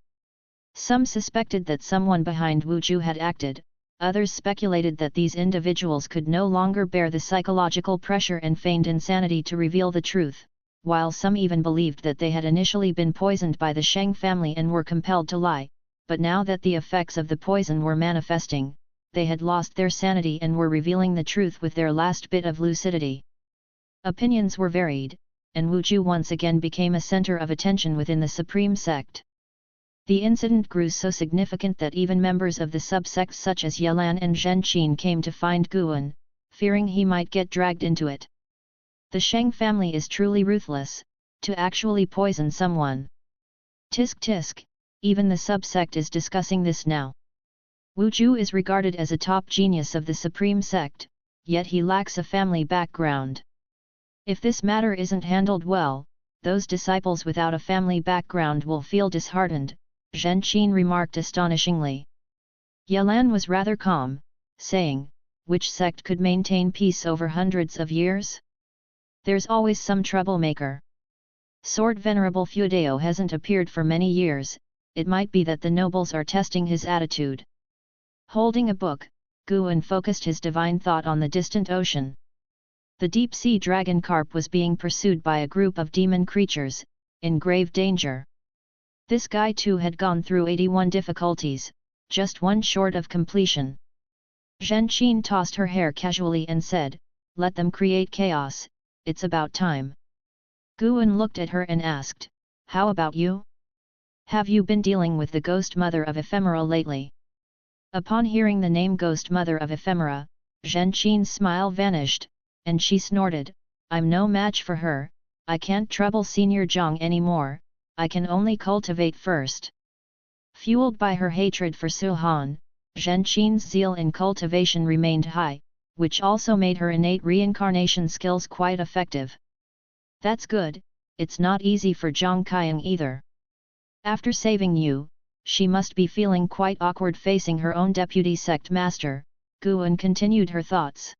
Some suspected that someone behind Wu Ju had acted, Others speculated that these individuals could no longer bear the psychological pressure and feigned insanity to reveal the truth, while some even believed that they had initially been poisoned by the Sheng family and were compelled to lie, but now that the effects of the poison were manifesting, they had lost their sanity and were revealing the truth with their last bit of lucidity. Opinions were varied, and Wuzhu once again became a center of attention within the Supreme Sect. The incident grew so significant that even members of the subsects such as Yelan and Zhenqin came to find Guan, fearing he might get dragged into it. The Sheng family is truly ruthless, to actually poison someone. Tisk tisk, even the subsect is discussing this now. Wuzhu is regarded as a top genius of the Supreme Sect, yet he lacks a family background. If this matter isn't handled well, those disciples without a family background will feel disheartened, Zhenqin remarked astonishingly. Yelan was rather calm, saying, which sect could maintain peace over hundreds of years? There's always some troublemaker. Sword Venerable Feudeo hasn't appeared for many years, it might be that the nobles are testing his attitude. Holding a book, Guan focused his divine thought on the distant ocean. The deep-sea dragon carp was being pursued by a group of demon creatures, in grave danger. This guy too had gone through 81 difficulties, just one short of completion. Zhenqin tossed her hair casually and said, "Let them create chaos, it's about time." Guan looked at her and asked, "How about you? Have you been dealing with the Ghost Mother of Ephemera lately?" Upon hearing the name Ghost Mother of Ephemera, Zhenqin's smile vanished, and she snorted, "I'm no match for her, I can't trouble Senior Zhang anymore, I can only cultivate first." Fueled by her hatred for Su Han, Zhenqin's zeal in cultivation remained high, which also made her innate reincarnation skills quite effective. "That's good, it's not easy for Zhang Qiang either. After saving you, she must be feeling quite awkward facing her own deputy sect master," Guan continued her thoughts.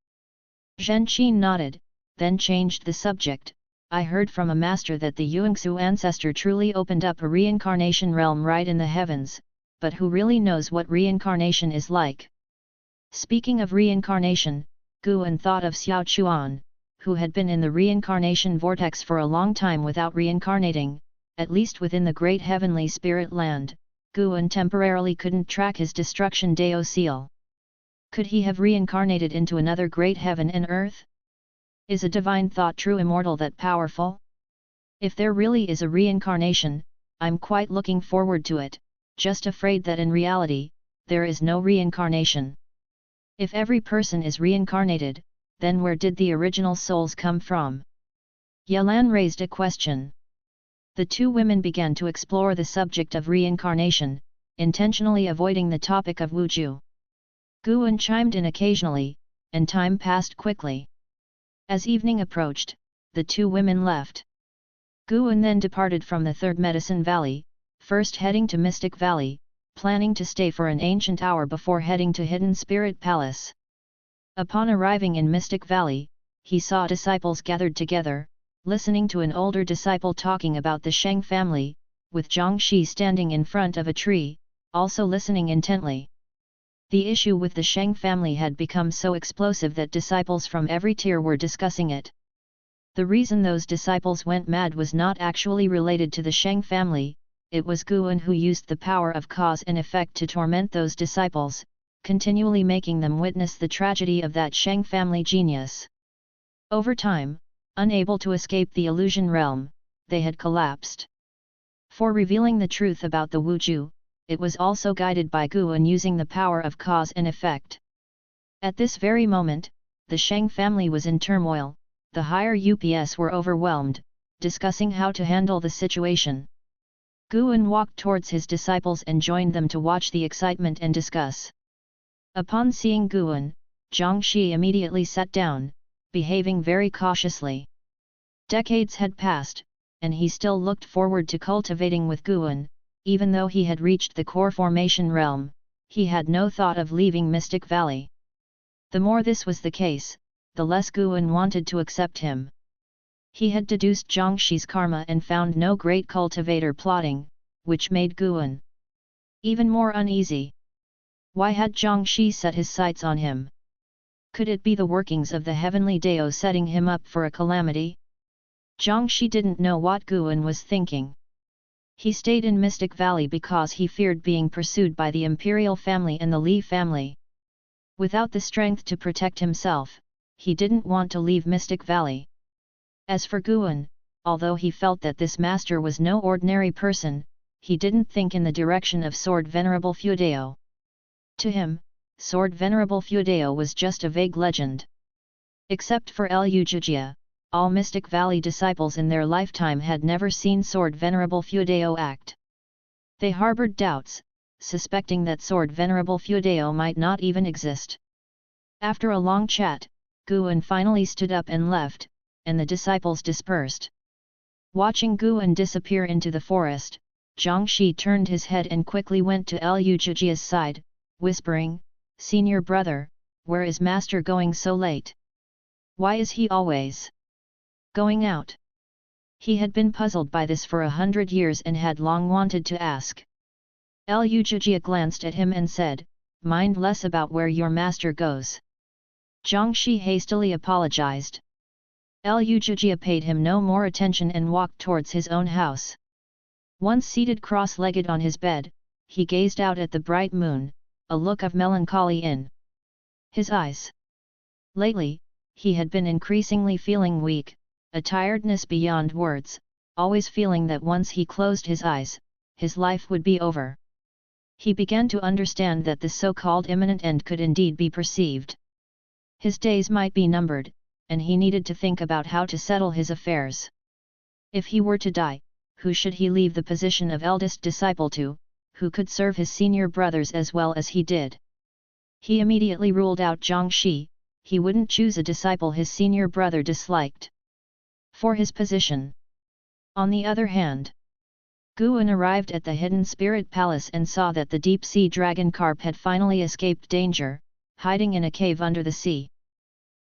Zhenqin nodded, then changed the subject. "I heard from a master that the Yuanxu ancestor truly opened up a reincarnation realm right in the heavens, but who really knows what reincarnation is like?" Speaking of reincarnation, Guan thought of Xiao Chuan, who had been in the reincarnation vortex for a long time without reincarnating, at least within the great heavenly spirit land. Guan temporarily couldn't track his destruction Dao seal. Could he have reincarnated into another great heaven and earth? Is a divine thought true immortal that powerful? If there really is a reincarnation, I'm quite looking forward to it, just afraid that in reality, there is no reincarnation. If every person is reincarnated, then where did the original souls come from? Yelan raised a question. The two women began to explore the subject of reincarnation, intentionally avoiding the topic of Wuzhu. Guan chimed in occasionally, and time passed quickly. As evening approached, the two women left. Guan then departed from the Third Medicine Valley, first heading to Mystic Valley, planning to stay for an ancient hour before heading to Hidden Spirit Palace. Upon arriving in Mystic Valley, he saw disciples gathered together, listening to an older disciple talking about the Sheng family, with Zhang Shi standing in front of a tree, also listening intently. The issue with the Sheng family had become so explosive that disciples from every tier were discussing it. The reason those disciples went mad was not actually related to the Sheng family, it was Guan who used the power of cause and effect to torment those disciples, continually making them witness the tragedy of that Sheng family genius. Over time, unable to escape the illusion realm, they had collapsed. For revealing the truth about the Wuzhu, it was also guided by Guan using the power of cause and effect. At this very moment, the Sheng family was in turmoil, the higher UPS were overwhelmed, discussing how to handle the situation. Guan walked towards his disciples and joined them to watch the excitement and discuss. Upon seeing Guan, Zhang Shi immediately sat down, behaving very cautiously. Decades had passed, and he still looked forward to cultivating with Guan. Even though he had reached the core formation realm, he had no thought of leaving Mystic Valley. The more this was the case, the less Guan wanted to accept him. He had deduced Zhang Shi's karma and found no great cultivator plotting, which made Guan even more uneasy. Why had Zhangxi set his sights on him? Could it be the workings of the heavenly Dao setting him up for a calamity? Zhangxi didn't know what Guan was thinking. He stayed in Mystic Valley because he feared being pursued by the imperial family and the Li family. Without the strength to protect himself, he didn't want to leave Mystic Valley. As for Guan, although he felt that this master was no ordinary person, he didn't think in the direction of Sword Venerable Fudao. To him, Sword Venerable Fudao was just a vague legend. Except for Lu Jijia, all Mystic Valley disciples in their lifetime had never seen Sword Venerable Fudao act. They harbored doubts, suspecting that Sword Venerable Fudao might not even exist. After a long chat, Guan finally stood up and left, and the disciples dispersed. Watching Guan disappear into the forest, Zhangxi turned his head and quickly went to Lu Jijia's side, whispering, "Senior brother, where is master going so late? Why is he always going out?" He had been puzzled by this for 100 years and had long wanted to ask. Lu Jijia glanced at him and said, "Mind less about where your master goes." Zhangxi hastily apologized. Lu Jijia paid him no more attention and walked towards his own house. Once seated cross-legged on his bed, he gazed out at the bright moon, a look of melancholy in his eyes. Lately, he had been increasingly feeling weak, a tiredness beyond words, always feeling that once he closed his eyes, his life would be over. He began to understand that the so-called imminent end could indeed be perceived. His days might be numbered, and he needed to think about how to settle his affairs. If he were to die, who should he leave the position of eldest disciple to, who could serve his senior brothers as well as he did? He immediately ruled out Zhangxi. He wouldn't choose a disciple his senior brother disliked for his position. On the other hand, Guan arrived at the Hidden Spirit Palace and saw that the deep-sea dragon carp had finally escaped danger, hiding in a cave under the sea.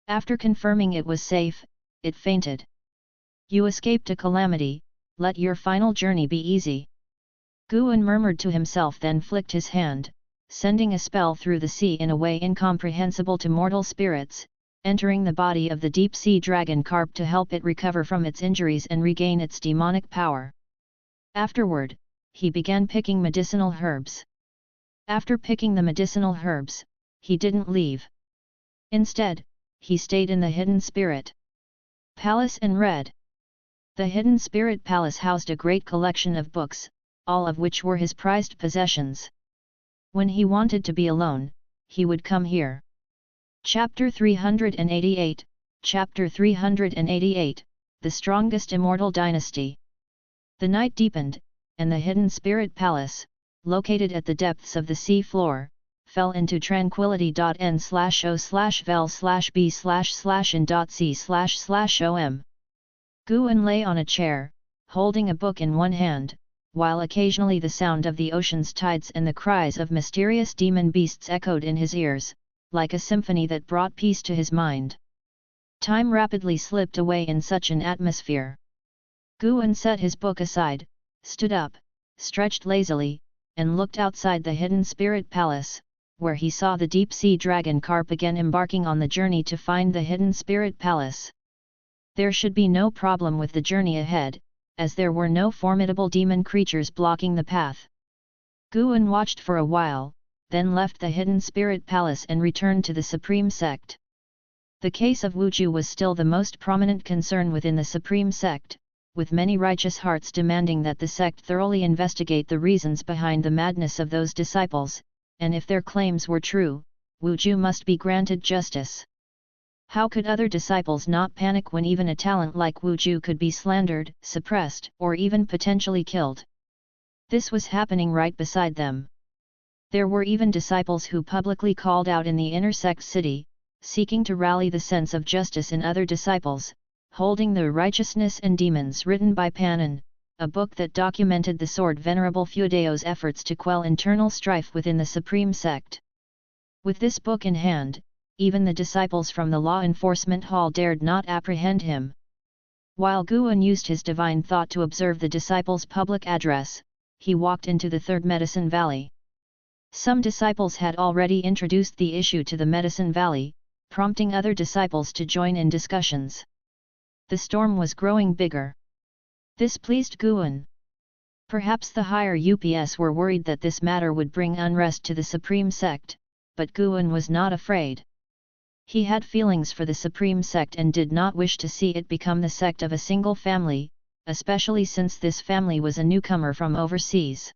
After confirming it was safe, it fainted. "You escaped a calamity, let your final journey be easy." Guan murmured to himself, then flicked his hand, sending a spell through the sea in a way incomprehensible to mortal spirits, entering the body of the deep-sea dragon carp to help it recover from its injuries and regain its demonic power. Afterward, he began picking medicinal herbs. After picking the medicinal herbs, he didn't leave. Instead, he stayed in the Hidden Spirit Palace and read. The Hidden Spirit Palace housed a great collection of books, all of which were his prized possessions. When he wanted to be alone, he would come here. Chapter 388, Chapter 388, The Strongest Immortal Dynasty. The night deepened, and the Hidden Spirit Palace, located at the depths of the sea floor, fell into tranquility.n/o/b/in.c//om. Guan lay on a chair, holding a book in one hand, while occasionally the sound of the ocean's tides and the cries of mysterious demon beasts echoed in his ears, like a symphony that brought peace to his mind. Time rapidly slipped away in such an atmosphere. Guan set his book aside, stood up, stretched lazily, and looked outside the Hidden Spirit Palace, where he saw the deep-sea dragon carp again embarking on the journey to find the Hidden Spirit Palace. There should be no problem with the journey ahead, as there were no formidable demon creatures blocking the path. Guan watched for a while, then left the Hidden Spirit Palace and returned to the Supreme Sect. The case of Wuju was still the most prominent concern within the Supreme Sect, with many righteous hearts demanding that the sect thoroughly investigate the reasons behind the madness of those disciples, and if their claims were true, Wuju must be granted justice. How could other disciples not panic when even a talent like Wuju could be slandered, suppressed, or even potentially killed? This was happening right beside them. There were even disciples who publicly called out in the inner sect city, seeking to rally the sense of justice in other disciples, holding the Righteousness and Demons written by Pannon, a book that documented the Sword Venerable Fudao's efforts to quell internal strife within the Supreme Sect. With this book in hand, even the disciples from the law enforcement hall dared not apprehend him. While Guan used his divine thought to observe the disciples' public address, he walked into the Third Medicine Valley. Some disciples had already introduced the issue to the Medicine Valley, prompting other disciples to join in discussions. The storm was growing bigger. This pleased Guan. Perhaps the higher UPS were worried that this matter would bring unrest to the Supreme Sect, but Guan was not afraid. He had feelings for the Supreme Sect and did not wish to see it become the sect of a single family, especially since this family was a newcomer from overseas.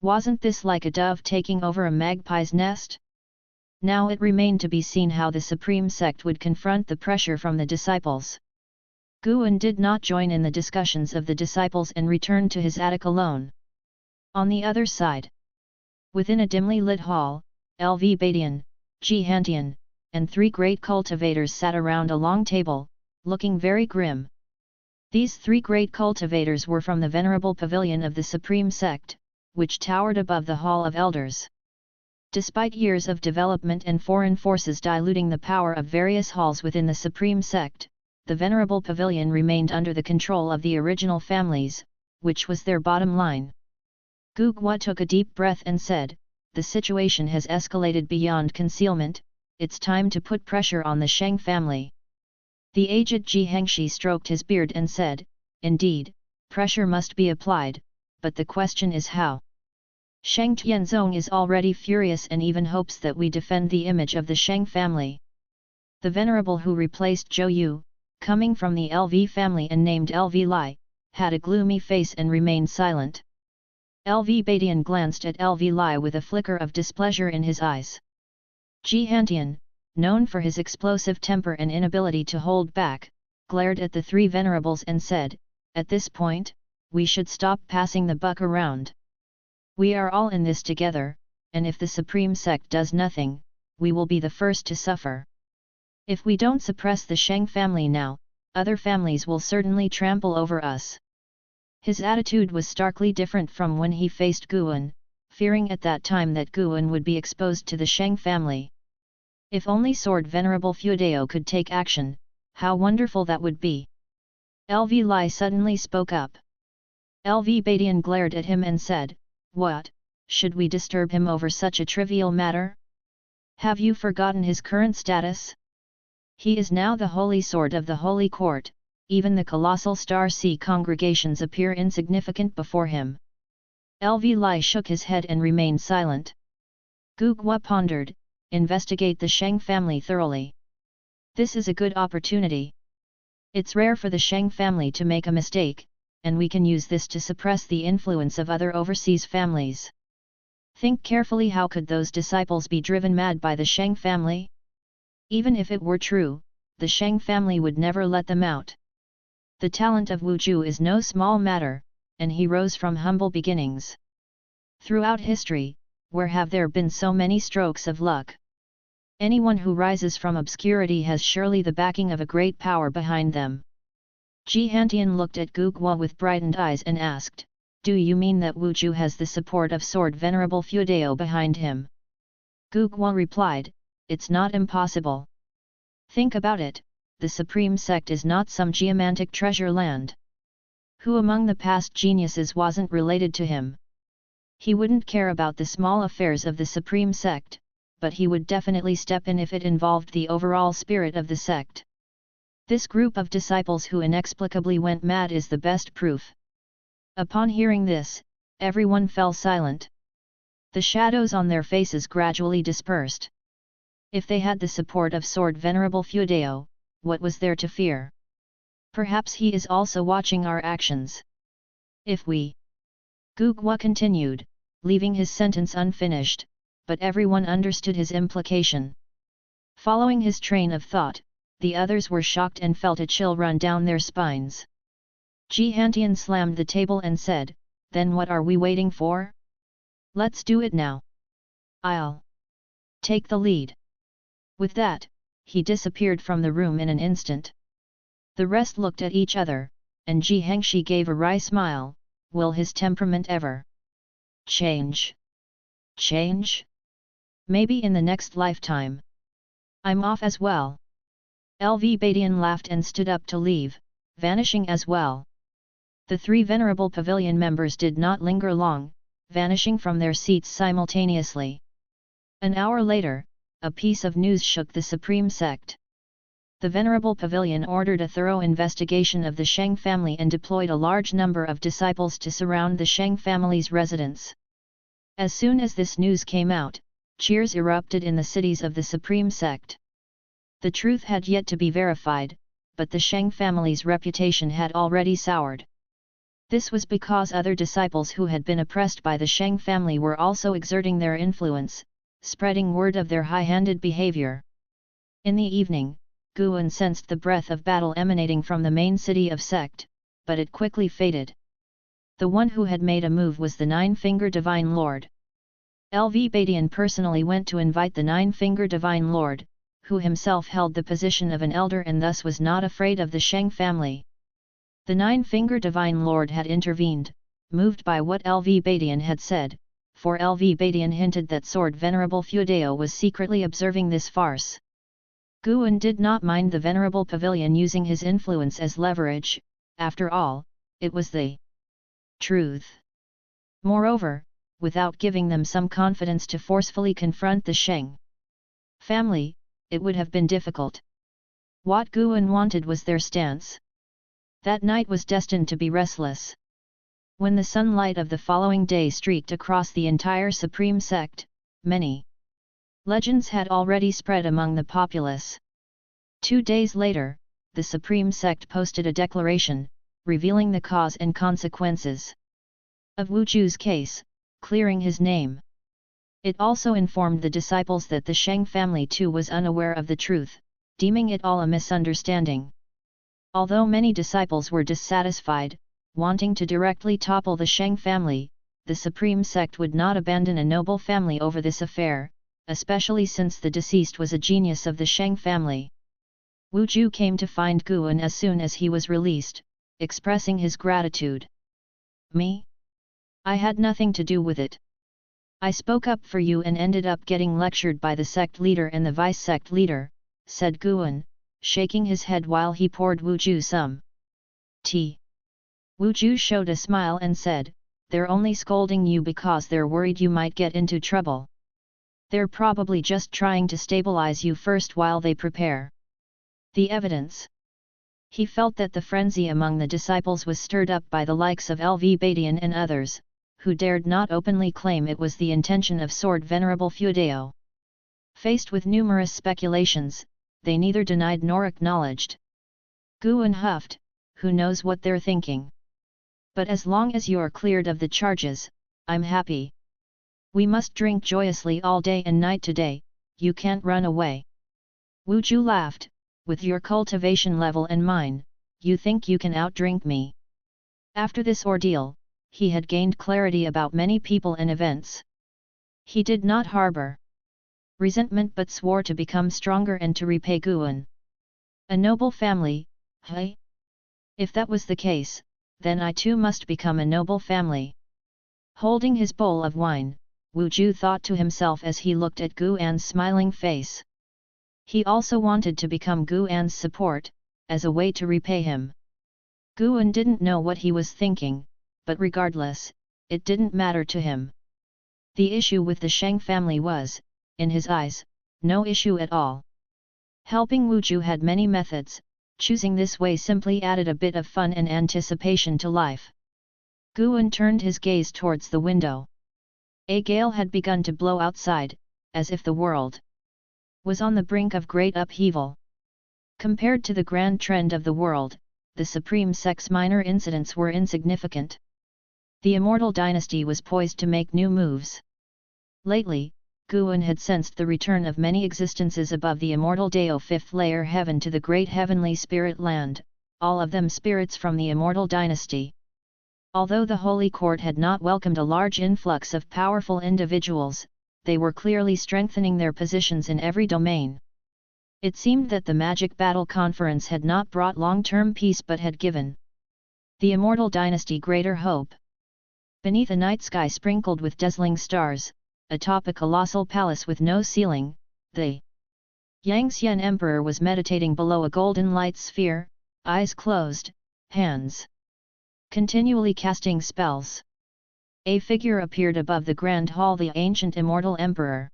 Wasn't this like a dove taking over a magpie's nest? Now it remained to be seen how the Supreme Sect would confront the pressure from the disciples. Guan did not join in the discussions of the disciples and returned to his attic alone. On the other side, within a dimly lit hall, LV Badian, Ji Hantian, and 3 great cultivators sat around a long table, looking very grim. These 3 great cultivators were from the venerable pavilion of the Supreme Sect, which towered above the Hall of Elders. Despite years of development and foreign forces diluting the power of various halls within the Supreme Sect, the venerable pavilion remained under the control of the original families, which was their bottom line. Gu Gua took a deep breath and said, "The situation has escalated beyond concealment, it's time to put pressure on the Sheng family." The aged Ji Hengshi stroked his beard and said, "Indeed, pressure must be applied, but the question is how. Sheng Tianzong is already furious and even hopes that we defend the image of the Sheng family." The venerable who replaced Zhou Yu, coming from the LV family and named LV Lai, had a gloomy face and remained silent. LV Badian glanced at LV Lai with a flicker of displeasure in his eyes. Ji Hantian, known for his explosive temper and inability to hold back, glared at the 3 venerables and said, "At this point, we should stop passing the buck around. We are all in this together, and if the Supreme Sect does nothing, we will be the first to suffer. If we don't suppress the Sheng family now, other families will certainly trample over us." His attitude was starkly different from when he faced Guan, fearing at that time that Guan would be exposed to the Sheng family. If only Sword Venerable Feudao could take action, how wonderful that would be. LV Lai suddenly spoke up. LV Badian glared at him and said, "What, should we disturb him over such a trivial matter? Have you forgotten his current status? He is now the Holy Sword of the Holy Court, even the colossal Star Sea congregations appear insignificant before him." LV Lai shook his head and remained silent. Gu Gua pondered, "Investigate the Sheng family thoroughly. This is a good opportunity. It's rare for the Sheng family to make a mistake, and we can use this to suppress the influence of other overseas families. Think carefully, how could those disciples be driven mad by the Sheng family? Even if it were true, the Sheng family would never let them out. The talent of Wu Ju is no small matter, and he rose from humble beginnings. Throughout history, where have there been so many strokes of luck? Anyone who rises from obscurity has surely the backing of a great power behind them." Ji Hantian looked at Gu Gua with brightened eyes and asked, "Do you mean that Wu Ju has the support of Sword Venerable Feudao behind him?" Gu Gua replied, "It's not impossible. Think about it, the Supreme Sect is not some geomantic treasure land. Who among the past geniuses wasn't related to him? He wouldn't care about the small affairs of the Supreme Sect, but he would definitely step in if it involved the overall spirit of the sect. This group of disciples who inexplicably went mad is the best proof." Upon hearing this, everyone fell silent. The shadows on their faces gradually dispersed. If they had the support of Sword Venerable Feudao, what was there to fear? Perhaps he is also watching our actions. If we... Gu Gua continued, leaving his sentence unfinished, but everyone understood his implication. Following his train of thought, the others were shocked and felt a chill run down their spines. Ji Hantian slammed the table and said, "Then what are we waiting for? Let's do it now. I'll take the lead." With that, he disappeared from the room in an instant. The rest looked at each other, and Ji Hengshi gave a wry smile. Will his temperament ever change? Change? Maybe in the next lifetime. I'm off as well. LV Badian laughed and stood up to leave, vanishing as well. The 3 venerable pavilion members did not linger long, vanishing from their seats simultaneously. An hour later, a piece of news shook the Supreme Sect. The Venerable Pavilion ordered a thorough investigation of the Sheng family and deployed a large number of disciples to surround the Sheng family's residence. As soon as this news came out, cheers erupted in the cities of the Supreme Sect. The truth had yet to be verified, but the Sheng family's reputation had already soured. This was because other disciples who had been oppressed by the Sheng family were also exerting their influence, spreading word of their high-handed behavior. In the evening, Guan sensed the breath of battle emanating from the main city of Sect, but it quickly faded. The one who had made a move was the Nine-Finger Divine Lord. LV Badian personally went to invite the Nine-Finger Divine Lord, who himself held the position of an elder and thus was not afraid of the Sheng family. The Nine-Finger Divine Lord had intervened, moved by what LV Badian had said, for LV Badian hinted that Sword Venerable Feudeo was secretly observing this farce. Guan did not mind the Venerable Pavilion using his influence as leverage, after all, it was the truth. Moreover, without giving them some confidence to forcefully confront the Sheng family, it would have been difficult. What Guan wanted was their stance. That night was destined to be restless. When the sunlight of the following day streaked across the entire Supreme Sect, many legends had already spread among the populace. 2 days later, the Supreme Sect posted a declaration, revealing the cause and consequences of Wuju's case, clearing his name. It also informed the disciples that the Sheng family too was unaware of the truth, deeming it all a misunderstanding. Although many disciples were dissatisfied, wanting to directly topple the Sheng family, the Supreme Sect would not abandon a noble family over this affair, especially since the deceased was a genius of the Sheng family. Wuju came to find Guan as soon as he was released, expressing his gratitude. Me? I had nothing to do with it. I spoke up for you and ended up getting lectured by the sect leader and the vice-sect leader, said Guan, shaking his head while he poured Wuju some tea. Wuju showed a smile and said, "They're only scolding you because they're worried you might get into trouble. They're probably just trying to stabilize you first while they prepare the evidence." He felt that the frenzy among the disciples was stirred up by the likes of LV Badian and others, who dared not openly claim it was the intention of Sword Venerable Feudeo. Faced with numerous speculations, they neither denied nor acknowledged. Guan huffed, "Who knows what they're thinking? But as long as you're cleared of the charges, I'm happy. We must drink joyously all day and night today, you can't run away." Wuju laughed, "With your cultivation level and mine, you think you can outdrink me?" After this ordeal, he had gained clarity about many people and events. He did not harbor resentment but swore to become stronger and to repay Guan. A noble family, hey? If that was the case, then I too must become a noble family. Holding his bowl of wine, Wuju thought to himself as he looked at Guan's smiling face. He also wanted to become Guan's support, as a way to repay him. Guan didn't know what he was thinking, but regardless, it didn't matter to him. The issue with the Sheng family was, in his eyes, no issue at all. Helping Wuju had many methods, choosing this way simply added a bit of fun and anticipation to life. Guan turned his gaze towards the window. A gale had begun to blow outside, as if the world was on the brink of great upheaval. Compared to the grand trend of the world, the Supreme Sect's minor incidents were insignificant. The Immortal dynasty was poised to make new moves. Lately, Guan had sensed the return of many existences above the Immortal Dao fifth layer heaven to the great heavenly spirit land, all of them spirits from the Immortal dynasty. Although the Holy Court had not welcomed a large influx of powerful individuals, they were clearly strengthening their positions in every domain. It seemed that the Magic Battle Conference had not brought long-term peace but had given the Immortal dynasty greater hope. Beneath a night sky sprinkled with dazzling stars, atop a colossal palace with no ceiling, the Yangxian Emperor was meditating below a golden light sphere, eyes closed, hands continually casting spells. A figure appeared above the grand hall, the ancient immortal emperor.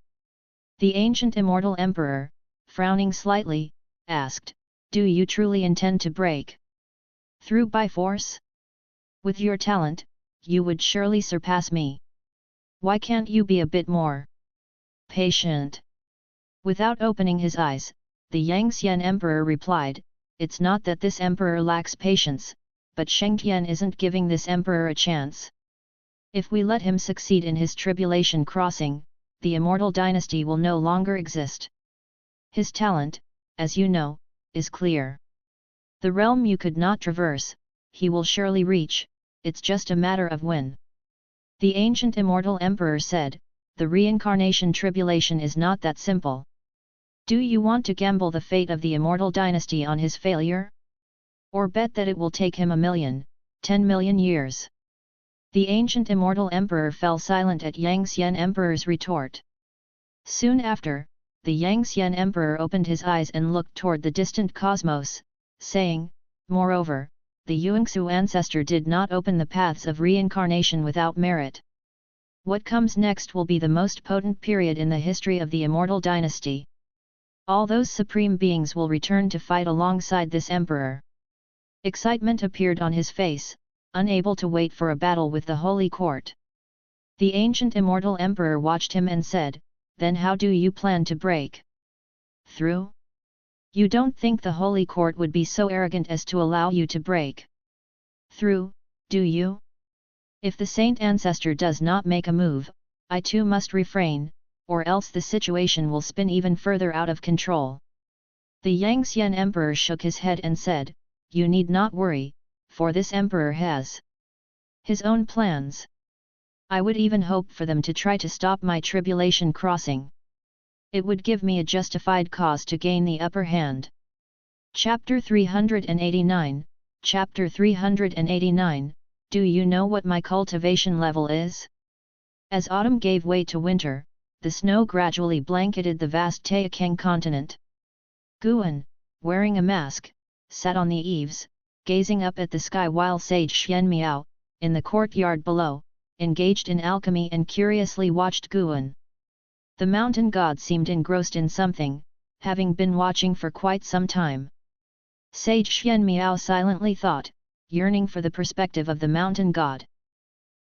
The ancient immortal emperor, frowning slightly, asked, "Do you truly intend to break through by force? With your talent, you would surely surpass me. Why can't you be a bit more patient?" Without opening his eyes, the Yangxian emperor replied, "It's not that this emperor lacks patience, but Shengtian isn't giving this emperor a chance. If we let him succeed in his tribulation crossing, the immortal dynasty will no longer exist. His talent, as you know, is clear. The realm you could not traverse, he will surely reach, it's just a matter of when." The ancient immortal emperor said, "The reincarnation tribulation is not that simple. Do you want to gamble the fate of the immortal dynasty on his failure? Or bet that it will take him 1,000,000, 10,000,000 years?" The ancient immortal emperor fell silent at Yangxian emperor's retort. Soon after, the Yangxian emperor opened his eyes and looked toward the distant cosmos, saying, "Moreover, the Yuanxu ancestor did not open the paths of reincarnation without merit. What comes next will be the most potent period in the history of the immortal dynasty. All those supreme beings will return to fight alongside this emperor." Excitement appeared on his face, unable to wait for a battle with the holy court. The ancient immortal emperor watched him and said, "Then how do you plan to break through? You don't think the holy court would be so arrogant as to allow you to break through, do you? If the saint ancestor does not make a move, I too must refrain, or else the situation will spin even further out of control." The Yangxian emperor shook his head and said, "You need not worry, for this emperor has his own plans. I would even hope for them to try to stop my tribulation crossing. It would give me a justified cause to gain the upper hand." Chapter 389, Chapter 389, Do you know what my cultivation level is? As autumn gave way to winter, the snow gradually blanketed the vast Taixuan continent. Guan, wearing a mask, sat on the eaves, gazing up at the sky while sage Xianmiao, in the courtyard below, engaged in alchemy and curiously watched Guan. The mountain god seemed engrossed in something, having been watching for quite some time. Sage Xianmiao silently thought, yearning for the perspective of the mountain god.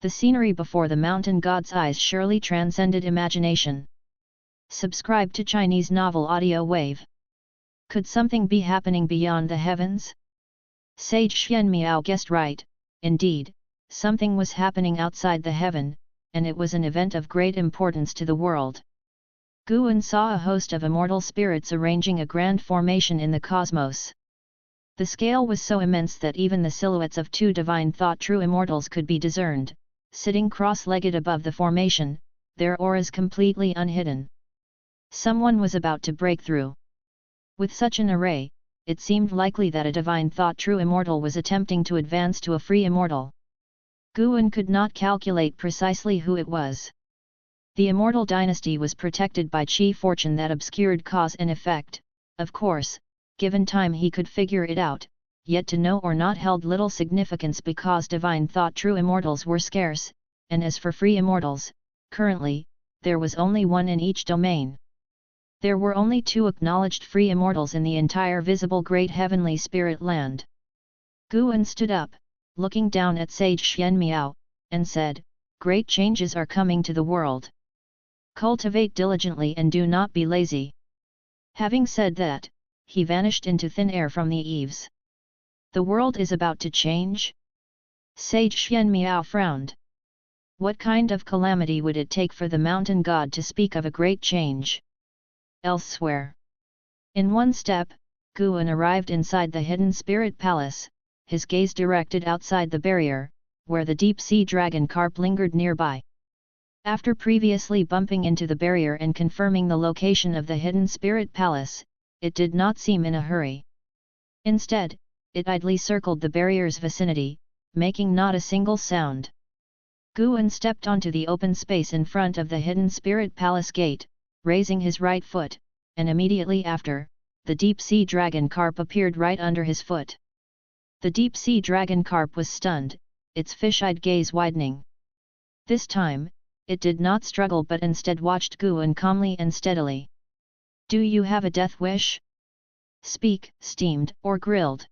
The scenery before the mountain god's eyes surely transcended imagination. Subscribe to Chinese Novel Audio Wave. Could something be happening beyond the heavens? Sage Xianmiao guessed right, indeed, something was happening outside the heaven, and it was an event of great importance to the world. Guan saw a host of immortal spirits arranging a grand formation in the cosmos. The scale was so immense that even the silhouettes of two divine thought true immortals could be discerned, sitting cross-legged above the formation, their auras completely unhidden. Someone was about to break through. With such an array, it seemed likely that a divine thought true immortal was attempting to advance to a free immortal. Guan could not calculate precisely who it was. The immortal dynasty was protected by chi fortune that obscured cause and effect, of course, given time he could figure it out, yet to know or not held little significance because divine thought true immortals were scarce, and as for free immortals, currently, there was only one in each domain. There were only two acknowledged free immortals in the entire visible great heavenly spirit land. Guan stood up, looking down at Sage Xianmiao, and said, "Great changes are coming to the world. Cultivate diligently and do not be lazy." Having said that, he vanished into thin air from the eaves. The world is about to change? Sage Xianmiao frowned. What kind of calamity would it take for the mountain god to speak of a great change? Elsewhere. In one step, Guan arrived inside the hidden spirit palace, his gaze directed outside the barrier, where the deep-sea dragon carp lingered nearby. After previously bumping into the barrier and confirming the location of the hidden spirit palace, it did not seem in a hurry. Instead, it idly circled the barrier's vicinity, making not a single sound. Guan stepped onto the open space in front of the hidden spirit palace gate, raising his right foot, and immediately after, the deep-sea dragon carp appeared right under his foot. The deep-sea dragon carp was stunned, its fish-eyed gaze widening. This time, it did not struggle but instead watched Guan calmly and steadily. Do you have a death wish? Speak, steamed or grilled?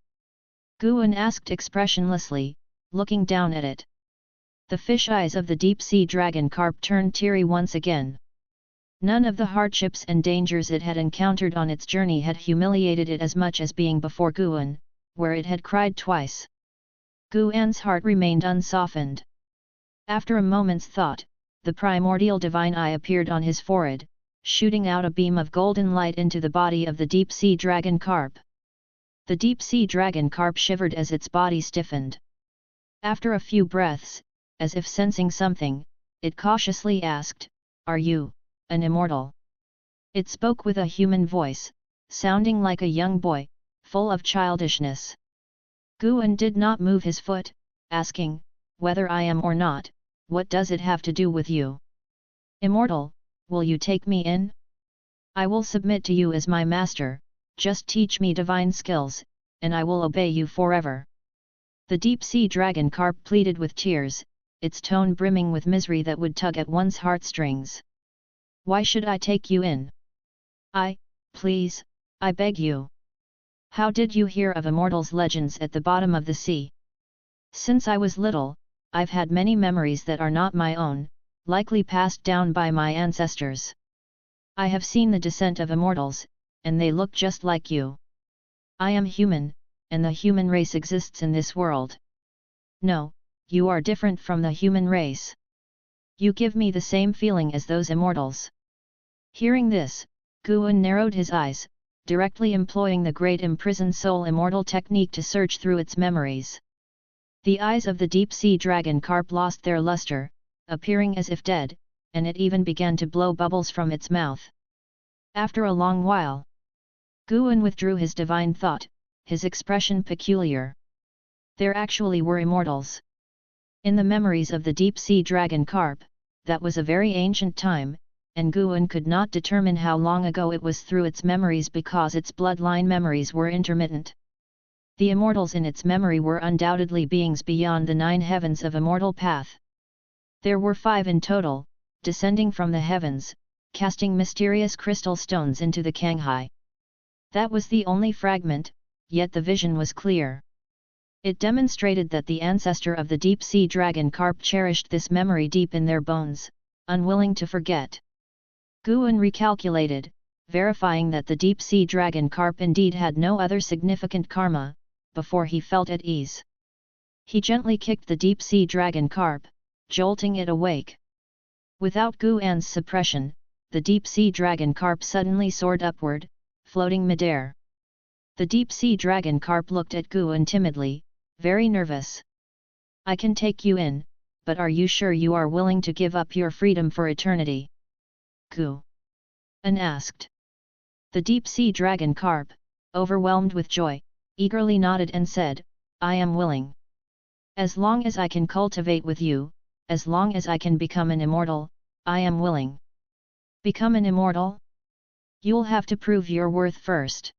Guan asked expressionlessly, looking down at it. The fish eyes of the deep-sea dragon carp turned teary once again. None of the hardships and dangers it had encountered on its journey had humiliated it as much as being before Guan, where it had cried twice. Guan's heart remained unsoftened. After a moment's thought, the primordial divine eye appeared on his forehead, shooting out a beam of golden light into the body of the deep-sea dragon carp. The deep-sea dragon carp shivered as its body stiffened. After a few breaths, as if sensing something, it cautiously asked, "Are you an immortal?" It spoke with a human voice, sounding like a young boy, full of childishness. Guan did not move his foot, asking, "Whether I am or not, what does it have to do with you? Immortal, will you take me in? I will submit to you as my master, just teach me divine skills, and I will obey you forever." The deep-sea dragon carp pleaded with tears, its tone brimming with misery that would tug at one's heartstrings. "Why should I take you in? Please, I beg you. How did you hear of immortals' legends at the bottom of the sea? Since I was little, I've had many memories that are not my own, likely passed down by my ancestors. I have seen the descent of immortals, and they look just like you. I am human, and the human race exists in this world. No, you are different from the human race. You give me the same feeling as those immortals." Hearing this, Guan narrowed his eyes, directly employing the great imprisoned soul immortal technique to search through its memories. The eyes of the deep-sea dragon carp lost their luster, appearing as if dead, and it even began to blow bubbles from its mouth. After a long while, Guan withdrew his divine thought, his expression peculiar. There actually were immortals. In the memories of the deep-sea dragon carp, that was a very ancient time, and Guan could not determine how long ago it was through its memories because its bloodline memories were intermittent. The immortals in its memory were undoubtedly beings beyond the 9 heavens of immortal path. There were 5 in total, descending from the heavens, casting mysterious crystal stones into the Kanghai. That was the only fragment, yet the vision was clear. It demonstrated that the ancestor of the deep-sea dragon carp cherished this memory deep in their bones, unwilling to forget. Guan recalculated, verifying that the deep-sea dragon carp indeed had no other significant karma, before he felt at ease. He gently kicked the deep-sea dragon carp, jolting it awake. Without Guan's suppression, the deep-sea dragon carp suddenly soared upward, floating midair. The deep-sea dragon carp looked at Guan timidly, very nervous. "I can take you in, but are you sure you are willing to give up your freedom for eternity?" Guan asked. The deep-sea dragon carp, overwhelmed with joy, eagerly nodded and said, "I am willing. As long as I can cultivate with you, as long as I can become an immortal, I am willing." "Become an immortal? You'll have to prove your worth first."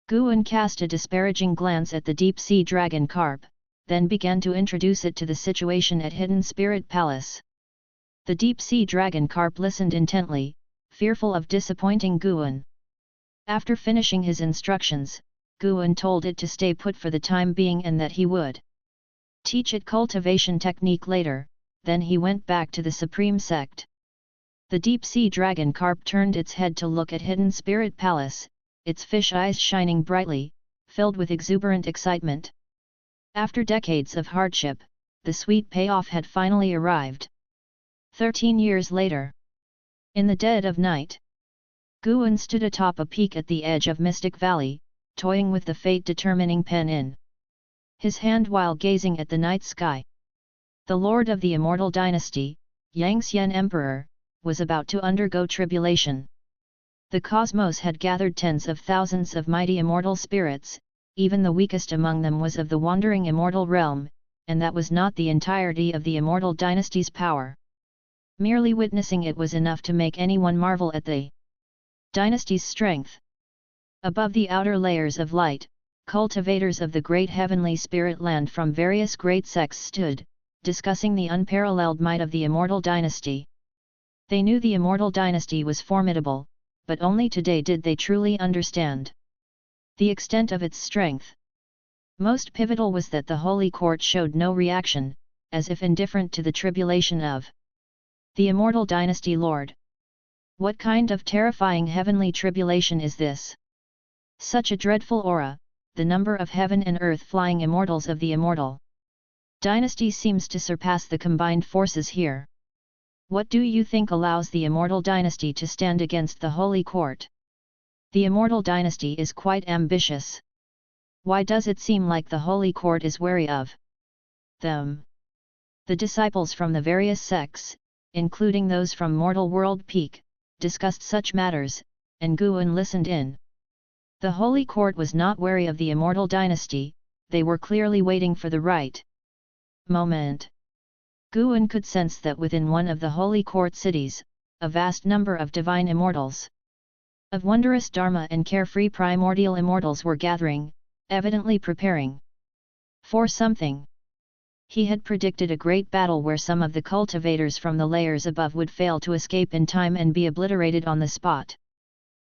Guan cast a disparaging glance at the deep-sea dragon carp, then began to introduce it to the situation at Hidden Spirit Palace. The deep-sea dragon carp listened intently, fearful of disappointing Guan. After finishing his instructions, Guan told it to stay put for the time being and that he would teach it cultivation technique later, then he went back to the Supreme Sect. The deep-sea dragon carp turned its head to look at Hidden Spirit Palace, its fish eyes shining brightly, filled with exuberant excitement. After decades of hardship, the sweet payoff had finally arrived. 13 years later. In the dead of night, Guan stood atop a peak at the edge of Mystic Valley, toying with the fate-determining pen in his hand while gazing at the night sky. The lord of the Immortal Dynasty, Yangxian Emperor, was about to undergo tribulation. The cosmos had gathered tens of thousands of mighty immortal spirits, even the weakest among them was of the wandering immortal realm, and that was not the entirety of the Immortal Dynasty's power. Merely witnessing it was enough to make anyone marvel at the dynasty's strength. Above the outer layers of light, cultivators of the great heavenly spirit land from various great sects stood, discussing the unparalleled might of the Immortal dynasty. They knew the Immortal dynasty was formidable, but only today did they truly understand the extent of its strength. Most pivotal was that the Holy Court showed no reaction, as if indifferent to the tribulation of the Immortal dynasty lord. What kind of terrifying heavenly tribulation is this? Such a dreadful aura, the number of heaven and earth flying immortals of the Immortal dynasty seems to surpass the combined forces here. What do you think allows the Immortal dynasty to stand against the Holy Court? The Immortal dynasty is quite ambitious. Why does it seem like the Holy Court is wary of them? The disciples from the various sects, including those from Mortal World Peak, discussed such matters, and Guan listened in. The Holy Court was not wary of the Immortal dynasty, they were clearly waiting for the right moment. Guan could sense that within one of the Holy Court cities, a vast number of divine immortals of wondrous dharma and carefree primordial immortals were gathering, evidently preparing for something. He had predicted a great battle where some of the cultivators from the layers above would fail to escape in time and be obliterated on the spot.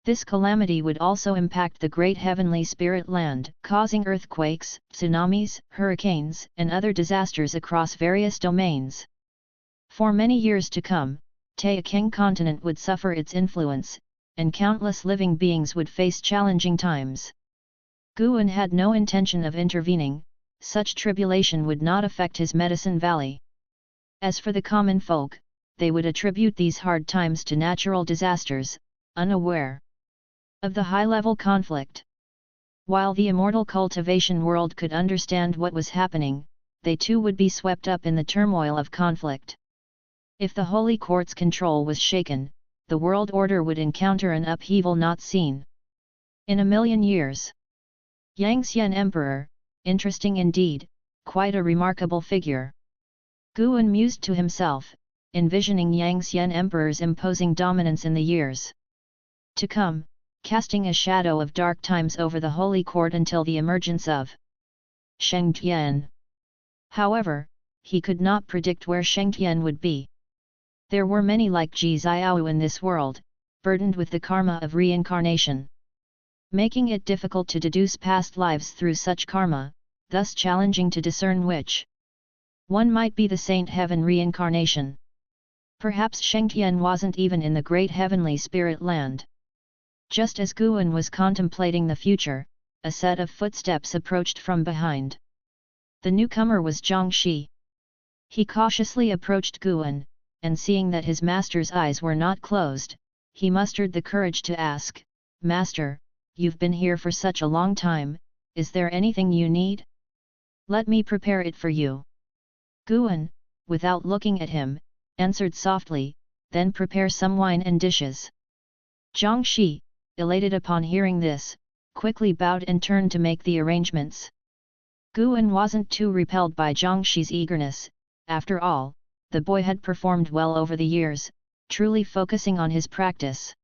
This calamity would also impact the great heavenly spirit land, causing earthquakes, tsunamis, hurricanes, and other disasters across various domains. For many years to come, Taixuan continent would suffer its influence, and countless living beings would face challenging times. Guan had no intention of intervening, such tribulation would not affect his Medicine Valley. As for the common folk, they would attribute these hard times to natural disasters, unaware of the high-level conflict. While the immortal cultivation world could understand what was happening, they too would be swept up in the turmoil of conflict. If the Holy Court's control was shaken, the world order would encounter an upheaval not seen in a million years. Yangxian Emperor, interesting indeed, quite a remarkable figure. Guan mused to himself, envisioning Yangxian Emperor's imposing dominance in the years to come, casting a shadow of dark times over the Holy Court until the emergence of Shengtian. However, he could not predict where Shengtian would be. There were many like Ji Xiao in this world, burdened with the karma of reincarnation, making it difficult to deduce past lives through such karma, thus challenging to discern which one might be the saint heaven reincarnation. Perhaps Shengtian wasn't even in the great heavenly spirit land. Just as Guan was contemplating the future, a set of footsteps approached from behind. The newcomer was Zhang Shi. He cautiously approached Guan, and seeing that his master's eyes were not closed, he mustered the courage to ask, "Master, you've been here for such a long time, is there anything you need? Let me prepare it for you." Guan, without looking at him, answered softly, "Then prepare some wine and dishes." Zhang Shi, elated upon hearing this, quickly bowed and turned to make the arrangements. Guan wasn't too repelled by Zhang Shi's eagerness. After all, the boy had performed well over the years, truly focusing on his practice.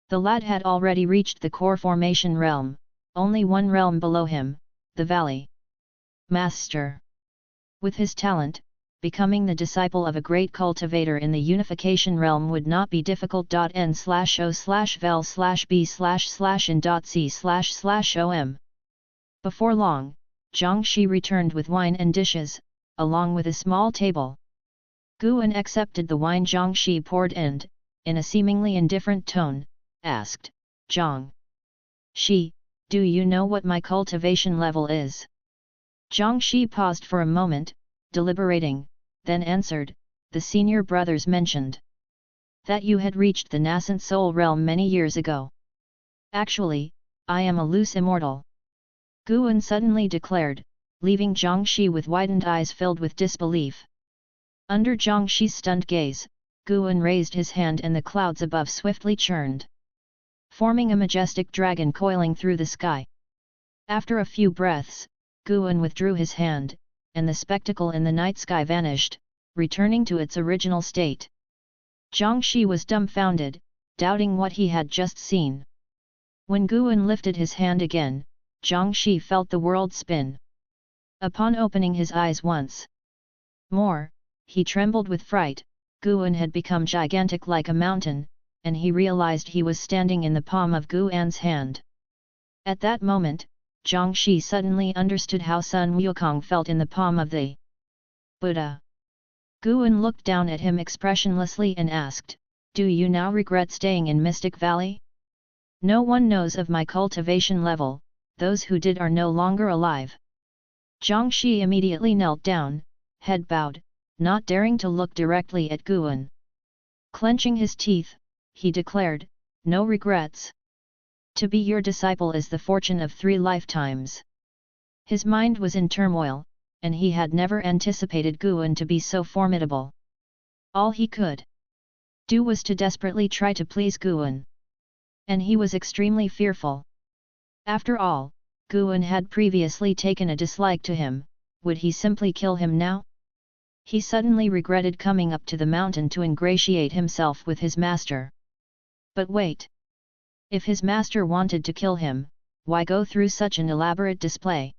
The lad had already reached the core formation realm, only one realm below him, the Valley Master. With his talent, becoming the disciple of a great cultivator in the unification realm would not be difficult. N/O/vel/b/in.c//om. Before long, Zhang Shi returned with wine and dishes, along with a small table. Guan accepted the wine Zhang Shi poured and, in a seemingly indifferent tone, asked, "Zhang Shi, do you know what my cultivation level is?" Zhang Shi paused for a moment, deliberating, then answered, "The senior brothers mentioned that you had reached the nascent soul realm many years ago. Actually, I am a loose immortal," Guan suddenly declared, leaving Zhang Shi with widened eyes filled with disbelief. Under Zhang Shi's stunned gaze, Guan raised his hand and the clouds above swiftly churned, forming a majestic dragon coiling through the sky. After a few breaths, Guan withdrew his hand, and the spectacle in the night sky vanished, returning to its original state. Zhang Shi was dumbfounded, doubting what he had just seen. When Guan lifted his hand again, Zhang Shi felt the world spin. Upon opening his eyes once More, he trembled with fright. Guan had become gigantic like a mountain, and he realized he was standing in the palm of Guan's hand. At that moment, Zhang Shi suddenly understood how Sun Wukong felt in the palm of the Buddha. Guan looked down at him expressionlessly and asked, "Do you now regret staying in Mystic Valley? No one knows of my cultivation level, those who did are no longer alive." Zhang Shi immediately knelt down, head bowed, not daring to look directly at Guan. Clenching his teeth, he declared, "No regrets. To be your disciple is the fortune of 3 lifetimes." His mind was in turmoil, and he had never anticipated Guan to be so formidable. All he could do was to desperately try to please Guan. And he was extremely fearful. After all, Guan had previously taken a dislike to him. Would he simply kill him now? He suddenly regretted coming up to the mountain to ingratiate himself with his master. But wait! If his master wanted to kill him, why go through such an elaborate display?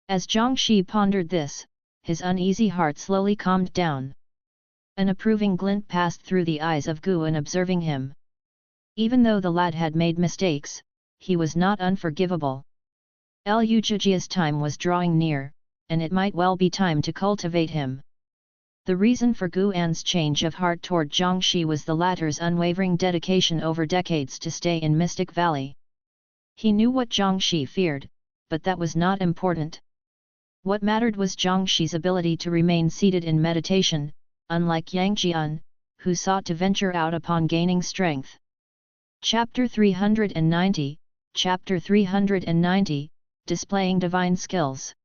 As Zhang Shi pondered this, his uneasy heart slowly calmed down. An approving glint passed through the eyes of Guan observing him. Even though the lad had made mistakes, he was not unforgivable. Liu Zhijia's time was drawing near, and it might well be time to cultivate him. The reason for Guan's change of heart toward Zhang Shi was the latter's unwavering dedication over decades to stay in Mystic Valley. He knew what Zhang Shi feared, but that was not important. What mattered was Zhang Shi's ability to remain seated in meditation, unlike Yang Jian, who sought to venture out upon gaining strength. Chapter 390, Chapter 390, Displaying Divine Skills.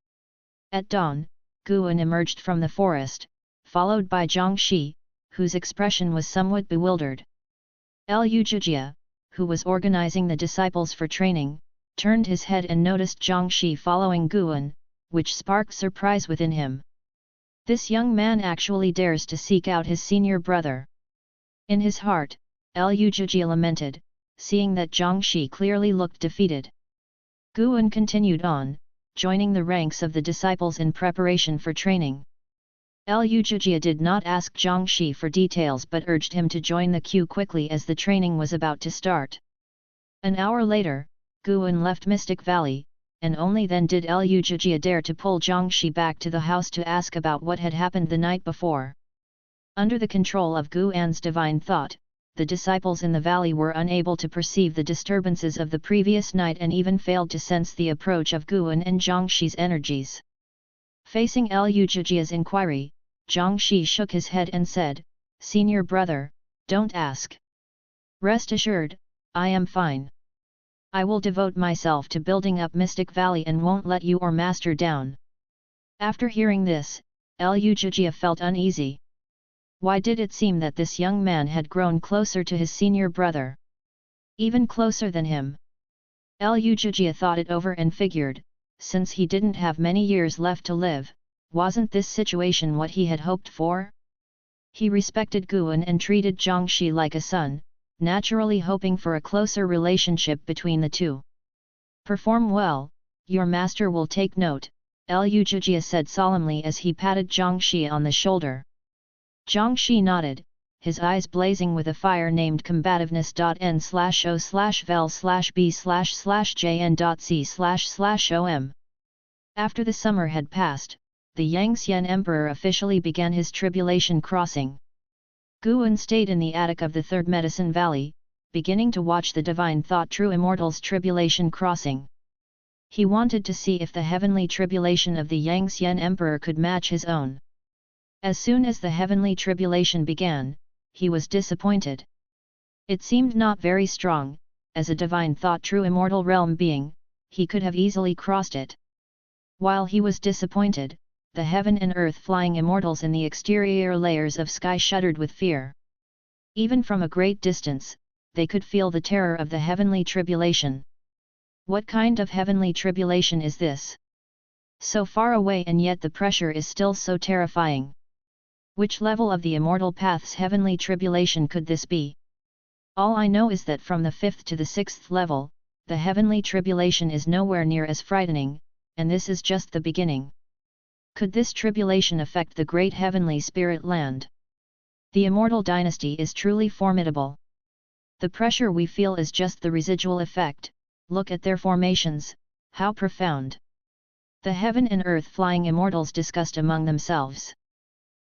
At dawn, Guan emerged from the forest, followed by Zhang Shi, whose expression was somewhat bewildered. Liu Zhijia, who was organizing the disciples for training, turned his head and noticed Zhang Shi following Guan, which sparked surprise within him. This young man actually dares to seek out his senior brother. In his heart, Liu Zhijia lamented, seeing that Zhang Shi clearly looked defeated. Guan continued on, joining the ranks of the disciples in preparation for training. Liu Zhijia did not ask Zhang Shi for details but urged him to join the queue quickly as the training was about to start. An hour later, Guan left Mystic Valley, and only then did Liu Zhijia dare to pull Zhang Shi back to the house to ask about what had happened the night before. Under the control of Guan's divine thought, the disciples in the valley were unable to perceive the disturbances of the previous night and even failed to sense the approach of Guan and Zhang Shi's energies. Facing Liu Zhijia's inquiry, Zhang Shi shook his head and said, "Senior brother, don't ask. Rest assured, I am fine. I will devote myself to building up Mystic Valley and won't let you or master down." After hearing this, Liu Zhijia felt uneasy. Why did it seem that this young man had grown closer to his senior brother? Even closer than him? Liu Zhijia thought it over and figured, since he didn't have many years left to live, wasn't this situation what he had hoped for? He respected Guan and treated Zhang Shi like a son, naturally hoping for a closer relationship between the two. "Perform well, your master will take note," Liu Zhijia said solemnly as he patted Zhang Shi on the shoulder. Zhang Shi nodded, his eyes blazing with a fire named combativeness.n/o/vel/b/jn.c//om. After the summer had passed, the Yangxian Emperor officially began his tribulation crossing. Guan stayed in the attic of the Third Medicine Valley, beginning to watch the divine thought true immortals tribulation crossing. He wanted to see if the heavenly tribulation of the Yangxian Emperor could match his own. As soon as the heavenly tribulation began, he was disappointed. It seemed not very strong. As a divine thought true immortal realm being, he could have easily crossed it. While he was disappointed, the heaven and earth flying immortals in the exterior layers of sky shuddered with fear. Even from a great distance, they could feel the terror of the heavenly tribulation. What kind of heavenly tribulation is this? So far away and yet the pressure is still so terrifying. Which level of the immortal path's heavenly tribulation could this be? All I know is that from the 5th to the 6th level, the heavenly tribulation is nowhere near as frightening, and this is just the beginning. Could this tribulation affect the great heavenly spirit land? The immortal dynasty is truly formidable. The pressure we feel is just the residual effect. Look at their formations, how profound. The heaven and earth flying immortals discussed among themselves.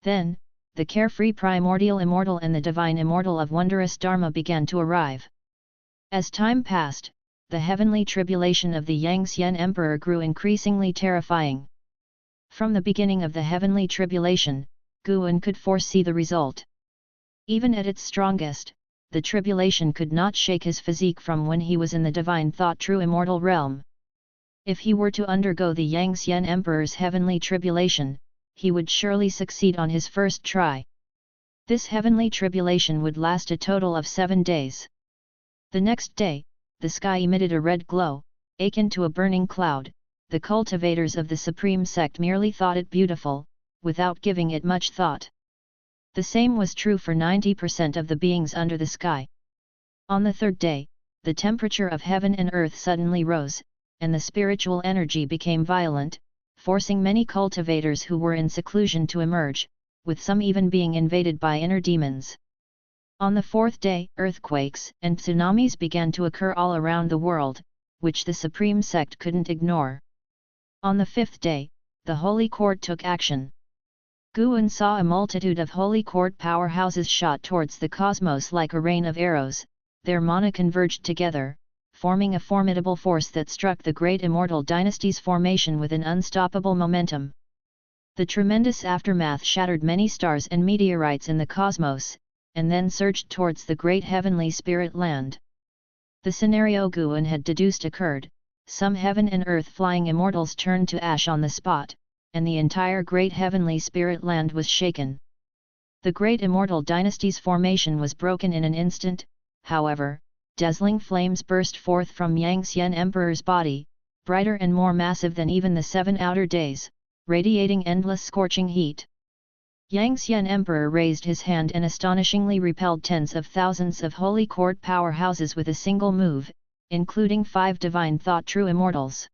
Then, the carefree primordial immortal and the divine immortal of wondrous Dharma began to arrive. As time passed, the heavenly tribulation of the Yangxian Emperor grew increasingly terrifying. From the beginning of the heavenly tribulation, Guan could foresee the result. Even at its strongest, the tribulation could not shake his physique from when he was in the divine thought true immortal realm. If he were to undergo the Yangxian Emperor's heavenly tribulation, he would surely succeed on his first try. This heavenly tribulation would last a total of 7 days. The next day, the sky emitted a red glow, akin to a burning cloud. The cultivators of the Supreme Sect merely thought it beautiful, without giving it much thought. The same was true for 90% of the beings under the sky. On the third day, the temperature of heaven and earth suddenly rose, and the spiritual energy became violent, forcing many cultivators who were in seclusion to emerge, with some even being invaded by inner demons. On the fourth day, earthquakes and tsunamis began to occur all around the world, which the Supreme Sect couldn't ignore. On the fifth day, the Holy Court took action. Guan saw a multitude of Holy Court powerhouses shot towards the cosmos like a rain of arrows. Their mana converged together, forming a formidable force that struck the great immortal dynasty's formation with an unstoppable momentum. The tremendous aftermath shattered many stars and meteorites in the cosmos, and then surged towards the great heavenly spirit land. The scenario Guan had deduced occurred. Some heaven and earth flying immortals turned to ash on the spot, and the entire great heavenly spirit land was shaken. The great immortal dynasty's formation was broken in an instant. However, dazzling flames burst forth from Yangxian Emperor's body, brighter and more massive than even the 7 outer days, radiating endless scorching heat. Yangxian Emperor raised his hand and astonishingly repelled tens of thousands of holy court powerhouses with a single move, including 5 divine thought true immortals.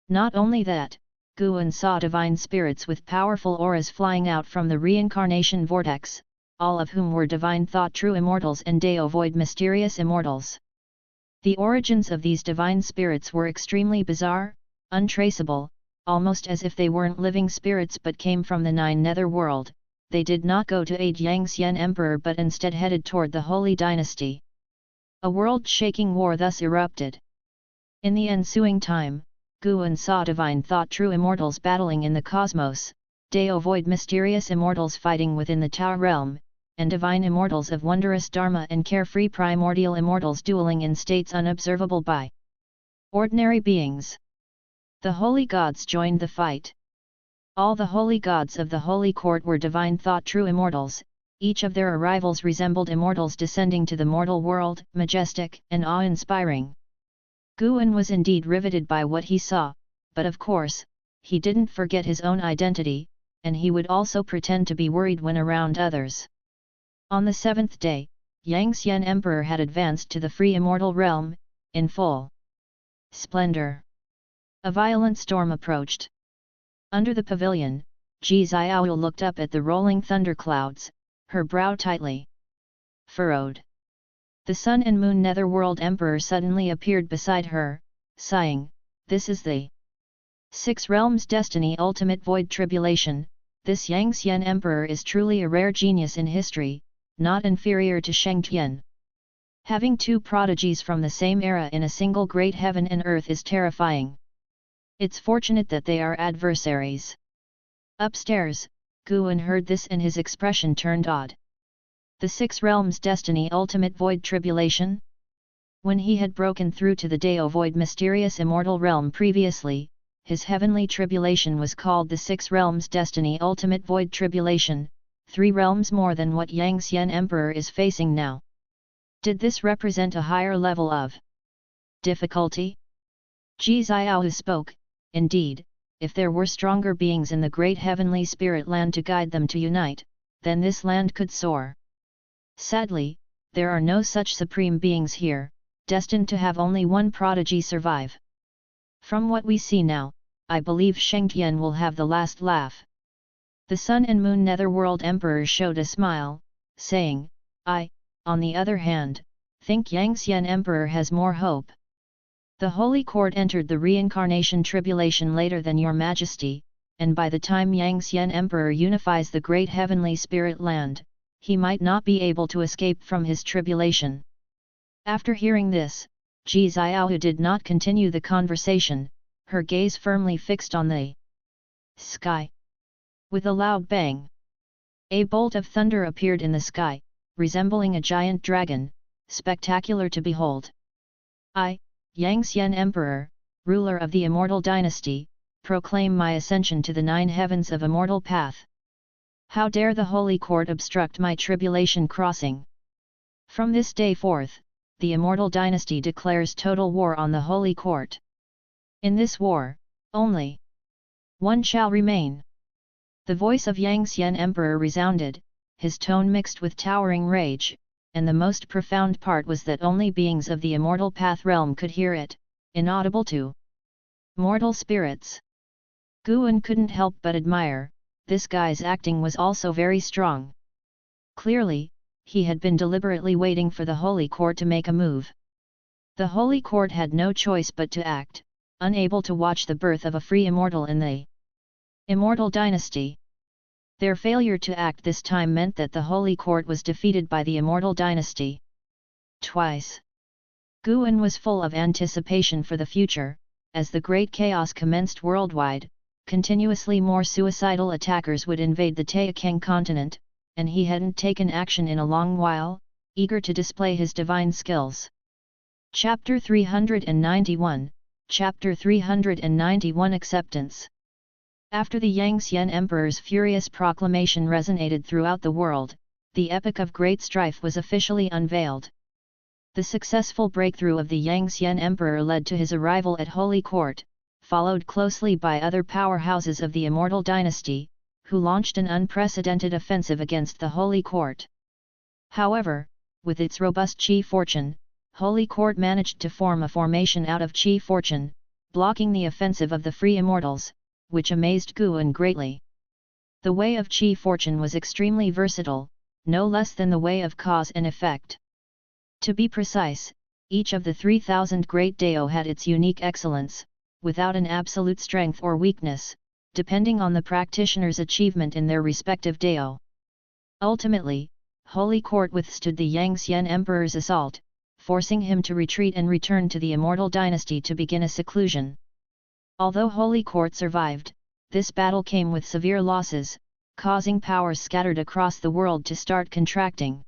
Not only that, Guan saw divine spirits with powerful auras flying out from the reincarnation vortex, all of whom were divine thought true immortals and Deo void mysterious immortals. The origins of these divine spirits were extremely bizarre, untraceable, almost as if they weren't living spirits but came from the 9 nether world. They did not go to aid Yangxian Emperor but instead headed toward the Holy Dynasty. A world-shaking war thus erupted. In the ensuing time, Guan saw divine thought true immortals battling in the cosmos, Deo void mysterious immortals fighting within the Tao realm, and divine immortals of wondrous Dharma and carefree primordial immortals dueling in states unobservable by ordinary beings. The holy gods joined the fight. All the holy gods of the holy court were divine thought true immortals. Each of their arrivals resembled immortals descending to the mortal world, majestic and awe-inspiring. Guan was indeed riveted by what he saw, but of course, he didn't forget his own identity, and he would also pretend to be worried when around others. On the 7th day, Yangxian Emperor had advanced to the free immortal realm, in full splendor. A violent storm approached. Under the pavilion, Ji Xiao looked up at the rolling thunderclouds, her brow tightly furrowed. The Sun and Moon Netherworld Emperor suddenly appeared beside her, sighing, "This is the 6 Realms Destiny Ultimate Void Tribulation. This Yangxian Emperor is truly a rare genius in history, not inferior to Shengtian. Having 2 prodigies from the same era in a single great heaven and earth is terrifying. It's fortunate that they are adversaries." Upstairs, Guan heard this and his expression turned odd. The 6 Realms Destiny Ultimate Void Tribulation? When he had broken through to the Deo Void Mysterious Immortal Realm previously, his heavenly tribulation was called the 6 Realms Destiny Ultimate Void Tribulation, 3 realms more than what Yangxian Emperor is facing now. Did this represent a higher level of difficulty? Ji Xiao spoke, "Indeed, if there were stronger beings in the great heavenly spirit land to guide them to unite, then this land could soar. Sadly, there are no such supreme beings here, destined to have only one prodigy survive. From what we see now, I believe Shengtian will have the last laugh. The Sun and Moon Netherworld Emperor showed a smile, saying, I, on the other hand, think Yangxian Emperor has more hope. The Holy Court entered the reincarnation tribulation later than your Majesty, and by the time Yangxian Emperor unifies the great heavenly spirit land, he might not be able to escape from his tribulation. After hearing this, Ji Xiaohu did not continue the conversation, her gaze firmly fixed on the sky. With a loud bang, a bolt of thunder appeared in the sky, resembling a giant dragon, spectacular to behold. I, Yangxian Emperor, ruler of the Immortal Dynasty, proclaim my ascension to the 9 heavens of immortal path. How dare the Holy Court obstruct my tribulation crossing? From this day forth, the Immortal Dynasty declares total war on the Holy Court. In this war, only one shall remain. The voice of Yangxian Emperor resounded, his tone mixed with towering rage, and the most profound part was that only beings of the immortal path realm could hear it, inaudible to mortal spirits. Guan couldn't help but admire, this guy's acting was also very strong. Clearly, he had been deliberately waiting for the Holy Court to make a move. The Holy Court had no choice but to act, unable to watch the birth of a free immortal in the Immortal Dynasty. Their failure to act this time meant that the Holy Court was defeated by the Immortal Dynasty. Twice. Guan was full of anticipation for the future, as the great chaos commenced worldwide. Continuously more suicidal attackers would invade the Taixuan continent, and he hadn't taken action in a long while, eager to display his divine skills. Chapter 391, Chapter 391 Acceptance. After the Yangxian Emperor's furious proclamation resonated throughout the world, the epoch of great strife was officially unveiled. The successful breakthrough of the Yangxian Emperor led to his arrival at Holy Court, followed closely by other powerhouses of the Immortal Dynasty, who launched an unprecedented offensive against the Holy Court. However, with its robust Qi fortune, Holy Court managed to form a formation out of Qi fortune, blocking the offensive of the free immortals, which amazed Guan greatly. The way of Qi fortune was extremely versatile, no less than the way of cause and effect. To be precise, each of the 3,000 great Dao had its unique excellence, without an absolute strength or weakness, depending on the practitioner's achievement in their respective Dao. Ultimately, Holy Court withstood the Yangxian Emperor's assault, forcing him to retreat and return to the Immortal Dynasty to begin a seclusion. Although Holy Court survived, this battle came with severe losses, causing powers scattered across the world to start contracting.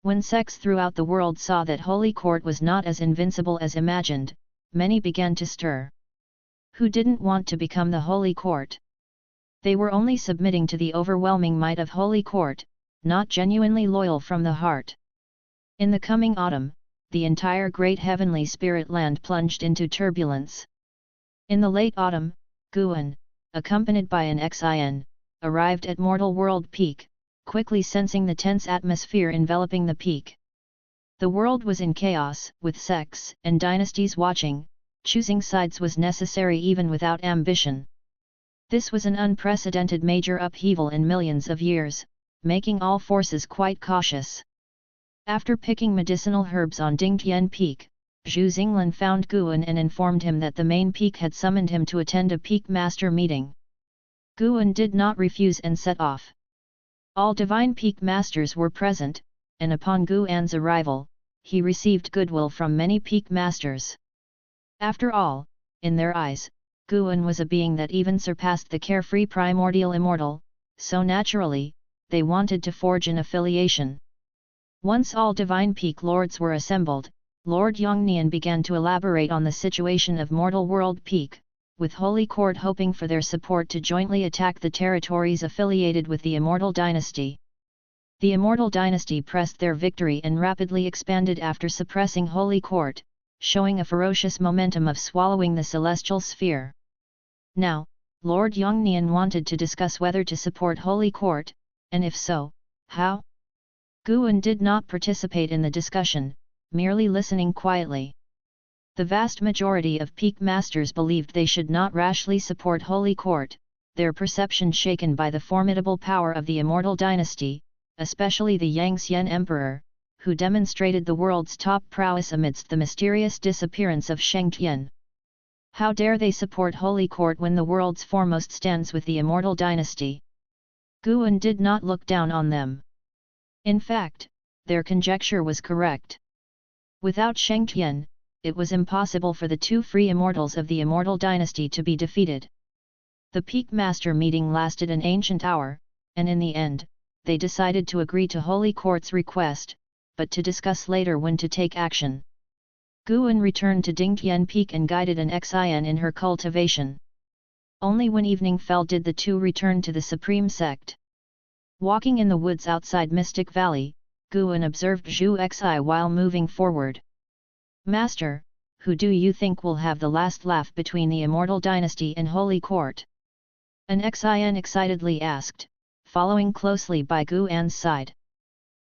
When sects throughout the world saw that Holy Court was not as invincible as imagined, many began to stir. Who didn't want to become the Holy Court? They were only submitting to the overwhelming might of Holy Court, not genuinely loyal from the heart. In the coming autumn, the entire great heavenly spirit land plunged into turbulence. In the late autumn, Guan, accompanied by an Xin, arrived at Mortal World Peak, quickly sensing the tense atmosphere enveloping the peak. The world was in chaos, with sects and dynasties watching. Choosing sides was necessary even without ambition. This was an unprecedented major upheaval in millions of years, making all forces quite cautious. After picking medicinal herbs on Dingtian Peak, Zhu Xinglan found Guan and informed him that the main peak had summoned him to attend a peak master meeting. Guan did not refuse and set off. All divine peak masters were present, and upon Guan's arrival, he received goodwill from many peak masters. After all, in their eyes, Guan was a being that even surpassed the carefree primordial immortal, so naturally, they wanted to forge an affiliation. Once all divine peak lords were assembled, Lord Yongnian began to elaborate on the situation of Mortal World Peak, with Holy Court hoping for their support to jointly attack the territories affiliated with the Immortal Dynasty. The Immortal Dynasty pressed their victory and rapidly expanded after suppressing Holy Court, showing a ferocious momentum of swallowing the celestial sphere. Now, Lord Yongnian wanted to discuss whether to support Holy Court, and if so, how? Guan did not participate in the discussion, merely listening quietly. The vast majority of peak masters believed they should not rashly support Holy Court, their perception shaken by the formidable power of the Immortal dynasty, especially the Yangxian Emperor, who demonstrated the world's top prowess amidst the mysterious disappearance of Shengtian. How dare they support Holy Court when the world's foremost stands with the Immortal dynasty? Guan did not look down on them. In fact, their conjecture was correct. Without Shengtian, it was impossible for the two free immortals of the Immortal dynasty to be defeated. The peak master meeting lasted an ancient hour, and in the end, they decided to agree to Holy Court's request, but to discuss later when to take action. Guan returned to Dingtian Peak and guided an Xin in her cultivation. Only when evening fell did the two return to the Supreme Sect. Walking in the woods outside Mystic Valley, Guan observed Zhu Xi while moving forward. "Master, who do you think will have the last laugh between the Immortal dynasty and Holy Court?" An Xin excitedly asked, following closely by Guan's side.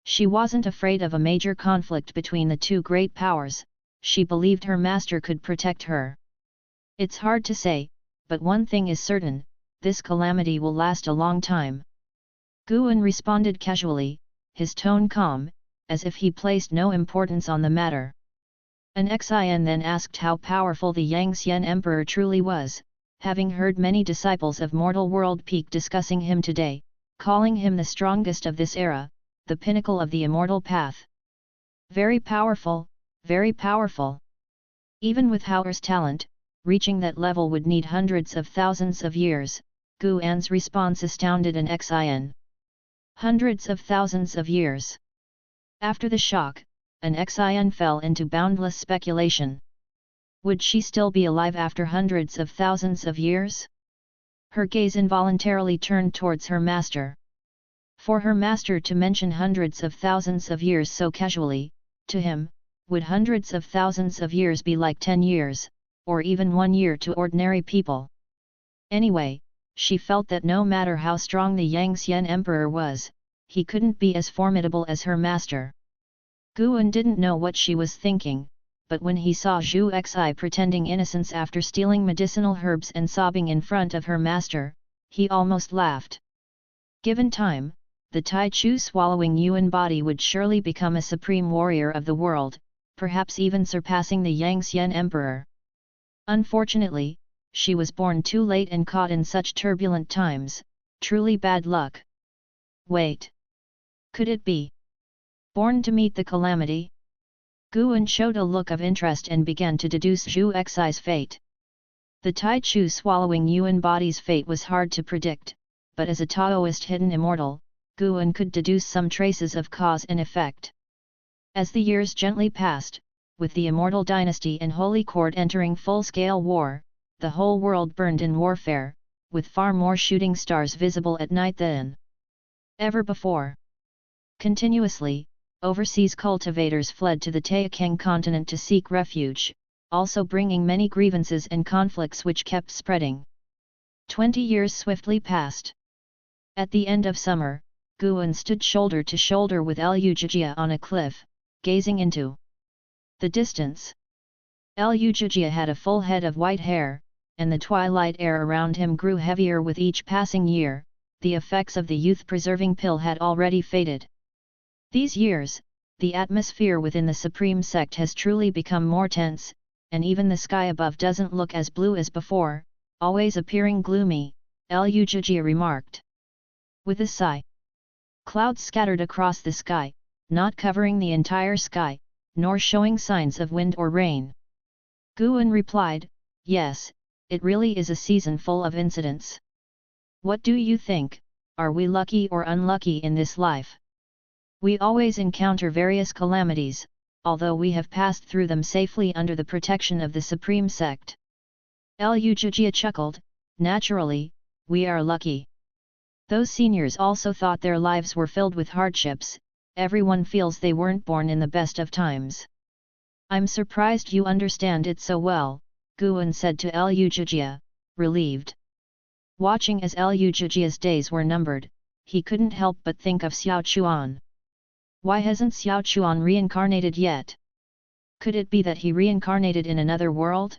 She wasn't afraid of a major conflict between the two great powers, she believed her master could protect her. "It's hard to say, but one thing is certain, this calamity will last a long time." Guan responded casually, his tone calm, as if he placed no importance on the matter. An Xin then asked how powerful the Yangxian Emperor truly was, having heard many disciples of Mortal World Peak discussing him today, calling him the strongest of this era, the pinnacle of the immortal path. Very powerful, very powerful. Even with Hauer's talent, reaching that level would need hundreds of thousands of years, Guan's response astounded an Xin. Hundreds of thousands of years. After the shock, an Xin fell into boundless speculation. Would she still be alive after hundreds of thousands of years? Her gaze involuntarily turned towards her master. For her master to mention hundreds of thousands of years so casually, to him, would hundreds of thousands of years be like 10 years, or even 1 year to ordinary people? Anyway, she felt that no matter how strong the Yangxian Emperor was, he couldn't be as formidable as her master. Guan didn't know what she was thinking, but when he saw Zhu Xi pretending innocence after stealing medicinal herbs and sobbing in front of her master, he almost laughed. Given time, the Taichu swallowing Yuan body would surely become a supreme warrior of the world, perhaps even surpassing the Yangxian Emperor. Unfortunately, she was born too late and caught in such turbulent times, truly bad luck. Wait. Could it be? Born to meet the calamity? Guan showed a look of interest and began to deduce Zhu Xi's fate. The Taichu swallowing Yuan body's fate was hard to predict, but as a Taoist hidden immortal, Guan could deduce some traces of cause and effect. As the years gently passed, with the Immortal dynasty and Holy Court entering full-scale war, the whole world burned in warfare, with far more shooting stars visible at night than ever before. Continuously, overseas cultivators fled to the Taixuan continent to seek refuge, also bringing many grievances and conflicts which kept spreading. 20 years swiftly passed. At the end of summer, Guan stood shoulder to shoulder with Lujia on a cliff, gazing into the distance. Lujia had a full head of white hair, and the twilight air around him grew heavier with each passing year. The effects of the youth-preserving pill had already faded. These years, the atmosphere within the Supreme Sect has truly become more tense, and even the sky above doesn't look as blue as before, always appearing gloomy, Lujia remarked. With a sigh. Clouds scattered across the sky, not covering the entire sky, nor showing signs of wind or rain. Guan replied, "Yes, it really is a season full of incidents. What do you think, are we lucky or unlucky in this life? We always encounter various calamities, although we have passed through them safely under the protection of the Supreme Sect." Lujia chuckled, "Naturally, we are lucky. Those seniors also thought their lives were filled with hardships, everyone feels they weren't born in the best of times." "I'm surprised you understand it so well," Guan said to Lujia, relieved. Watching as Lujia's days were numbered, he couldn't help but think of Xiao Chuan. Why hasn't Xiao Chuan reincarnated yet? Could it be that he reincarnated in another world?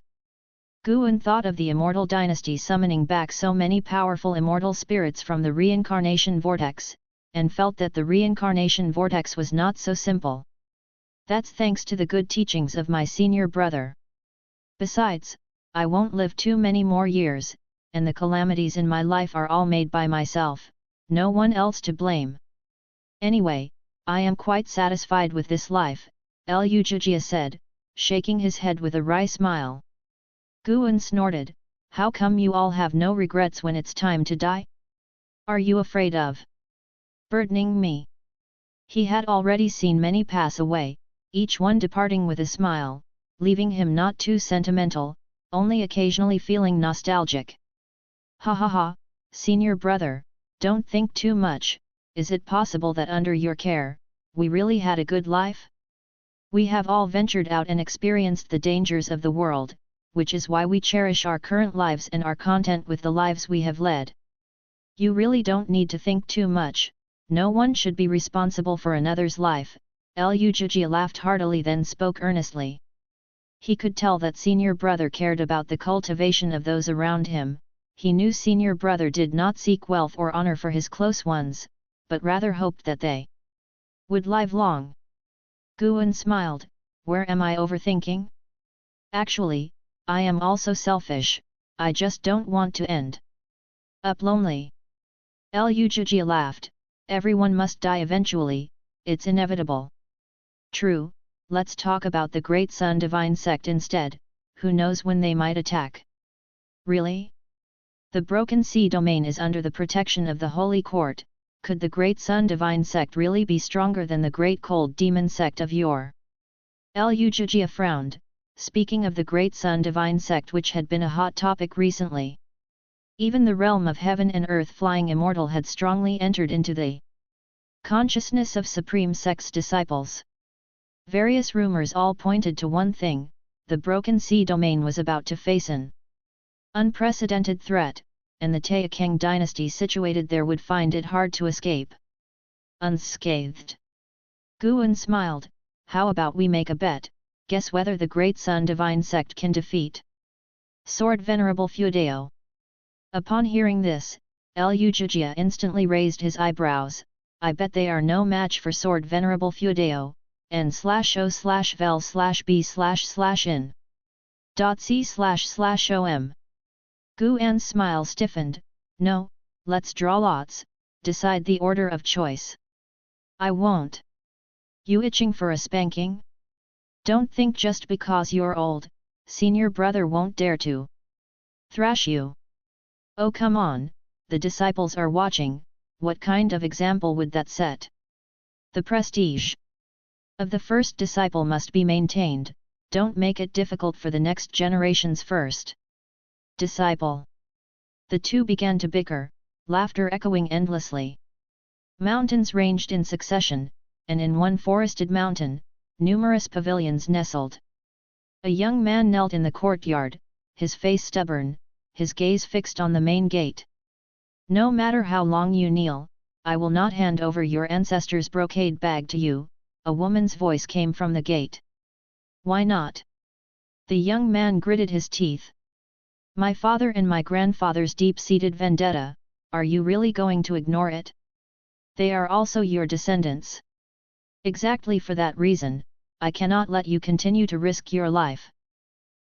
Guan thought of the immortal dynasty summoning back so many powerful immortal spirits from the reincarnation vortex, and felt that the reincarnation vortex was not so simple. That's thanks to the good teachings of my senior brother. Besides, I won't live too many more years, and the calamities in my life are all made by myself, no one else to blame. Anyway, I am quite satisfied with this life, Lu Jijia said, shaking his head with a wry smile. Guan snorted, how come you all have no regrets when it's time to die? Are you afraid of burdening me? He had already seen many pass away, each one departing with a smile, leaving him not too sentimental, only occasionally feeling nostalgic. Ha ha ha, senior brother, don't think too much. Is it possible that under your care, we really had a good life? We have all ventured out and experienced the dangers of the world, which is why we cherish our current lives and are content with the lives we have led. You really don't need to think too much, no one should be responsible for another's life. Lu Jijia laughed heartily, then spoke earnestly. He could tell that senior brother cared about the cultivation of those around him. He knew senior brother did not seek wealth or honor for his close ones, but rather hoped that they would live long. Guan smiled, where am I overthinking? Actually, I am also selfish, I just don't want to end up lonely. Lu Jijia laughed, everyone must die eventually, it's inevitable. True, let's talk about the Great Sun Divine Sect instead, who knows when they might attack. Really? The Broken Sea domain is under the protection of the Holy Court. Could the Great Sun Divine Sect really be stronger than the Great Cold Demon Sect of yore? Lu Jijia frowned, speaking of the Great Sun Divine Sect, which had been a hot topic recently. Even the realm of heaven and earth flying immortal had strongly entered into the consciousness of Supreme Sect's disciples. Various rumors all pointed to one thing: the Broken Sea domain was about to face an unprecedented threat, and the Taixuan dynasty situated there would find it hard to escape unscathed. Guan smiled, how about we make a bet, guess whether the Great Sun Divine Sect can defeat Sword Venerable Feudeo. Upon hearing this, Lu Jijia instantly raised his eyebrows, I bet they are no match for Sword Venerable Feudeo, n/o/vel/b/in.c//om. Guan's smile stiffened, no, let's draw lots, decide the order of choice. I won't. You itching for a spanking? Don't think just because you're old, senior brother won't dare to thrash you. Oh come on, the disciples are watching, what kind of example would that set? The prestige of the first disciple must be maintained, don't make it difficult for the next generation's first disciple. The two began to bicker, laughter echoing endlessly. Mountains ranged in succession, and in one forested mountain, numerous pavilions nestled. A young man knelt in the courtyard, his face stubborn, his gaze fixed on the main gate. No matter how long you kneel, I will not hand over your ancestors' brocade bag to you, a woman's voice came from the gate. Why not? The young man gritted his teeth. My father and my grandfather's deep-seated vendetta, are you really going to ignore it? They are also your descendants. Exactly for that reason, I cannot let you continue to risk your life.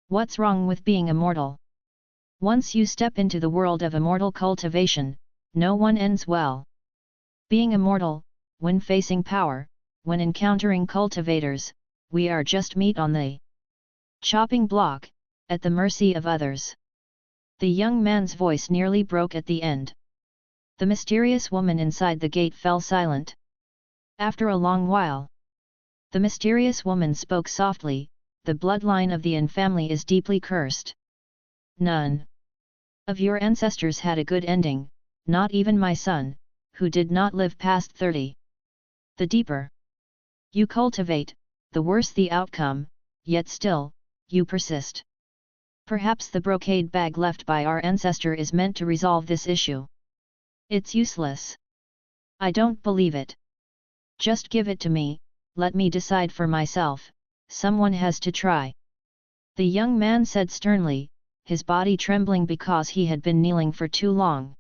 What's wrong with being immortal? Once you step into the world of immortal cultivation, no one ends well. Being immortal, when facing power, when encountering cultivators, we are just meat on the chopping block, at the mercy of others. The young man's voice nearly broke at the end. The mysterious woman inside the gate fell silent. After a long while, the mysterious woman spoke softly, the bloodline of the Yin family is deeply cursed. None of your ancestors had a good ending, not even my son, who did not live past 30. The deeper you cultivate, the worse the outcome, yet still, you persist. Perhaps the brocade bag left by our ancestor is meant to resolve this issue. It's useless. I don't believe it. Just give it to me, let me decide for myself, someone has to try. The young man said sternly, his body trembling because he had been kneeling for too long.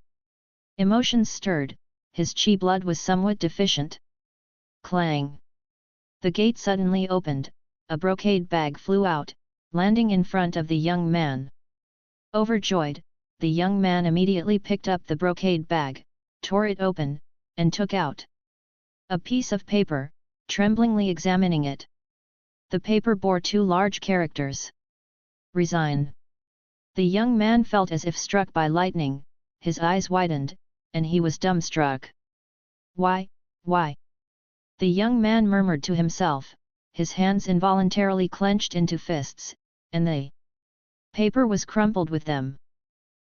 Emotions stirred, his chi blood was somewhat deficient. Clang! The gate suddenly opened, a brocade bag flew out, landing in front of the young man. Overjoyed, the young man immediately picked up the brocade bag, tore it open, and took out a piece of paper, tremblingly examining it. The paper bore 2 large characters. Resign. The young man felt as if struck by lightning, his eyes widened, and he was dumbstruck. Why? The young man murmured to himself, his hands involuntarily clenched into fists, and the paper was crumpled with them.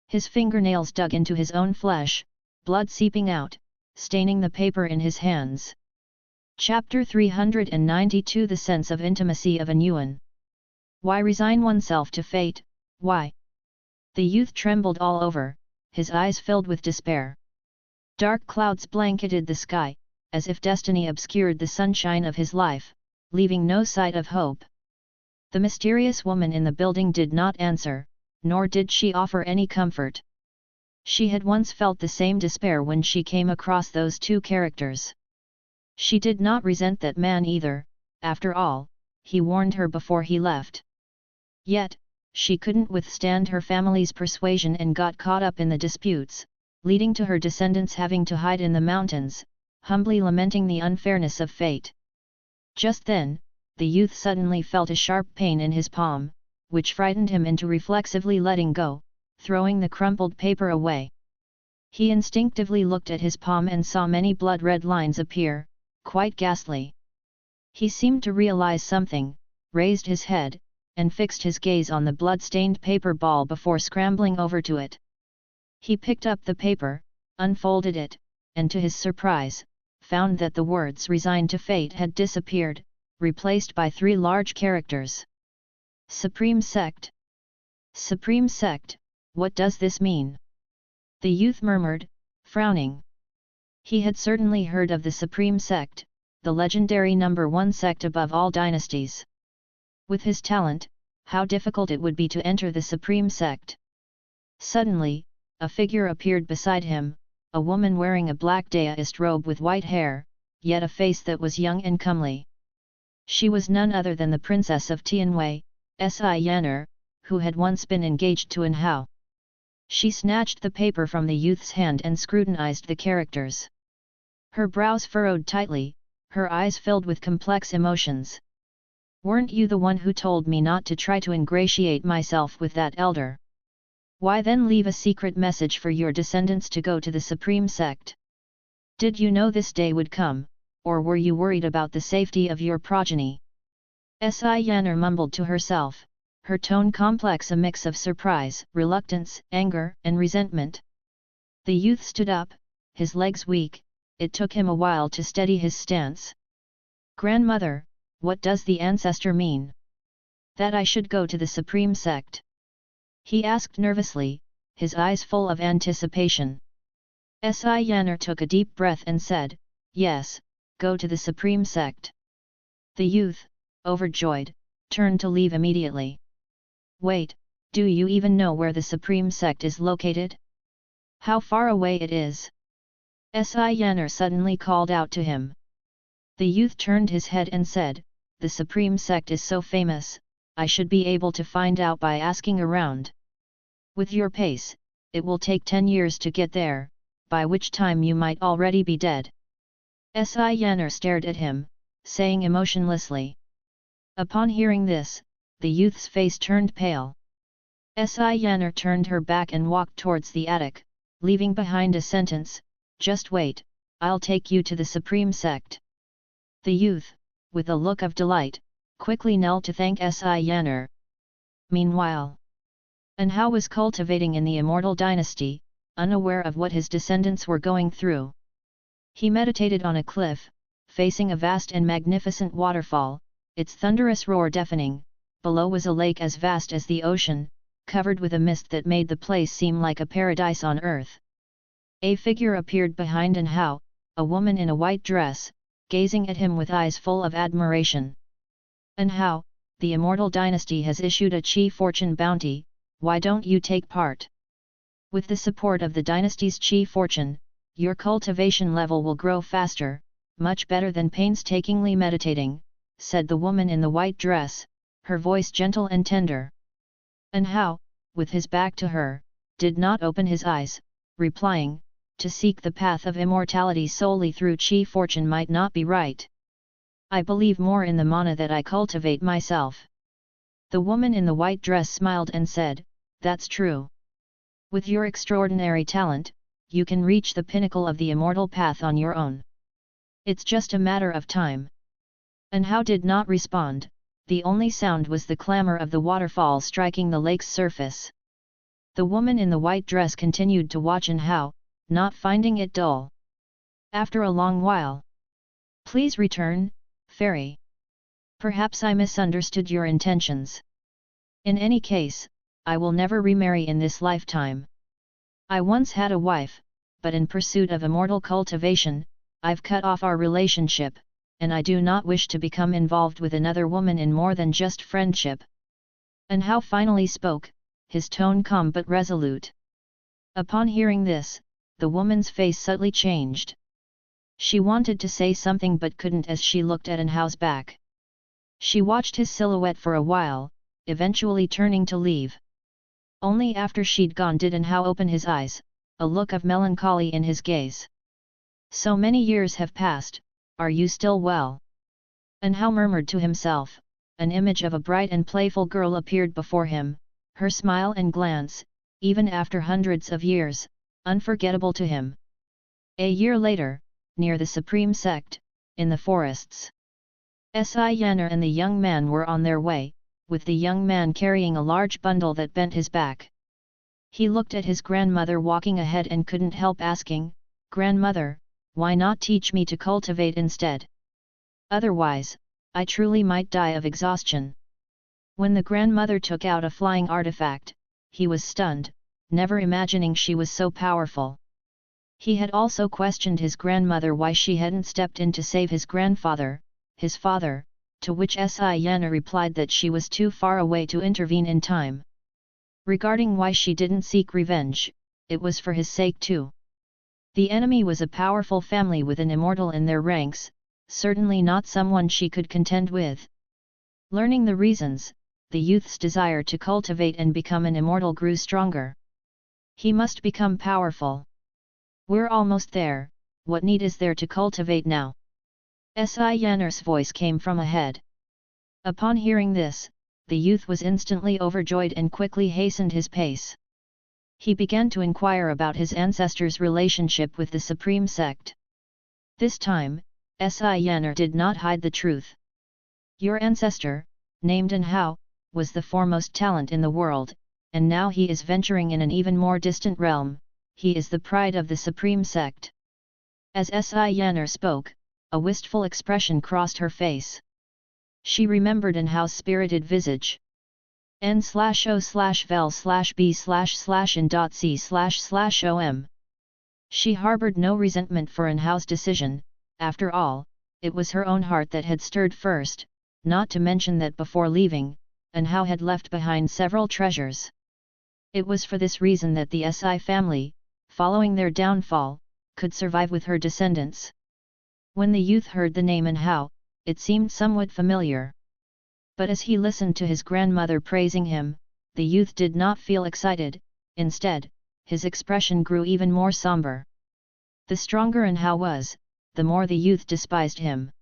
His fingernails dug into his own flesh, blood seeping out, staining the paper in his hands. Chapter 392 The Sense of Intimacy of an Yuan. Why resign oneself to fate, why? The youth trembled all over, his eyes filled with despair. Dark clouds blanketed the sky, as if destiny obscured the sunshine of his life, leaving no sight of hope. The mysterious woman in the building did not answer, nor did she offer any comfort. She had once felt the same despair when she came across those 2 characters. She did not resent that man either, after all, he warned her before he left. Yet, she couldn't withstand her family's persuasion and got caught up in the disputes, leading to her descendants having to hide in the mountains, humbly lamenting the unfairness of fate. Just then, the youth suddenly felt a sharp pain in his palm, which frightened him into reflexively letting go, throwing the crumpled paper away. He instinctively looked at his palm and saw many blood-red lines appear, quite ghastly. He seemed to realize something, raised his head, and fixed his gaze on the blood-stained paper ball before scrambling over to it. He picked up the paper, unfolded it, and to his surprise, found that the words "resigned to fate" had disappeared, replaced by 3 large characters. Supreme Sect. Supreme Sect, what does this mean? The youth murmured, frowning. He had certainly heard of the Supreme Sect, the legendary number 1 sect above all dynasties. With his talent, how difficult it would be to enter the Supreme Sect. Suddenly, a figure appeared beside him, a woman wearing a black daoist robe with white hair, yet a face that was young and comely. She was none other than the Princess of Tianwei, Si Yanner, who had once been engaged to An Hao. She snatched the paper from the youth's hand and scrutinized the characters. Her brows furrowed tightly, her eyes filled with complex emotions. "Weren't you the one who told me not to try to ingratiate myself with that elder? Why then leave a secret message for your descendants to go to the Supreme Sect? Did you know this day would come, or were you worried about the safety of your progeny?" Si Yanner mumbled to herself, her tone complex, a mix of surprise, reluctance, anger, and resentment. The youth stood up, his legs weak, it took him a while to steady his stance. "Grandmother, what does the ancestor mean? That I should go to the Supreme Sect?" he asked nervously, his eyes full of anticipation. Si Yanner took a deep breath and said, "Yes, go to the Supreme Sect." The youth, overjoyed, turned to leave immediately. "Wait, do you even know where the Supreme Sect is located? How far away it is?" Si Yanner suddenly called out to him. The youth turned his head and said, "The Supreme Sect is so famous, I should be able to find out by asking around. With your pace, it will take 10 years to get there, by which time you might already be dead." Si Yanner stared at him, saying emotionlessly. Upon hearing this, the youth's face turned pale. Si Yanner turned her back and walked towards the attic, leaving behind a sentence, "Just wait, I'll take you to the Supreme Sect." The youth, with a look of delight, quickly knelt to thank Si Yanner. Meanwhile, An Hao was cultivating in the Immortal dynasty, unaware of what his descendants were going through. He meditated on a cliff, facing a vast and magnificent waterfall, its thunderous roar deafening. Below was a lake as vast as the ocean, covered with a mist that made the place seem like a paradise on earth. A figure appeared behind An Hao, a woman in a white dress, gazing at him with eyes full of admiration. And how, the Immortal Dynasty has issued a Chi Fortune bounty, why don't you take part? With the support of the dynasty's Chi Fortune, your cultivation level will grow faster, much better than painstakingly meditating, said the woman in the white dress, her voice gentle and tender. And how, with his back to her, did not open his eyes, replying, to seek the path of immortality solely through Chi Fortune might not be right. I believe more in the mana that I cultivate myself. The woman in the white dress smiled and said, that's true. With your extraordinary talent, you can reach the pinnacle of the immortal path on your own. It's just a matter of time. And how did not respond, the only sound was the clamor of the waterfall striking the lake's surface. The woman in the white dress continued to watch and how, not finding it dull. After a long while. Please return, fairy. Perhaps I misunderstood your intentions. In any case, I will never remarry in this lifetime. I once had a wife, but in pursuit of immortal cultivation, I've cut off our relationship, and I do not wish to become involved with another woman in more than just friendship. And how finally spoke, his tone calm but resolute. Upon hearing this, the woman's face subtly changed. She wanted to say something but couldn't as she looked at Anhao's back. She watched his silhouette for a while, eventually turning to leave. Only after she'd gone did Anhao open his eyes, a look of melancholy in his gaze. So many years have passed, are you still well? Anhao murmured to himself, an image of a bright and playful girl appeared before him, her smile and glance, even after hundreds of years, unforgettable to him. A year later, near the Supreme Sect, in the forests. Si Yanner and the young man were on their way, with the young man carrying a large bundle that bent his back. He looked at his grandmother walking ahead and couldn't help asking, "Grandmother, why not teach me to cultivate instead? Otherwise, I truly might die of exhaustion." When the grandmother took out a flying artifact, he was stunned, never imagining she was so powerful. He had also questioned his grandmother why she hadn't stepped in to save his grandfather, his father, to which Si Yanner replied that she was too far away to intervene in time. Regarding why she didn't seek revenge, it was for his sake too. The enemy was a powerful family with an immortal in their ranks, certainly not someone she could contend with. Learning the reasons, the youth's desire to cultivate and become an immortal grew stronger. He must become powerful. We're almost there, what need is there to cultivate now? Si Yanner's voice came from ahead. Upon hearing this, the youth was instantly overjoyed and quickly hastened his pace. He began to inquire about his ancestors' relationship with the Supreme Sect. This time, Si Yanner did not hide the truth. Your ancestor, named Anhao, was the foremost talent in the world, and now he is venturing in an even more distant realm. He is the pride of the Supreme Sect. As Si Yanner spoke, a wistful expression crossed her face. She remembered Anhao's spirited visage. n/o/vel/b/in.c//om. She harbored no resentment for Anhao's decision. After all, it was her own heart that had stirred first, not to mention that before leaving, Anhao had left behind several treasures. It was for this reason that the Si family, following their downfall, could survive with her descendants. When the youth heard the name Anhao, it seemed somewhat familiar. But as he listened to his grandmother praising him, the youth did not feel excited. Instead, his expression grew even more somber. The stronger Anhao was, the more the youth despised him.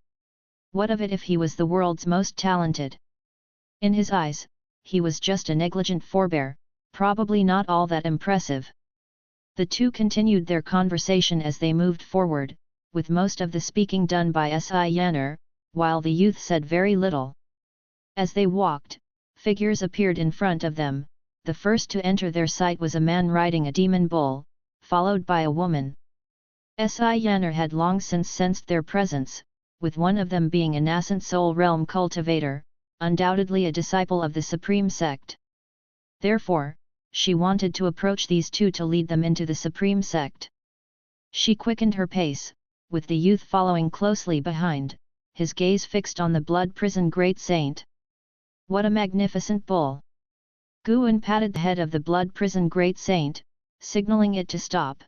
What of it if he was the world's most talented? In his eyes, he was just a negligent forebear, probably not all that impressive. The two continued their conversation as they moved forward, with most of the speaking done by Si Yanner, while the youth said very little. As they walked, figures appeared in front of them. The first to enter their sight was a man riding a demon bull, followed by a woman. Si Yanner had long since sensed their presence, with one of them being a nascent soul realm cultivator, undoubtedly a disciple of the Supreme Sect. Therefore, she wanted to approach these two to lead them into the Supreme Sect. She quickened her pace, with the youth following closely behind, his gaze fixed on the blood prison great saint. What a magnificent bull! Guan patted the head of the blood prison great saint, signaling it to stop.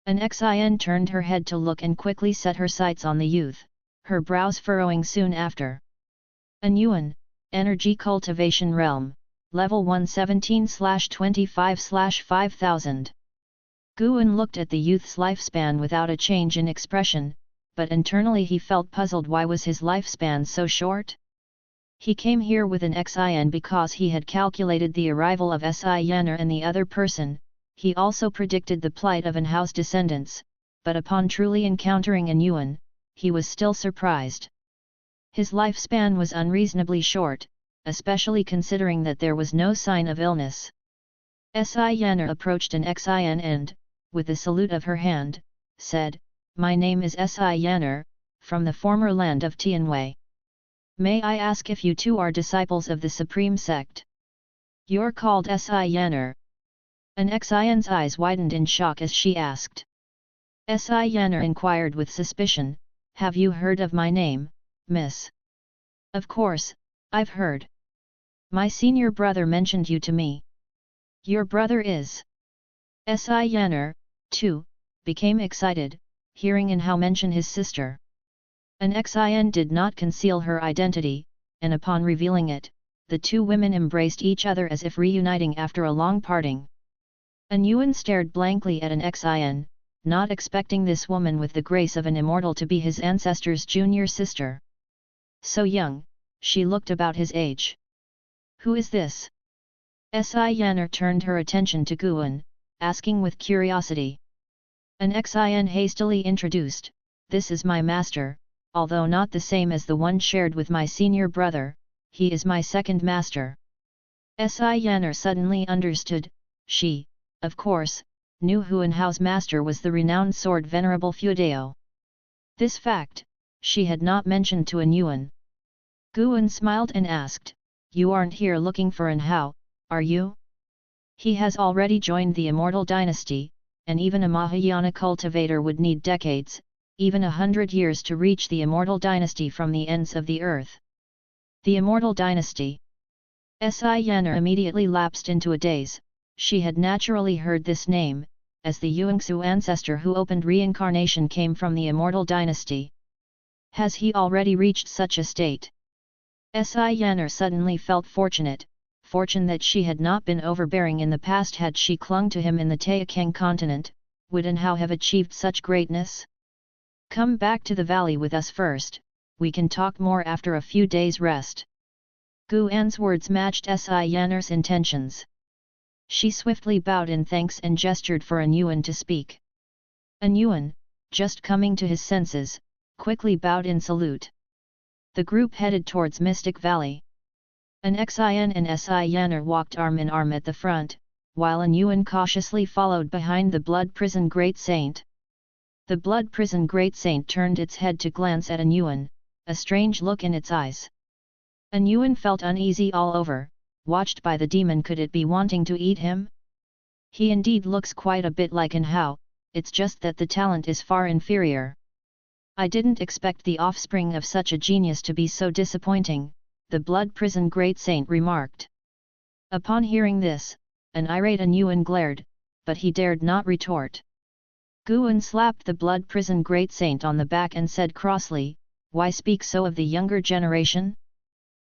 An Xin turned her head to look and quickly set her sights on the youth, her brows furrowing soon after. An Yuan, Energy Cultivation Realm, Level 117/25/5000. Guan looked at the youth's lifespan without a change in expression, but internally he felt puzzled why was his lifespan so short? He came here with an Xin because he had calculated the arrival of Yaner and the other person. He also predicted the plight of An Hao's descendants, but upon truly encountering An Yuan, he was still surprised. His lifespan was unreasonably short, especially considering that there was no sign of illness. Yaner approached An Xin and, with a salute of her hand, said, "My name is Yaner, from the former land of Tianwei. May I ask if you too are disciples of the Supreme Sect?" "You're called Yaner?" An Xin's eyes widened in shock as she asked. Yaner inquired with suspicion, "Have you heard of my name, miss?" "Of course, I've heard. My senior brother mentioned you to me." "Your brother is?" Yaner, too, became excited, hearing An Hao mention his sister. An Xin did not conceal her identity, and upon revealing it, the two women embraced each other as if reuniting after a long parting. An Yuan stared blankly at An Xin, not expecting this woman with the grace of an immortal to be his ancestor's junior sister. So young, she looked about his age. "Who is this?" Yaner turned her attention to Guan, asking with curiosity. An Xin hastily introduced, "This is my master, although not the same as the one shared with my senior brother, he is my second master." Yaner suddenly understood, she, of course, knew who An Hao's master was, the renowned sword Venerable Feudao. This fact, she had not mentioned to An Yuan. Guan smiled and asked, "You aren't here looking for An Hao, are you? He has already joined the Immortal dynasty, and even a Mahayana cultivator would need decades, even 100 years to reach the Immortal dynasty from the ends of the earth." The Immortal dynasty. Yaner immediately lapsed into a daze. She had naturally heard this name, as the Yuangsu ancestor who opened reincarnation came from the Immortal dynasty. Has he already reached such a state? Yaner suddenly felt fortunate that she had not been overbearing in the past. Had she clung to him in the Taixuan continent, would An Hao have achieved such greatness? "Come back to the valley with us first, we can talk more after a few days' rest." Guan's words matched Yaner's intentions. She swiftly bowed in thanks and gestured for An Yuan to speak. An Yuan, just coming to his senses, quickly bowed in salute. The group headed towards Mystic Valley. An Xin and Yaner walked arm in arm at the front, while An Yuan cautiously followed behind the blood prison great saint. The blood prison great saint turned its head to glance at An Yuan, a strange look in its eyes. An Yuan felt uneasy all over, watched by the demon. Could it be wanting to eat him? He indeed looks quite a bit like An Hao, it's just that the talent is far inferior. "I didn't expect the offspring of such a genius to be so disappointing," the blood prison great saint remarked. Upon hearing this, an irate An Yuan glared, but he dared not retort. Guan slapped the blood prison great saint on the back and said crossly, "Why speak so of the younger generation?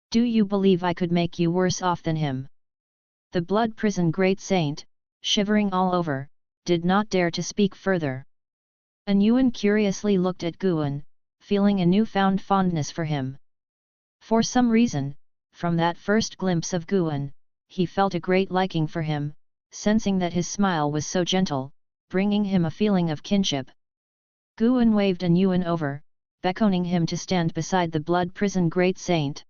Do you believe I could make you worse off than him?" The blood prison great saint, shivering all over, did not dare to speak further. An Yuan curiously looked at Guan, feeling a newfound fondness for him. For some reason, from that first glimpse of Guan, he felt a great liking for him, sensing that his smile was so gentle, bringing him a feeling of kinship. Guan waved An Yuan over, beckoning him to stand beside the blood prison great saint.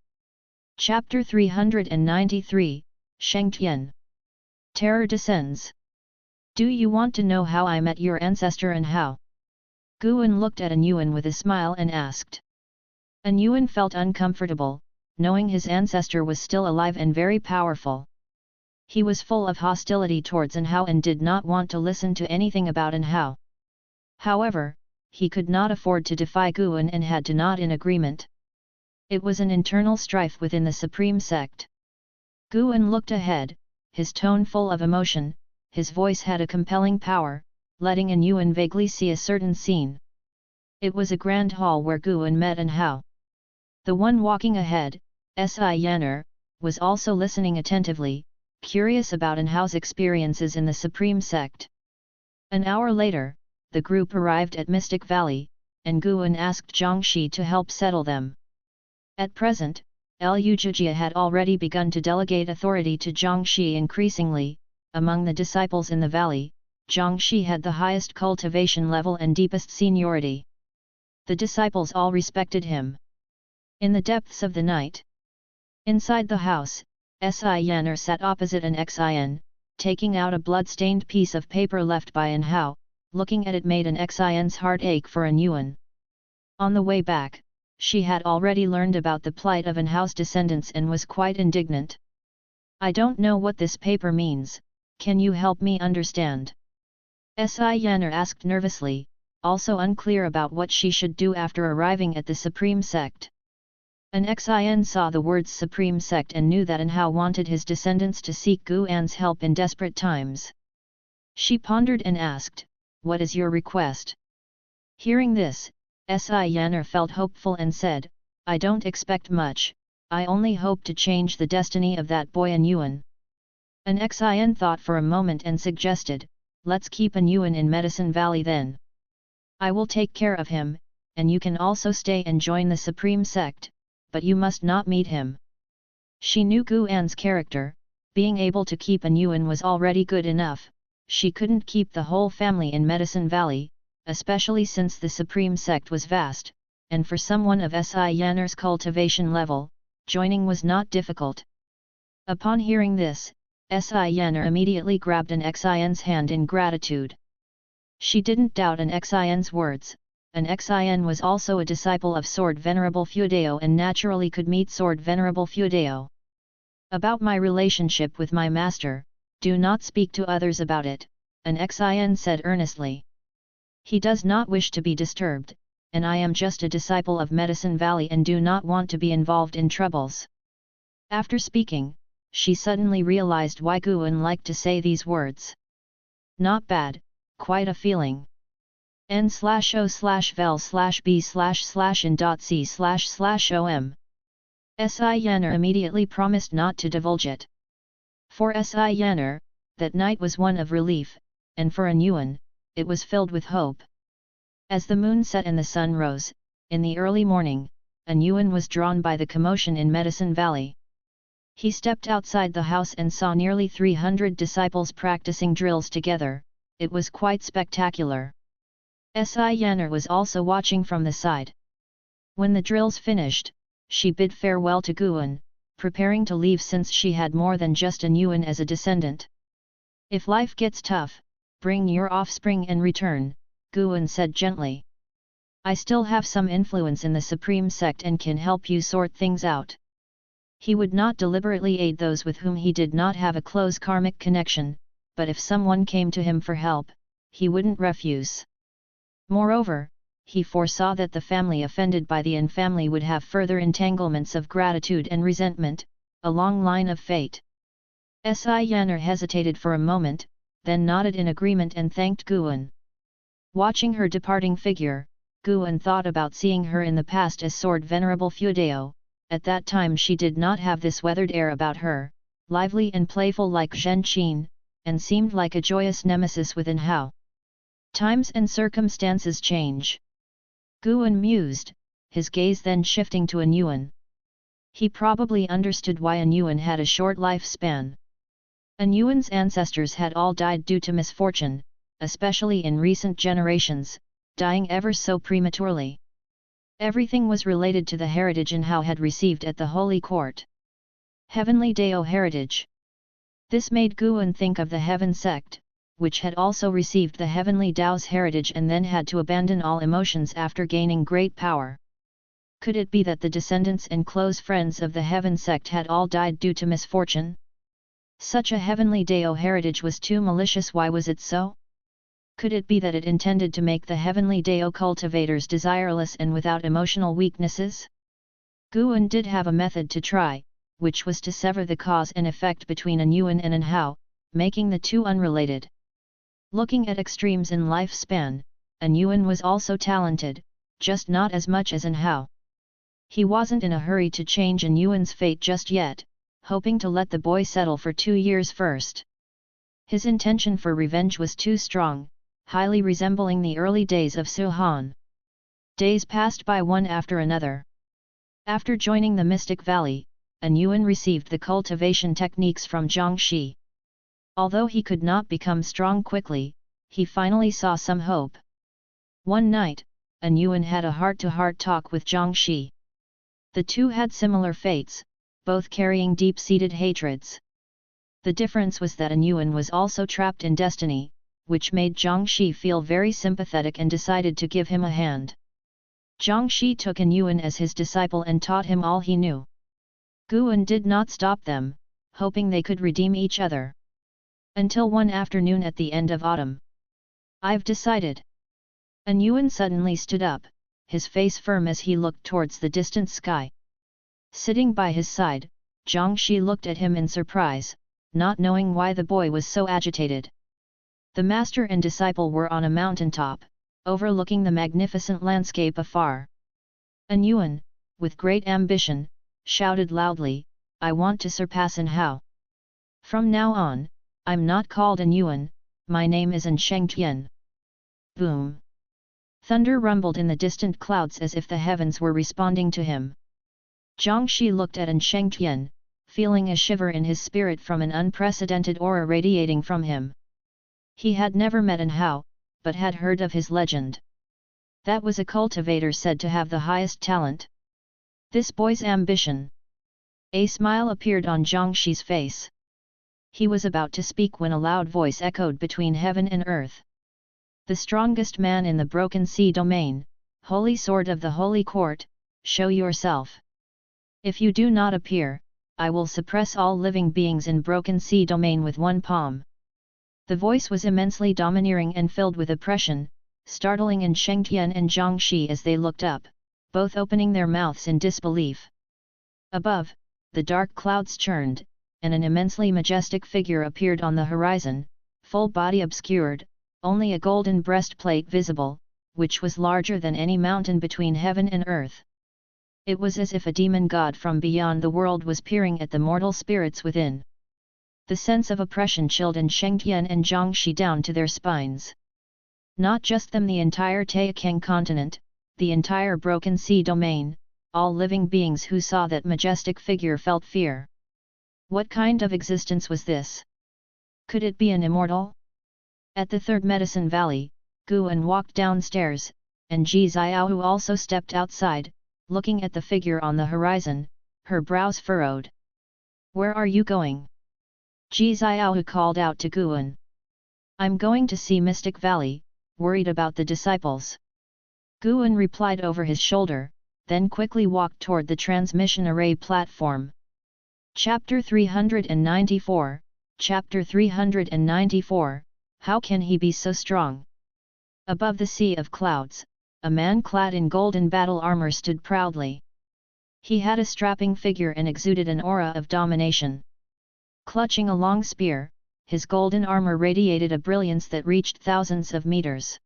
Chapter 393, Shengtian. Terror descends. "Do you want to know how I met your ancestor An Hao?" Guan looked at An Yuan with a smile and asked. An Yuan felt uncomfortable, knowing his ancestor was still alive and very powerful. He was full of hostility towards An Hao and did not want to listen to anything about An Hao. However, he could not afford to defy Guan and had to nod in agreement. It was an internal strife within the Supreme Sect. Guan looked ahead, his tone full of emotion, his voice had a compelling power, letting An Yuan vaguely see a certain scene. It was a grand hall where Guan met An Hao. The one walking ahead, Si Yanner, was also listening attentively, curious about An Hao's experiences in the Supreme Sect. An hour later, the group arrived at Mystic Valley, and Guan asked Zhangxi to help settle them. At present, Liu Zhijia had already begun to delegate authority to Zhangxi increasingly. Among the disciples in the valley, Zhangxi had the highest cultivation level and deepest seniority. The disciples all respected him. In the depths of the night, inside the house, Si Yanner sat opposite an Xin, taking out a blood-stained piece of paper left by An Hao. Looking at it made an Xin's heart ache for An Yuan. On the way back, she had already learned about the plight of An Hao's descendants and was quite indignant. "I don't know what this paper means, can you help me understand?" Si Yanner asked nervously, also unclear about what she should do after arriving at the Supreme Sect. An Xin saw the words Supreme Sect and knew that An Hao wanted his descendants to seek Guan's help in desperate times. She pondered and asked, "What is your request?" Hearing this, Si Yanner felt hopeful and said, "I don't expect much, I only hope to change the destiny of that boy An Yuan." An Xin thought for a moment and suggested, "Let's keep An Yuan in Medicine Valley then. I will take care of him, and you can also stay and join the Supreme Sect, but you must not meet him." She knew Guan's character, being able to keep An Yuan was already good enough. She couldn't keep the whole family in Medicine Valley, especially since the Supreme Sect was vast, and for someone of Si Yanner's cultivation level, joining was not difficult. Upon hearing this, Si Yanner immediately grabbed an Xin's hand in gratitude. She didn't doubt an Xin's words. An Xin was also a disciple of Sword Venerable Fudeo and naturally could meet Sword Venerable Fudeo. "About my relationship with my master, do not speak to others about it," an Xin said earnestly. "He does not wish to be disturbed, and I am just a disciple of Medicine Valley and do not want to be involved in troubles." After speaking, she suddenly realized why Guan liked to say these words. Not bad, quite a feeling. n/o/vel/b/in.c//om. Si Yanner immediately promised not to divulge it. For Si Yanner, that night was one of relief, and for An Yuan, it was filled with hope. As the moon set and the sun rose, in the early morning, An Yuan was drawn by the commotion in Medicine Valley. He stepped outside the house and saw nearly 300 disciples practicing drills together. It was quite spectacular. Si Yanner was also watching from the side. When the drills finished, she bid farewell to Guan, preparing to leave since she had more than just An Yuan as a descendant. "If life gets tough, bring your offspring and return," Guan said gently. "I still have some influence in the Supreme Sect and can help you sort things out." He would not deliberately aid those with whom he did not have a close karmic connection, but if someone came to him for help, he wouldn't refuse. Moreover, he foresaw that the family offended by the An family would have further entanglements of gratitude and resentment, a long line of fate. Si Yanner hesitated for a moment, then nodded in agreement and thanked Guan. Watching her departing figure, Guan thought about seeing her in the past as Sword Venerable Fudeo. At that time she did not have this weathered air about her, lively and playful like Zhen Qin, and seemed like a joyous nemesis with An Hao. Times and circumstances change. Guan mused, his gaze then shifting to An Yuan. He probably understood why An Yuan had a short lifespan. An Yuan's ancestors had all died due to misfortune, especially in recent generations, dying ever so prematurely. Everything was related to the heritage An Hao had received at the Holy Court. Heavenly Dao heritage. This made Guan think of the Heaven Sect, which had also received the Heavenly Dao's heritage and then had to abandon all emotions after gaining great power. Could it be that the descendants and close friends of the Heaven Sect had all died due to misfortune? Such a Heavenly Dao heritage was too malicious. Why was it so? Could it be that it intended to make the heavenly Dao cultivators desireless and without emotional weaknesses? Guan did have a method to try, which was to sever the cause and effect between an Yuan and an Hao, making the two unrelated. Looking at extremes in lifespan, an Yuan was also talented, just not as much as an Hao. He wasn't in a hurry to change an Yuan's fate just yet, hoping to let the boy settle for 2 years first. His intention for revenge was too strong, highly resembling the early days of Su Han. Days passed by one after another. After joining the Mystic Valley, an Yuan received the cultivation techniques from Zhang Shi. Although he could not become strong quickly, he finally saw some hope. One night, an Yuan had a heart-to-heart talk with Zhang Shi. The two had similar fates, both carrying deep-seated hatreds. The difference was that an Yuan was also trapped in destiny, which made Zhang Shi feel very sympathetic and decided to give him a hand. Zhang Shi took an Yuan as his disciple and taught him all he knew. Guan did not stop them, hoping they could redeem each other. Until one afternoon at the end of autumn. "I've decided." An Yuan suddenly stood up, his face firm as he looked towards the distant sky. Sitting by his side, Zhang Shi looked at him in surprise, not knowing why the boy was so agitated. The master and disciple were on a mountaintop, overlooking the magnificent landscape afar. An Yuan, with great ambition, shouted loudly, "I want to surpass an Hao. From now on, I'm not called an Yuan, my name is An Shengtian." Boom! Thunder rumbled in the distant clouds as if the heavens were responding to him. Zhang Shi looked at An Shengtian, feeling a shiver in his spirit from an unprecedented aura radiating from him. He had never met an Hao, but had heard of his legend. That was a cultivator said to have the highest talent. This boy's ambition. A smile appeared on Zhang Shi's face. He was about to speak when a loud voice echoed between heaven and earth. "The strongest man in the Broken Sea domain, Holy Sword of the Holy Court, show yourself. If you do not appear, I will suppress all living beings in Broken Sea domain with one palm." The voice was immensely domineering and filled with oppression, startling An Shengtian and Zhang Shi as they looked up, both opening their mouths in disbelief. Above, the dark clouds churned, and an immensely majestic figure appeared on the horizon, full body obscured, only a golden breastplate visible, which was larger than any mountain between heaven and earth. It was as if a demon god from beyond the world was peering at the mortal spirits within. The sense of oppression chilled An Shengtian and Zhang Shi down to their spines. Not just them, the entire Taixuan continent, the entire Broken Sea domain, all living beings who saw that majestic figure felt fear. What kind of existence was this? Could it be an immortal? At the third Medicine Valley, Guan walked downstairs, and Ji Xiaohu also stepped outside, looking at the figure on the horizon, her brows furrowed. "Where are you going?" Ji Xiaohu called out to Guan. "I'm going to see Mystic Valley, worried about the disciples." Guan replied over his shoulder, then quickly walked toward the transmission array platform. Chapter 394, Chapter 394, How can he be so strong? Above the sea of clouds, a man clad in golden battle armor stood proudly. He had a strapping figure and exuded an aura of domination. Clutching a long spear, his golden armor radiated a brilliance that reached thousands of meters.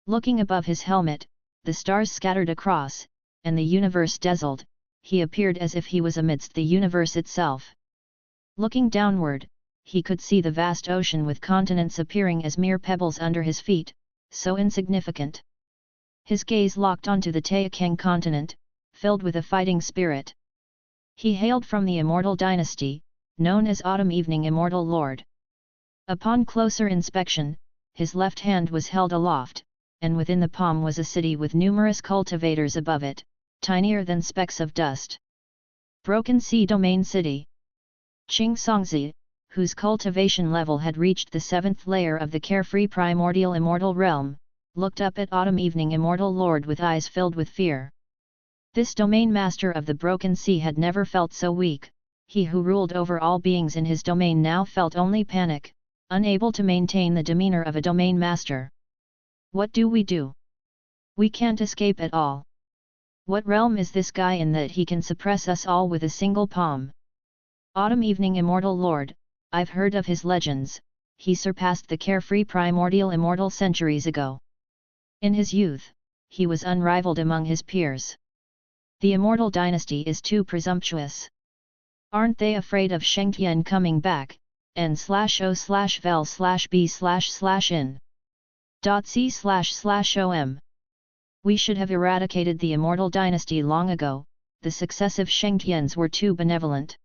Looking above his helmet, the stars scattered across, and the universe dazzled, he appeared as if he was amidst the universe itself. Looking downward, he could see the vast ocean with continents appearing as mere pebbles under his feet, so insignificant. His gaze locked onto the Taixuan continent, filled with a fighting spirit. He hailed from the Immortal dynasty, known as Autumn Evening Immortal Lord. Upon closer inspection, his left hand was held aloft, and within the palm was a city with numerous cultivators above it, tinier than specks of dust. Broken Sea Domain City. Qing Songzi, whose cultivation level had reached the 7th layer of the carefree primordial immortal realm, looked up at Autumn Evening Immortal Lord with eyes filled with fear. This domain master of the Broken Sea had never felt so weak. He who ruled over all beings in his domain now felt only panic, unable to maintain the demeanor of a domain master. What do? We can't escape at all. What realm is this guy in that he can suppress us all with a single palm? Autumn Evening Immortal Lord, I've heard of his legends. He surpassed the carefree primordial immortal centuries ago. In his youth, he was unrivaled among his peers. The immortal dynasty is too presumptuous. Aren't they afraid of Shengtian coming back? n/o/vel/b/in.c//om. We should have eradicated the immortal dynasty long ago. The successive Shengtians were too benevolent.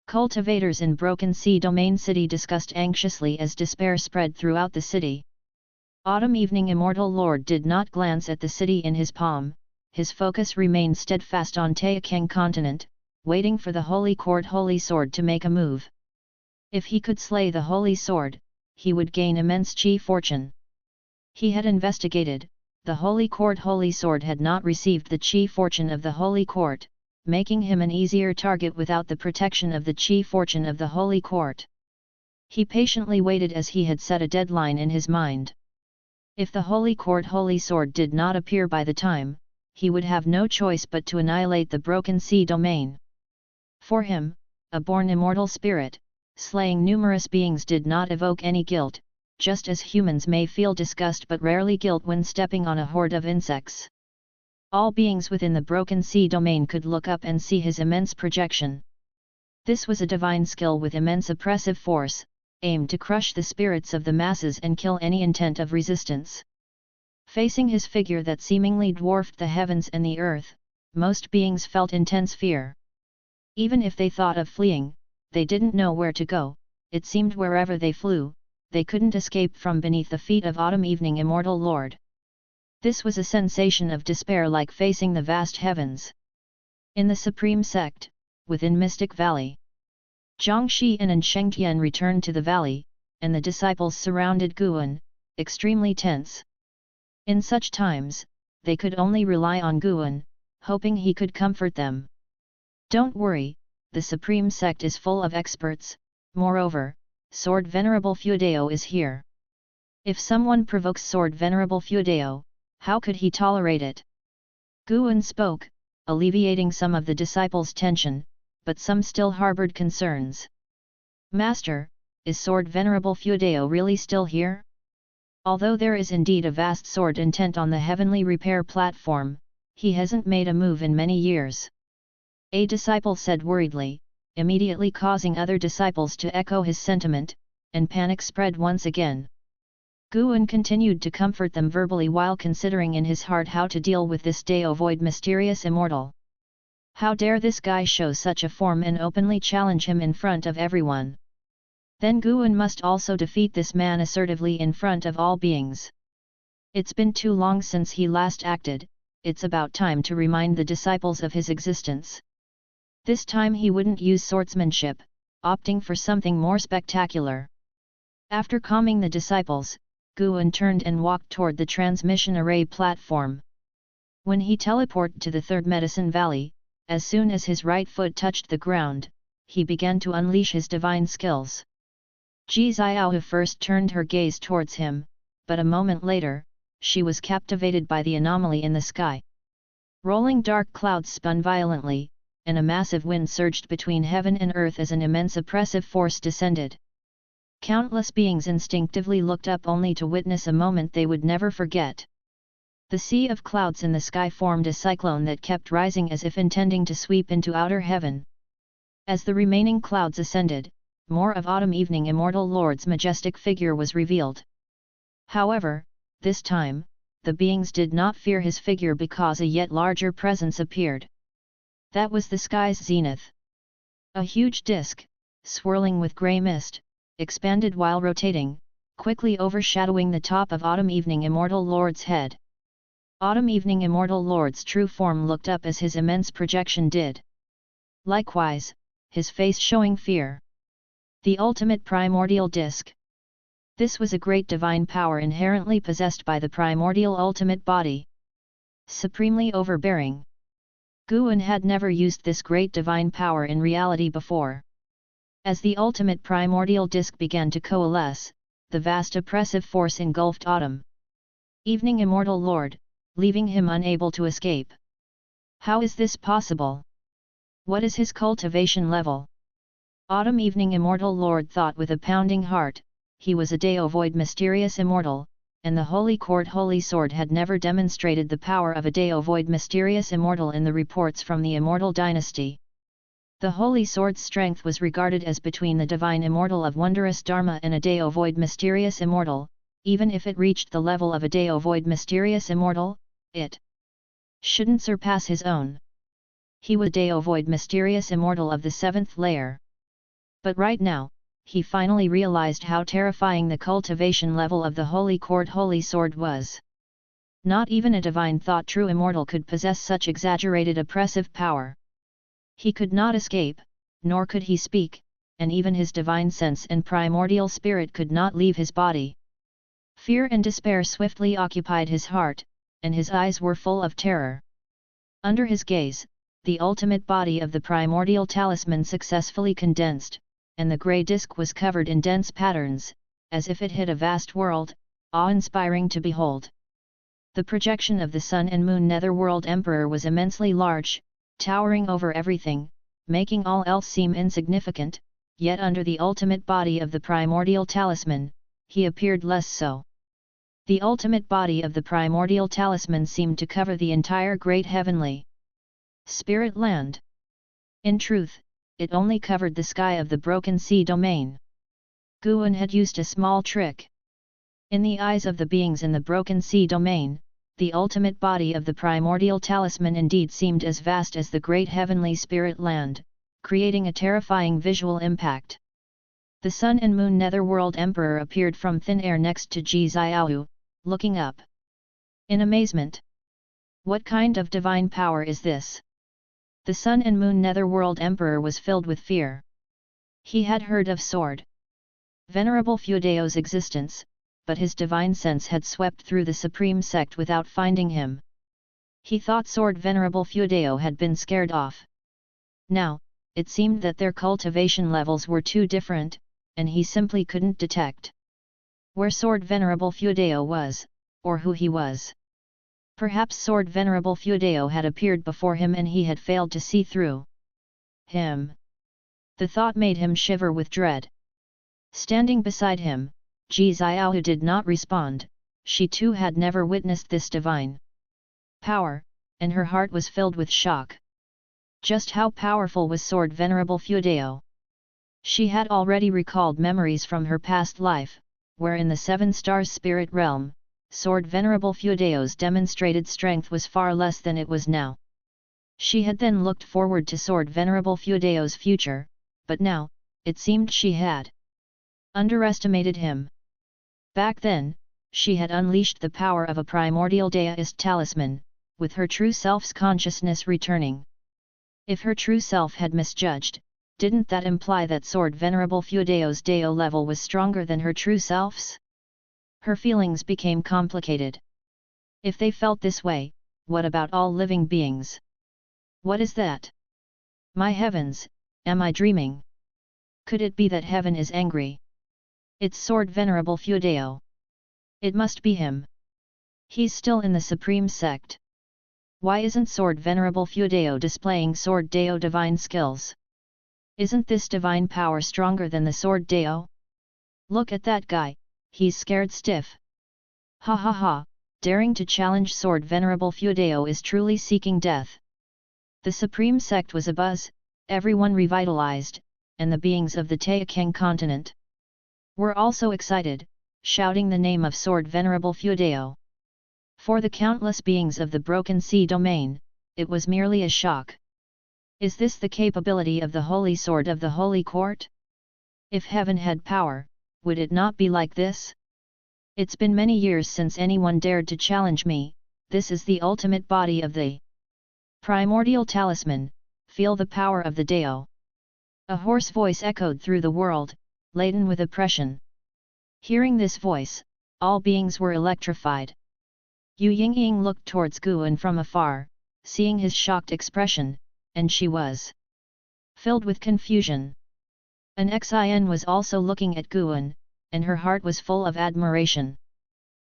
Cultivators in Broken Sea Domain City discussed anxiously as despair spread throughout the city. Autumn Evening Immortal Lord did not glance at the city in his palm. His focus remained steadfast on Taixuan continent, waiting for the Holy Court Holy Sword to make a move. If he could slay the Holy Sword, he would gain immense chi fortune. He had investigated, the Holy Court Holy Sword had not received the chi fortune of the Holy Court, making him an easier target without the protection of the chi fortune of the Holy Court. He patiently waited as he had set a deadline in his mind. If the Holy Court Holy Sword did not appear by the time, he would have no choice but to annihilate the Broken Sea domain. For him, a born immortal spirit, slaying numerous beings did not evoke any guilt, just as humans may feel disgust but rarely guilt when stepping on a horde of insects. All beings within the Broken Sea domain could look up and see his immense projection. This was a divine skill with immense oppressive force, aimed to crush the spirits of the masses and kill any intent of resistance. Facing his figure that seemingly dwarfed the heavens and the earth, most beings felt intense fear. Even if they thought of fleeing, they didn't know where to go. It seemed wherever they flew, they couldn't escape from beneath the feet of Autumn Evening Immortal Lord. This was a sensation of despair like facing the vast heavens. In the Supreme Sect, within Mystic Valley, Zhang Xian and Shengtian returned to the valley, and the disciples surrounded Guan, extremely tense. In such times, they could only rely on Guan, hoping he could comfort them. Don't worry, the Supreme Sect is full of experts. Moreover, Sword Venerable Feudeo is here. If someone provokes Sword Venerable Feudeo, how could he tolerate it? Guan spoke, alleviating some of the disciples' tension, but some still harbored concerns. Master, is Sword Venerable Feudeo really still here? Although there is indeed a vast sword intent on the heavenly repair platform, he hasn't made a move in many years. A disciple said worriedly, immediately causing other disciples to echo his sentiment, and panic spread once again. Guan continued to comfort them verbally while considering in his heart how to deal with this Deovoid mysterious immortal. How dare this guy show such a form and openly challenge him in front of everyone? Then Guan must also defeat this man assertively in front of all beings. It's been too long since he last acted, it's about time to remind the disciples of his existence. This time he wouldn't use swordsmanship, opting for something more spectacular. After calming the disciples, Guan turned and walked toward the transmission array platform. When he teleported to the Third Medicine Valley, as soon as his right foot touched the ground, he began to unleash his divine skills. Ji Xiao first turned her gaze towards him, but a moment later, she was captivated by the anomaly in the sky. Rolling dark clouds spun violently, and a massive wind surged between heaven and earth as an immense oppressive force descended. Countless beings instinctively looked up only to witness a moment they would never forget. The sea of clouds in the sky formed a cyclone that kept rising as if intending to sweep into outer heaven. As the remaining clouds ascended, more of Autumn Evening Immortal Lord's majestic figure was revealed. However, this time, the beings did not fear his figure because a yet larger presence appeared. That was the sky's zenith. A huge disk, swirling with grey mist, expanded while rotating, quickly overshadowing the top of Autumn Evening Immortal Lord's head. Autumn Evening Immortal Lord's true form looked up as his immense projection did. Likewise, his face showing fear. The ultimate primordial disk. This was a great divine power inherently possessed by the primordial ultimate body. Supremely overbearing. Guan had never used this great divine power in reality before. As the ultimate primordial disk began to coalesce, the vast oppressive force engulfed Autumn. Evening Immortal Lord, leaving him unable to escape. How is this possible? What is his cultivation level? Autumn Evening Immortal Lord thought with a pounding heart, he was a Deovoid mysterious immortal, and the Holy Court Holy Sword had never demonstrated the power of a Deovoid mysterious immortal in the reports from the Immortal dynasty. The Holy Sword's strength was regarded as between the divine immortal of wondrous Dharma and a Deovoid mysterious immortal. Even if it reached the level of a Deovoid mysterious immortal, it shouldn't surpass his own. He was Deovoid mysterious immortal of the 7th layer. But right now, he finally realized how terrifying the cultivation level of the Holy Court Holy Sword was. Not even a divine thought true immortal could possess such exaggerated oppressive power. He could not escape, nor could he speak, and even his divine sense and primordial spirit could not leave his body. Fear and despair swiftly occupied his heart, and his eyes were full of terror. Under his gaze, the ultimate body of the primordial talisman successfully condensed, and the grey disk was covered in dense patterns, as if it hid a vast world, awe-inspiring to behold. The projection of the Sun and Moon Netherworld Emperor was immensely large, towering over everything, making all else seem insignificant, yet under the ultimate body of the primordial talisman, he appeared less so. The ultimate body of the primordial talisman seemed to cover the entire great heavenly spirit land. In truth, it only covered the sky of the broken sea domain. Guan had used a small trick. In the eyes of the beings in the broken sea domain, the ultimate body of the primordial talisman indeed seemed as vast as the great heavenly spirit land, creating a terrifying visual impact. The Sun and Moon Netherworld Emperor appeared from thin air next to Ji Xiaohu, looking up in amazement. What kind of divine power is this? The Sun and Moon Netherworld Emperor was filled with fear. He had heard of Sword Venerable Fudeo's existence, but his divine sense had swept through the Supreme Sect without finding him. He thought Sword Venerable Fudeo had been scared off. Now, it seemed that their cultivation levels were too different, and he simply couldn't detect where Sword Venerable Fudeo was, or who he was. Perhaps Sword Venerable Fudeo had appeared before him and he had failed to see through him. The thought made him shiver with dread. Standing beside him, Ji Xiaohu did not respond. She too had never witnessed this divine power, and her heart was filled with shock. Just how powerful was Sword Venerable Fudeo? She had already recalled memories from her past life, where in the 7 stars spirit realm, Sword Venerable Fudeo's demonstrated strength was far less than it was now. She had then looked forward to Sword Venerable Fudeo's future, but now, it seemed she had underestimated him. Back then, she had unleashed the power of a primordial deist talisman, with her true self's consciousness returning. If her true self had misjudged, didn't that imply that Sword Venerable Fudeo's Deo level was stronger than her true self's? Her feelings became complicated. If they felt this way, what about all living beings? What is that? My heavens, am I dreaming? Could it be that heaven is angry? It's Sword Venerable Fudeo. It must be him. He's still in the Supreme Sect. Why isn't Sword Venerable Fudeo displaying Sword Deo divine skills? Isn't this divine power stronger than the Sword Deo? Look at that guy, he's scared stiff. Ha ha ha, daring to challenge Sword Venerable Fudeo is truly seeking death. The Supreme Sect was abuzz, everyone revitalized, and the beings of the Taixuan continent were also excited, shouting the name of Sword Venerable Fudeo. For the countless beings of the Broken Sea domain, it was merely a shock. Is this the capability of the Holy Sword of the Holy Court? If heaven had power, would it not be like this? It's been many years since anyone dared to challenge me. This is the ultimate body of the primordial talisman, feel the power of the Deo. A hoarse voice echoed through the world, laden with oppression. Hearing this voice, all beings were electrified. Yu Yingying looked towards Guan from afar, seeing his shocked expression, and she was filled with confusion. An Xin was also looking at Guan, and her heart was full of admiration.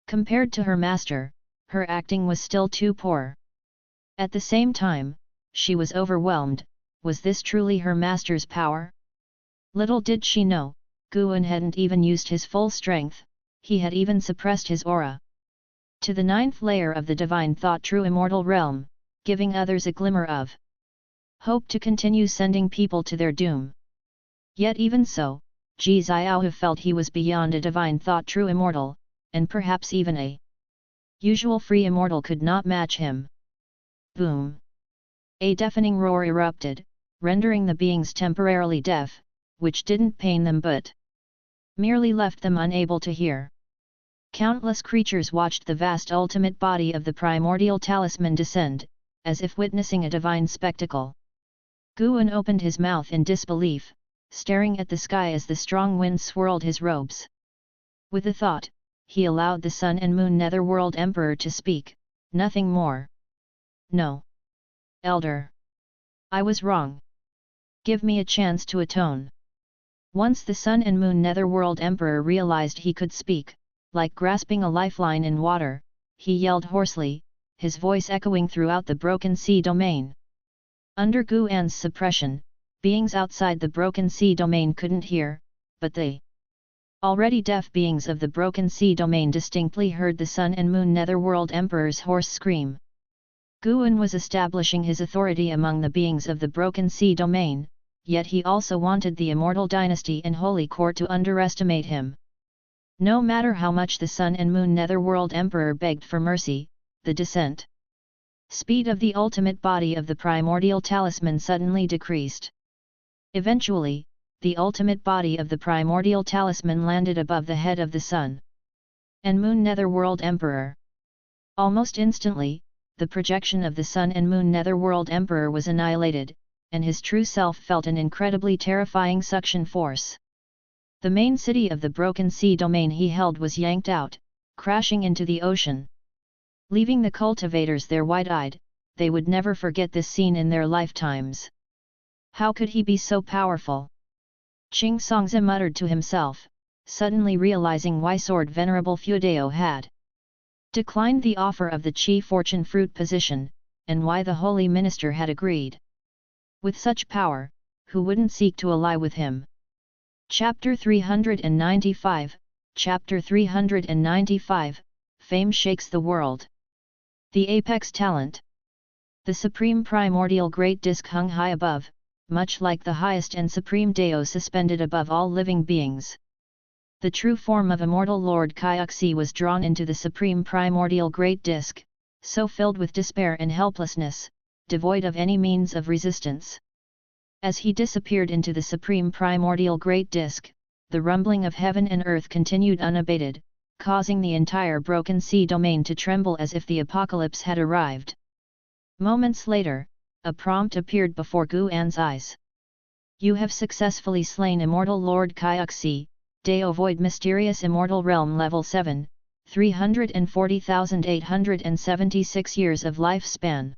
Compared to her master, her acting was still too poor. At the same time, she was overwhelmed. Was this truly her master's power? Little did she know, Guan hadn't even used his full strength, he had even suppressed his aura to the 9th layer of the divine thought true immortal realm, giving others a glimmer of hope to continue sending people to their doom. Yet even so, Ji Xiao felt he was beyond a divine thought true immortal, and perhaps even a usual free immortal could not match him. Boom! A deafening roar erupted, rendering the beings temporarily deaf, which didn't pain them but merely left them unable to hear. Countless creatures watched the vast ultimate body of the primordial talisman descend, as if witnessing a divine spectacle. Guan opened his mouth in disbelief, staring at the sky as the strong wind swirled his robes. With a thought, he allowed the Sun and Moon Netherworld Emperor to speak, nothing more. No. Elder. I was wrong. Give me a chance to atone. Once the Sun and Moon Netherworld Emperor realized he could speak, like grasping a lifeline in water, he yelled hoarsely, his voice echoing throughout the Broken Sea domain. Under Guan's suppression, beings outside the Broken Sea domain couldn't hear, but the already deaf beings of the Broken Sea domain distinctly heard the Sun and Moon Netherworld Emperor's hoarse scream. Guan was establishing his authority among the beings of the Broken Sea domain, yet he also wanted the Immortal Dynasty and Holy Court to underestimate him. No matter how much the Sun and Moon Netherworld Emperor begged for mercy, the descent speed of the ultimate body of the primordial talisman suddenly decreased. Eventually, the ultimate body of the primordial talisman landed above the head of the Sun and Moon Netherworld Emperor. Almost instantly, the projection of the Sun and Moon Netherworld Emperor was annihilated, and his true self felt an incredibly terrifying suction force. The main city of the Broken Sea domain he held was yanked out, crashing into the ocean. Leaving the cultivators there wide-eyed, they would never forget this scene in their lifetimes. How could he be so powerful? Qing Songzi muttered to himself, suddenly realizing why Sword Venerable Fudeo had declined the offer of the Qi Fortune Fruit position, and why the Holy Minister had agreed. With such power, who wouldn't seek to ally with him? Chapter 395, Chapter 395, Fame Shakes the World. The Apex Talent. The Supreme Primordial Great Disk hung high above, much like the highest and supreme Dao suspended above all living beings. The true form of Immortal Lord Kaiuxi was drawn into the Supreme Primordial Great Disk, so filled with despair and helplessness, devoid of any means of resistance. As he disappeared into the Supreme Primordial Great Disk, the rumbling of heaven and earth continued unabated, causing the entire Broken Sea domain to tremble as if the apocalypse had arrived. Moments later, a prompt appeared before Guan's eyes. You have successfully slain Immortal Lord Kaiuxi, Dao Void Mysterious Immortal Realm Level 7, 340,876 years of lifespan.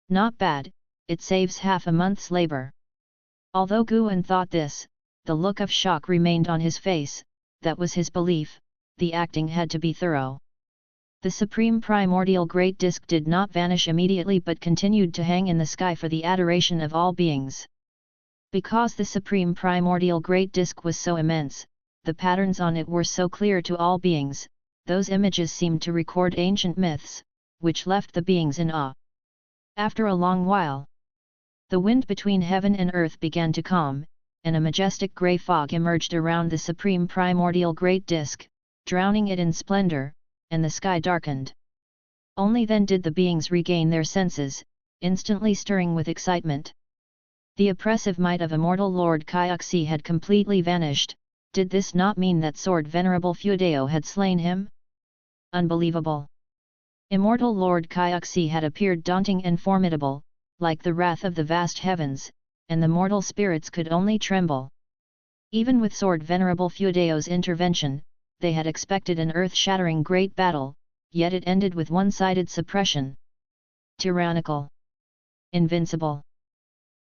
Not bad, it saves half a month's labor. Although Guan thought this, the look of shock remained on his face. That was his belief, the acting had to be thorough. The Supreme Primordial Great Disk did not vanish immediately but continued to hang in the sky for the adoration of all beings. Because the Supreme Primordial Great Disk was so immense, the patterns on it were so clear to all beings, those images seemed to record ancient myths, which left the beings in awe. After a long while, the wind between heaven and earth began to calm, and a majestic grey fog emerged around the Supreme Primordial Great Disk, drowning it in splendor, and the sky darkened. Only then did the beings regain their senses, instantly stirring with excitement. The oppressive might of Immortal Lord Kaiuxi had completely vanished. Did this not mean that Sword Venerable Fudeo had slain him? Unbelievable! Immortal Lord Kaiuxi had appeared daunting and formidable, like the wrath of the vast heavens, and the mortal spirits could only tremble. Even with Sword Venerable Fudeo's intervention, they had expected an earth-shattering great battle, yet it ended with one-sided suppression. Tyrannical. Invincible.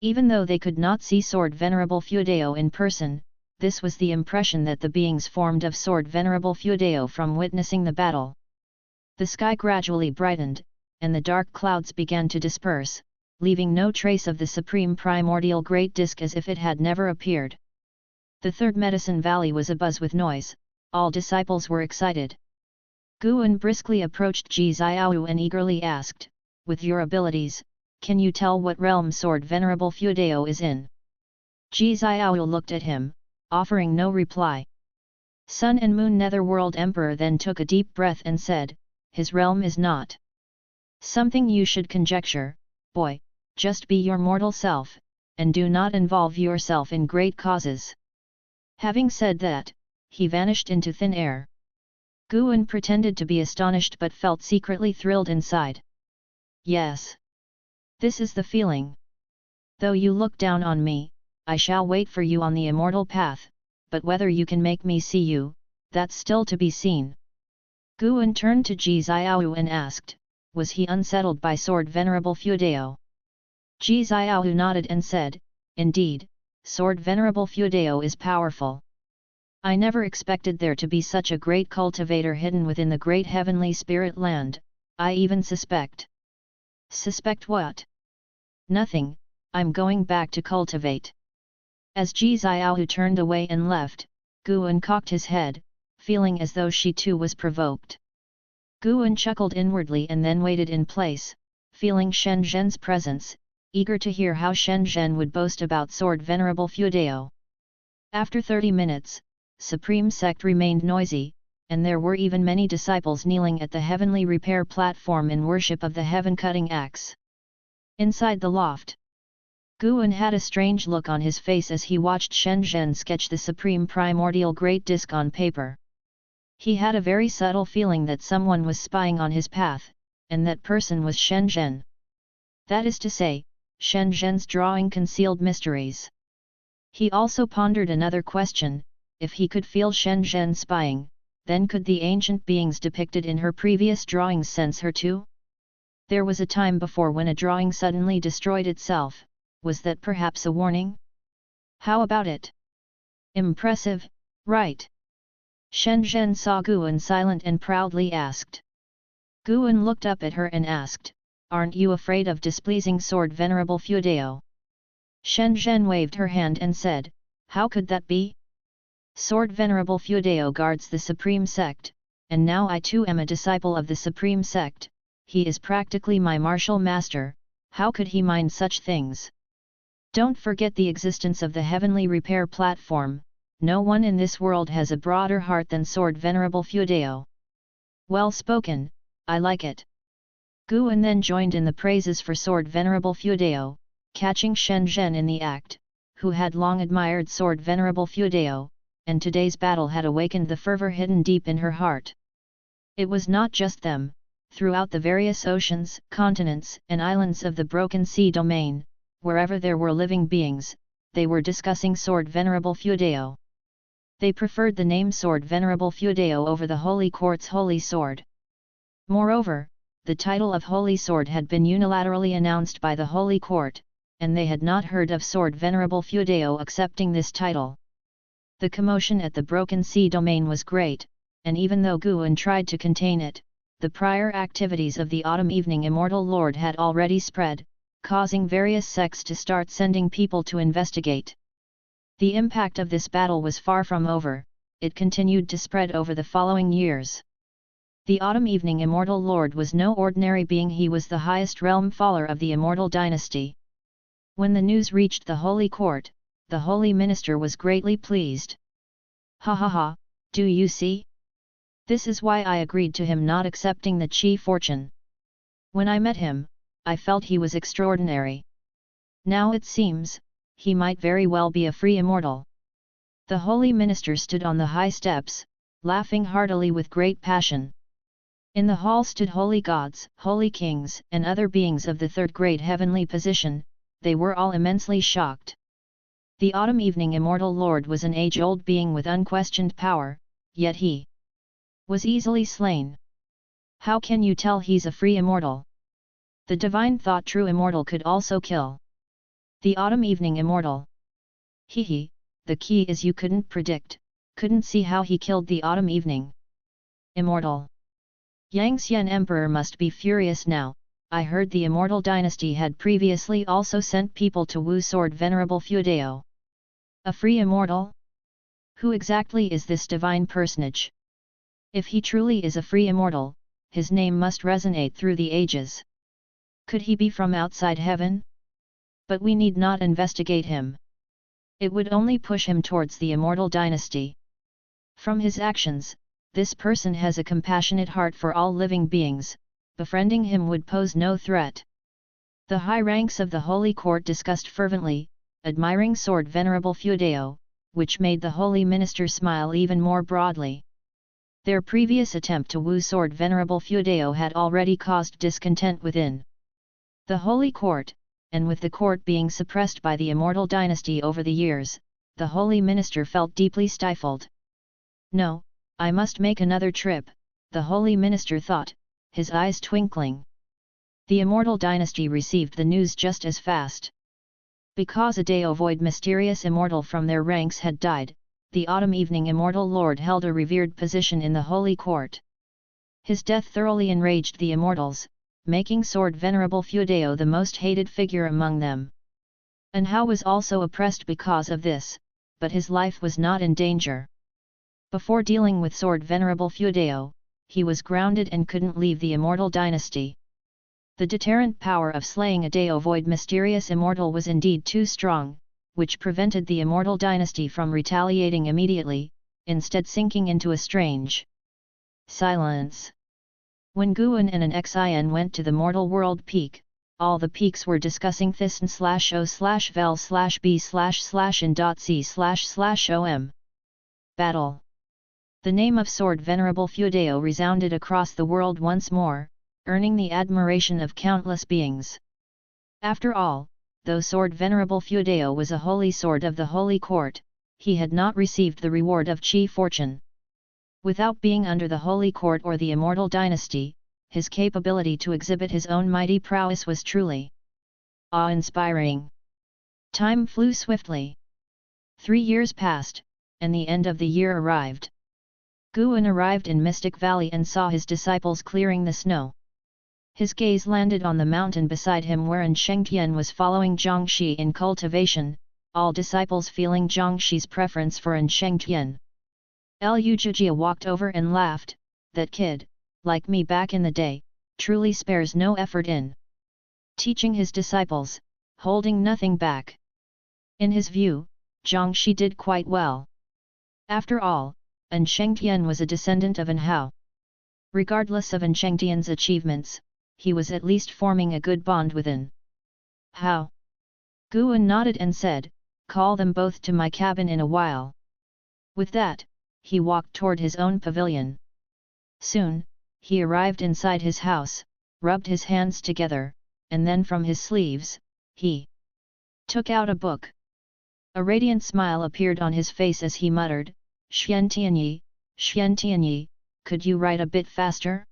Even though they could not see Sword Venerable Fudeo in person, this was the impression that the beings formed of Sword Venerable Fudeo from witnessing the battle. The sky gradually brightened, and the dark clouds began to disperse, leaving no trace of the supreme primordial great disk as if it had never appeared. The third medicine valley was abuzz with noise, all disciples were excited. Guan briskly approached Ji Xiao and eagerly asked, "With your abilities, can you tell what realm sword Venerable Fuedao is in?" Ji Xiao looked at him, offering no reply. Sun and Moon Netherworld Emperor then took a deep breath and said, "His realm is not something you should conjecture, boy, just be your mortal self, and do not involve yourself in great causes." Having said that, he vanished into thin air. Guan pretended to be astonished but felt secretly thrilled inside. "Yes. This is the feeling. Though you look down on me, I shall wait for you on the immortal path, but whether you can make me see you, that's still to be seen." Guan turned to Ji Xiao and asked, "Was he unsettled by sword Venerable Fuedao?" Ji Xiao nodded and said, "Indeed, sword Venerable Fuedao is powerful. I never expected there to be such a great cultivator hidden within the great heavenly spirit land. I even suspect." "Suspect what?" "Nothing, I'm going back to cultivate." As Ji Xiao turned away and left, Guan cocked his head, feeling as though she too was provoked. Guan chuckled inwardly and then waited in place, feeling Shen Zhen's presence, eager to hear how Shen Zhen would boast about sword Venerable Fuedao. After 30 minutes, Supreme Sect remained noisy, and there were even many disciples kneeling at the heavenly repair platform in worship of the heaven-cutting axe. Inside the loft, Guan had a strange look on his face as he watched Shen Zhen sketch the supreme primordial great disk on paper. He had a very subtle feeling that someone was spying on his path, and that person was Shen Zhen. That is to say, Shen Zhen's drawing concealed mysteries. He also pondered another question: if he could feel Shen Zhen spying, then could the ancient beings depicted in her previous drawings sense her too? There was a time before when a drawing suddenly destroyed itself. Was that perhaps a warning? How about it? Impressive, right? Shen Zhen saw Guan silent and proudly asked. Guan looked up at her and asked, "Aren't you afraid of displeasing sword Venerable Fuedao?" Shen Zhen waved her hand and said, "How could that be? Sword Venerable Fuedao guards the Supreme Sect, and now I too am a disciple of the Supreme Sect. He is practically my martial master, how could he mind such things? Don't forget the existence of the heavenly repair platform. No one in this world has a broader heart than sword Venerable Fuedao." "Well spoken, I like it." Guan then joined in the praises for sword Venerable Fuedao, catching Shen Zhen in the act, who had long admired sword Venerable Fuedao, and today's battle had awakened the fervor hidden deep in her heart. It was not just them. Throughout the various oceans, continents, and islands of the Broken Sea domain, wherever there were living beings, they were discussing sword Venerable Fuedao. They preferred the name sword Venerable Fuedao over the Holy Court's Holy Sword. Moreover, the title of Holy Sword had been unilaterally announced by the Holy Court, and they had not heard of sword Venerable Fuedao accepting this title. The commotion at the Broken Sea domain was great, and even though Guan tried to contain it, the prior activities of the autumn evening Immortal Lord had already spread, causing various sects to start sending people to investigate. The impact of this battle was far from over, it continued to spread over the following years. The autumn evening Immortal Lord was no ordinary being, he was the highest realm faller of the Immortal dynasty. When the news reached the Holy Court, the Holy Minister was greatly pleased. "Ha ha ha, do you see? This is why I agreed to him not accepting the Chi fortune. When I met him, I felt he was extraordinary. Now it seems, he might very well be a free immortal." The Holy Minister stood on the high steps, laughing heartily with great passion. In the hall stood holy gods, holy kings, and other beings of the third great heavenly position. They were all immensely shocked. The autumn evening Immortal Lord was an age-old being with unquestioned power, yet he was easily slain. How can you tell he's a free immortal? The divine thought true immortal could also kill. The autumn evening immortal. He, the key is you couldn't predict, couldn't see how he killed the autumn evening immortal. Yang Xian Emperor must be furious now. I heard the Immortal dynasty had previously also sent people to Wu Sword Venerable Fuedao. A free immortal? Who exactly is this divine personage? If he truly is a free immortal, his name must resonate through the ages. Could he be from outside heaven? But we need not investigate him. It would only push him towards the Immortal dynasty. From his actions, this person has a compassionate heart for all living beings, befriending him would pose no threat. The high ranks of the Holy Court discussed fervently, admiring Sword Venerable Fuedao, which made the Holy Minister smile even more broadly. Their previous attempt to woo Sword Venerable Fuedao had already caused discontent within the Holy Court, and with the court being suppressed by the Immortal dynasty over the years, the Holy Minister felt deeply stifled. No, I must make another trip, the Holy Minister thought, his eyes twinkling. The Immortal dynasty received the news just as fast. Because a Deovoid mysterious immortal from their ranks had died, the autumn evening Immortal Lord held a revered position in the Holy Court. His death thoroughly enraged the Immortals, making Sword Venerable Fuedao the most hated figure among them. And Hao was also oppressed because of this, but his life was not in danger. Before dealing with Sword Venerable Fuedao, he was grounded and couldn't leave the Immortal dynasty. The deterrent power of slaying a Deovoid mysterious immortal was indeed too strong, which prevented the Immortal dynasty from retaliating immediately, instead sinking into a strange silence. When Guan and an Xin went to the mortal world peak, all the peaks were discussing thisn/o/vel/b/in.c//om. Battle. The name of Sword Venerable Fuedao resounded across the world once more, earning the admiration of countless beings. After all, though Sword Venerable Fuedao was a holy sword of the Holy Court, he had not received the reward of Qi fortune. Without being under the Holy Court or the Immortal dynasty, his capability to exhibit his own mighty prowess was truly awe-inspiring. Time flew swiftly. 3 years passed, and the end of the year arrived. Guan arrived in Mystic Valley and saw his disciples clearing the snow. His gaze landed on the mountain beside him wherein Shengtian was following Zhangxi in cultivation, all disciples feeling Zhangxi's preference for An Shengtian. Lu Jijia walked over and laughed, that kid, like me back in the day, truly spares no effort in teaching his disciples, holding nothing back. In his view, Zhangxi did quite well. After all, An Shengtian was a descendant of An Hao. Regardless of An Shengtian's achievements, he was at least forming a good bond with An Hao. Guan nodded and said, "Call them both to my cabin in a while." With that, he walked toward his own pavilion. Soon, he arrived inside his house, rubbed his hands together, and then from his sleeves, he took out a book. A radiant smile appeared on his face as he muttered, Xian Tianyi, could you write a bit faster?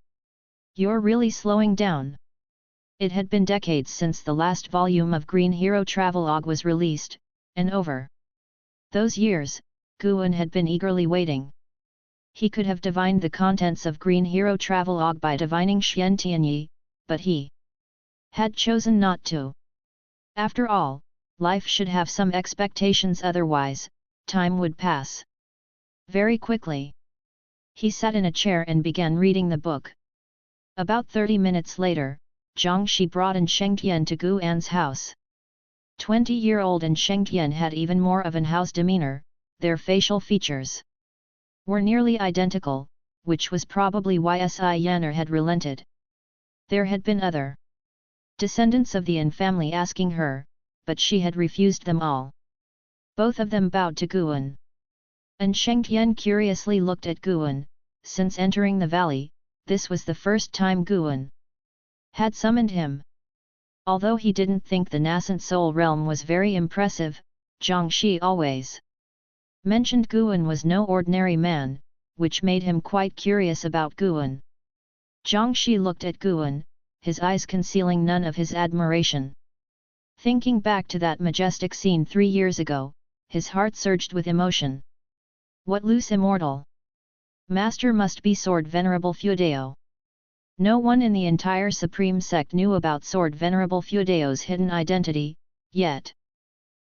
You're really slowing down." It had been decades since the last volume of Green Hero Travelogue was released, and over those years, Guan had been eagerly waiting. He could have divined the contents of Green Hero Travelogue by divining Xian Tianyi, but he had chosen not to. After all, life should have some expectations, otherwise, time would pass very quickly. He sat in a chair and began reading the book. About 30 minutes later, Zhangxi brought An Shengtian to Guan's house. 20-year-old An Shengtian had even more of An Hao's demeanor, their facial features were nearly identical, which was probably why Si Yanner had relented. There had been other descendants of the An family asking her, but she had refused them all. Both of them bowed to Guan. An Shengtian curiously looked at Guan. Since entering the valley, this was the first time Guan had summoned him. Although he didn't think the nascent soul realm was very impressive, Zhangxi always mentioned Guan was no ordinary man, which made him quite curious about Guan. Zhangxi looked at Guan, his eyes concealing none of his admiration. Thinking back to that majestic scene 3 years ago, his heart surged with emotion. What loose immortal master must be Sword Venerable Fuedao. No one in the entire Supreme Sect knew about Sword Venerable Fuedao's hidden identity, yet.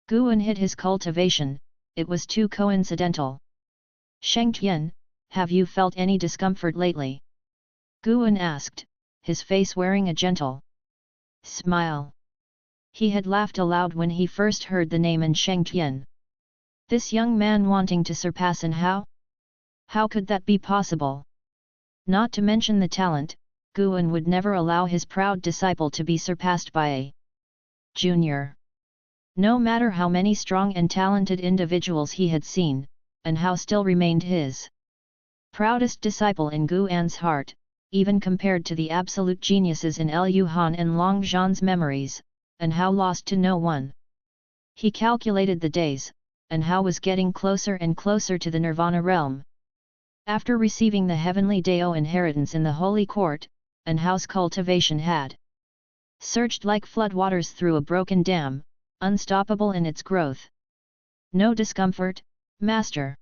Guan hid his cultivation, it was too coincidental. Shengtian, have you felt any discomfort lately? Guan asked, his face wearing a gentle smile. He had laughed aloud when he first heard the name in Shengtian. This young man wanting to surpass, and how? How could that be possible? Not to mention the talent, Guan would never allow his proud disciple to be surpassed by a junior. No matter how many strong and talented individuals he had seen, and how still remained his proudest disciple in Guan's heart, even compared to the absolute geniuses in Liu Han and Long Zhan's memories, and how lost to no one. He calculated the days, and how was getting closer and closer to the Nirvana realm. After receiving the heavenly Dao inheritance in the Holy Court, and how's cultivation had surged like floodwaters through a broken dam, unstoppable in its growth. No discomfort, Master?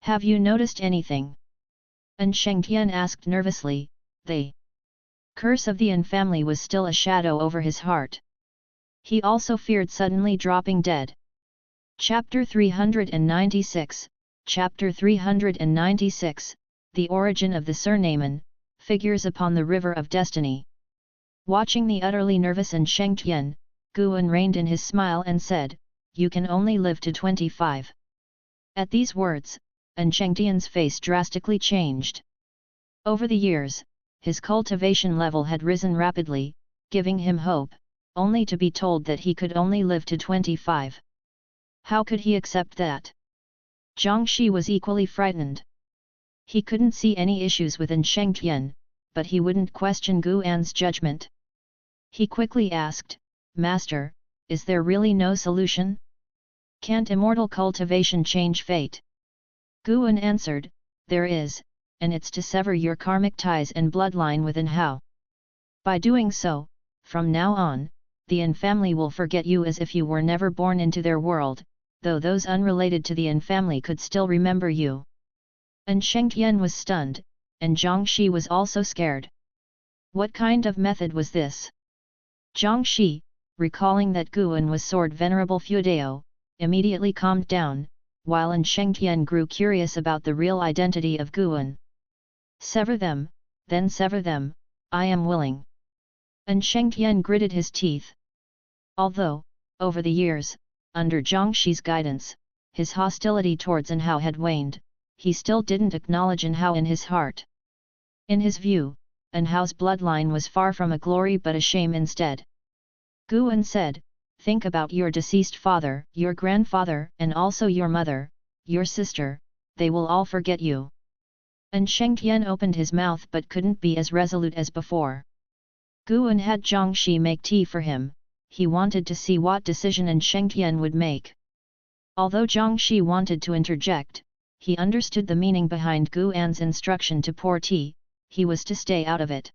Have you noticed anything? And Shengtian asked nervously. The curse of the Yin family was still a shadow over his heart. He also feared suddenly dropping dead. Chapter 396, Chapter 396, The Origin of the Surnamen, Figures upon the River of Destiny. Watching the utterly nervous and Shengtian, Guan reined in his smile and said, "You can only live to 25. At these words, and Shengtian's face drastically changed. Over the years, his cultivation level had risen rapidly, giving him hope, only to be told that he could only live to 25. How could he accept that? Zhang Shi was equally frightened. He couldn't see any issues within Shengtian, but he wouldn't question Guan's judgment. He quickly asked, "Master, is there really no solution? Can't immortal cultivation change fate?" Guan answered, "There is, and it's to sever your karmic ties and bloodline within Hao. By doing so, from now on, the Yin family will forget you as if you were never born into their world, though those unrelated to the Yin family could still remember you." And Shengtian was stunned, and Zhang Shi was also scared. What kind of method was this? Zhang Shi, recalling that Guan was Sword Venerable Fuedao, immediately calmed down, while Shengtian grew curious about the real identity of Guan. "Sever them, then sever them, I am willing." And Shengtian gritted his teeth. Although, over the years, under Zhang Shi's guidance, his hostility towards Hao had waned, he still didn't acknowledge Hao in his heart. In his view, Hao's bloodline was far from a glory but a shame instead. Guan said, "Think about your deceased father, your grandfather, and also your mother, your sister, they will all forget you." And Shengtian opened his mouth but couldn't be as resolute as before. Guan had Zhang Shi make tea for him, he wanted to see what decision Shengtian would make. Although Zhang Shi wanted to interject, he understood the meaning behind Guan's instruction to pour tea, he was to stay out of it.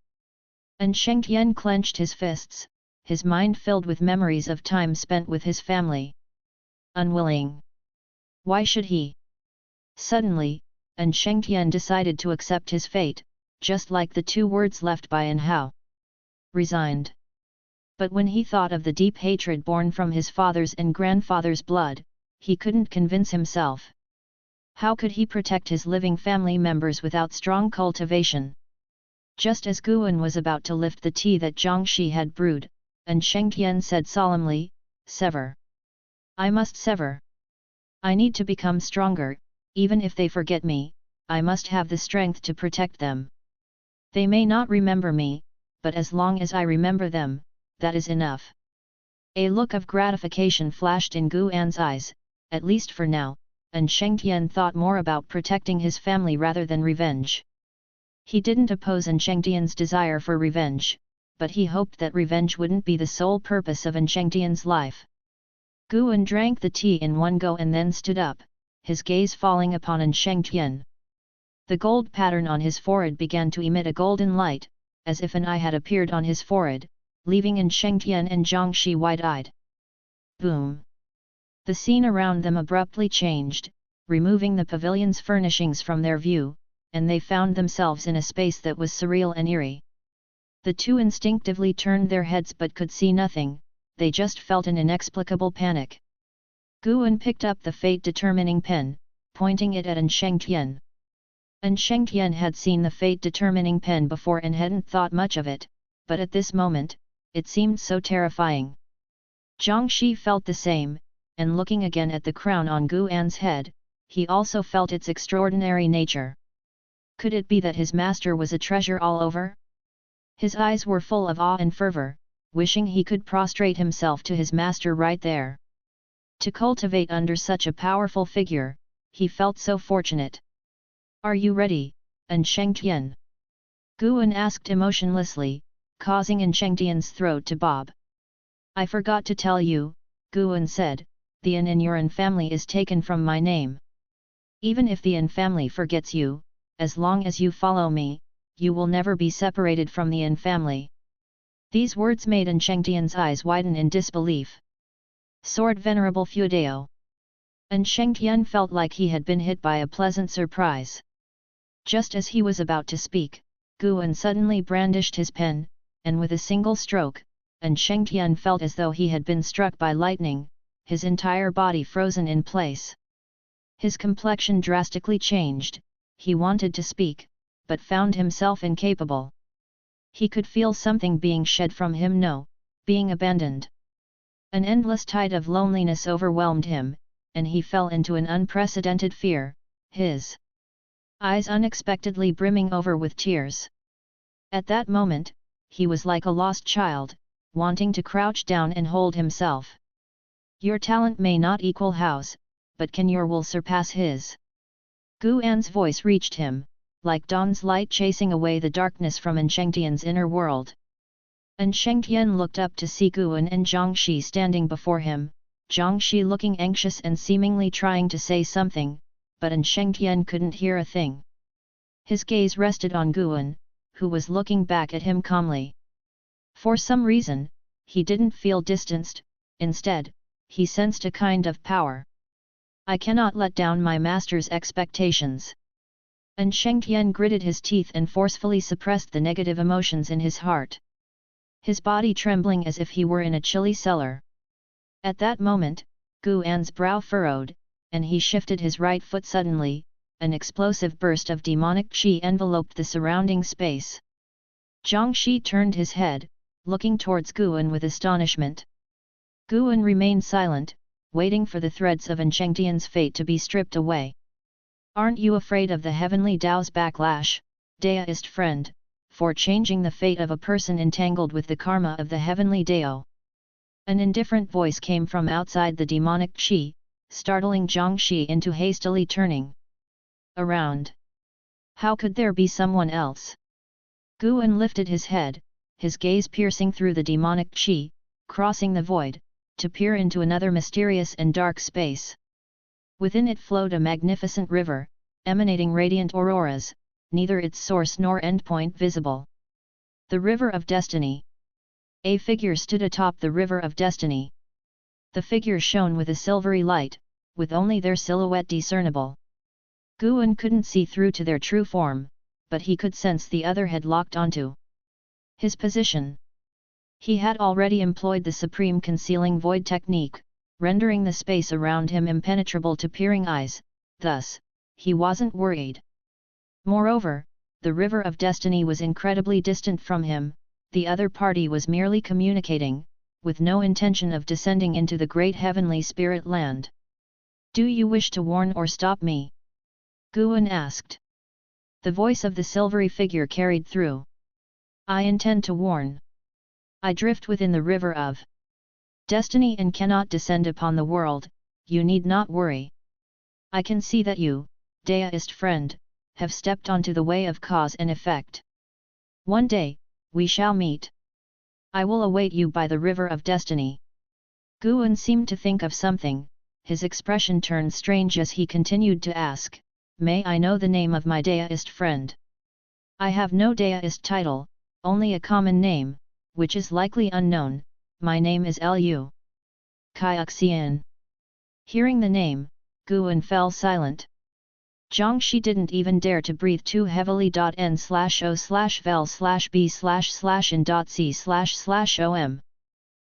And Shengtian clenched his fists, his mind filled with memories of time spent with his family. Unwilling. Why should he? Suddenly, Shengtian decided to accept his fate, just like the two words left by Hao. Resigned. But when he thought of the deep hatred born from his father's and grandfather's blood, he couldn't convince himself. How could he protect his living family members without strong cultivation? Just as Guan was about to lift the tea that Zhang Shi had brewed, Shengtian said solemnly, "Sever. I must sever. I need to become stronger, even if they forget me, I must have the strength to protect them. They may not remember me, but as long as I remember them, that is enough." A look of gratification flashed in Guan's eyes, at least for now, Shengtian thought more about protecting his family rather than revenge. He didn't oppose Shengtian's desire for revenge, but he hoped that revenge wouldn't be the sole purpose of Shengtian's life. Guan drank the tea in one go and then stood up, his gaze falling upon Shengtian. The gold pattern on his forehead began to emit a golden light, as if an eye had appeared on his forehead, leaving Shengtian and Zhang Shi wide-eyed. Boom! The scene around them abruptly changed, removing the pavilion's furnishings from their view, and they found themselves in a space that was surreal and eerie. The two instinctively turned their heads but could see nothing, they just felt an inexplicable panic. Guan picked up the fate-determining pen, pointing it at An Shengtian. An Shengtian had seen the fate-determining pen before and hadn't thought much of it, but at this moment, it seemed so terrifying. Zhang Shi felt the same, and looking again at the crown on Guan's head, he also felt its extraordinary nature. Could it be that his master was a treasure all over? His eyes were full of awe and fervor, wishing he could prostrate himself to his master right there. To cultivate under such a powerful figure, he felt so fortunate. "Are you ready, An Shengtian?" Guan asked emotionlessly, causing An Shengtian's throat to bob. "I forgot to tell you," Guan said, "the An in your An family is taken from my name. Even if the An family forgets you, as long as you follow me, you will never be separated from the An family." These words made An Shengtian's eyes widen in disbelief. Sword Venerable Feudao. An Shengtian felt like he had been hit by a pleasant surprise. Just as he was about to speak, Guan suddenly brandished his pen, and with a single stroke, An Shengtian felt as though he had been struck by lightning, his entire body frozen in place. His complexion drastically changed, he wanted to speak, but found himself incapable. He could feel something being shed from him, no, being abandoned. An endless tide of loneliness overwhelmed him, and he fell into an unprecedented fear, his eyes unexpectedly brimming over with tears. At that moment, he was like a lost child, wanting to crouch down and hold himself. Your talent may not equal Hao's, but can your will surpass his? Guan's voice reached him, like dawn's light chasing away the darkness from An Shengtian's inner world. An Shengtian looked up to see Guan and Zhang Shi standing before him, Zhang Shi looking anxious and seemingly trying to say something, but An Shengtian couldn't hear a thing. His gaze rested on Guan, who was looking back at him calmly. For some reason, he didn't feel distanced, instead, he sensed a kind of power. "I cannot let down my master's expectations." An Shengtian gritted his teeth and forcefully suppressed the negative emotions in his heart. His body trembling as if he were in a chilly cellar. At that moment, Guan's brow furrowed, and he shifted his right foot suddenly, an explosive burst of demonic qi enveloped the surrounding space. Zhang Shi turned his head, looking towards Guan with astonishment. Guan remained silent, waiting for the threads of An Shengtian's fate to be stripped away. "Aren't you afraid of the heavenly Tao's backlash, Taoist friend, for changing the fate of a person entangled with the karma of the heavenly Tao?" An indifferent voice came from outside the demonic qi, startling Zhang Shi into hastily turning around. How could there be someone else? Guan lifted his head, his gaze piercing through the demonic qi, crossing the void, to peer into another mysterious and dark space. Within it flowed a magnificent river, emanating radiant auroras, neither its source nor endpoint visible. The River of Destiny. A figure stood atop the River of Destiny. The figure shone with a silvery light, with only their silhouette discernible. Guan couldn't see through to their true form, but he could sense the other had locked onto his position. He had already employed the supreme concealing void technique, rendering the space around him impenetrable to peering eyes, thus, he wasn't worried. Moreover, the River of Destiny was incredibly distant from him, the other party was merely communicating, with no intention of descending into the great heavenly spirit land. "Do you wish to warn or stop me?" Guan asked. The voice of the silvery figure carried through. "I intend to warn. I drift within the River of Destiny and cannot descend upon the world, you need not worry. I can see that you, Taoist friend, have stepped onto the way of cause and effect. One day, we shall meet. I will await you by the River of Destiny." Guan seemed to think of something, his expression turned strange as he continued to ask, "May I know the name of my Taoist friend?" "I have no Taoist title, only a common name, which is likely unknown. My name is Lu Kaiuxian." Hearing the name, Guan fell silent. Jiangshi didn't even dare to breathe too heavily. N/O/vel/b/in.c//om.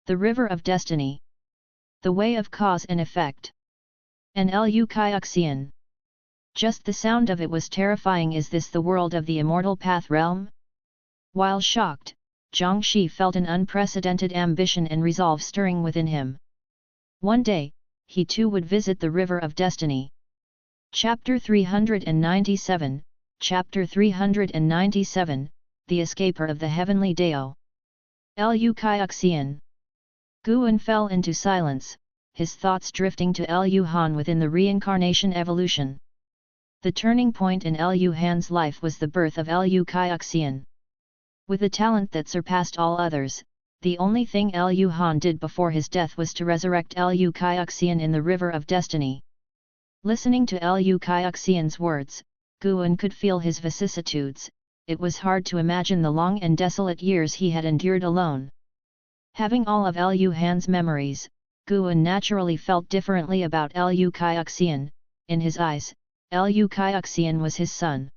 The River of Destiny. The Way of Cause and Effect. An Lu Kaiuxian. Just the sound of it was terrifying. Is this the world of the immortal path realm? While shocked, Jiangshi felt an unprecedented ambition and resolve stirring within him. One day, he too would visit the River of Destiny. Chapter 397, Chapter 397, The Escaper of the Heavenly Dao. Lu Kaiuxian. Guan fell into silence, his thoughts drifting to Lu Han within the reincarnation evolution. The turning point in Lu Han's life was the birth of Lu Kaiuxian. With a talent that surpassed all others, the only thing Lu Han did before his death was to resurrect Lu Kaiuxian in the River of Destiny. Listening to Lu Kaiuxian's words, Guan could feel his vicissitudes. It was hard to imagine the long and desolate years he had endured alone. Having all of Lu Han's memories, Guan naturally felt differently about Lu Kaiuxian. In his eyes, Lu Kaiuxian was his son.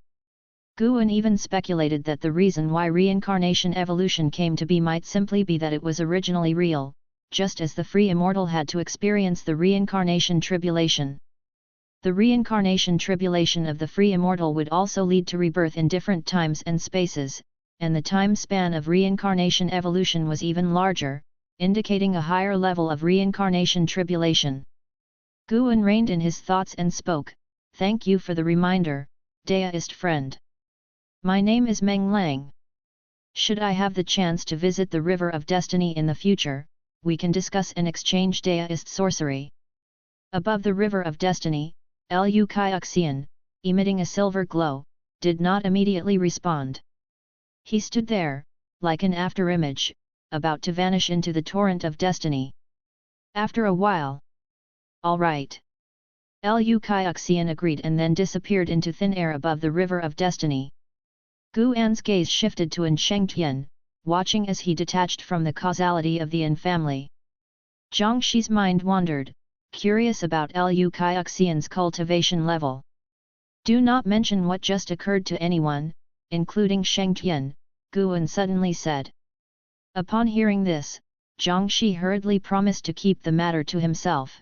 Guan even speculated that the reason why reincarnation evolution came to be might simply be that it was originally real, just as the free immortal had to experience the reincarnation tribulation. The reincarnation tribulation of the free immortal would also lead to rebirth in different times and spaces, and the time span of reincarnation evolution was even larger, indicating a higher level of reincarnation tribulation. Guan reined in his thoughts and spoke, "Thank you for the reminder, Daoist friend. My name is Meng Lang. Should I have the chance to visit the River of Destiny in the future, we can discuss and exchange Daoist sorcery." Above the River of Destiny, Lu Kaiuxian, emitting a silver glow, did not immediately respond. He stood there, like an afterimage, about to vanish into the torrent of destiny. After a while, "All right." Lu Kaiuxian agreed and then disappeared into thin air above the River of Destiny. Guan's gaze shifted to An Shengtian, watching as he detached from the causality of the An family. Jiangshi's mind wandered, curious about Lu Kaiuxian's cultivation level. "Do not mention what just occurred to anyone, including Shengtian," Guan suddenly said. Upon hearing this, Jiangshi hurriedly promised to keep the matter to himself.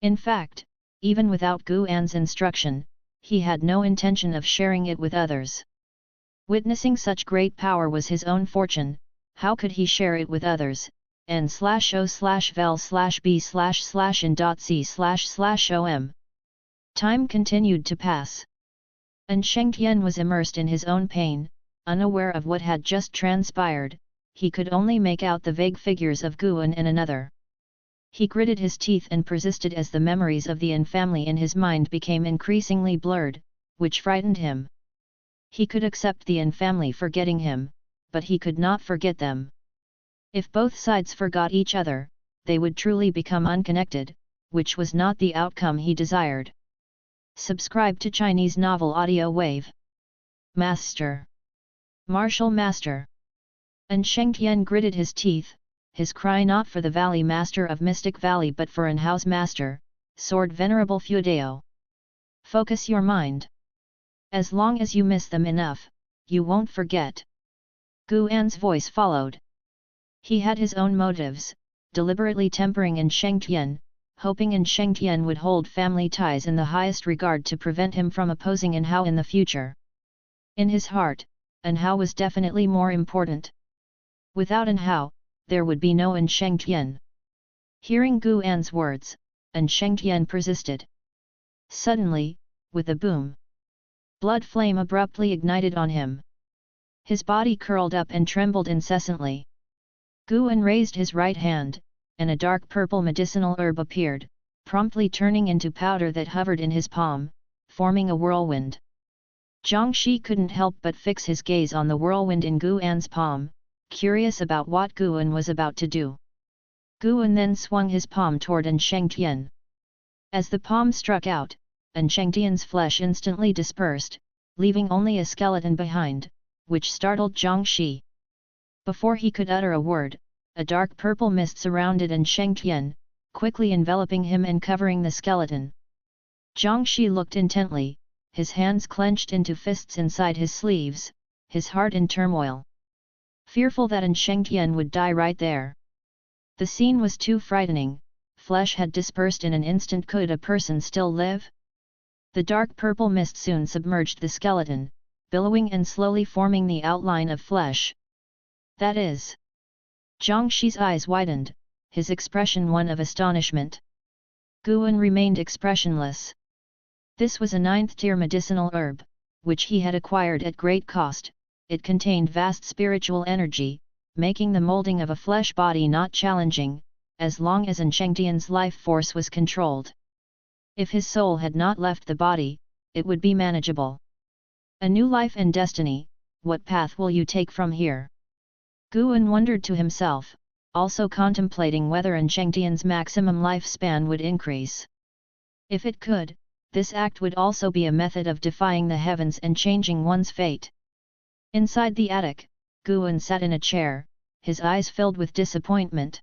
In fact, even without Guan's instruction, he had no intention of sharing it with others. Witnessing such great power was his own fortune, how could he share it with others? N/O/vel/b/in.c//om. Time continued to pass. An Shengtian was immersed in his own pain, unaware of what had just transpired. He could only make out the vague figures of Guan and another. He gritted his teeth and persisted as the memories of the An family in his mind became increasingly blurred, which frightened him. He could accept the An family forgetting him, but he could not forget them. If both sides forgot each other, they would truly become unconnected, which was not the outcome he desired. Subscribe to Chinese Novel Audio Wave. Master. Martial Master. An Shengtian gritted his teeth, his cry not for the Valley Master of Mystic Valley but for an House Master, Sword Venerable Feudao. Focus your mind. As long as you miss them enough, you won't forget. Guan's voice followed. He had his own motives, deliberately tempering An Shengtian, hoping An Shengtian would hold family ties in the highest regard to prevent him from opposing An Hao in the future. In his heart, An Hao was definitely more important. Without An Hao, there would be no An Shengtian. Hearing Guan's words, An Shengtian persisted. Suddenly, with a boom, blood flame abruptly ignited on him. His body curled up and trembled incessantly. Guan raised his right hand, and a dark purple medicinal herb appeared, promptly turning into powder that hovered in his palm, forming a whirlwind. Jiangshi couldn't help but fix his gaze on the whirlwind in Guan's palm, curious about what Guan was about to do. Guan then swung his palm toward An Shengtian. As the palm struck out, An Shengtian's flesh instantly dispersed, leaving only a skeleton behind, which startled Jiangshi. Before he could utter a word, a dark purple mist surrounded An Shengtian, quickly enveloping him and covering the skeleton. Jiangshi looked intently, his hands clenched into fists inside his sleeves, his heart in turmoil. Fearful that Shengtian would die right there. The scene was too frightening. Flesh had dispersed in an instant. Could a person still live? The dark purple mist soon submerged the skeleton, billowing and slowly forming the outline of flesh. That is. Jiangxi's eyes widened, his expression one of astonishment. Guan remained expressionless. This was a 9th-tier medicinal herb, which he had acquired at great cost. It contained vast spiritual energy, making the molding of a flesh body not challenging, as long as Shengtian's life force was controlled. If his soul had not left the body, it would be manageable. A new life and destiny, what path will you take from here? Guan wondered to himself, also contemplating whether Shengtian's maximum lifespan would increase. If it could, this act would also be a method of defying the heavens and changing one's fate. Inside the attic, Guan sat in a chair, his eyes filled with disappointment.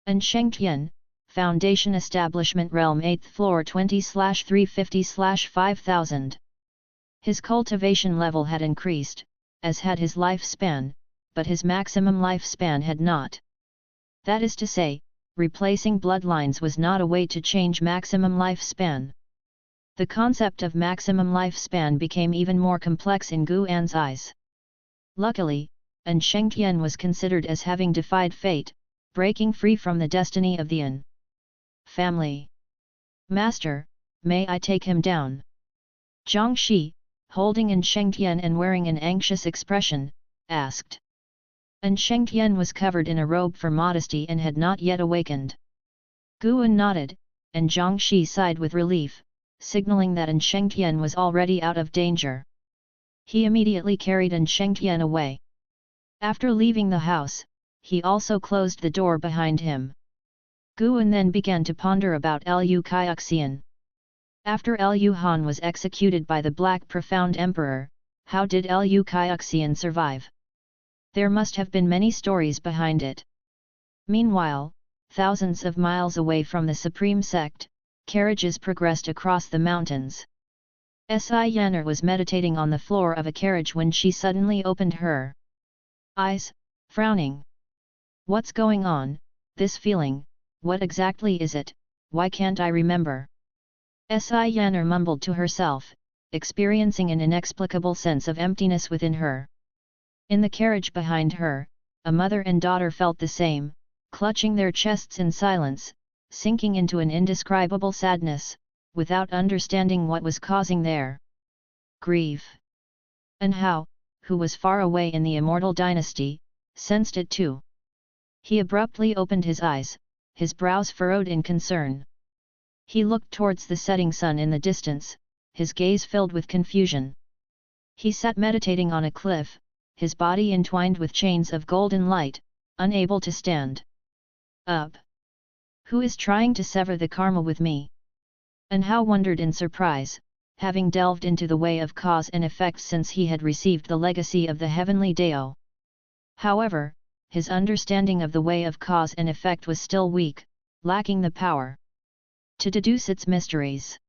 Shengtian, Foundation Establishment Realm 8th floor 20/350/5000. His cultivation level had increased, as had his lifespan, but his maximum lifespan had not. That is to say, replacing bloodlines was not a way to change maximum lifespan. The concept of maximum lifespan became even more complex in Guan's eyes. Luckily, Shengtian was considered as having defied fate, breaking free from the destiny of the An family. Master, may I take him down? Jiangxi, holding Shengtian and wearing an anxious expression, asked. Shengtian was covered in a robe for modesty and had not yet awakened. Guan nodded, and Jiangxi sighed with relief, signaling that Shengtian was already out of danger. He immediately carried Shengtian away. After leaving the house, he also closed the door behind him. Guan then began to ponder about Lu Kaiuxian. After Lu Han was executed by the Black Profound Emperor, how did Lu Kaiuxian survive? There must have been many stories behind it. Meanwhile, thousands of miles away from the Supreme Sect, carriages progressed across the mountains. Si Yanner was meditating on the floor of a carriage when she suddenly opened her eyes, frowning. What's going on, this feeling, what exactly is it, why can't I remember? Si Yanner mumbled to herself, experiencing an inexplicable sense of emptiness within her. In the carriage behind her, a mother and daughter felt the same, clutching their chests in silence, sinking into an indescribable sadness, without understanding what was causing their grief. And Hao, who was far away in the Immortal dynasty, sensed it too. He abruptly opened his eyes, his brows furrowed in concern. He looked towards the setting sun in the distance, his gaze filled with confusion. He sat meditating on a cliff, his body entwined with chains of golden light, unable to stand up. Who is trying to sever the karma with me? And Hao wondered in surprise, having delved into the way of cause and effect since he had received the legacy of the heavenly Dao. However, his understanding of the way of cause and effect was still weak, lacking the power to deduce its mysteries.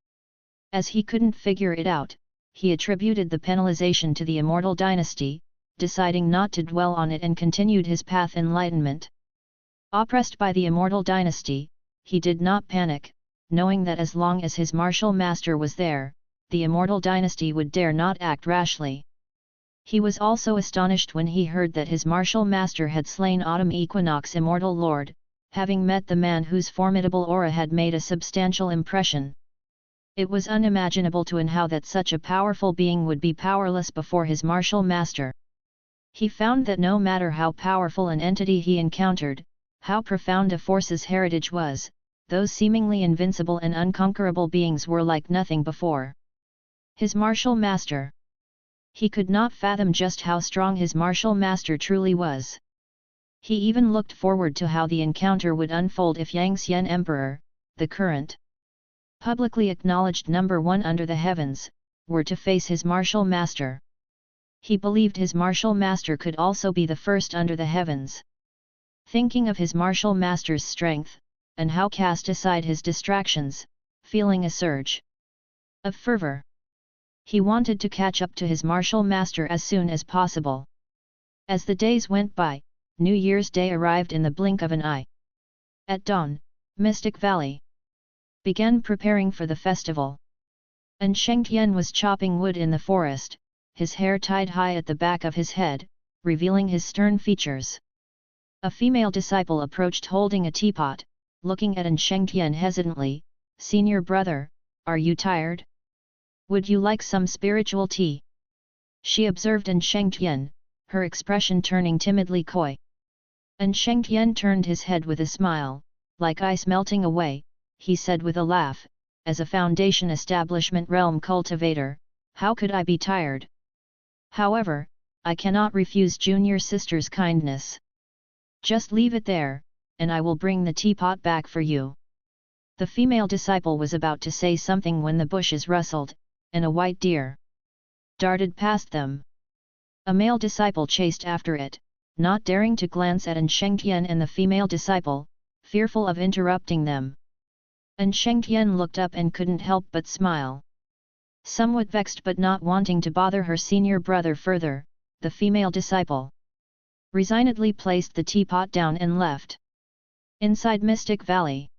As he couldn't figure it out, he attributed the penalization to the Immortal dynasty, deciding not to dwell on it and continued his path enlightenment. Oppressed by the Immortal dynasty, he did not panic, knowing that as long as his martial master was there, the Immortal dynasty would dare not act rashly. He was also astonished when he heard that his martial master had slain Autumn Equinox Immortal Lord, having met the man whose formidable aura had made a substantial impression. It was unimaginable to Hao that such a powerful being would be powerless before his martial master. He found that no matter how powerful an entity he encountered, how profound a force's heritage was, those seemingly invincible and unconquerable beings were like nothing before. His martial master. He could not fathom just how strong his martial master truly was. He even looked forward to how the encounter would unfold if Yangxian Emperor, the current publicly acknowledged number one under the heavens, were to face his martial master. He believed his martial master could also be the first under the heavens. Thinking of his martial master's strength, and Hao cast aside his distractions, feeling a surge of fervor. He wanted to catch up to his martial master as soon as possible. As the days went by, New Year's Day arrived in the blink of an eye. At dawn, Mystic Valley began preparing for the festival. And Shengtian was chopping wood in the forest, his hair tied high at the back of his head, revealing his stern features. A female disciple approached holding a teapot, looking at Shengtian hesitantly. "Senior brother, are you tired? Would you like some spiritual tea?" She observed Shengtian, her expression turning timidly coy. Shengtian turned his head with a smile. "Like ice melting away," he said with a laugh, "as a foundation establishment realm cultivator, how could I be tired? However, I cannot refuse junior sister's kindness. Just leave it there, and I will bring the teapot back for you." The female disciple was about to say something when the bushes rustled, and a white deer darted past them. A male disciple chased after it, not daring to glance at Shengtian and the female disciple, fearful of interrupting them. Shengtian looked up and couldn't help but smile. Somewhat vexed but not wanting to bother her senior brother further, the female disciple resignedly placed the teapot down and left. Inside Mystic Valley,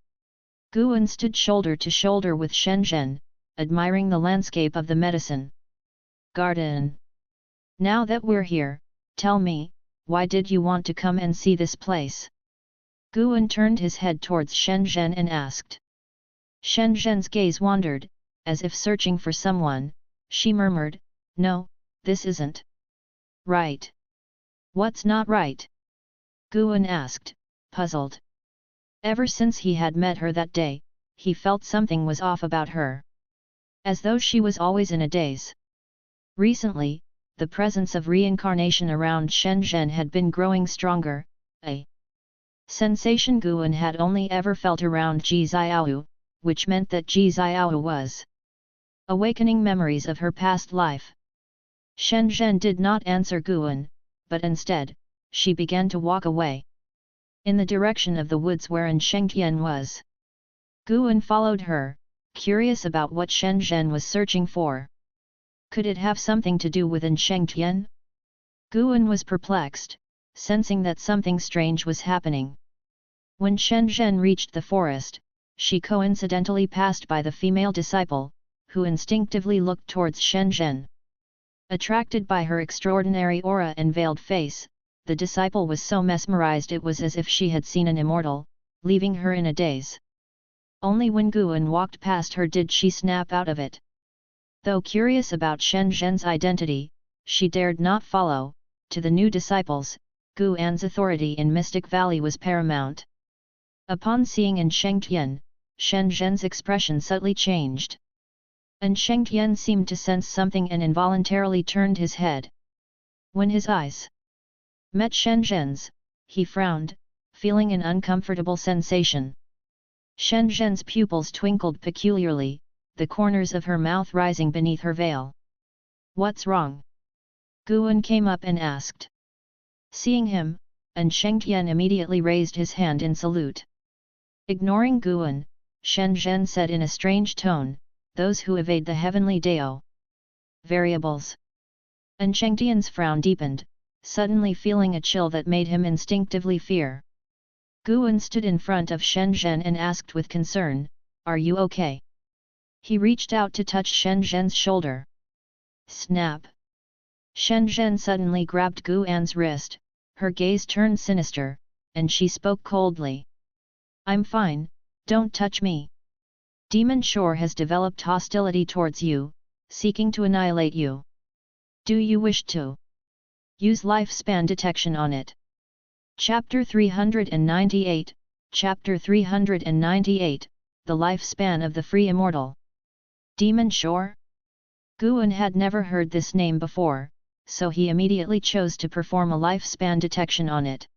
Guan stood shoulder to shoulder with Shenzhen, admiring the landscape of the medicine garden. "Now that we're here, tell me, why did you want to come and see this place?" Guan turned his head towards Shenzhen and asked. Shenzhen's gaze wandered, as if searching for someone. She murmured, "No, this isn't right." "What's not right?" Guan asked, puzzled. Ever since he had met her that day, he felt something was off about her. As though she was always in a daze. Recently, the presence of reincarnation around Shenzhen had been growing stronger, a sensation Guan had only ever felt around Ji Xiao, which meant that Ji Xiao was awakening memories of her past life. Shenzhen did not answer Guan, but instead, she began to walk away in the direction of the woods wherein Shengtian was. Guan followed her, curious about what Shenzhen was searching for. Could it have something to do with Shengtian? Guan was perplexed, sensing that something strange was happening. When Shenzhen reached the forest, she coincidentally passed by the female disciple, who instinctively looked towards Shenzhen. Attracted by her extraordinary aura and veiled face, the disciple was so mesmerized it was as if she had seen an immortal, leaving her in a daze. Only when Guan walked past her did she snap out of it. Though curious about Shenzhen's identity, she dared not follow. To the new disciples, Guan's authority in Mystic Valley was paramount. Upon seeing Shengtian, Shenzhen's expression subtly changed. Shengtian seemed to sense something and involuntarily turned his head. When his eyes met Shenzhen's, he frowned, feeling an uncomfortable sensation. Shenzhen's pupils twinkled peculiarly, the corners of her mouth rising beneath her veil. "What's wrong?" Guan came up and asked. Seeing him, Shengtian immediately raised his hand in salute. Ignoring Guan, Shenzhen said in a strange tone, "Those who evade the heavenly Dao variables." Shengtian's frown deepened, suddenly feeling a chill that made him instinctively fear. Guan stood in front of Shenzhen and asked with concern, "Are you okay?" He reached out to touch Shenzhen's shoulder. Snap! Shenzhen suddenly grabbed Guan's wrist, her gaze turned sinister, and she spoke coldly. "I'm fine, don't touch me. Demon Shore has developed hostility towards you, seeking to annihilate you. Do you wish to use lifespan detection on it?" Chapter 398, Chapter 398, The Lifespan of the Free Immortal. Demon Shore? Guan had never heard this name before, so he immediately chose to perform a lifespan detection on it.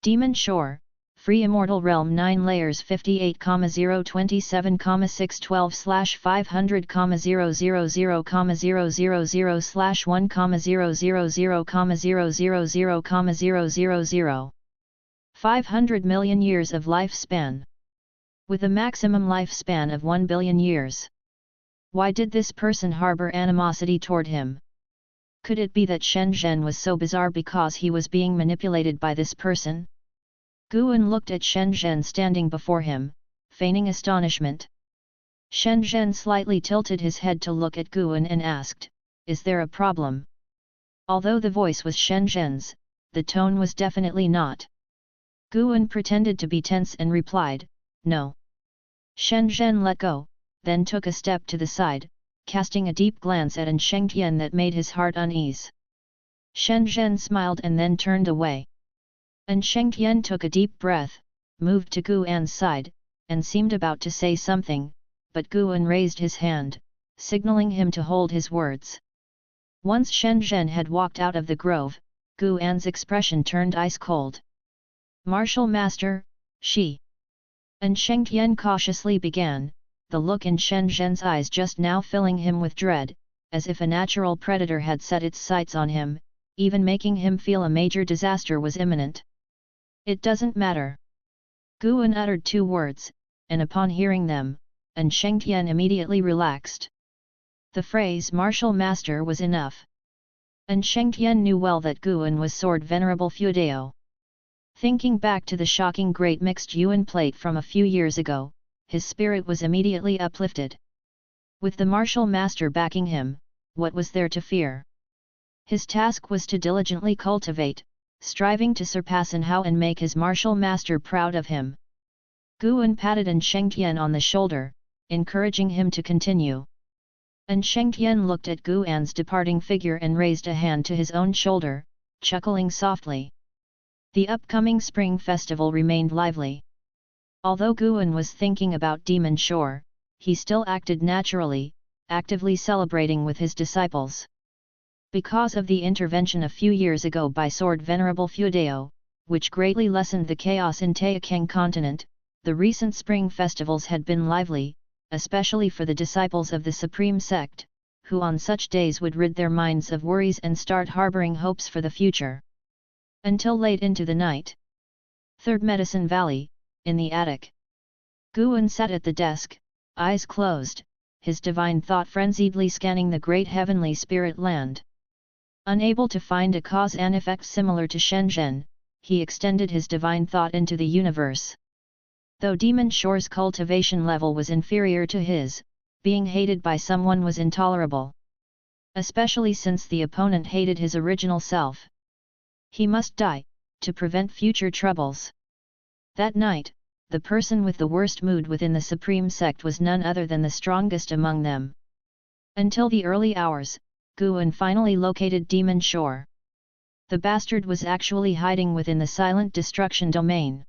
Demon Shore, Free Immortal Realm 9 layers 58,027,000,000,000/1,000,000,000,000,000,000,000 500 million years of lifespan. With a maximum lifespan of 1 billion years. Why did this person harbor animosity toward him? Could it be that Shen Zhen was so bizarre because he was being manipulated by this person? Guan looked at Shen Zhen standing before him, feigning astonishment. Shen Zhen slightly tilted his head to look at Guan and asked, "Is there a problem?" Although the voice was Shen Zhen's, the tone was definitely not. Guan pretended to be tense and replied, "No." Shen Zhen let go, then took a step to the side, casting a deep glance at An Shengtian that made his heart unease. Shen Zhen smiled and then turned away. An Shengtian took a deep breath, moved to Guan's side, and seemed about to say something, but Guan raised his hand, signaling him to hold his words. Once Shen Zhen had walked out of the grove, Guan's expression turned ice-cold. "Martial Master, she." An Shengtian cautiously began, the look in Shen Zhen's eyes just now filling him with dread, as if a natural predator had set its sights on him, even making him feel a major disaster was imminent. "It doesn't matter." Guan uttered 2 words, and upon hearing them, An Shengtian immediately relaxed. The phrase "martial master" was enough. An Shengtian knew well that Guan was Sword Venerable Feudao. Thinking back to the shocking Great Mixed Yuan plate from a few years ago, his spirit was immediately uplifted. With the martial master backing him, what was there to fear? His task was to diligently cultivate, striving to surpass in how and make his martial master proud of him. Guan patted An Shengtian on the shoulder, encouraging him to continue. An Shengtian looked at Guan's departing figure and raised a hand to his own shoulder, chuckling softly. The upcoming spring festival remained lively. Although Guan was thinking about Demon Shore, he still acted naturally, actively celebrating with his disciples. Because of the intervention a few years ago by Sword Venerable Feudao, which greatly lessened the chaos in Taixuan continent, the recent spring festivals had been lively, especially for the disciples of the Supreme Sect, who on such days would rid their minds of worries and start harboring hopes for the future. Until late into the night. Third Medicine Valley, in the attic. Guan sat at the desk, eyes closed, his divine thought frenziedly scanning the great heavenly spirit land. Unable to find a cause and effect similar to Shen Zhen, he extended his divine thought into the universe. Though Demon Shore's cultivation level was inferior to his, being hated by someone was intolerable. Especially since the opponent hated his original self. He must die, to prevent future troubles. That night, the person with the worst mood within the Supreme Sect was none other than the strongest among them. Until the early hours, Guan finally located Demon Shore. The bastard was actually hiding within the silent destruction domain.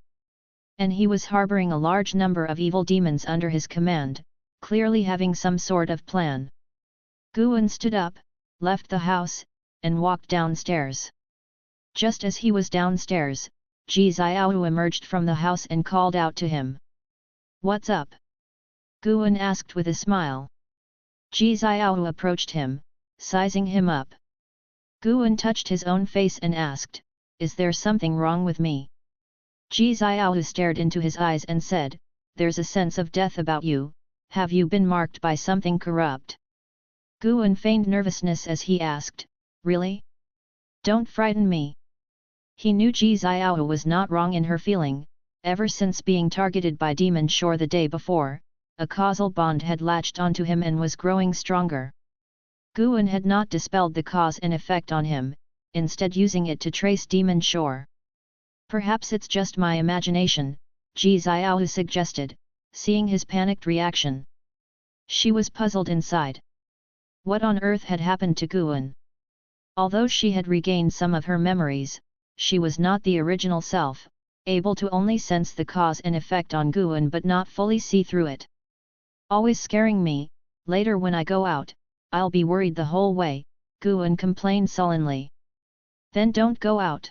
And he was harboring a large number of evil demons under his command, clearly having some sort of plan. Guan stood up, left the house, and walked downstairs. Just as he was downstairs, Ji Xiao emerged from the house and called out to him. "What's up?" Guan asked with a smile. Ji Xiao approached him, sizing him up. Guan touched his own face and asked, "Is there something wrong with me?" Ji Xiao stared into his eyes and said, "There's a sense of death about you, have you been marked by something corrupt?" Guan feigned nervousness as he asked, "Really? Don't frighten me." He knew Ji Xiao was not wrong in her feeling, ever since being targeted by Demon Shore the day before, a causal bond had latched onto him and was growing stronger. Guan had not dispelled the cause and effect on him, instead using it to trace Demon Shore. "Perhaps it's just my imagination," Ji Xiao suggested, seeing his panicked reaction. She was puzzled inside. What on earth had happened to Guan? Although she had regained some of her memories, she was not the original self, able to only sense the cause and effect on Guan but not fully see through it. "Always scaring me, later when I go out, I'll be worried the whole way," Guan complained sullenly. "Then don't go out.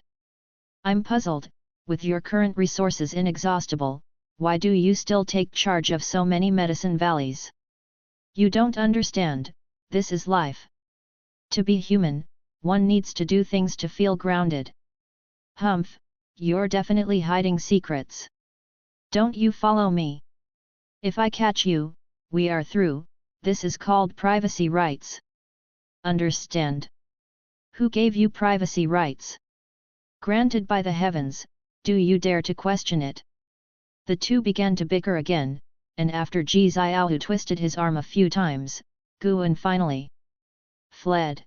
I'm puzzled, with your current resources inexhaustible, why do you still take charge of so many medicine valleys? You don't understand, this is life. To be human, one needs to do things to feel grounded." "Humph, you're definitely hiding secrets. Don't you follow me? If I catch you, we are through," this is called privacy rights. Understand? Who gave you privacy rights? Granted by the heavens, do you dare to question it? The two began to bicker again, and after Ji Xiaohu twisted his arm a few times, Guan finally fled.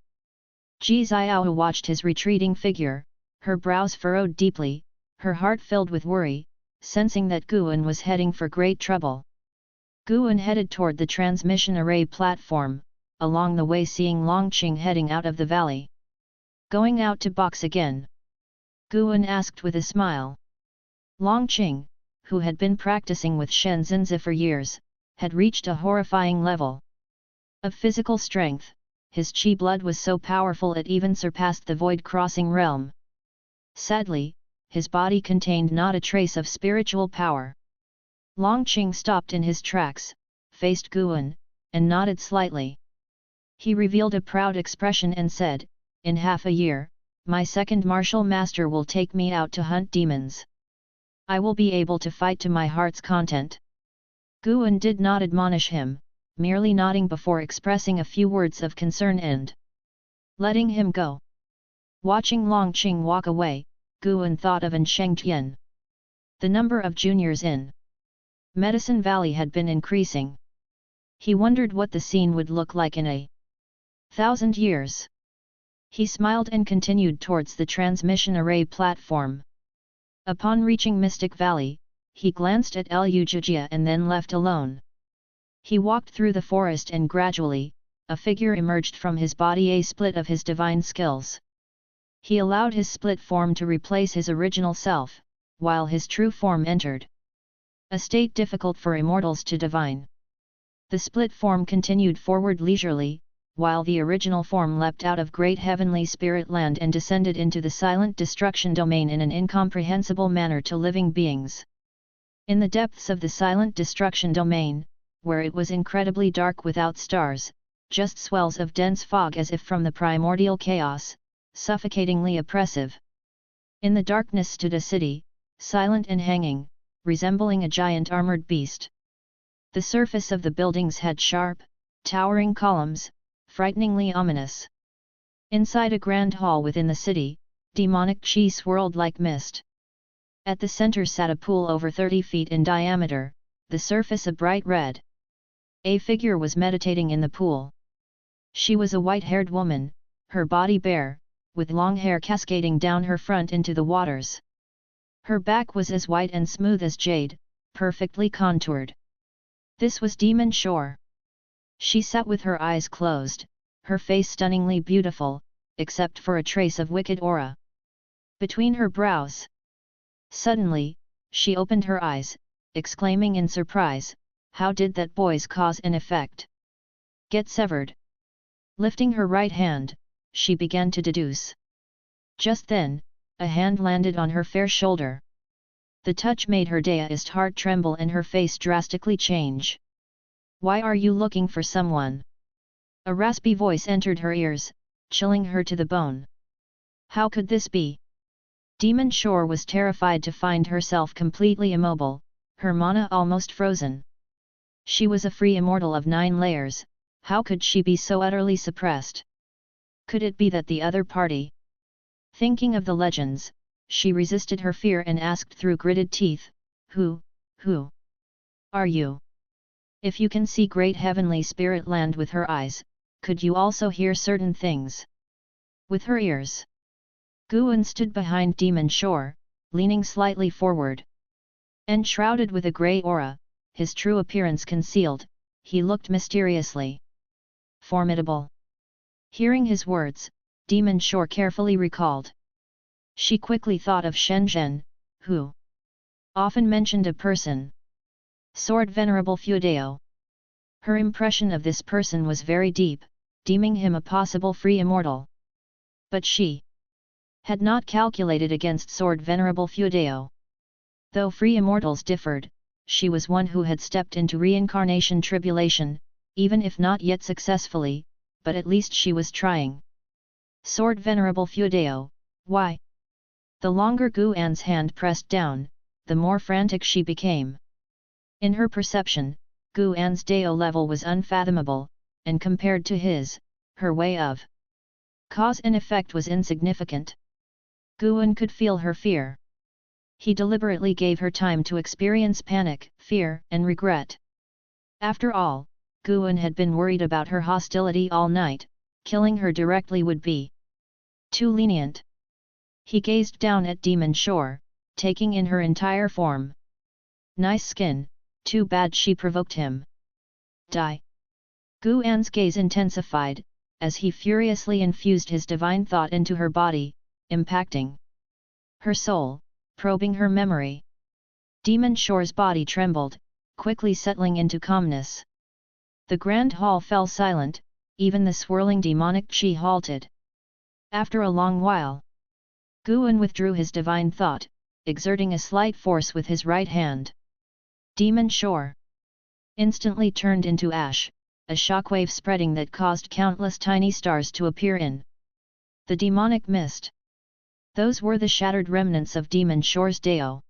Ji Xiaohu watched his retreating figure, her brows furrowed deeply, her heart filled with worry, sensing that Guan was heading for great trouble. Guan headed toward the transmission array platform, along the way seeing Longqing heading out of the valley. Going out to box again? Guan asked with a smile. Longqing, who had been practicing with Shen Zhenzi for years, had reached a horrifying level of physical strength. His qi blood was so powerful it even surpassed the void-crossing realm. Sadly, his body contained not a trace of spiritual power. Longqing stopped in his tracks, faced Guan, and nodded slightly. He revealed a proud expression and said, "In half a year, my second martial master will take me out to hunt demons. I will be able to fight to my heart's content." Guan did not admonish him, merely nodding before expressing a few words of concern and letting him go. Watching Longqing walk away, Guan thought of An Shengtian. The number of juniors in Medicine Valley had been increasing. He wondered what the scene would look like in 1,000 years. He smiled and continued towards the transmission array platform. Upon reaching Mystic Valley, he glanced at Lu Jijia and then left alone. He walked through the forest and gradually, a figure emerged from his body, a split of his divine skills. He allowed his split form to replace his original self, while his true form entered. A state difficult for immortals to divine. The split form continued forward leisurely, while the original form leapt out of great heavenly spirit land and descended into the silent destruction domain in an incomprehensible manner to living beings. In the depths of the silent destruction domain, where it was incredibly dark without stars, just swells of dense fog as if from the primordial chaos, suffocatingly oppressive. In the darkness stood a city, silent and hanging, resembling a giant armored beast. The surface of the buildings had sharp, towering columns, frighteningly ominous. Inside a grand hall within the city, demonic qi swirled like mist. At the center sat a pool over 30 feet in diameter, the surface a bright red. A figure was meditating in the pool. She was a white-haired woman, her body bare, with long hair cascading down her front into the waters. Her back was as white and smooth as jade, perfectly contoured. This was Demon Shore. She sat with her eyes closed, her face stunningly beautiful, except for a trace of wicked aura between her brows. Suddenly, she opened her eyes, exclaiming in surprise, "How did that boy's cause and effect get severed?" Lifting her right hand, she began to deduce. Just then, a hand landed on her fair shoulder. The touch made her dazzled heart tremble and her face drastically change. "Why are you looking for someone?" A raspy voice entered her ears, chilling her to the bone. How could this be? Demon Shore was terrified to find herself completely immobile, her mana almost frozen. She was a free immortal of 9 layers, how could she be so utterly suppressed? Could it be that the other party? Thinking of the legends, she resisted her fear and asked through gritted teeth, Who are you? If you can see great heavenly spirit land with her eyes, could you also hear certain things with her ears? Guan stood behind Demon Shore, leaning slightly forward. Enshrouded with a grey aura, his true appearance concealed, he looked mysteriously formidable. Hearing his words, Demon Shore carefully recalled. She quickly thought of Shenzhen, who often mentioned a person. Sword Venerable Feudeo. Her impression of this person was very deep, deeming him a possible free immortal. But she had not calculated against Sword Venerable Feudeo. Though free immortals differed, she was one who had stepped into reincarnation tribulation, even if not yet successfully, but at least she was trying. Sword Venerable Feudeo, why? The longer Guan's hand pressed down, the more frantic she became. In her perception, Guan's Dao level was unfathomable, and compared to her way of cause and effect was insignificant. Guan could feel her fear. He deliberately gave her time to experience panic, fear, and regret. After all, Guan had been worried about her hostility all night. Killing her directly would be too lenient. He gazed down at Demon Shore, taking in her entire form. Nice skin, too bad she provoked him. Die. Guan's gaze intensified, as he furiously infused his divine thought into her body, impacting her soul, probing her memory. Demon Shore's body trembled, quickly settling into calmness. The grand hall fell silent, even the swirling demonic chi halted. After a long while, Guan withdrew his divine thought, exerting a slight force with his right hand. Demon Shore instantly turned into ash, a shockwave spreading that caused countless tiny stars to appear in the demonic mist. Those were the shattered remnants of Demon Shore's Dao.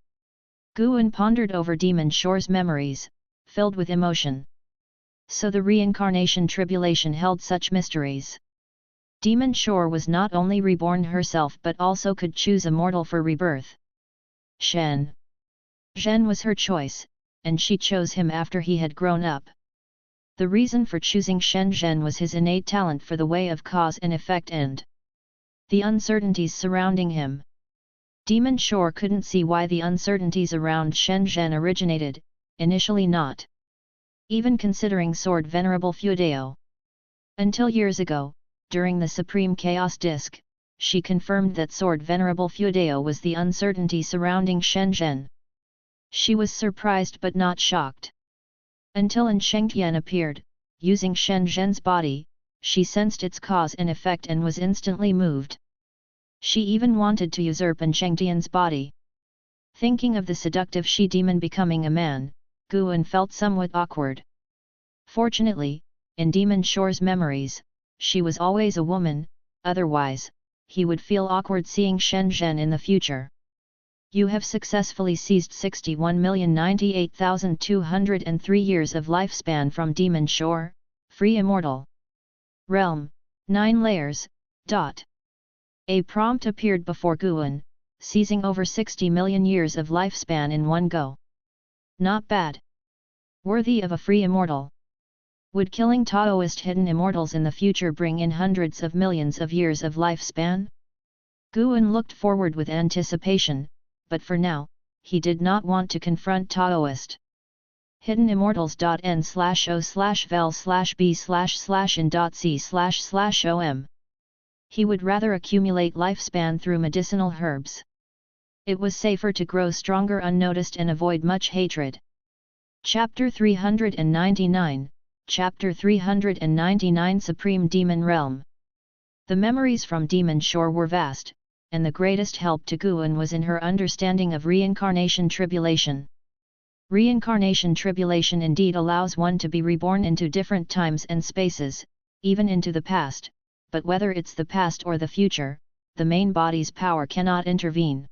Guan pondered over Demon Shore's memories, filled with emotion. So the reincarnation tribulation held such mysteries. Demon Shore was not only reborn herself but also could choose a mortal for rebirth. Zhen was her choice, and she chose him after he had grown up. The reason for choosing Zhen was his innate talent for the way of cause and effect and the uncertainties surrounding him. Demon Shore couldn't see why the uncertainties around Zhen originated, initially not even considering Sword Venerable Fuedao. Until years ago, during the Supreme Chaos Disc, she confirmed that Sword Venerable Fuedao was the uncertainty surrounding Zhen. She was surprised but not shocked. Until An Shengtian appeared, using Zhen's body, she sensed its cause and effect and was instantly moved. She even wanted to usurp An Shengtian's body. Thinking of the seductive she-demon becoming a man, Guan felt somewhat awkward. Fortunately, in Demon Shore's memories, she was always a woman, otherwise, he would feel awkward seeing Zhen in the future. You have successfully seized 61,098,203 years of lifespan from Demon Shore, free immortal. Realm, 9 layers, ... A prompt appeared before Guan, seizing over 60 million years of lifespan in one go. Not bad. Worthy of a free immortal. Would killing Taoist hidden immortals in the future bring in hundreds of millions of years of lifespan? Guan looked forward with anticipation, but for now, he did not want to confront Taoist hidden immortals.n/o/vel/b/in.c//om. He would rather accumulate lifespan through medicinal herbs. It was safer to grow stronger unnoticed and avoid much hatred. Chapter 399, Chapter 399 Supreme Demon Realm. The memories from Demon Shore were vast, and the greatest help to Guan was in her understanding of reincarnation tribulation. Reincarnation tribulation indeed allows one to be reborn into different times and spaces, even into the past, but whether it's the past or the future, the main body's power cannot intervene.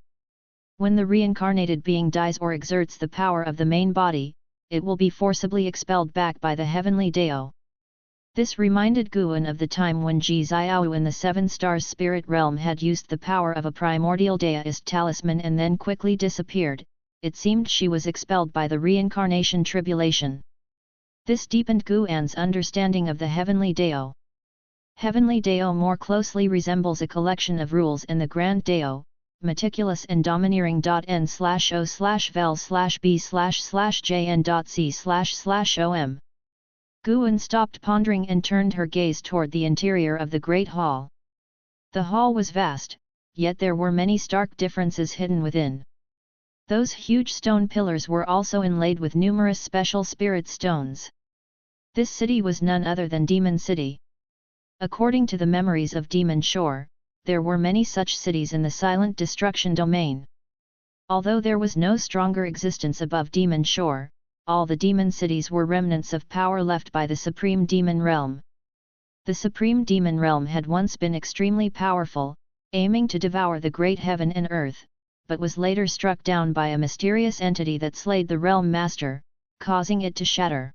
When the reincarnated being dies or exerts the power of the main body, it will be forcibly expelled back by the heavenly Dao. This reminded Guan of the time when Ji Xiao in the Seven Stars Spirit Realm had used the power of a primordial Daoist talisman and then quickly disappeared. It seemed she was expelled by the reincarnation tribulation. This deepened Guan's understanding of the heavenly Dao. Heavenly Dao more closely resembles a collection of rules in the Grand Dao, meticulous and domineering. n/o/vel/b/jn.c//om. Guan stopped pondering and turned her gaze toward the interior of the Great Hall. The hall was vast, yet there were many stark differences hidden within. Those huge stone pillars were also inlaid with numerous special spirit stones. This city was none other than Demon City. According to the memories of Demon Shore, there were many such cities in the silent destruction domain. Although there was no stronger existence above Demon Shore, all the demon cities were remnants of power left by the Supreme Demon Realm. The Supreme Demon Realm had once been extremely powerful, aiming to devour the great heaven and earth, but was later struck down by a mysterious entity that slayed the Realm Master, causing it to shatter.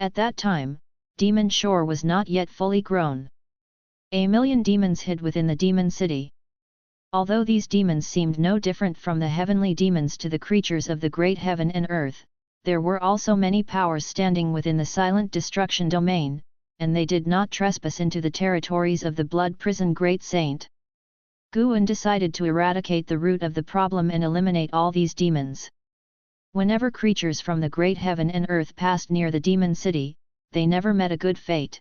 At that time, demon chore was not yet fully grown. A million demons hid within the demon city. Although these demons seemed no different from the heavenly demons to the creatures of the great heaven and earth, there were also many powers standing within the silent destruction domain, and they did not trespass into the territories of the blood prison great saint. Guan decided to eradicate the root of the problem and eliminate all these demons. Whenever creatures from the great heaven and earth passed near the demon city, they never met a good fate.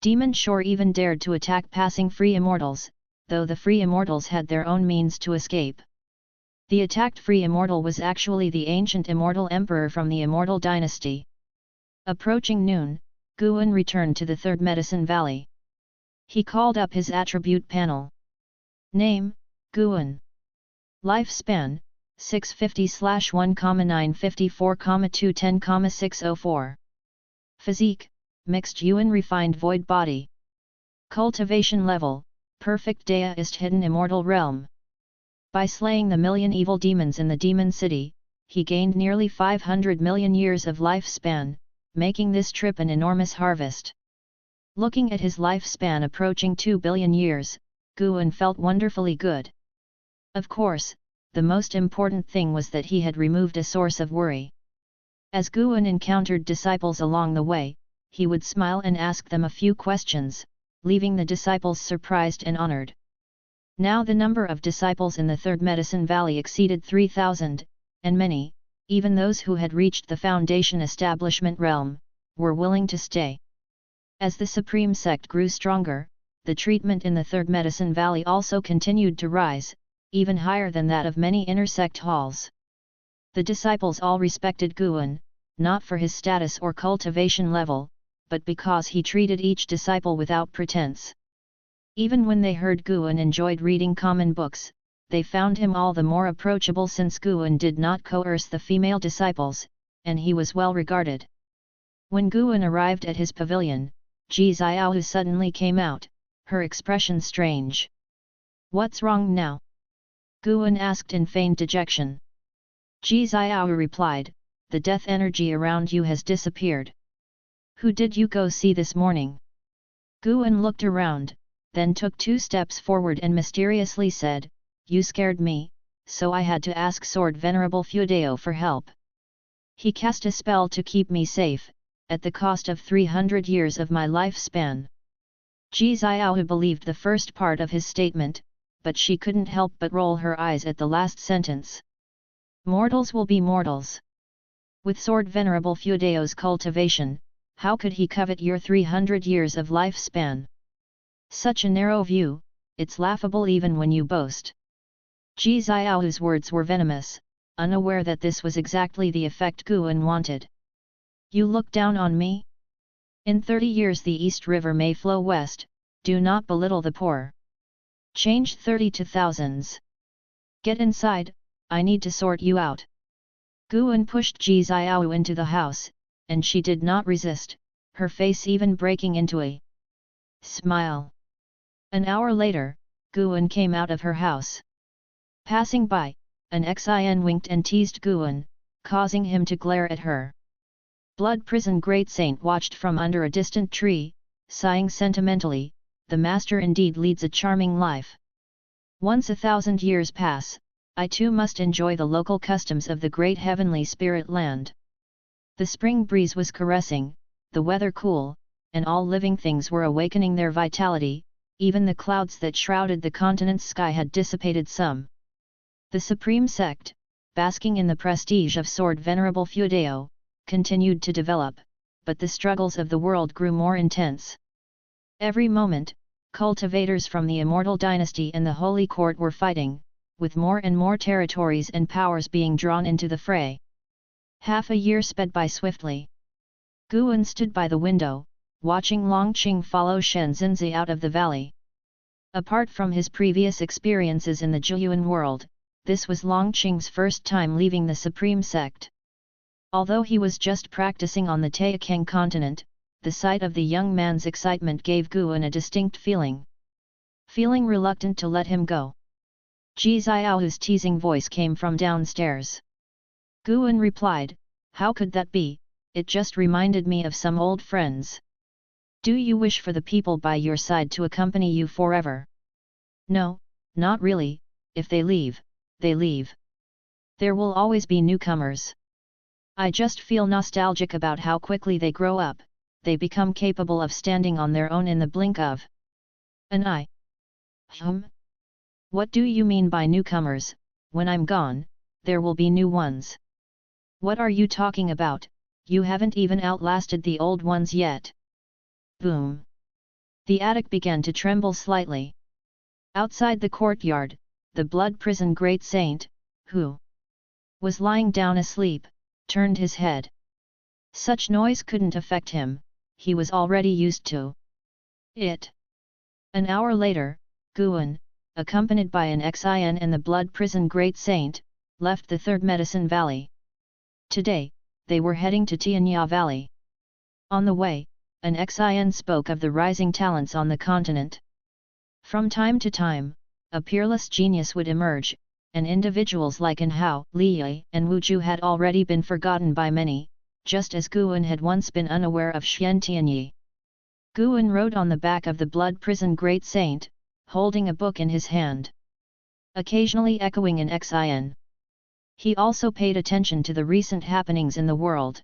Demon chore even dared to attack passing free immortals, though the free immortals had their own means to escape. The attacked free immortal was actually the ancient immortal emperor from the immortal dynasty. Approaching noon, Guan returned to the third medicine valley. He called up his attribute panel. Name, Guan. Lifespan, 650/1,954,210,604. Physique, mixed Yuan refined void body. Cultivation level, perfect deist hidden immortal realm. By slaying the million evil demons in the demon city, he gained nearly 500 million years of lifespan, making this trip an enormous harvest. Looking at his lifespan approaching 2 billion years, Guan felt wonderfully good. Of course, the most important thing was that he had removed a source of worry. As Guan encountered disciples along the way, he would smile and ask them a few questions, leaving the disciples surprised and honored. Now the number of disciples in the Third Medicine Valley exceeded 3,000, and many, even those who had reached the Foundation Establishment realm, were willing to stay. As the Supreme Sect grew stronger, the treatment in the Third Medicine Valley also continued to rise, even higher than that of many intersect halls. The disciples all respected Guan, not for his status or cultivation level, but because he treated each disciple without pretense. Even when they heard Guan enjoyed reading common books, they found him all the more approachable since Guan did not coerce the female disciples, and he was well regarded. When Guan arrived at his pavilion, Ji Xiaohu suddenly came out, her expression strange. "What's wrong now?" Guan asked in feigned dejection. Ji Xiaohu replied, "The death energy around you has disappeared. Who did you go see this morning?" Guan looked around, then took 2 steps forward and mysteriously said, "You scared me, so I had to ask Sword Venerable Fudeo for help. He cast a spell to keep me safe, at the cost of 300 years of my lifespan." Ji Xiaohu believed the first part of his statement, but she couldn't help but roll her eyes at the last sentence. Mortals will be mortals. With Sword Venerable Fudeo's cultivation, how could he covet your 300 years of lifespan? Such a narrow view, it's laughable even when you boast. Ji Xiaohu's words were venomous, unaware that this was exactly the effect Guan wanted. "You look down on me? In 30 years the East River may flow west, do not belittle the poor. Change 30 to thousands. Get inside, I need to sort you out." Guan pushed Ji Xiaohu into the house, and she did not resist, her face even breaking into a smile. An hour later, Guan came out of her house. Passing by, an Xin winked and teased Guan, causing him to glare at her. Blood Prison Great Saint watched from under a distant tree, sighing sentimentally, "The master indeed leads a charming life. Once 1,000 years pass, I too must enjoy the local customs of the great heavenly spirit land." The spring breeze was caressing, the weather cool, and all living things were awakening their vitality. Even the clouds that shrouded the continent's sky had dissipated some. The Supreme Sect, basking in the prestige of Sword Venerable Fudeo, continued to develop, but the struggles of the world grew more intense. Every moment, cultivators from the Immortal Dynasty and the Holy Court were fighting, with more and more territories and powers being drawn into the fray. Half a year sped by swiftly. Guan stood by the window, watching Longqing follow Shen Xinzi out of the valley. Apart from his previous experiences in the Zhuyuan world, this was Longqing's first time leaving the Supreme Sect. Although he was just practicing on the Taixuan continent, the sight of the young man's excitement gave Guan a distinct feeling. Feeling reluctant to let him go, Ji Xiaohu's teasing voice came from downstairs. Guan replied, "How could that be, it just reminded me of some old friends. Do you wish for the people by your side to accompany you forever? No, not really, if they leave, they leave. There will always be newcomers. I just feel nostalgic about how quickly they grow up, they become capable of standing on their own in the blink of an eye. What do you mean by newcomers? When I'm gone, there will be new ones. What are you talking about? You haven't even outlasted the old ones yet. Boom. The attic began to tremble slightly. Outside the courtyard, the blood prison great saint, who was lying down asleep, turned his head. Such noise couldn't affect him, he was already used to it. An hour later, Guan, accompanied by an Xin and the blood prison great saint, left the Third Medicine Valley. Today, they were heading to Tianya Valley. On the way, an Xin spoke of the rising talents on the continent. From time to time, a peerless genius would emerge, and individuals like Anhao, Liye and Wuju had already been forgotten by many, just as Guan had once been unaware of Xian Tianyi. Guan rode on the back of the blood prison great saint, holding a book in his hand, occasionally echoing an Xin. He also paid attention to the recent happenings in the world.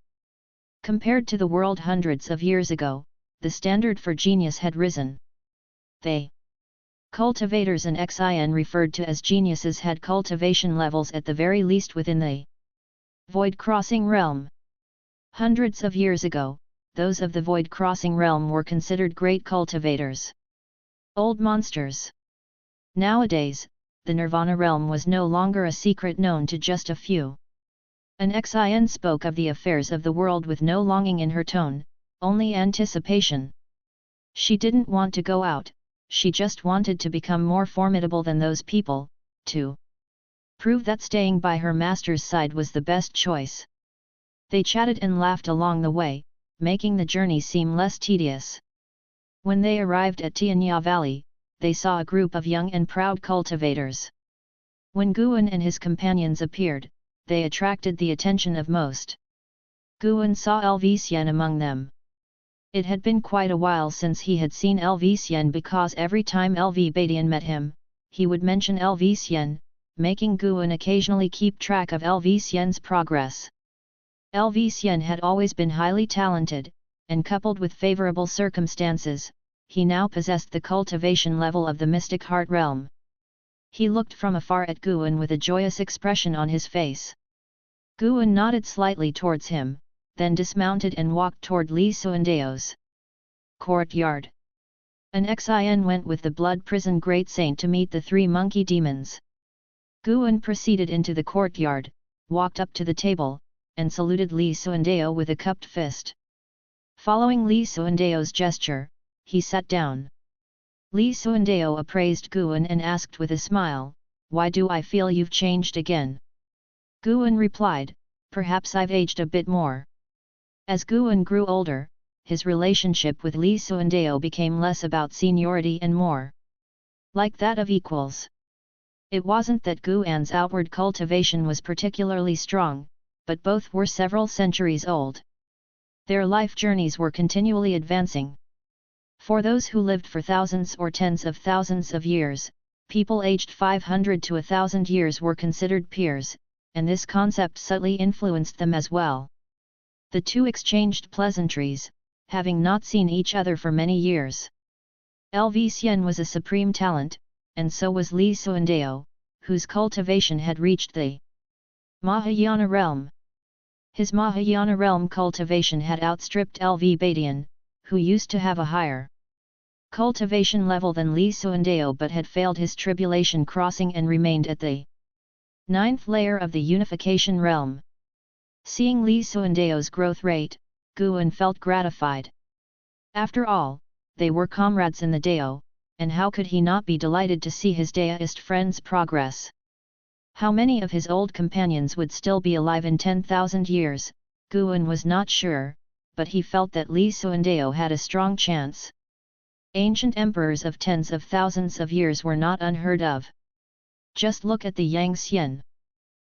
Compared to the world hundreds of years ago, the standard for genius had risen. They, cultivators and Xin referred to as geniuses, had cultivation levels at the very least within the void-crossing realm. Hundreds of years ago, those of the void-crossing realm were considered great cultivators. Old monsters. Nowadays, the Nirvana realm was no longer a secret known to just a few. An Xin spoke of the affairs of the world with no longing in her tone, only anticipation. She didn't want to go out, she just wanted to become more formidable than those people, to prove that staying by her master's side was the best choice. They chatted and laughed along the way, making the journey seem less tedious. When they arrived at Tianya Valley, they saw a group of young and proud cultivators. When Guan and his companions appeared, they attracted the attention of most. Guan saw Lv among them. It had been quite a while since he had seen Lv because every time Lv Badian met him, he would mention Lv, making Guan occasionally keep track of Lv progress. Lv had always been highly talented, and coupled with favorable circumstances, he now possessed the cultivation level of the mystic heart realm. He looked from afar at Guan with a joyous expression on his face. Guan nodded slightly towards him, then dismounted and walked toward Li Suandeo's courtyard. An Xin went with the blood prison great saint to meet the three monkey demons. Guan proceeded into the courtyard, walked up to the table, and saluted Li Suandeo with a cupped fist. Following Li Suandeo's gesture, he sat down. Li Suandeo appraised Guan and asked with a smile, "Why do I feel you've changed again?" Guan replied, "Perhaps I've aged a bit more." As Guan grew older, his relationship with Li Suandeo became less about seniority and more like that of equals. It wasn't that Guan's outward cultivation was particularly strong, but both were several centuries old. Their life journeys were continually advancing. For those who lived for thousands or tens of thousands of years, people aged 500 to 1,000 years were considered peers, and this concept subtly influenced them as well. The two exchanged pleasantries, having not seen each other for many years. Lv was a supreme talent, and so was Li Suandeo, whose cultivation had reached the Mahayana realm. His Mahayana realm cultivation had outstripped Lv Badian, who used to have a higher cultivation level than Li Suandeo but had failed his tribulation crossing and remained at the 9th layer of the unification realm. Seeing Li Suandeo's growth rate, Guan felt gratified. After all, they were comrades in the Dao, and how could he not be delighted to see his Daoist friend's progress? How many of his old companions would still be alive in 10,000 years, Guan was not sure, but he felt that Li Suandeo had a strong chance. Ancient emperors of tens of thousands of years were not unheard of. Just look at the Yang Xian,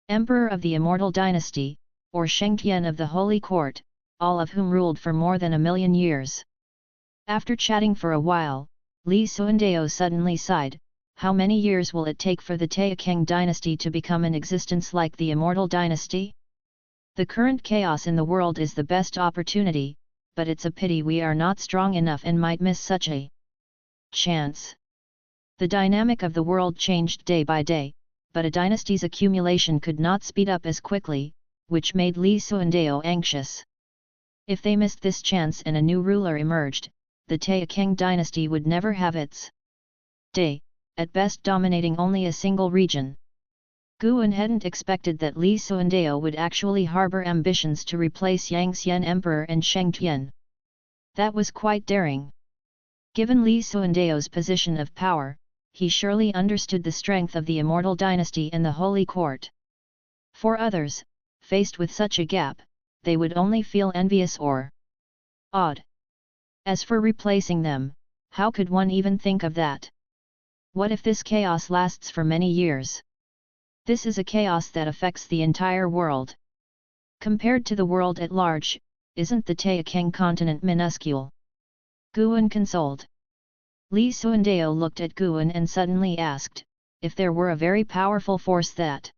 emperor of the Immortal dynasty, or Shengtian of the Holy Court, all of whom ruled for more than 1,000,000 years. After chatting for a while, Li Xuandao suddenly sighed, how many years will it take for the Taixuan dynasty to become an existence like the Immortal dynasty? The current chaos in the world is the best opportunity, but it's a pity we are not strong enough and might miss such a chance. The dynamic of the world changed day by day, but a dynasty's accumulation could not speed up as quickly, which made Li Xuandao anxious. If they missed this chance and a new ruler emerged, the Taixuan dynasty would never have its day, at best dominating only a single region. Guan hadn't expected that Li Xuandao would actually harbor ambitions to replace Yangxian Emperor and Sheng Tian. That was quite daring. Given Li Xuandao's position of power, he surely understood the strength of the Immortal dynasty and the Holy Court. For others, faced with such a gap, they would only feel envious or awed. As for replacing them, how could one even think of that? What if this chaos lasts for many years? This is a chaos that affects the entire world. Compared to the world at large, isn't the Taixuan continent minuscule? Guan consoled. Li Xuandao looked at Guan and suddenly asked, if there were a very powerful force that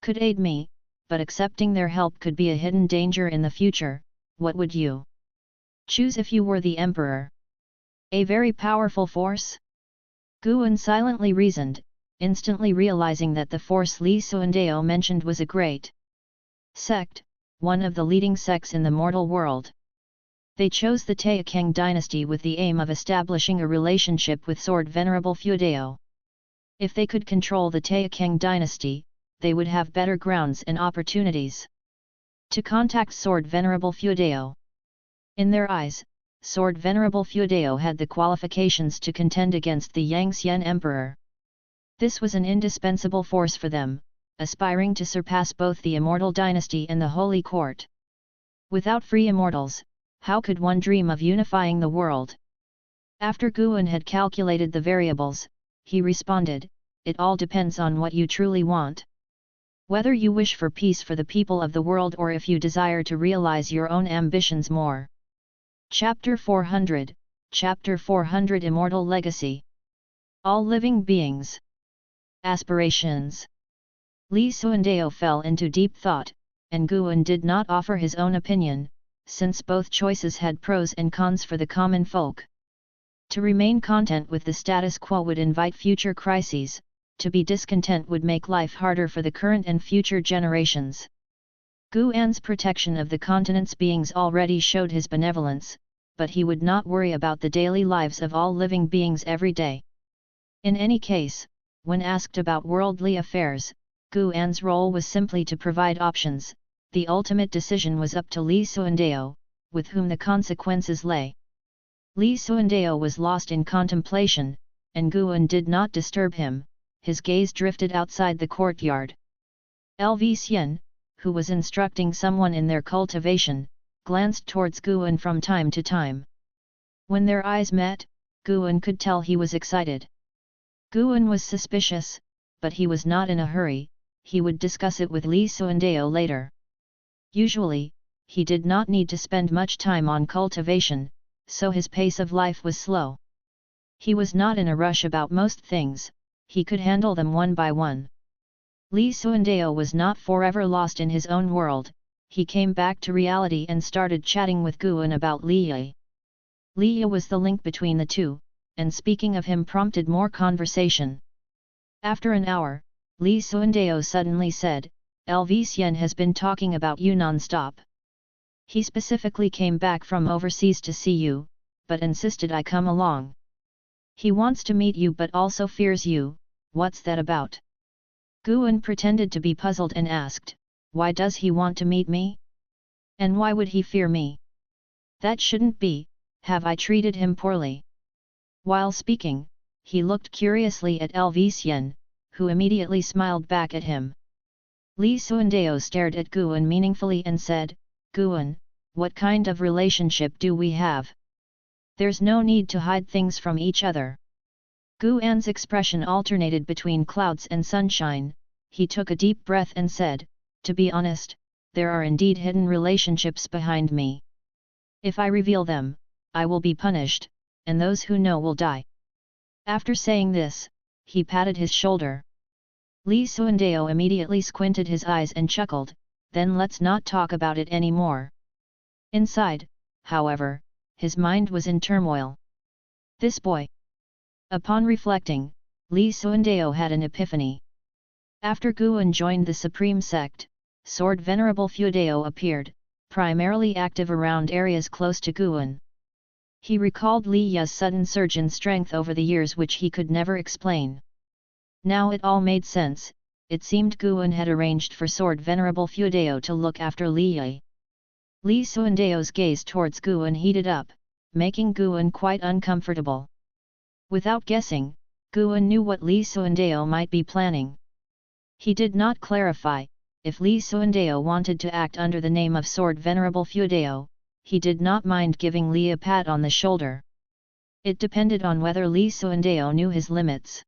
could aid me, but accepting their help could be a hidden danger in the future, what would you choose if you were the emperor? A very powerful force? Guan silently reasoned, instantly realizing that the force Li Xuandao mentioned was a great sect, one of the leading sects in the mortal world. They chose the Taixuan dynasty with the aim of establishing a relationship with Sword Venerable Feudao. If they could control the Taixuan dynasty, they would have better grounds and opportunities to contact Sword Venerable Feudao. In their eyes, Sword Venerable Feudao had the qualifications to contend against the Yangxian Emperor. This was an indispensable force for them, aspiring to surpass both the Immortal dynasty and the Holy Court. Without free immortals, how could one dream of unifying the world? After Guan had calculated the variables, he responded, it all depends on what you truly want. Whether you wish for peace for the people of the world or if you desire to realize your own ambitions more. Chapter 400, Chapter 400 Immortal Legacy. All living beings. Aspirations. Li Xuandao fell into deep thought, and Guan did not offer his own opinion, since both choices had pros and cons for the common folk. To remain content with the status quo would invite future crises, to be discontent would make life harder for the current and future generations. Guan's protection of the continent's beings already showed his benevolence, but he would not worry about the daily lives of all living beings every day. In any case, when asked about worldly affairs, Guan's role was simply to provide options. The ultimate decision was up to Li Xuandao, with whom the consequences lay. Li Xuandao was lost in contemplation, and Guan did not disturb him. His gaze drifted outside the courtyard. Lv Xian, who was instructing someone in their cultivation, glanced towards Guan from time to time. When their eyes met, Guan could tell he was excited. Guan was suspicious, but he was not in a hurry. He would discuss it with Li Xuandao later. Usually, he did not need to spend much time on cultivation, so his pace of life was slow. He was not in a rush about most things, he could handle them one by one. Li Xuandao was not forever lost in his own world, he came back to reality and started chatting with Guan about Li. Li was the link between the two, and speaking of him prompted more conversation. After an hour, Li Xuandao suddenly said, Lv Xian has been talking about you non-stop. He specifically came back from overseas to see you, but insisted I come along. He wants to meet you but also fears you, what's that about? Guan pretended to be puzzled and asked, why does he want to meet me? And why would he fear me? That shouldn't be, have I treated him poorly? While speaking, he looked curiously at Lv Xian, who immediately smiled back at him. Li Xuandao stared at Guan meaningfully and said, Guan, what kind of relationship do we have? There's no need to hide things from each other. Guan's expression alternated between clouds and sunshine. He took a deep breath and said, to be honest, there are indeed hidden relationships behind me. If I reveal them, I will be punished, and those who know will die. After saying this, he patted his shoulder. Li Suandeo immediately squinted his eyes and chuckled, then let's not talk about it anymore. Inside, however, his mind was in turmoil. This boy. Upon reflecting, Li Suandeo had an epiphany. After Guan joined the Supreme Sect, Sword Venerable Fuedeo appeared, primarily active around areas close to Guan. He recalled Li Ya's sudden surge in strength over the years which he could never explain. Now it all made sense. It seemed Guan had arranged for Sword Venerable Fuedeo to look after Li Ya. Li Suandeo's gaze towards Guan heated up, making Guan quite uncomfortable. Without guessing, Guan knew what Li Suandeo might be planning. He did not clarify. If Li Suandeo wanted to act under the name of Sword Venerable Fuedeo, he did not mind giving Li a pat on the shoulder. It depended on whether Li Suandeo knew his limits.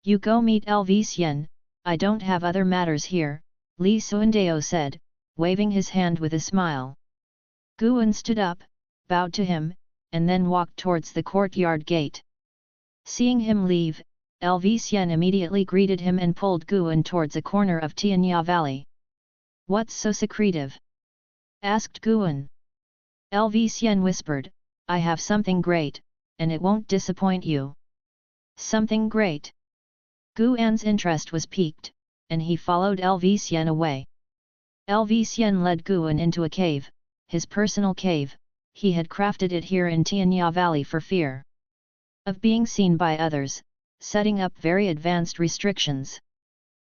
You go meet LV Xian, I don't have other matters here, Li Suandeo said, waving his hand with a smile. Guan stood up, bowed to him, and then walked towards the courtyard gate. Seeing him leave, LV Xian immediately greeted him and pulled Guan towards a corner of Tianya Valley. What's so secretive? Asked Guan. LV Xian whispered, I have something great, and it won't disappoint you. Something great? Guan's interest was piqued, and he followed LV Xian away. LV Xian led Guan into a cave, his personal cave. He had crafted it here in Tianya Valley for fear of being seen by others, setting up very advanced restrictions.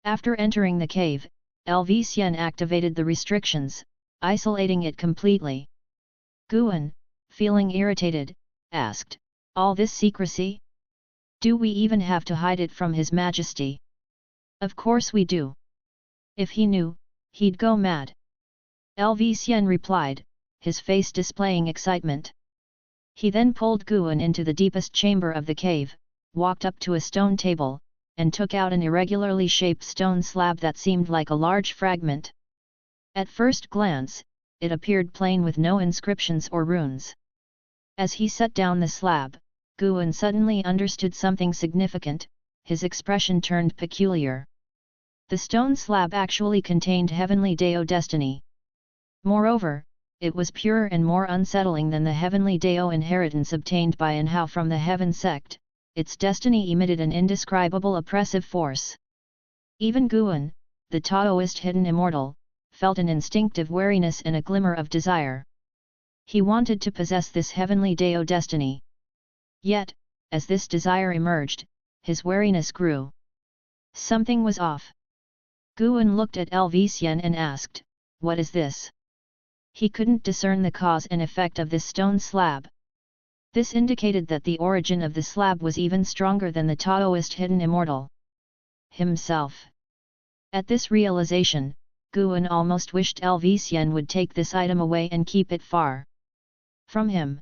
After entering the cave, LV Xian activated the restrictions, isolating it completely. Guan, feeling irritated, asked, all this secrecy? Do we even have to hide it from His Majesty? Of course we do. If he knew, he'd go mad. LV Xian replied, his face displaying excitement. He then pulled Guan into the deepest chamber of the cave, walked up to a stone table, and took out an irregularly shaped stone slab that seemed like a large fragment. At first glance, it appeared plain with no inscriptions or runes. As he set down the slab, Guan suddenly understood something significant, his expression turned peculiar. The stone slab actually contained heavenly Dao destiny. Moreover, it was purer and more unsettling than the heavenly Dao inheritance obtained by Anhao from the Heaven Sect. Its destiny emitted an indescribable oppressive force. Even Guan, the Taoist hidden immortal, felt an instinctive wariness and a glimmer of desire. He wanted to possess this heavenly Dao destiny. Yet, as this desire emerged, his wariness grew. Something was off. Guan looked at LV Xian and asked, what is this? He couldn't discern the cause and effect of this stone slab. This indicated that the origin of the slab was even stronger than the Taoist hidden immortal himself. At this realization, Guan almost wished LV Xian would take this item away and keep it far from him.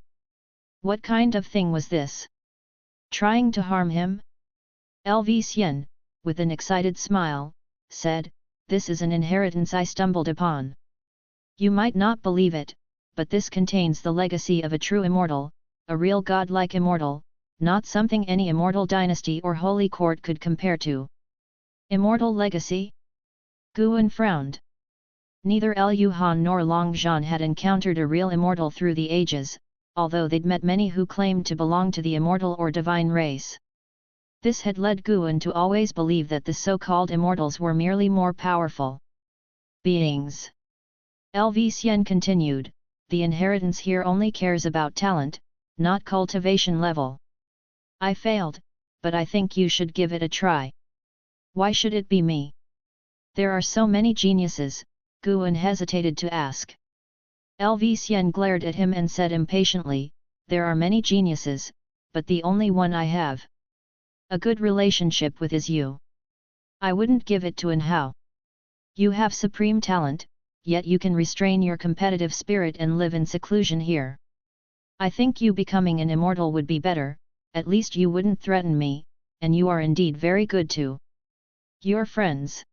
What kind of thing was this? Trying to harm him? LV Xian, with an excited smile, said, this is an inheritance I stumbled upon. You might not believe it, but this contains the legacy of a true immortal, a real godlike immortal, not something any immortal dynasty or holy court could compare to. Immortal legacy? Guan frowned. Neither Liu Han nor Long Zhan had encountered a real immortal through the ages, although they'd met many who claimed to belong to the immortal or divine race. This had led Guan to always believe that the so-called immortals were merely more powerful beings. LV Xian continued, the inheritance here only cares about talent, not cultivation level. I failed, but I think you should give it a try. Why should it be me? There are so many geniuses, Guan hesitated to ask. LV Xian glared at him and said impatiently, there are many geniuses, but the only one I have a good relationship with is you. I wouldn't give it to Anhao. You have supreme talent, yet you can restrain your competitive spirit and live in seclusion here. I think you becoming an immortal would be better, at least you wouldn't threaten me, and you are indeed very good to your friends.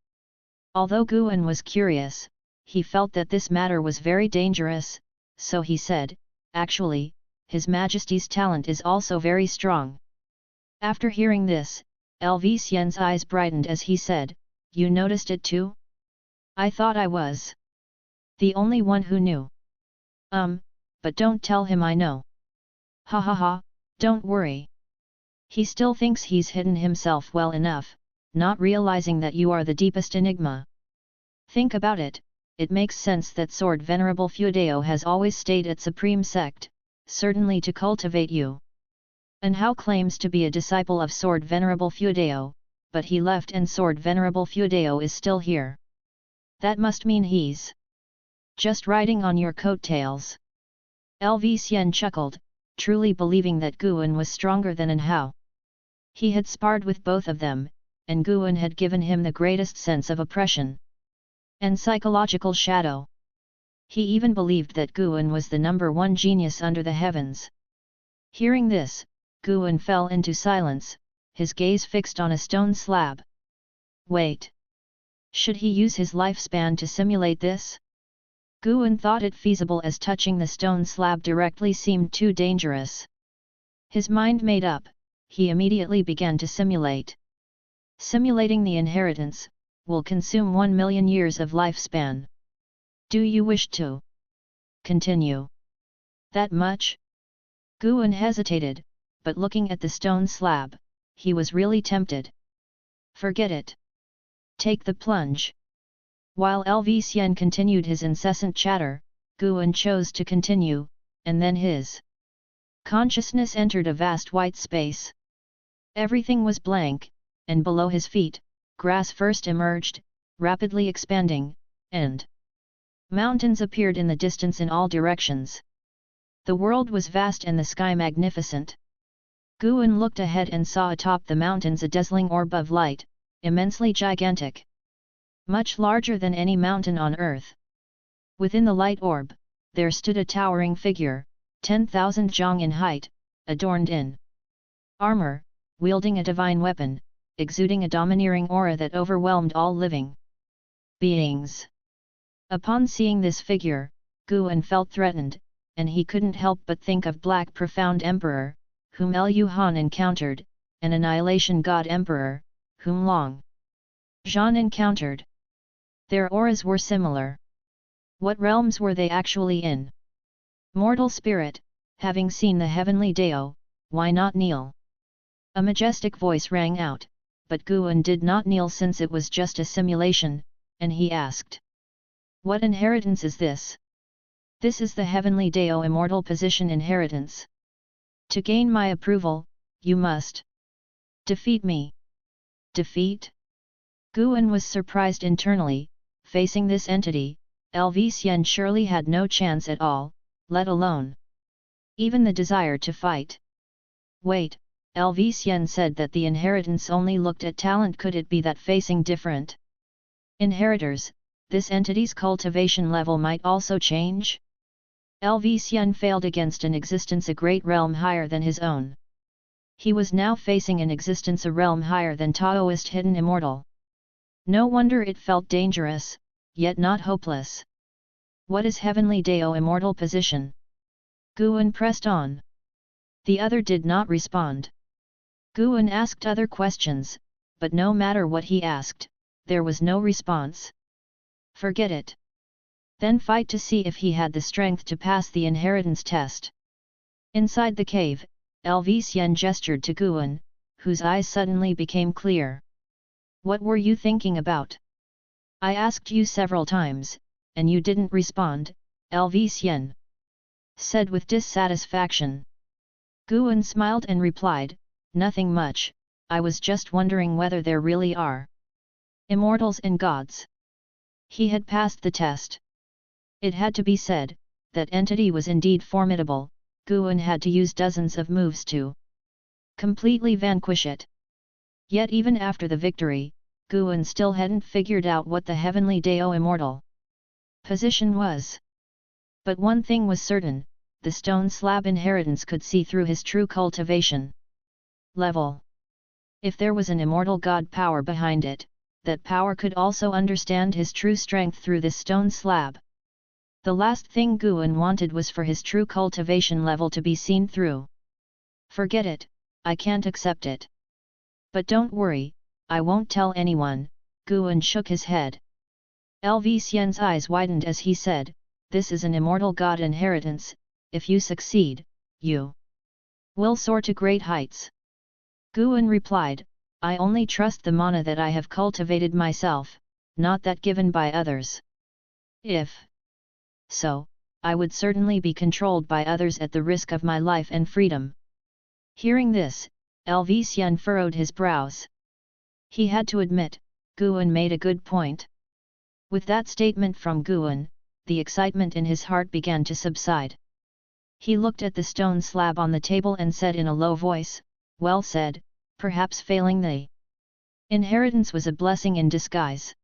Although Guan was curious, he felt that this matter was very dangerous, so he said, "Actually, His Majesty's talent is also very strong." After hearing this, LV Xian's eyes brightened as he said, "You noticed it too? I thought I was the only one who knew." But don't tell him I know." "Ha ha ha, don't worry. He still thinks he's hidden himself well enough, not realizing that you are the deepest enigma. Think about it, it makes sense that Sword Venerable Fuedeo has always stayed at Supreme Sect, certainly to cultivate you. And Hao claims to be a disciple of Sword Venerable Fuedeo, but he left and Sword Venerable Fuedeo is still here. That must mean he's just riding on your coattails." LV Xian chuckled, truly believing that Guan was stronger than An Hao. He had sparred with both of them, and Guan had given him the greatest sense of oppression and psychological shadow. He even believed that Guan was the #1 genius under the heavens. Hearing this, Guan fell into silence, his gaze fixed on a stone slab. Wait! Should he use his lifespan to simulate this? Guan thought it feasible as touching the stone slab directly seemed too dangerous. His mind made up, he immediately began to simulate. Simulating the inheritance will consume 1 million years of lifespan. Do you wish to continue that much? Guan hesitated, but looking at the stone slab, he was really tempted. Forget it. Take the plunge. While LV Xian continued his incessant chatter, Guan chose to continue, and then his consciousness entered a vast white space. Everything was blank, and below his feet, grass first emerged, rapidly expanding, and mountains appeared in the distance in all directions. The world was vast and the sky magnificent. Guan looked ahead and saw atop the mountains a dazzling orb of light, immensely gigantic. Much larger than any mountain on earth. Within the light orb, there stood a towering figure, 10,000 zhang in height, adorned in armor, wielding a divine weapon, exuding a domineering aura that overwhelmed all living beings. Upon seeing this figure, Guan felt threatened, and he couldn't help but think of Black Profound Emperor, whom Lu Han encountered, and Annihilation God Emperor, whom Long Zhan encountered. Their auras were similar. What realms were they actually in? Mortal spirit, having seen the heavenly Dao, why not kneel? A majestic voice rang out, but Guan did not kneel since it was just a simulation, and he asked, "What inheritance is this?" "This is the heavenly Dao immortal position inheritance. To gain my approval, you must defeat me." Defeat? Guan was surprised internally. Facing this entity, LV Xian surely had no chance at all, let alone even the desire to fight. Wait, LV Xian said that the inheritance only looked at talent. Could it be that facing different inheritors, this entity's cultivation level might also change? LV Xian failed against an existence a great realm higher than his own. He was now facing an existence a realm higher than Taoist hidden immortal. No wonder it felt dangerous, yet not hopeless. What is heavenly Dao immortal position? Guan pressed on. The other did not respond. Guan asked other questions, but no matter what he asked, there was no response. Forget it. Then fight to see if he had the strength to pass the inheritance test. Inside the cave, LV Xian gestured to Guan, whose eyes suddenly became clear. What were you thinking about? I asked you several times, and you didn't respond, LV Xian said with dissatisfaction. Guan smiled and replied, nothing much, I was just wondering whether there really are immortals and gods. He had passed the test. It had to be said, that entity was indeed formidable. Guan had to use dozens of moves to completely vanquish it. Yet even after the victory, Guan still hadn't figured out what the heavenly Dao immortal position was. But one thing was certain, the stone slab inheritance could see through his true cultivation level. If there was an immortal god power behind it, that power could also understand his true strength through this stone slab. The last thing Guan wanted was for his true cultivation level to be seen through. Forget it, I can't accept it. But don't worry, I won't tell anyone, Guan shook his head. Lv Xian's eyes widened as he said, this is an immortal god inheritance, if you succeed, you will soar to great heights. Guan replied, I only trust the mana that I have cultivated myself, not that given by others. If so, I would certainly be controlled by others at the risk of my life and freedom. Hearing this, Lv Xian furrowed his brows. He had to admit, Guan made a good point. With that statement from Guan, the excitement in his heart began to subside. He looked at the stone slab on the table and said in a low voice, well said, perhaps failing the inheritance was a blessing in disguise.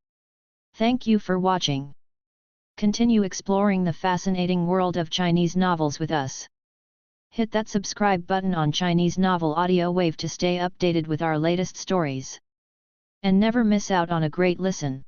Thank you for watching. Continue exploring the fascinating world of Chinese novels with us. Hit that subscribe button on Chinese Novel Audio Wave to stay updated with our latest stories. And never miss out on a great listen.